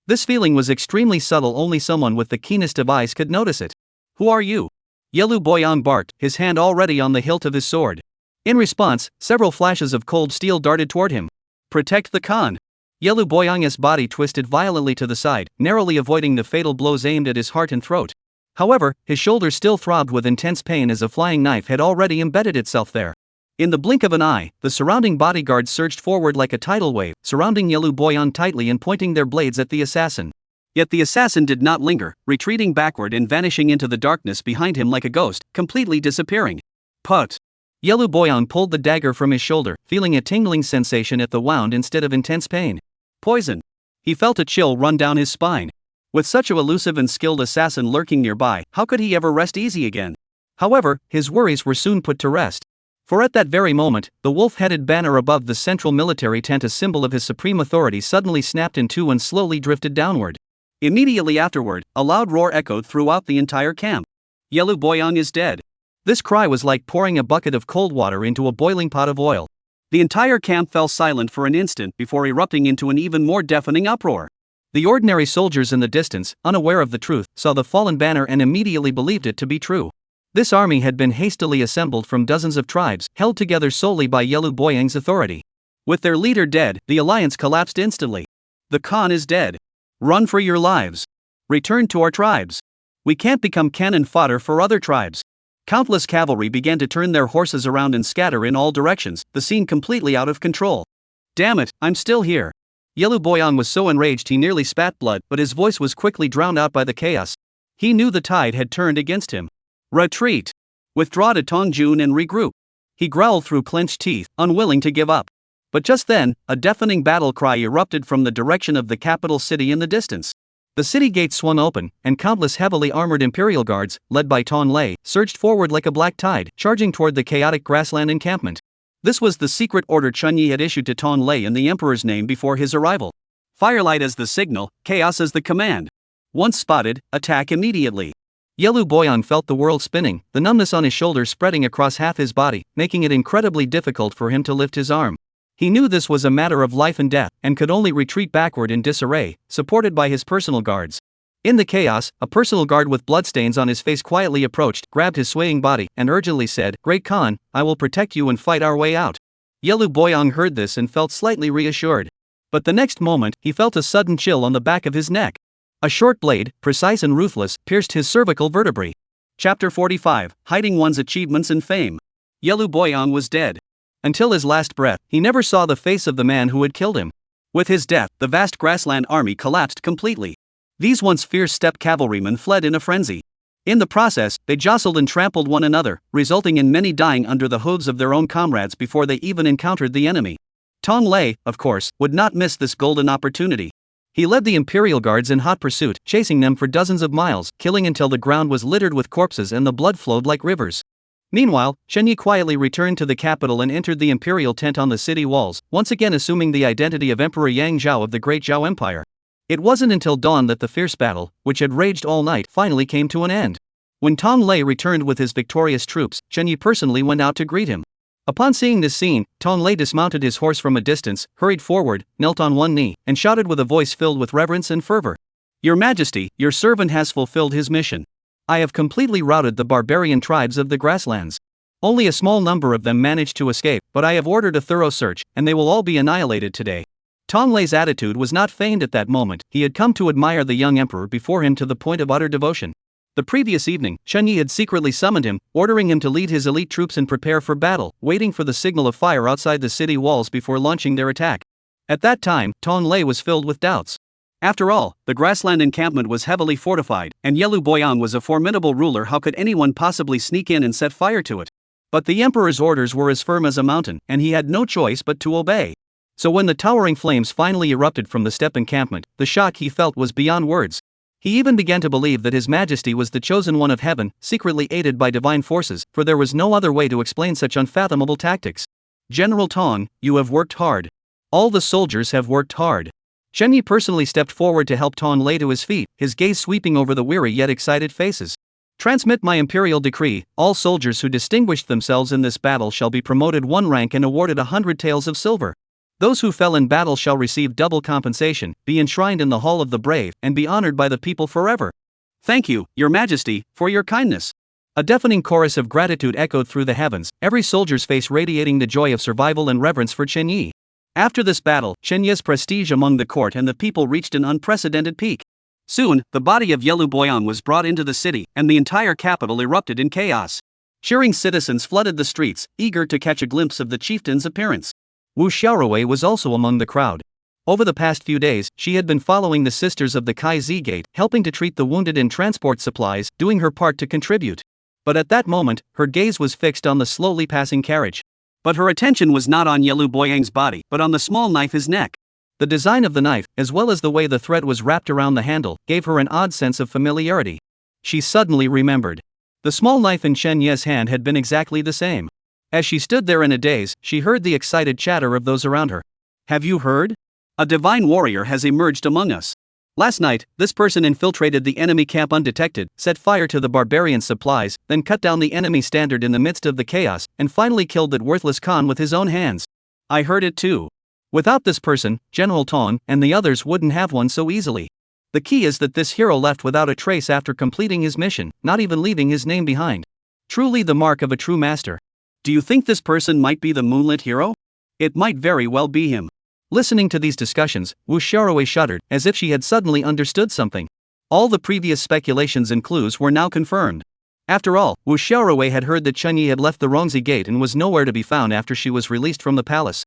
Speaker 1: This feeling was extremely subtle, only someone with the keenest of eyes could notice it. "Who are you?" Yelu Boyang barked, his hand already on the hilt of his sword. In response, several flashes of cold steel darted toward him. "Protect the Khan." Yelu Boyang's body twisted violently to the side, narrowly avoiding the fatal blows aimed at his heart and throat. However, his shoulders still throbbed with intense pain as a flying knife had already embedded itself there. In the blink of an eye, the surrounding bodyguards surged forward like a tidal wave, surrounding Yelu Boyang tightly and pointing their blades at the assassin. Yet the assassin did not linger, retreating backward and vanishing into the darkness behind him like a ghost, completely disappearing. "Put!" Yelu Boyang pulled the dagger from his shoulder, feeling a tingling sensation at the wound instead of intense pain. Poison. He felt a chill run down his spine. With such a elusive and skilled assassin lurking nearby, how could he ever rest easy again? However, his worries were soon put to rest. For at that very moment, the wolf-headed banner above the central military tent, a symbol of his supreme authority, suddenly snapped in two and slowly drifted downward. Immediately afterward, a loud roar echoed throughout the entire camp. "Yelu Boyang is dead." This cry was like pouring a bucket of cold water into a boiling pot of oil. The entire camp fell silent for an instant before erupting into an even more deafening uproar. The ordinary soldiers in the distance, unaware of the truth, saw the fallen banner and immediately believed it to be true. This army had been hastily assembled from dozens of tribes, held together solely by Yelu Boyang's authority. With their leader dead, the alliance collapsed instantly. "The Khan is dead. Run for your lives. Return to our tribes. We can't become cannon fodder for other tribes." Countless cavalry began to turn their horses around and scatter in all directions, the scene completely out of control. "Damn it, I'm still here." Yelu Boyang was so enraged he nearly spat blood, but his voice was quickly drowned out by the chaos. He knew the tide had turned against him. "Retreat. Withdraw to Tongjun and regroup." He growled through clenched teeth, unwilling to give up. But just then, a deafening battle cry erupted from the direction of the capital city in the distance. The city gates swung open, and countless heavily armored imperial guards, led by Ton Lei, surged forward like a black tide, charging toward the chaotic grassland encampment. This was the secret order Chunyi had issued to Ton Lei in the emperor's name before his arrival. Firelight as the signal, chaos as the command. Once spotted, attack immediately. Yelu Boyang felt the world spinning, the numbness on his shoulders spreading across half his body, making it incredibly difficult for him to lift his arm. He knew this was a matter of life and death, and could only retreat backward in disarray, supported by his personal guards. In the chaos, a personal guard with bloodstains on his face quietly approached, grabbed his swaying body, and urgently said, "Great Khan, I will protect you and fight our way out." Yelu Boyang heard this and felt slightly reassured. But the next moment, he felt a sudden chill on the back of his neck. A short blade, precise and ruthless, pierced his cervical vertebrae. Chapter 45, Hiding One's Achievements and Fame. Yelu Boyang was dead. Until his last breath, he never saw the face of the man who had killed him. With his death, the vast grassland army collapsed completely. These once fierce steppe cavalrymen fled in a frenzy. In the process, they jostled and trampled one another, resulting in many dying under the hooves of their own comrades before they even encountered the enemy. Tong Lei, of course, would not miss this golden opportunity. He led the Imperial Guards in hot pursuit, chasing them for dozens of miles, killing until the ground was littered with corpses and the blood flowed like rivers. Meanwhile, Chunyi quietly returned to the capital and entered the imperial tent on the city walls, once again assuming the identity of Emperor Yang Zhao of the Great Zhao Empire. It wasn't until dawn that the fierce battle, which had raged all night, finally came to an end. When Tong Lei returned with his victorious troops, Chunyi personally went out to greet him. Upon seeing this scene, Tong Lei dismounted his horse from a distance, hurried forward, knelt on one knee, and shouted with a voice filled with reverence and fervor. "Your Majesty, your servant has fulfilled his mission. I have completely routed the barbarian tribes of the grasslands. Only a small number of them managed to escape, but I have ordered a thorough search, and they will all be annihilated today. Tong Lei's attitude was not feigned at that moment. He had come to admire the young emperor before him to the point of utter devotion. The previous evening, Chen Yi had secretly summoned him, ordering him to lead his elite troops and prepare for battle, waiting for the signal of fire outside the city walls before launching their attack. At that time, Tong Lei was filled with doubts. After all, the grassland encampment was heavily fortified, and Yelu Boyan was a formidable ruler. How could anyone possibly sneak in and set fire to it? But the emperor's orders were as firm as a mountain, and he had no choice but to obey. So when the towering flames finally erupted from the steppe encampment, the shock he felt was beyond words. He even began to believe that His Majesty was the chosen one of heaven, secretly aided by divine forces, for there was no other way to explain such unfathomable tactics. General Tong, you have worked hard. All the soldiers have worked hard. Chen Yi personally stepped forward to help Tong Lei to his feet, his gaze sweeping over the weary yet excited faces. Transmit my imperial decree: all soldiers who distinguished themselves in this battle shall be promoted 1 rank and awarded 100 taels of silver. Those who fell in battle shall receive double compensation, be enshrined in the Hall of the Brave, and be honored by the people forever. Thank you, Your Majesty, for your kindness. A deafening chorus of gratitude echoed through the heavens, every soldier's face radiating the joy of survival and reverence for Chen Yi. After this battle, Chen Yi's prestige among the court and the people reached an unprecedented peak. Soon, the body of Yelu Boyan was brought into the city, and the entire capital erupted in chaos. Cheering citizens flooded the streets, eager to catch a glimpse of the chieftain's appearance. Wu Xiaorui was also among the crowd. Over the past few days, she had been following the Sisters of the Kai Zi Gate, helping to treat the wounded and transport supplies, doing her part to contribute. But at that moment, her gaze was fixed on the slowly passing carriage. But her attention was not on Yelu Boyang's body, but on the small knife his neck. The design of the knife, as well as the way the thread was wrapped around the handle, gave her an odd sense of familiarity. She suddenly remembered. The small knife in Chen Yi's hand had been exactly the same. As she stood there in a daze, she heard the excited chatter of those around her. Have you heard? A divine warrior has emerged among us. Last night, this person infiltrated the enemy camp undetected, set fire to the barbarian supplies, then cut down the enemy standard in the midst of the chaos, and finally killed that worthless Khan with his own hands. I heard it too. Without this person, General Tong and the others wouldn't have won so easily. The key is that this hero left without a trace after completing his mission, not even leaving his name behind. Truly the mark of a true master. Do you think this person might be the moonlit hero? It might very well be him. Listening to these discussions, Wu Xiaorui shuddered, as if she had suddenly understood something. All the previous speculations and clues were now confirmed. After all, Wu Xiaorui had heard that Chen Yi had left the Rongzi Gate and was nowhere to be found after she was released from the palace.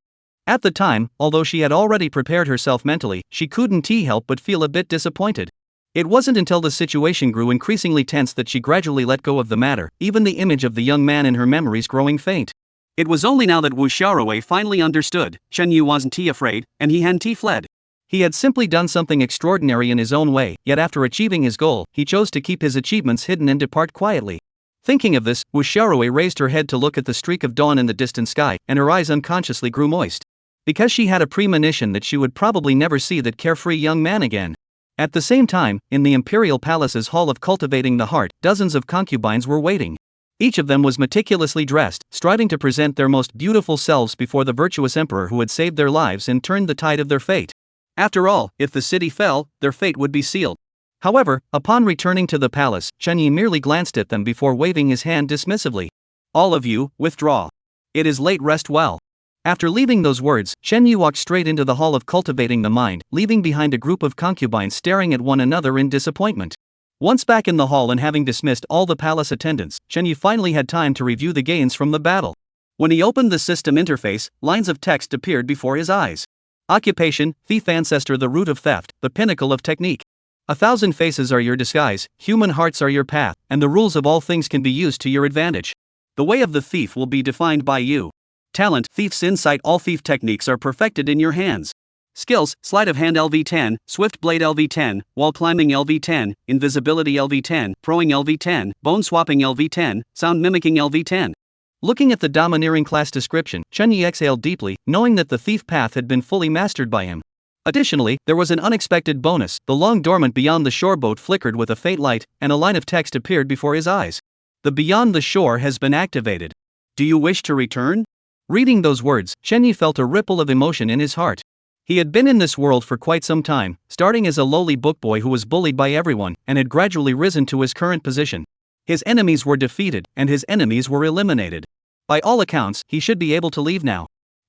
Speaker 1: At the time, although she had already prepared herself mentally, she couldn't help but feel a bit disappointed. It wasn't until the situation grew increasingly tense that she gradually let go of the matter, even the image of the young man in her memories growing faint. It was only now that Wu Xiaorui finally understood. Chen Yi wasn't afraid, and he hadn't fled. He had simply done something extraordinary in his own way, yet after achieving his goal, he chose to keep his achievements hidden and depart quietly. Thinking of this, Wu Xiaorui raised her head to look at the streak of dawn in the distant sky, and her eyes unconsciously grew moist. Because she had a premonition that she would probably never see that carefree young man again. At the same time, in the imperial palace's hall of cultivating the heart, dozens of concubines were waiting. Each of them was meticulously dressed, striving to present their most beautiful selves before the virtuous emperor who had saved their lives and turned the tide of their fate. After all, if the city fell, their fate would be sealed. However, upon returning to the palace, Chen Yi merely glanced at them before waving his hand dismissively. All of you, withdraw. It is late, rest well. After leaving those words, Chen Yi walked straight into the hall of cultivating the mind, leaving behind a group of concubines staring at one another in disappointment. Once back in the hall and having dismissed all the palace attendants, Chen Yi finally had time to review the gains from the battle. When he opened the system interface, lines of text appeared before his eyes. Occupation: thief. Ancestor: the root of theft, the pinnacle of technique. 1,000 faces are your disguise, human hearts are your path, and the rules of all things can be used to your advantage. The way of the thief will be defined by you. Talent: thief's insight. All thief techniques are perfected in your hands. Skills: sleight of hand LV10, swift blade LV10, wall climbing LV10, invisibility LV10, throwing LV10, bone swapping LV10, sound mimicking LV10. Looking at the domineering class description, Chen Yi exhaled deeply, knowing that the thief path had been fully mastered by him. Additionally, there was an unexpected bonus. The long dormant Beyond the Shore boat flickered with a faint light, and a line of text appeared before his eyes. The Beyond the Shore has been activated. Do you wish to return? Reading those words, Chen Yi felt a ripple of emotion in his heart. He had been in this world for quite some time, starting as a lowly bookboy who was bullied by everyone, and had gradually risen to his current position. His enemies were defeated, and his enemies were eliminated. By all accounts, he should be able to leave now.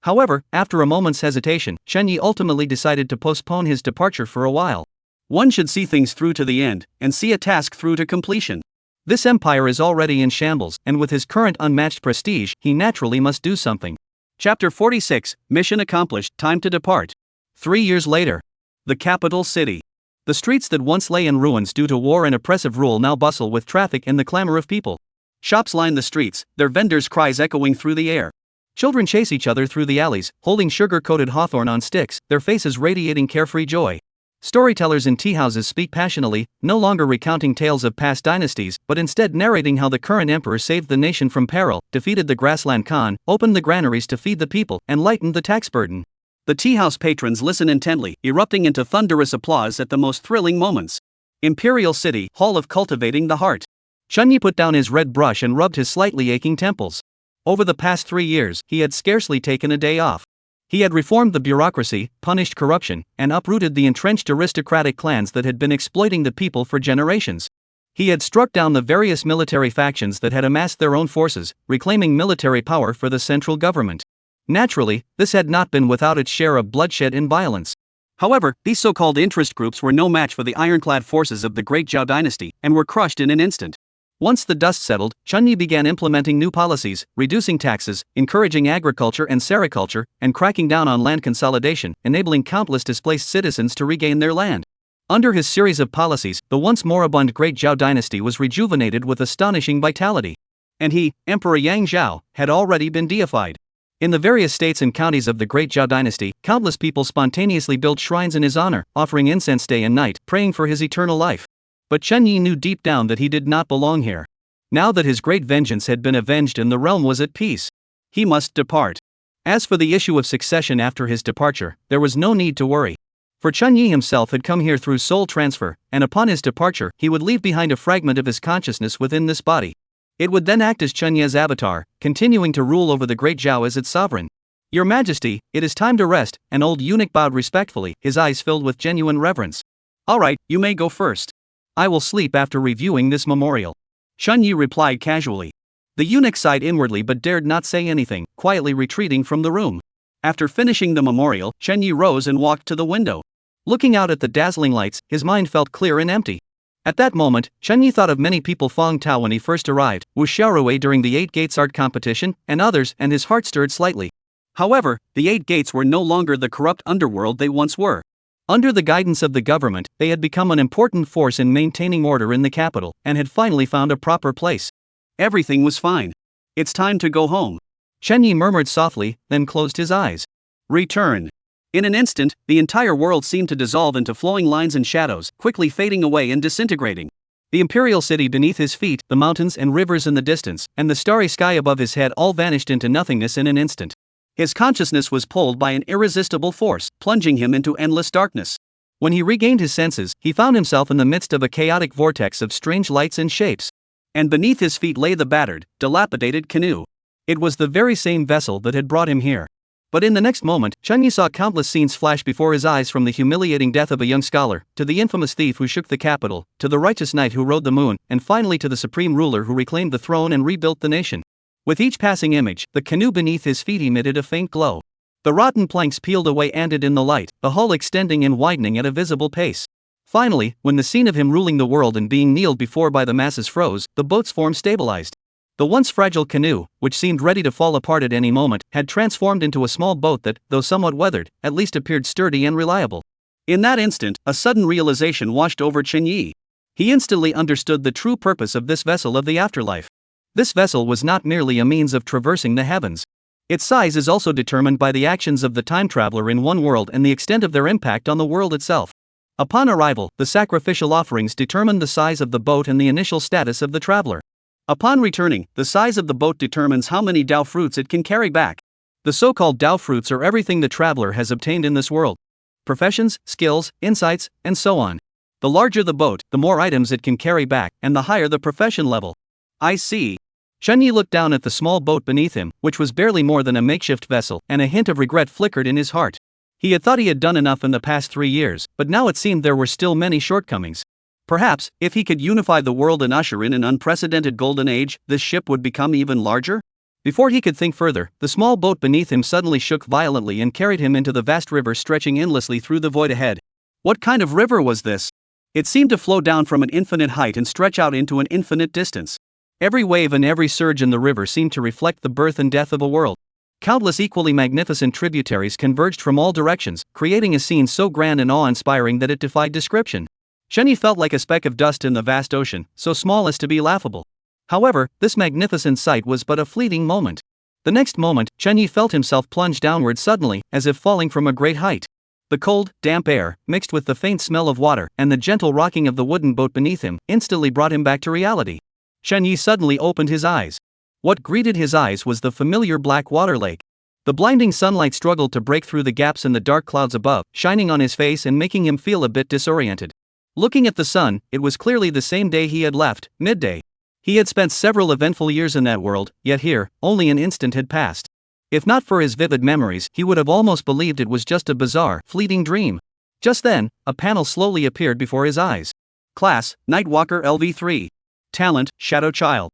Speaker 1: However, after a moment's hesitation, Chen Yi ultimately decided to postpone his departure for a while. One should see things through to the end, and see a task through to completion. This empire is already in shambles, and with his current unmatched prestige, he naturally must do something. Chapter 46, Mission accomplished, time to depart. 3 years later. The capital city. The streets that once lay in ruins due to war and oppressive rule now bustle with traffic and the clamor of people. Shops line the streets, their vendors' cries echoing through the air. Children chase each other through the alleys, holding sugar-coated hawthorn on sticks, their faces radiating carefree joy. Storytellers in teahouses speak passionately, no longer recounting tales of past dynasties, but instead narrating how the current emperor saved the nation from peril, defeated the grassland Khan, opened the granaries to feed the people, and lightened the tax burden. The teahouse patrons listen intently, erupting into thunderous applause at the most thrilling moments. Imperial City, Hall of Cultivating the Heart. Chen Yi put down his red brush and rubbed his slightly aching temples. Over the past 3 years, he had scarcely taken a day off. He had reformed the bureaucracy, punished corruption, and uprooted the entrenched aristocratic clans that had been exploiting the people for generations. He had struck down the various military factions that had amassed their own forces, reclaiming military power for the central government. Naturally, this had not been without its share of bloodshed and violence. However, these so-called interest groups were no match for the ironclad forces of the Great Zhao dynasty, and were crushed in an instant. Once the dust settled, Chen Yi began implementing new policies, reducing taxes, encouraging agriculture and sericulture, and cracking down on land consolidation, enabling countless displaced citizens to regain their land. Under his series of policies, the once moribund Great Zhao dynasty was rejuvenated with astonishing vitality. And he, Emperor Yang Zhao, had already been deified. In the various states and counties of the Great Zhao dynasty, countless people spontaneously built shrines in his honor, offering incense day and night, praying for his eternal life. But Chen Yi knew deep down that he did not belong here. Now that his great vengeance had been avenged and the realm was at peace, he must depart. As for the issue of succession after his departure, there was no need to worry. For Chen Yi himself had come here through soul transfer, and upon his departure, he would leave behind a fragment of his consciousness within this body. It would then act as Chen Yi's avatar, continuing to rule over the Great Zhao as its sovereign. Your Majesty, it is time to rest, an old eunuch bowed respectfully, his eyes filled with genuine reverence. All right, you may go first. I will sleep after reviewing this memorial. Chen Yi replied casually. The eunuch sighed inwardly but dared not say anything, quietly retreating from the room. After finishing the memorial, Chen Yi rose and walked to the window. Looking out at the dazzling lights, his mind felt clear and empty. At that moment, Chen Yi thought of many people Feng Tao when he first arrived, Wu Xiaorui during the 8 Gates art competition, and others, and his heart stirred slightly. However, the 8 Gates were no longer the corrupt underworld they once were. Under the guidance of the government, they had become an important force in maintaining order in the capital, and had finally found a proper place. Everything was fine. It's time to go home. Chen Yi murmured softly, then closed his eyes. Return. In an instant, the entire world seemed to dissolve into flowing lines and shadows, quickly fading away and disintegrating. The imperial city beneath his feet, the mountains and rivers in the distance, and the starry sky above his head all vanished into nothingness in an instant. His consciousness was pulled by an irresistible force, plunging him into endless darkness. When he regained his senses, he found himself in the midst of a chaotic vortex of strange lights and shapes. And beneath his feet lay the battered, dilapidated canoe. It was the very same vessel that had brought him here. But in the next moment, Chen Yi saw countless scenes flash before his eyes, from the humiliating death of a young scholar, to the infamous thief who shook the capital, to the righteous knight who rode the moon, and finally to the supreme ruler who reclaimed the throne and rebuilt the nation. With each passing image, the canoe beneath his feet emitted a faint glow. The rotten planks peeled away and in the light, the hull extending and widening at a visible pace. Finally, when the scene of him ruling the world and being kneeled before by the masses froze, the boat's form stabilized. The once fragile canoe, which seemed ready to fall apart at any moment, had transformed into a small boat that, though somewhat weathered, at least appeared sturdy and reliable. In that instant, a sudden realization washed over Chen Yi. He instantly understood the true purpose of this vessel of the afterlife. This vessel was not merely a means of traversing the heavens. Its size is also determined by the actions of the time traveler in one world and the extent of their impact on the world itself. Upon arrival, the sacrificial offerings determine the size of the boat and the initial status of the traveler. Upon returning, the size of the boat determines how many Dao fruits it can carry back. The so-called Dao fruits are everything the traveler has obtained in this world. Professions, skills, insights, and so on. The larger the boat, the more items it can carry back, and the higher the profession level. I see. Chen Yi looked down at the small boat beneath him, which was barely more than a makeshift vessel, and a hint of regret flickered in his heart. He had thought he had done enough in the past 3 years, but now it seemed there were still many shortcomings. Perhaps, if he could unify the world and usher in an unprecedented golden age, this ship would become even larger? Before he could think further, the small boat beneath him suddenly shook violently and carried him into the vast river stretching endlessly through the void ahead. What kind of river was this? It seemed to flow down from an infinite height and stretch out into an infinite distance. Every wave and every surge in the river seemed to reflect the birth and death of a world. Countless equally magnificent tributaries converged from all directions, creating a scene so grand and awe-inspiring that it defied description. Shenyi felt like a speck of dust in the vast ocean, so small as to be laughable. However, this magnificent sight was but a fleeting moment. The next moment, Shenyi felt himself plunge downward suddenly, as if falling from a great height. The cold, damp air, mixed with the faint smell of water and the gentle rocking of the wooden boat beneath him, instantly brought him back to reality. Shenyi suddenly opened his eyes. What greeted his eyes was the familiar black water lake. The blinding sunlight struggled to break through the gaps in the dark clouds above, shining on his face and making him feel a bit disoriented. Looking at the sun, it was clearly the same day he had left, midday. He had spent several eventful years in that world, yet here, only an instant had passed. If not for his vivid memories, he would have almost believed it was just a bizarre, fleeting dream. Just then, a panel slowly appeared before his eyes. Class, Nightwalker LV3. Talent, Shadow Child.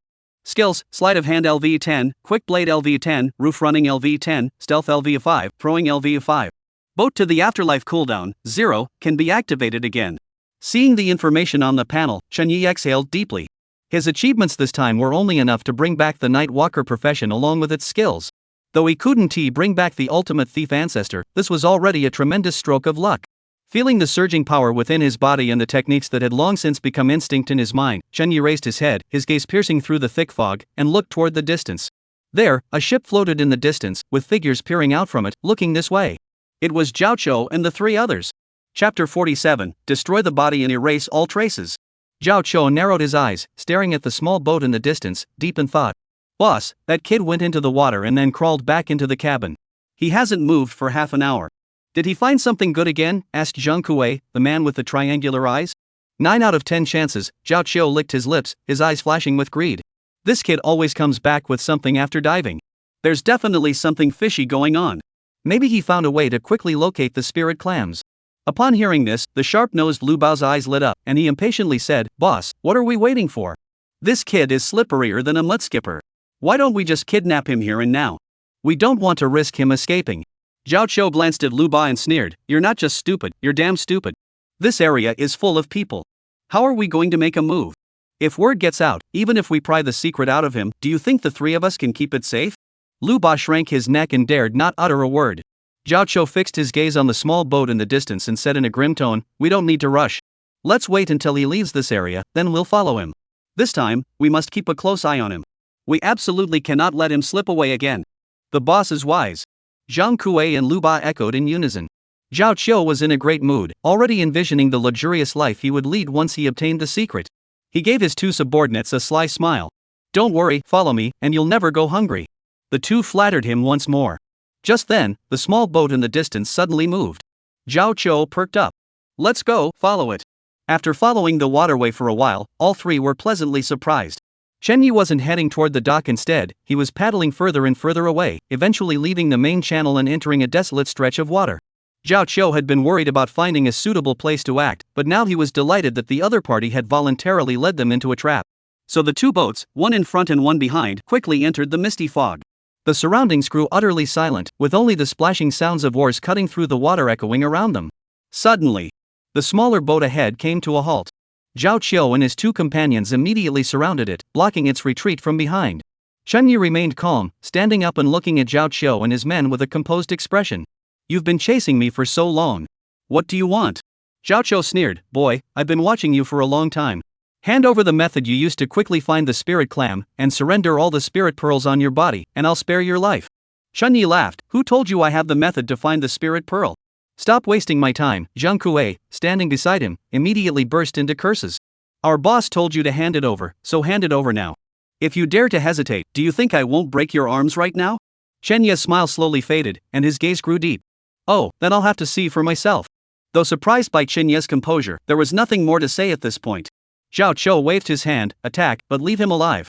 Speaker 1: Skills, Sleight of Hand LV10, Quick Blade LV10, Roof Running LV10, Stealth LV5, Throwing LV5. Boat to the Afterlife cooldown, 0, can be activated again. Seeing the information on the panel, Shenyi exhaled deeply. His achievements this time were only enough to bring back the Nightwalker profession along with its skills. Though he couldn't bring back the ultimate thief ancestor, this was already a tremendous stroke of luck. Feeling the surging power within his body and the techniques that had long since become instinct in his mind, Shenyi raised his head, his gaze piercing through the thick fog, and looked toward the distance. There, a ship floated in the distance, with figures peering out from it, looking this way. It was Zhao Chou and the 3 others. Chapter 47, Destroy the Body and Erase All Traces. Zhao Chou narrowed his eyes, staring at the small boat in the distance, deep in thought. Boss, that kid went into the water and then crawled back into the cabin. He hasn't moved for half an hour. Did he find something good again? Asked Zhang Kuei, the man with the triangular eyes. 9 out of 10 chances, Zhao Chou licked his lips, his eyes flashing with greed. This kid always comes back with something after diving. There's definitely something fishy going on. Maybe he found a way to quickly locate the spirit clams. Upon hearing this, the sharp-nosed Lu Bao's eyes lit up, and he impatiently said, Boss, what are we waiting for? This kid is slipperier than a mudskipper. Why don't we just kidnap him here and now? We don't want to risk him escaping. Zhao Chou glanced at Lu Ba and sneered, You're not just stupid, you're damn stupid. This area is full of people. How are we going to make a move? If word gets out, even if we pry the secret out of him, do you think the 3 of us can keep it safe? Lu Ba shrank his neck and dared not utter a word. Zhao Chou fixed his gaze on the small boat in the distance and said in a grim tone, We don't need to rush. Let's wait until he leaves this area, then we'll follow him. This time, we must keep a close eye on him. We absolutely cannot let him slip away again. The boss is wise. Zhang Kuei and Lu Ba echoed in unison. Zhao Chou was in a great mood, already envisioning the luxurious life he would lead once he obtained the secret. He gave his 2 subordinates a sly smile. Don't worry, follow me, and you'll never go hungry. The 2 flattered him once more. Just then, the small boat in the distance suddenly moved. Zhao Chou perked up. Let's go, follow it. After following the waterway for a while, all 3 were pleasantly surprised. Shenyi wasn't heading toward the dock instead, he was paddling further and further away, eventually leaving the main channel and entering a desolate stretch of water. Zhao Chou had been worried about finding a suitable place to act, but now he was delighted that the other party had voluntarily led them into a trap. So the 2 boats, one in front and one behind, quickly entered the misty fog. The surroundings grew utterly silent, with only the splashing sounds of oars cutting through the water echoing around them. Suddenly, the smaller boat ahead came to a halt. Zhao Chou and his 2 companions immediately surrounded it, blocking its retreat from behind. Shenyi remained calm, standing up and looking at Zhao Chou and his men with a composed expression. You've been chasing me for so long. What do you want? Zhao Chou sneered, Boy, I've been watching you for a long time. Hand over the method you used to quickly find the spirit clam, and surrender all the spirit pearls on your body, and I'll spare your life. Shenyi laughed, Who told you I have the method to find the spirit pearl? Stop wasting my time. Zhang Kuei, standing beside him, immediately burst into curses. Our boss told you to hand it over, so hand it over now. If you dare to hesitate, do you think I won't break your arms right now? Shenya's smile slowly faded, and his gaze grew deep. Oh, then I'll have to see for myself. Though surprised by Chenya's composure, there was nothing more to say at this point. Zhao Chou waved his hand, attack, but leave him alive.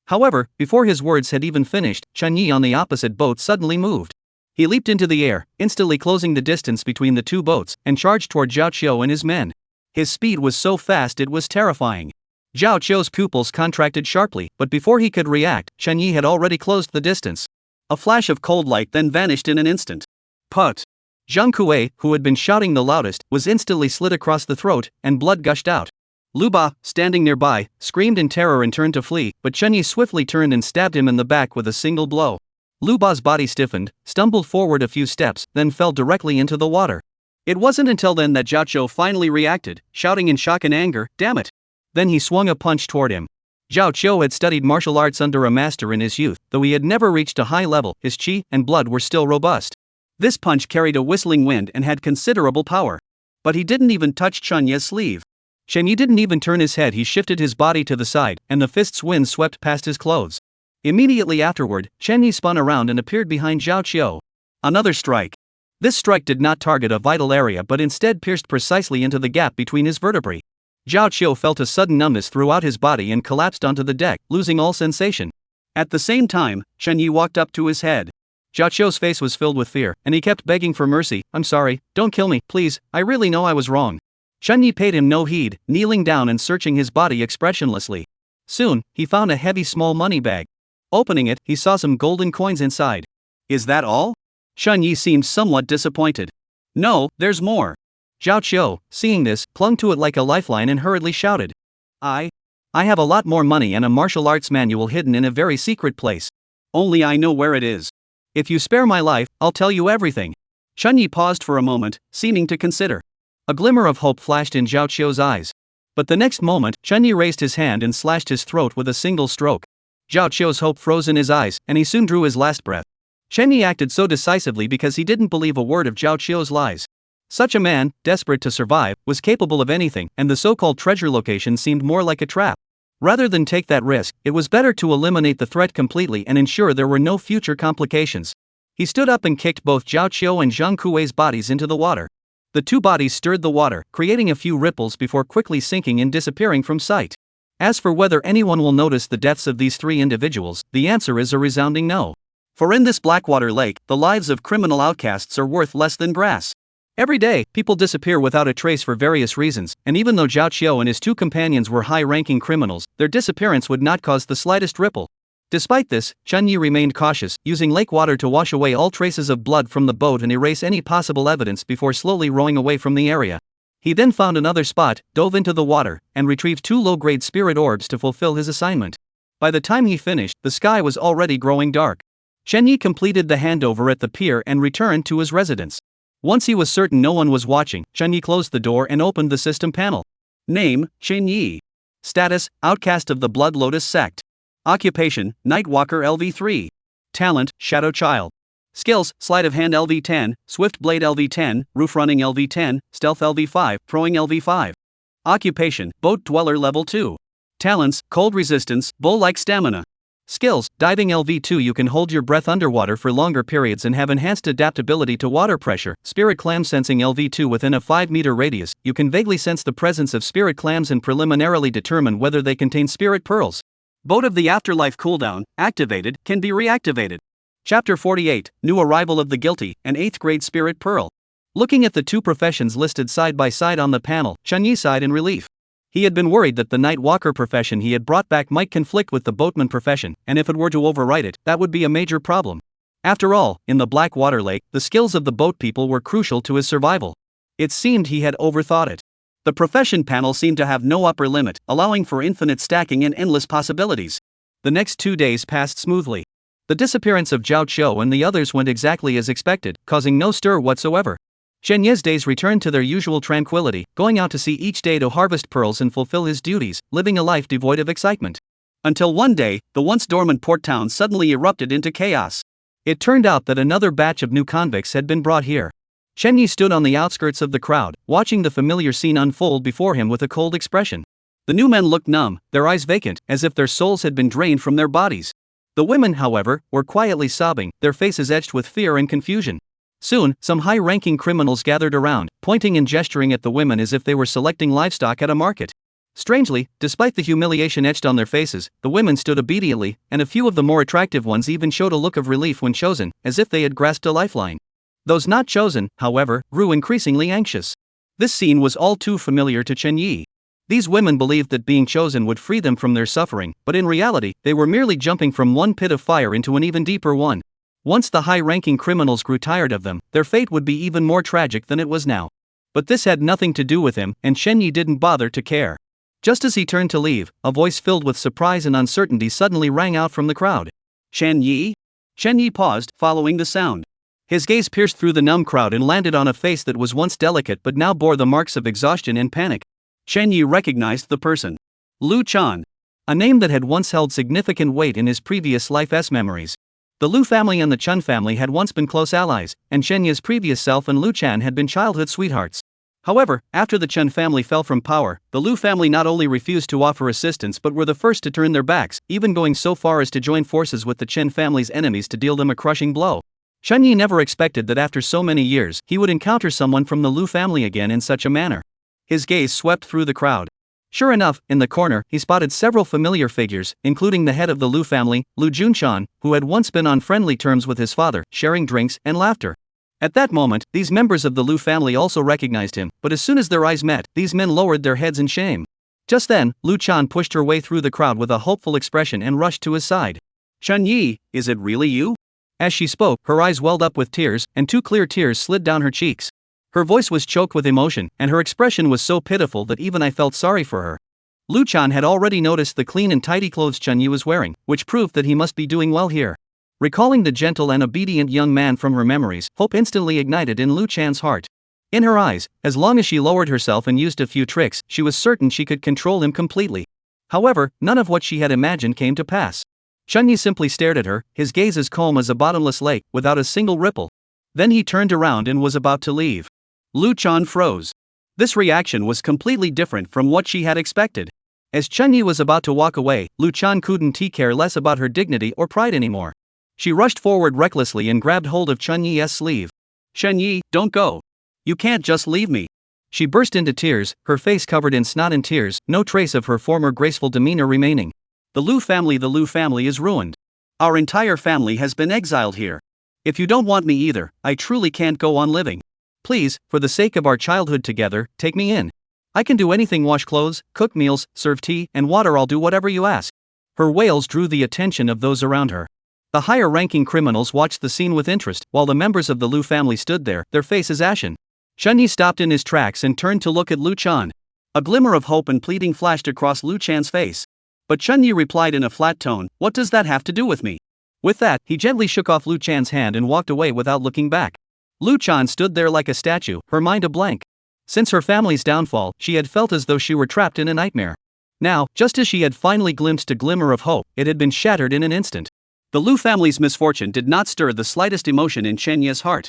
Speaker 1: However, before his words had even finished, Chenyi on the opposite boat suddenly moved. He leaped into the air, instantly closing the distance between the 2 boats, and charged toward Zhao Chou and his men. His speed was so fast it was terrifying. Zhao Qiu's pupils contracted sharply, but before he could react, Chen Yi had already closed the distance. A flash of cold light then vanished in an instant. Put! Zhang Kuei, who had been shouting the loudest, was instantly slit across the throat, and blood gushed out. Lu Ba, standing nearby, screamed in terror and turned to flee, but Chen Yi swiftly turned and stabbed him in the back with a single blow. Lu Ba's body stiffened, stumbled forward a few steps, then fell directly into the water. It wasn't until then that Zhao Qiu finally reacted, shouting in shock and anger, "Damn it!" Then he swung a punch toward him. Zhao Qiu had studied martial arts under a master in his youth, though he had never reached a high level, his qi and blood were still robust. This punch carried a whistling wind and had considerable power. But he didn't even touch Chen Yi's sleeve. Chen Yi didn't even turn his head, he shifted his body to the side, and the fist's wind swept past his clothes. Immediately afterward, Chen Yi spun around and appeared behind Zhao Qiu. Another strike. This strike did not target a vital area but instead pierced precisely into the gap between his vertebrae. Zhao Qiu felt a sudden numbness throughout his body and collapsed onto the deck, losing all sensation. At the same time, Chen Yi walked up to his head. Zhao Qiu's face was filled with fear, and he kept begging for mercy. "I'm sorry, don't kill me, please, I really know I was wrong." Chen Yi paid him no heed, kneeling down and searching his body expressionlessly. Soon, he found a heavy small money bag. Opening it, he saw some golden coins inside. "Is that all?" Chen Yi seemed somewhat disappointed. "No, there's more." Zhao Qiu, seeing this, clung to it like a lifeline and hurriedly shouted. I have a lot more money and a martial arts manual hidden in a very secret place. Only I know where it is. If you spare my life, I'll tell you everything." Chen Yi paused for a moment, seeming to consider. A glimmer of hope flashed in Zhao Qiu's eyes. But the next moment, Chen Yi raised his hand and slashed his throat with a single stroke. Zhao Qiu's hope froze in his eyes, and he soon drew his last breath. Chen Yi acted so decisively because he didn't believe a word of Zhao Qiu's lies. Such a man, desperate to survive, was capable of anything, and the so-called treasure location seemed more like a trap. Rather than take that risk, it was better to eliminate the threat completely and ensure there were no future complications. He stood up and kicked both Zhao Qiu and Zhang Kuei's bodies into the water. The two bodies stirred the water, creating a few ripples before quickly sinking and disappearing from sight. As for whether anyone will notice the deaths of these three individuals, the answer is a resounding no. For in this Blackwater lake, the lives of criminal outcasts are worth less than grass. Every day, people disappear without a trace for various reasons, and even though Zhao Qiu and his two companions were high-ranking criminals, their disappearance would not cause the slightest ripple. Despite this, Chen Yi remained cautious, using lake water to wash away all traces of blood from the boat and erase any possible evidence before slowly rowing away from the area. He then found another spot, dove into the water, and retrieved 2 low-grade spirit orbs to fulfill his assignment. By the time he finished, the sky was already growing dark. Chen Yi completed the handover at the pier and returned to his residence. Once he was certain no one was watching, Chen Yi closed the door and opened the system panel. Name, Chen Yi. Status, outcast of the Blood Lotus sect. Occupation, Nightwalker LV3. Talent, Shadow Child. Skills, Sleight of Hand LV10, Swift Blade LV10, Roof Running LV10, Stealth LV5, Throwing LV5. Occupation, Boat Dweller Level 2. Talents, Cold Resistance, Bull-like Stamina. Skills, Diving LV2. You can hold your breath underwater for longer periods and have enhanced adaptability to water pressure. Spirit Clam Sensing LV2. Within a 5-meter radius, you can vaguely sense the presence of spirit clams and preliminarily determine whether they contain spirit pearls. Boat of the Afterlife cooldown, activated, can be reactivated. Chapter 48, New Arrival of the Guilty, an 8th grade spirit pearl. Looking at the two professions listed side by side on the panel, Chen Yi sighed in relief. He had been worried that the night walker profession he had brought back might conflict with the boatman profession, and if it were to overwrite it, that would be a major problem. After all, in the Blackwater Lake, the skills of the boat people were crucial to his survival. It seemed he had overthought it. The profession panel seemed to have no upper limit, allowing for infinite stacking and endless possibilities. The next 2 days passed smoothly. The disappearance of Zhao Qiu and the others went exactly as expected, causing no stir whatsoever. Chen Yi's days returned to their usual tranquility, going out to sea each day to harvest pearls and fulfill his duties, living a life devoid of excitement. Until one day, the once dormant port town suddenly erupted into chaos. It turned out that another batch of new convicts had been brought here. Chen Yi stood on the outskirts of the crowd, watching the familiar scene unfold before him with a cold expression. The new men looked numb, their eyes vacant, as if their souls had been drained from their bodies. The women, however, were quietly sobbing, their faces etched with fear and confusion. Soon, some high-ranking criminals gathered around, pointing and gesturing at the women as if they were selecting livestock at a market. Strangely, despite the humiliation etched on their faces, the women stood obediently, and a few of the more attractive ones even showed a look of relief when chosen, as if they had grasped a lifeline. Those not chosen, however, grew increasingly anxious. This scene was all too familiar to Chen Yi. These women believed that being chosen would free them from their suffering, but in reality, they were merely jumping from one pit of fire into an even deeper one. Once the high-ranking criminals grew tired of them, their fate would be even more tragic than it was now. But this had nothing to do with him, and Chen Yi didn't bother to care. Just as he turned to leave, a voice filled with surprise and uncertainty suddenly rang out from the crowd. Chen Yi? Chen Yi paused, following the sound. His gaze pierced through the numb crowd and landed on a face that was once delicate but now bore the marks of exhaustion and panic. Chen Yi recognized the person. Lu Chan. A name that had once held significant weight in his previous life's memories. The Lu family and the Chun family had once been close allies, and Chen Yi's previous self and Lu Chan had been childhood sweethearts. However, after the Chun family fell from power, the Lu family not only refused to offer assistance but were the first to turn their backs, even going so far as to join forces with the Chen family's enemies to deal them a crushing blow. Chen Yi never expected that after so many years, he would encounter someone from the Lu family again in such a manner. His gaze swept through the crowd. Sure enough, in the corner, he spotted several familiar figures, including the head of the Lu family, Lu Junshan, who had once been on friendly terms with his father, sharing drinks and laughter. At that moment, these members of the Lu family also recognized him, but as soon as their eyes met, these men lowered their heads in shame. Just then, Lu Chan pushed her way through the crowd with a hopeful expression and rushed to his side. Chen Yi, is it really you? As she spoke, her eyes welled up with tears, and 2 clear tears slid down her cheeks. Her voice was choked with emotion, and her expression was so pitiful that even I felt sorry for her. Lu Chan had already noticed the clean and tidy clothes Chen Yi was wearing, which proved that he must be doing well here. Recalling the gentle and obedient young man from her memories, hope instantly ignited in Lu Chan's heart. In her eyes, as long as she lowered herself and used a few tricks, she was certain she could control him completely. However, none of what she had imagined came to pass. Chen Yi simply stared at her, his gaze as calm as a bottomless lake, without a single ripple. Then he turned around and was about to leave. Lu Chan froze. This reaction was completely different from what she had expected. As Chen Yi was about to walk away, Lu Chan couldn't care less about her dignity or pride anymore. She rushed forward recklessly and grabbed hold of Chen Yi's sleeve. Chen Yi, don't go. You can't just leave me. She burst into tears, her face covered in snot and tears, no trace of her former graceful demeanor remaining. The Lu family is ruined. Our entire family has been exiled here. If you don't want me either, I truly can't go on living. Please, for the sake of our childhood together, take me in. I can do anything: wash clothes, cook meals, serve tea and water, I'll do whatever you ask. Her wails drew the attention of those around her. The higher-ranking criminals watched the scene with interest, while the members of the Lu family stood there, their faces ashen. Chen Yi stopped in his tracks and turned to look at Lu Chan. A glimmer of hope and pleading flashed across Lu Chan's face. But Chen Yi replied in a flat tone, "What does that have to do with me?" With that, he gently shook off Lu Chan's hand and walked away without looking back. Lu Chan stood there like a statue, her mind a blank. Since her family's downfall, she had felt as though she were trapped in a nightmare. Now, just as she had finally glimpsed a glimmer of hope, it had been shattered in an instant. The Lu family's misfortune did not stir the slightest emotion in Chen Yi's heart.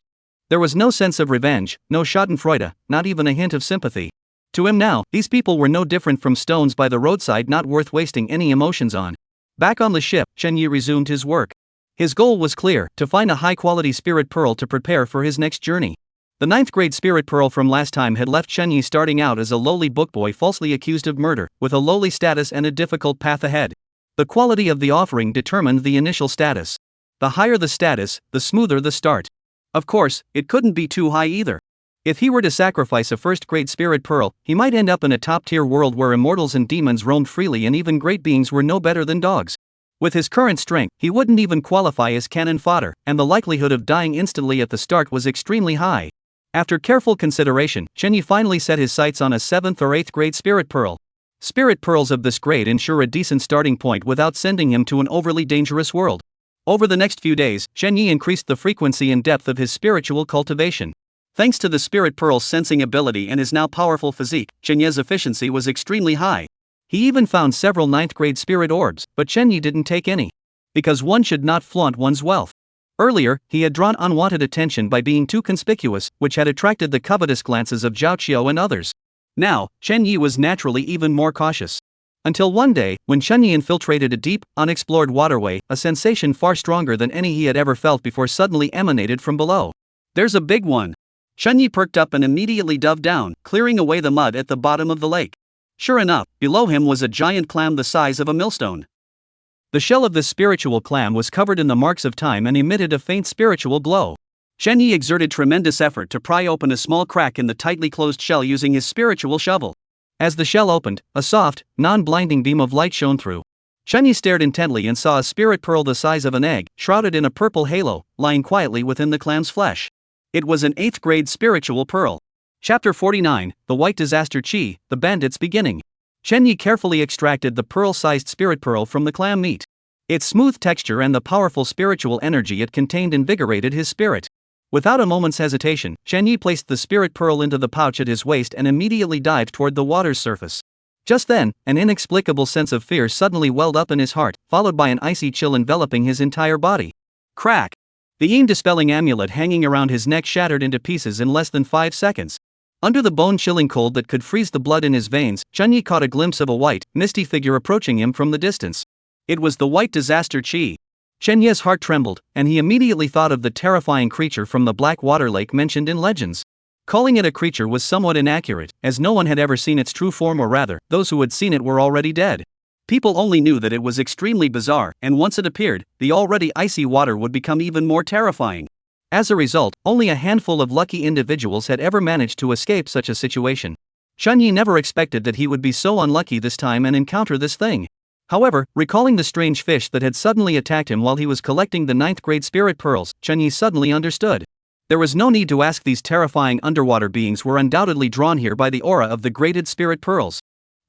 Speaker 1: There was no sense of revenge, no schadenfreude, not even a hint of sympathy. To him now, these people were no different from stones by the roadside, not worth wasting any emotions on. Back on the ship, Chen Yi resumed his work. His goal was clear: to find a high-quality spirit pearl to prepare for his next journey. The 9th grade spirit pearl from last time had left Chen Yi starting out as a lowly bookboy falsely accused of murder, with a lowly status and a difficult path ahead. The quality of the offering determined the initial status. The higher the status, the smoother the start. Of course, it couldn't be too high either. If he were to sacrifice a 1st grade spirit pearl, he might end up in a top-tier world where immortals and demons roamed freely and even great beings were no better than dogs. With his current strength, he wouldn't even qualify as cannon fodder, and the likelihood of dying instantly at the start was extremely high. After careful consideration, Chen Yi finally set his sights on a 7th or 8th grade spirit pearl. Spirit pearls of this grade ensure a decent starting point without sending him to an overly dangerous world. Over the next few days, Chen Yi increased the frequency and depth of his spiritual cultivation. Thanks to the spirit pearl's sensing ability and his now powerful physique, Chen Yi's efficiency was extremely high. He even found several 9th grade spirit orbs, but Chen Yi didn't take any. Because one should not flaunt one's wealth. Earlier, he had drawn unwanted attention by being too conspicuous, which had attracted the covetous glances of Zhao Qiu and others. Now, Chen Yi was naturally even more cautious. Until one day, when Chen Yi infiltrated a deep, unexplored waterway, a sensation far stronger than any he had ever felt before suddenly emanated from below. "There's a big one." Chen Yi perked up and immediately dove down, clearing away the mud at the bottom of the lake. Sure enough, below him was a giant clam the size of a millstone. The shell of this spiritual clam was covered in the marks of time and emitted a faint spiritual glow. Chen Yi exerted tremendous effort to pry open a small crack in the tightly closed shell using his spiritual shovel. As the shell opened, a soft, non-blinding beam of light shone through. Chunyi stared intently and saw a spirit pearl the size of an egg, shrouded in a purple halo, lying quietly within the clam's flesh. It was an 8th grade spiritual pearl. Chapter 49, The White Disaster Chi, The Bandit's Beginning. Chunyi carefully extracted the pearl-sized spirit pearl from the clam meat. Its smooth texture and the powerful spiritual energy it contained invigorated his spirit. Without a moment's hesitation, Chunyi placed the spirit pearl into the pouch at his waist and immediately dived toward the water's surface. Just then, an inexplicable sense of fear suddenly welled up in his heart, followed by an icy chill enveloping his entire body. Crack! The yin-dispelling amulet hanging around his neck shattered into pieces in less than 5 seconds. Under the bone-chilling cold that could freeze the blood in his veins, Chunyi caught a glimpse of a white, misty figure approaching him from the distance. It was the White Disaster Chi. Chunyi's heart trembled, and he immediately thought of the terrifying creature from the Black Water Lake mentioned in legends. Calling it a creature was somewhat inaccurate, as no one had ever seen its true form, or rather, those who had seen it were already dead. People only knew that it was extremely bizarre, and once it appeared, the already icy water would become even more terrifying. As a result, only a handful of lucky individuals had ever managed to escape such a situation. Chunyi never expected that he would be so unlucky this time and encounter this thing. However, recalling the strange fish that had suddenly attacked him while he was collecting the 9th grade spirit pearls, Chunyi suddenly understood. There was no need to ask, these terrifying underwater beings were undoubtedly drawn here by the aura of the graded spirit pearls.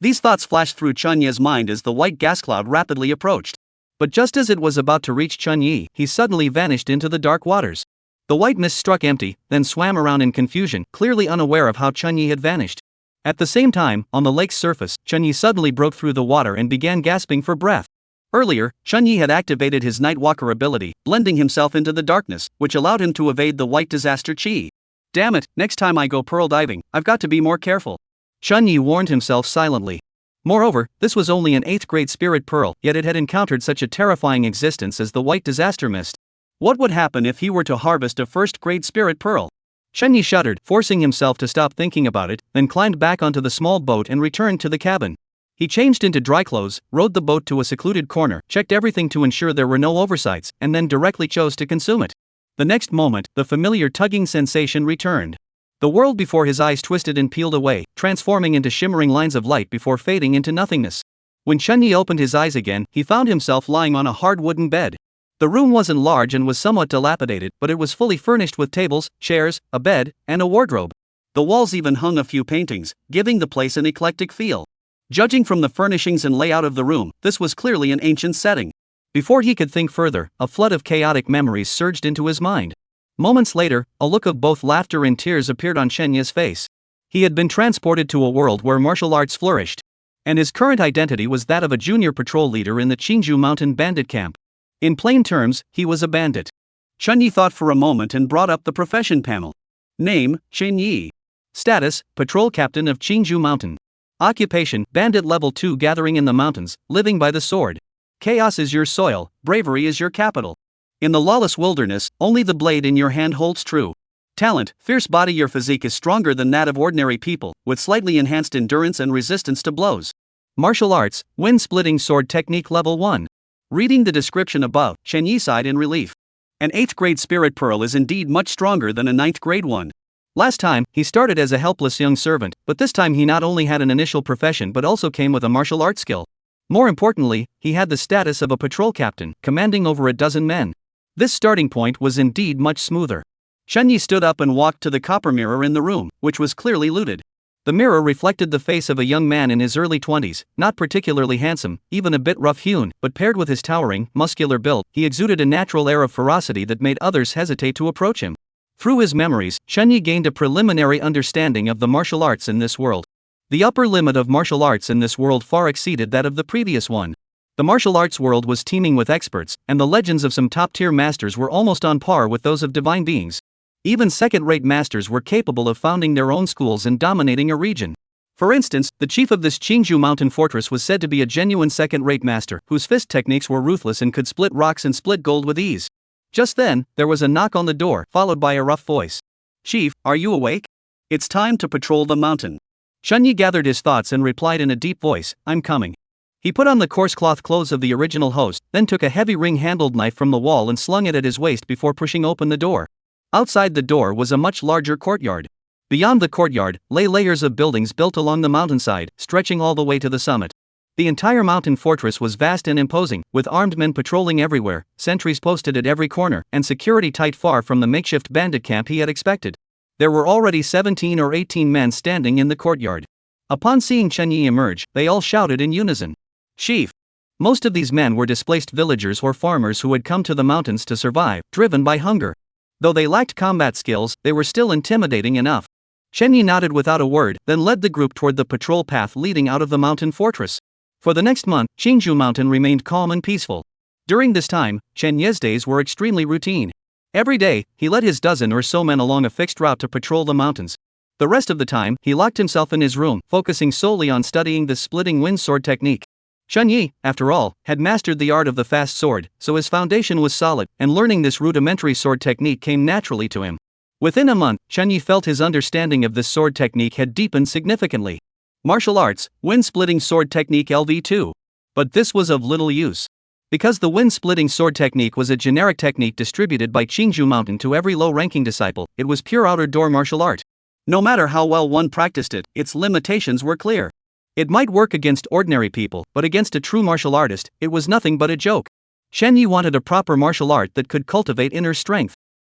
Speaker 1: These thoughts flashed through Chunyi's mind as the white gas cloud rapidly approached. But just as it was about to reach Chunyi, he suddenly vanished into the dark waters. The white mist struck empty, then swam around in confusion, clearly unaware of how Chunyi had vanished. At the same time, on the lake's surface, Chunyi suddenly broke through the water and began gasping for breath. Earlier, Chunyi had activated his Nightwalker ability, blending himself into the darkness, which allowed him to evade the White Disaster Chi. Damn it, next time I go pearl diving, I've got to be more careful. Chunyi warned himself silently. Moreover, this was only an 8th grade spirit pearl, yet it had encountered such a terrifying existence as the White Disaster Mist. What would happen if he were to harvest a 1st grade spirit pearl? Chunyi shuddered, forcing himself to stop thinking about it, then climbed back onto the small boat and returned to the cabin. He changed into dry clothes, rowed the boat to a secluded corner, checked everything to ensure there were no oversights, and then directly chose to consume it. The next moment, the familiar tugging sensation returned. The world before his eyes twisted and peeled away, transforming into shimmering lines of light before fading into nothingness. When Chunyi opened his eyes again, he found himself lying on a hard wooden bed. The room wasn't large and was somewhat dilapidated, but it was fully furnished with tables, chairs, a bed, and a wardrobe. The walls even hung a few paintings, giving the place an eclectic feel. Judging from the furnishings and layout of the room, this was clearly an ancient setting. Before he could think further, a flood of chaotic memories surged into his mind. Moments later, a look of both laughter and tears appeared on Chunyi's face. He had been transported to a world where martial arts flourished. And his current identity was that of a junior patrol leader in the Qingju Mountain bandit camp. In plain terms, he was a bandit. Chunyi thought for a moment and brought up the profession panel. Name, Chunyi. Status, patrol captain of Qingju Mountain. Occupation, bandit level 2 gathering in the mountains, living by the sword. Chaos is your soil, bravery is your capital. In the lawless wilderness, only the blade in your hand holds true. Talent, fierce body, your physique is stronger than that of ordinary people, with slightly enhanced endurance and resistance to blows. Martial arts, wind-splitting sword technique level 1. Reading the description above, Chunyi sighed in relief. An 8th grade spirit pearl is indeed much stronger than a 9th grade one. Last time, he started as a helpless young servant, but this time he not only had an initial profession but also came with a martial arts skill. More importantly, he had the status of a patrol captain, commanding over a dozen men. This starting point was indeed much smoother. Chunyi stood up and walked to the copper mirror in the room, which was clearly looted. The mirror reflected the face of a young man in his early 20s, not particularly handsome, even a bit rough-hewn, but paired with his towering, muscular build, he exuded a natural air of ferocity that made others hesitate to approach him. Through his memories, Chunyi gained a preliminary understanding of the martial arts in this world. The upper limit of martial arts in this world far exceeded that of the previous one. The martial arts world was teeming with experts, and the legends of some top-tier masters were almost on par with those of divine beings. Even second-rate masters were capable of founding their own schools and dominating a region. For instance, the chief of this Qingju mountain fortress was said to be a genuine second-rate master, whose fist techniques were ruthless and could split rocks and split gold with ease. Just then, there was a knock on the door, followed by a rough voice. "Chief, are you awake? It's time to patrol the mountain." Chunyi gathered his thoughts and replied in a deep voice, "I'm coming." He put on the coarse cloth clothes of the original host, then took a heavy ring-handled knife from the wall and slung it at his waist before pushing open the door. Outside the door was a much larger courtyard. Beyond the courtyard lay layers of buildings built along the mountainside, stretching all the way to the summit. The entire mountain fortress was vast and imposing, with armed men patrolling everywhere, sentries posted at every corner, and security tight far from the makeshift bandit camp he had expected. There were already 17 or 18 men standing in the courtyard. Upon seeing Chen Yi emerge, they all shouted in unison, "Chief!" Most of these men were displaced villagers or farmers who had come to the mountains to survive, driven by hunger. Though they lacked combat skills, they were still intimidating enough. Chen Yi nodded without a word, then led the group toward the patrol path leading out of the mountain fortress. For the next month, Qingzhou Mountain remained calm and peaceful. During this time, Chen Ye's days were extremely routine. Every day, he led his dozen or so men along a fixed route to patrol the mountains. The rest of the time, he locked himself in his room, focusing solely on studying the splitting wind sword technique. Chen Yi, after all, had mastered the art of the fast sword, so his foundation was solid, and learning this rudimentary sword technique came naturally to him. Within a month, Chen Yi felt his understanding of this sword technique had deepened significantly. Martial arts, wind-splitting sword technique LV2. But this was of little use. Because the wind-splitting sword technique was a generic technique distributed by Qingzhou Mountain to every low-ranking disciple, it was pure outer-door martial art. No matter how well one practiced it, its limitations were clear. It might work against ordinary people, but against a true martial artist, it was nothing but a joke. Chen Yi wanted a proper martial art that could cultivate inner strength.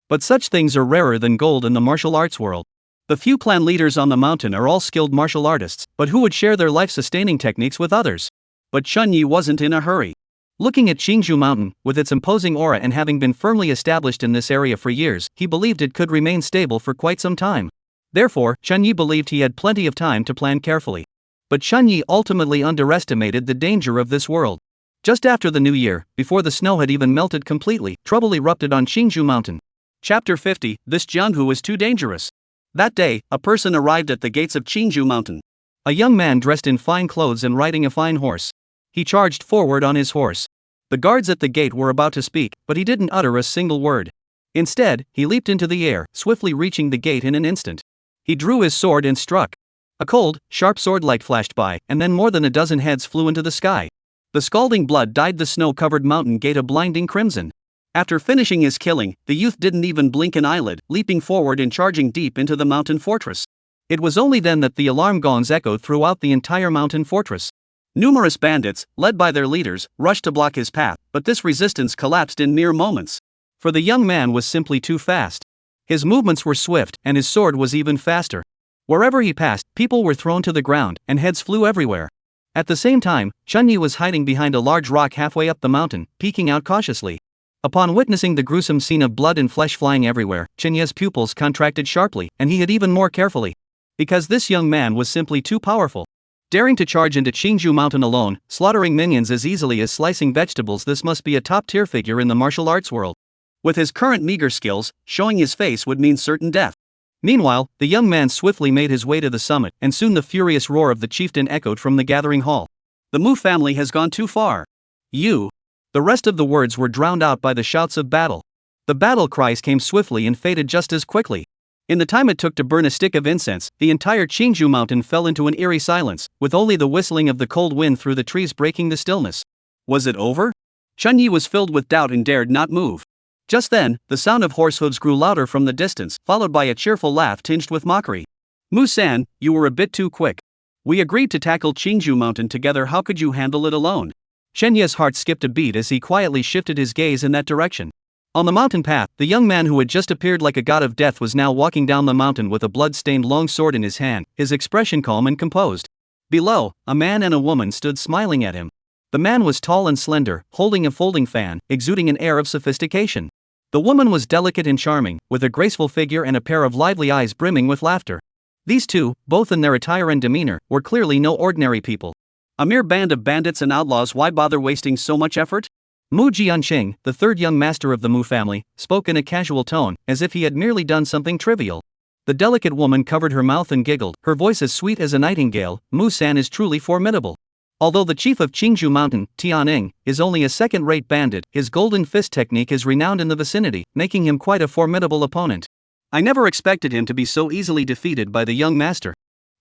Speaker 1: But such things are rarer than gold in the martial arts world. The few clan leaders on the mountain are all skilled martial artists, but who would share their life-sustaining techniques with others? But Chen Yi wasn't in a hurry. Looking at Qingzhou Mountain, with its imposing aura and having been firmly established in this area for years, he believed it could remain stable for quite some time. Therefore, Chen Yi believed he had plenty of time to plan carefully. But Chen Yi ultimately underestimated the danger of this world. Just after the new year, before the snow had even melted completely, trouble erupted on Qingzhou Mountain. Chapter 50, This Jianghu is Too Dangerous. That day, a person arrived at the gates of Qingzhou Mountain. A young man dressed in fine clothes and riding a fine horse. He charged forward on his horse. The guards at the gate were about to speak, but he didn't utter a single word. Instead, he leaped into the air, swiftly reaching the gate in an instant. He drew his sword and struck. A cold, sharp sword-light flashed by, and then more than a dozen heads flew into the sky. The scalding blood dyed the snow-covered mountain gate a blinding crimson. After finishing his killing, the youth didn't even blink an eyelid, leaping forward and charging deep into the mountain fortress. It was only then that the alarm gongs echoed throughout the entire mountain fortress. Numerous bandits, led by their leaders, rushed to block his path, but this resistance collapsed in mere moments. For the young man was simply too fast. His movements were swift, and his sword was even faster. Wherever he passed, people were thrown to the ground, and heads flew everywhere. At the same time, Chen Yi was hiding behind a large rock halfway up the mountain, peeking out cautiously. Upon witnessing the gruesome scene of blood and flesh flying everywhere, Chen Yi's pupils contracted sharply, and he hid even more carefully. Because this young man was simply too powerful. Daring to charge into Qingzhou Mountain alone, slaughtering minions as easily as slicing vegetables, this must be a top-tier figure in the martial arts world. With his current meager skills, showing his face would mean certain death. Meanwhile, the young man swiftly made his way to the summit, and soon the furious roar of the chieftain echoed from the gathering hall. The Mu family has gone too far. You. The rest of the words were drowned out by the shouts of battle. The battle cries came swiftly and faded just as quickly. In the time it took to burn a stick of incense, the entire Qingzhou Mountain fell into an eerie silence, with only the whistling of the cold wind through the trees breaking the stillness. Was it over? Chen Yi was filled with doubt and dared not move. Just then, the sound of horse hooves grew louder from the distance, followed by a cheerful laugh tinged with mockery. Mu-san, you were a bit too quick. We agreed to tackle Qingzhou Mountain together, how could you handle it alone? Chen Yi's heart skipped a beat as he quietly shifted his gaze in that direction. On the mountain path, the young man who had just appeared like a god of death was now walking down the mountain with a blood-stained long sword in his hand, his expression calm and composed. Below, a man and a woman stood smiling at him. The man was tall and slender, holding a folding fan, exuding an air of sophistication. The woman was delicate and charming, with a graceful figure and a pair of lively eyes brimming with laughter. These two, both in their attire and demeanor, were clearly no ordinary people. A mere band of bandits and outlaws, why bother wasting so much effort? Mu Jianqing, the third young master of the Mu family, spoke in a casual tone, as if he had merely done something trivial. The delicate woman covered her mouth and giggled, her voice as sweet as a nightingale. Mu-san is truly formidable. Although the chief of Qingzhou Mountain, Tianning, is only a second-rate bandit, his golden fist technique is renowned in the vicinity, making him quite a formidable opponent. I never expected him to be so easily defeated by the young master.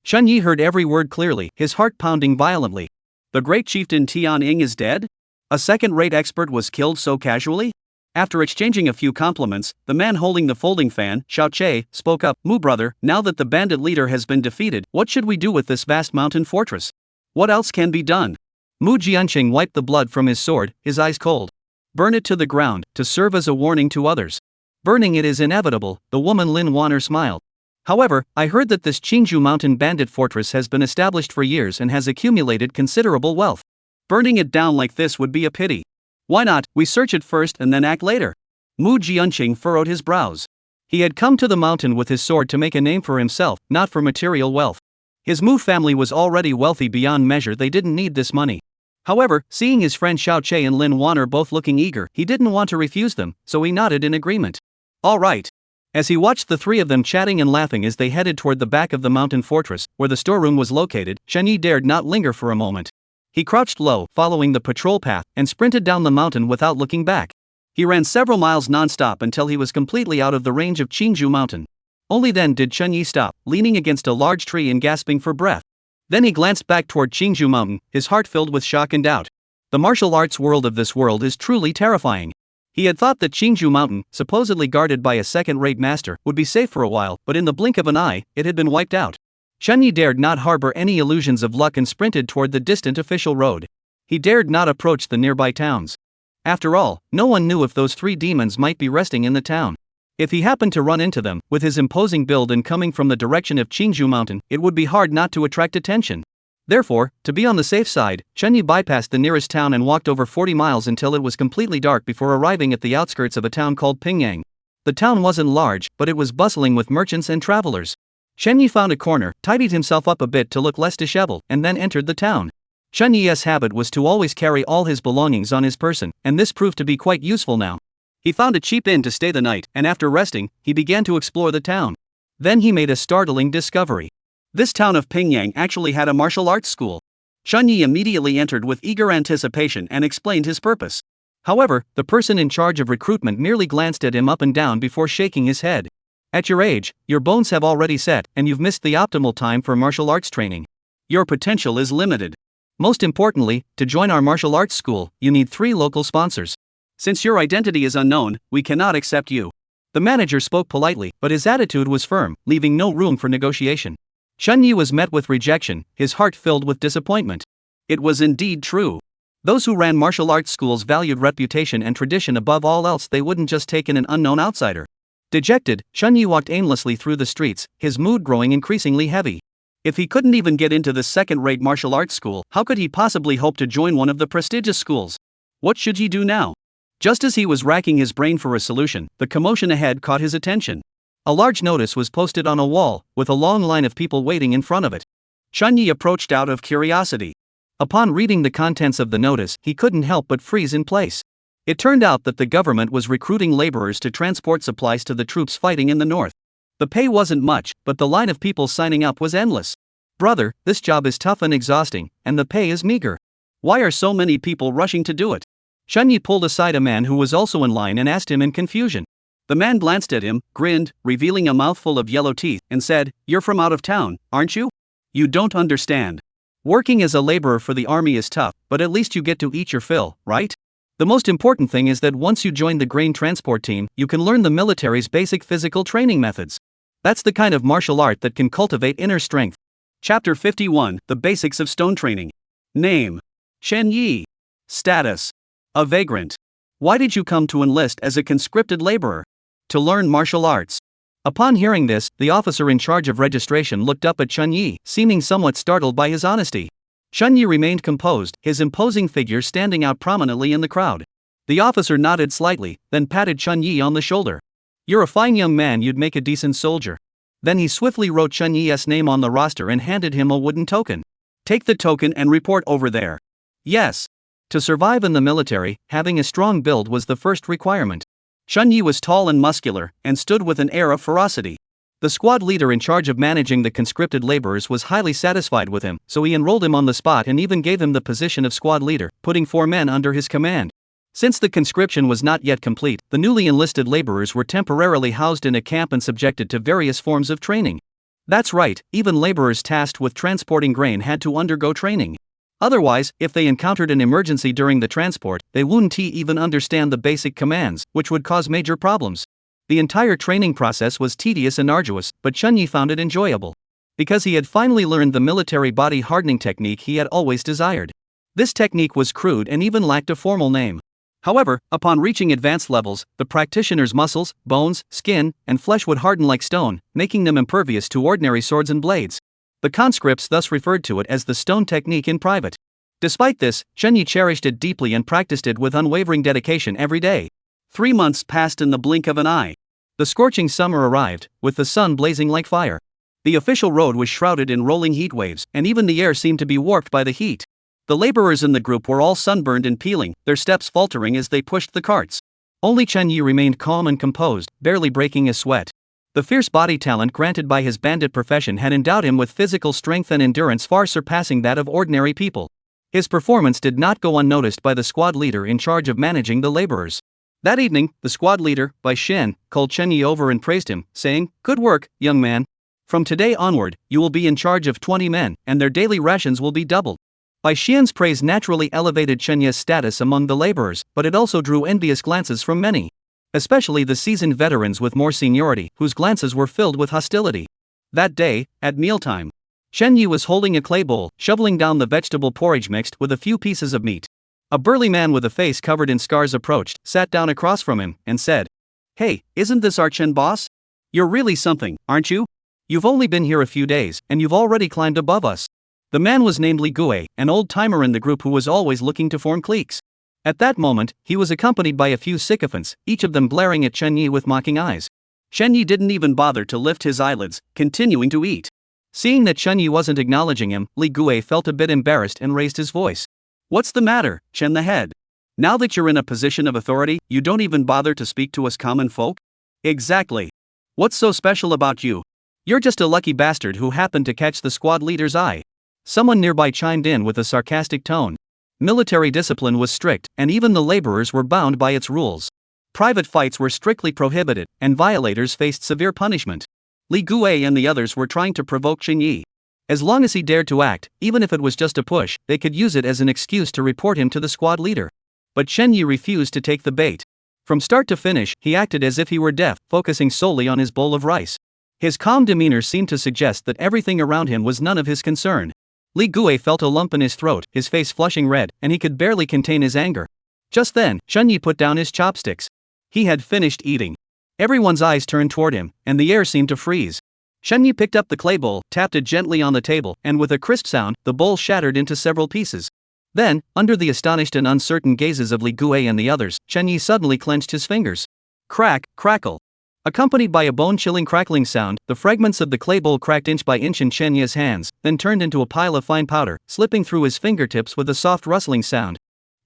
Speaker 1: Chen Yi heard every word clearly, his heart pounding violently. The great chieftain Tianning is dead? A second-rate expert was killed so casually? After exchanging a few compliments, the man holding the folding fan, Xiao Che, spoke up. Mu brother, now that the bandit leader has been defeated, what should we do with this vast mountain fortress? What else can be done? Mu Jianqing wiped the blood from his sword, his eyes cold. Burn it to the ground, to serve as a warning to others. Burning it is inevitable, the woman Lin Wanner smiled. However, I heard that this Qingzhou mountain bandit fortress has been established for years and has accumulated considerable wealth. Burning it down like this would be a pity. Why not, we search it first and then act later? Mu Jianqing furrowed his brows. He had come to the mountain with his sword to make a name for himself, not for material wealth. His Mu family was already wealthy beyond measure, they didn't need this money. However, seeing his friend Xiao Che and Lin Wanner both looking eager, he didn't want to refuse them, so he nodded in agreement. All right. As he watched the three of them chatting and laughing as they headed toward the back of the mountain fortress, where the storeroom was located, Shen Yi dared not linger for a moment. He crouched low, following the patrol path, and sprinted down the mountain without looking back. He ran several miles non-stop until he was completely out of the range of Qingzhou mountain. Only then did Chen Yi stop, leaning against a large tree and gasping for breath. Then he glanced back toward Qingzhou mountain, his heart filled with shock and doubt. The martial arts world of this world is truly terrifying. He had thought that Qingzhou mountain, supposedly guarded by a second-rate master, would be safe for a while, but in the blink of an eye, it had been wiped out. Chen Yi dared not harbor any illusions of luck and sprinted toward the distant official road. He dared not approach the nearby towns. After all, no one knew if those three demons might be resting in the town. If he happened to run into them, with his imposing build and coming from the direction of Qingzhou mountain, it would be hard not to attract attention. Therefore, to be on the safe side, Chen Yi bypassed the nearest town and walked over 40 miles until it was completely dark before arriving at the outskirts of a town called Pingyang. The town wasn't large, but it was bustling with merchants and travelers. Chen Yi found a corner, tidied himself up a bit to look less disheveled, and then entered the town. Chen Yi's habit was to always carry all his belongings on his person, and this proved to be quite useful now. He found a cheap inn to stay the night, and after resting, he began to explore the town. Then he made a startling discovery. This town of Pingyang actually had a martial arts school. Chen Yi immediately entered with eager anticipation and explained his purpose. However, the person in charge of recruitment merely glanced at him up and down before shaking his head. At your age, your bones have already set, and you've missed the optimal time for martial arts training. Your potential is limited. Most importantly, to join our martial arts school, you need 3 local sponsors. Since your identity is unknown, we cannot accept you. The manager spoke politely, but his attitude was firm, leaving no room for negotiation. Chen Yi was met with rejection, his heart filled with disappointment. It was indeed true. Those who ran martial arts schools valued reputation and tradition above all else. They wouldn't just take in an unknown outsider. Dejected, Chen Yi walked aimlessly through the streets, his mood growing increasingly heavy. If he couldn't even get into this second-rate martial arts school, how could he possibly hope to join one of the prestigious schools? What should he do now? Just as he was racking his brain for a solution, the commotion ahead caught his attention. A large notice was posted on a wall, with a long line of people waiting in front of it. Chen Yi approached out of curiosity. Upon reading the contents of the notice, he couldn't help but freeze in place. It turned out that the government was recruiting laborers to transport supplies to the troops fighting in the north. The pay wasn't much, but the line of people signing up was endless. Brother, this job is tough and exhausting, and the pay is meager. Why are so many people rushing to do it? Chen Yi pulled aside a man who was also in line and asked him in confusion. The man glanced at him, grinned, revealing a mouthful of yellow teeth, and said, "You're from out of town, aren't you? You don't understand. Working as a laborer for the army is tough, but at least you get to eat your fill, right? The most important thing is that once you join the grain transport team, you can learn the military's basic physical training methods. That's the kind of martial art that can cultivate inner strength." Chapter 51, The Basics of Stone Training. Name: Chen Yi. Status: a vagrant. Why did you come to enlist as a conscripted laborer? To learn martial arts. Upon hearing this, the officer in charge of registration looked up at Chen Yi, seeming somewhat startled by his honesty. Chen Yi remained composed, his imposing figure standing out prominently in the crowd. The officer nodded slightly, then patted Chen Yi on the shoulder. "You're a fine young man, you'd make a decent soldier." Then he swiftly wrote Chen Yi's name on the roster and handed him a wooden token. "Take the token and report over there." Yes. To survive in the military, having a strong build was the first requirement. Chen Yi was tall and muscular, and stood with an air of ferocity. The squad leader in charge of managing the conscripted laborers was highly satisfied with him, so he enrolled him on the spot and even gave him the position of squad leader, putting 4 men under his command. Since the conscription was not yet complete, the newly enlisted laborers were temporarily housed in a camp and subjected to various forms of training. That's right, even laborers tasked with transporting grain had to undergo training. Otherwise, if they encountered an emergency during the transport, they wouldn't even understand the basic commands, which would cause major problems. The entire training process was tedious and arduous, but Chunyi found it enjoyable. Because he had finally learned the military body hardening technique he had always desired. This technique was crude and even lacked a formal name. However, upon reaching advanced levels, the practitioner's muscles, bones, skin, and flesh would harden like stone, making them impervious to ordinary swords and blades. The conscripts thus referred to it as the stone technique in private. Despite this, Chunyi cherished it deeply and practiced it with unwavering dedication every day. 3 months passed in the blink of an eye. The scorching summer arrived, with the sun blazing like fire. The official road was shrouded in rolling heat waves, and even the air seemed to be warped by the heat. The laborers in the group were all sunburned and peeling, their steps faltering as they pushed the carts. Only Chunyi remained calm and composed, barely breaking a sweat. The fierce body talent granted by his bandit profession had endowed him with physical strength and endurance far surpassing that of ordinary people. His performance did not go unnoticed by the squad leader in charge of managing the laborers. That evening, the squad leader, Bai Xian, called Chunyi over and praised him, saying, "Good work, young man. From today onward, you will be in charge of 20 men, and their daily rations will be doubled." Bai Xian's praise naturally elevated Chunyi's status among the laborers, but it also drew envious glances from many. Especially the seasoned veterans with more seniority, whose glances were filled with hostility. That day, at mealtime, Chunyi was holding a clay bowl, shoveling down the vegetable porridge mixed with a few pieces of meat. A burly man with a face covered in scars approached, sat down across from him, and said, "Hey, isn't this our Chen boss? You're really something, aren't you? You've only been here a few days, and you've already climbed above us." The man was named Li Gue, an old-timer in the group who was always looking to form cliques. At that moment, he was accompanied by a few sycophants, each of them glaring at Chunyi with mocking eyes. Chunyi didn't even bother to lift his eyelids, continuing to eat. Seeing that Chunyi wasn't acknowledging him, Li Gue felt a bit embarrassed and raised his voice. "What's the matter, Chen the head? Now that you're in a position of authority, you don't even bother to speak to us common folk?" "Exactly. What's so special about you? You're just a lucky bastard who happened to catch the squad leader's eye." Someone nearby chimed in with a sarcastic tone. Military discipline was strict, and even the laborers were bound by its rules. Private fights were strictly prohibited, and violators faced severe punishment. Li Gue and the others were trying to provoke Chunyi. As long as he dared to act, even if it was just a push, they could use it as an excuse to report him to the squad leader. But Chunyi refused to take the bait. From start to finish, he acted as if he were deaf, focusing solely on his bowl of rice. His calm demeanor seemed to suggest that everything around him was none of his concern. Li Gue felt a lump in his throat, his face flushing red, and he could barely contain his anger. Just then, Chunyi put down his chopsticks. He had finished eating. Everyone's eyes turned toward him, and the air seemed to freeze. Chunyi picked up the clay bowl, tapped it gently on the table, and with a crisp sound, the bowl shattered into several pieces. Then, under the astonished and uncertain gazes of Li Gue and the others, Chunyi suddenly clenched his fingers. Crack, crackle. Accompanied by a bone-chilling crackling sound, the fragments of the clay bowl cracked inch by inch in Chunyi's hands, then turned into a pile of fine powder, slipping through his fingertips with a soft rustling sound.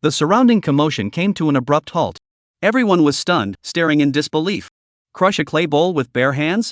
Speaker 1: The surrounding commotion came to an abrupt halt. Everyone was stunned, staring in disbelief. Crush a clay bowl with bare hands?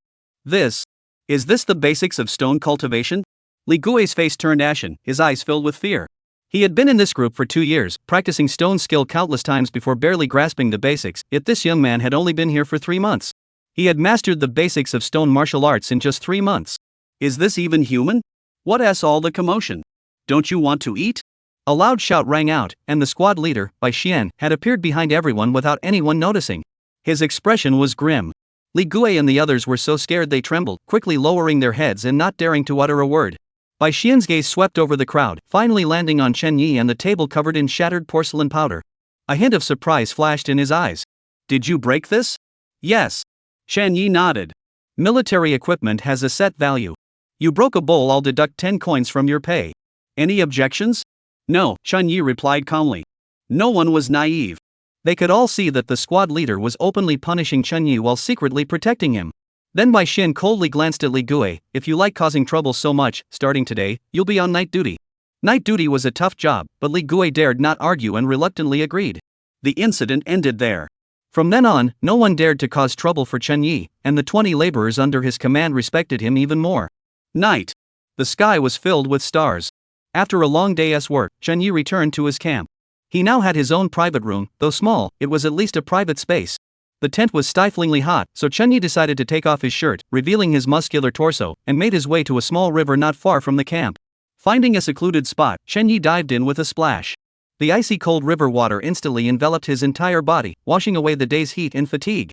Speaker 1: Is this the basics of stone cultivation? Li Gue's face turned ashen, his eyes filled with fear. He had been in this group for 2 years, practicing stone skill countless times before barely grasping the basics, yet this young man had only been here for 3 months. He had mastered the basics of stone martial arts in just 3 months. Is this even human? What's all the commotion? Don't you want to eat? A loud shout rang out, and the squad leader, Bai Xian, had appeared behind everyone without anyone noticing. His expression was grim. Li Gue and the others were so scared they trembled, quickly lowering their heads and not daring to utter a word. Bai Xian's gaze swept over the crowd, finally landing on Chunyi and the table covered in shattered porcelain powder. A hint of surprise flashed in his eyes. "Did you break this?" "Yes." Chunyi nodded. "Military equipment has a set value. You broke a bowl, I'll deduct 10 coins from your pay. Any objections?" "No," Chunyi replied calmly. No one was naive. They could all see that the squad leader was openly punishing Chunyi while secretly protecting him. Then Bai Xian coldly glanced at Li Gue. "If you like causing trouble so much, starting today, you'll be on night duty." Night duty was a tough job, but Li Gue dared not argue and reluctantly agreed. The incident ended there. From then on, no one dared to cause trouble for Chunyi, and the 20 laborers under his command respected him even more. Night. The sky was filled with stars. After a long day's work, Chunyi returned to his camp. He now had his own private room, though small, it was at least a private space. The tent was stiflingly hot, so Chunyi decided to take off his shirt, revealing his muscular torso, and made his way to a small river not far from the camp. Finding a secluded spot, Chen Yi dived in with a splash. The icy cold river water instantly enveloped his entire body, washing away the day's heat and fatigue.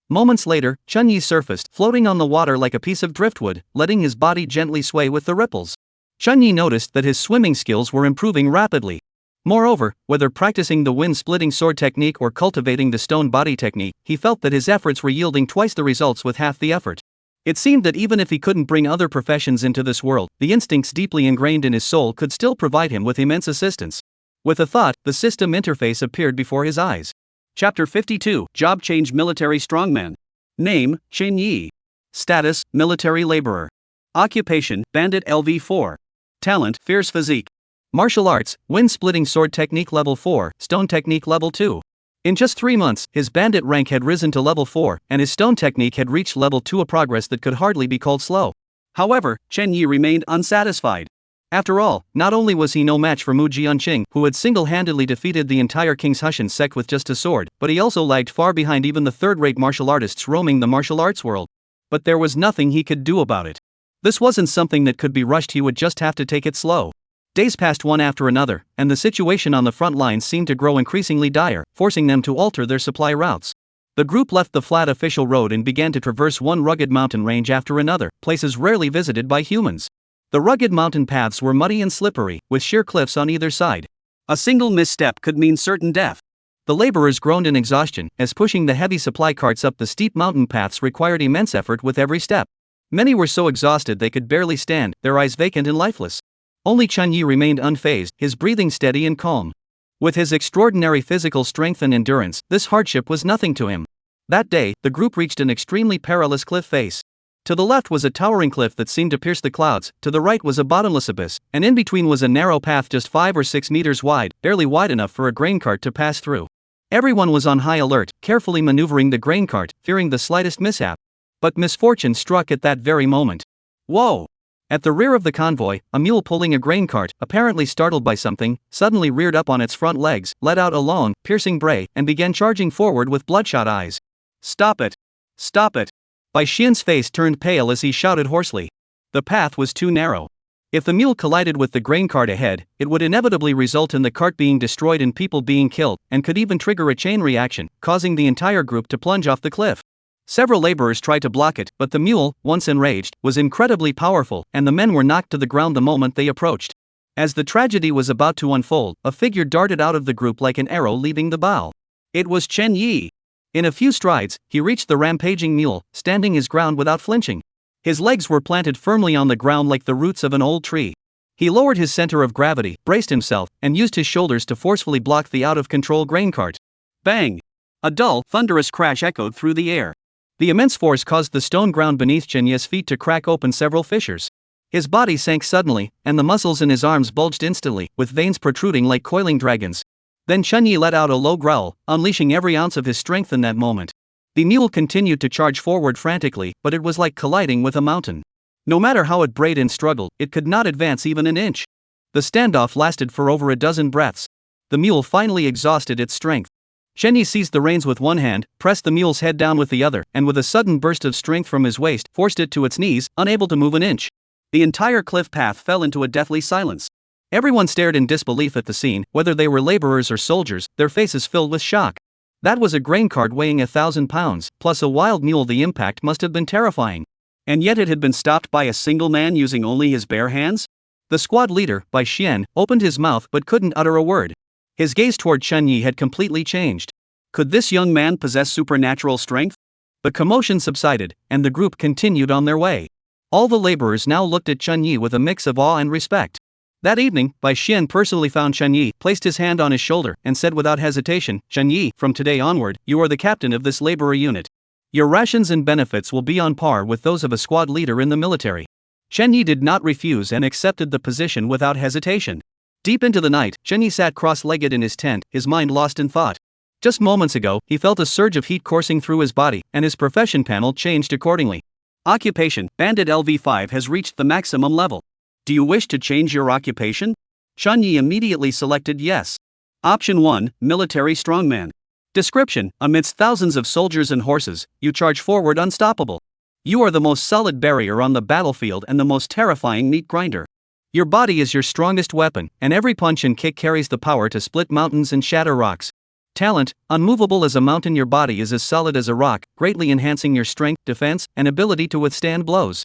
Speaker 1: Moments later, Chen Yi surfaced, floating on the water like a piece of driftwood, letting his body gently sway with the ripples. Chen Yi noticed that his swimming skills were improving rapidly. Moreover, whether practicing the wind-splitting sword technique or cultivating the stone body technique, he felt that his efforts were yielding twice the results with half the effort. It seemed that even if he couldn't bring other professions into this world, the instincts deeply ingrained in his soul could still provide him with immense assistance. With a thought, the system interface appeared before his eyes. Chapter 52, Job Change Military Strongman. Name, Chen Yi. Status, Military Laborer. Occupation, Bandit LV4. Talent, Fierce Physique. Martial Arts, Wind-Splitting Sword Technique Level 4, Stone Technique Level 2. In just 3 months, his bandit rank had risen to level 4, and his stone technique had reached level 2, a progress that could hardly be called slow. However, Chen Yi remained unsatisfied. After all, not only was he no match for Mu Jianqing, who had single-handedly defeated the entire King's Hushan sect with just a sword, but he also lagged far behind even the third-rate martial artists roaming the martial arts world. But there was nothing he could do about it. This wasn't something that could be rushed, he would just have to take it slow. Days passed one after another, and the situation on the front lines seemed to grow increasingly dire, forcing them to alter their supply routes. The group left the flat official road and began to traverse one rugged mountain range after another, places rarely visited by humans. The rugged mountain paths were muddy and slippery, with sheer cliffs on either side. A single misstep could mean certain death. The laborers groaned in exhaustion, as pushing the heavy supply carts up the steep mountain paths required immense effort with every step. Many were so exhausted they could barely stand, their eyes vacant and lifeless. Only Chen Yi remained unfazed, his breathing steady and calm. With his extraordinary physical strength and endurance, this hardship was nothing to him. That day, the group reached an extremely perilous cliff face. To the left was a towering cliff that seemed to pierce the clouds, to the right was a bottomless abyss, and in between was a narrow path just 5 or 6 meters wide, barely wide enough for a grain cart to pass through. Everyone was on high alert, carefully maneuvering the grain cart, fearing the slightest mishap. But misfortune struck at that very moment. Whoa! At the rear of the convoy, a mule pulling a grain cart, apparently startled by something, suddenly reared up on its front legs, let out a long, piercing bray, and began charging forward with bloodshot eyes. Stop it! Stop it! Bai Xian's face turned pale as he shouted hoarsely. The path was too narrow. If the mule collided with the grain cart ahead, it would inevitably result in the cart being destroyed and people being killed, and could even trigger a chain reaction, causing the entire group to plunge off the cliff. Several laborers tried to block it, but the mule, once enraged, was incredibly powerful, and the men were knocked to the ground the moment they approached. As the tragedy was about to unfold, a figure darted out of the group like an arrow leaving the bow. It was Chen Yi. In a few strides, he reached the rampaging mule, standing his ground without flinching. His legs were planted firmly on the ground like the roots of an old tree. He lowered his center of gravity, braced himself, and used his shoulders to forcefully block the out-of-control grain cart. Bang! A dull, thunderous crash echoed through the air. The immense force caused the stone ground beneath Chen Yi's feet to crack open several fissures. His body sank suddenly, and the muscles in his arms bulged instantly, with veins protruding like coiling dragons. Then Chen Yi let out a low growl, unleashing every ounce of his strength in that moment. The mule continued to charge forward frantically, but it was like colliding with a mountain. No matter how it brayed and struggled, it could not advance even an inch. The standoff lasted for over a dozen breaths. The mule finally exhausted its strength. Chen Yi seized the reins with one hand, pressed the mule's head down with the other, and with a sudden burst of strength from his waist, forced it to its knees, unable to move an inch. The entire cliff path fell into a deathly silence. Everyone stared in disbelief at the scene, whether they were laborers or soldiers, their faces filled with shock. That was a grain cart weighing 1,000 pounds, plus a wild mule. The impact must have been terrifying. And yet it had been stopped by a single man using only his bare hands? The squad leader, Bai Xian, opened his mouth but couldn't utter a word. His gaze toward Chen Yi had completely changed. Could this young man possess supernatural strength? The commotion subsided, and the group continued on their way. All the laborers now looked at Chen Yi with a mix of awe and respect. That evening, Bai Xian personally found Chen Yi, placed his hand on his shoulder, and said without hesitation, "Chen Yi, from today onward, you are the captain of this laborer unit. Your rations and benefits will be on par with those of a squad leader in the military." Chen Yi did not refuse and accepted the position without hesitation. Deep into the night, Chen Yi sat cross-legged in his tent, his mind lost in thought. Just moments ago, he felt a surge of heat coursing through his body, and his profession panel changed accordingly. Occupation: Bandit LV5 has reached the maximum level. Do you wish to change your occupation? Chen Yi immediately selected yes. Option 1, Military Strongman. Description: amidst thousands of soldiers and horses, you charge forward unstoppable. You are the most solid barrier on the battlefield and the most terrifying meat grinder. Your body is your strongest weapon, and every punch and kick carries the power to split mountains and shatter rocks. Talent, unmovable as a mountain, your body is as solid as a rock, greatly enhancing your strength, defense, and ability to withstand blows.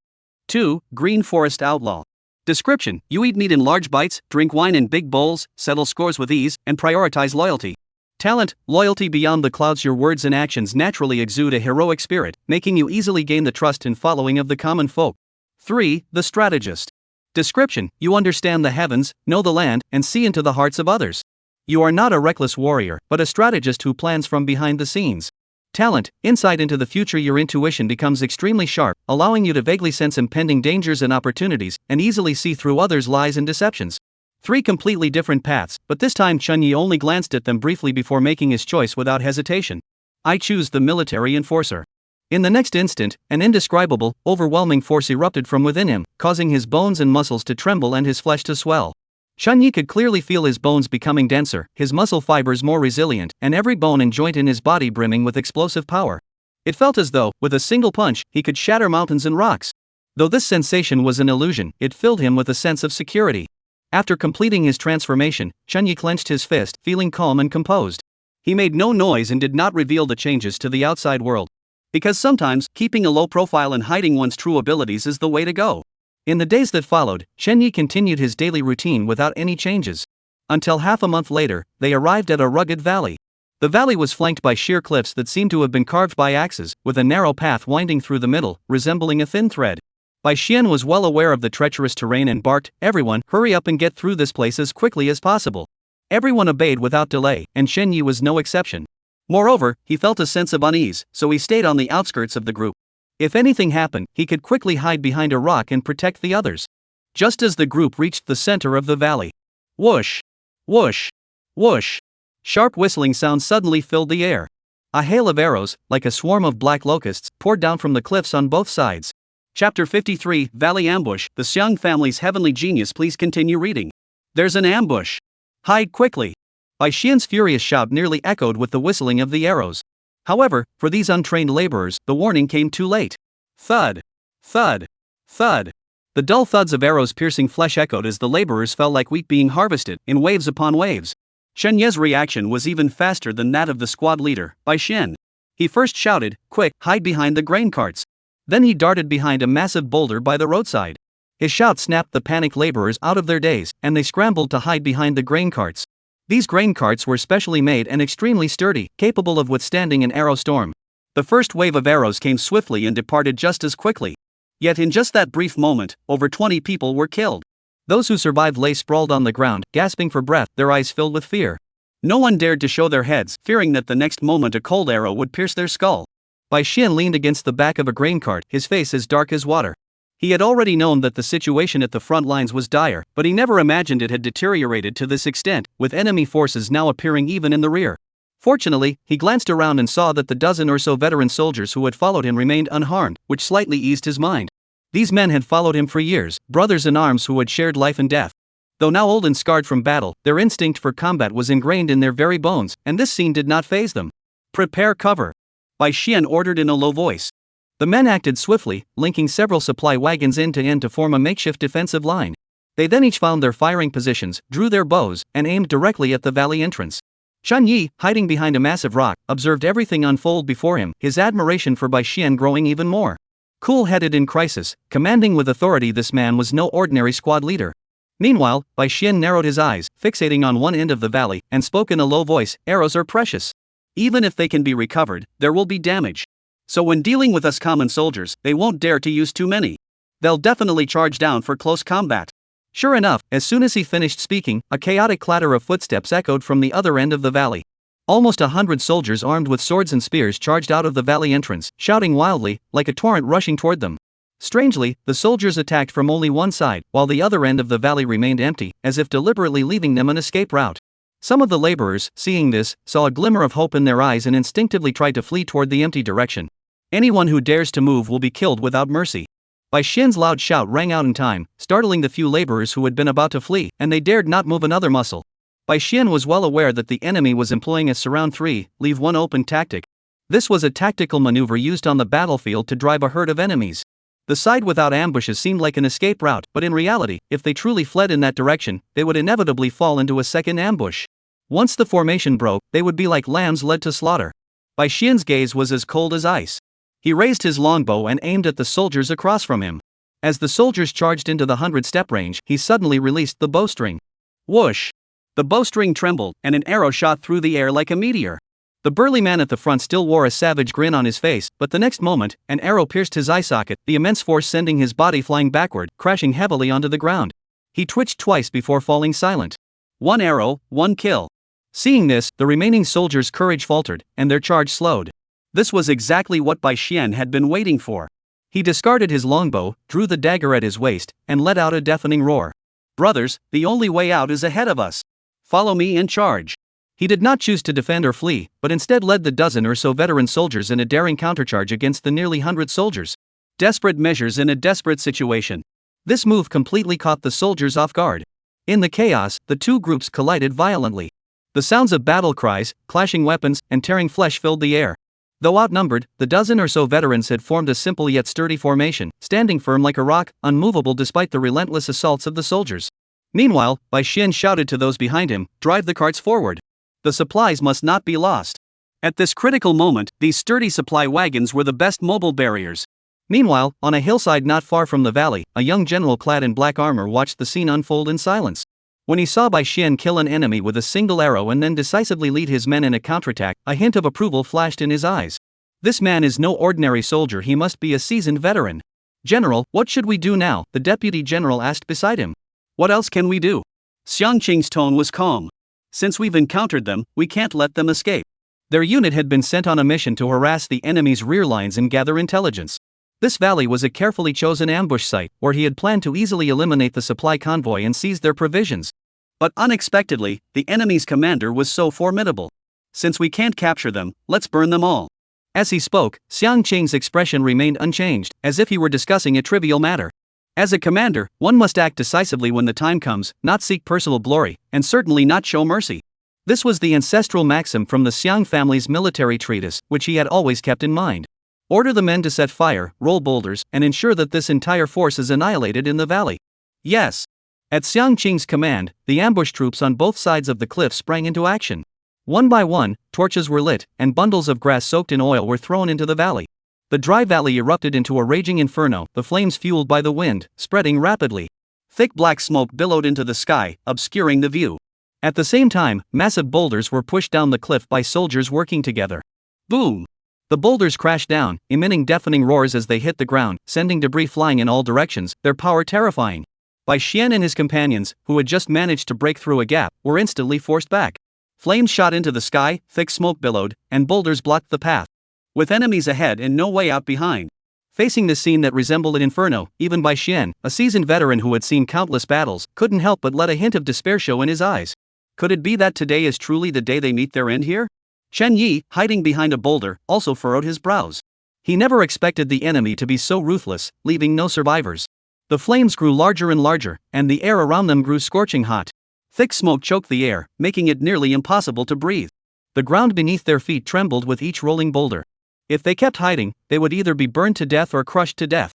Speaker 1: 2. Green Forest Outlaw. Description: you eat meat in large bites, drink wine in big bowls, settle scores with ease, and prioritize loyalty. Talent, loyalty beyond the clouds. Your words and actions naturally exude a heroic spirit, making you easily gain the trust and following of the common folk. 3. The Strategist. Description: you understand the heavens, know the land, and see into the hearts of others. You are not a reckless warrior, but a strategist who plans from behind the scenes. Talent, insight into the future. Your intuition becomes extremely sharp, allowing you to vaguely sense impending dangers and opportunities, and easily see through others' lies and deceptions. 3 completely different paths, but this time Chunyi only glanced at them briefly before making his choice without hesitation. I choose the military enforcer. In the next instant, an indescribable, overwhelming force erupted from within him, causing his bones and muscles to tremble and his flesh to swell. Chunyi could clearly feel his bones becoming denser, his muscle fibers more resilient, and every bone and joint in his body brimming with explosive power. It felt as though, with a single punch, he could shatter mountains and rocks. Though this sensation was an illusion, it filled him with a sense of security. After completing his transformation, Chunyi clenched his fist, feeling calm and composed. He made no noise and did not reveal the changes to the outside world. Because sometimes, keeping a low profile and hiding one's true abilities is the way to go. In the days that followed, Chunyi continued his daily routine without any changes. Until half a month later, they arrived at a rugged valley. The valley was flanked by sheer cliffs that seemed to have been carved by axes, with a narrow path winding through the middle, resembling a thin thread. Bai Xian was well aware of the treacherous terrain and barked, "Everyone, hurry up and get through this place as quickly as possible." Everyone obeyed without delay, and Shen Yi was no exception. Moreover, he felt a sense of unease, so he stayed on the outskirts of the group. If anything happened, he could quickly hide behind a rock and protect the others. Just as the group reached the center of the valley. Whoosh! Whoosh! Whoosh! Sharp whistling sounds suddenly filled the air. A hail of arrows, like a swarm of black locusts, poured down from the cliffs on both sides. Chapter 53, Valley Ambush. The Xiang family's heavenly genius. Please continue reading. There's an ambush. Hide quickly. Bai Xian's furious shout nearly echoed with the whistling of the arrows. However, for these untrained laborers, the warning came too late. Thud. Thud. Thud. The dull thuds of arrows piercing flesh echoed as the laborers fell like wheat being harvested, in waves upon waves. Shen Ye's reaction was even faster than that of the squad leader, Bai Xian. He first shouted, "Quick, hide behind the grain carts." Then he darted behind a massive boulder by the roadside. His shout snapped the panicked laborers out of their daze, and they scrambled to hide behind the grain carts. These grain carts were specially made and extremely sturdy, capable of withstanding an arrow storm. The first wave of arrows came swiftly and departed just as quickly. Yet in just that brief moment, over 20 people were killed. Those who survived lay sprawled on the ground, gasping for breath, their eyes filled with fear. No one dared to show their heads, fearing that the next moment a cold arrow would pierce their skull. Bai Xian leaned against the back of a grain cart, his face as dark as water. He had already known that the situation at the front lines was dire, but he never imagined it had deteriorated to this extent, with enemy forces now appearing even in the rear. Fortunately, he glanced around and saw that the dozen or so veteran soldiers who had followed him remained unharmed, which slightly eased his mind. These men had followed him for years, brothers in arms who had shared life and death. Though now old and scarred from battle, their instinct for combat was ingrained in their very bones, and this scene did not faze them. "Prepare cover," Bai Xian ordered in a low voice. The men acted swiftly, linking several supply wagons end to end to form a makeshift defensive line. They then each found their firing positions, drew their bows, and aimed directly at the valley entrance. Chun Yi, hiding behind a massive rock, observed everything unfold before him, his admiration for Bai Xian growing even more. Cool-headed in crisis, commanding with authority, this man was no ordinary squad leader. Meanwhile, Bai Xian narrowed his eyes, fixating on one end of the valley, and spoke in a low voice, "Arrows are precious. Even if they can be recovered, there will be damage. So when dealing with us common soldiers, they won't dare to use too many. They'll definitely charge down for close combat." Sure enough, as soon as he finished speaking, a chaotic clatter of footsteps echoed from the other end of the valley. Almost 100 soldiers armed with swords and spears charged out of the valley entrance, shouting wildly, like a torrent rushing toward them. Strangely, the soldiers attacked from only one side, while the other end of the valley remained empty, as if deliberately leaving them an escape route. Some of the laborers, seeing this, saw a glimmer of hope in their eyes and instinctively tried to flee toward the empty direction. Anyone who dares to move will be killed without mercy. Bai Xian's loud shout rang out in time, startling the few laborers who had been about to flee, and they dared not move another muscle. Bai Xian was well aware that the enemy was employing a surround 3, leave 1 open tactic. This was a tactical maneuver used on the battlefield to drive a herd of enemies. The side without ambushes seemed like an escape route, but in reality, if they truly fled in that direction, they would inevitably fall into a second ambush. Once the formation broke, they would be like lambs led to slaughter. Bai Xian's gaze was as cold as ice. He raised his longbow and aimed at the soldiers across from him. As the soldiers charged into the 100-step range, he suddenly released the bowstring. Whoosh! The bowstring trembled, and an arrow shot through the air like a meteor. The burly man at the front still wore a savage grin on his face, but the next moment, an arrow pierced his eye socket, the immense force sending his body flying backward, crashing heavily onto the ground. He twitched twice before falling silent. One arrow, one kill. Seeing this, the remaining soldiers' courage faltered, and their charge slowed. This was exactly what Bai Xian had been waiting for. He discarded his longbow, drew the dagger at his waist, and let out a deafening roar. Brothers, the only way out is ahead of us. Follow me and charge. He did not choose to defend or flee, but instead led the dozen or so veteran soldiers in a daring countercharge against the nearly 100 soldiers. Desperate measures in a desperate situation. This move completely caught the soldiers off guard. In the chaos, the two groups collided violently. The sounds of battle cries, clashing weapons, and tearing flesh filled the air. Though outnumbered, the dozen or so veterans had formed a simple yet sturdy formation, standing firm like a rock, unmovable despite the relentless assaults of the soldiers. Meanwhile, Bai Xian shouted to those behind him, "Drive the carts forward. The supplies must not be lost." At this critical moment, these sturdy supply wagons were the best mobile barriers. Meanwhile, on a hillside not far from the valley, a young general clad in black armor watched the scene unfold in silence. When he saw Bai Xian kill an enemy with a single arrow and then decisively lead his men in a counterattack, a hint of approval flashed in his eyes. This man is no ordinary soldier, he must be a seasoned veteran. "General, what should we do now?" the deputy general asked beside him. "What else can we do?" Xiang Qing's tone was calm. "Since we've encountered them, we can't let them escape." Their unit had been sent on a mission to harass the enemy's rear lines and gather intelligence. This valley was a carefully chosen ambush site, where he had planned to easily eliminate the supply convoy and seize their provisions. But unexpectedly, the enemy's commander was so formidable. "Since we can't capture them, let's burn them all." As he spoke, Xiang Qing's expression remained unchanged, as if he were discussing a trivial matter. As a commander, one must act decisively when the time comes, not seek personal glory, and certainly not show mercy. This was the ancestral maxim from the Xiang family's military treatise, which he had always kept in mind. Order the men to set fire, roll boulders, and ensure that this entire force is annihilated in the valley. Yes. At Xiang Qing's command, the ambush troops on both sides of the cliff sprang into action. One by one, torches were lit, and bundles of grass soaked in oil were thrown into the valley. The dry valley erupted into a raging inferno, the flames fueled by the wind, spreading rapidly. Thick black smoke billowed into the sky, obscuring the view. At the same time, massive boulders were pushed down the cliff by soldiers working together. Boom! The boulders crashed down, emitting deafening roars as they hit the ground, sending debris flying in all directions, their power terrifying. Bai Xian and his companions, who had just managed to break through a gap, were instantly forced back. Flames shot into the sky, thick smoke billowed, and boulders blocked the path. With enemies ahead and no way out behind. Facing this scene that resembled an inferno, even Bai Xian, a seasoned veteran who had seen countless battles, couldn't help but let a hint of despair show in his eyes. Could it be that today is truly the day they meet their end here? Chen Yi, hiding behind a boulder, also furrowed his brows. He never expected the enemy to be so ruthless, leaving no survivors. The flames grew larger and larger, and the air around them grew scorching hot. Thick smoke choked the air, making it nearly impossible to breathe. The ground beneath their feet trembled with each rolling boulder. If they kept hiding, they would either be burned to death or crushed to death.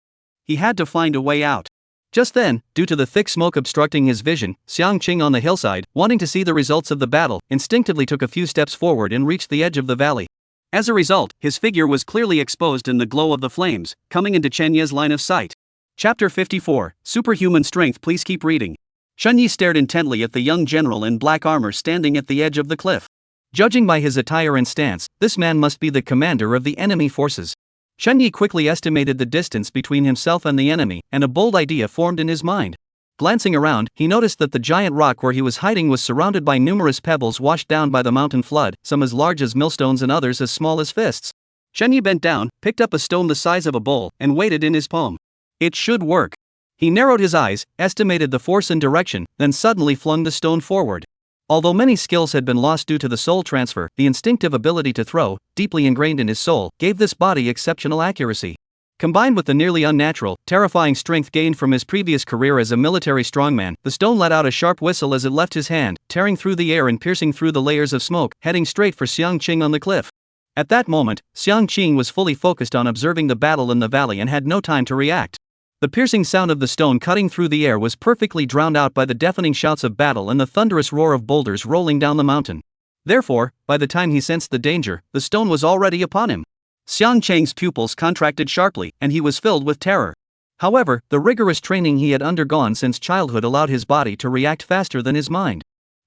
Speaker 1: He had to find a way out. Just then, due to the thick smoke obstructing his vision, Xiang Qing on the hillside, wanting to see the results of the battle, instinctively took a few steps forward and reached the edge of the valley. As a result, his figure was clearly exposed in the glow of the flames, coming into Chen Yi's line of sight. Chapter 54, Superhuman Strength. Please keep reading. Chen Yi stared intently at the young general in black armor standing at the edge of the cliff. Judging by his attire and stance, this man must be the commander of the enemy forces. Chen Yi quickly estimated the distance between himself and the enemy, and a bold idea formed in his mind. Glancing around, he noticed that the giant rock where he was hiding was surrounded by numerous pebbles washed down by the mountain flood, some as large as millstones and others as small as fists. Chen Yi bent down, picked up a stone the size of a bowl, and weighed it in his palm. It should work. He narrowed his eyes, estimated the force and direction, then suddenly flung the stone forward. Although many skills had been lost due to the soul transfer, the instinctive ability to throw, deeply ingrained in his soul, gave this body exceptional accuracy. Combined with the nearly unnatural, terrifying strength gained from his previous career as a military strongman, the stone let out a sharp whistle as it left his hand, tearing through the air and piercing through the layers of smoke, heading straight for Xiang Qing on the cliff. At that moment, Xiang Qing was fully focused on observing the battle in the valley and had no time to react. The piercing sound of the stone cutting through the air was perfectly drowned out by the deafening shouts of battle and the thunderous roar of boulders rolling down the mountain. Therefore, by the time he sensed the danger, the stone was already upon him. Xiang Cheng's pupils contracted sharply, and he was filled with terror. However, the rigorous training he had undergone since childhood allowed his body to react faster than his mind.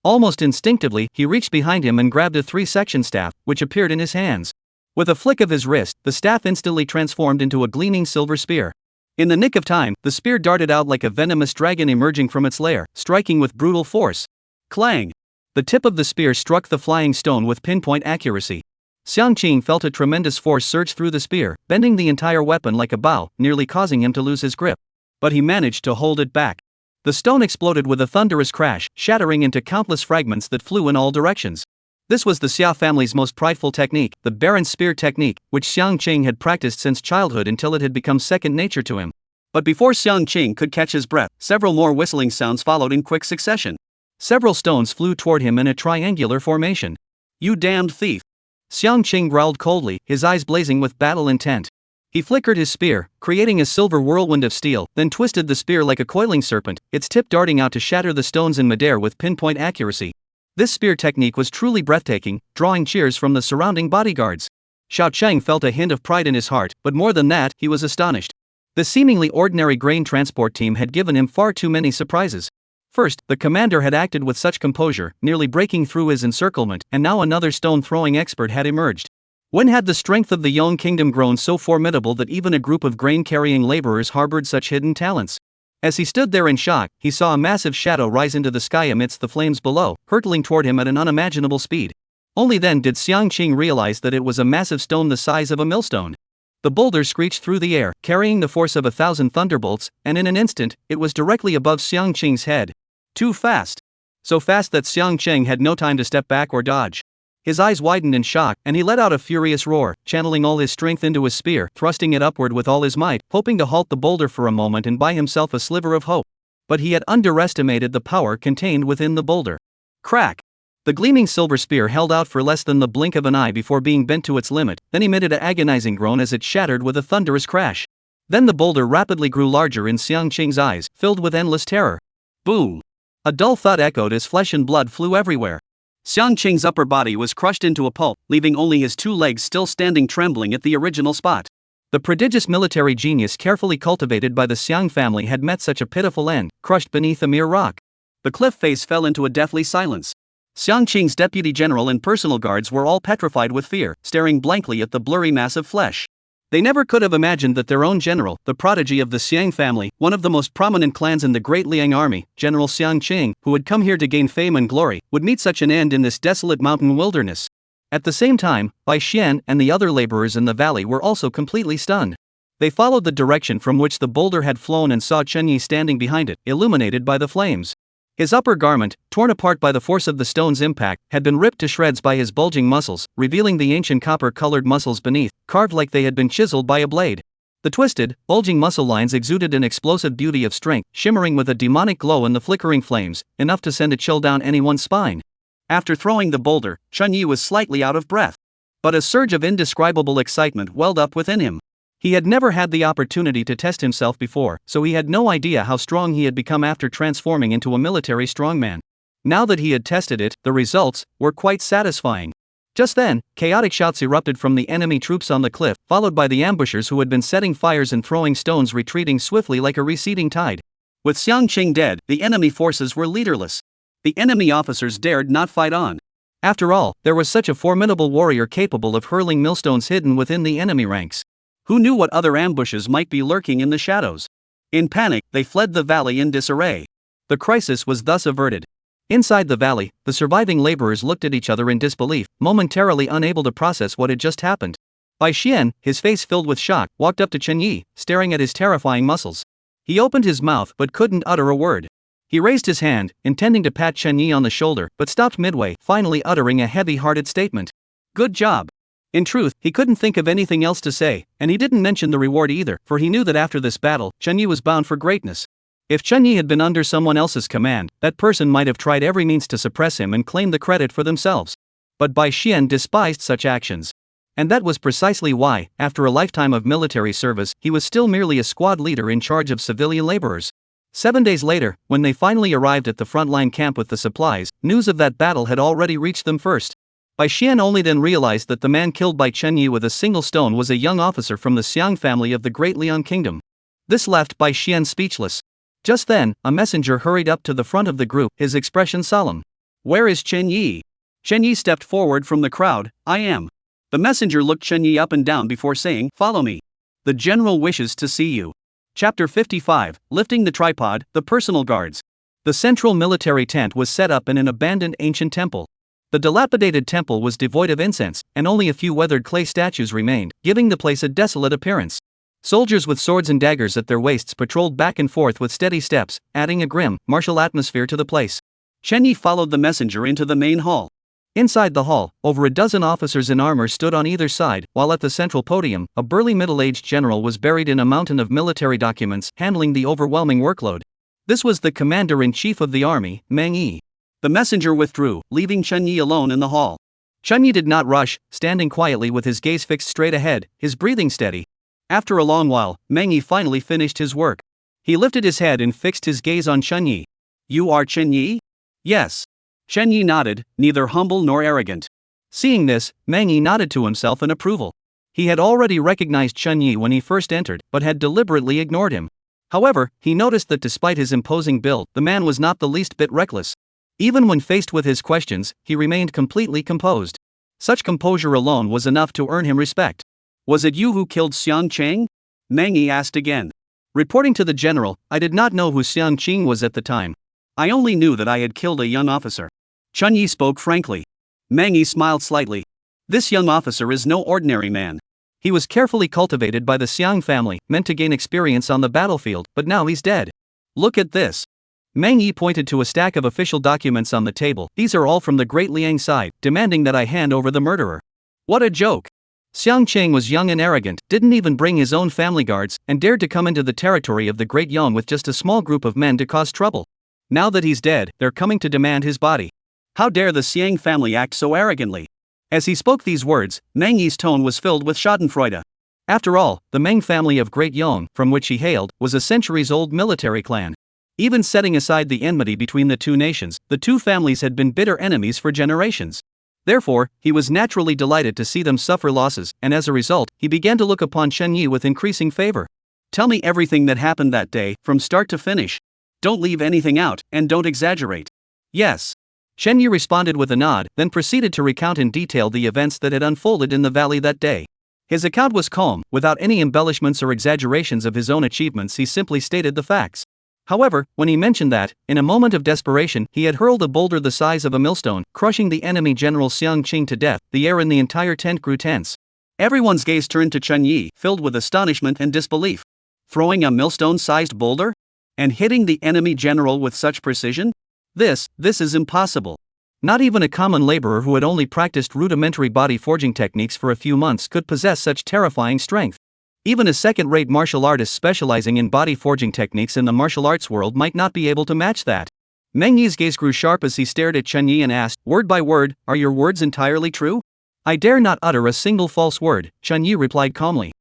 Speaker 1: Almost instinctively, he reached behind him and grabbed a 3-section staff, which appeared in his hands. With a flick of his wrist, the staff instantly transformed into a gleaming silver spear. In the nick of time, the spear darted out like a venomous dragon emerging from its lair, striking with brutal force. Clang! The tip of the spear struck the flying stone with pinpoint accuracy. Xiang Qing felt a tremendous force surge through the spear, bending the entire weapon like a bow, nearly causing him to lose his grip. But he managed to hold it back. The stone exploded with a thunderous crash, shattering into countless fragments that flew in all directions. This was the Xia family's most prideful technique, the Baron Spear technique, which Xiang Qing had practiced since childhood until it had become second nature to him. But before Xiang Qing could catch his breath, several more whistling sounds followed in quick succession. Several stones flew toward him in a triangular formation. "You damned thief!" Xiang Qing growled coldly, his eyes blazing with battle intent. He flickered his spear, creating a silver whirlwind of steel, then twisted the spear like a coiling serpent, its tip darting out to shatter the stones in midair with pinpoint accuracy. This spear technique was truly breathtaking, drawing cheers from the surrounding bodyguards. Xiao Cheng felt a hint of pride in his heart, but more than that, he was astonished. The seemingly ordinary grain transport team had given him far too many surprises. First, the commander had acted with such composure, nearly breaking through his encirclement, and now another stone-throwing expert had emerged. When had the strength of the Yong kingdom grown so formidable that even a group of grain-carrying laborers harbored such hidden talents? As he stood there in shock, he saw a massive shadow rise into the sky amidst the flames below, hurtling toward him at an unimaginable speed. Only then did Xiang Qing realize that it was a massive stone the size of a millstone. The boulder screeched through the air, carrying the force of 1,000 thunderbolts, and in an instant, it was directly above Xiang Qing's head. Too fast. So fast that Xiang Cheng had no time to step back or dodge. His eyes widened in shock, and he let out a furious roar, channeling all his strength into his spear, thrusting it upward with all his might, hoping to halt the boulder for a moment and buy himself a sliver of hope. But he had underestimated the power contained within the boulder. Crack! The gleaming silver spear held out for less than the blink of an eye before being bent to its limit, then emitted an agonizing groan as it shattered with a thunderous crash. Then the boulder rapidly grew larger in Xiang Qing's eyes, filled with endless terror. Boom! A dull thud echoed as flesh and blood flew everywhere. Xiang Qing's upper body was crushed into a pulp, leaving only his 2 legs still standing trembling at the original spot. The prodigious military genius carefully cultivated by the Xiang family had met such a pitiful end, crushed beneath a mere rock. The cliff face fell into a deathly silence. Xiang Qing's deputy general and personal guards were all petrified with fear, staring blankly at the blurry mass of flesh. They never could have imagined that their own general, the prodigy of the Xiang family, one of the most prominent clans in the Great Liang army, General Xiang Qing, who had come here to gain fame and glory, would meet such an end in this desolate mountain wilderness. At the same time, Bai Xian and the other laborers in the valley were also completely stunned. They followed the direction from which the boulder had flown and saw Chen Yi standing behind it, illuminated by the flames. His upper garment, torn apart by the force of the stone's impact, had been ripped to shreds by his bulging muscles, revealing the ancient copper-colored muscles beneath, carved like they had been chiseled by a blade. The twisted, bulging muscle lines exuded an explosive beauty of strength, shimmering with a demonic glow in the flickering flames, enough to send a chill down anyone's spine. After throwing the boulder, Chen Yi was slightly out of breath. But a surge of indescribable excitement welled up within him. He had never had the opportunity to test himself before, so he had no idea how strong he had become after transforming into a military strongman. Now that he had tested it, the results were quite satisfying. Just then, chaotic shouts erupted from the enemy troops on the cliff, followed by the ambushers who had been setting fires and throwing stones retreating swiftly like a receding tide. With Xiang Qing dead, the enemy forces were leaderless. The enemy officers dared not fight on. After all, there was such a formidable warrior capable of hurling millstones hidden within the enemy ranks. Who knew what other ambushes might be lurking in the shadows? In panic, they fled the valley in disarray. The crisis was thus averted. Inside the valley, the surviving laborers looked at each other in disbelief, momentarily unable to process what had just happened. Bai Xian, his face filled with shock, walked up to Chen Yi, staring at his terrifying muscles. He opened his mouth but couldn't utter a word. He raised his hand, intending to pat Chen Yi on the shoulder, but stopped midway, finally uttering a heavy-hearted statement. "Good job." In truth, he couldn't think of anything else to say, and he didn't mention the reward either, for he knew that after this battle, Chen Yi was bound for greatness. If Chen Yi had been under someone else's command, that person might have tried every means to suppress him and claim the credit for themselves. But Bai Xian despised such actions. And that was precisely why, after a lifetime of military service, he was still merely a squad leader in charge of civilian laborers. 7 days later, when they finally arrived at the frontline camp with the supplies, news of that battle had already reached them first. Bai Xian only then realized that the man killed by Chen Yi with a single stone was a young officer from the Xiang family of the Great Liang Kingdom. This left Bai Xian speechless. Just then, a messenger hurried up to the front of the group, his expression solemn. "Where is Chen Yi?" Chen Yi stepped forward from the crowd. "I am." The messenger looked Chen Yi up and down before saying, "Follow me. The general wishes to see you." Chapter 55, Lifting the Tripod, the Personal Guards. The central military tent was set up in an abandoned ancient temple. The dilapidated temple was devoid of incense, and only a few weathered clay statues remained, giving the place a desolate appearance. Soldiers with swords and daggers at their waists patrolled back and forth with steady steps, adding a grim, martial atmosphere to the place. Chen Yi followed the messenger into the main hall. Inside the hall, over a dozen officers in armor stood on either side, while at the central podium, a burly middle-aged general was buried in a mountain of military documents, handling the overwhelming workload. This was the commander-in-chief of the army, Meng Yi. The messenger withdrew, leaving Chen Yi alone in the hall. Chen Yi did not rush, standing quietly with his gaze fixed straight ahead, his breathing steady. After a long while, Meng Yi finally finished his work. He lifted his head and fixed his gaze on Chen Yi. "You are Chen Yi?" "Yes." Chen Yi nodded, neither humble nor arrogant. Seeing this, Meng Yi nodded to himself in approval. He had already recognized Chen Yi when he first entered, but had deliberately ignored him. However, he noticed that despite his imposing build, the man was not the least bit reckless. Even when faced with his questions, he remained completely composed. Such composure alone was enough to earn him respect. "Was it you who killed Xiang Cheng?" Meng Yi asked again. Reporting to the general, "I did not know who Xiang Cheng was at the time. I only knew that I had killed a young officer." Chen Yi spoke frankly. Meng Yi smiled slightly. "This young officer is no ordinary man. He was carefully cultivated by the Xiang family, meant to gain experience on the battlefield, but now he's dead. Look at this." Meng Yi pointed to a stack of official documents on the table. "These are all from the Great Liang side, demanding that I hand over the murderer." What a joke! Xiang Cheng was young and arrogant, didn't even bring his own family guards, and dared to come into the territory of the Great Yang with just a small group of men to cause trouble. Now that he's dead, they're coming to demand his body. How dare the Xiang family act so arrogantly? As he spoke these words, Meng Yi's tone was filled with schadenfreude. After all, the Meng family of Great Yang, from which he hailed, was a centuries-old military clan. Even setting aside the enmity between the two nations, the two families had been bitter enemies for generations. Therefore, he was naturally delighted to see them suffer losses, and as a result, he began to look upon Chen Yi with increasing favor. "Tell me everything that happened that day, from start to finish. Don't leave anything out, and don't exaggerate." "Yes." Chen Yi responded with a nod, then proceeded to recount in detail the events that had unfolded in the valley that day. His account was calm, without any embellishments or exaggerations of his own achievements. He simply stated the facts. However, when he mentioned that, in a moment of desperation, he had hurled a boulder the size of a millstone, crushing the enemy General Xiang Qing to death, the air in the entire tent grew tense. Everyone's gaze turned to Chen Yi, filled with astonishment and disbelief. Throwing a millstone-sized boulder? And hitting the enemy general with such precision? This is impossible. Not even a common laborer who had only practiced rudimentary body forging techniques for a few months could possess such terrifying strength. Even a second-rate martial artist specializing in body forging techniques in the martial arts world might not be able to match that. Meng Yi's gaze grew sharp as he stared at Chen Yi and asked, "Word by word, are your words entirely true?" "I dare not utter a single false word," Chen Yi replied calmly.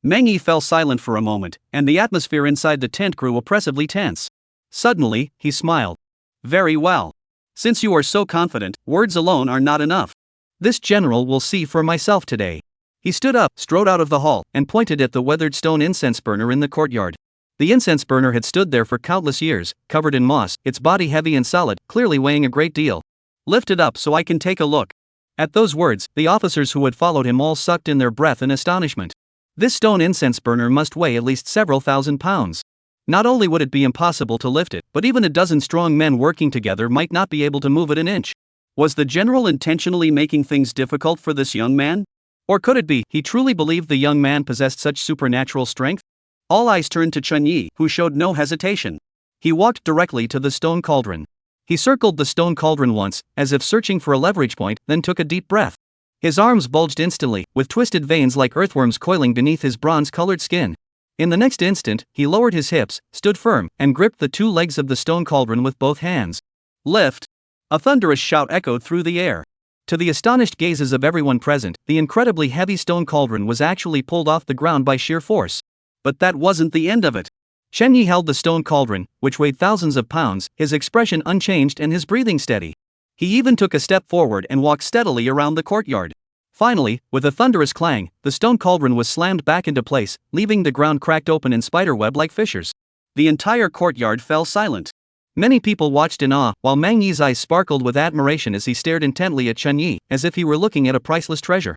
Speaker 1: Meng Yi fell silent for a moment, and the atmosphere inside the tent grew oppressively tense. Suddenly, he smiled. "Very well. Since you are so confident, words alone are not enough. This general will see for myself today." He stood up, strode out of the hall, and pointed at the weathered stone incense burner in the courtyard. The incense burner had stood there for countless years, covered in moss, its body heavy and solid, clearly weighing a great deal. "Lift it up so I can take a look." At those words, the officers who had followed him all sucked in their breath in astonishment. This stone incense burner must weigh at least several thousand pounds. Not only would it be impossible to lift it, but even a dozen strong men working together might not be able to move it an inch. Was the general intentionally making things difficult for this young man? Or could it be, he truly believed the young man possessed such supernatural strength? All eyes turned to Chen Yi, who showed no hesitation. He walked directly to the stone cauldron. He circled the stone cauldron once, as if searching for a leverage point, then took a deep breath. His arms bulged instantly, with twisted veins like earthworms coiling beneath his bronze-colored skin. In the next instant, he lowered his hips, stood firm, and gripped the two legs of the stone cauldron with both hands. "Lift!" A thunderous shout echoed through the air. To the astonished gazes of everyone present, the incredibly heavy stone cauldron was actually pulled off the ground by sheer force. But that wasn't the end of it. Chen Yi held the stone cauldron, which weighed thousands of pounds, his expression unchanged and his breathing steady. He even took a step forward and walked steadily around the courtyard. Finally, with a thunderous clang, the stone cauldron was slammed back into place, leaving the ground cracked open in spiderweb-like fissures. The entire courtyard fell silent. Many people watched in awe, while Mang Yi's eyes sparkled with admiration as he stared intently at Chen Yi, as if he were looking at a priceless treasure.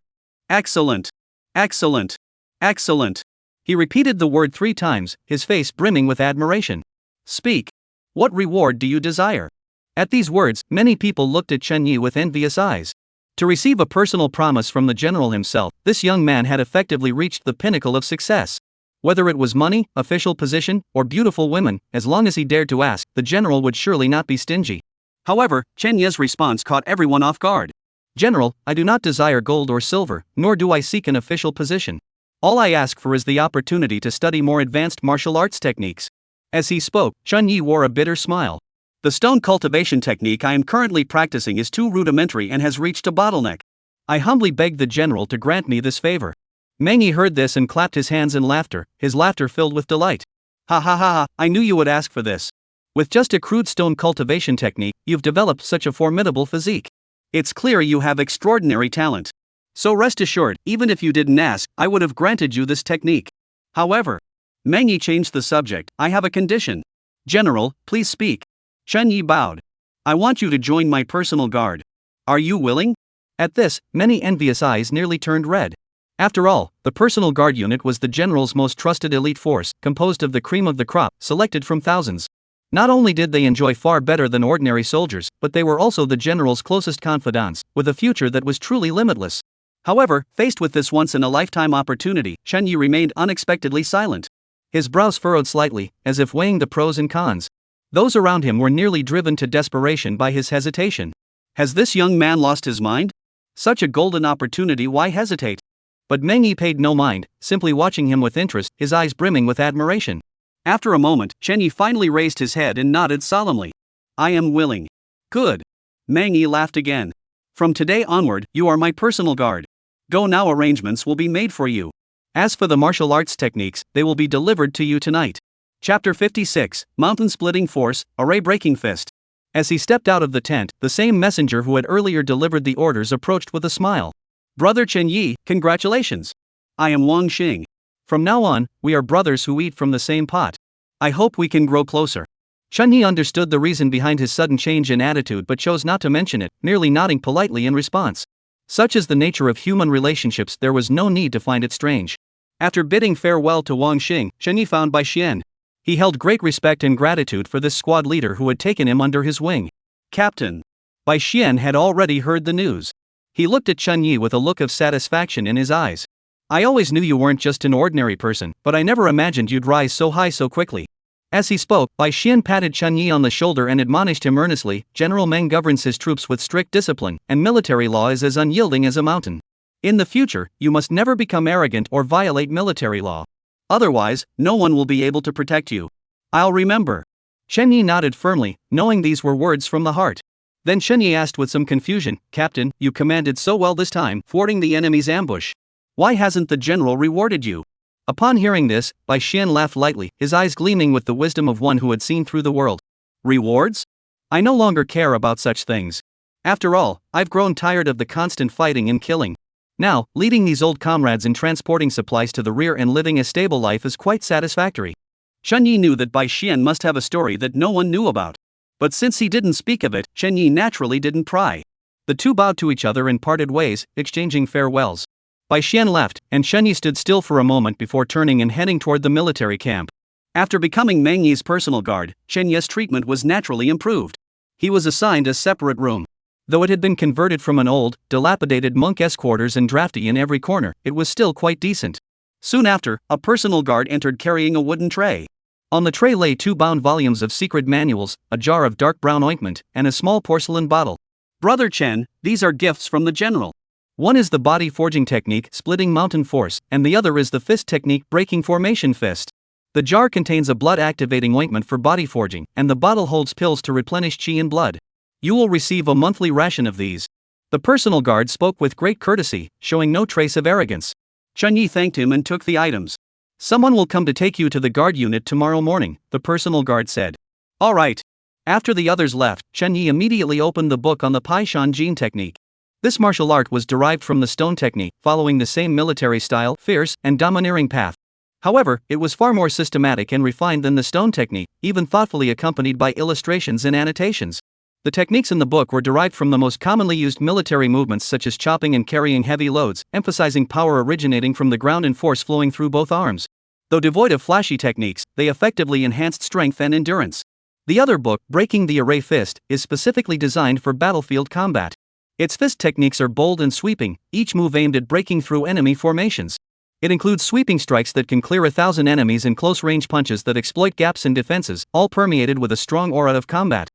Speaker 1: Excellent! Excellent! Excellent! He repeated the word 3 times, his face brimming with admiration. Speak! What reward do you desire? At these words, many people looked at Chen Yi with envious eyes. To receive a personal promise from the general himself, this young man had effectively reached the pinnacle of success. Whether it was money, official position, or beautiful women, as long as he dared to ask, the general would surely not be stingy. However, Chen Yi's response caught everyone off guard. General, I do not desire gold or silver, nor do I seek an official position. All I ask for is the opportunity to study more advanced martial arts techniques. As he spoke, Chen Yi wore a bitter smile. The stone cultivation technique I am currently practicing is too rudimentary and has reached a bottleneck. I humbly beg the general to grant me this favor. Mang Yi heard this and clapped his hands in laughter, his laughter filled with delight. Ha ha ha ha, I knew you would ask for this. With just a crude stone cultivation technique, you've developed such a formidable physique. It's clear you have extraordinary talent. So rest assured, even if you didn't ask, I would have granted you this technique. However, Mang Yi changed the subject. I have a condition. General, please speak. Chen Yi bowed. I want you to join my personal guard. Are you willing? At this, many envious eyes nearly turned red. After all, the personal guard unit was the general's most trusted elite force, composed of the cream of the crop, selected from thousands. Not only did they enjoy far better than ordinary soldiers, but they were also the general's closest confidants, with a future that was truly limitless. However, faced with this once-in-a-lifetime opportunity, Chen Yi remained unexpectedly silent. His brows furrowed slightly, as if weighing the pros and cons. Those around him were nearly driven to desperation by his hesitation. Has this young man lost his mind? Such a golden opportunity, why hesitate? But Mang Yi paid no mind, simply watching him with interest, his eyes brimming with admiration. After a moment, Chen Yi finally raised his head and nodded solemnly. I am willing. Good. Mang Yi laughed again. From today onward, you are my personal guard. Go now, arrangements will be made for you. As for the martial arts techniques, they will be delivered to you tonight. Chapter 56, Mountain-Splitting Force, Array-Breaking Fist. As he stepped out of the tent, the same messenger who had earlier delivered the orders approached with a smile. Brother Chen Yi, congratulations. I am Wang Xing. From now on, we are brothers who eat from the same pot. I hope we can grow closer. Chen Yi understood the reason behind his sudden change in attitude but chose not to mention it, merely nodding politely in response. Such is the nature of human relationships, there was no need to find it strange. After bidding farewell to Wang Xing, Chen Yi found Bai Xian. He held great respect and gratitude for this squad leader who had taken him under his wing. Captain. Bai Xian had already heard the news. He looked at Chen Yi with a look of satisfaction in his eyes. I always knew you weren't just an ordinary person, but I never imagined you'd rise so high so quickly. As he spoke, Bai Xian patted Chen Yi on the shoulder and admonished him earnestly. General Meng governs his troops with strict discipline, and military law is as unyielding as a mountain. In the future, you must never become arrogant or violate military law. Otherwise, no one will be able to protect you. I'll remember. Chen Yi nodded firmly, knowing these were words from the heart. Then Chen Yi asked with some confusion, Captain, you commanded so well this time, thwarting the enemy's ambush. Why hasn't the general rewarded you? Upon hearing this, Bai Xian laughed lightly, his eyes gleaming with the wisdom of one who had seen through the world. Rewards? I no longer care about such things. After all, I've grown tired of the constant fighting and killing. Now, leading these old comrades in transporting supplies to the rear and living a stable life is quite satisfactory. Chen Yi knew that Bai Xian must have a story that no one knew about. But since he didn't speak of it, Chen Yi naturally didn't pry. The two bowed to each other and parted ways, exchanging farewells. Bai Xian left, and Chen Yi stood still for a moment before turning and heading toward the military camp. After becoming Mang Yi's personal guard, Chen Yi's treatment was naturally improved. He was assigned a separate room. Though it had been converted from an old, dilapidated monk's quarters and drafty in every corner, it was still quite decent. Soon after, a personal guard entered carrying a wooden tray. On the tray lay 2 bound volumes of secret manuals, a jar of dark brown ointment, and a small porcelain bottle. Brother Chen, these are gifts from the general. One is the body forging technique, splitting mountain force, and the other is the fist technique, breaking formation fist. The jar contains a blood-activating ointment for body forging, and the bottle holds pills to replenish qi and blood. You will receive a monthly ration of these. The personal guard spoke with great courtesy, showing no trace of arrogance. Chun Yi thanked him and took the items. Someone will come to take you to the guard unit tomorrow morning, the personal guard said. All right. After the others left, Chun Yi immediately opened the book on the Pai Shan Jin technique. This martial art was derived from the stone technique, following the same military style, fierce, and domineering path. However, it was far more systematic and refined than the stone technique, even thoughtfully accompanied by illustrations and annotations. The techniques in the book were derived from the most commonly used military movements such as chopping and carrying heavy loads, emphasizing power originating from the ground and force flowing through both arms. Though devoid of flashy techniques, they effectively enhanced strength and endurance. The other book, Breaking the Array Fist, is specifically designed for battlefield combat. Its fist techniques are bold and sweeping, each move aimed at breaking through enemy formations. It includes sweeping strikes that can clear 1,000 enemies and close-range punches that exploit gaps in defenses, all permeated with a strong aura of combat.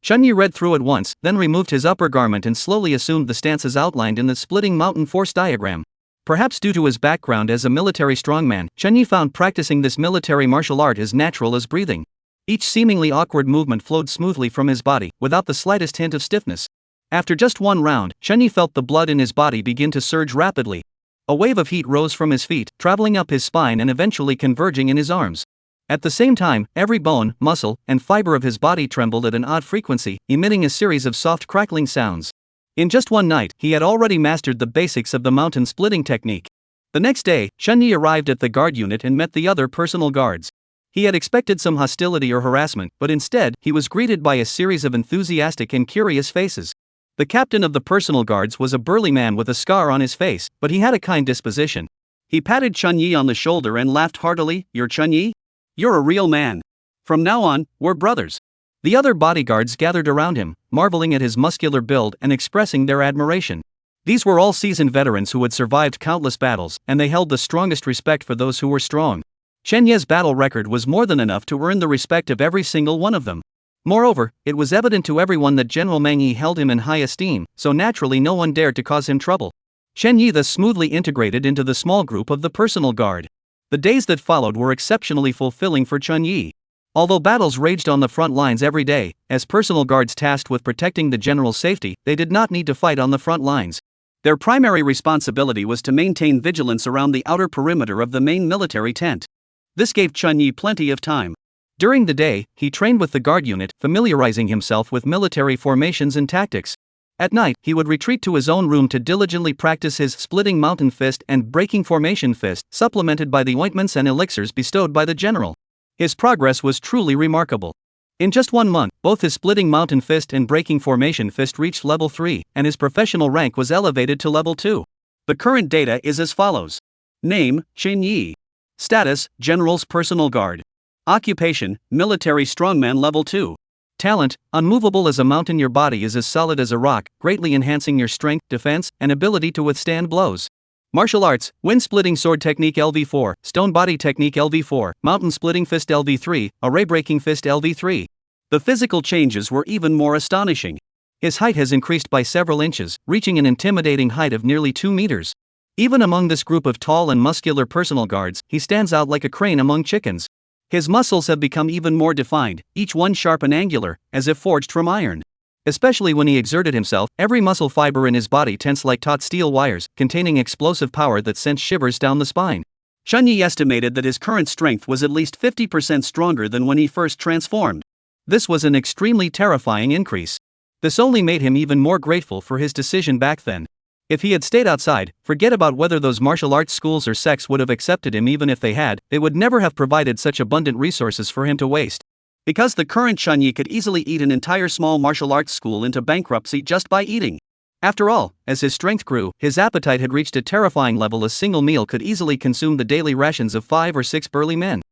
Speaker 1: Chun Yi read through it once, then removed his upper garment and slowly assumed the stances outlined in the splitting mountain force diagram. Perhaps due to his background as a military strongman, Chun Yi found practicing this military martial art as natural as breathing. Each seemingly awkward movement flowed smoothly from his body, without the slightest hint of stiffness. After just one round, Chun Yi felt the blood in his body begin to surge rapidly. A wave of heat rose from his feet, traveling up his spine and eventually converging in his arms. At the same time, every bone, muscle, and fiber of his body trembled at an odd frequency, emitting a series of soft crackling sounds. In just one night, he had already mastered the basics of the mountain splitting technique. The next day, Chun Yi arrived at the guard unit and met the other personal guards. He had expected some hostility or harassment, but instead, he was greeted by a series of enthusiastic and curious faces. The captain of the personal guards was a burly man with a scar on his face, but he had a kind disposition. He patted Chun Yi on the shoulder and laughed heartily. "You're Chun Yi? You're a real man. From now on, we're brothers." The other bodyguards gathered around him, marveling at his muscular build and expressing their admiration. These were all seasoned veterans who had survived countless battles, and they held the strongest respect for those who were strong. Chen Ye's battle record was more than enough to earn the respect of every single one of them. Moreover, it was evident to everyone that General Meng Yi held him in high esteem, so naturally no one dared to cause him trouble. Chen Yi thus smoothly integrated into the small group of the personal guard. The days that followed were exceptionally fulfilling for Chun Yi. Although battles raged on the front lines every day, as personal guards tasked with protecting the general's safety, they did not need to fight on the front lines. Their primary responsibility was to maintain vigilance around the outer perimeter of the main military tent. This gave Chun Yi plenty of time. During the day, he trained with the guard unit, familiarizing himself with military formations and tactics. At night, he would retreat to his own room to diligently practice his splitting mountain fist and breaking formation fist, supplemented by the ointments and elixirs bestowed by the general. His progress was truly remarkable. In just 1 month, both his splitting mountain fist and breaking formation fist reached level 3, and his professional rank was elevated to level 2. The current data is as follows. Name, Chen Yi. Status, General's Personal Guard. Occupation, Military Strongman Level 2. Talent, unmovable as a mountain. Your body is as solid as a rock, greatly enhancing your strength, defense, and ability to withstand blows. Martial Arts, Wind Splitting Sword Technique LV4, Stone Body Technique LV4, Mountain Splitting Fist LV3, Array Breaking Fist LV3. The physical changes were even more astonishing. His height has increased by several inches, reaching an intimidating height of nearly 2 meters. Even among this group of tall and muscular personal guards, he stands out like a crane among chickens. His muscles have become even more defined, each one sharp and angular, as if forged from iron. Especially when he exerted himself, every muscle fiber in his body tensed like taut steel wires, containing explosive power that sent shivers down the spine. Chun Yi estimated that his current strength was at least 50% stronger than when he first transformed. This was an extremely terrifying increase. This only made him even more grateful for his decision back then. If he had stayed outside, forget about whether those martial arts schools or sects would have accepted him. Even if they had, they would never have provided such abundant resources for him to waste. Because the current Chun Yi could easily eat an entire small martial arts school into bankruptcy just by eating. After all, as his strength grew, his appetite had reached a terrifying level. A single meal could easily consume the daily rations of 5 or 6 burly men.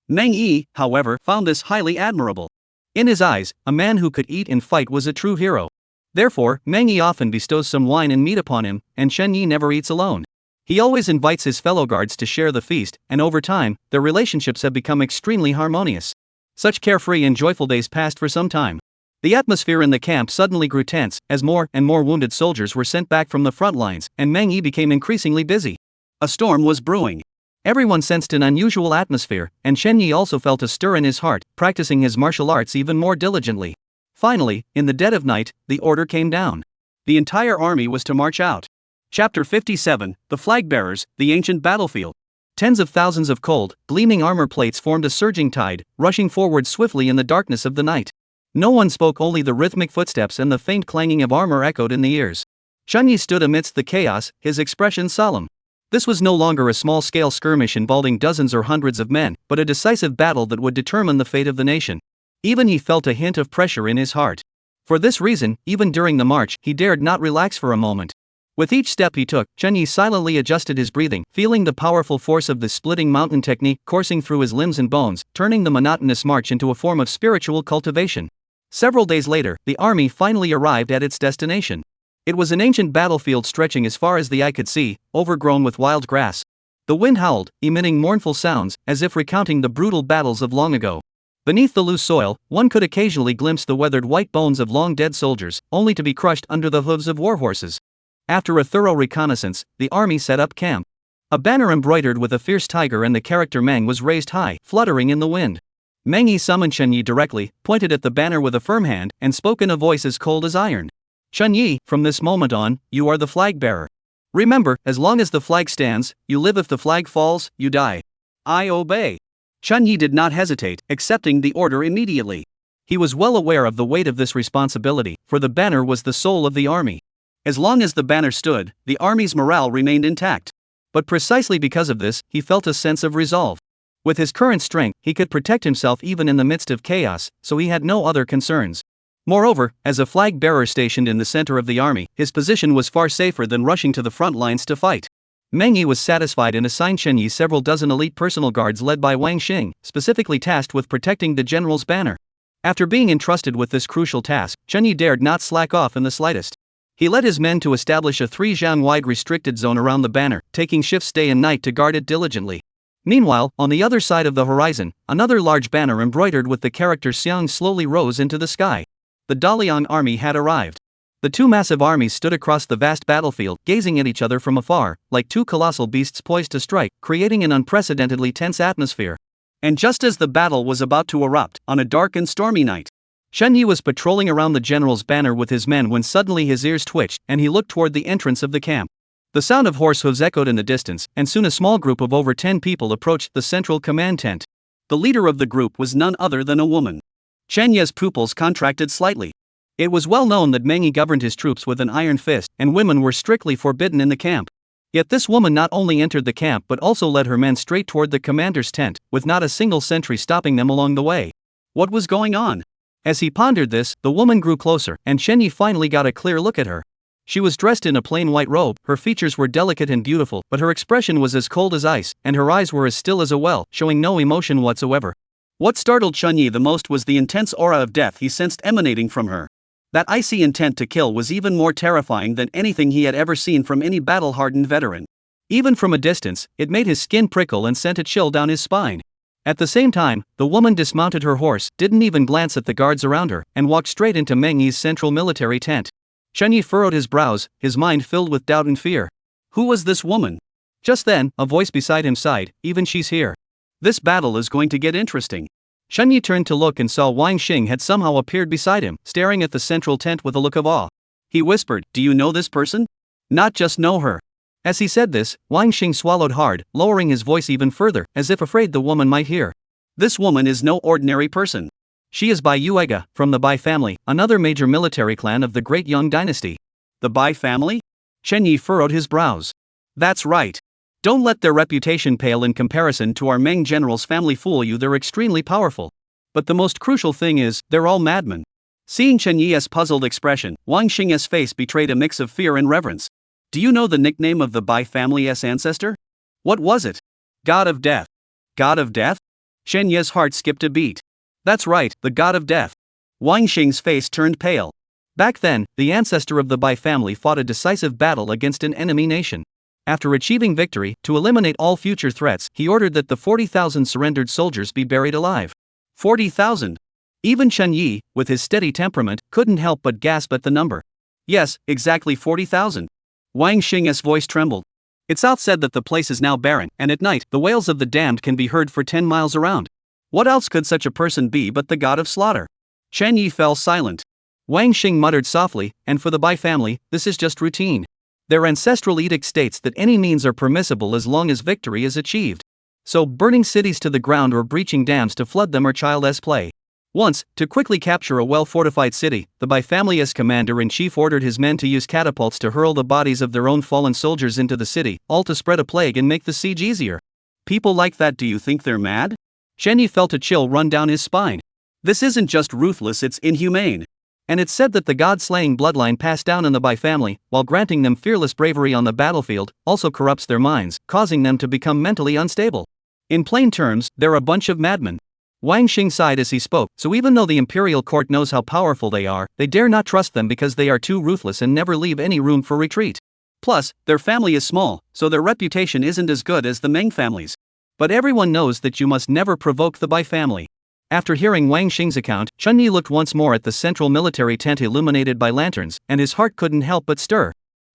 Speaker 1: Meng Yi, however, found this highly admirable. In his eyes, a man who could eat and fight was a true hero. Therefore, Meng Yi often bestows some wine and meat upon him, and Chen Yi never eats alone. He always invites his fellow guards to share the feast, and over time, their relationships have become extremely harmonious. Such carefree and joyful days passed for some time. The atmosphere in the camp suddenly grew tense, as more and more wounded soldiers were sent back from the front lines, and Meng Yi became increasingly busy. A storm was brewing. Everyone sensed an unusual atmosphere, and Chen Yi also felt a stir in his heart, practicing his martial arts even more diligently. Finally, in the dead of night, the order came down. The entire army was to march out. Chapter 57, The Flag Bearers, the Ancient Battlefield. Tens of thousands of cold, gleaming armor plates formed a surging tide, rushing forward swiftly in the darkness of the night. No one spoke, only the rhythmic footsteps and the faint clanging of armor echoed in the ears. Chunyi stood amidst the chaos, his expression solemn. This was no longer a small-scale skirmish involving dozens or hundreds of men, but a decisive battle that would determine the fate of the nation. Even he felt a hint of pressure in his heart. For this reason, even during the march, he dared not relax for a moment. With each step he took, Chunyi silently adjusted his breathing, feeling the powerful force of the splitting mountain technique coursing through his limbs and bones, turning the monotonous march into a form of spiritual cultivation. Several days later, the army finally arrived at its destination. It was an ancient battlefield stretching as far as the eye could see, overgrown with wild grass. The wind howled, emitting mournful sounds, as if recounting the brutal battles of long ago. Beneath the loose soil, one could occasionally glimpse the weathered white bones of long-dead soldiers, only to be crushed under the hooves of war horses. After a thorough reconnaissance, the army set up camp. A banner embroidered with a fierce tiger and the character Meng was raised high, fluttering in the wind. Meng summoned Chunyi directly, pointed at the banner with a firm hand, and spoke in a voice as cold as iron. Chunyi, from this moment on, you are the flag bearer. Remember, as long as the flag stands, you live. If the flag falls, you die. I obey. Chunyi did not hesitate, accepting the order immediately. He was well aware of the weight of this responsibility, for the banner was the soul of the army. As long as the banner stood, the army's morale remained intact. But precisely because of this, he felt a sense of resolve. With his current strength, he could protect himself even in the midst of chaos, so he had no other concerns. Moreover, as a flag bearer stationed in the center of the army, his position was far safer than rushing to the front lines to fight. Meng was satisfied and assigned Chunyi several dozen elite personal guards led by Wang Xing, specifically tasked with protecting the general's banner. After being entrusted with this crucial task, Chunyi dared not slack off in the slightest. He led his men to establish a 3-zhang-wide restricted zone around the banner, taking shifts day and night to guard it diligently. Meanwhile, on the other side of the horizon, another large banner embroidered with the character Xiang slowly rose into the sky. The Daliang army had arrived. The two massive armies stood across the vast battlefield, gazing at each other from afar, like two colossal beasts poised to strike, creating an unprecedentedly tense atmosphere. And just as the battle was about to erupt, on a dark and stormy night, Chunyi was patrolling around the general's banner with his men when suddenly his ears twitched, and he looked toward the entrance of the camp. The sound of horse hooves echoed in the distance, and soon a small group of over 10 people approached the central command tent. The leader of the group was none other than a woman. Chenya's pupils contracted slightly. It was well known that Meng governed his troops with an iron fist, and women were strictly forbidden in the camp. Yet this woman not only entered the camp but also led her men straight toward the commander's tent, with not a single sentry stopping them along the way. What was going on? As he pondered this, the woman grew closer, and Chunyi finally got a clear look at her. She was dressed in a plain white robe, her features were delicate and beautiful, but her expression was as cold as ice, and her eyes were as still as a well, showing no emotion whatsoever. What startled Chunyi the most was the intense aura of death he sensed emanating from her. That icy intent to kill was even more terrifying than anything he had ever seen from any battle-hardened veteran. Even from a distance, it made his skin prickle and sent a chill down his spine. At the same time, the woman dismounted her horse, didn't even glance at the guards around her, and walked straight into Meng's central military tent. Chunyi furrowed his brows, his mind filled with doubt and fear. Who was this woman? Just then, a voice beside him sighed, even she's here. This battle is going to get interesting. Chunyi turned to look and saw Wang Xing had somehow appeared beside him, staring at the central tent with a look of awe. He whispered, "Do you know this person?" "Not just know her." As he said this, Wang Xing swallowed hard, lowering his voice even further, as if afraid the woman might hear. "This woman is no ordinary person. She is Bai Yuega, from the Bai family, another major military clan of the Great Yang Dynasty." "The Bai family?" Chunyi furrowed his brows. "That's right. Don't let their reputation pale in comparison to our Meng general's family fool you. They're extremely powerful. But the most crucial thing is, they're all madmen." Seeing Chunyi's puzzled expression, Wang Xing's face betrayed a mix of fear and reverence. "Do you know the nickname of the Bai family's ancestor?" "What was it?" "God of Death." "God of Death?" Chunyi's heart skipped a beat. "That's right, the God of Death." Wang Xing's face turned pale. Back then, the ancestor of the Bai family fought a decisive battle against an enemy nation. After achieving victory, to eliminate all future threats, he ordered that the 40,000 surrendered soldiers be buried alive. 40,000? Even Chunyi, with his steady temperament, couldn't help but gasp at the number. "Yes, exactly 40,000. Wang Xing's voice trembled. "It's out said that the place is now barren, and at night, the wails of the damned can be heard for 10 miles around. What else could such a person be but the god of slaughter?" Chunyi fell silent. Wang Xing muttered softly, and for the Bai family, this is just routine. Their ancestral edict states that any means are permissible as long as victory is achieved. So, burning cities to the ground or breaching dams to flood them are child's play. Once, to quickly capture a well-fortified city, the Bai family's commander-in-chief ordered his men to use catapults to hurl the bodies of their own fallen soldiers into the city, all to spread a plague and make the siege easier. People like that, do you think they're mad? Chen Yi felt a chill run down his spine. This isn't just ruthless, it's inhumane. And it's said that the god-slaying bloodline passed down in the Bai family, while granting them fearless bravery on the battlefield, also corrupts their minds, causing them to become mentally unstable. In plain terms, they're a bunch of madmen. Wang Xing sighed as he spoke, so even though the imperial court knows how powerful they are, they dare not trust them because they are too ruthless and never leave any room for retreat. Plus, their family is small, so their reputation isn't as good as the Meng families. But everyone knows that you must never provoke the Bai family. After hearing Wang Xing's account, Chen Yi looked once more at the central military tent illuminated by lanterns, and his heart couldn't help but stir.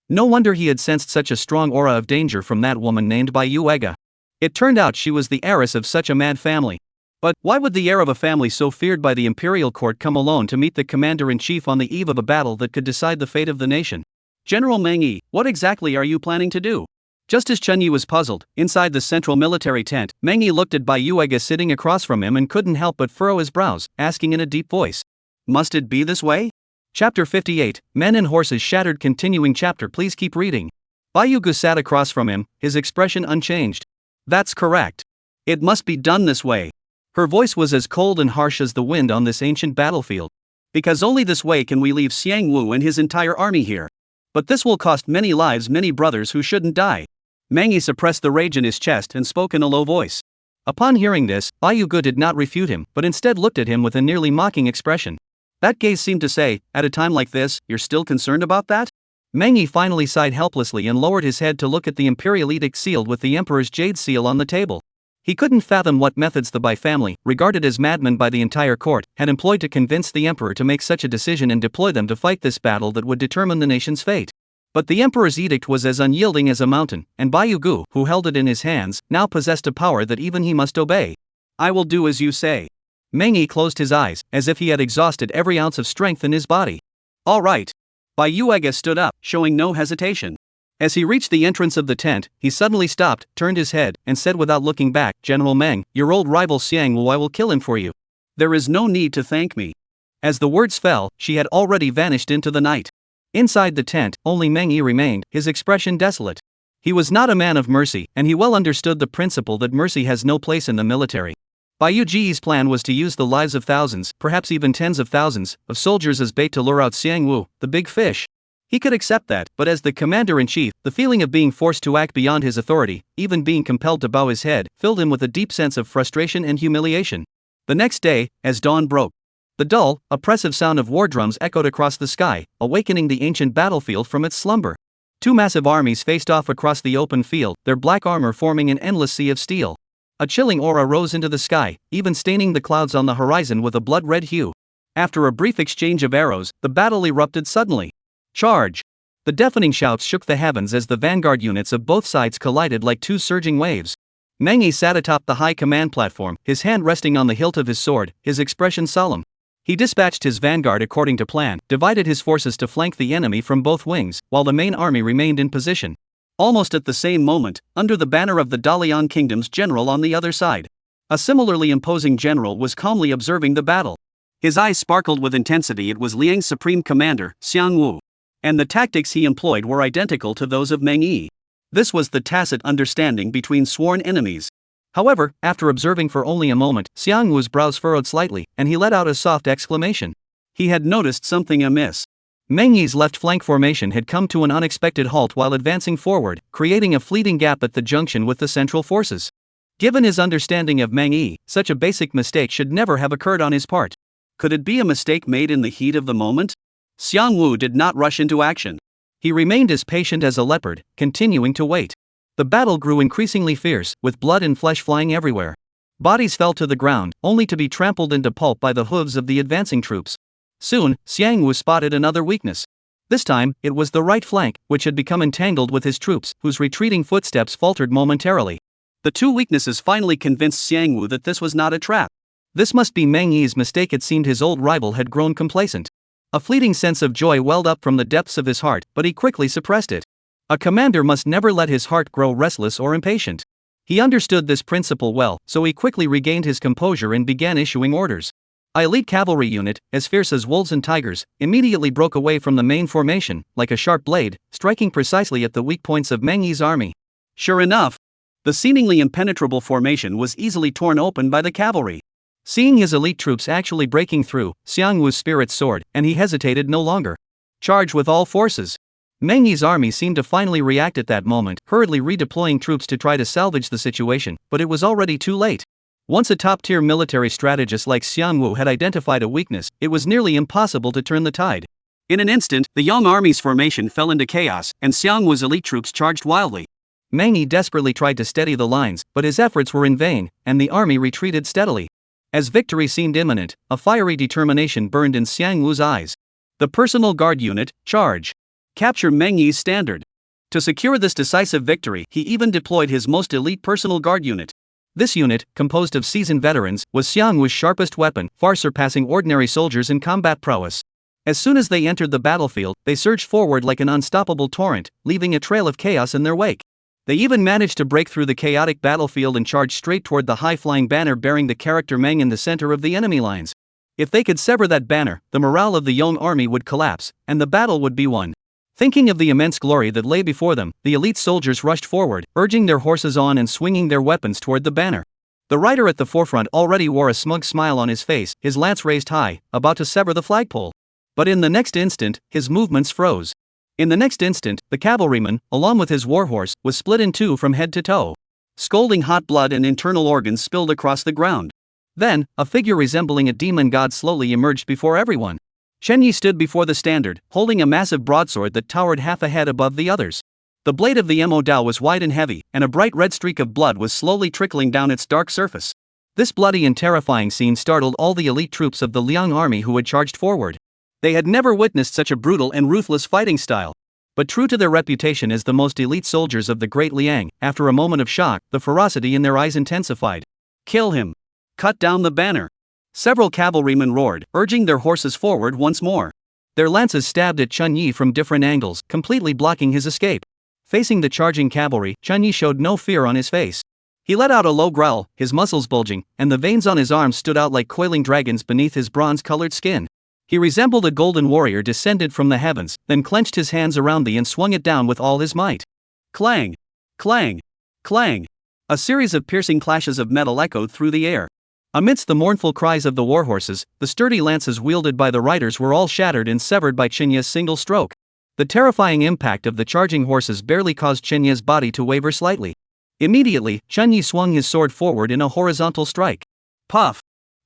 Speaker 1: No wonder he had sensed such a strong aura of danger from that woman named Bai Yuega. It turned out she was the heiress of such a mad family. But why would the heir of a family so feared by the imperial court come alone to meet the commander-in-chief on the eve of a battle that could decide the fate of the nation? General Meng Yi, what exactly are you planning to do? Just as Chen Yi was puzzled, inside the central military tent, Meng Yi looked at Bai Yuega sitting across from him and couldn't help but furrow his brows, asking in a deep voice. Must it be this way? Chapter 58, Men and Horses Shattered. Continuing chapter. Please keep reading. Bai Yuega sat across from him, his expression unchanged. That's correct. It must be done this way. Her voice was as cold and harsh as the wind on this ancient battlefield. Because only this way can we leave Xiang Wu and his entire army here. But this will cost many lives, many brothers who shouldn't die. Meng Yi suppressed the rage in his chest and spoke in a low voice. Upon hearing this, Bai Yuega did not refute him, but instead looked at him with a nearly mocking expression. That gaze seemed to say, at a time like this, you're still concerned about that? Meng Yi finally sighed helplessly and lowered his head to look at the imperial edict sealed with the emperor's jade seal on the table. He couldn't fathom what methods the Bai family, regarded as madmen by the entire court, had employed to convince the emperor to make such a decision and deploy them to fight this battle that would determine the nation's fate. But the emperor's edict was as unyielding as a mountain, and Bai Yuega, who held it in his hands, now possessed a power that even he must obey. I will do as you say. Meng Yi closed his eyes, as if he had exhausted every ounce of strength in his body. All right. Bai Yuega stood up, showing no hesitation. As he reached the entrance of the tent, he suddenly stopped, turned his head, and said without looking back, General Meng, your old rival Xiang Wu, I will kill him for you. There is no need to thank me. As the words fell, she had already vanished into the night. Inside the tent, only Meng Yi remained, his expression desolate. He was not a man of mercy, and he well understood the principle that mercy has no place in the military. Bai Yueji's plan was to use the lives of thousands, perhaps even tens of thousands, of soldiers as bait to lure out Xiang Wu, the big fish. He could accept that, but as the commander-in-chief, the feeling of being forced to act beyond his authority, even being compelled to bow his head, filled him with a deep sense of frustration and humiliation. The next day, as dawn broke, the dull, oppressive sound of war drums echoed across the sky, awakening the ancient battlefield from its slumber. Two massive armies faced off across the open field, their black armor forming an endless sea of steel. A chilling aura rose into the sky, even staining the clouds on the horizon with a blood-red hue. After a brief exchange of arrows, the battle erupted suddenly. Charge! The deafening shouts shook the heavens as the vanguard units of both sides collided like two surging waves. Meng Yi sat atop the high command platform, his hand resting on the hilt of his sword, his expression solemn. He dispatched his vanguard according to plan, divided his forces to flank the enemy from both wings, while the main army remained in position. Almost at the same moment, under the banner of the Dalian Kingdom's general on the other side, a similarly imposing general was calmly observing the battle. His eyes sparkled with intensity. It was Liang's supreme commander, Xiang Wu. And the tactics he employed were identical to those of Meng Yi. This was the tacit understanding between sworn enemies. However, after observing for only a moment, Xiang Wu's brows furrowed slightly, and he let out a soft exclamation. He had noticed something amiss. Meng Yi's left flank formation had come to an unexpected halt while advancing forward, creating a fleeting gap at the junction with the central forces. Given his understanding of Meng Yi, such a basic mistake should never have occurred on his part. Could it be a mistake made in the heat of the moment? Xiang Wu did not rush into action. He remained as patient as a leopard, continuing to wait. The battle grew increasingly fierce, with blood and flesh flying everywhere. Bodies fell to the ground, only to be trampled into pulp by the hooves of the advancing troops. Soon, Xiang Wu spotted another weakness. This time, it was the right flank, which had become entangled with his troops, whose retreating footsteps faltered momentarily. The two weaknesses finally convinced Xiang Wu that this was not a trap. This must be Meng Yi's mistake. It seemed his old rival had grown complacent. A fleeting sense of joy welled up from the depths of his heart, but he quickly suppressed it. A commander must never let his heart grow restless or impatient. He understood this principle well, so he quickly regained his composure and began issuing orders. A elite cavalry unit, as fierce as wolves and tigers, immediately broke away from the main formation, like a sharp blade, striking precisely at the weak points of Menghi's army. Sure enough, the seemingly impenetrable formation was easily torn open by the cavalry. Seeing his elite troops actually breaking through, Xiangwu's spirits soared, and he hesitated no longer. Charge with all forces. Menghi's army seemed to finally react at that moment, hurriedly redeploying troops to try to salvage the situation, but it was already too late. Once a top-tier military strategist like Xiangwu had identified a weakness, it was nearly impossible to turn the tide. In an instant, the young army's formation fell into chaos, and Xiangwu's elite troops charged wildly. Menghi desperately tried to steady the lines, but his efforts were in vain, and the army retreated steadily. As victory seemed imminent, a fiery determination burned in Xiangwu's eyes. The personal guard unit, charge. Capture Menghi's standard. To secure this decisive victory, he even deployed his most elite personal guard unit. This unit, composed of seasoned veterans, was Xiangwu's sharpest weapon, far surpassing ordinary soldiers in combat prowess. As soon as they entered the battlefield, they surged forward like an unstoppable torrent, leaving a trail of chaos in their wake. They even managed to break through the chaotic battlefield and charge straight toward the high-flying banner bearing the character Meng in the center of the enemy lines. If they could sever that banner, the morale of the young army would collapse, and the battle would be won. Thinking of the immense glory that lay before them, the elite soldiers rushed forward, urging their horses on and swinging their weapons toward the banner. The rider at the forefront already wore a smug smile on his face, his lance raised high, about to sever the flagpole. But in the next instant, his movements froze. In the next instant, the cavalryman, along with his warhorse, was split in two from head to toe. Scalding hot blood and internal organs spilled across the ground. Then, a figure resembling a demon god slowly emerged before everyone. Chenyi stood before the standard, holding a massive broadsword that towered half a head above the others. The blade of the Mo Dao was wide and heavy, and a bright red streak of blood was slowly trickling down its dark surface. This bloody and terrifying scene startled all the elite troops of the Liang army who had charged forward. They had never witnessed such a brutal and ruthless fighting style. But true to their reputation as the most elite soldiers of the Great Liang, after a moment of shock, the ferocity in their eyes intensified. Kill him! Cut down the banner! Several cavalrymen roared, urging their horses forward once more. Their lances stabbed at Chenyi from different angles, completely blocking his escape. Facing the charging cavalry, Chenyi showed no fear on his face. He let out a low growl, his muscles bulging, and the veins on his arms stood out like coiling dragons beneath his bronze-colored skin. He resembled a golden warrior descended from the heavens, then clenched his hands around thee and swung it down with all his might. Clang! Clang! Clang! A series of piercing clashes of metal echoed through the air. Amidst the mournful cries of the warhorses, the sturdy lances wielded by the riders were all shattered and severed by Chenya's single stroke. The terrifying impact of the charging horses barely caused Chenya's body to waver slightly. Immediately, Chenyi swung his sword forward in a horizontal strike. Puff!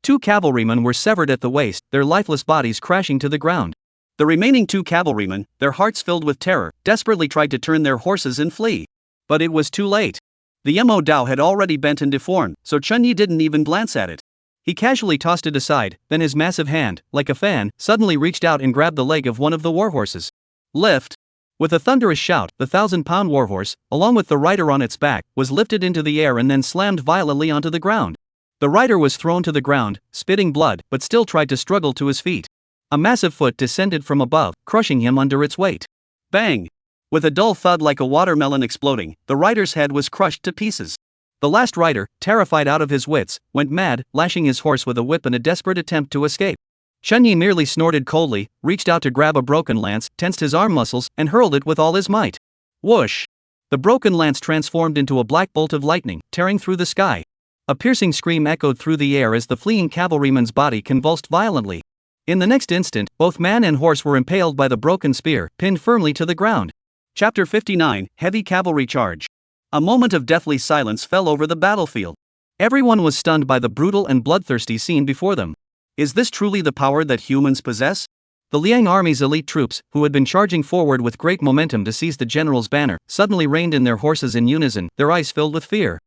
Speaker 1: Two cavalrymen were severed at the waist, their lifeless bodies crashing to the ground. The remaining two cavalrymen, their hearts filled with terror, desperately tried to turn their horses and flee. But it was too late. The Mo Dao had already bent and deformed, so Chenyi didn't even glance at it. He casually tossed it aside, then his massive hand, like a fan, suddenly reached out and grabbed the leg of one of the warhorses. Lift! With a thunderous shout, the 1,000-pound warhorse, along with the rider on its back, was lifted into the air and then slammed violently onto the ground. The rider was thrown to the ground, spitting blood, but still tried to struggle to his feet. A massive foot descended from above, crushing him under its weight. Bang! With a dull thud like a watermelon exploding, the rider's head was crushed to pieces. The last rider, terrified out of his wits, went mad, lashing his horse with a whip in a desperate attempt to escape. Chenyi merely snorted coldly, reached out to grab a broken lance, tensed his arm muscles, and hurled it with all his might. Whoosh! The broken lance transformed into a black bolt of lightning, tearing through the sky. A piercing scream echoed through the air as the fleeing cavalryman's body convulsed violently. In the next instant, both man and horse were impaled by the broken spear, pinned firmly to the ground. Chapter 59, Heavy Cavalry Charge. A moment of deathly silence fell over the battlefield. Everyone was stunned by the brutal and bloodthirsty scene before them. Is this truly the power that humans possess? The Liang army's elite troops, who had been charging forward with great momentum to seize the general's banner, suddenly reined in their horses in unison, their eyes filled with fear.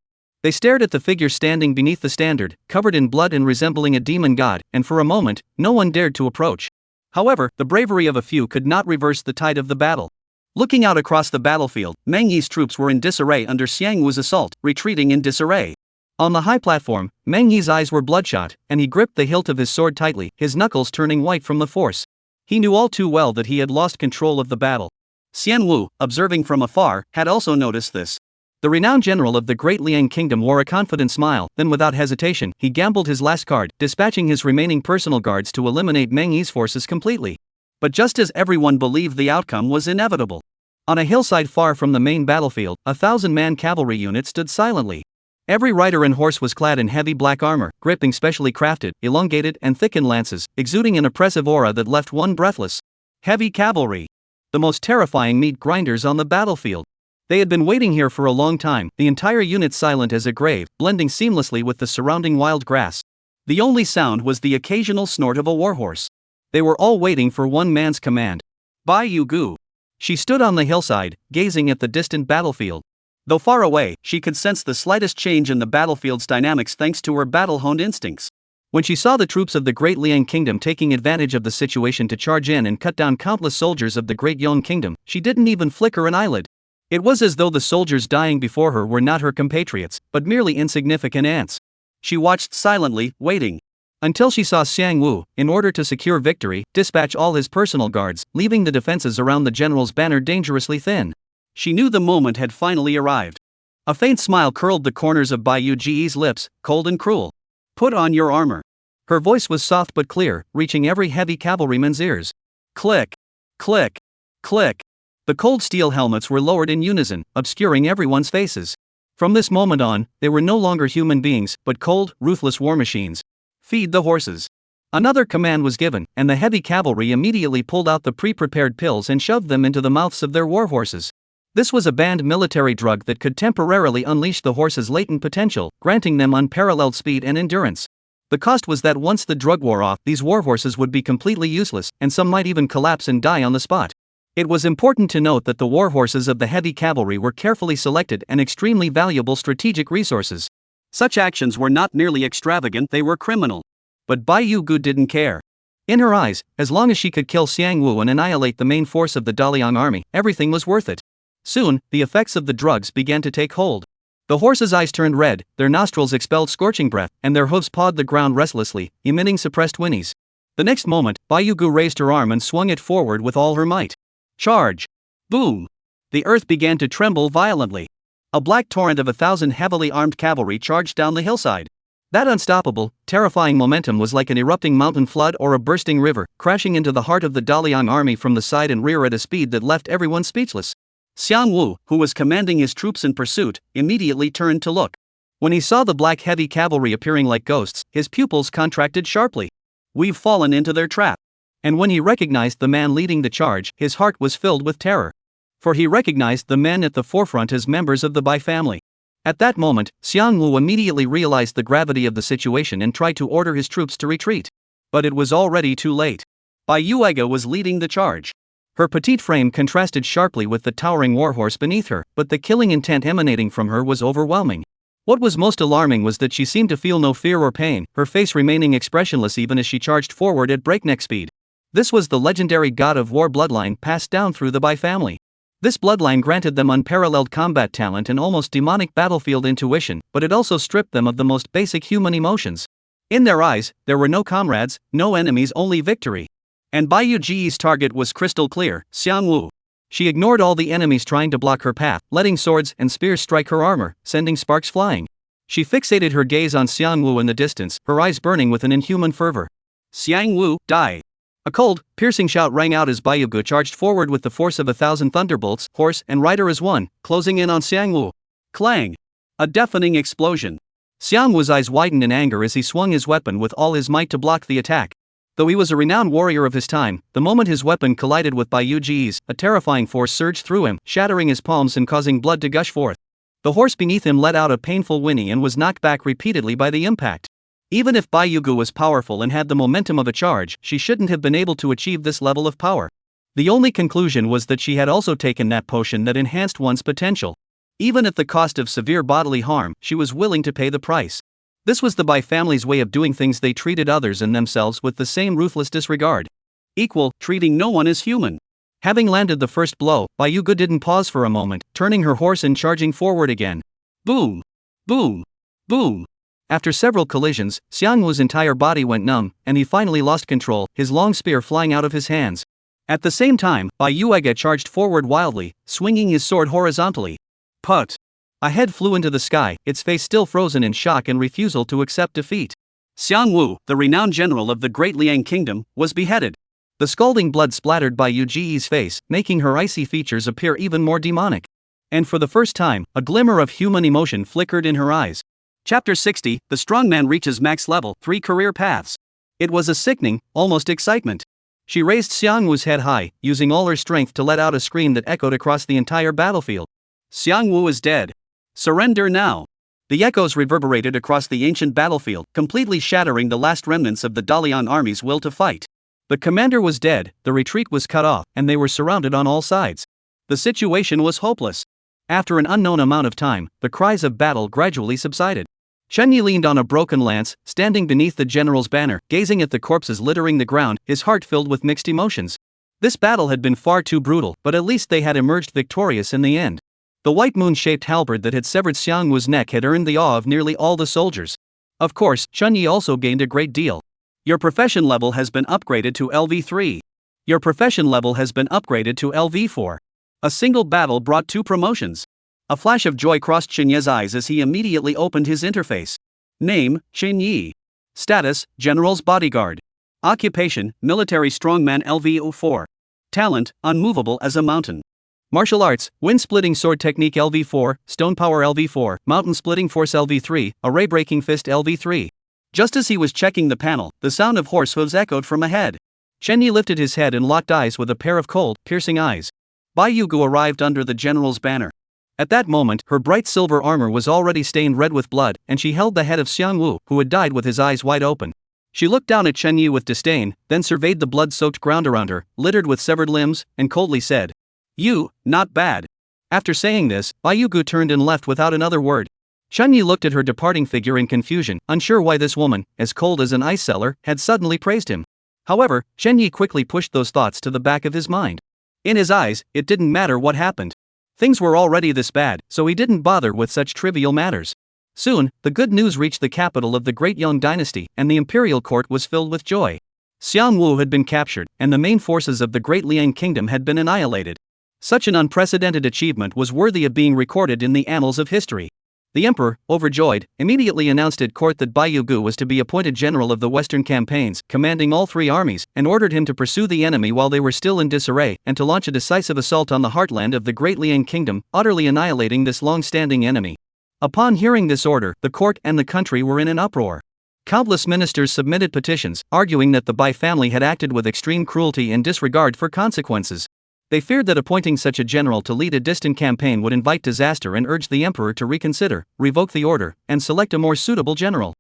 Speaker 1: They stared at the figure standing beneath the standard, covered in blood and resembling a demon god, and for a moment, no one dared to approach. However, the bravery of a few could not reverse the tide of the battle. Looking out across the battlefield, Menghi's troops were in disarray under Xiangwu's assault, retreating in disarray. On the high platform, Menghi's eyes were bloodshot, and he gripped the hilt of his sword tightly, his knuckles turning white from the force. He knew all too well that he had lost control of the battle. Xiang Wu, observing from afar, had also noticed this. The renowned general of the Great Liang Kingdom wore a confident smile, then without hesitation, he gambled his last card, dispatching his remaining personal guards to eliminate Meng Yi's forces completely. But just as everyone believed the outcome was inevitable, on a hillside far from the main battlefield, 1,000-man cavalry unit stood silently. Every rider and horse was clad in heavy black armor, gripping specially crafted, elongated and thickened lances, exuding an oppressive aura that left one breathless. Heavy cavalry. The most terrifying meat grinders on the battlefield. They had been waiting here for a long time, the entire unit silent as a grave, blending seamlessly with the surrounding wild grass. The only sound was the occasional snort of a warhorse. They were all waiting for one man's command. Bai Yugu. She stood on the hillside, gazing at the distant battlefield. Though far away, she could sense the slightest change in the battlefield's dynamics thanks to her battle-honed instincts. When she saw the troops of the Great Liang Kingdom taking advantage of the situation to charge in and cut down countless soldiers of the Great Yong Kingdom, she didn't even flicker an eyelid. It was as though the soldiers dying before her were not her compatriots, but merely insignificant ants. She watched silently, waiting. Until she saw Xiang Wu, in order to secure victory, dispatch all his personal guards, leaving the defenses around the general's banner dangerously thin. She knew the moment had finally arrived. A faint smile curled the corners of Bai Yuji's lips, cold and cruel. Put on your armor. Her voice was soft but clear, reaching every heavy cavalryman's ears. Click. Click. Click. The cold steel helmets were lowered in unison, obscuring everyone's faces. From this moment on, they were no longer human beings, but cold, ruthless war machines. Feed the horses. Another command was given, and the heavy cavalry immediately pulled out the pre-prepared pills and shoved them into the mouths of their war horses. This was a banned military drug that could temporarily unleash the horses' latent potential, granting them unparalleled speed and endurance. The cost was that once the drug wore off, these war horses would be completely useless, and some might even collapse and die on the spot. It was important to note that the war horses of the heavy cavalry were carefully selected and extremely valuable strategic resources. Such actions were not merely extravagant, they were criminal. But Bai Yugu didn't care. In her eyes, as long as she could kill Xiang Wu and annihilate the main force of the Daliang army, everything was worth it. Soon, the effects of the drugs began to take hold. The horses' eyes turned red, their nostrils expelled scorching breath, and their hooves pawed the ground restlessly, emitting suppressed whinnies. The next moment, Bai Yugu raised her arm and swung it forward with all her might. Charge! Boom! The earth began to tremble violently. A black torrent of 1,000 heavily armed cavalry charged down the hillside. That unstoppable, terrifying momentum was like an erupting mountain flood or a bursting river, crashing into the heart of the Daliang army from the side and rear at a speed that left everyone speechless. Xiang Wu, who was commanding his troops in pursuit, immediately turned to look. When he saw the black heavy cavalry appearing like ghosts, his pupils contracted sharply. We've fallen into their trap. And when he recognized the man leading the charge, his heart was filled with terror. For he recognized the men at the forefront as members of the Bai family. At that moment, Xiang Wu immediately realized the gravity of the situation and tried to order his troops to retreat. But it was already too late. Bai Yuega was leading the charge. Her petite frame contrasted sharply with the towering warhorse beneath her, but the killing intent emanating from her was overwhelming. What was most alarming was that she seemed to feel no fear or pain, her face remaining expressionless even as she charged forward at breakneck speed. This was the legendary god of war bloodline passed down through the Bai family. This bloodline granted them unparalleled combat talent and almost demonic battlefield intuition, but it also stripped them of the most basic human emotions. In their eyes, there were no comrades, no enemies, only victory. And Bai Yuji's target was crystal clear, Xiang Wu. She ignored all the enemies trying to block her path, letting swords and spears strike her armor, sending sparks flying. She fixated her gaze on Xiang Wu in the distance, her eyes burning with an inhuman fervor. Xiang Wu, die! A cold, piercing shout rang out as Bai Yugu charged forward with the force of 1,000 thunderbolts, horse and rider as one, closing in on Xiang Wu. Clang! A deafening explosion. Xiang Wu's eyes widened in anger as he swung his weapon with all his might to block the attack. Though he was a renowned warrior of his time, the moment his weapon collided with Bai Yuji's, a terrifying force surged through him, shattering his palms and causing blood to gush forth. The horse beneath him let out a painful whinny and was knocked back repeatedly by the impact. Even if Bai Yugu was powerful and had the momentum of a charge, she shouldn't have been able to achieve this level of power. The only conclusion was that she had also taken that potion that enhanced one's potential. Even at the cost of severe bodily harm, she was willing to pay the price. This was the Bai family's way of doing things. They treated others and themselves with the same ruthless disregard. Equal, treating no one as human. Having landed the first blow, Bai Yugu didn't pause for a moment, turning her horse and charging forward again. Boom! Boom! Boom! After several collisions, Xiangwu's entire body went numb, and he finally lost control, his long spear flying out of his hands. At the same time, Bai Yuega charged forward wildly, swinging his sword horizontally. Put! A head flew into the sky, its face still frozen in shock and refusal to accept defeat. Xiangwu, the renowned general of the Great Liang Kingdom, was beheaded. The scalding blood splattered Bai Yuji's face, making her icy features appear even more demonic. And for the first time, a glimmer of human emotion flickered in her eyes. Chapter 60, The Strongman Reaches Max Level, 3 Career Paths. It was a sickening, almost excitement. She raised Xiangwu's head high, using all her strength to let out a scream that echoed across the entire battlefield. Xiangwu is dead. Surrender now. The echoes reverberated across the ancient battlefield, completely shattering the last remnants of the Dalian army's will to fight. The commander was dead, the retreat was cut off, and they were surrounded on all sides. The situation was hopeless. After an unknown amount of time, the cries of battle gradually subsided. Chunyi leaned on a broken lance, standing beneath the general's banner, gazing at the corpses littering the ground, his heart filled with mixed emotions. This battle had been far too brutal, but at least they had emerged victorious in the end. The white moon-shaped halberd that had severed Xiangwu's neck had earned the awe of nearly all the soldiers. Of course, Chunyi also gained a great deal. Your profession level has been upgraded to LV3. Your profession level has been upgraded to LV4. A single battle brought 2 promotions. A flash of joy crossed Chenye's eyes as he immediately opened his interface. Name, Chenye. Status, General's Bodyguard. Occupation, Military Strongman LV04. Talent, Unmovable as a Mountain. Martial Arts, Wind-Splitting Sword Technique LV4, Stone Power LV4, Mountain Splitting Force LV3, Array Breaking Fist LV3. Just as he was checking the panel, the sound of horse hooves echoed from ahead. Chenye lifted his head and locked eyes with a pair of cold, piercing eyes. Bai Yugu arrived under the general's banner. At that moment, her bright silver armor was already stained red with blood, and she held the head of Xiangwu, who had died with his eyes wide open. She looked down at Chenye with disdain, then surveyed the blood-soaked ground around her, littered with severed limbs, and coldly said, "You, not bad." After saying this, Bai Yugu turned and left without another word. Chenye looked at her departing figure in confusion, unsure why this woman, as cold as an ice cellar, had suddenly praised him. However, Chenye quickly pushed those thoughts to the back of his mind. In his eyes, it didn't matter what happened. Things were already this bad, so he didn't bother with such trivial matters. Soon, the good news reached the capital of the Great Yang Dynasty, and the imperial court was filled with joy. Xiangwu had been captured, and the main forces of the Great Liang Kingdom had been annihilated. Such an unprecedented achievement was worthy of being recorded in the annals of history. The emperor, overjoyed, immediately announced at court that Bai Yugu was to be appointed general of the western campaigns, commanding all 3 armies, and ordered him to pursue the enemy while they were still in disarray, and to launch a decisive assault on the heartland of the Great Liang Kingdom, utterly annihilating this long-standing enemy. Upon hearing this order, the court and the country were in an uproar. Countless ministers submitted petitions, arguing that the Bai family had acted with extreme cruelty and disregard for consequences. They feared that appointing such a general to lead a distant campaign would invite disaster and urged the emperor to reconsider, revoke the order, and select a more suitable general.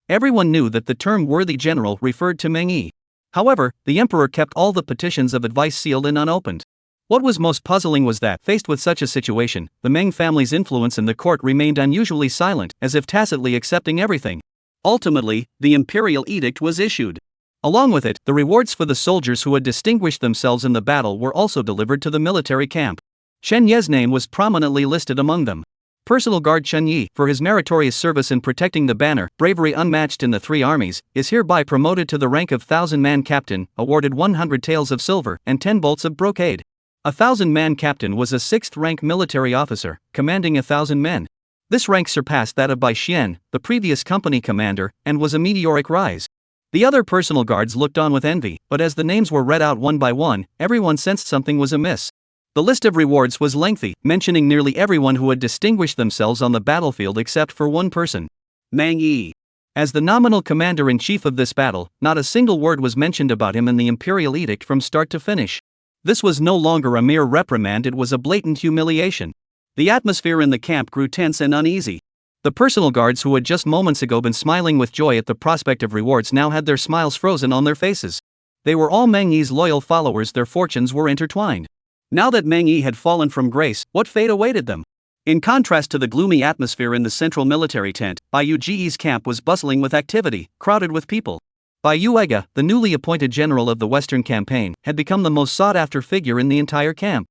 Speaker 1: Everyone knew that the term worthy general referred to Meng Yi. However, the emperor kept all the petitions of advice sealed and unopened. What was most puzzling was that, faced with such a situation, the Meng family's influence in the court remained unusually silent, as if tacitly accepting everything. Ultimately, the imperial edict was issued. Along with it, the rewards for the soldiers who had distinguished themselves in the battle were also delivered to the military camp. Chen Ye's name was prominently listed among them. Personal Guard Chen Yi, for his meritorious service in protecting the banner, bravery unmatched in the 3 armies, is hereby promoted to the rank of 1,000-man captain, awarded 100 taels of silver, and 10 bolts of brocade. A 1,000-man captain was a 6th-rank military officer, commanding 1,000 men. This rank surpassed that of Bai Xian, the previous company commander, and was a meteoric rise. The other personal guards looked on with envy, but as the names were read out one by one, everyone sensed something was amiss. The list of rewards was lengthy, mentioning nearly everyone who had distinguished themselves on the battlefield except for one person: Meng Yi. As the nominal commander-in-chief of this battle, not a single word was mentioned about him in the imperial edict from start to finish. This was no longer a mere reprimand, it was a blatant humiliation. The atmosphere in the camp grew tense and uneasy. The personal guards who had just moments ago been smiling with joy at the prospect of rewards now had their smiles frozen on their faces. They were all Meng Yi's loyal followers, their fortunes were intertwined. Now that Meng Yi had fallen from grace, what fate awaited them? In contrast to the gloomy atmosphere in the central military tent, Bai Yuji's camp was bustling with activity, crowded with people. Bai Yuega, the newly appointed general of the Western campaign, had become the most sought-after figure in the entire camp.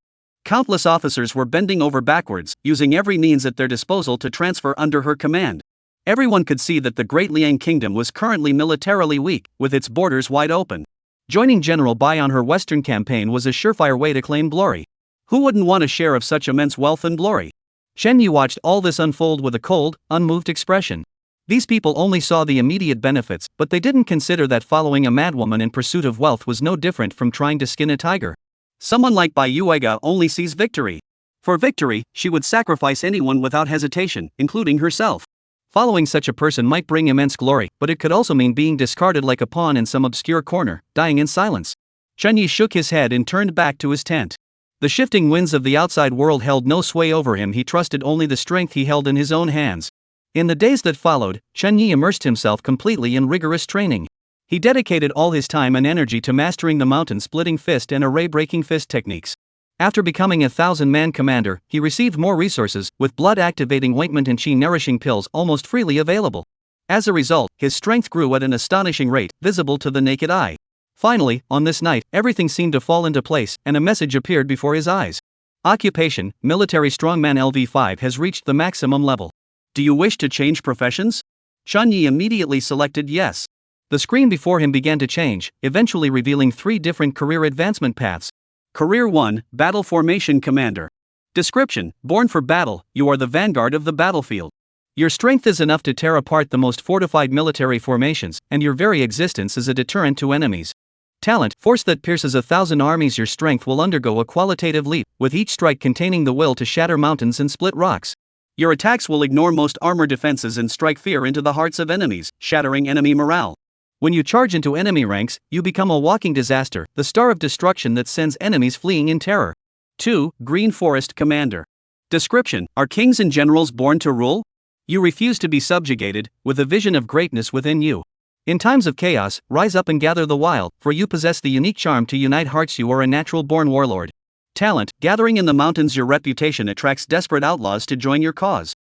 Speaker 1: Countless officers were bending over backwards, using every means at their disposal to transfer under her command. Everyone could see that the Great Liang Kingdom was currently militarily weak, with its borders wide open. Joining General Bai on her western campaign was a surefire way to claim glory. Who wouldn't want a share of such immense wealth and glory? Chen Yi watched all this unfold with a cold, unmoved expression. These people only saw the immediate benefits, but they didn't consider that following a madwoman in pursuit of wealth was no different from trying to skin a tiger. Someone like Bai Yuega only sees victory. For victory, she would sacrifice anyone without hesitation, including herself. Following such a person might bring immense glory, but it could also mean being discarded like a pawn in some obscure corner, dying in silence. Chen Yi shook his head and turned back to his tent. The shifting winds of the outside world held no sway over him. He trusted only the strength he held in his own hands. In the days that followed, Chen Yi immersed himself completely in rigorous training. He dedicated all his time and energy to mastering the mountain-splitting fist and array-breaking fist techniques. After becoming a 1,000-man commander, he received more resources, with blood-activating ointment and qi-nourishing pills almost freely available. As a result, his strength grew at an astonishing rate, visible to the naked eye. Finally, on this night, everything seemed to fall into place, and a message appeared before his eyes. Occupation: Military Strongman LV5 has reached the maximum level. Do you wish to change professions? Chen Yi immediately selected yes. The screen before him began to change, eventually revealing 3 different career advancement paths. Career 1, Battle Formation Commander. Description: Born for battle, you are the vanguard of the battlefield. Your strength is enough to tear apart the most fortified military formations, and your very existence is a deterrent to enemies. Talent: Force that pierces 1,000 armies. Your strength will undergo a qualitative leap, with each strike containing the will to shatter mountains and split rocks. Your attacks will ignore most armor defenses and strike fear into the hearts of enemies, shattering enemy morale. When you charge into enemy ranks, you become a walking disaster, the star of destruction that sends enemies fleeing in terror. 2. Green Forest Commander. Description: Are kings and generals born to rule? You refuse to be subjugated, with a vision of greatness within you. In times of chaos, rise up and gather the wild, for you possess the unique charm to unite hearts. You are a natural-born warlord. Talent: Gathering in the mountains. Your reputation attracts desperate outlaws to join your cause.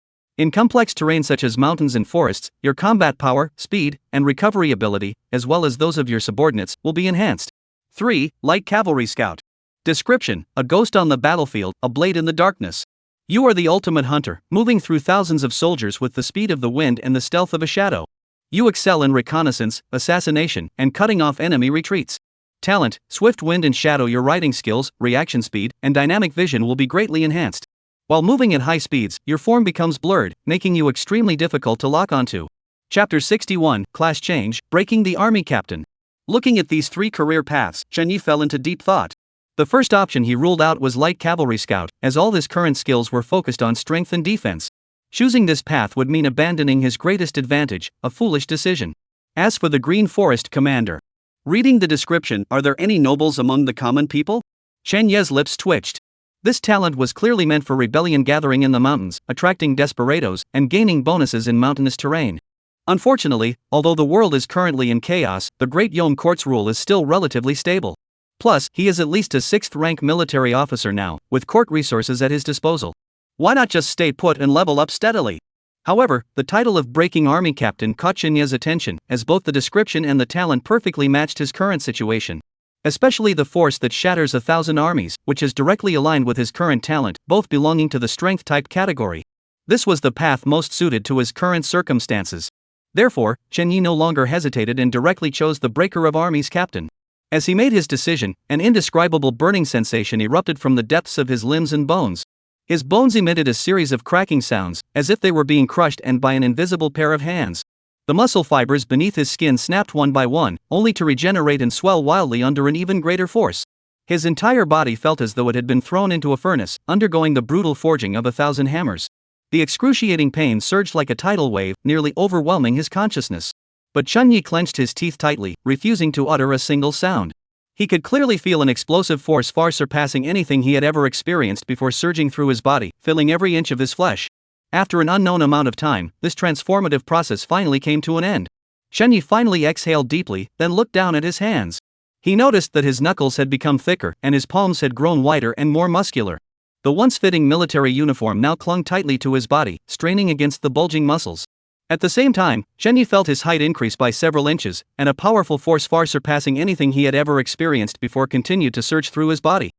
Speaker 1: In complex terrain such as mountains and forests, your combat power, speed, and recovery ability, as well as those of your subordinates, will be enhanced. 3. Light Cavalry Scout. Description: A ghost on the battlefield, a blade in the darkness. You are the ultimate hunter, moving through thousands of soldiers with the speed of the wind and the stealth of a shadow. You excel in reconnaissance, assassination, and cutting off enemy retreats. Talent: Swift wind and shadow. Your riding skills, reaction speed, and dynamic vision will be greatly enhanced. While moving at high speeds, your form becomes blurred, making you extremely difficult to lock onto. Chapter 61, Class Change, Breaking the Army Captain. Looking at these 3 career paths, Chen Yi fell into deep thought. The first option he ruled out was Light Cavalry Scout, as all his current skills were focused on strength and defense. Choosing this path would mean abandoning his greatest advantage, a foolish decision. As for the Green Forest Commander. Reading the description, are there any nobles among the common people? Chen Yi's lips twitched. This talent was clearly meant for rebellion, gathering in the mountains, attracting desperados, and gaining bonuses in mountainous terrain. Unfortunately, although the world is currently in chaos, the Great Yom Court's rule is still relatively stable. Plus, he is at least a 6th-rank military officer now, with court resources at his disposal. Why not just stay put and level up steadily? However, the title of Breaking Army Captain caught Chen Yi's attention, as both the description and the talent perfectly matched his current situation. Especially the force that shatters 1,000 armies, which is directly aligned with his current talent, both belonging to the strength-type category. This was the path most suited to his current circumstances. Therefore, Chen Yi no longer hesitated and directly chose the Breaker of Armies captain. As he made his decision, an indescribable burning sensation erupted from the depths of his limbs and bones. His bones emitted a series of cracking sounds, as if they were being crushed and by an invisible pair of hands. The muscle fibers beneath his skin snapped one by one, only to regenerate and swell wildly under an even greater force. His entire body felt as though it had been thrown into a furnace, undergoing the brutal forging of 1,000 hammers. The excruciating pain surged like a tidal wave, nearly overwhelming his consciousness. But Chen Yi clenched his teeth tightly, refusing to utter a single sound. He could clearly feel an explosive force far surpassing anything he had ever experienced before surging through his body, filling every inch of his flesh. After an unknown amount of time, this transformative process finally came to an end. Chen Yi finally exhaled deeply, then looked down at his hands. He noticed that his knuckles had become thicker, and his palms had grown wider and more muscular. The once fitting military uniform now clung tightly to his body, straining against the bulging muscles. At the same time, Chen Yi felt his height increase by several inches, and a powerful force far surpassing anything he had ever experienced before continued to surge through his body.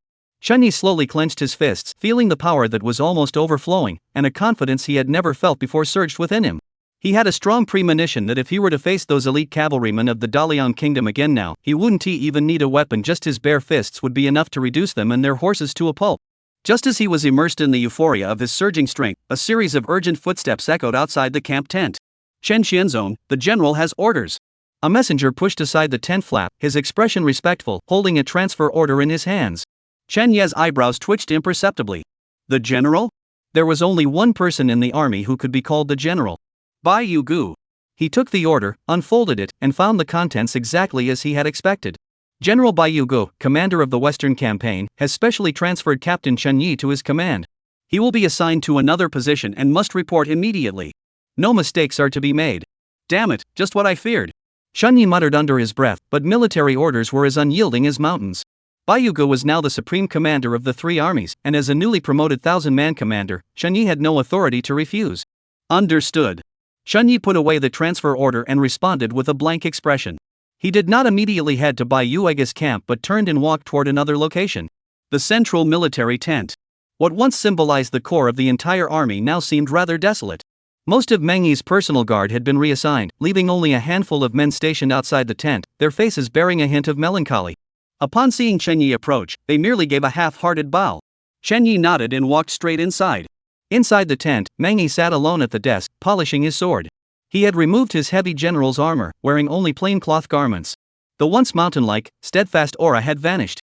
Speaker 1: Chen Yi slowly clenched his fists, feeling the power that was almost overflowing, and a confidence he had never felt before surged within him. He had a strong premonition that if he were to face those elite cavalrymen of the Dalian kingdom again now, he wouldn't even need a weapon, just his bare fists would be enough to reduce them and their horses to a pulp. Just as he was immersed in the euphoria of his surging strength, a series of urgent footsteps echoed outside the camp tent. Chen Xianzong, the general has orders. A messenger pushed aside the tent flap, his expression respectful, holding a transfer order in his hands. Chen Ye's eyebrows twitched imperceptibly. The general? There was only one person in the army who could be called the general. Bai Yugu. He took the order, unfolded it, and found the contents exactly as he had expected. General Bai Yugu, commander of the Western Campaign, has specially transferred Captain Chen Yi to his command. He will be assigned to another position and must report immediately. No mistakes are to be made. Damn it, just what I feared. Chen Yi muttered under his breath, but military orders were as unyielding as mountains. Bai Yugu was now the supreme commander of the three armies, and as a newly promoted 1,000-man commander, Chen Yi had no authority to refuse. Understood. Chen Yi put away the transfer order and responded with a blank expression. He did not immediately head to Bai Yuege's camp but turned and walked toward another location. The central military tent. What once symbolized the core of the entire army now seemed rather desolate. Most of Meng Yi's personal guard had been reassigned, leaving only a handful of men stationed outside the tent, their faces bearing a hint of melancholy. Upon seeing Chen Yi approach, they merely gave a half-hearted bow. Chen Yi nodded and walked straight inside. Inside the tent, Meng Yi sat alone at the desk, polishing his sword. He had removed his heavy general's armor, wearing only plain cloth garments. The once mountain-like, steadfast aura had vanished.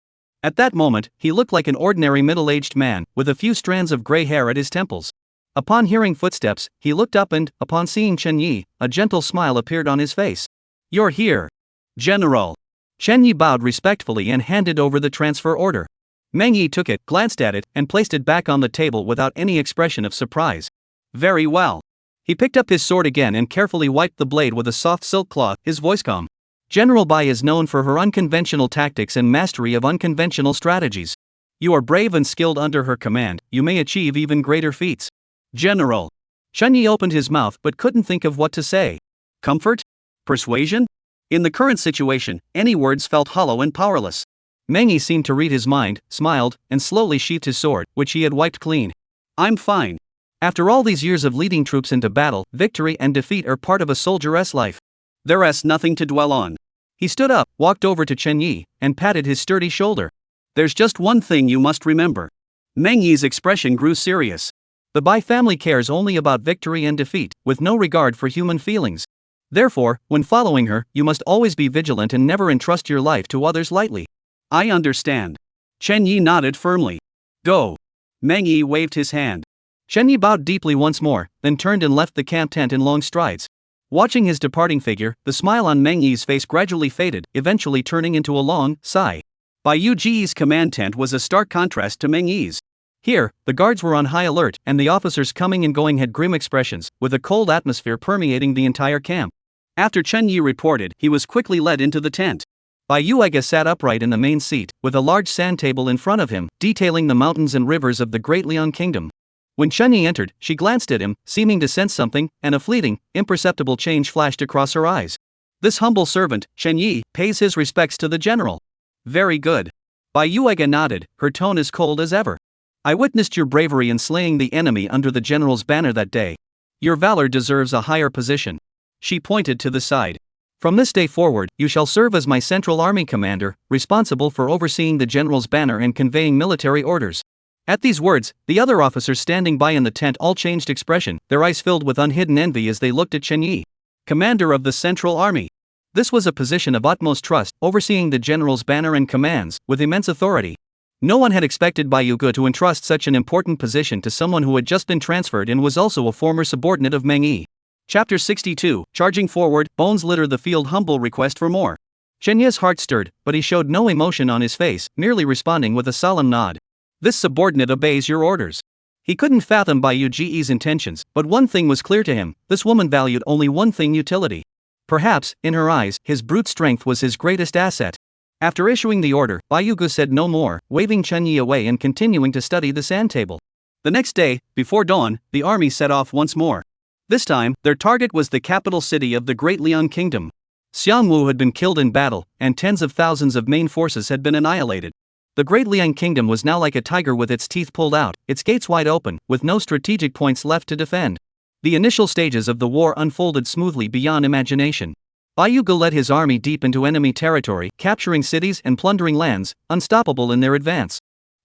Speaker 1: At that moment, he looked like an ordinary middle-aged man, with a few strands of gray hair at his temples. Upon hearing footsteps, he looked up and, upon seeing Chen Yi, a gentle smile appeared on his face. "You're here, General." Chen Yi bowed respectfully and handed over the transfer order. Meng Yi took it, glanced at it, and placed it back on the table without any expression of surprise. "Very well." He picked up his sword again and carefully wiped the blade with a soft silk cloth, his voice calm. General Bai is known for her unconventional tactics and mastery of unconventional strategies. You are brave and skilled under her command, you may achieve even greater feats. General. Chen Yi opened his mouth but couldn't think of what to say. Comfort? Persuasion? In the current situation, any words felt hollow and powerless. Meng Yi seemed to read his mind, smiled, and slowly sheathed his sword, which he had wiped clean. "I'm fine. After all these years of leading troops into battle, victory and defeat are part of a soldier's life. There's nothing to dwell on." He stood up, walked over to Chen Yi, and patted his sturdy shoulder. "There's just one thing you must remember." Meng Yi's expression grew serious. The Bai family cares only about victory and defeat, with no regard for human feelings. Therefore, when following her, you must always be vigilant and never entrust your life to others lightly. "I understand." Chen Yi nodded firmly. "Go." Meng Yi waved his hand. Chen Yi bowed deeply once more, then turned and left the camp tent in long strides. Watching his departing figure, the smile on Meng Yi's face gradually faded, eventually turning into a long sigh. Bai Yuji's command tent was a stark contrast to Meng Yi's. Here, the guards were on high alert, and the officers coming and going had grim expressions, with a cold atmosphere permeating the entire camp. After Chen Yi reported, he was quickly led into the tent. Bai Yuege sat upright in the main seat, with a large sand table in front of him, detailing the mountains and rivers of the Great Liang Kingdom. When Chen Yi entered, she glanced at him, seeming to sense something, and a fleeting, imperceptible change flashed across her eyes. "This humble servant, Chen Yi, pays his respects to the general." "Very good." Bai Yuege nodded, her tone as cold as ever. "I witnessed your bravery in slaying the enemy under the general's banner that day. Your valor deserves a higher position." She pointed to the side. "From this day forward, you shall serve as my central army commander, responsible for overseeing the general's banner and conveying military orders." At these words, the other officers standing by in the tent all changed expression, their eyes filled with unhidden envy as they looked at Chen Yi. Commander of the Central Army. This was a position of utmost trust, overseeing the general's banner and commands, with immense authority. No one had expected Bai Yuge to entrust such an important position to someone who had just been transferred and was also a former subordinate of Meng Yi. Chapter 62, Charging Forward, Bones Litter the Field. Humble request for more. Chen Yi's heart stirred, but he showed no emotion on his face, merely responding with a solemn nod. "This subordinate obeys your orders." He couldn't fathom Bai Yuji's intentions, but one thing was clear to him: this woman valued only one thing: utility. Perhaps, in her eyes, his brute strength was his greatest asset. After issuing the order, Bai Yuge said no more, waving Chen Yi away and continuing to study the sand table. The next day, before dawn, the army set off once more. This time, their target was the capital city of the Great Liang Kingdom. Xiang Wu had been killed in battle, and tens of thousands of main forces had been annihilated. The Great Liang Kingdom was now like a tiger with its teeth pulled out, its gates wide open, with no strategic points left to defend. The initial stages of the war unfolded smoothly beyond imagination. Bayuga led his army deep into enemy territory, capturing cities and plundering lands, unstoppable in their advance.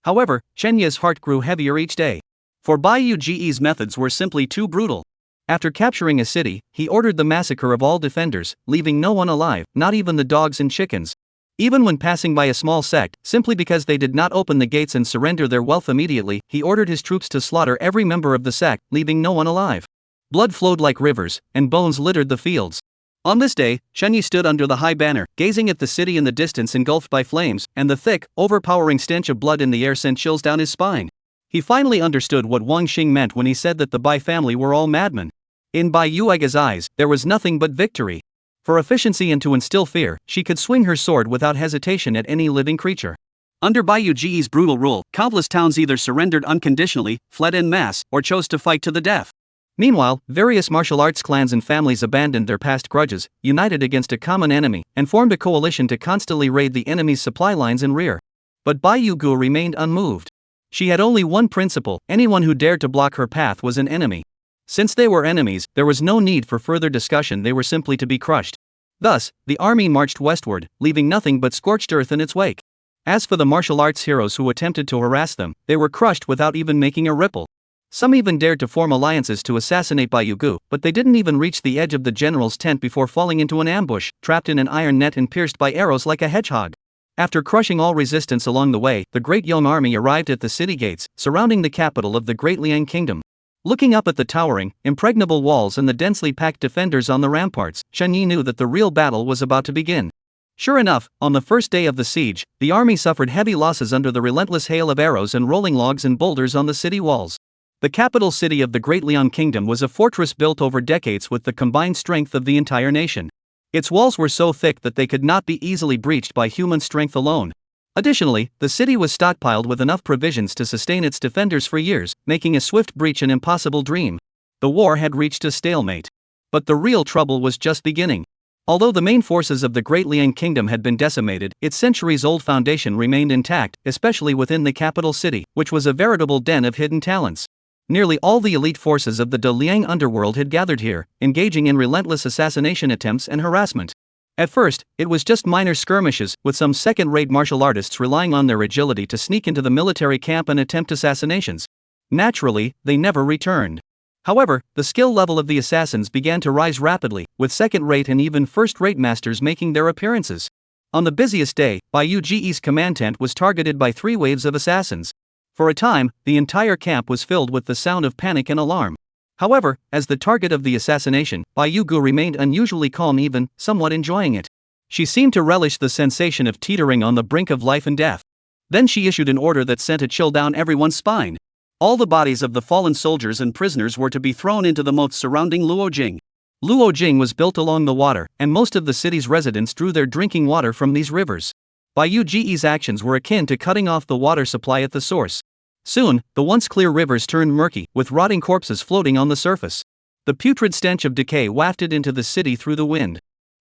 Speaker 1: However, Chenya's heart grew heavier each day. For Bayuge's methods were simply too brutal. After capturing a city, he ordered the massacre of all defenders, leaving no one alive, not even the dogs and chickens. Even when passing by a small sect, simply because they did not open the gates and surrender their wealth immediately, he ordered his troops to slaughter every member of the sect, leaving no one alive. Blood flowed like rivers, and bones littered the fields. On this day, Chenyi stood under the high banner, gazing at the city in the distance engulfed by flames, and the thick, overpowering stench of blood in the air sent chills down his spine. He finally understood what Wang Xing meant when he said that the Bai family were all madmen. In Bai Yuega's eyes, there was nothing but victory. For efficiency and to instill fear, she could swing her sword without hesitation at any living creature. Under Bai Yuega's brutal rule, countless towns either surrendered unconditionally, fled en masse, or chose to fight to the death. Meanwhile, various martial arts clans and families abandoned their past grudges, united against a common enemy, and formed a coalition to constantly raid the enemy's supply lines and rear. But Bai Yugu remained unmoved. She had only one principle: anyone who dared to block her path was an enemy. Since they were enemies, there was no need for further discussion, they were simply to be crushed. Thus, the army marched westward, leaving nothing but scorched earth in its wake. As for the martial arts heroes who attempted to harass them, they were crushed without even making a ripple. Some even dared to form alliances to assassinate Bai Yugu, but they didn't even reach the edge of the general's tent before falling into an ambush, trapped in an iron net and pierced by arrows like a hedgehog. After crushing all resistance along the way, the great Young army arrived at the city gates, surrounding the capital of the Great Liang Kingdom. Looking up at the towering, impregnable walls and the densely packed defenders on the ramparts, Chenyi knew that the real battle was about to begin. Sure enough, on the first day of the siege, the army suffered heavy losses under the relentless hail of arrows and rolling logs and boulders on the city walls. The capital city of the Great Liang Kingdom was a fortress built over decades with the combined strength of the entire nation. Its walls were so thick that they could not be easily breached by human strength alone. Additionally, the city was stockpiled with enough provisions to sustain its defenders for years, making a swift breach an impossible dream. The war had reached a stalemate. But the real trouble was just beginning. Although the main forces of the Great Liang Kingdom had been decimated, its centuries-old foundation remained intact, especially within the capital city, which was a veritable den of hidden talents. Nearly all the elite forces of the De Liang underworld had gathered here, engaging in relentless assassination attempts and harassment. At first, it was just minor skirmishes, with some second-rate martial artists relying on their agility to sneak into the military camp and attempt assassinations. Naturally, they never returned. However, the skill level of the assassins began to rise rapidly, with second-rate and even first-rate masters making their appearances. On the busiest day, Bayuge's command tent was targeted by 3 waves of assassins. For a time, the entire camp was filled with the sound of panic and alarm. However, as the target of the assassination, Bai Yugu remained unusually calm, even somewhat enjoying it. She seemed to relish the sensation of teetering on the brink of life and death. Then she issued an order that sent a chill down everyone's spine. All the bodies of the fallen soldiers and prisoners were to be thrown into the moats surrounding Luojing. Luojing was built along the water, and most of the city's residents drew their drinking water from these rivers. Bai Yuge's actions were akin to cutting off the water supply at the source. Soon, the once clear rivers turned murky, with rotting corpses floating on the surface. The putrid stench of decay wafted into the city through the wind.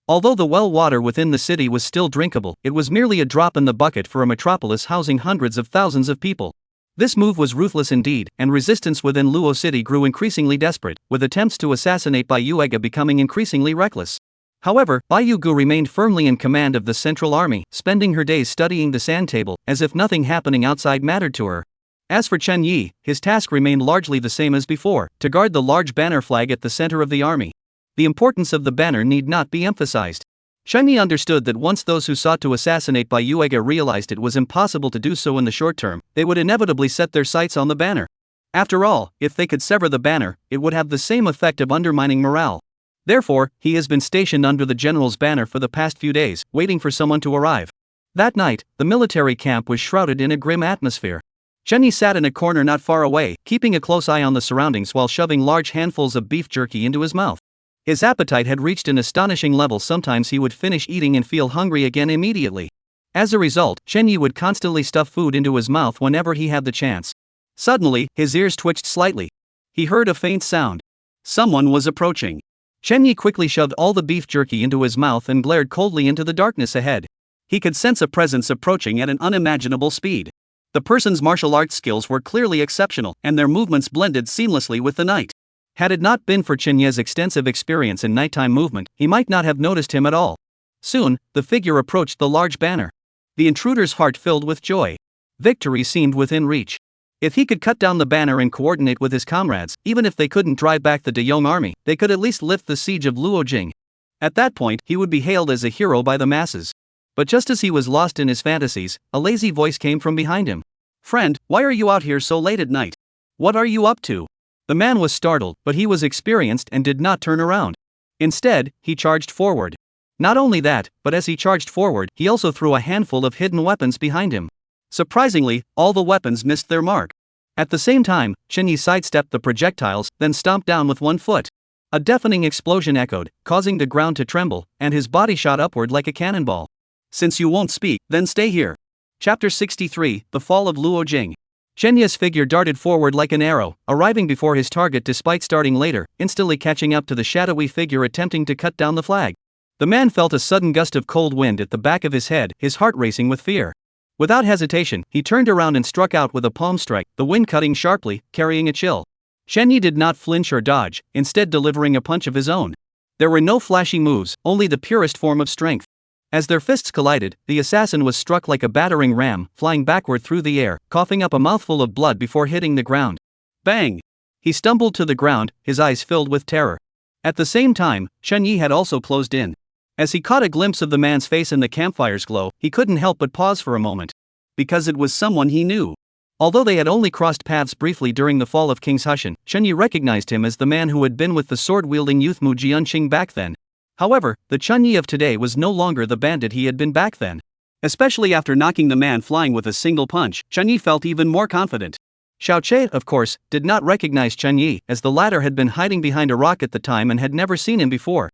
Speaker 1: Although the well water within the city was still drinkable, it was merely a drop in the bucket for a metropolis housing hundreds of thousands of people. This move was ruthless indeed, and resistance within Luo City grew increasingly desperate, with attempts to assassinate Bai Yuega becoming increasingly reckless. However, Bai Yugu remained firmly in command of the central army, spending her days studying the sand table, as if nothing happening outside mattered to her. As for Chen Yi, his task remained largely the same as before, to guard the large banner flag at the center of the army. The importance of the banner need not be emphasized. Chen Yi understood that once those who sought to assassinate Bai Yuega realized it was impossible to do so in the short term, they would inevitably set their sights on the banner. After all, if they could sever the banner, it would have the same effect of undermining morale. Therefore, he has been stationed under the general's banner for the past few days, waiting for someone to arrive. That night, the military camp was shrouded in a grim atmosphere. Chen Yi sat in a corner not far away, keeping a close eye on the surroundings while shoving large handfuls of beef jerky into his mouth. His appetite had reached an astonishing level. Sometimes he would finish eating and feel hungry again immediately. As a result, Chen Yi would constantly stuff food into his mouth whenever he had the chance. Suddenly, his ears twitched slightly. He heard a faint sound. Someone was approaching. Chen Yi quickly shoved all the beef jerky into his mouth and glared coldly into the darkness ahead. He could sense a presence approaching at an unimaginable speed. The person's martial arts skills were clearly exceptional, and their movements blended seamlessly with the night. Had it not been for Chen Ye's extensive experience in nighttime movement, he might not have noticed him at all. Soon, the figure approached the large banner. The intruder's heart filled with joy. Victory seemed within reach. If he could cut down the banner and coordinate with his comrades, even if they couldn't drive back the De Yong army, they could at least lift the siege of Luojing. At that point, he would be hailed as a hero by the masses. But just as he was lost in his fantasies, a lazy voice came from behind him. "Friend, why are you out here so late at night? What are you up to?" The man was startled, but he was experienced and did not turn around. Instead, he charged forward. Not only that, but as he charged forward, he also threw a handful of hidden weapons behind him. Surprisingly, all the weapons missed their mark. At the same time, Chen Yi sidestepped the projectiles, then stomped down with one foot. A deafening explosion echoed, causing the ground to tremble, and his body shot upward like a cannonball. "Since you won't speak, then stay here." Chapter 63, The Fall of Luojing. Chen Yi's figure darted forward like an arrow, arriving before his target despite starting later, instantly catching up to the shadowy figure attempting to cut down the flag. The man felt a sudden gust of cold wind at the back of his head, his heart racing with fear. Without hesitation, he turned around and struck out with a palm strike, the wind cutting sharply, carrying a chill. Chen Yi did not flinch or dodge, instead delivering a punch of his own. There were no flashy moves, only the purest form of strength. As their fists collided, the assassin was struck like a battering ram, flying backward through the air, coughing up a mouthful of blood before hitting the ground. Bang! He stumbled to the ground, his eyes filled with terror. At the same time, Chen Yi had also closed in. As he caught a glimpse of the man's face in the campfire's glow, he couldn't help but pause for a moment. Because it was someone he knew. Although they had only crossed paths briefly during the fall of King's Hushan, Chen Yi recognized him as the man who had been with the sword-wielding youth Mu Jianqing back then. However, the Chen Yi of today was no longer the bandit he had been back then. Especially after knocking the man flying with a single punch, Chen Yi felt even more confident. Xiao Che, of course, did not recognize Chen Yi, as the latter had been hiding behind a rock at the time and had never seen him before.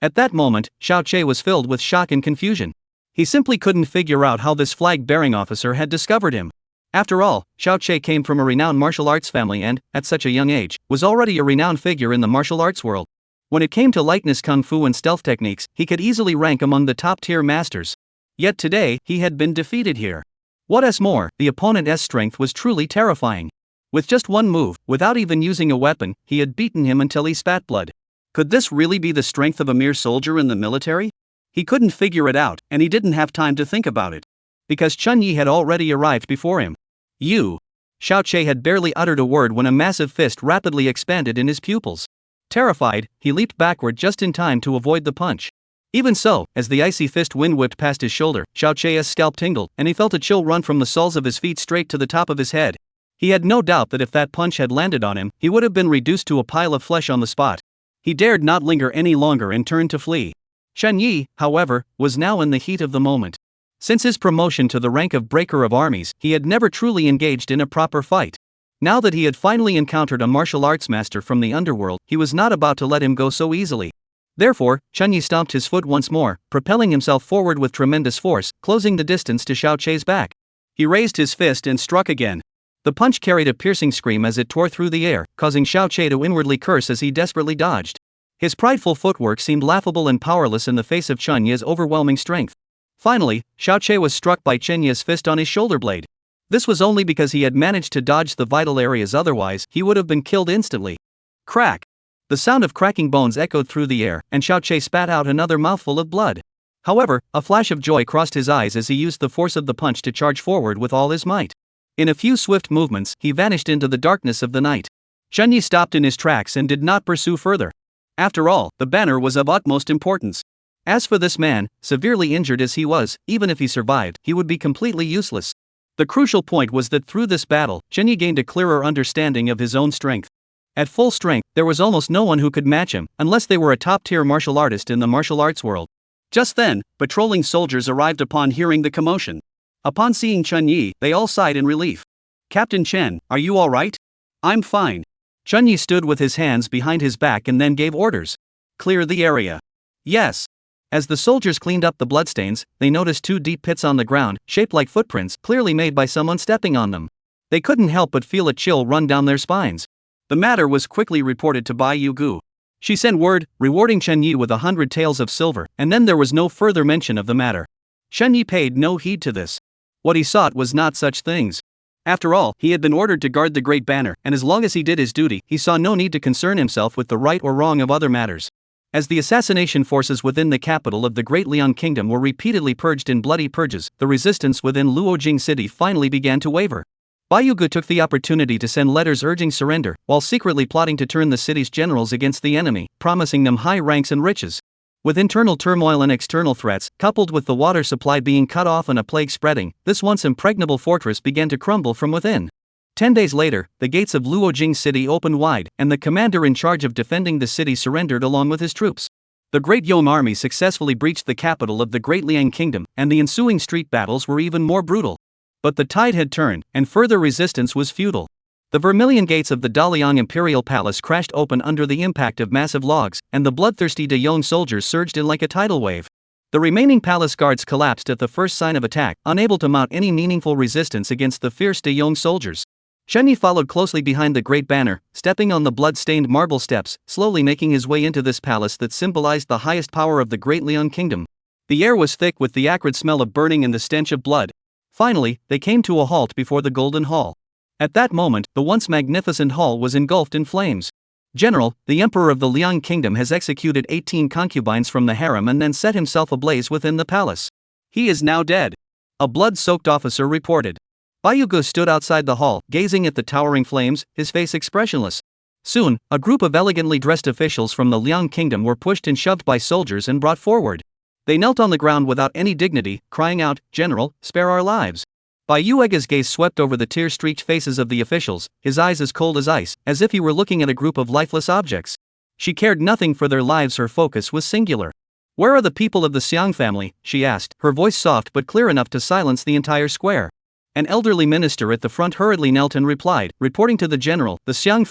Speaker 1: At that moment, Xiao Che was filled with shock and confusion. He simply couldn't figure out how this flag-bearing officer had discovered him. After all, Xiao Che came from a renowned martial arts family and, at such a young age, was already a renowned figure in the martial arts world. When it came to lightness kung fu and stealth techniques, he could easily rank among the top-tier masters. Yet today, he had been defeated here. What's more, the opponent's strength was truly terrifying. With just one move, without even using a weapon, he had beaten him until he spat blood. Could this really be the strength of a mere soldier in the military? He couldn't figure it out, and he didn't have time to think about it. Because Chen Yi had already arrived before him. "You!" Xiao Che had barely uttered a word when a massive fist rapidly expanded in his pupils. Terrified, he leaped backward just in time to avoid the punch. Even so, as the icy fist wind whipped past his shoulder, Xiao Che's scalp tingled, and he felt a chill run from the soles of his feet straight to the top of his head. He had no doubt that if that punch had landed on him, he would have been reduced to a pile of flesh on the spot. He dared not linger any longer and turned to flee. Chen Yi, however, was now in the heat of the moment. Since his promotion to the rank of Breaker of Armies, he had never truly engaged in a proper fight. Now that he had finally encountered a martial arts master from the underworld, he was not about to let him go so easily. Therefore, Chen Yi stomped his foot once more, propelling himself forward with tremendous force, closing the distance to Xiao Che's back. He raised his fist and struck again. The punch carried a piercing scream as it tore through the air, causing Xiao Che to inwardly curse as he desperately dodged. His prideful footwork seemed laughable and powerless in the face of Chen Yi's overwhelming strength. Finally, Xiao Che was struck by Chen Yi's fist on his shoulder blade. This was only because he had managed to dodge the vital areas, otherwise he would have been killed instantly. Crack! The sound of cracking bones echoed through the air, and Xiao Che spat out another mouthful of blood. However, a flash of joy crossed his eyes as he used the force of the punch to charge forward with all his might. In a few swift movements, he vanished into the darkness of the night. Chen Yi stopped in his tracks and did not pursue further. After all, the banner was of utmost importance. As for this man, severely injured as he was, even if he survived, he would be completely useless. The crucial point was that through this battle, Chen Yi gained a clearer understanding of his own strength. At full strength, there was almost no one who could match him, unless they were a top-tier martial artist in the martial arts world. Just then, patrolling soldiers arrived upon hearing the commotion. Upon seeing Chen Yi, they all sighed in relief. "Captain Chen, are you all right?" "I'm fine." Chen Yi stood with his hands behind his back and then gave orders. "Clear the area." "Yes." As the soldiers cleaned up the bloodstains, they noticed two deep pits on the ground, shaped like footprints, clearly made by someone stepping on them. They couldn't help but feel a chill run down their spines. The matter was quickly reported to Bai Yugu. She sent word, rewarding Chen Yi with 100 taels of silver, and then there was no further mention of the matter. Chen Yi paid no heed to this. What he sought was not such things. After all, he had been ordered to guard the Great Banner, and as long as he did his duty, he saw no need to concern himself with the right or wrong of other matters. As the assassination forces within the capital of the Great Liang Kingdom were repeatedly purged in bloody purges, the resistance within Luojing City finally began to waver. Bayugu took the opportunity to send letters urging surrender, while secretly plotting to turn the city's generals against the enemy, promising them high ranks and riches. With internal turmoil and external threats, coupled with the water supply being cut off and a plague spreading, this once impregnable fortress began to crumble from within. 10 days later, the gates of Luojing City opened wide, and the commander in charge of defending the city surrendered along with his troops. The Great Yong army successfully breached the capital of the Great Liang Kingdom, and the ensuing street battles were even more brutal. But the tide had turned, and further resistance was futile. The vermilion gates of the Daliang Imperial Palace crashed open under the impact of massive logs, and the bloodthirsty De Yong soldiers surged in like a tidal wave. The remaining palace guards collapsed at the first sign of attack, unable to mount any meaningful resistance against the fierce De Yong soldiers. Shen Yi followed closely behind the Great Banner, stepping on the blood-stained marble steps, slowly making his way into this palace that symbolized the highest power of the Great Liang Kingdom. The air was thick with the acrid smell of burning and the stench of blood. Finally, they came to a halt before the Golden Hall. At that moment, the once magnificent hall was engulfed in flames. "General, the Emperor of the Liang Kingdom has executed 18 concubines from the harem and then set himself ablaze within the palace. He is now dead," a blood-soaked officer reported. Bayugu stood outside the hall, gazing at the towering flames, his face expressionless. Soon, a group of elegantly dressed officials from the Liang Kingdom were pushed and shoved by soldiers and brought forward. They knelt on the ground without any dignity, crying out, "General, spare our lives." Bayuega's gaze swept over the tear-streaked faces of the officials, his eyes as cold as ice, as if he were looking at a group of lifeless objects. She cared nothing for their lives, her focus was singular. "Where are the people of the Xiang family?" she asked, her voice soft but clear enough to silence the entire square. An elderly minister at the front hurriedly knelt and replied, reporting to the general, the Xiang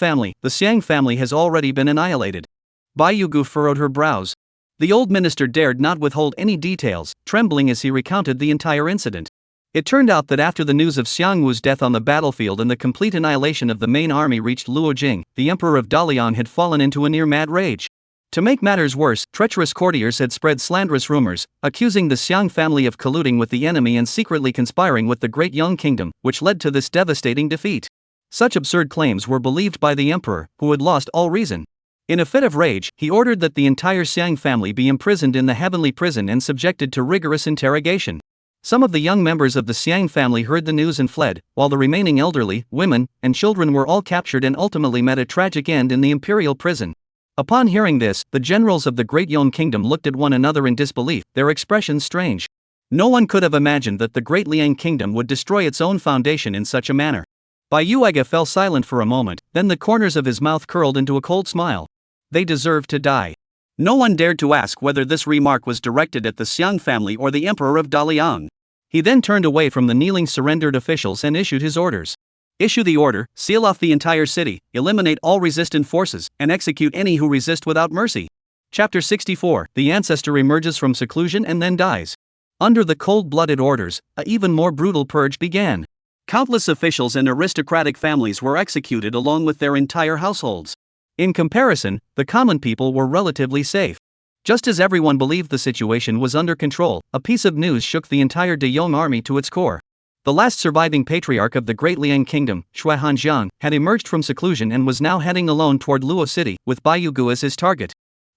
Speaker 1: family has already been annihilated." Bayugu furrowed her brows. The old minister dared not withhold any details, trembling as he recounted the entire incident. It turned out that after the news of Xiang Wu's death on the battlefield and the complete annihilation of the main army reached Luojing, the emperor of Dalian had fallen into a near-mad rage. To make matters worse, treacherous courtiers had spread slanderous rumors, accusing the Xiang family of colluding with the enemy and secretly conspiring with the Great Yang Kingdom, which led to this devastating defeat. Such absurd claims were believed by the emperor, who had lost all reason. In a fit of rage, he ordered that the entire Xiang family be imprisoned in the heavenly prison and subjected to rigorous interrogation. Some of the young members of the Xiang family heard the news and fled, while the remaining elderly, women, and children were all captured and ultimately met a tragic end in the imperial prison. Upon hearing this, the generals of the Great Yong Kingdom looked at one another in disbelief, their expressions strange. No one could have imagined that the Great Liang Kingdom would destroy its own foundation in such a manner. Bayuega fell silent for a moment, then the corners of his mouth curled into a cold smile. They deserved to die. No one dared to ask whether this remark was directed at the Xiang family or the Emperor of Daliang. He then turned away from the kneeling surrendered officials and issued his orders. "Issue the order, seal off the entire city, eliminate all resistant forces, and execute any who resist without mercy." Chapter 64. The ancestor emerges from seclusion and then dies. Under the cold-blooded orders, an even more brutal purge began. Countless officials and aristocratic families were executed along with their entire households. In comparison, the common people were relatively safe. Just as everyone believed the situation was under control, a piece of news shook the entire De Yong army to its core. The last surviving patriarch of the Great Liang Kingdom, Shui Hanjiang, had emerged from seclusion and was now heading alone toward Luo City, with Bayugu as his target.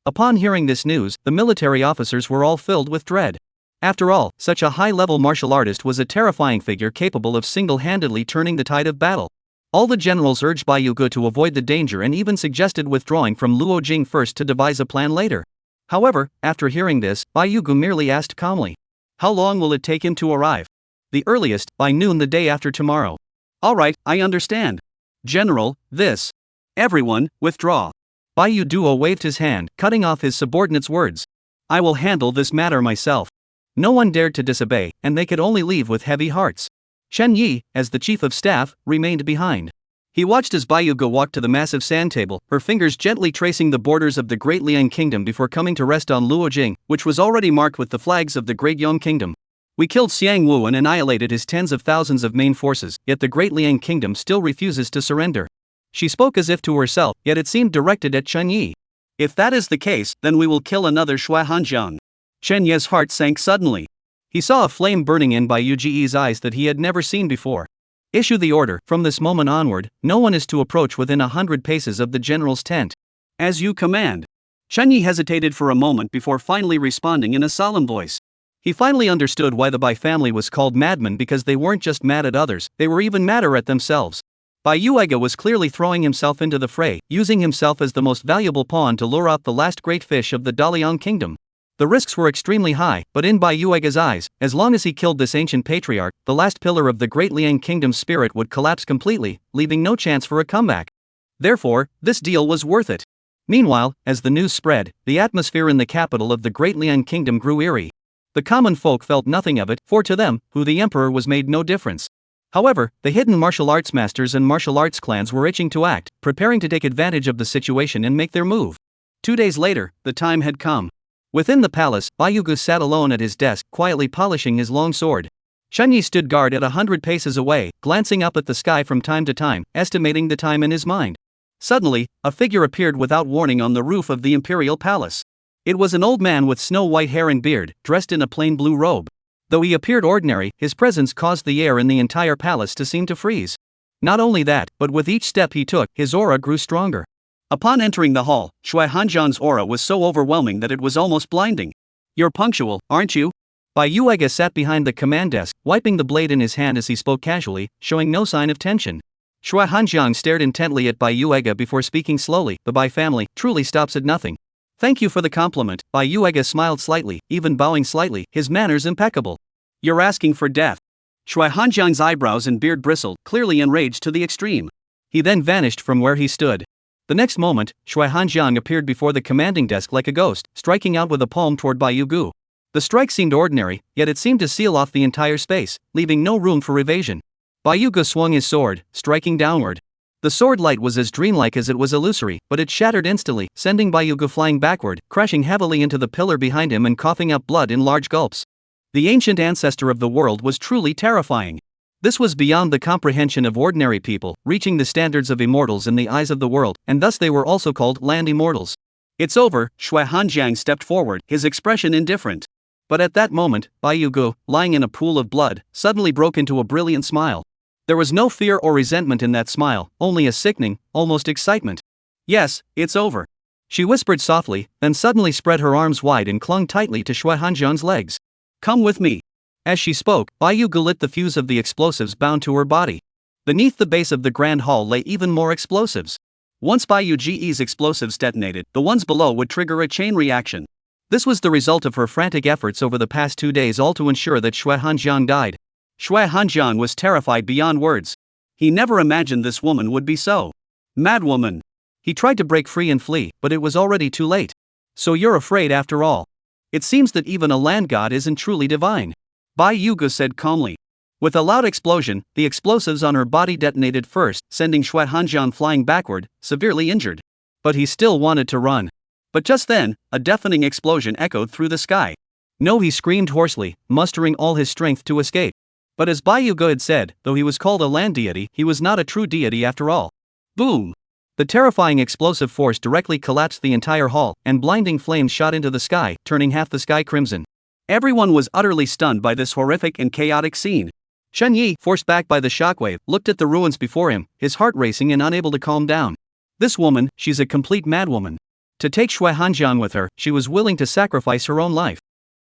Speaker 1: Upon hearing this news, the military officers were all filled with dread. After all, such a high-level martial artist was a terrifying figure capable of single-handedly turning the tide of battle. All the generals urged Bayugu to avoid the danger and even suggested withdrawing from Luojing first to devise a plan later. However, after hearing this, Bayugu merely asked calmly, "How long will it take him to arrive?" "The earliest, by noon the day after tomorrow." "All right, I understand. General, this. Everyone, withdraw." Bayuduo waved his hand, cutting off his subordinate's words. "I will handle this matter myself." No one dared to disobey, and they could only leave with heavy hearts. Shen Yi, as the chief of staff, remained behind. He watched as Bayugu walked to the massive sand table, her fingers gently tracing the borders of the Great Liang Kingdom before coming to rest on Luojing, which was already marked with the flags of the Great Yong Kingdom. "We killed Xiang Wu and annihilated his tens of thousands of main forces, yet the Great Liang Kingdom still refuses to surrender." She spoke as if to herself, yet it seemed directed at Chen Yi. "If that is the case, then we will kill another Shui Hanjiang." Chen Ye's heart sank suddenly. He saw a flame burning in Bayuji's eyes that he had never seen before. Issue the order. From this moment onward, no one is to approach within 100 paces of the general's tent. As you command. Chen Yi hesitated for a moment before finally responding in a solemn voice. He finally understood why the Bai family was called madmen, because they weren't just mad at others, they were even madder at themselves. Bai Yuega was clearly throwing himself into the fray, using himself as the most valuable pawn to lure out the last great fish of the Daliang kingdom. The risks were extremely high, but in Bai Yuega's eyes, as long as he killed this ancient patriarch, the last pillar of the great Liang kingdom's spirit would collapse completely, leaving no chance for a comeback. Therefore, this deal was worth it. Meanwhile, as the news spread, the atmosphere in the capital of the great Liang kingdom grew eerie. The common folk felt nothing of it, for to them, who the emperor was, made no difference. However, the hidden martial arts masters and martial arts clans were itching to act, preparing to take advantage of the situation and make their move. 2 days later, the time had come. Within the palace, Bai Yugu sat alone at his desk, quietly polishing his long sword. Chen Yi stood guard at 100 paces away, glancing up at the sky from time to time, estimating the time in his mind. Suddenly, a figure appeared without warning on the roof of the imperial palace. It was an old man with snow-white hair and beard, dressed in a plain blue robe. Though he appeared ordinary, his presence caused the air in the entire palace to seem to freeze. Not only that, but with each step he took, his aura grew stronger. Upon entering the hall, Shui Hanjiang's aura was so overwhelming that it was almost blinding. "You're punctual, aren't you?" Bai Yuega sat behind the command desk, wiping the blade in his hand as he spoke casually, showing no sign of tension. Shui Hanjiang stared intently at Bai Yuega before speaking slowly. "The Bai family truly stops at nothing." "Thank you for the compliment." Bai Yuega smiled slightly, even bowing slightly, his manners impeccable. "You're asking for death." Shui Hanjiang's eyebrows and beard bristled, clearly enraged to the extreme. He then vanished from where he stood. The next moment, Shui Hanjiang appeared before the commanding desk like a ghost, striking out with a palm toward Bai Yugu. The strike seemed ordinary, yet it seemed to seal off the entire space, leaving no room for evasion. Bai Yugu swung his sword, striking downward. The sword light was as dreamlike as it was illusory, but it shattered instantly, sending Bai Yugu flying backward, crashing heavily into the pillar behind him and coughing up blood in large gulps. The ancient ancestor of the world was truly terrifying. This was beyond the comprehension of ordinary people, reaching the standards of immortals in the eyes of the world, and thus they were also called land immortals. "It's over." Shui Hanjiang stepped forward, his expression indifferent. But at that moment, Bai Yugu, lying in a pool of blood, suddenly broke into a brilliant smile. There was no fear or resentment in that smile, only a sickening, almost excitement. "Yes, it's over," she whispered softly, then suddenly spread her arms wide and clung tightly to Shui Hanjiang's legs. "Come with me." As she spoke, Bai Yugu lit the fuse of the explosives bound to her body. Beneath the base of the Grand Hall lay even more explosives. Once Bai Yuge's explosives detonated, the ones below would trigger a chain reaction. This was the result of her frantic efforts over the past 2 days, all to ensure that Shui Hanjiang died. Shui Hanjiang was terrified beyond words. He never imagined this woman would be so. Madwoman. He tried to break free and flee, but it was already too late. "So you're afraid after all. It seems that even a land god isn't truly divine," Bai Yugu said calmly. With a loud explosion, the explosives on her body detonated first, sending Shui Hanjiang flying backward, severely injured. But he still wanted to run. But just then, a deafening explosion echoed through the sky. "No," he screamed hoarsely, mustering all his strength to escape. But as Bai Yugu had said, though he was called a land deity, he was not a true deity after all. Boom! The terrifying explosive force directly collapsed the entire hall, and blinding flames shot into the sky, turning half the sky crimson. Everyone was utterly stunned by this horrific and chaotic scene. Chen Yi, forced back by the shockwave, looked at the ruins before him, his heart racing and unable to calm down. This woman, she's a complete madwoman. To take Shui Hanjiang with her, she was willing to sacrifice her own life.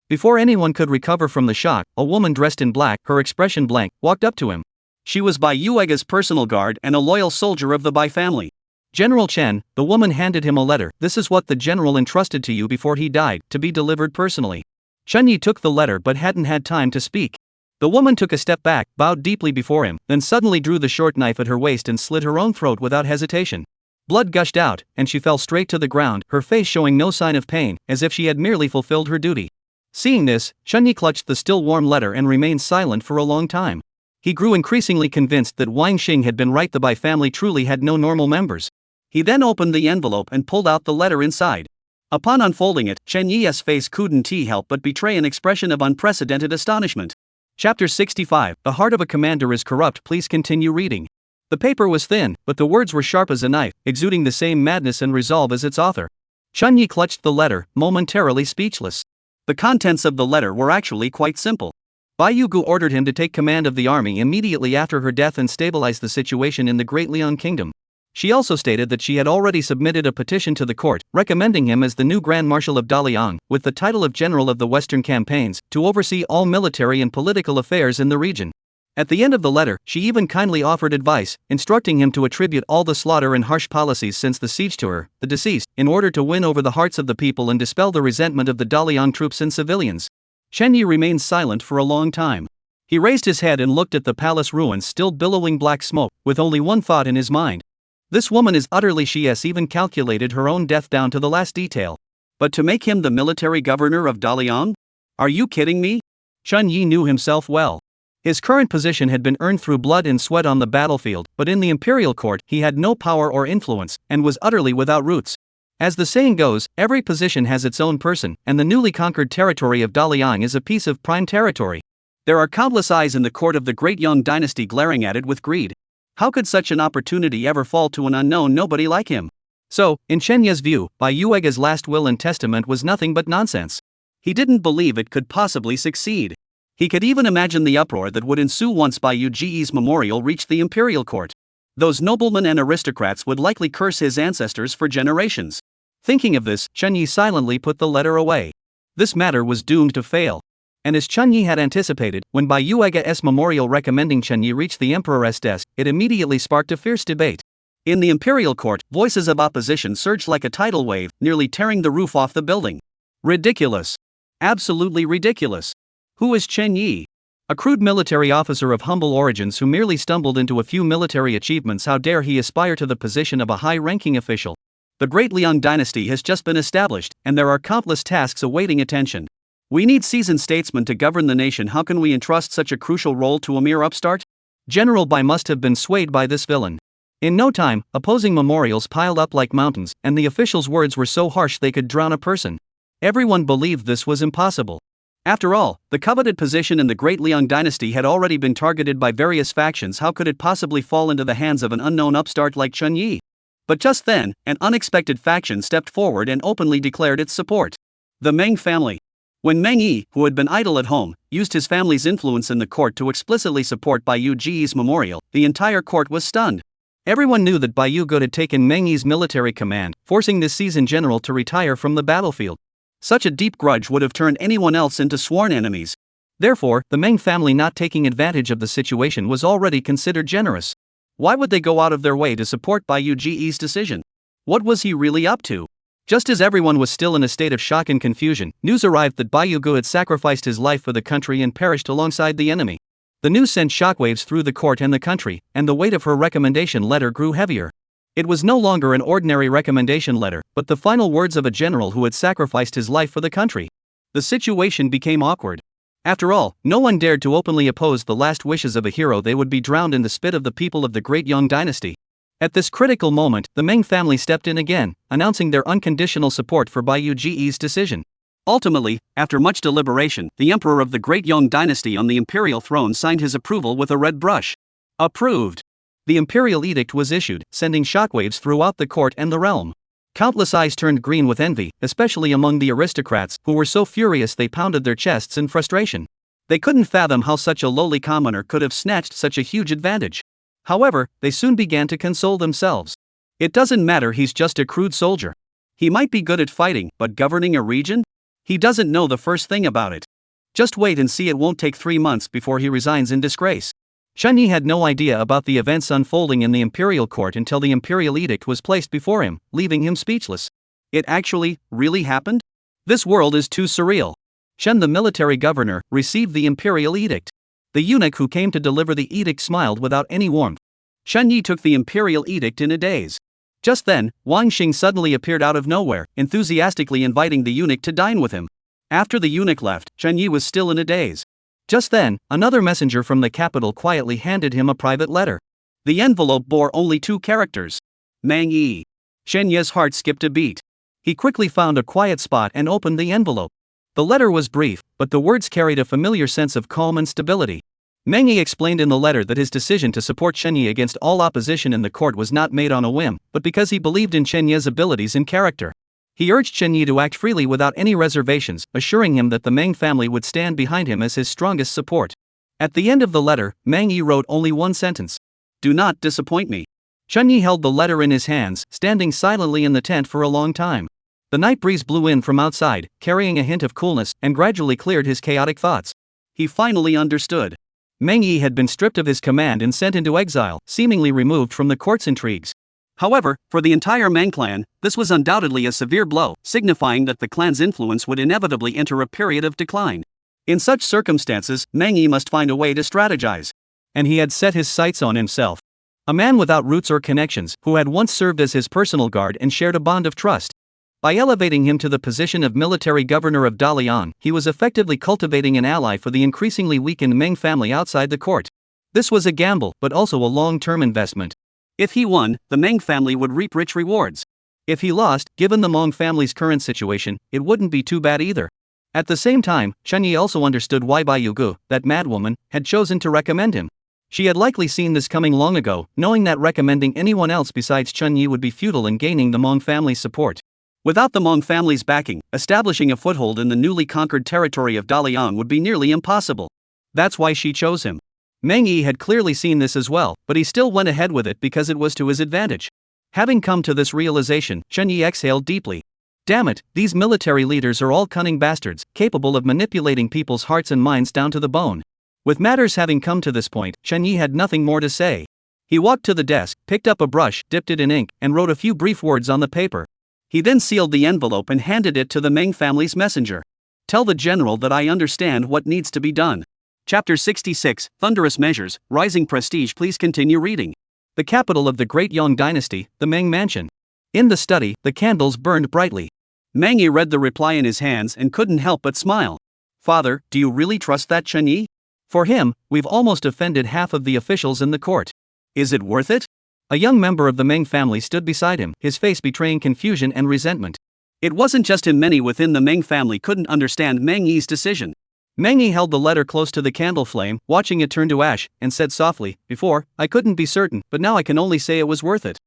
Speaker 1: Before anyone could recover from the shock, a woman dressed in black, her expression blank, walked up to him. She was Bai Yuega's personal guard and a loyal soldier of the Bai family. "General Chen," the woman handed him a letter. "This is what the general entrusted to you before he died, to be delivered personally." Chen Yi took the letter but hadn't had time to speak. The woman took a step back, bowed deeply before him, then suddenly drew the short knife at her waist and slit her own throat without hesitation. Blood gushed out, and she fell straight to the ground, her face showing no sign of pain, as if she had merely fulfilled her duty. Seeing this, Chen Yi clutched the still warm letter and remained silent for a long time. He grew increasingly convinced that Wang Xing had been right, the Bai family truly had no normal members. He then opened the envelope and pulled out the letter inside. Upon unfolding it, Chen Yi's face couldn't help but betray an expression of unprecedented astonishment. Chapter 65, The Heart of a Commander is Corrupt. Please continue reading. The paper was thin, but the words were sharp as a knife, exuding the same madness and resolve as its author. Chen Yi clutched the letter, momentarily speechless. The contents of the letter were actually quite simple. Gu ordered him to take command of the army immediately after her death and stabilize the situation in the Great Liang Kingdom. She also stated that she had already submitted a petition to the court, recommending him as the new Grand Marshal of Daliang, with the title of General of the Western Campaigns, to oversee all military and political affairs in the region. At the end of the letter, she even kindly offered advice, instructing him to attribute all the slaughter and harsh policies since the siege to her, the deceased, in order to win over the hearts of the people and dispel the resentment of the Daliang troops and civilians. Chen Yi remained silent for a long time. He raised his head and looked at the palace ruins still billowing black smoke, with only one thought in his mind. This woman is utterly she has even calculated her own death down to the last detail. But to make him the military governor of Daliang? Are you kidding me? Chen Yi knew himself well. His current position had been earned through blood and sweat on the battlefield, but in the imperial court he had no power or influence, and was utterly without roots. As the saying goes, every position has its own person, and the newly conquered territory of Daliang is a piece of prime territory. There are countless eyes in the court of the Great Yang Dynasty glaring at it with greed. How could such an opportunity ever fall to an unknown nobody like him? So, in Chen Ye's view, Bai Yuege's last will and testament was nothing but nonsense. He didn't believe it could possibly succeed. He could even imagine the uproar that would ensue once Bai Yuege's memorial reached the imperial court. Those noblemen and aristocrats would likely curse his ancestors for generations. Thinking of this, Chen Yi silently put the letter away. This matter was doomed to fail. And as Chen Yi had anticipated, when Bai Yuege's memorial recommending Chen Yi reached the emperor's desk, it immediately sparked a fierce debate. In the imperial court, voices of opposition surged like a tidal wave, nearly tearing the roof off the building. Ridiculous. Absolutely ridiculous. Who is Chen Yi? A crude military officer of humble origins who merely stumbled into a few military achievements. How dare he aspire to the position of a high-ranking official? The Great Liang Dynasty has just been established, and there are countless tasks awaiting attention. We need seasoned statesmen to govern the nation. How can we entrust such a crucial role to a mere upstart? General Bai must have been swayed by this villain. In no time, opposing memorials piled up like mountains, and the officials' words were so harsh they could drown a person. Everyone believed this was impossible. After all, the coveted position in the Great Liang Dynasty had already been targeted by various factions. How could it possibly fall into the hands of an unknown upstart like Chen Yi? But just then, an unexpected faction stepped forward and openly declared its support. The Meng family. When Meng Yi, who had been idle at home, used his family's influence in the court to explicitly support Bai Yuege's memorial, the entire court was stunned. Everyone knew that Bai Yuege had taken Meng Yi's military command, forcing this seasoned general to retire from the battlefield. Such a deep grudge would have turned anyone else into sworn enemies. Therefore, the Meng family not taking advantage of the situation was already considered generous. Why would they go out of their way to support Bai Yuege's decision? What was he really up to? Just as everyone was still in a state of shock and confusion, news arrived that Bai Yuege had sacrificed his life for the country and perished alongside the enemy. The news sent shockwaves through the court and the country, and the weight of her recommendation letter grew heavier. It was no longer an ordinary recommendation letter, but the final words of a general who had sacrificed his life for the country. The situation became awkward. After all, no one dared to openly oppose the last wishes of a hero. They would be drowned in the spit of the people of the Great Yang Dynasty. At this critical moment, the Meng family stepped in again, announcing their unconditional support for Bai Yuege's decision. Ultimately, after much deliberation, the emperor of the Great Yang Dynasty on the imperial throne signed his approval with a red brush. Approved. The imperial edict was issued, sending shockwaves throughout the court and the realm. Countless eyes turned green with envy, especially among the aristocrats, who were so furious they pounded their chests in frustration. They couldn't fathom how such a lowly commoner could have snatched such a huge advantage. However, they soon began to console themselves. It doesn't matter, he's just a crude soldier. He might be good at fighting, but governing a region? He doesn't know the first thing about it. Just wait and see, it won't take 3 months before he resigns in disgrace. Chen Yi had no idea about the events unfolding in the imperial court until the imperial edict was placed before him, leaving him speechless. It actually, really happened? This world is too surreal. Shen, the military governor, received the imperial edict. The eunuch who came to deliver the edict smiled without any warmth. Chen Yi took the imperial edict in a daze. Just then, Wang Xing suddenly appeared out of nowhere, enthusiastically inviting the eunuch to dine with him. After the eunuch left, Chen Yi was still in a daze. Just then, another messenger from the capital quietly handed him a private letter. The envelope bore only 2 characters. Mang Yi. Chen Yi's heart skipped a beat. He quickly found a quiet spot and opened the envelope. The letter was brief, but the words carried a familiar sense of calm and stability. Meng Yi explained in the letter that his decision to support Chen Yi against all opposition in the court was not made on a whim, but because he believed in Chen Yi's abilities and character. He urged Chen Yi to act freely without any reservations, assuring him that the Meng family would stand behind him as his strongest support. At the end of the letter, Meng Yi wrote only one sentence. "Do not disappoint me." Chen Yi held the letter in his hands, standing silently in the tent for a long time. The night breeze blew in from outside, carrying a hint of coolness, and gradually cleared his chaotic thoughts. He finally understood. Meng Yi had been stripped of his command and sent into exile, seemingly removed from the court's intrigues. However, for the entire Meng clan, this was undoubtedly a severe blow, signifying that the clan's influence would inevitably enter a period of decline. In such circumstances, Meng Yi must find a way to strategize. And he had set his sights on himself. A man without roots or connections, who had once served as his personal guard and shared a bond of trust. By elevating him to the position of military governor of Dalian, he was effectively cultivating an ally for the increasingly weakened Meng family outside the court. This was a gamble, but also a long-term investment. If he won, the Meng family would reap rich rewards. If he lost, given the Meng family's current situation, it wouldn't be too bad either. At the same time, Chen Yi also understood why Bai Yugu, that madwoman, had chosen to recommend him. She had likely seen this coming long ago, knowing that recommending anyone else besides Chen Yi would be futile in gaining the Meng family's support. Without the Meng family's backing, establishing a foothold in the newly conquered territory of Dalian would be nearly impossible. That's why she chose him. Meng Yi had clearly seen this as well, but he still went ahead with it because it was to his advantage. Having come to this realization, Chen Yi exhaled deeply. Damn it, these military leaders are all cunning bastards, capable of manipulating people's hearts and minds down to the bone. With matters having come to this point, Chen Yi had nothing more to say. He walked to the desk, picked up a brush, dipped it in ink, and wrote a few brief words on the paper. He then sealed the envelope and handed it to the Meng family's messenger. "Tell the general that I understand what needs to be done." Chapter 66, Thunderous Measures, Rising Prestige. Please continue reading. The capital of the Great Yong Dynasty, the Meng Mansion. In the study, the candles burned brightly. Meng Yi read the reply in his hands and couldn't help but smile. "Father, do you really trust that Chen Yi? For him, we've almost offended half of the officials in the court. Is it worth it?" A young member of the Meng family stood beside him, his face betraying confusion and resentment. It wasn't just him, many within the Meng family couldn't understand Meng Yi's decision. Meng Yi held the letter close to the candle flame, watching it turn to ash, and said softly, "Before, I couldn't be certain, but now I can only say it was worth it."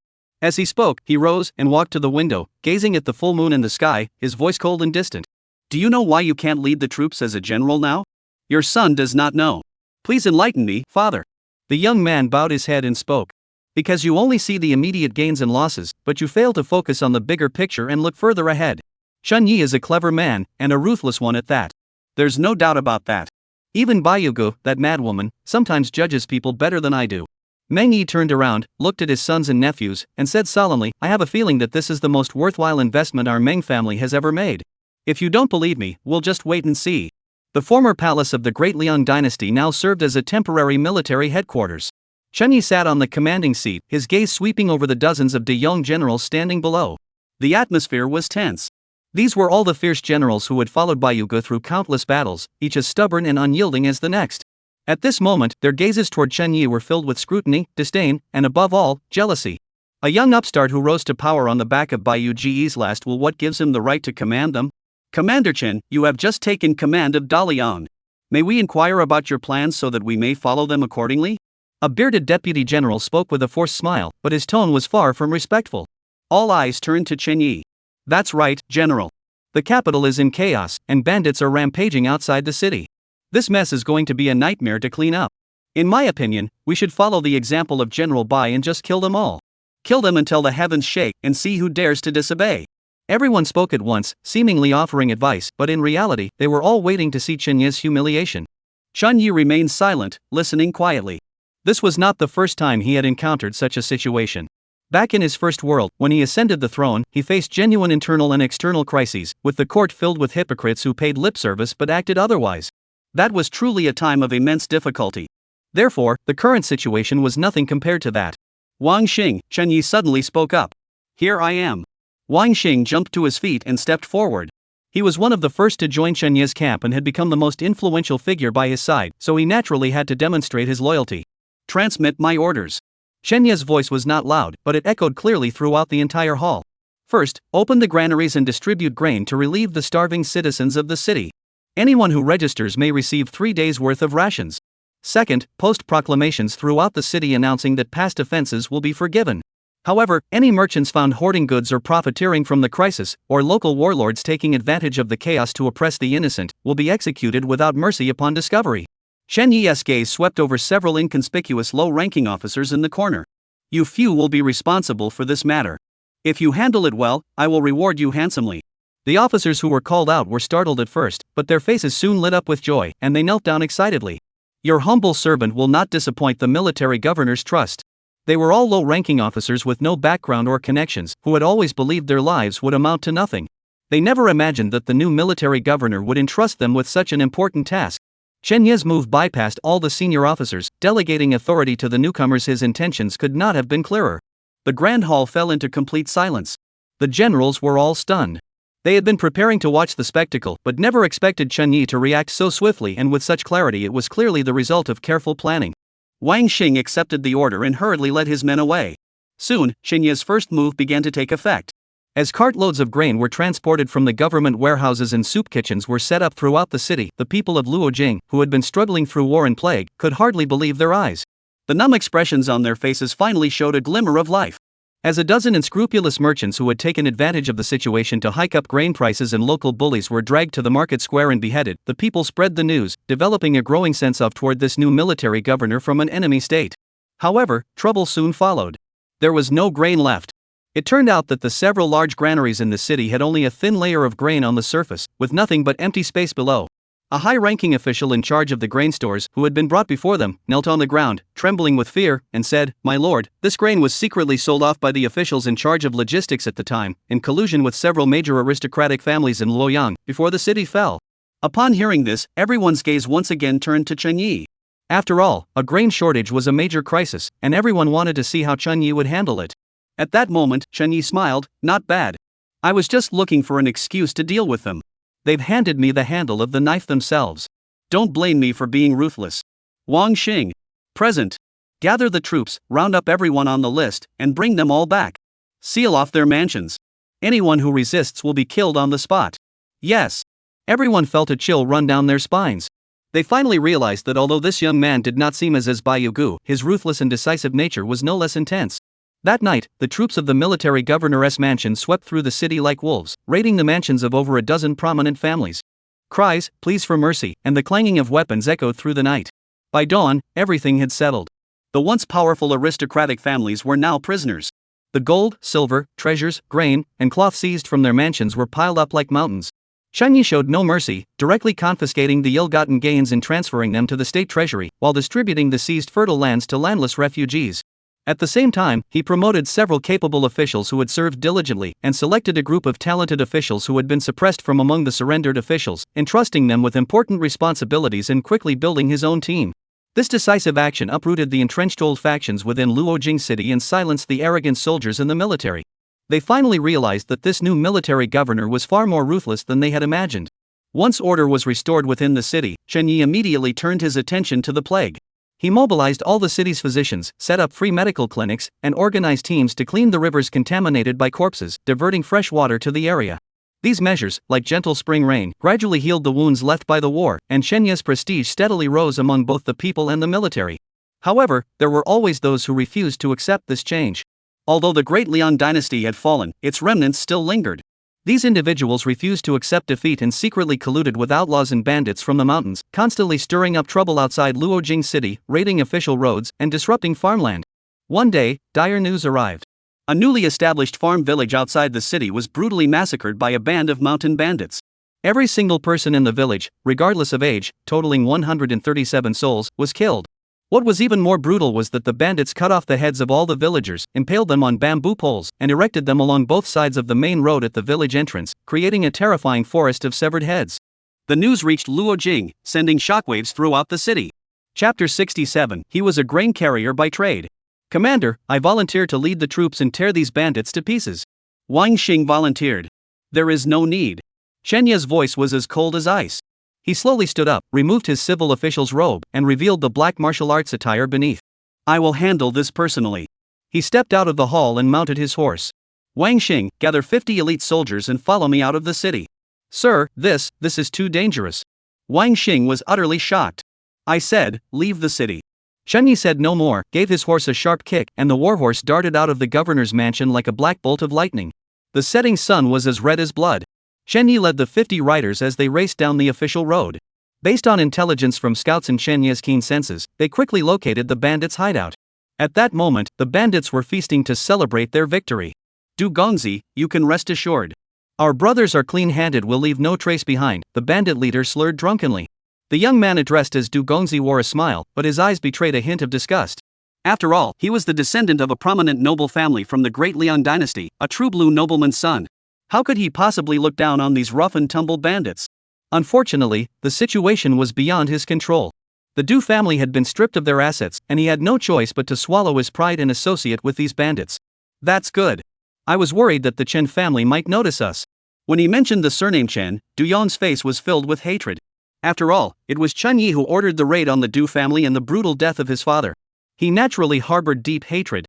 Speaker 1: As he spoke, he rose and walked to the window, gazing at the full moon in the sky, his voice cold and distant. "Do you know why you can't lead the troops as a general now? Your son does not know. Please enlighten me, father." The young man bowed his head and spoke. "Because you only see the immediate gains and losses, but you fail to focus on the bigger picture and look further ahead. Chen Yi is a clever man, and a ruthless one at that. There's no doubt about that. Even Bai Yugu, that madwoman, sometimes judges people better than I do." Meng Yi turned around, looked at his sons and nephews, and said solemnly, "I have a feeling that this is the most worthwhile investment our Meng family has ever made. If you don't believe me, we'll just wait and see." The former palace of the Great Liang Dynasty now served as a temporary military headquarters. Chen Yi sat on the commanding seat, his gaze sweeping over the dozens of De Yong generals standing below. The atmosphere was tense. These were all the fierce generals who had followed Bai Yugu through countless battles, each as stubborn and unyielding as the next. At this moment, their gazes toward Chen Yi were filled with scrutiny, disdain, and above all, jealousy. A young upstart who rose to power on the back of Bai Yuji's last will, what gives him the right to command them? "Commander Chen, you have just taken command of Dalian. May we inquire about your plans so that we may follow them accordingly?" A bearded deputy general spoke with a forced smile, but his tone was far from respectful. All eyes turned to Chen Yi. "That's right, General. The capital is in chaos, and bandits are rampaging outside the city. This mess is going to be a nightmare to clean up. In my opinion, we should follow the example of General Bai and just kill them all. Kill them until the heavens shake and see who dares to disobey." Everyone spoke at once, seemingly offering advice, but in reality, they were all waiting to see Chen Yi's humiliation. Chen Yi remained silent, listening quietly. This was not the first time he had encountered such a situation. Back in his first world, when he ascended the throne, he faced genuine internal and external crises, with the court filled with hypocrites who paid lip service but acted otherwise. That was truly a time of immense difficulty. Therefore, the current situation was nothing compared to that. "Wang Xing," Chen Yi suddenly spoke up. "Here I am." Wang Xing jumped to his feet and stepped forward. He was one of the first to join Chen Yi's camp and had become the most influential figure by his side, so he naturally had to demonstrate his loyalty. "Transmit my orders." Chen Yi's voice was not loud, but it echoed clearly throughout the entire hall. "First, open the granaries and distribute grain to relieve the starving citizens of the city. Anyone who registers may receive 3 days' worth of rations. Second, post proclamations throughout the city announcing that past offenses will be forgiven. However, any merchants found hoarding goods or profiteering from the crisis, or local warlords taking advantage of the chaos to oppress the innocent, will be executed without mercy upon discovery. Chen Yi's gaze swept over several inconspicuous low-ranking officers in the corner. You few will be responsible for this matter. If you handle it well, I will reward you handsomely. The officers who were called out were startled at first, but their faces soon lit up with joy, and they knelt down excitedly. Your humble servant will not disappoint the military governor's trust. They were all low-ranking officers with no background or connections, who had always believed their lives would amount to nothing. They never imagined that the new military governor would entrust them with such an important task. Chen Yi's move bypassed all the senior officers, delegating authority to the newcomers. His intentions could not have been clearer. The grand hall fell into complete silence. The generals were all stunned. They had been preparing to watch the spectacle, but never expected Chen Yi to react so swiftly and with such clarity. It was clearly the result of careful planning. Wang Xing accepted the order and hurriedly led his men away. Soon, Chen Yi's first move began to take effect. As cartloads of grain were transported from the government warehouses and soup kitchens were set up throughout the city, the people of Luojing, who had been struggling through war and plague, could hardly believe their eyes. The numb expressions on their faces finally showed a glimmer of life. As a dozen unscrupulous merchants who had taken advantage of the situation to hike up grain prices and local bullies were dragged to the market square and beheaded, the people spread the news, developing a growing sense of toward this new military governor from an enemy state. However, trouble soon followed. There was no grain left. It turned out that the several large granaries in the city had only a thin layer of grain on the surface, with nothing but empty space below. A high-ranking official in charge of the grain stores, who had been brought before them, knelt on the ground, trembling with fear, and said, "My lord, this grain was secretly sold off by the officials in charge of logistics at the time, in collusion with several major aristocratic families in Luoyang, before the city fell." Upon hearing this, everyone's gaze once again turned to Chen Yi. After all, a grain shortage was a major crisis, and everyone wanted to see how Chen Yi would handle it. At that moment, Chen Yi smiled. "Not bad. I was just looking for an excuse to deal with them. They've handed me the handle of the knife themselves. Don't blame me for being ruthless. Wang Xing. Present. Gather the troops, round up everyone on the list, and bring them all back. Seal off their mansions. Anyone who resists will be killed on the spot." Yes. Everyone felt a chill run down their spines. They finally realized that although this young man did not seem as Bayugu, his ruthless and decisive nature was no less intense. That night, the troops of the military governor's mansion swept through the city like wolves, raiding the mansions of over a dozen prominent families. Cries, pleas for mercy, and the clanging of weapons echoed through the night. By dawn, everything had settled. The once powerful aristocratic families were now prisoners. The gold, silver, treasures, grain, and cloth seized from their mansions were piled up like mountains. Chen Yi showed no mercy, directly confiscating the ill-gotten gains and transferring them to the state treasury, while distributing the seized fertile lands to landless refugees. At the same time, he promoted several capable officials who had served diligently, and selected a group of talented officials who had been suppressed from among the surrendered officials, entrusting them with important responsibilities and quickly building his own team. This decisive action uprooted the entrenched old factions within Luojing City and silenced the arrogant soldiers in the military. They finally realized that this new military governor was far more ruthless than they had imagined. Once order was restored within the city, Chen Yi immediately turned his attention to the plague. He mobilized all the city's physicians, set up free medical clinics, and organized teams to clean the rivers contaminated by corpses, diverting fresh water to the area. These measures, like gentle spring rain, gradually healed the wounds left by the war, and Chen Yi's prestige steadily rose among both the people and the military. However, there were always those who refused to accept this change. Although the great Liang dynasty had fallen, its remnants still lingered. These individuals refused to accept defeat and secretly colluded with outlaws and bandits from the mountains, constantly stirring up trouble outside Luojing City, raiding official roads, and disrupting farmland. One day, dire news arrived. A newly established farm village outside the city was brutally massacred by a band of mountain bandits. Every single person in the village, regardless of age, totaling 137 souls, was killed. What was even more brutal was that the bandits cut off the heads of all the villagers, impaled them on bamboo poles, and erected them along both sides of the main road at the village entrance, creating a terrifying forest of severed heads. The news reached Luojing, sending shockwaves throughout the city. Chapter 67. He was a grain carrier by trade. "Commander, I volunteer to lead the troops and tear these bandits to pieces." Wang Xing volunteered. "There is no need." Chen Yi's voice was as cold as ice. He slowly stood up, removed his civil official's robe, and revealed the black martial arts attire beneath. "I will handle this personally." He stepped out of the hall and mounted his horse. "Wang Xing, gather 50 elite soldiers and follow me out of the city." "Sir, this is too dangerous." Wang Xing was utterly shocked. "I said, leave the city." Chen Yi said no more, gave his horse a sharp kick, and the warhorse darted out of the governor's mansion like a black bolt of lightning. The setting sun was as red as blood. Chen Yi led the 50 riders as they raced down the official road. Based on intelligence from scouts and Chen Yi's keen senses, they quickly located the bandits' hideout. At that moment, the bandits were feasting to celebrate their victory. Du Gongzi, you can rest assured. Our brothers are clean-handed, will leave no trace behind, the bandit leader slurred drunkenly. The young man addressed as Du Gongzi wore a smile, but his eyes betrayed a hint of disgust. After all, he was the descendant of a prominent noble family from the Great Liang dynasty, a true blue nobleman's son. How could he possibly look down on these rough-and-tumble bandits? Unfortunately, the situation was beyond his control. The Du family had been stripped of their assets, and he had no choice but to swallow his pride and associate with these bandits. That's good. I was worried that the Chen family might notice us. When he mentioned the surname Chen, Du Yong's face was filled with hatred. After all, it was Chen Yi who ordered the raid on the Du family and the brutal death of his father. He naturally harbored deep hatred.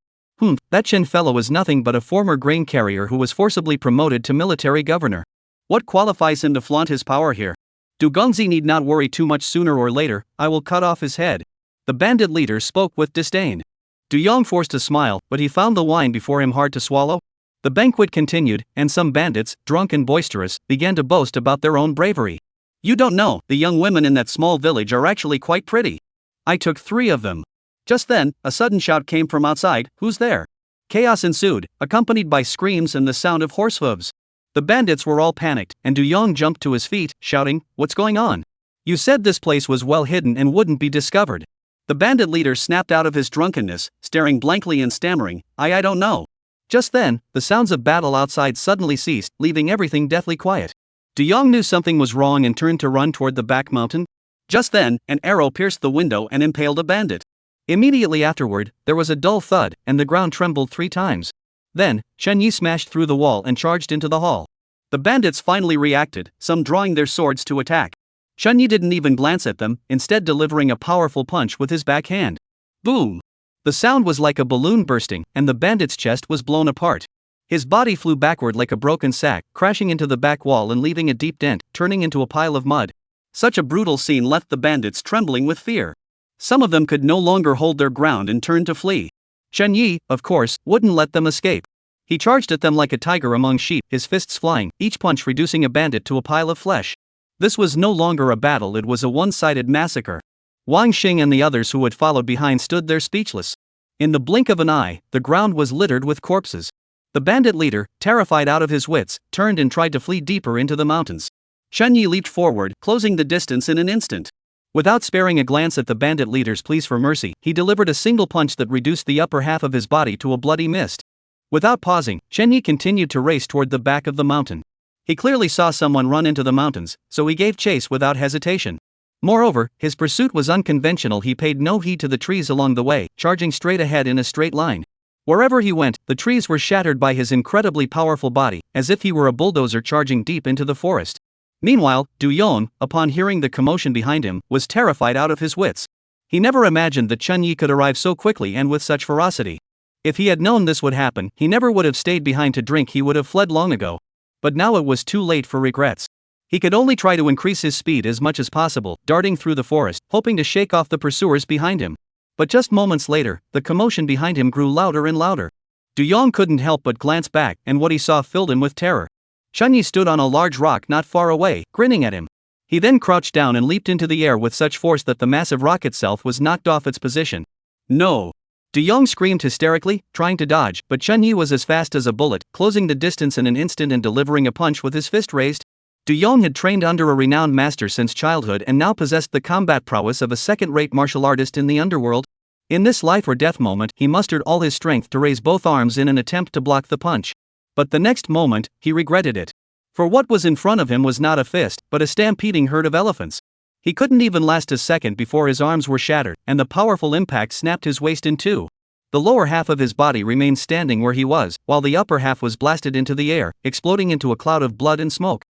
Speaker 1: That Chen fellow is nothing but a former grain carrier who was forcibly promoted to military governor. What qualifies him to flaunt his power here? Du Gongzi need not worry too much. Sooner or later, I will cut off his head. The bandit leader spoke with disdain. Du Yong forced a smile, but he found the wine before him hard to swallow. The banquet continued, and some bandits, drunk and boisterous, began to boast about their own bravery. You don't know, the young women in that small village are actually quite pretty. I took 3 of them. Just then, a sudden shout came from outside, who's there? Chaos ensued, accompanied by screams and the sound of horse hooves. The bandits were all panicked, and Du Yong jumped to his feet, shouting, "What's going on? You said this place was well hidden and wouldn't be discovered." The bandit leader snapped out of his drunkenness, staring blankly and stammering, I don't know. Just then, the sounds of battle outside suddenly ceased, leaving everything deathly quiet. Du Yong knew something was wrong and turned to run toward the back mountain. Just then, an arrow pierced the window and impaled a bandit. Immediately afterward, there was a dull thud, and the ground trembled 3 times. Then, Chen Yi smashed through the wall and charged into the hall. The bandits finally reacted, some drawing their swords to attack. Chen Yi didn't even glance at them, instead delivering a powerful punch with his backhand. Boom! The sound was like a balloon bursting, and the bandit's chest was blown apart. His body flew backward like a broken sack, crashing into the back wall and leaving a deep dent, turning into a pile of mud. Such a brutal scene left the bandits trembling with fear. Some of them could no longer hold their ground and turned to flee. Chen Yi, of course, wouldn't let them escape. He charged at them like a tiger among sheep, his fists flying, each punch reducing a bandit to a pile of flesh. This was no longer a battle, it was a one-sided massacre. Wang Xing and the others who had followed behind stood there speechless. In the blink of an eye, the ground was littered with corpses. The bandit leader, terrified out of his wits, turned and tried to flee deeper into the mountains. Chen Yi leaped forward, closing the distance in an instant. Without sparing a glance at the bandit leader's pleas for mercy, he delivered a single punch that reduced the upper half of his body to a bloody mist. Without pausing, Chen Yi continued to race toward the back of the mountain. He clearly saw someone run into the mountains, so he gave chase without hesitation. Moreover, his pursuit was unconventional. He paid no heed to the trees along the way, charging straight ahead in a straight line. Wherever he went, the trees were shattered by his incredibly powerful body, as if he were a bulldozer charging deep into the forest. Meanwhile, Du Yong, upon hearing the commotion behind him, was terrified out of his wits. He never imagined that Chen Yi could arrive so quickly and with such ferocity. If he had known this would happen, he never would have stayed behind to drink, he would have fled long ago. But now it was too late for regrets. He could only try to increase his speed as much as possible, darting through the forest, hoping to shake off the pursuers behind him. But just moments later, the commotion behind him grew louder and louder. Du Yong couldn't help but glance back, and what he saw filled him with terror. Chen Yi stood on a large rock not far away, grinning at him. He then crouched down and leaped into the air with such force that the massive rock itself was knocked off its position. No! Du Yong screamed hysterically, trying to dodge, but Chen Yi was as fast as a bullet, closing the distance in an instant and delivering a punch with his fist raised. Du Yong had trained under a renowned master since childhood and now possessed the combat prowess of a second-rate martial artist in the underworld. In this life-or-death moment, he mustered all his strength to raise both arms in an attempt to block the punch. But the next moment, he regretted it. For what was in front of him was not a fist, but a stampeding herd of elephants. He couldn't even last a second before his arms were shattered, and the powerful impact snapped his waist in two. The lower half of his body remained standing where he was, while the upper half was blasted into the air, exploding into a cloud of blood and smoke.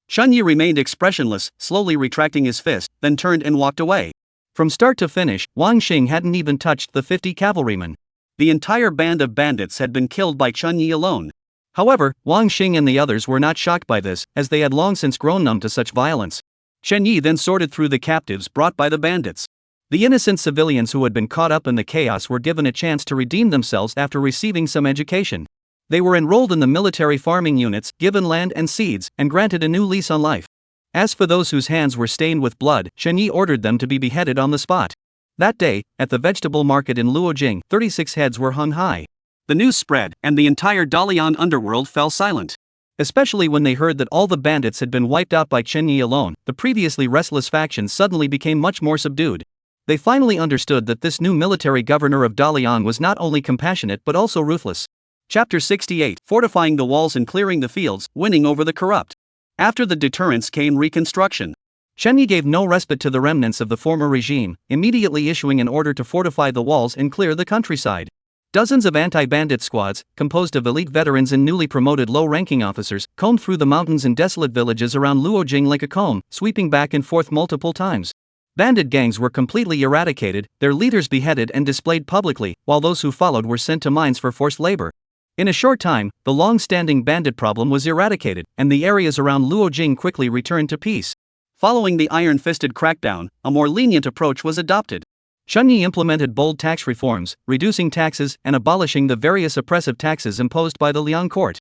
Speaker 1: Chen Yi remained expressionless, slowly retracting his fist, then turned and walked away. From start to finish, Wang Xing hadn't even touched the 50 cavalrymen. The entire band of bandits had been killed by Chen Yi alone. However, Wang Xing and the others were not shocked by this, as they had long since grown numb to such violence. Chen Yi then sorted through the captives brought by the bandits. The innocent civilians who had been caught up in the chaos were given a chance to redeem themselves after receiving some education. They were enrolled in the military farming units, given land and seeds, and granted a new lease on life. As for those whose hands were stained with blood, Chen Yi ordered them to be beheaded on the spot. That day, at the vegetable market in Luojing, 36 heads were hung high. The news spread, and the entire Dalian underworld fell silent. Especially when they heard that all the bandits had been wiped out by Chen Yi alone, the previously restless faction suddenly became much more subdued. They finally understood that this new military governor of Dalian was not only compassionate but also ruthless. Chapter 68: Fortifying the walls and clearing the fields, winning over the corrupt. After the deterrence came reconstruction. Chen Yi gave no respite to the remnants of the former regime, immediately issuing an order to fortify the walls and clear the countryside. Dozens of anti-bandit squads, composed of elite veterans and newly promoted low-ranking officers, combed through the mountains and desolate villages around Luojing like a comb, sweeping back and forth multiple times. Bandit gangs were completely eradicated, their leaders beheaded and displayed publicly, while those who followed were sent to mines for forced labor. In a short time, the long-standing bandit problem was eradicated, and the areas around Luojing quickly returned to peace. Following the iron-fisted crackdown, a more lenient approach was adopted. Chen Yi implemented bold tax reforms, reducing taxes and abolishing the various oppressive taxes imposed by the Liang court.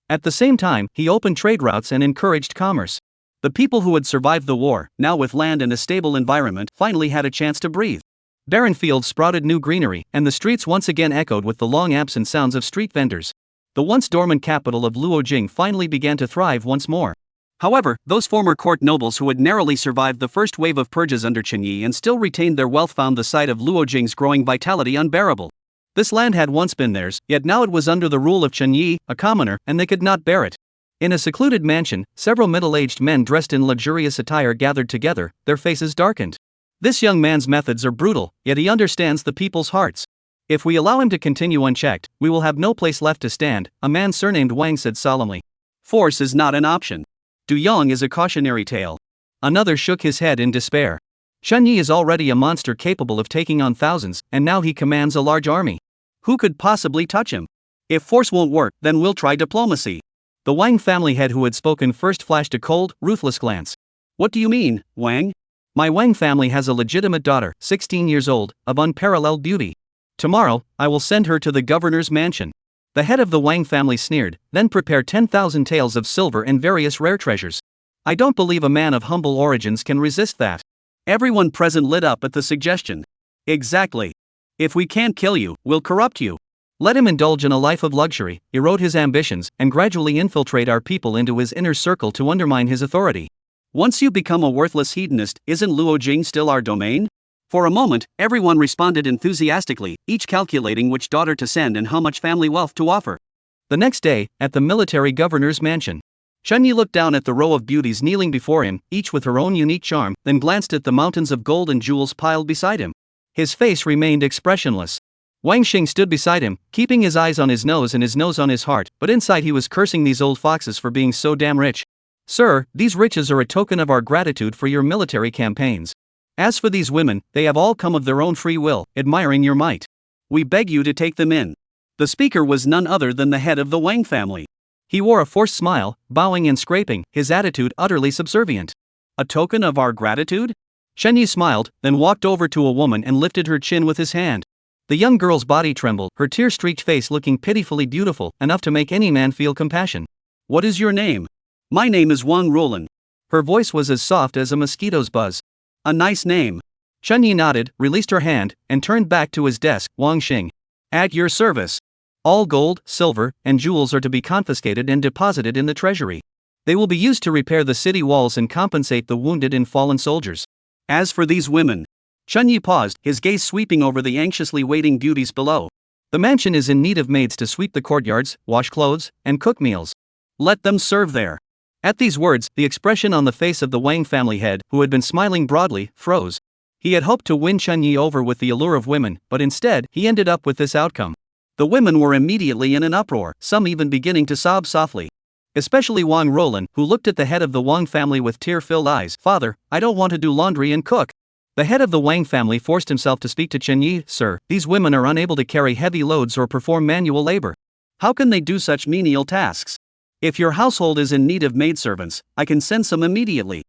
Speaker 1: At the same time, he opened trade routes and encouraged commerce. The people who had survived the war, now with land and a stable environment, finally had a chance to breathe. Barren fields sprouted new greenery, and the streets once again echoed with the long-absent sounds of street vendors. The once dormant capital of Luojing finally began to thrive once more. However, those former court nobles who had narrowly survived the first wave of purges under Chen Yi and still retained their wealth found the sight of Luojing's growing vitality unbearable. This land had once been theirs, yet now it was under the rule of Chen Yi, a commoner, and they could not bear it. In a secluded mansion, several middle-aged men dressed in luxurious attire gathered together, their faces darkened. This young man's methods are brutal, yet he understands the people's hearts. If we allow him to continue unchecked, we will have no place left to stand, a man surnamed Wang said solemnly. Force is not an option. Du Yong is a cautionary tale. Another shook his head in despair. Chen Yi is already a monster capable of taking on thousands, and now he commands a large army. Who could possibly touch him? If force won't work, then we'll try diplomacy. The Wang family head who had spoken first flashed a cold, ruthless glance. What do you mean, Wang? My Wang family has a legitimate daughter, 16 years old, of unparalleled beauty. Tomorrow, I will send her to the governor's mansion. The head of the Wang family sneered, then prepare 10,000 taels of silver and various rare treasures. I don't believe a man of humble origins can resist that. Everyone present lit up at the suggestion. Exactly. If we can't kill you, we'll corrupt you. Let him indulge in a life of luxury, erode his ambitions, and gradually infiltrate our people into his inner circle to undermine his authority. Once you become a worthless hedonist, isn't Luojing still our domain? For a moment, everyone responded enthusiastically, each calculating which daughter to send and how much family wealth to offer. The next day, at the military governor's mansion, Chen Yi looked down at the row of beauties kneeling before him, each with her own unique charm, then glanced at the mountains of gold and jewels piled beside him. His face remained expressionless. Wang Xing stood beside him, keeping his eyes on his nose and his nose on his heart, but inside he was cursing these old foxes for being so damn rich. Sir, these riches are a token of our gratitude for your military campaigns. As for these women, they have all come of their own free will, admiring your might. We beg you to take them in. The speaker was none other than the head of the Wang family. He wore a forced smile, bowing and scraping, his attitude utterly subservient. A token of our gratitude? Chen Yi smiled, then walked over to a woman and lifted her chin with his hand. The young girl's body trembled, her tear-streaked face looking pitifully beautiful, enough to make any man feel compassion. What is your name? My name is Wang Roland. Her voice was as soft as a mosquito's buzz. A nice name. Chen Yi nodded, released her hand, and turned back to his desk. Wang Xing. At your service. All gold, silver, and jewels are to be confiscated and deposited in the treasury. They will be used to repair the city walls and compensate the wounded and fallen soldiers. As for these women. Chen Yi paused, his gaze sweeping over the anxiously waiting beauties below. The mansion is in need of maids to sweep the courtyards, wash clothes, and cook meals. Let them serve there. At these words, the expression on the face of the Wang family head, who had been smiling broadly, froze. He had hoped to win Chen Yi over with the allure of women, but instead, he ended up with this outcome. The women were immediately in an uproar, some even beginning to sob softly. Especially Wang Roland, who looked at the head of the Wang family with tear-filled eyes. Father, I don't want to do laundry and cook. The head of the Wang family forced himself to speak to Chen Yi. Sir, these women are unable to carry heavy loads or perform manual labor. How can they do such menial tasks? If your household is in need of maidservants, I can send some immediately.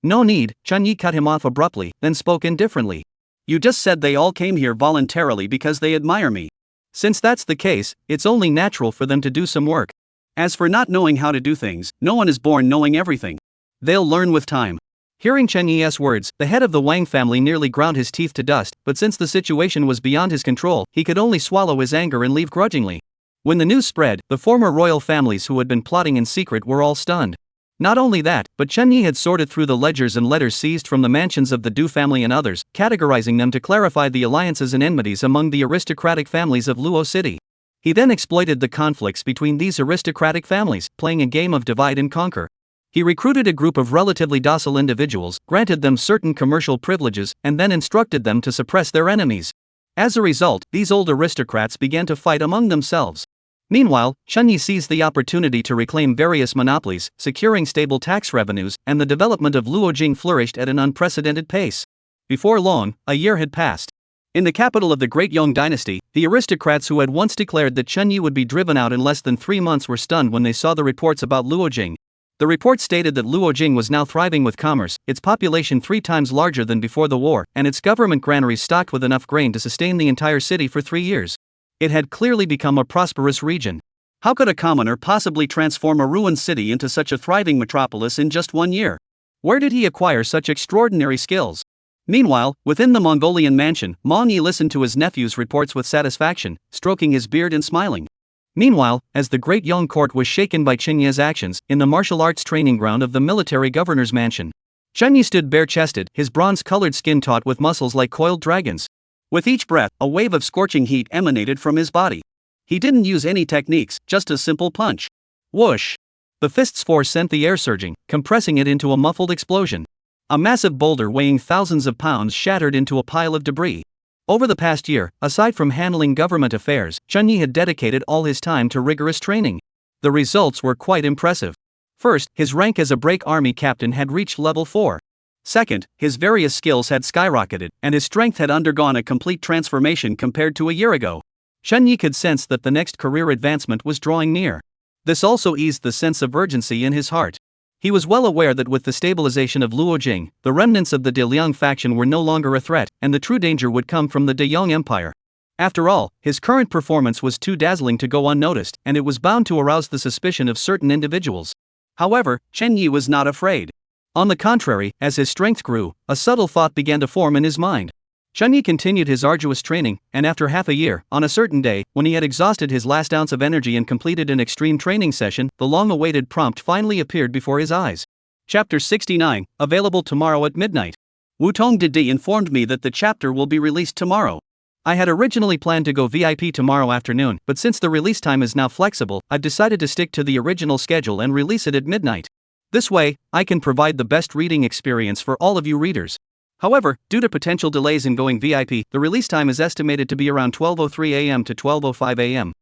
Speaker 1: No need, Chen Yi cut him off abruptly, then spoke indifferently. You just said they all came here voluntarily because they admire me. Since that's the case, it's only natural for them to do some work. As for not knowing how to do things, no one is born knowing everything. They'll learn with time. Hearing Chen Yi's words, the head of the Wang family nearly ground his teeth to dust, but since the situation was beyond his control, he could only swallow his anger and leave grudgingly. When the news spread, the former royal families who had been plotting in secret were all stunned. Not only that, but Chen Yi had sorted through the ledgers and letters seized from the mansions of the Du family and others, categorizing them to clarify the alliances and enmities among the aristocratic families of Luo City. He then exploited the conflicts between these aristocratic families, playing a game of divide and conquer. He recruited a group of relatively docile individuals, granted them certain commercial privileges, and then instructed them to suppress their enemies. As a result, these old aristocrats began to fight among themselves. Meanwhile, Chen Yi seized the opportunity to reclaim various monopolies, securing stable tax revenues, and the development of Luojing flourished at an unprecedented pace. Before long, a year had passed. In the capital of the Great Yong dynasty, the aristocrats who had once declared that Chen Yi would be driven out in less than 3 months were stunned when they saw the reports about Luojing. The report stated that Luojing was now thriving with commerce, its population 3 times larger than before the war, and its government granaries stocked with enough grain to sustain the entire city for 3 years. It had clearly become a prosperous region. How could a commoner possibly transform a ruined city into such a thriving metropolis in just 1 year? Where did he acquire such extraordinary skills? Meanwhile, within the Mongolian mansion, Meng Yi listened to his nephew's reports with satisfaction, stroking his beard and smiling. Meanwhile, as the Great Yong court was shaken by Chen Yi's actions, in the martial arts training ground of the military governor's mansion, Chen Yi stood bare-chested, his bronze-colored skin taut with muscles like coiled dragons. With each breath, a wave of scorching heat emanated from his body. He didn't use any techniques, just a simple punch. Whoosh! The fist's force sent the air surging, compressing it into a muffled explosion. A massive boulder weighing thousands of pounds shattered into a pile of debris. Over the past year, aside from handling government affairs, Chen Yi had dedicated all his time to rigorous training. The results were quite impressive. First, his rank as a brake army captain had reached level 4. Second, his various skills had skyrocketed, and his strength had undergone a complete transformation compared to a year ago. Chen Yi could sense that the next career advancement was drawing near. This also eased the sense of urgency in his heart. He was well aware that with the stabilization of Luojing, the remnants of the De Liang faction were no longer a threat, and the true danger would come from the De Yong Empire. After all, his current performance was too dazzling to go unnoticed, and it was bound to arouse the suspicion of certain individuals. However, Chen Yi was not afraid. On the contrary, as his strength grew, a subtle thought began to form in his mind. Chen Yi continued his arduous training, and after half a year, on a certain day, when he had exhausted his last ounce of energy and completed an extreme training session, the long-awaited prompt finally appeared before his eyes. Chapter 69, available tomorrow at midnight. Wutong Didi informed me that the chapter will be released tomorrow. I had originally planned to go VIP tomorrow afternoon, but since the release time is now flexible, I've decided to stick to the original schedule and release it at midnight. This way, I can provide the best reading experience for all of you readers. However, due to potential delays in going VIP, the release time is estimated to be around 12:03 a.m. to 12:05 a.m.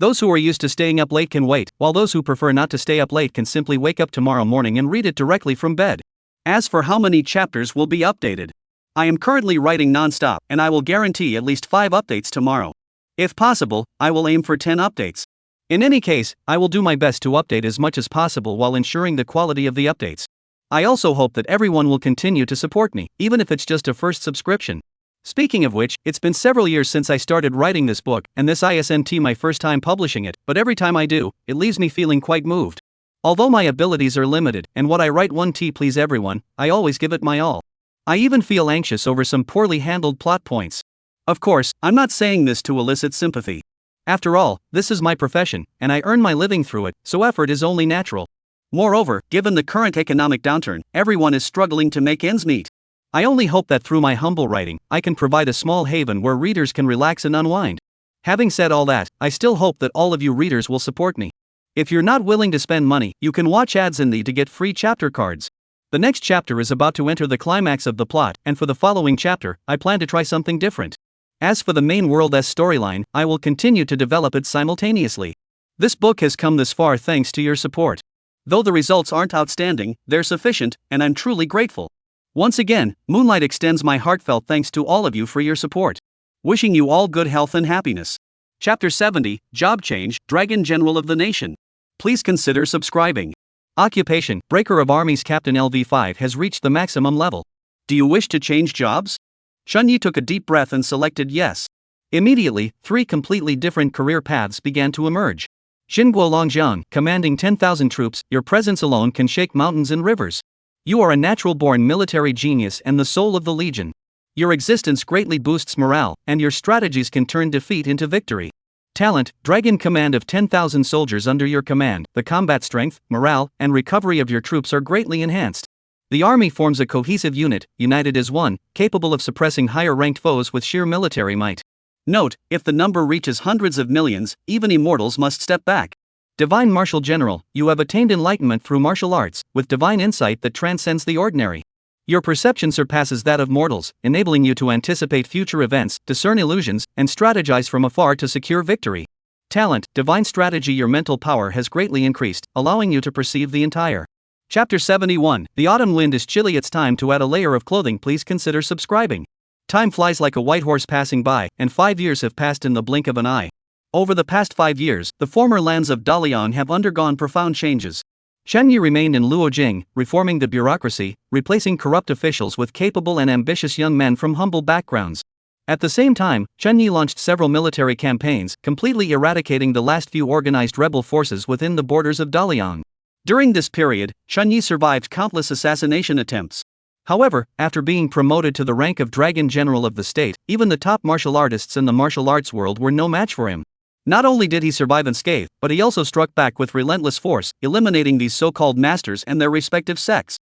Speaker 1: Those who are used to staying up late can wait, while those who prefer not to stay up late can simply wake up tomorrow morning and read it directly from bed. As for how many chapters will be updated, I am currently writing non-stop, and I will guarantee at least 5 updates tomorrow. If possible, I will aim for 10 updates. In any case, I will do my best to update as much as possible while ensuring the quality of the updates. I also hope that everyone will continue to support me, even if it's just a first subscription. Speaking of which, it's been several years since I started writing this book, and this isn't my first time publishing it, but every time I do, it leaves me feeling quite moved. Although my abilities are limited, and what I write won't please everyone, I always give it my all. I even feel anxious over some poorly handled plot points. Of course, I'm not saying this to elicit sympathy. After all, this is my profession, and I earn my living through it, so effort is only natural. Moreover, given the current economic downturn, everyone is struggling to make ends meet. I only hope that through my humble writing, I can provide a small haven where readers can relax and unwind. Having said all that, I still hope that all of you readers will support me. If you're not willing to spend money, you can watch ads in to get free chapter cards. The next chapter is about to enter the climax of the plot, and for the following chapter, I plan to try something different. As for the main world's storyline, I will continue to develop it simultaneously. This book has come this far thanks to your support. Though the results aren't outstanding, they're sufficient, and I'm truly grateful. Once again, Moonlight extends my heartfelt thanks to all of you for your support. Wishing you all good health and happiness. Chapter 70, Job Change, Dragon General of the Nation. Please consider subscribing. Occupation, Breaker of Armies. Captain LV5 has reached the maximum level. Do you wish to change jobs? Chun Yi took a deep breath and selected yes. Immediately, 3 completely different career paths began to emerge. Xinguo Longjiang, commanding 10,000 troops, your presence alone can shake mountains and rivers. You are a natural-born military genius and the soul of the legion. Your existence greatly boosts morale, and your strategies can turn defeat into victory. Talent, Dragon command of 10,000 soldiers under your command, the combat strength, morale, and recovery of your troops are greatly enhanced. The army forms a cohesive unit, united as one, capable of suppressing higher-ranked foes with sheer military might. Note, if the number reaches hundreds of millions, even immortals must step back. Divine Martial General, you have attained enlightenment through martial arts, with divine insight that transcends the ordinary. Your perception surpasses that of mortals, enabling you to anticipate future events, discern illusions, and strategize from afar to secure victory. Talent, Divine Strategy. Your mental power has greatly increased, allowing you to perceive the entire. Chapter 71, The autumn wind is chilly. It's time to add a layer of clothing. Please consider subscribing. Time flies like a white horse passing by, and 5 years have passed in the blink of an eye. Over the past 5 years, the former lands of Dalian have undergone profound changes. Chun Yi remained in Luojing, reforming the bureaucracy, replacing corrupt officials with capable and ambitious young men from humble backgrounds. At the same time, Chun Yi launched several military campaigns, completely eradicating the last few organized rebel forces within the borders of Dalian. During this period, Chun Yi survived countless assassination attempts. However, after being promoted to the rank of Dragon General of the state, even the top martial artists in the martial arts world were no match for him. Not only did he survive unscathed, but he also struck back with relentless force, eliminating these so-called masters and their respective sects.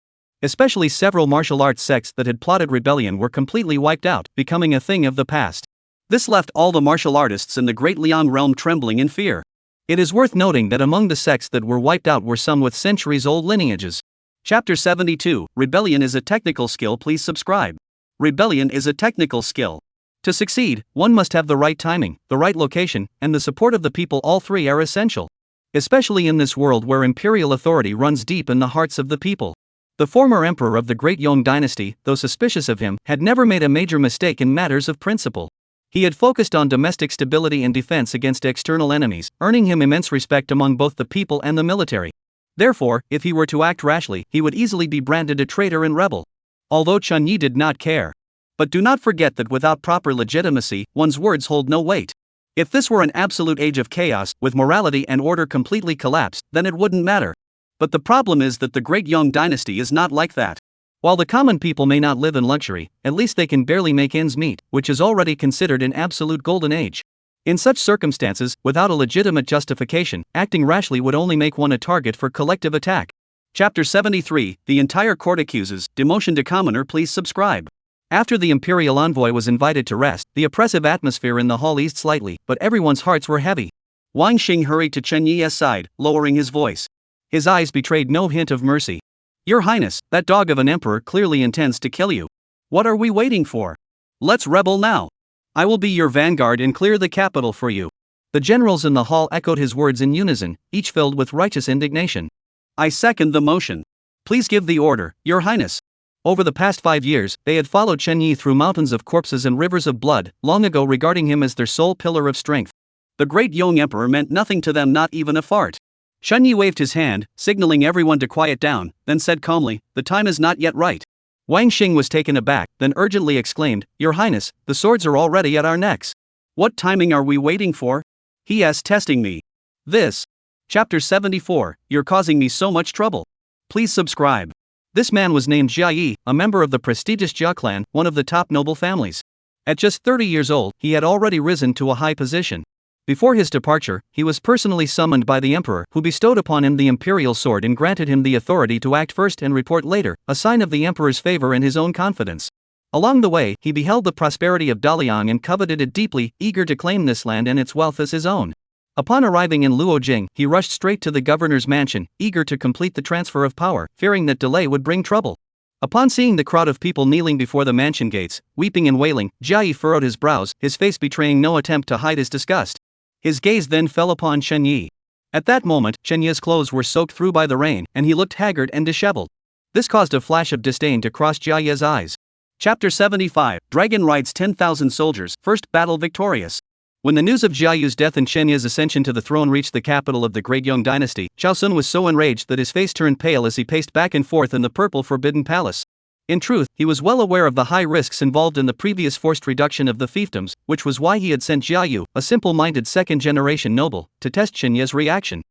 Speaker 1: Especially several martial arts sects that had plotted rebellion were completely wiped out, becoming a thing of the past. This left all the martial artists in the Great Liang realm trembling in fear. It is worth noting that among the sects that were wiped out were some with centuries-old lineages. Chapter 72, Rebellion is a technical skill. Please subscribe. Rebellion is a technical skill. To succeed, one must have the right timing, the right location, and the support of the people. All three are essential. Especially in this world where imperial authority runs deep in the hearts of the people. The former emperor of the Great Yong dynasty, though suspicious of him, had never made a major mistake in matters of principle. He had focused on domestic stability and defense against external enemies, earning him immense respect among both the people and the military. Therefore, if he were to act rashly, he would easily be branded a traitor and rebel. Although Chun Yi did not care. But do not forget that without proper legitimacy, one's words hold no weight. If this were an absolute age of chaos, with morality and order completely collapsed, then it wouldn't matter. But the problem is that the Great Yong dynasty is not like that. While the common people may not live in luxury, at least they can barely make ends meet, which is already considered an absolute golden age. In such circumstances, without a legitimate justification, acting rashly would only make one a target for collective attack. Chapter 73, The entire court accuses, demotion to commoner. Please subscribe. After the imperial envoy was invited to rest, the oppressive atmosphere in the hall eased slightly, but everyone's hearts were heavy. Wang Xing hurried to Chun Yi's side, lowering his voice. His eyes betrayed no hint of mercy. Your Highness, that dog of an emperor clearly intends to kill you. What are we waiting for? Let's rebel now. I will be your vanguard and clear the capital for you. The generals in the hall echoed his words in unison, each filled with righteous indignation. I second the motion. Please give the order, Your Highness. Over the past 5 years, they had followed Chun Yi through mountains of corpses and rivers of blood, long ago regarding him as their sole pillar of strength. The great Yong emperor meant nothing to them, not even a fart. Chun Yi waved his hand, signaling everyone to quiet down, then said calmly, the time is not yet right. Wang Xing was taken aback, then urgently exclaimed, Your Highness, the swords are already at our necks. What timing are we waiting for? He is testing me. This. Chapter 74, You're causing me so much trouble. Please subscribe. This man was named Jia Yi, a member of the prestigious Jia clan, one of the top noble families. At just 30 years old, he had already risen to a high position. Before his departure, he was personally summoned by the emperor, who bestowed upon him the imperial sword and granted him the authority to act first and report later, a sign of the emperor's favor and his own confidence. Along the way, he beheld the prosperity of Dalian and coveted it deeply, eager to claim this land and its wealth as his own. Upon arriving in Luojing, he rushed straight to the governor's mansion, eager to complete the transfer of power, fearing that delay would bring trouble. Upon seeing the crowd of people kneeling before the mansion gates, weeping and wailing, Jia Yi furrowed his brows, his face betraying no attempt to hide his disgust. His gaze then fell upon Chun Yi. At that moment, Chun Yi's clothes were soaked through by the rain, and he looked haggard and disheveled. This caused a flash of disdain to cross Jia Yi's eyes. Chapter 75, Dragon rides 10,000 soldiers, first battle victorious. When the news of Jia Yu's death and Chen Yi's ascension to the throne reached the capital of the Great Yong dynasty, Zhao Sun was so enraged that his face turned pale as he paced back and forth in the purple forbidden palace. In truth, he was well aware of the high risks involved in the previous forced reduction of the fiefdoms, which was why he had sent Jiayu, a simple-minded second-generation noble, to test Chenye's reaction.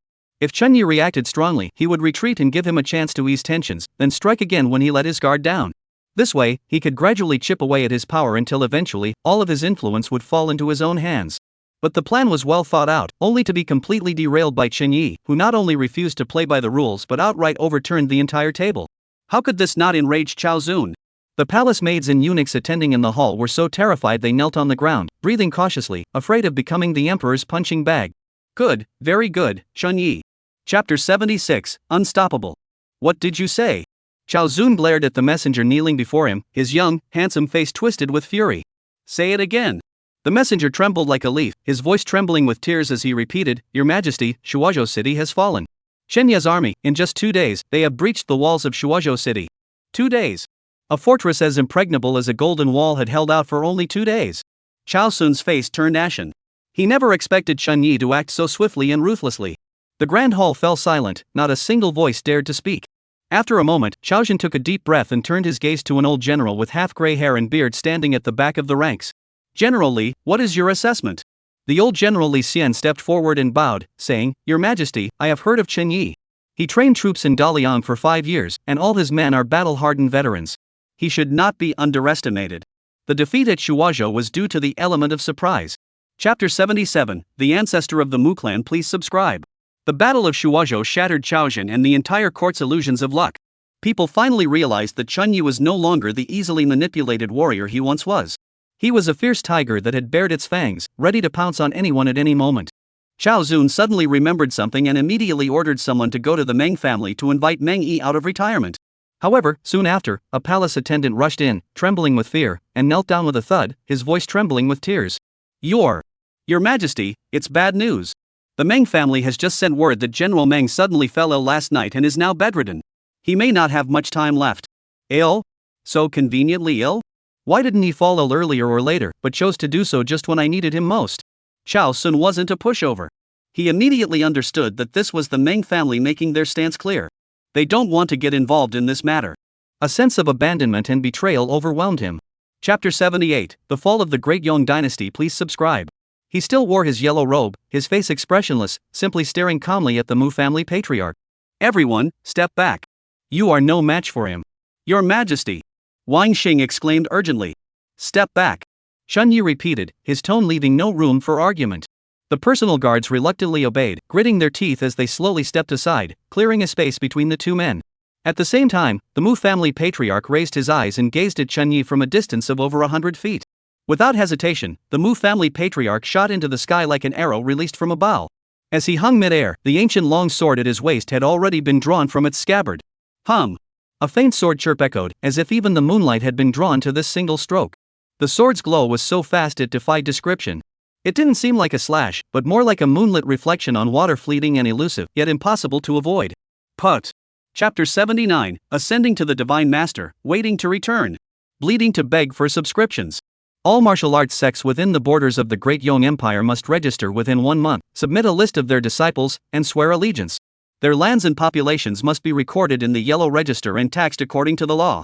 Speaker 1: If Chenye reacted strongly, he would retreat and give him a chance to ease tensions, then strike again when he let his guard down. This way, he could gradually chip away at his power until eventually, all of his influence would fall into his own hands. But the plan was well thought out, only to be completely derailed by Chenye, who not only refused to play by the rules but outright overturned the entire table. How could this not enrage Cao Zun? The palace maids and eunuchs attending in the hall were so terrified they knelt on the ground, breathing cautiously, afraid of becoming the emperor's punching bag. Good, very good, Chenye. Chapter 76, Unstoppable. What did you say? Cao Zun glared at the messenger kneeling before him, his young, handsome face twisted with fury. Say it again. The messenger trembled like a leaf, his voice trembling with tears as he repeated, Your Majesty, Shuozhou City has fallen. Chenye's army, in just 2 days, they have breached the walls of Shuozhou City. 2 days. A fortress as impregnable as a golden wall had held out for only 2 days. Cao Zun's face turned ashen. He never expected Chenye to act so swiftly and ruthlessly. The grand hall fell silent, not a single voice dared to speak. After a moment, Cao Zun took a deep breath and turned his gaze to an old general with half-gray hair and beard standing at the back of the ranks. General Li, what is your assessment? The old General Li Xian stepped forward and bowed, saying, Your Majesty, I have heard of Chenye. He trained troops in Daliang for 5 years, and all his men are battle-hardened veterans. He should not be underestimated. The defeat at Shuozhou was due to the element of surprise. Chapter 77, The Ancestor of the Mu Clan. Please subscribe. The Battle of Shuozhou shattered Cao Zun and the entire court's illusions of luck. People finally realized that Chenye was no longer the easily manipulated warrior he once was. He was a fierce tiger that had bared its fangs, ready to pounce on anyone at any moment. Cao Zun suddenly remembered something and immediately ordered someone to go to the Meng family to invite Meng Yi out of retirement. However, soon after, a palace attendant rushed in, trembling with fear, and knelt down with a thud, his voice trembling with tears. Your Majesty, it's bad news. The Meng family has just sent word that General Meng suddenly fell ill last night and is now bedridden. He may not have much time left. Ill? So conveniently ill? Why didn't he fall ill earlier or later, but chose to do so just when I needed him most? Cao Zun wasn't a pushover. He immediately understood that this was the Meng family making their stance clear. They don't want to get involved in this matter. A sense of abandonment and betrayal overwhelmed him. Chapter 78, The Fall of the Great Yong Dynasty. Please subscribe. He still wore his yellow robe, his face expressionless, simply staring calmly at the Mu family patriarch. Everyone, step back. You are no match for him. Your Majesty. Wang Xing exclaimed urgently. Step back. Chenye repeated, his tone leaving no room for argument. The personal guards reluctantly obeyed, gritting their teeth as they slowly stepped aside, clearing a space between the two men. At the same time, the Mu family patriarch raised his eyes and gazed at Chenye from a distance of over 100 feet. Without hesitation, the Mu family patriarch shot into the sky like an arrow released from a bow. As he hung mid-air, the ancient long sword at his waist had already been drawn from its scabbard. Hum! A faint sword chirp echoed, as if even the moonlight had been drawn to this single stroke. The sword's glow was so fast it defied description. It didn't seem like a slash, but more like a moonlit reflection on water, fleeting and elusive, yet impossible to avoid. Put. Chapter 79, Ascending to the Divine Master, Waiting to Return. Bleeding to beg for subscriptions. All martial arts sects within the borders of the Great Yong Empire must register within 1 month, submit a list of their disciples, and swear allegiance. Their lands and populations must be recorded in the Yellow Register and taxed according to the law.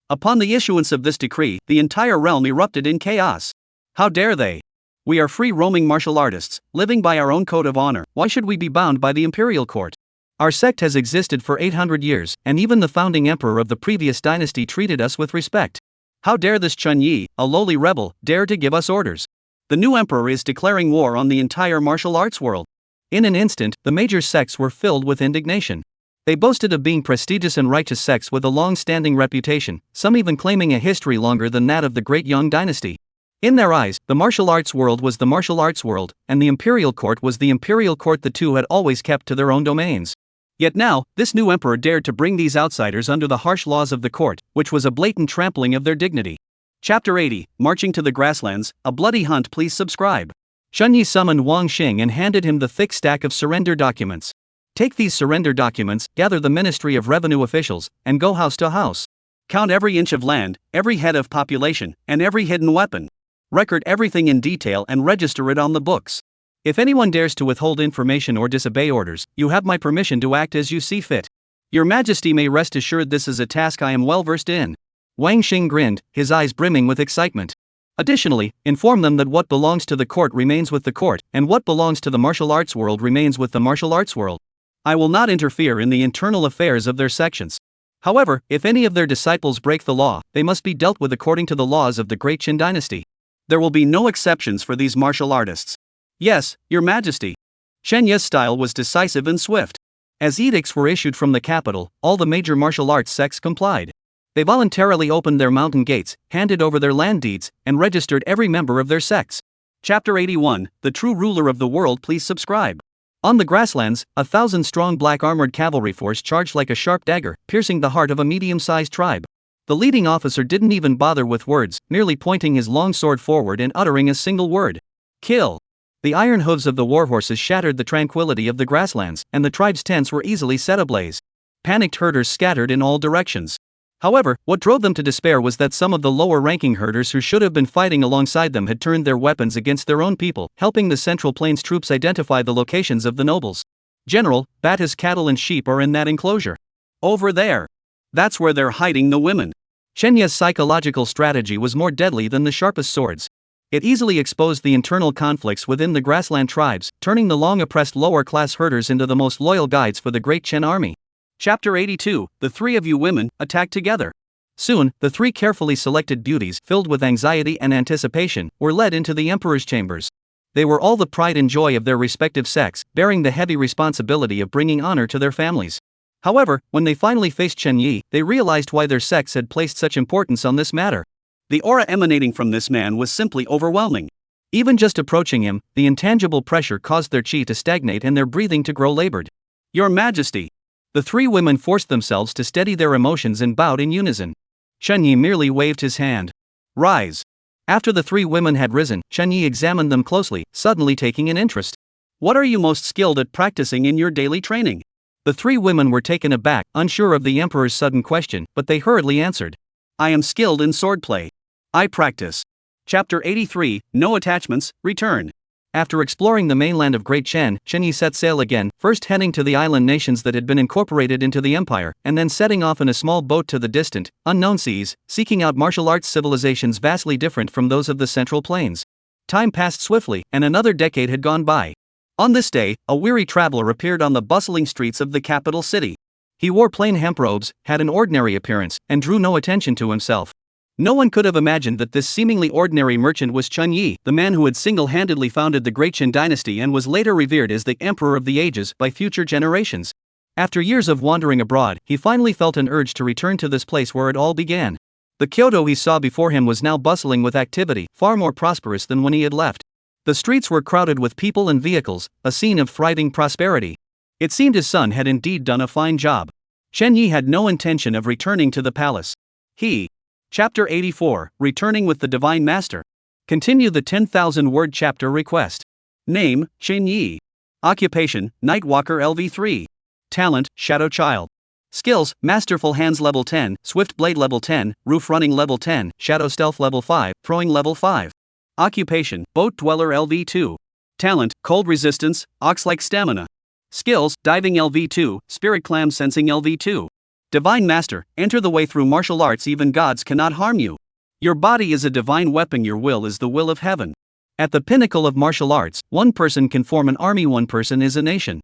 Speaker 1: Upon the issuance of this decree, the entire realm erupted in chaos. How dare they? We are free roaming martial artists, living by our own code of honor. Why should we be bound by the imperial court? Our sect has existed for 800 years, and even the founding emperor of the previous dynasty treated us with respect. How dare this Chenye, a lowly rebel, dare to give us orders? The new emperor is declaring war on the entire martial arts world. In an instant, the major sects were filled with indignation. They boasted of being prestigious and righteous sects with a long-standing reputation, some even claiming a history longer than that of the Great Yong Dynasty. In their eyes, the martial arts world was the martial arts world, and the imperial court was the imperial court. The two had always kept to their own domains. Yet now, this new emperor dared to bring these outsiders under the harsh laws of the court, which was a blatant trampling of their dignity. Chapter 80, Marching to the Grasslands, A Bloody Hunt. Please subscribe. Chenye summoned Wang Xing and handed him the thick stack of surrender documents. Take these surrender documents, gather the Ministry of Revenue officials, and go house to house. Count every inch of land, every head of population, and every hidden weapon. Record everything in detail and register it on the books. If anyone dares to withhold information or disobey orders, you have my permission to act as you see fit. Your Majesty may rest assured this is a task I am well versed in. Wang Xing grinned, his eyes brimming with excitement. Additionally, inform them that what belongs to the court remains with the court, and what belongs to the martial arts world remains with the martial arts world. I will not interfere in the internal affairs of their sections. However, if any of their disciples break the law, they must be dealt with according to the laws of the Great Qin dynasty. There will be no exceptions for these martial artists. Yes, Your Majesty. Chen Ye's style was decisive and swift. As edicts were issued from the capital, all the major martial arts sects complied. They voluntarily opened their mountain gates, handed over their land deeds, and registered every member of their sects. Chapter 81, The True Ruler of the World. Please subscribe. On the grasslands, 1,000-strong black armored cavalry force charged like a sharp dagger, piercing the heart of a medium-sized tribe. The leading officer didn't even bother with words, merely pointing his long sword forward and uttering a single word. Kill! The iron hooves of the warhorses shattered the tranquility of the grasslands, and the tribe's tents were easily set ablaze. Panicked herders scattered in all directions. However, what drove them to despair was that some of the lower-ranking herders who should have been fighting alongside them had turned their weapons against their own people, helping the Central Plains troops identify the locations of the nobles. General, Bata's cattle and sheep are in that enclosure. Over there. That's where they're hiding the women. Chen Ye's psychological strategy was more deadly than the sharpest swords. It easily exposed the internal conflicts within the grassland tribes, turning the long-oppressed lower-class herders into the most loyal guides for the Great Qin army. Chapter 82, The Three of You Women, Attack Together. Soon, the three carefully selected beauties, filled with anxiety and anticipation, were led into the emperor's chambers. They were all the pride and joy of their respective sects, bearing the heavy responsibility of bringing honor to their families. However, when they finally faced Chen Yi, they realized why their sects had placed such importance on this matter. The aura emanating from this man was simply overwhelming. Even just approaching him, the intangible pressure caused their chi to stagnate and their breathing to grow labored. Your Majesty! The three women forced themselves to steady their emotions and bowed in unison. Chen Yi merely waved his hand. Rise! After the three women had risen, Chen Yi examined them closely, suddenly taking an interest. What are you most skilled at practicing in your daily training? The three women were taken aback, unsure of the emperor's sudden question, but they hurriedly answered. I am skilled in swordplay. I practice. Chapter 83, No Attachments, Return. After exploring the mainland of Great Qin, Chen Yi set sail again, first heading to the island nations that had been incorporated into the empire, and then setting off in a small boat to the distant, unknown seas, seeking out martial arts civilizations vastly different from those of the Central Plains. Time passed swiftly, and another decade had gone by. On this day, a weary traveler appeared on the bustling streets of the capital city. He wore plain hemp robes, had an ordinary appearance, and drew no attention to himself. No one could have imagined that this seemingly ordinary merchant was Chen Yi, the man who had single-handedly founded the Great Qin dynasty and was later revered as the Emperor of the Ages by future generations. After years of wandering abroad, he finally felt an urge to return to this place where it all began. The Kyoto he saw before him was now bustling with activity, far more prosperous than when he had left. The streets were crowded with people and vehicles, a scene of thriving prosperity. It seemed his son had indeed done a fine job. Chen Yi had no intention of returning to the palace. Chapter 84, Returning with the Divine Master. Continue the 10,000-word chapter request. Name, Chen Yi. Occupation, Nightwalker LV3. Talent, Shadow Child. Skills, Masterful Hands Level 10, Swift Blade Level 10, Roof Running Level 10, Shadow Stealth Level 5, Throwing Level 5. Occupation, Boat Dweller LV2. Talent, Cold Resistance, Ox-like Stamina. Skills, Diving LV2, Spirit Clam Sensing LV2. Divine Master, enter the way through martial arts. Even gods cannot harm you. Your body is a divine weapon. Your will is the will of heaven. At the pinnacle of martial arts, one person can form an army. One person is a nation.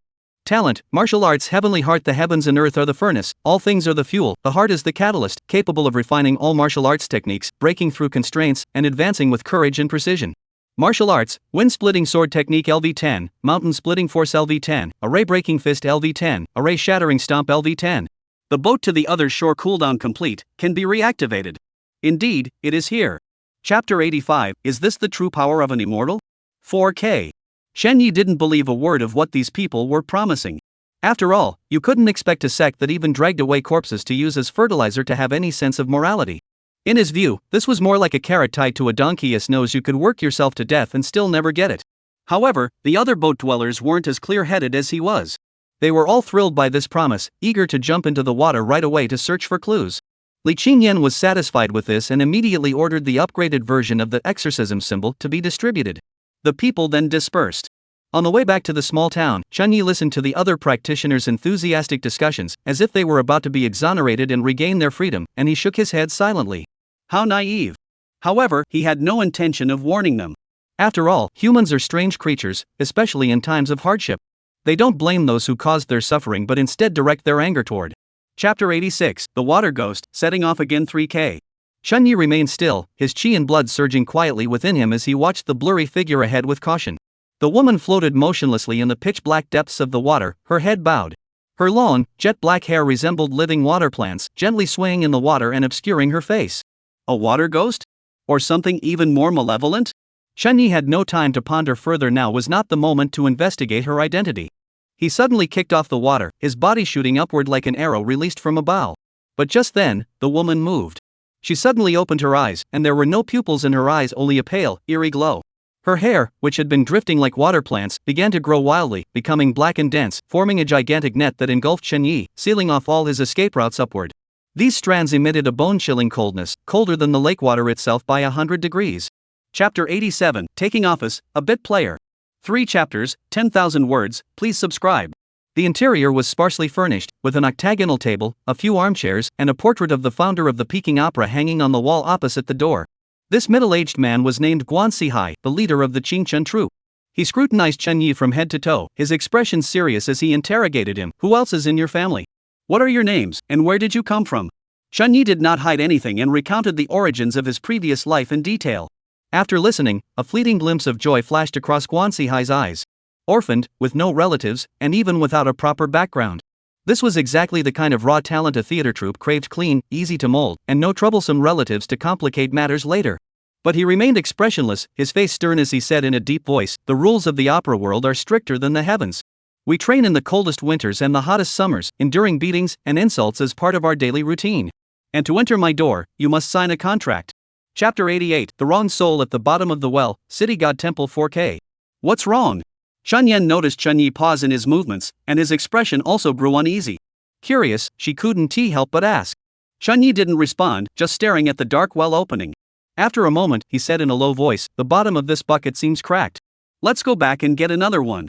Speaker 1: Talent, Martial arts. Heavenly heart. The heavens and earth are the furnace, all things are the fuel, the heart is the catalyst, capable of refining all martial arts techniques, breaking through constraints, and advancing with courage and precision. Martial arts, Wind Splitting Sword Technique LV10, Mountain Splitting Force LV10, Array Breaking Fist LV10, Array Shattering Stomp LV10. The boat to the other shore cooldown complete, can be reactivated. Indeed, it is here. Chapter 85, Is this the true power of an immortal? 4K. Chen Yi didn't believe a word of what these people were promising. After all, you couldn't expect a sect that even dragged away corpses to use as fertilizer to have any sense of morality. In his view, this was more like a carrot tied to a donkey's nose. You could work yourself to death and still never get it. However, the other boat dwellers weren't as clear-headed as he was. They were all thrilled by this promise, eager to jump into the water right away to search for clues. Li Qingyan was satisfied with this and immediately ordered the upgraded version of the exorcism symbol to be distributed. The people then dispersed. On the way back to the small town, Chunyi listened to the other practitioners' enthusiastic discussions, as if they were about to be exonerated and regain their freedom, and he shook his head silently. How naive. However, he had no intention of warning them. After all, humans are strange creatures, especially in times of hardship. They don't blame those who caused their suffering but instead direct their anger toward. Chapter 86, The Water Ghost, setting off again 3K. Chunyi remained still, his chi and blood surging quietly within him as he watched the blurry figure ahead with caution. The woman floated motionlessly in the pitch-black depths of the water, her head bowed. Her long, jet-black hair resembled living water plants, gently swaying in the water and obscuring her face. A water ghost? Or something even more malevolent? Chunyi had no time to ponder further. Now was not the moment to investigate her identity. He suddenly kicked off the water, his body shooting upward like an arrow released from a bow. But just then, the woman moved. She suddenly opened her eyes, and there were no pupils in her eyes, only a pale, eerie glow. Her hair, which had been drifting like water plants, began to grow wildly, becoming black and dense, forming a gigantic net that engulfed Chunyi, sealing off all his escape routes upward. These strands emitted a bone-chilling coldness, colder than the lake water itself by 100 degrees. Chapter 87, Taking Office, A Bit Player. 3 chapters, 10,000 words, please subscribe. The interior was sparsely furnished, with an octagonal table, a few armchairs, and a portrait of the founder of the Peking Opera hanging on the wall opposite the door. This middle-aged man was named Guan Sihai, the leader of the Qingchen troupe. He scrutinized Chunyi from head to toe, his expression serious as he interrogated him. Who else is in your family? What are your names, and where did you come from? Chunyi did not hide anything and recounted the origins of his previous life in detail. After listening, a fleeting glimpse of joy flashed across Guan Sihai's eyes. Orphaned, with no relatives, and even without a proper background. This was exactly the kind of raw talent a theater troupe craved: clean, easy to mold, and no troublesome relatives to complicate matters later. But he remained expressionless, his face stern as he said in a deep voice, "The rules of the opera world are stricter than the heavens. We train in the coldest winters and the hottest summers, enduring beatings and insults as part of our daily routine. And to enter my door, you must sign a contract." Chapter 88, The Wrong Soul at the Bottom of the Well, City God Temple 4K. What's wrong? Chunyi noticed Chunyi pause in his movements, and his expression also grew uneasy. Curious, she couldn't help but ask. Chunyi didn't respond, just staring at the dark well opening. After a moment, he said in a low voice, "The bottom of this bucket seems cracked. Let's go back and get another one."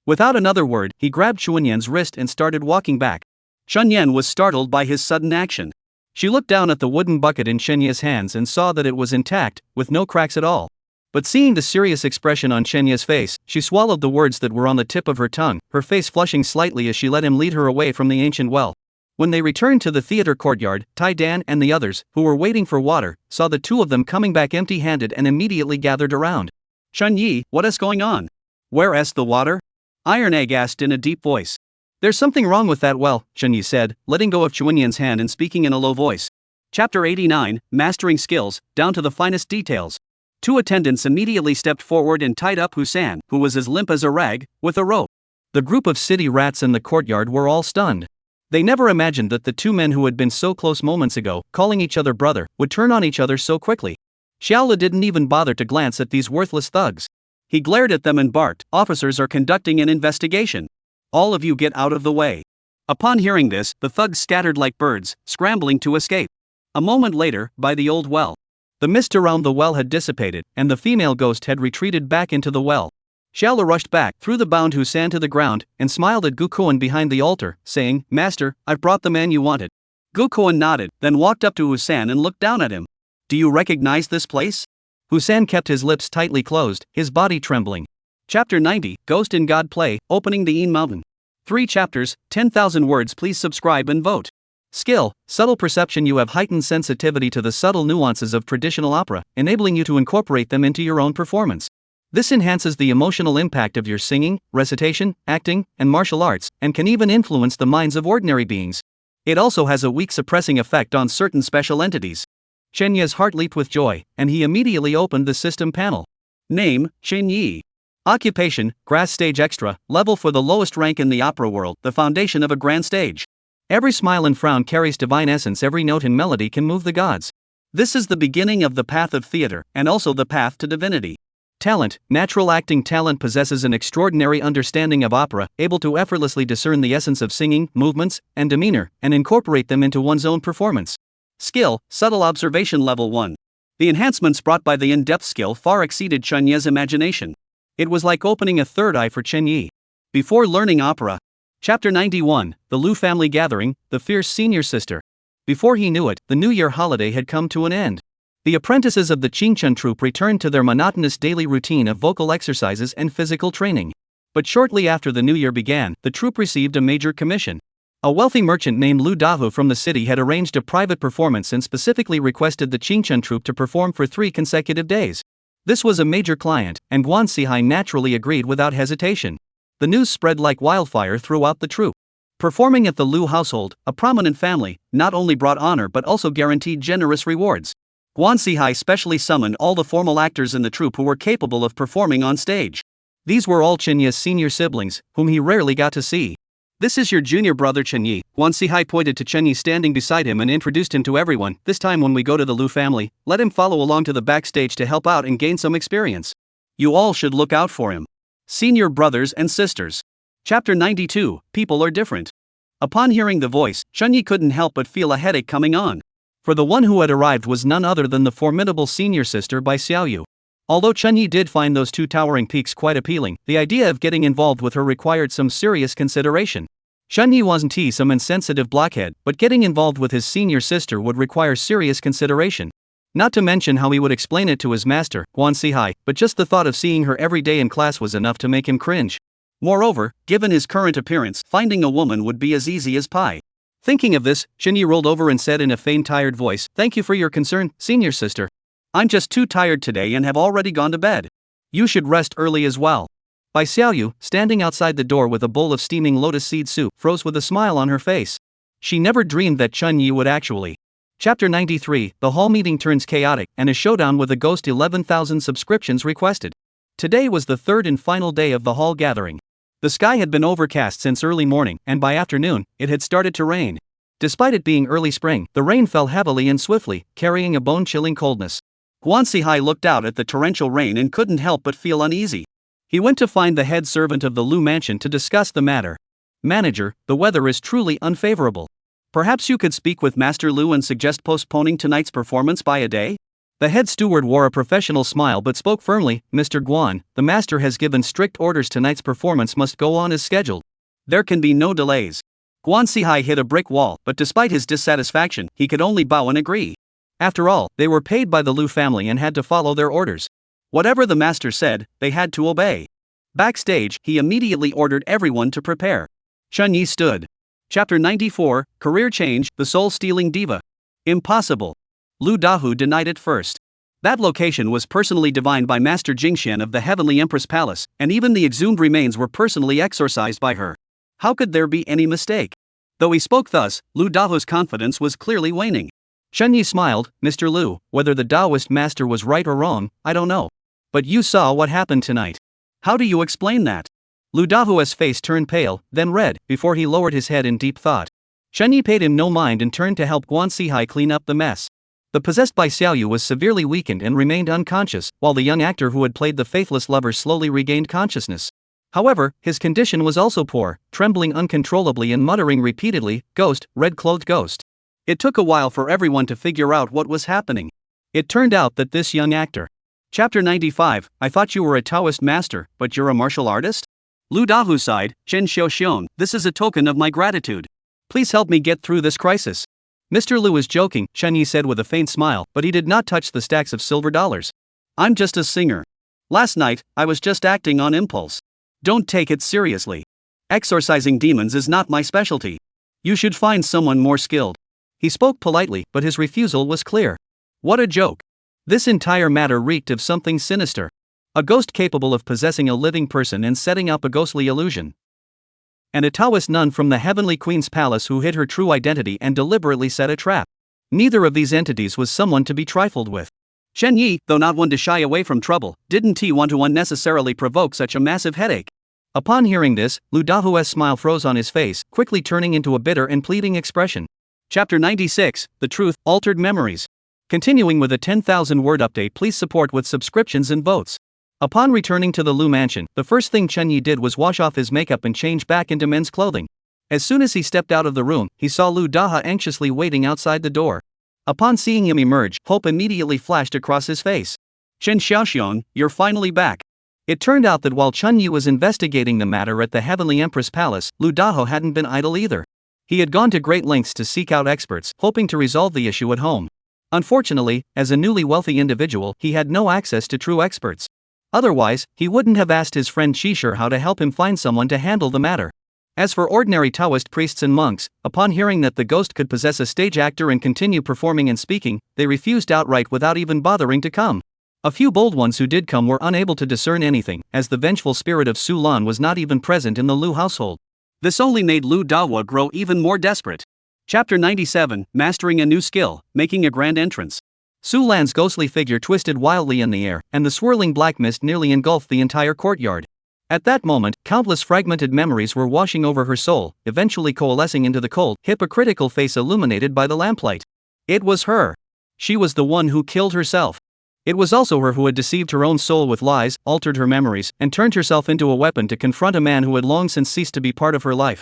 Speaker 1: Without another word, he grabbed Chunyan's wrist and started walking back. Chunyan was startled by his sudden action. She looked down at the wooden bucket in Chenya's hands and saw that it was intact, with no cracks at all. But seeing the serious expression on Chenya's face, she swallowed the words that were on the tip of her tongue, her face flushing slightly as she let him lead her away from the ancient well. When they returned to the theater courtyard, Tai Dan and the others, who were waiting for water, saw the two of them coming back empty-handed and immediately gathered around. "Chunyi, what is going on? Where is the water?" Iron Egg asked in a deep voice. "There's something wrong with that well," Chunyi said, letting go of Chunyan's hand and speaking in a low voice. Chapter 89, Mastering Skills, Down to the Finest Details. 2 attendants immediately stepped forward and tied up Husan, who was as limp as a rag, with a rope. The group of city rats in the courtyard were all stunned. They never imagined that the 2 men who had been so close moments ago, calling each other brother, would turn on each other so quickly. Xiaola didn't even bother to glance at these worthless thugs. He glared at them and barked, "Officers are conducting an investigation. All of you get out of the way." Upon hearing this, the thugs scattered like birds, scrambling to escape. A moment later, by the old well. The mist around the well had dissipated, and the female ghost had retreated back into the well. Xiaola rushed back, threw the bound Husan to the ground, and smiled at Gukoan behind the altar, saying, "Master, I've brought the man you wanted." Gukoan nodded, then walked up to Husan and looked down at him. "Do you recognize this place?" Husan kept his lips tightly closed, his body trembling. Chapter 90, Ghost in God Play, Opening the Een Mountain. 3 chapters, 10,000 words. Please subscribe and vote. Skill, subtle perception. You have heightened sensitivity to the subtle nuances of traditional opera, enabling you to incorporate them into your own performance. This enhances the emotional impact of your singing, recitation, acting, and martial arts, and can even influence the minds of ordinary beings. It also has a weak suppressing effect on certain special entities. Chenya's heart leaped with joy, and he immediately opened the system panel. Name, Chenyi. Occupation, Grass Stage Extra, level for the lowest rank in the opera world, the foundation of a grand stage. Every smile and frown carries divine essence, every note and melody can move the gods. This is the beginning of the path of theater, and also the path to divinity. Talent, natural acting talent possesses an extraordinary understanding of opera, able to effortlessly discern the essence of singing, movements, and demeanor, and incorporate them into one's own performance. Skill, subtle observation level 1. The enhancements brought by the in-depth skill far exceeded Chunya's imagination. It was like opening a third eye for Chen Yi. Before learning opera. Chapter 91, The Lu Family Gathering, The Fierce Senior Sister. Before he knew it, the New Year holiday had come to an end. The apprentices of the Qingchun troupe returned to their monotonous daily routine of vocal exercises and physical training. But shortly after the New Year began, the troupe received a major commission. A wealthy merchant named Lu Dahu from the city had arranged a private performance and specifically requested the Qingchun troupe to perform for 3 consecutive days. This was a major client, and Guan Sihai naturally agreed without hesitation. The news spread like wildfire throughout the troupe. Performing at the Lu household, a prominent family, not only brought honor but also guaranteed generous rewards. Guan Sihai specially summoned all the formal actors in the troupe who were capable of performing on stage. These were all Chen Yi's senior siblings, whom he rarely got to see. "This is your junior brother Chen Yi." Guan Sihai pointed to Chen Yi standing beside him and introduced him to everyone. "This time when we go to the Lu family, let him follow along to the backstage to help out and gain some experience. You all should look out for him." Senior brothers and sisters. Chapter 92, People Are Different. Upon hearing the voice, Chen Yi couldn't help but feel a headache coming on. For the one who had arrived was none other than the formidable senior sister by Xiaoyu. Although Chen Yi did find those 2 towering peaks quite appealing, the idea of getting involved with her required some serious consideration. Chen Yi wasn't some insensitive blockhead, but getting involved with his senior sister would require serious consideration. Not to mention how he would explain it to his master, Guan Sihai, but just the thought of seeing her every day in class was enough to make him cringe. Moreover, given his current appearance, finding a woman would be as easy as pie. Thinking of this, Chen Yi rolled over and said in a faint tired voice, "Thank you for your concern, senior sister. I'm just too tired today and have already gone to bed. You should rest early as well." Bai Xiaoyu, standing outside the door with a bowl of steaming lotus seed soup, froze with a smile on her face. She never dreamed that Chen Yi would actually. Chapter 93, The hall meeting turns chaotic, and a showdown with a ghost. 11,000 subscriptions requested. Today was the 3rd and final day of the hall gathering. The sky had been overcast since early morning, and by afternoon, it had started to rain. Despite it being early spring, the rain fell heavily and swiftly, carrying a bone-chilling coldness. Guan Sihai looked out at the torrential rain and couldn't help but feel uneasy. He went to find the head servant of the Lu mansion to discuss the matter. "Manager, the weather is truly unfavorable. Perhaps you could speak with Master Lu and suggest postponing tonight's performance by a day?" The head steward wore a professional smile but spoke firmly. "Mr. Guan, the master has given strict orders. Tonight's performance must go on as scheduled. There can be no delays." Guan Sihai hit a brick wall, but despite his dissatisfaction, he could only bow and agree. After all, they were paid by the Lu family and had to follow their orders. Whatever the master said, they had to obey. Backstage, he immediately ordered everyone to prepare. Chen Yi stood. Chapter 94, Career Change, The Soul-Stealing Diva. Impossible. Lu Dahu denied it first. That location was personally divined by Master Jingxian of the Heavenly Empress Palace, and even the exhumed remains were personally exorcised by her. How could there be any mistake? Though he spoke thus, Lu Dahu's confidence was clearly waning. Chen Yi smiled. "Mr. Lu, whether the Taoist master was right or wrong, I don't know. But you saw what happened tonight. How do you explain that?" Lu Dahu's face turned pale, then red, before he lowered his head in deep thought. Chen Yi paid him no mind and turned to help Guan Sihai clean up the mess. The possessed by Xiaoyu was severely weakened and remained unconscious, while the young actor who had played the faithless lover slowly regained consciousness. However, his condition was also poor, trembling uncontrollably and muttering repeatedly, "Ghost, red-clothed ghost." It took a while for everyone to figure out what was happening. It turned out that this young actor. Chapter 95, I thought you were a Taoist master, but you're a martial artist? Lu Dahu sighed. "Chen Xiaoxiong, this is a token of my gratitude. Please help me get through this crisis." "Mr. Lu is joking," Chen Yi said with a faint smile, but he did not touch the stacks of silver dollars. "I'm just a singer. Last night, I was just acting on impulse. Don't take it seriously. Exorcising demons is not my specialty. You should find someone more skilled." He spoke politely, but his refusal was clear. What a joke. This entire matter reeked of something sinister. A ghost capable of possessing a living person and setting up a ghostly illusion. And a Taoist nun from the Heavenly Queen's palace who hid her true identity and deliberately set a trap. Neither of these entities was someone to be trifled with. Chen Yi, though not one to shy away from trouble, didn't he want to unnecessarily provoke such a massive headache. Upon hearing this, Lu Dahu's smile froze on his face, quickly turning into a bitter and pleading expression. Chapter 96, The Truth, Altered Memories. Continuing with a 10,000 word update, please support with subscriptions and votes. Upon returning to the Lu mansion, the first thing Chen Yi did was wash off his makeup and change back into men's clothing. As soon as he stepped out of the room, he saw Lu Daha anxiously waiting outside the door. Upon seeing him emerge, hope immediately flashed across his face. "Chen Xiaoxiong, you're finally back. It turned out that while Chun Yu was investigating the matter at the Heavenly Empress Palace, Lu Dahou hadn't been idle either. He had gone to great lengths to seek out experts, hoping to resolve the issue at home. Unfortunately, as a newly wealthy individual, he had no access to true experts. Otherwise, he wouldn't have asked his friend Shishir how to help him find someone to handle the matter. As for ordinary Taoist priests and monks, upon hearing that the ghost could possess a stage actor and continue performing and speaking, they refused outright without even bothering to come. A few bold ones who did come were unable to discern anything, as the vengeful spirit of Su Lan was not even present in the Lu household. This only made Lu Dahou grow even more desperate. Chapter 97, Mastering a New Skill, Making a Grand Entrance. Su Lan's ghostly figure twisted wildly in the air, and the swirling black mist nearly engulfed the entire courtyard. At that moment, countless fragmented memories were washing over her soul, eventually coalescing into the cold, hypocritical face illuminated by the lamplight. It was her. She was the one who killed herself. It was also her who had deceived her own soul with lies, altered her memories, and turned herself into a weapon to confront a man who had long since ceased to be part of her life.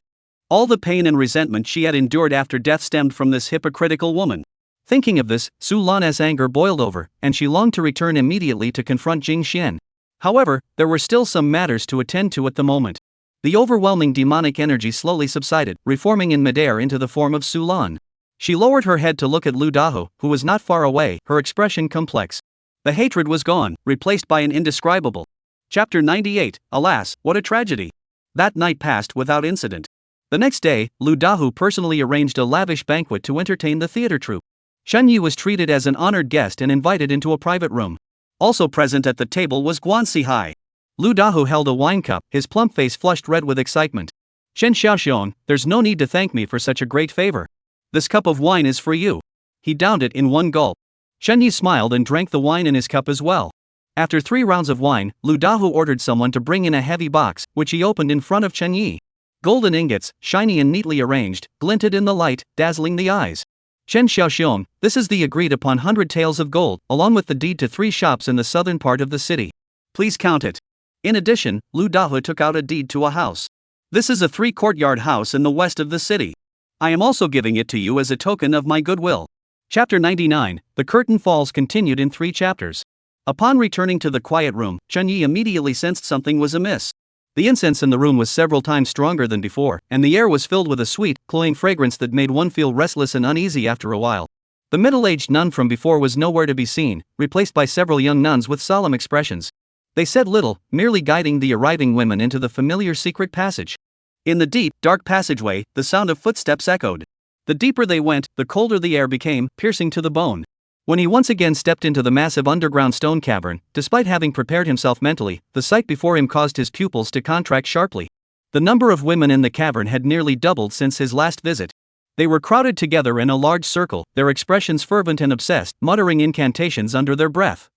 Speaker 1: All the pain and resentment she had endured after death stemmed from this hypocritical woman. Thinking of this, Su Lan's anger boiled over, and she longed to return immediately to confront Jing Xian. However, there were still some matters to attend to at the moment. The overwhelming demonic energy slowly subsided, reforming in midair into the form of Su Lan. She lowered her head to look at Lu Dahou, who was not far away, her expression complex. The hatred was gone, replaced by an indescribable. Chapter 98, Alas, what a tragedy. That night passed without incident. The next day, Lu Dahou personally arranged a lavish banquet to entertain the theater troupe. Chun Yu was treated as an honored guest and invited into a private room. Also present at the table was Guan Sihai. Lu Dahou held a wine cup, his plump face flushed red with excitement. Shen Xiaoxiong, there's no need to thank me for such a great favor. This cup of wine is for you. He downed it in one gulp. Shen Yi smiled and drank the wine in his cup as well. After 3 rounds of wine, Lu Dahou ordered someone to bring in a heavy box, which he opened in front of Chen Yi. Golden ingots, shiny and neatly arranged, glinted in the light, dazzling the eyes. Shen Xiaoxiong, this is the agreed upon 100 taels of gold, along with the deed to 3 shops in the southern part of the city. Please count it. In addition, Lu Dahou took out a deed to a house. This is a 3-courtyard house in the west of the city. I am also giving it to you as a token of my goodwill. Chapter 99, The Curtain Falls continued in 3 chapters. Upon returning to the quiet room, Chun Yi immediately sensed something was amiss. The incense in the room was several times stronger than before, and the air was filled with a sweet, cloying fragrance that made one feel restless and uneasy after a while. The middle-aged nun from before was nowhere to be seen, replaced by several young nuns with solemn expressions. They said little, merely guiding the arriving women into the familiar secret passage. In the deep, dark passageway, the sound of footsteps echoed. The deeper they went, the colder the air became, piercing to the bone. When he once again stepped into the massive underground stone cavern, despite having prepared himself mentally, the sight before him caused his pupils to contract sharply. The number of women in the cavern had nearly doubled since his last visit. They were crowded together in a large circle, their expressions fervent and obsessed, muttering incantations under their breath.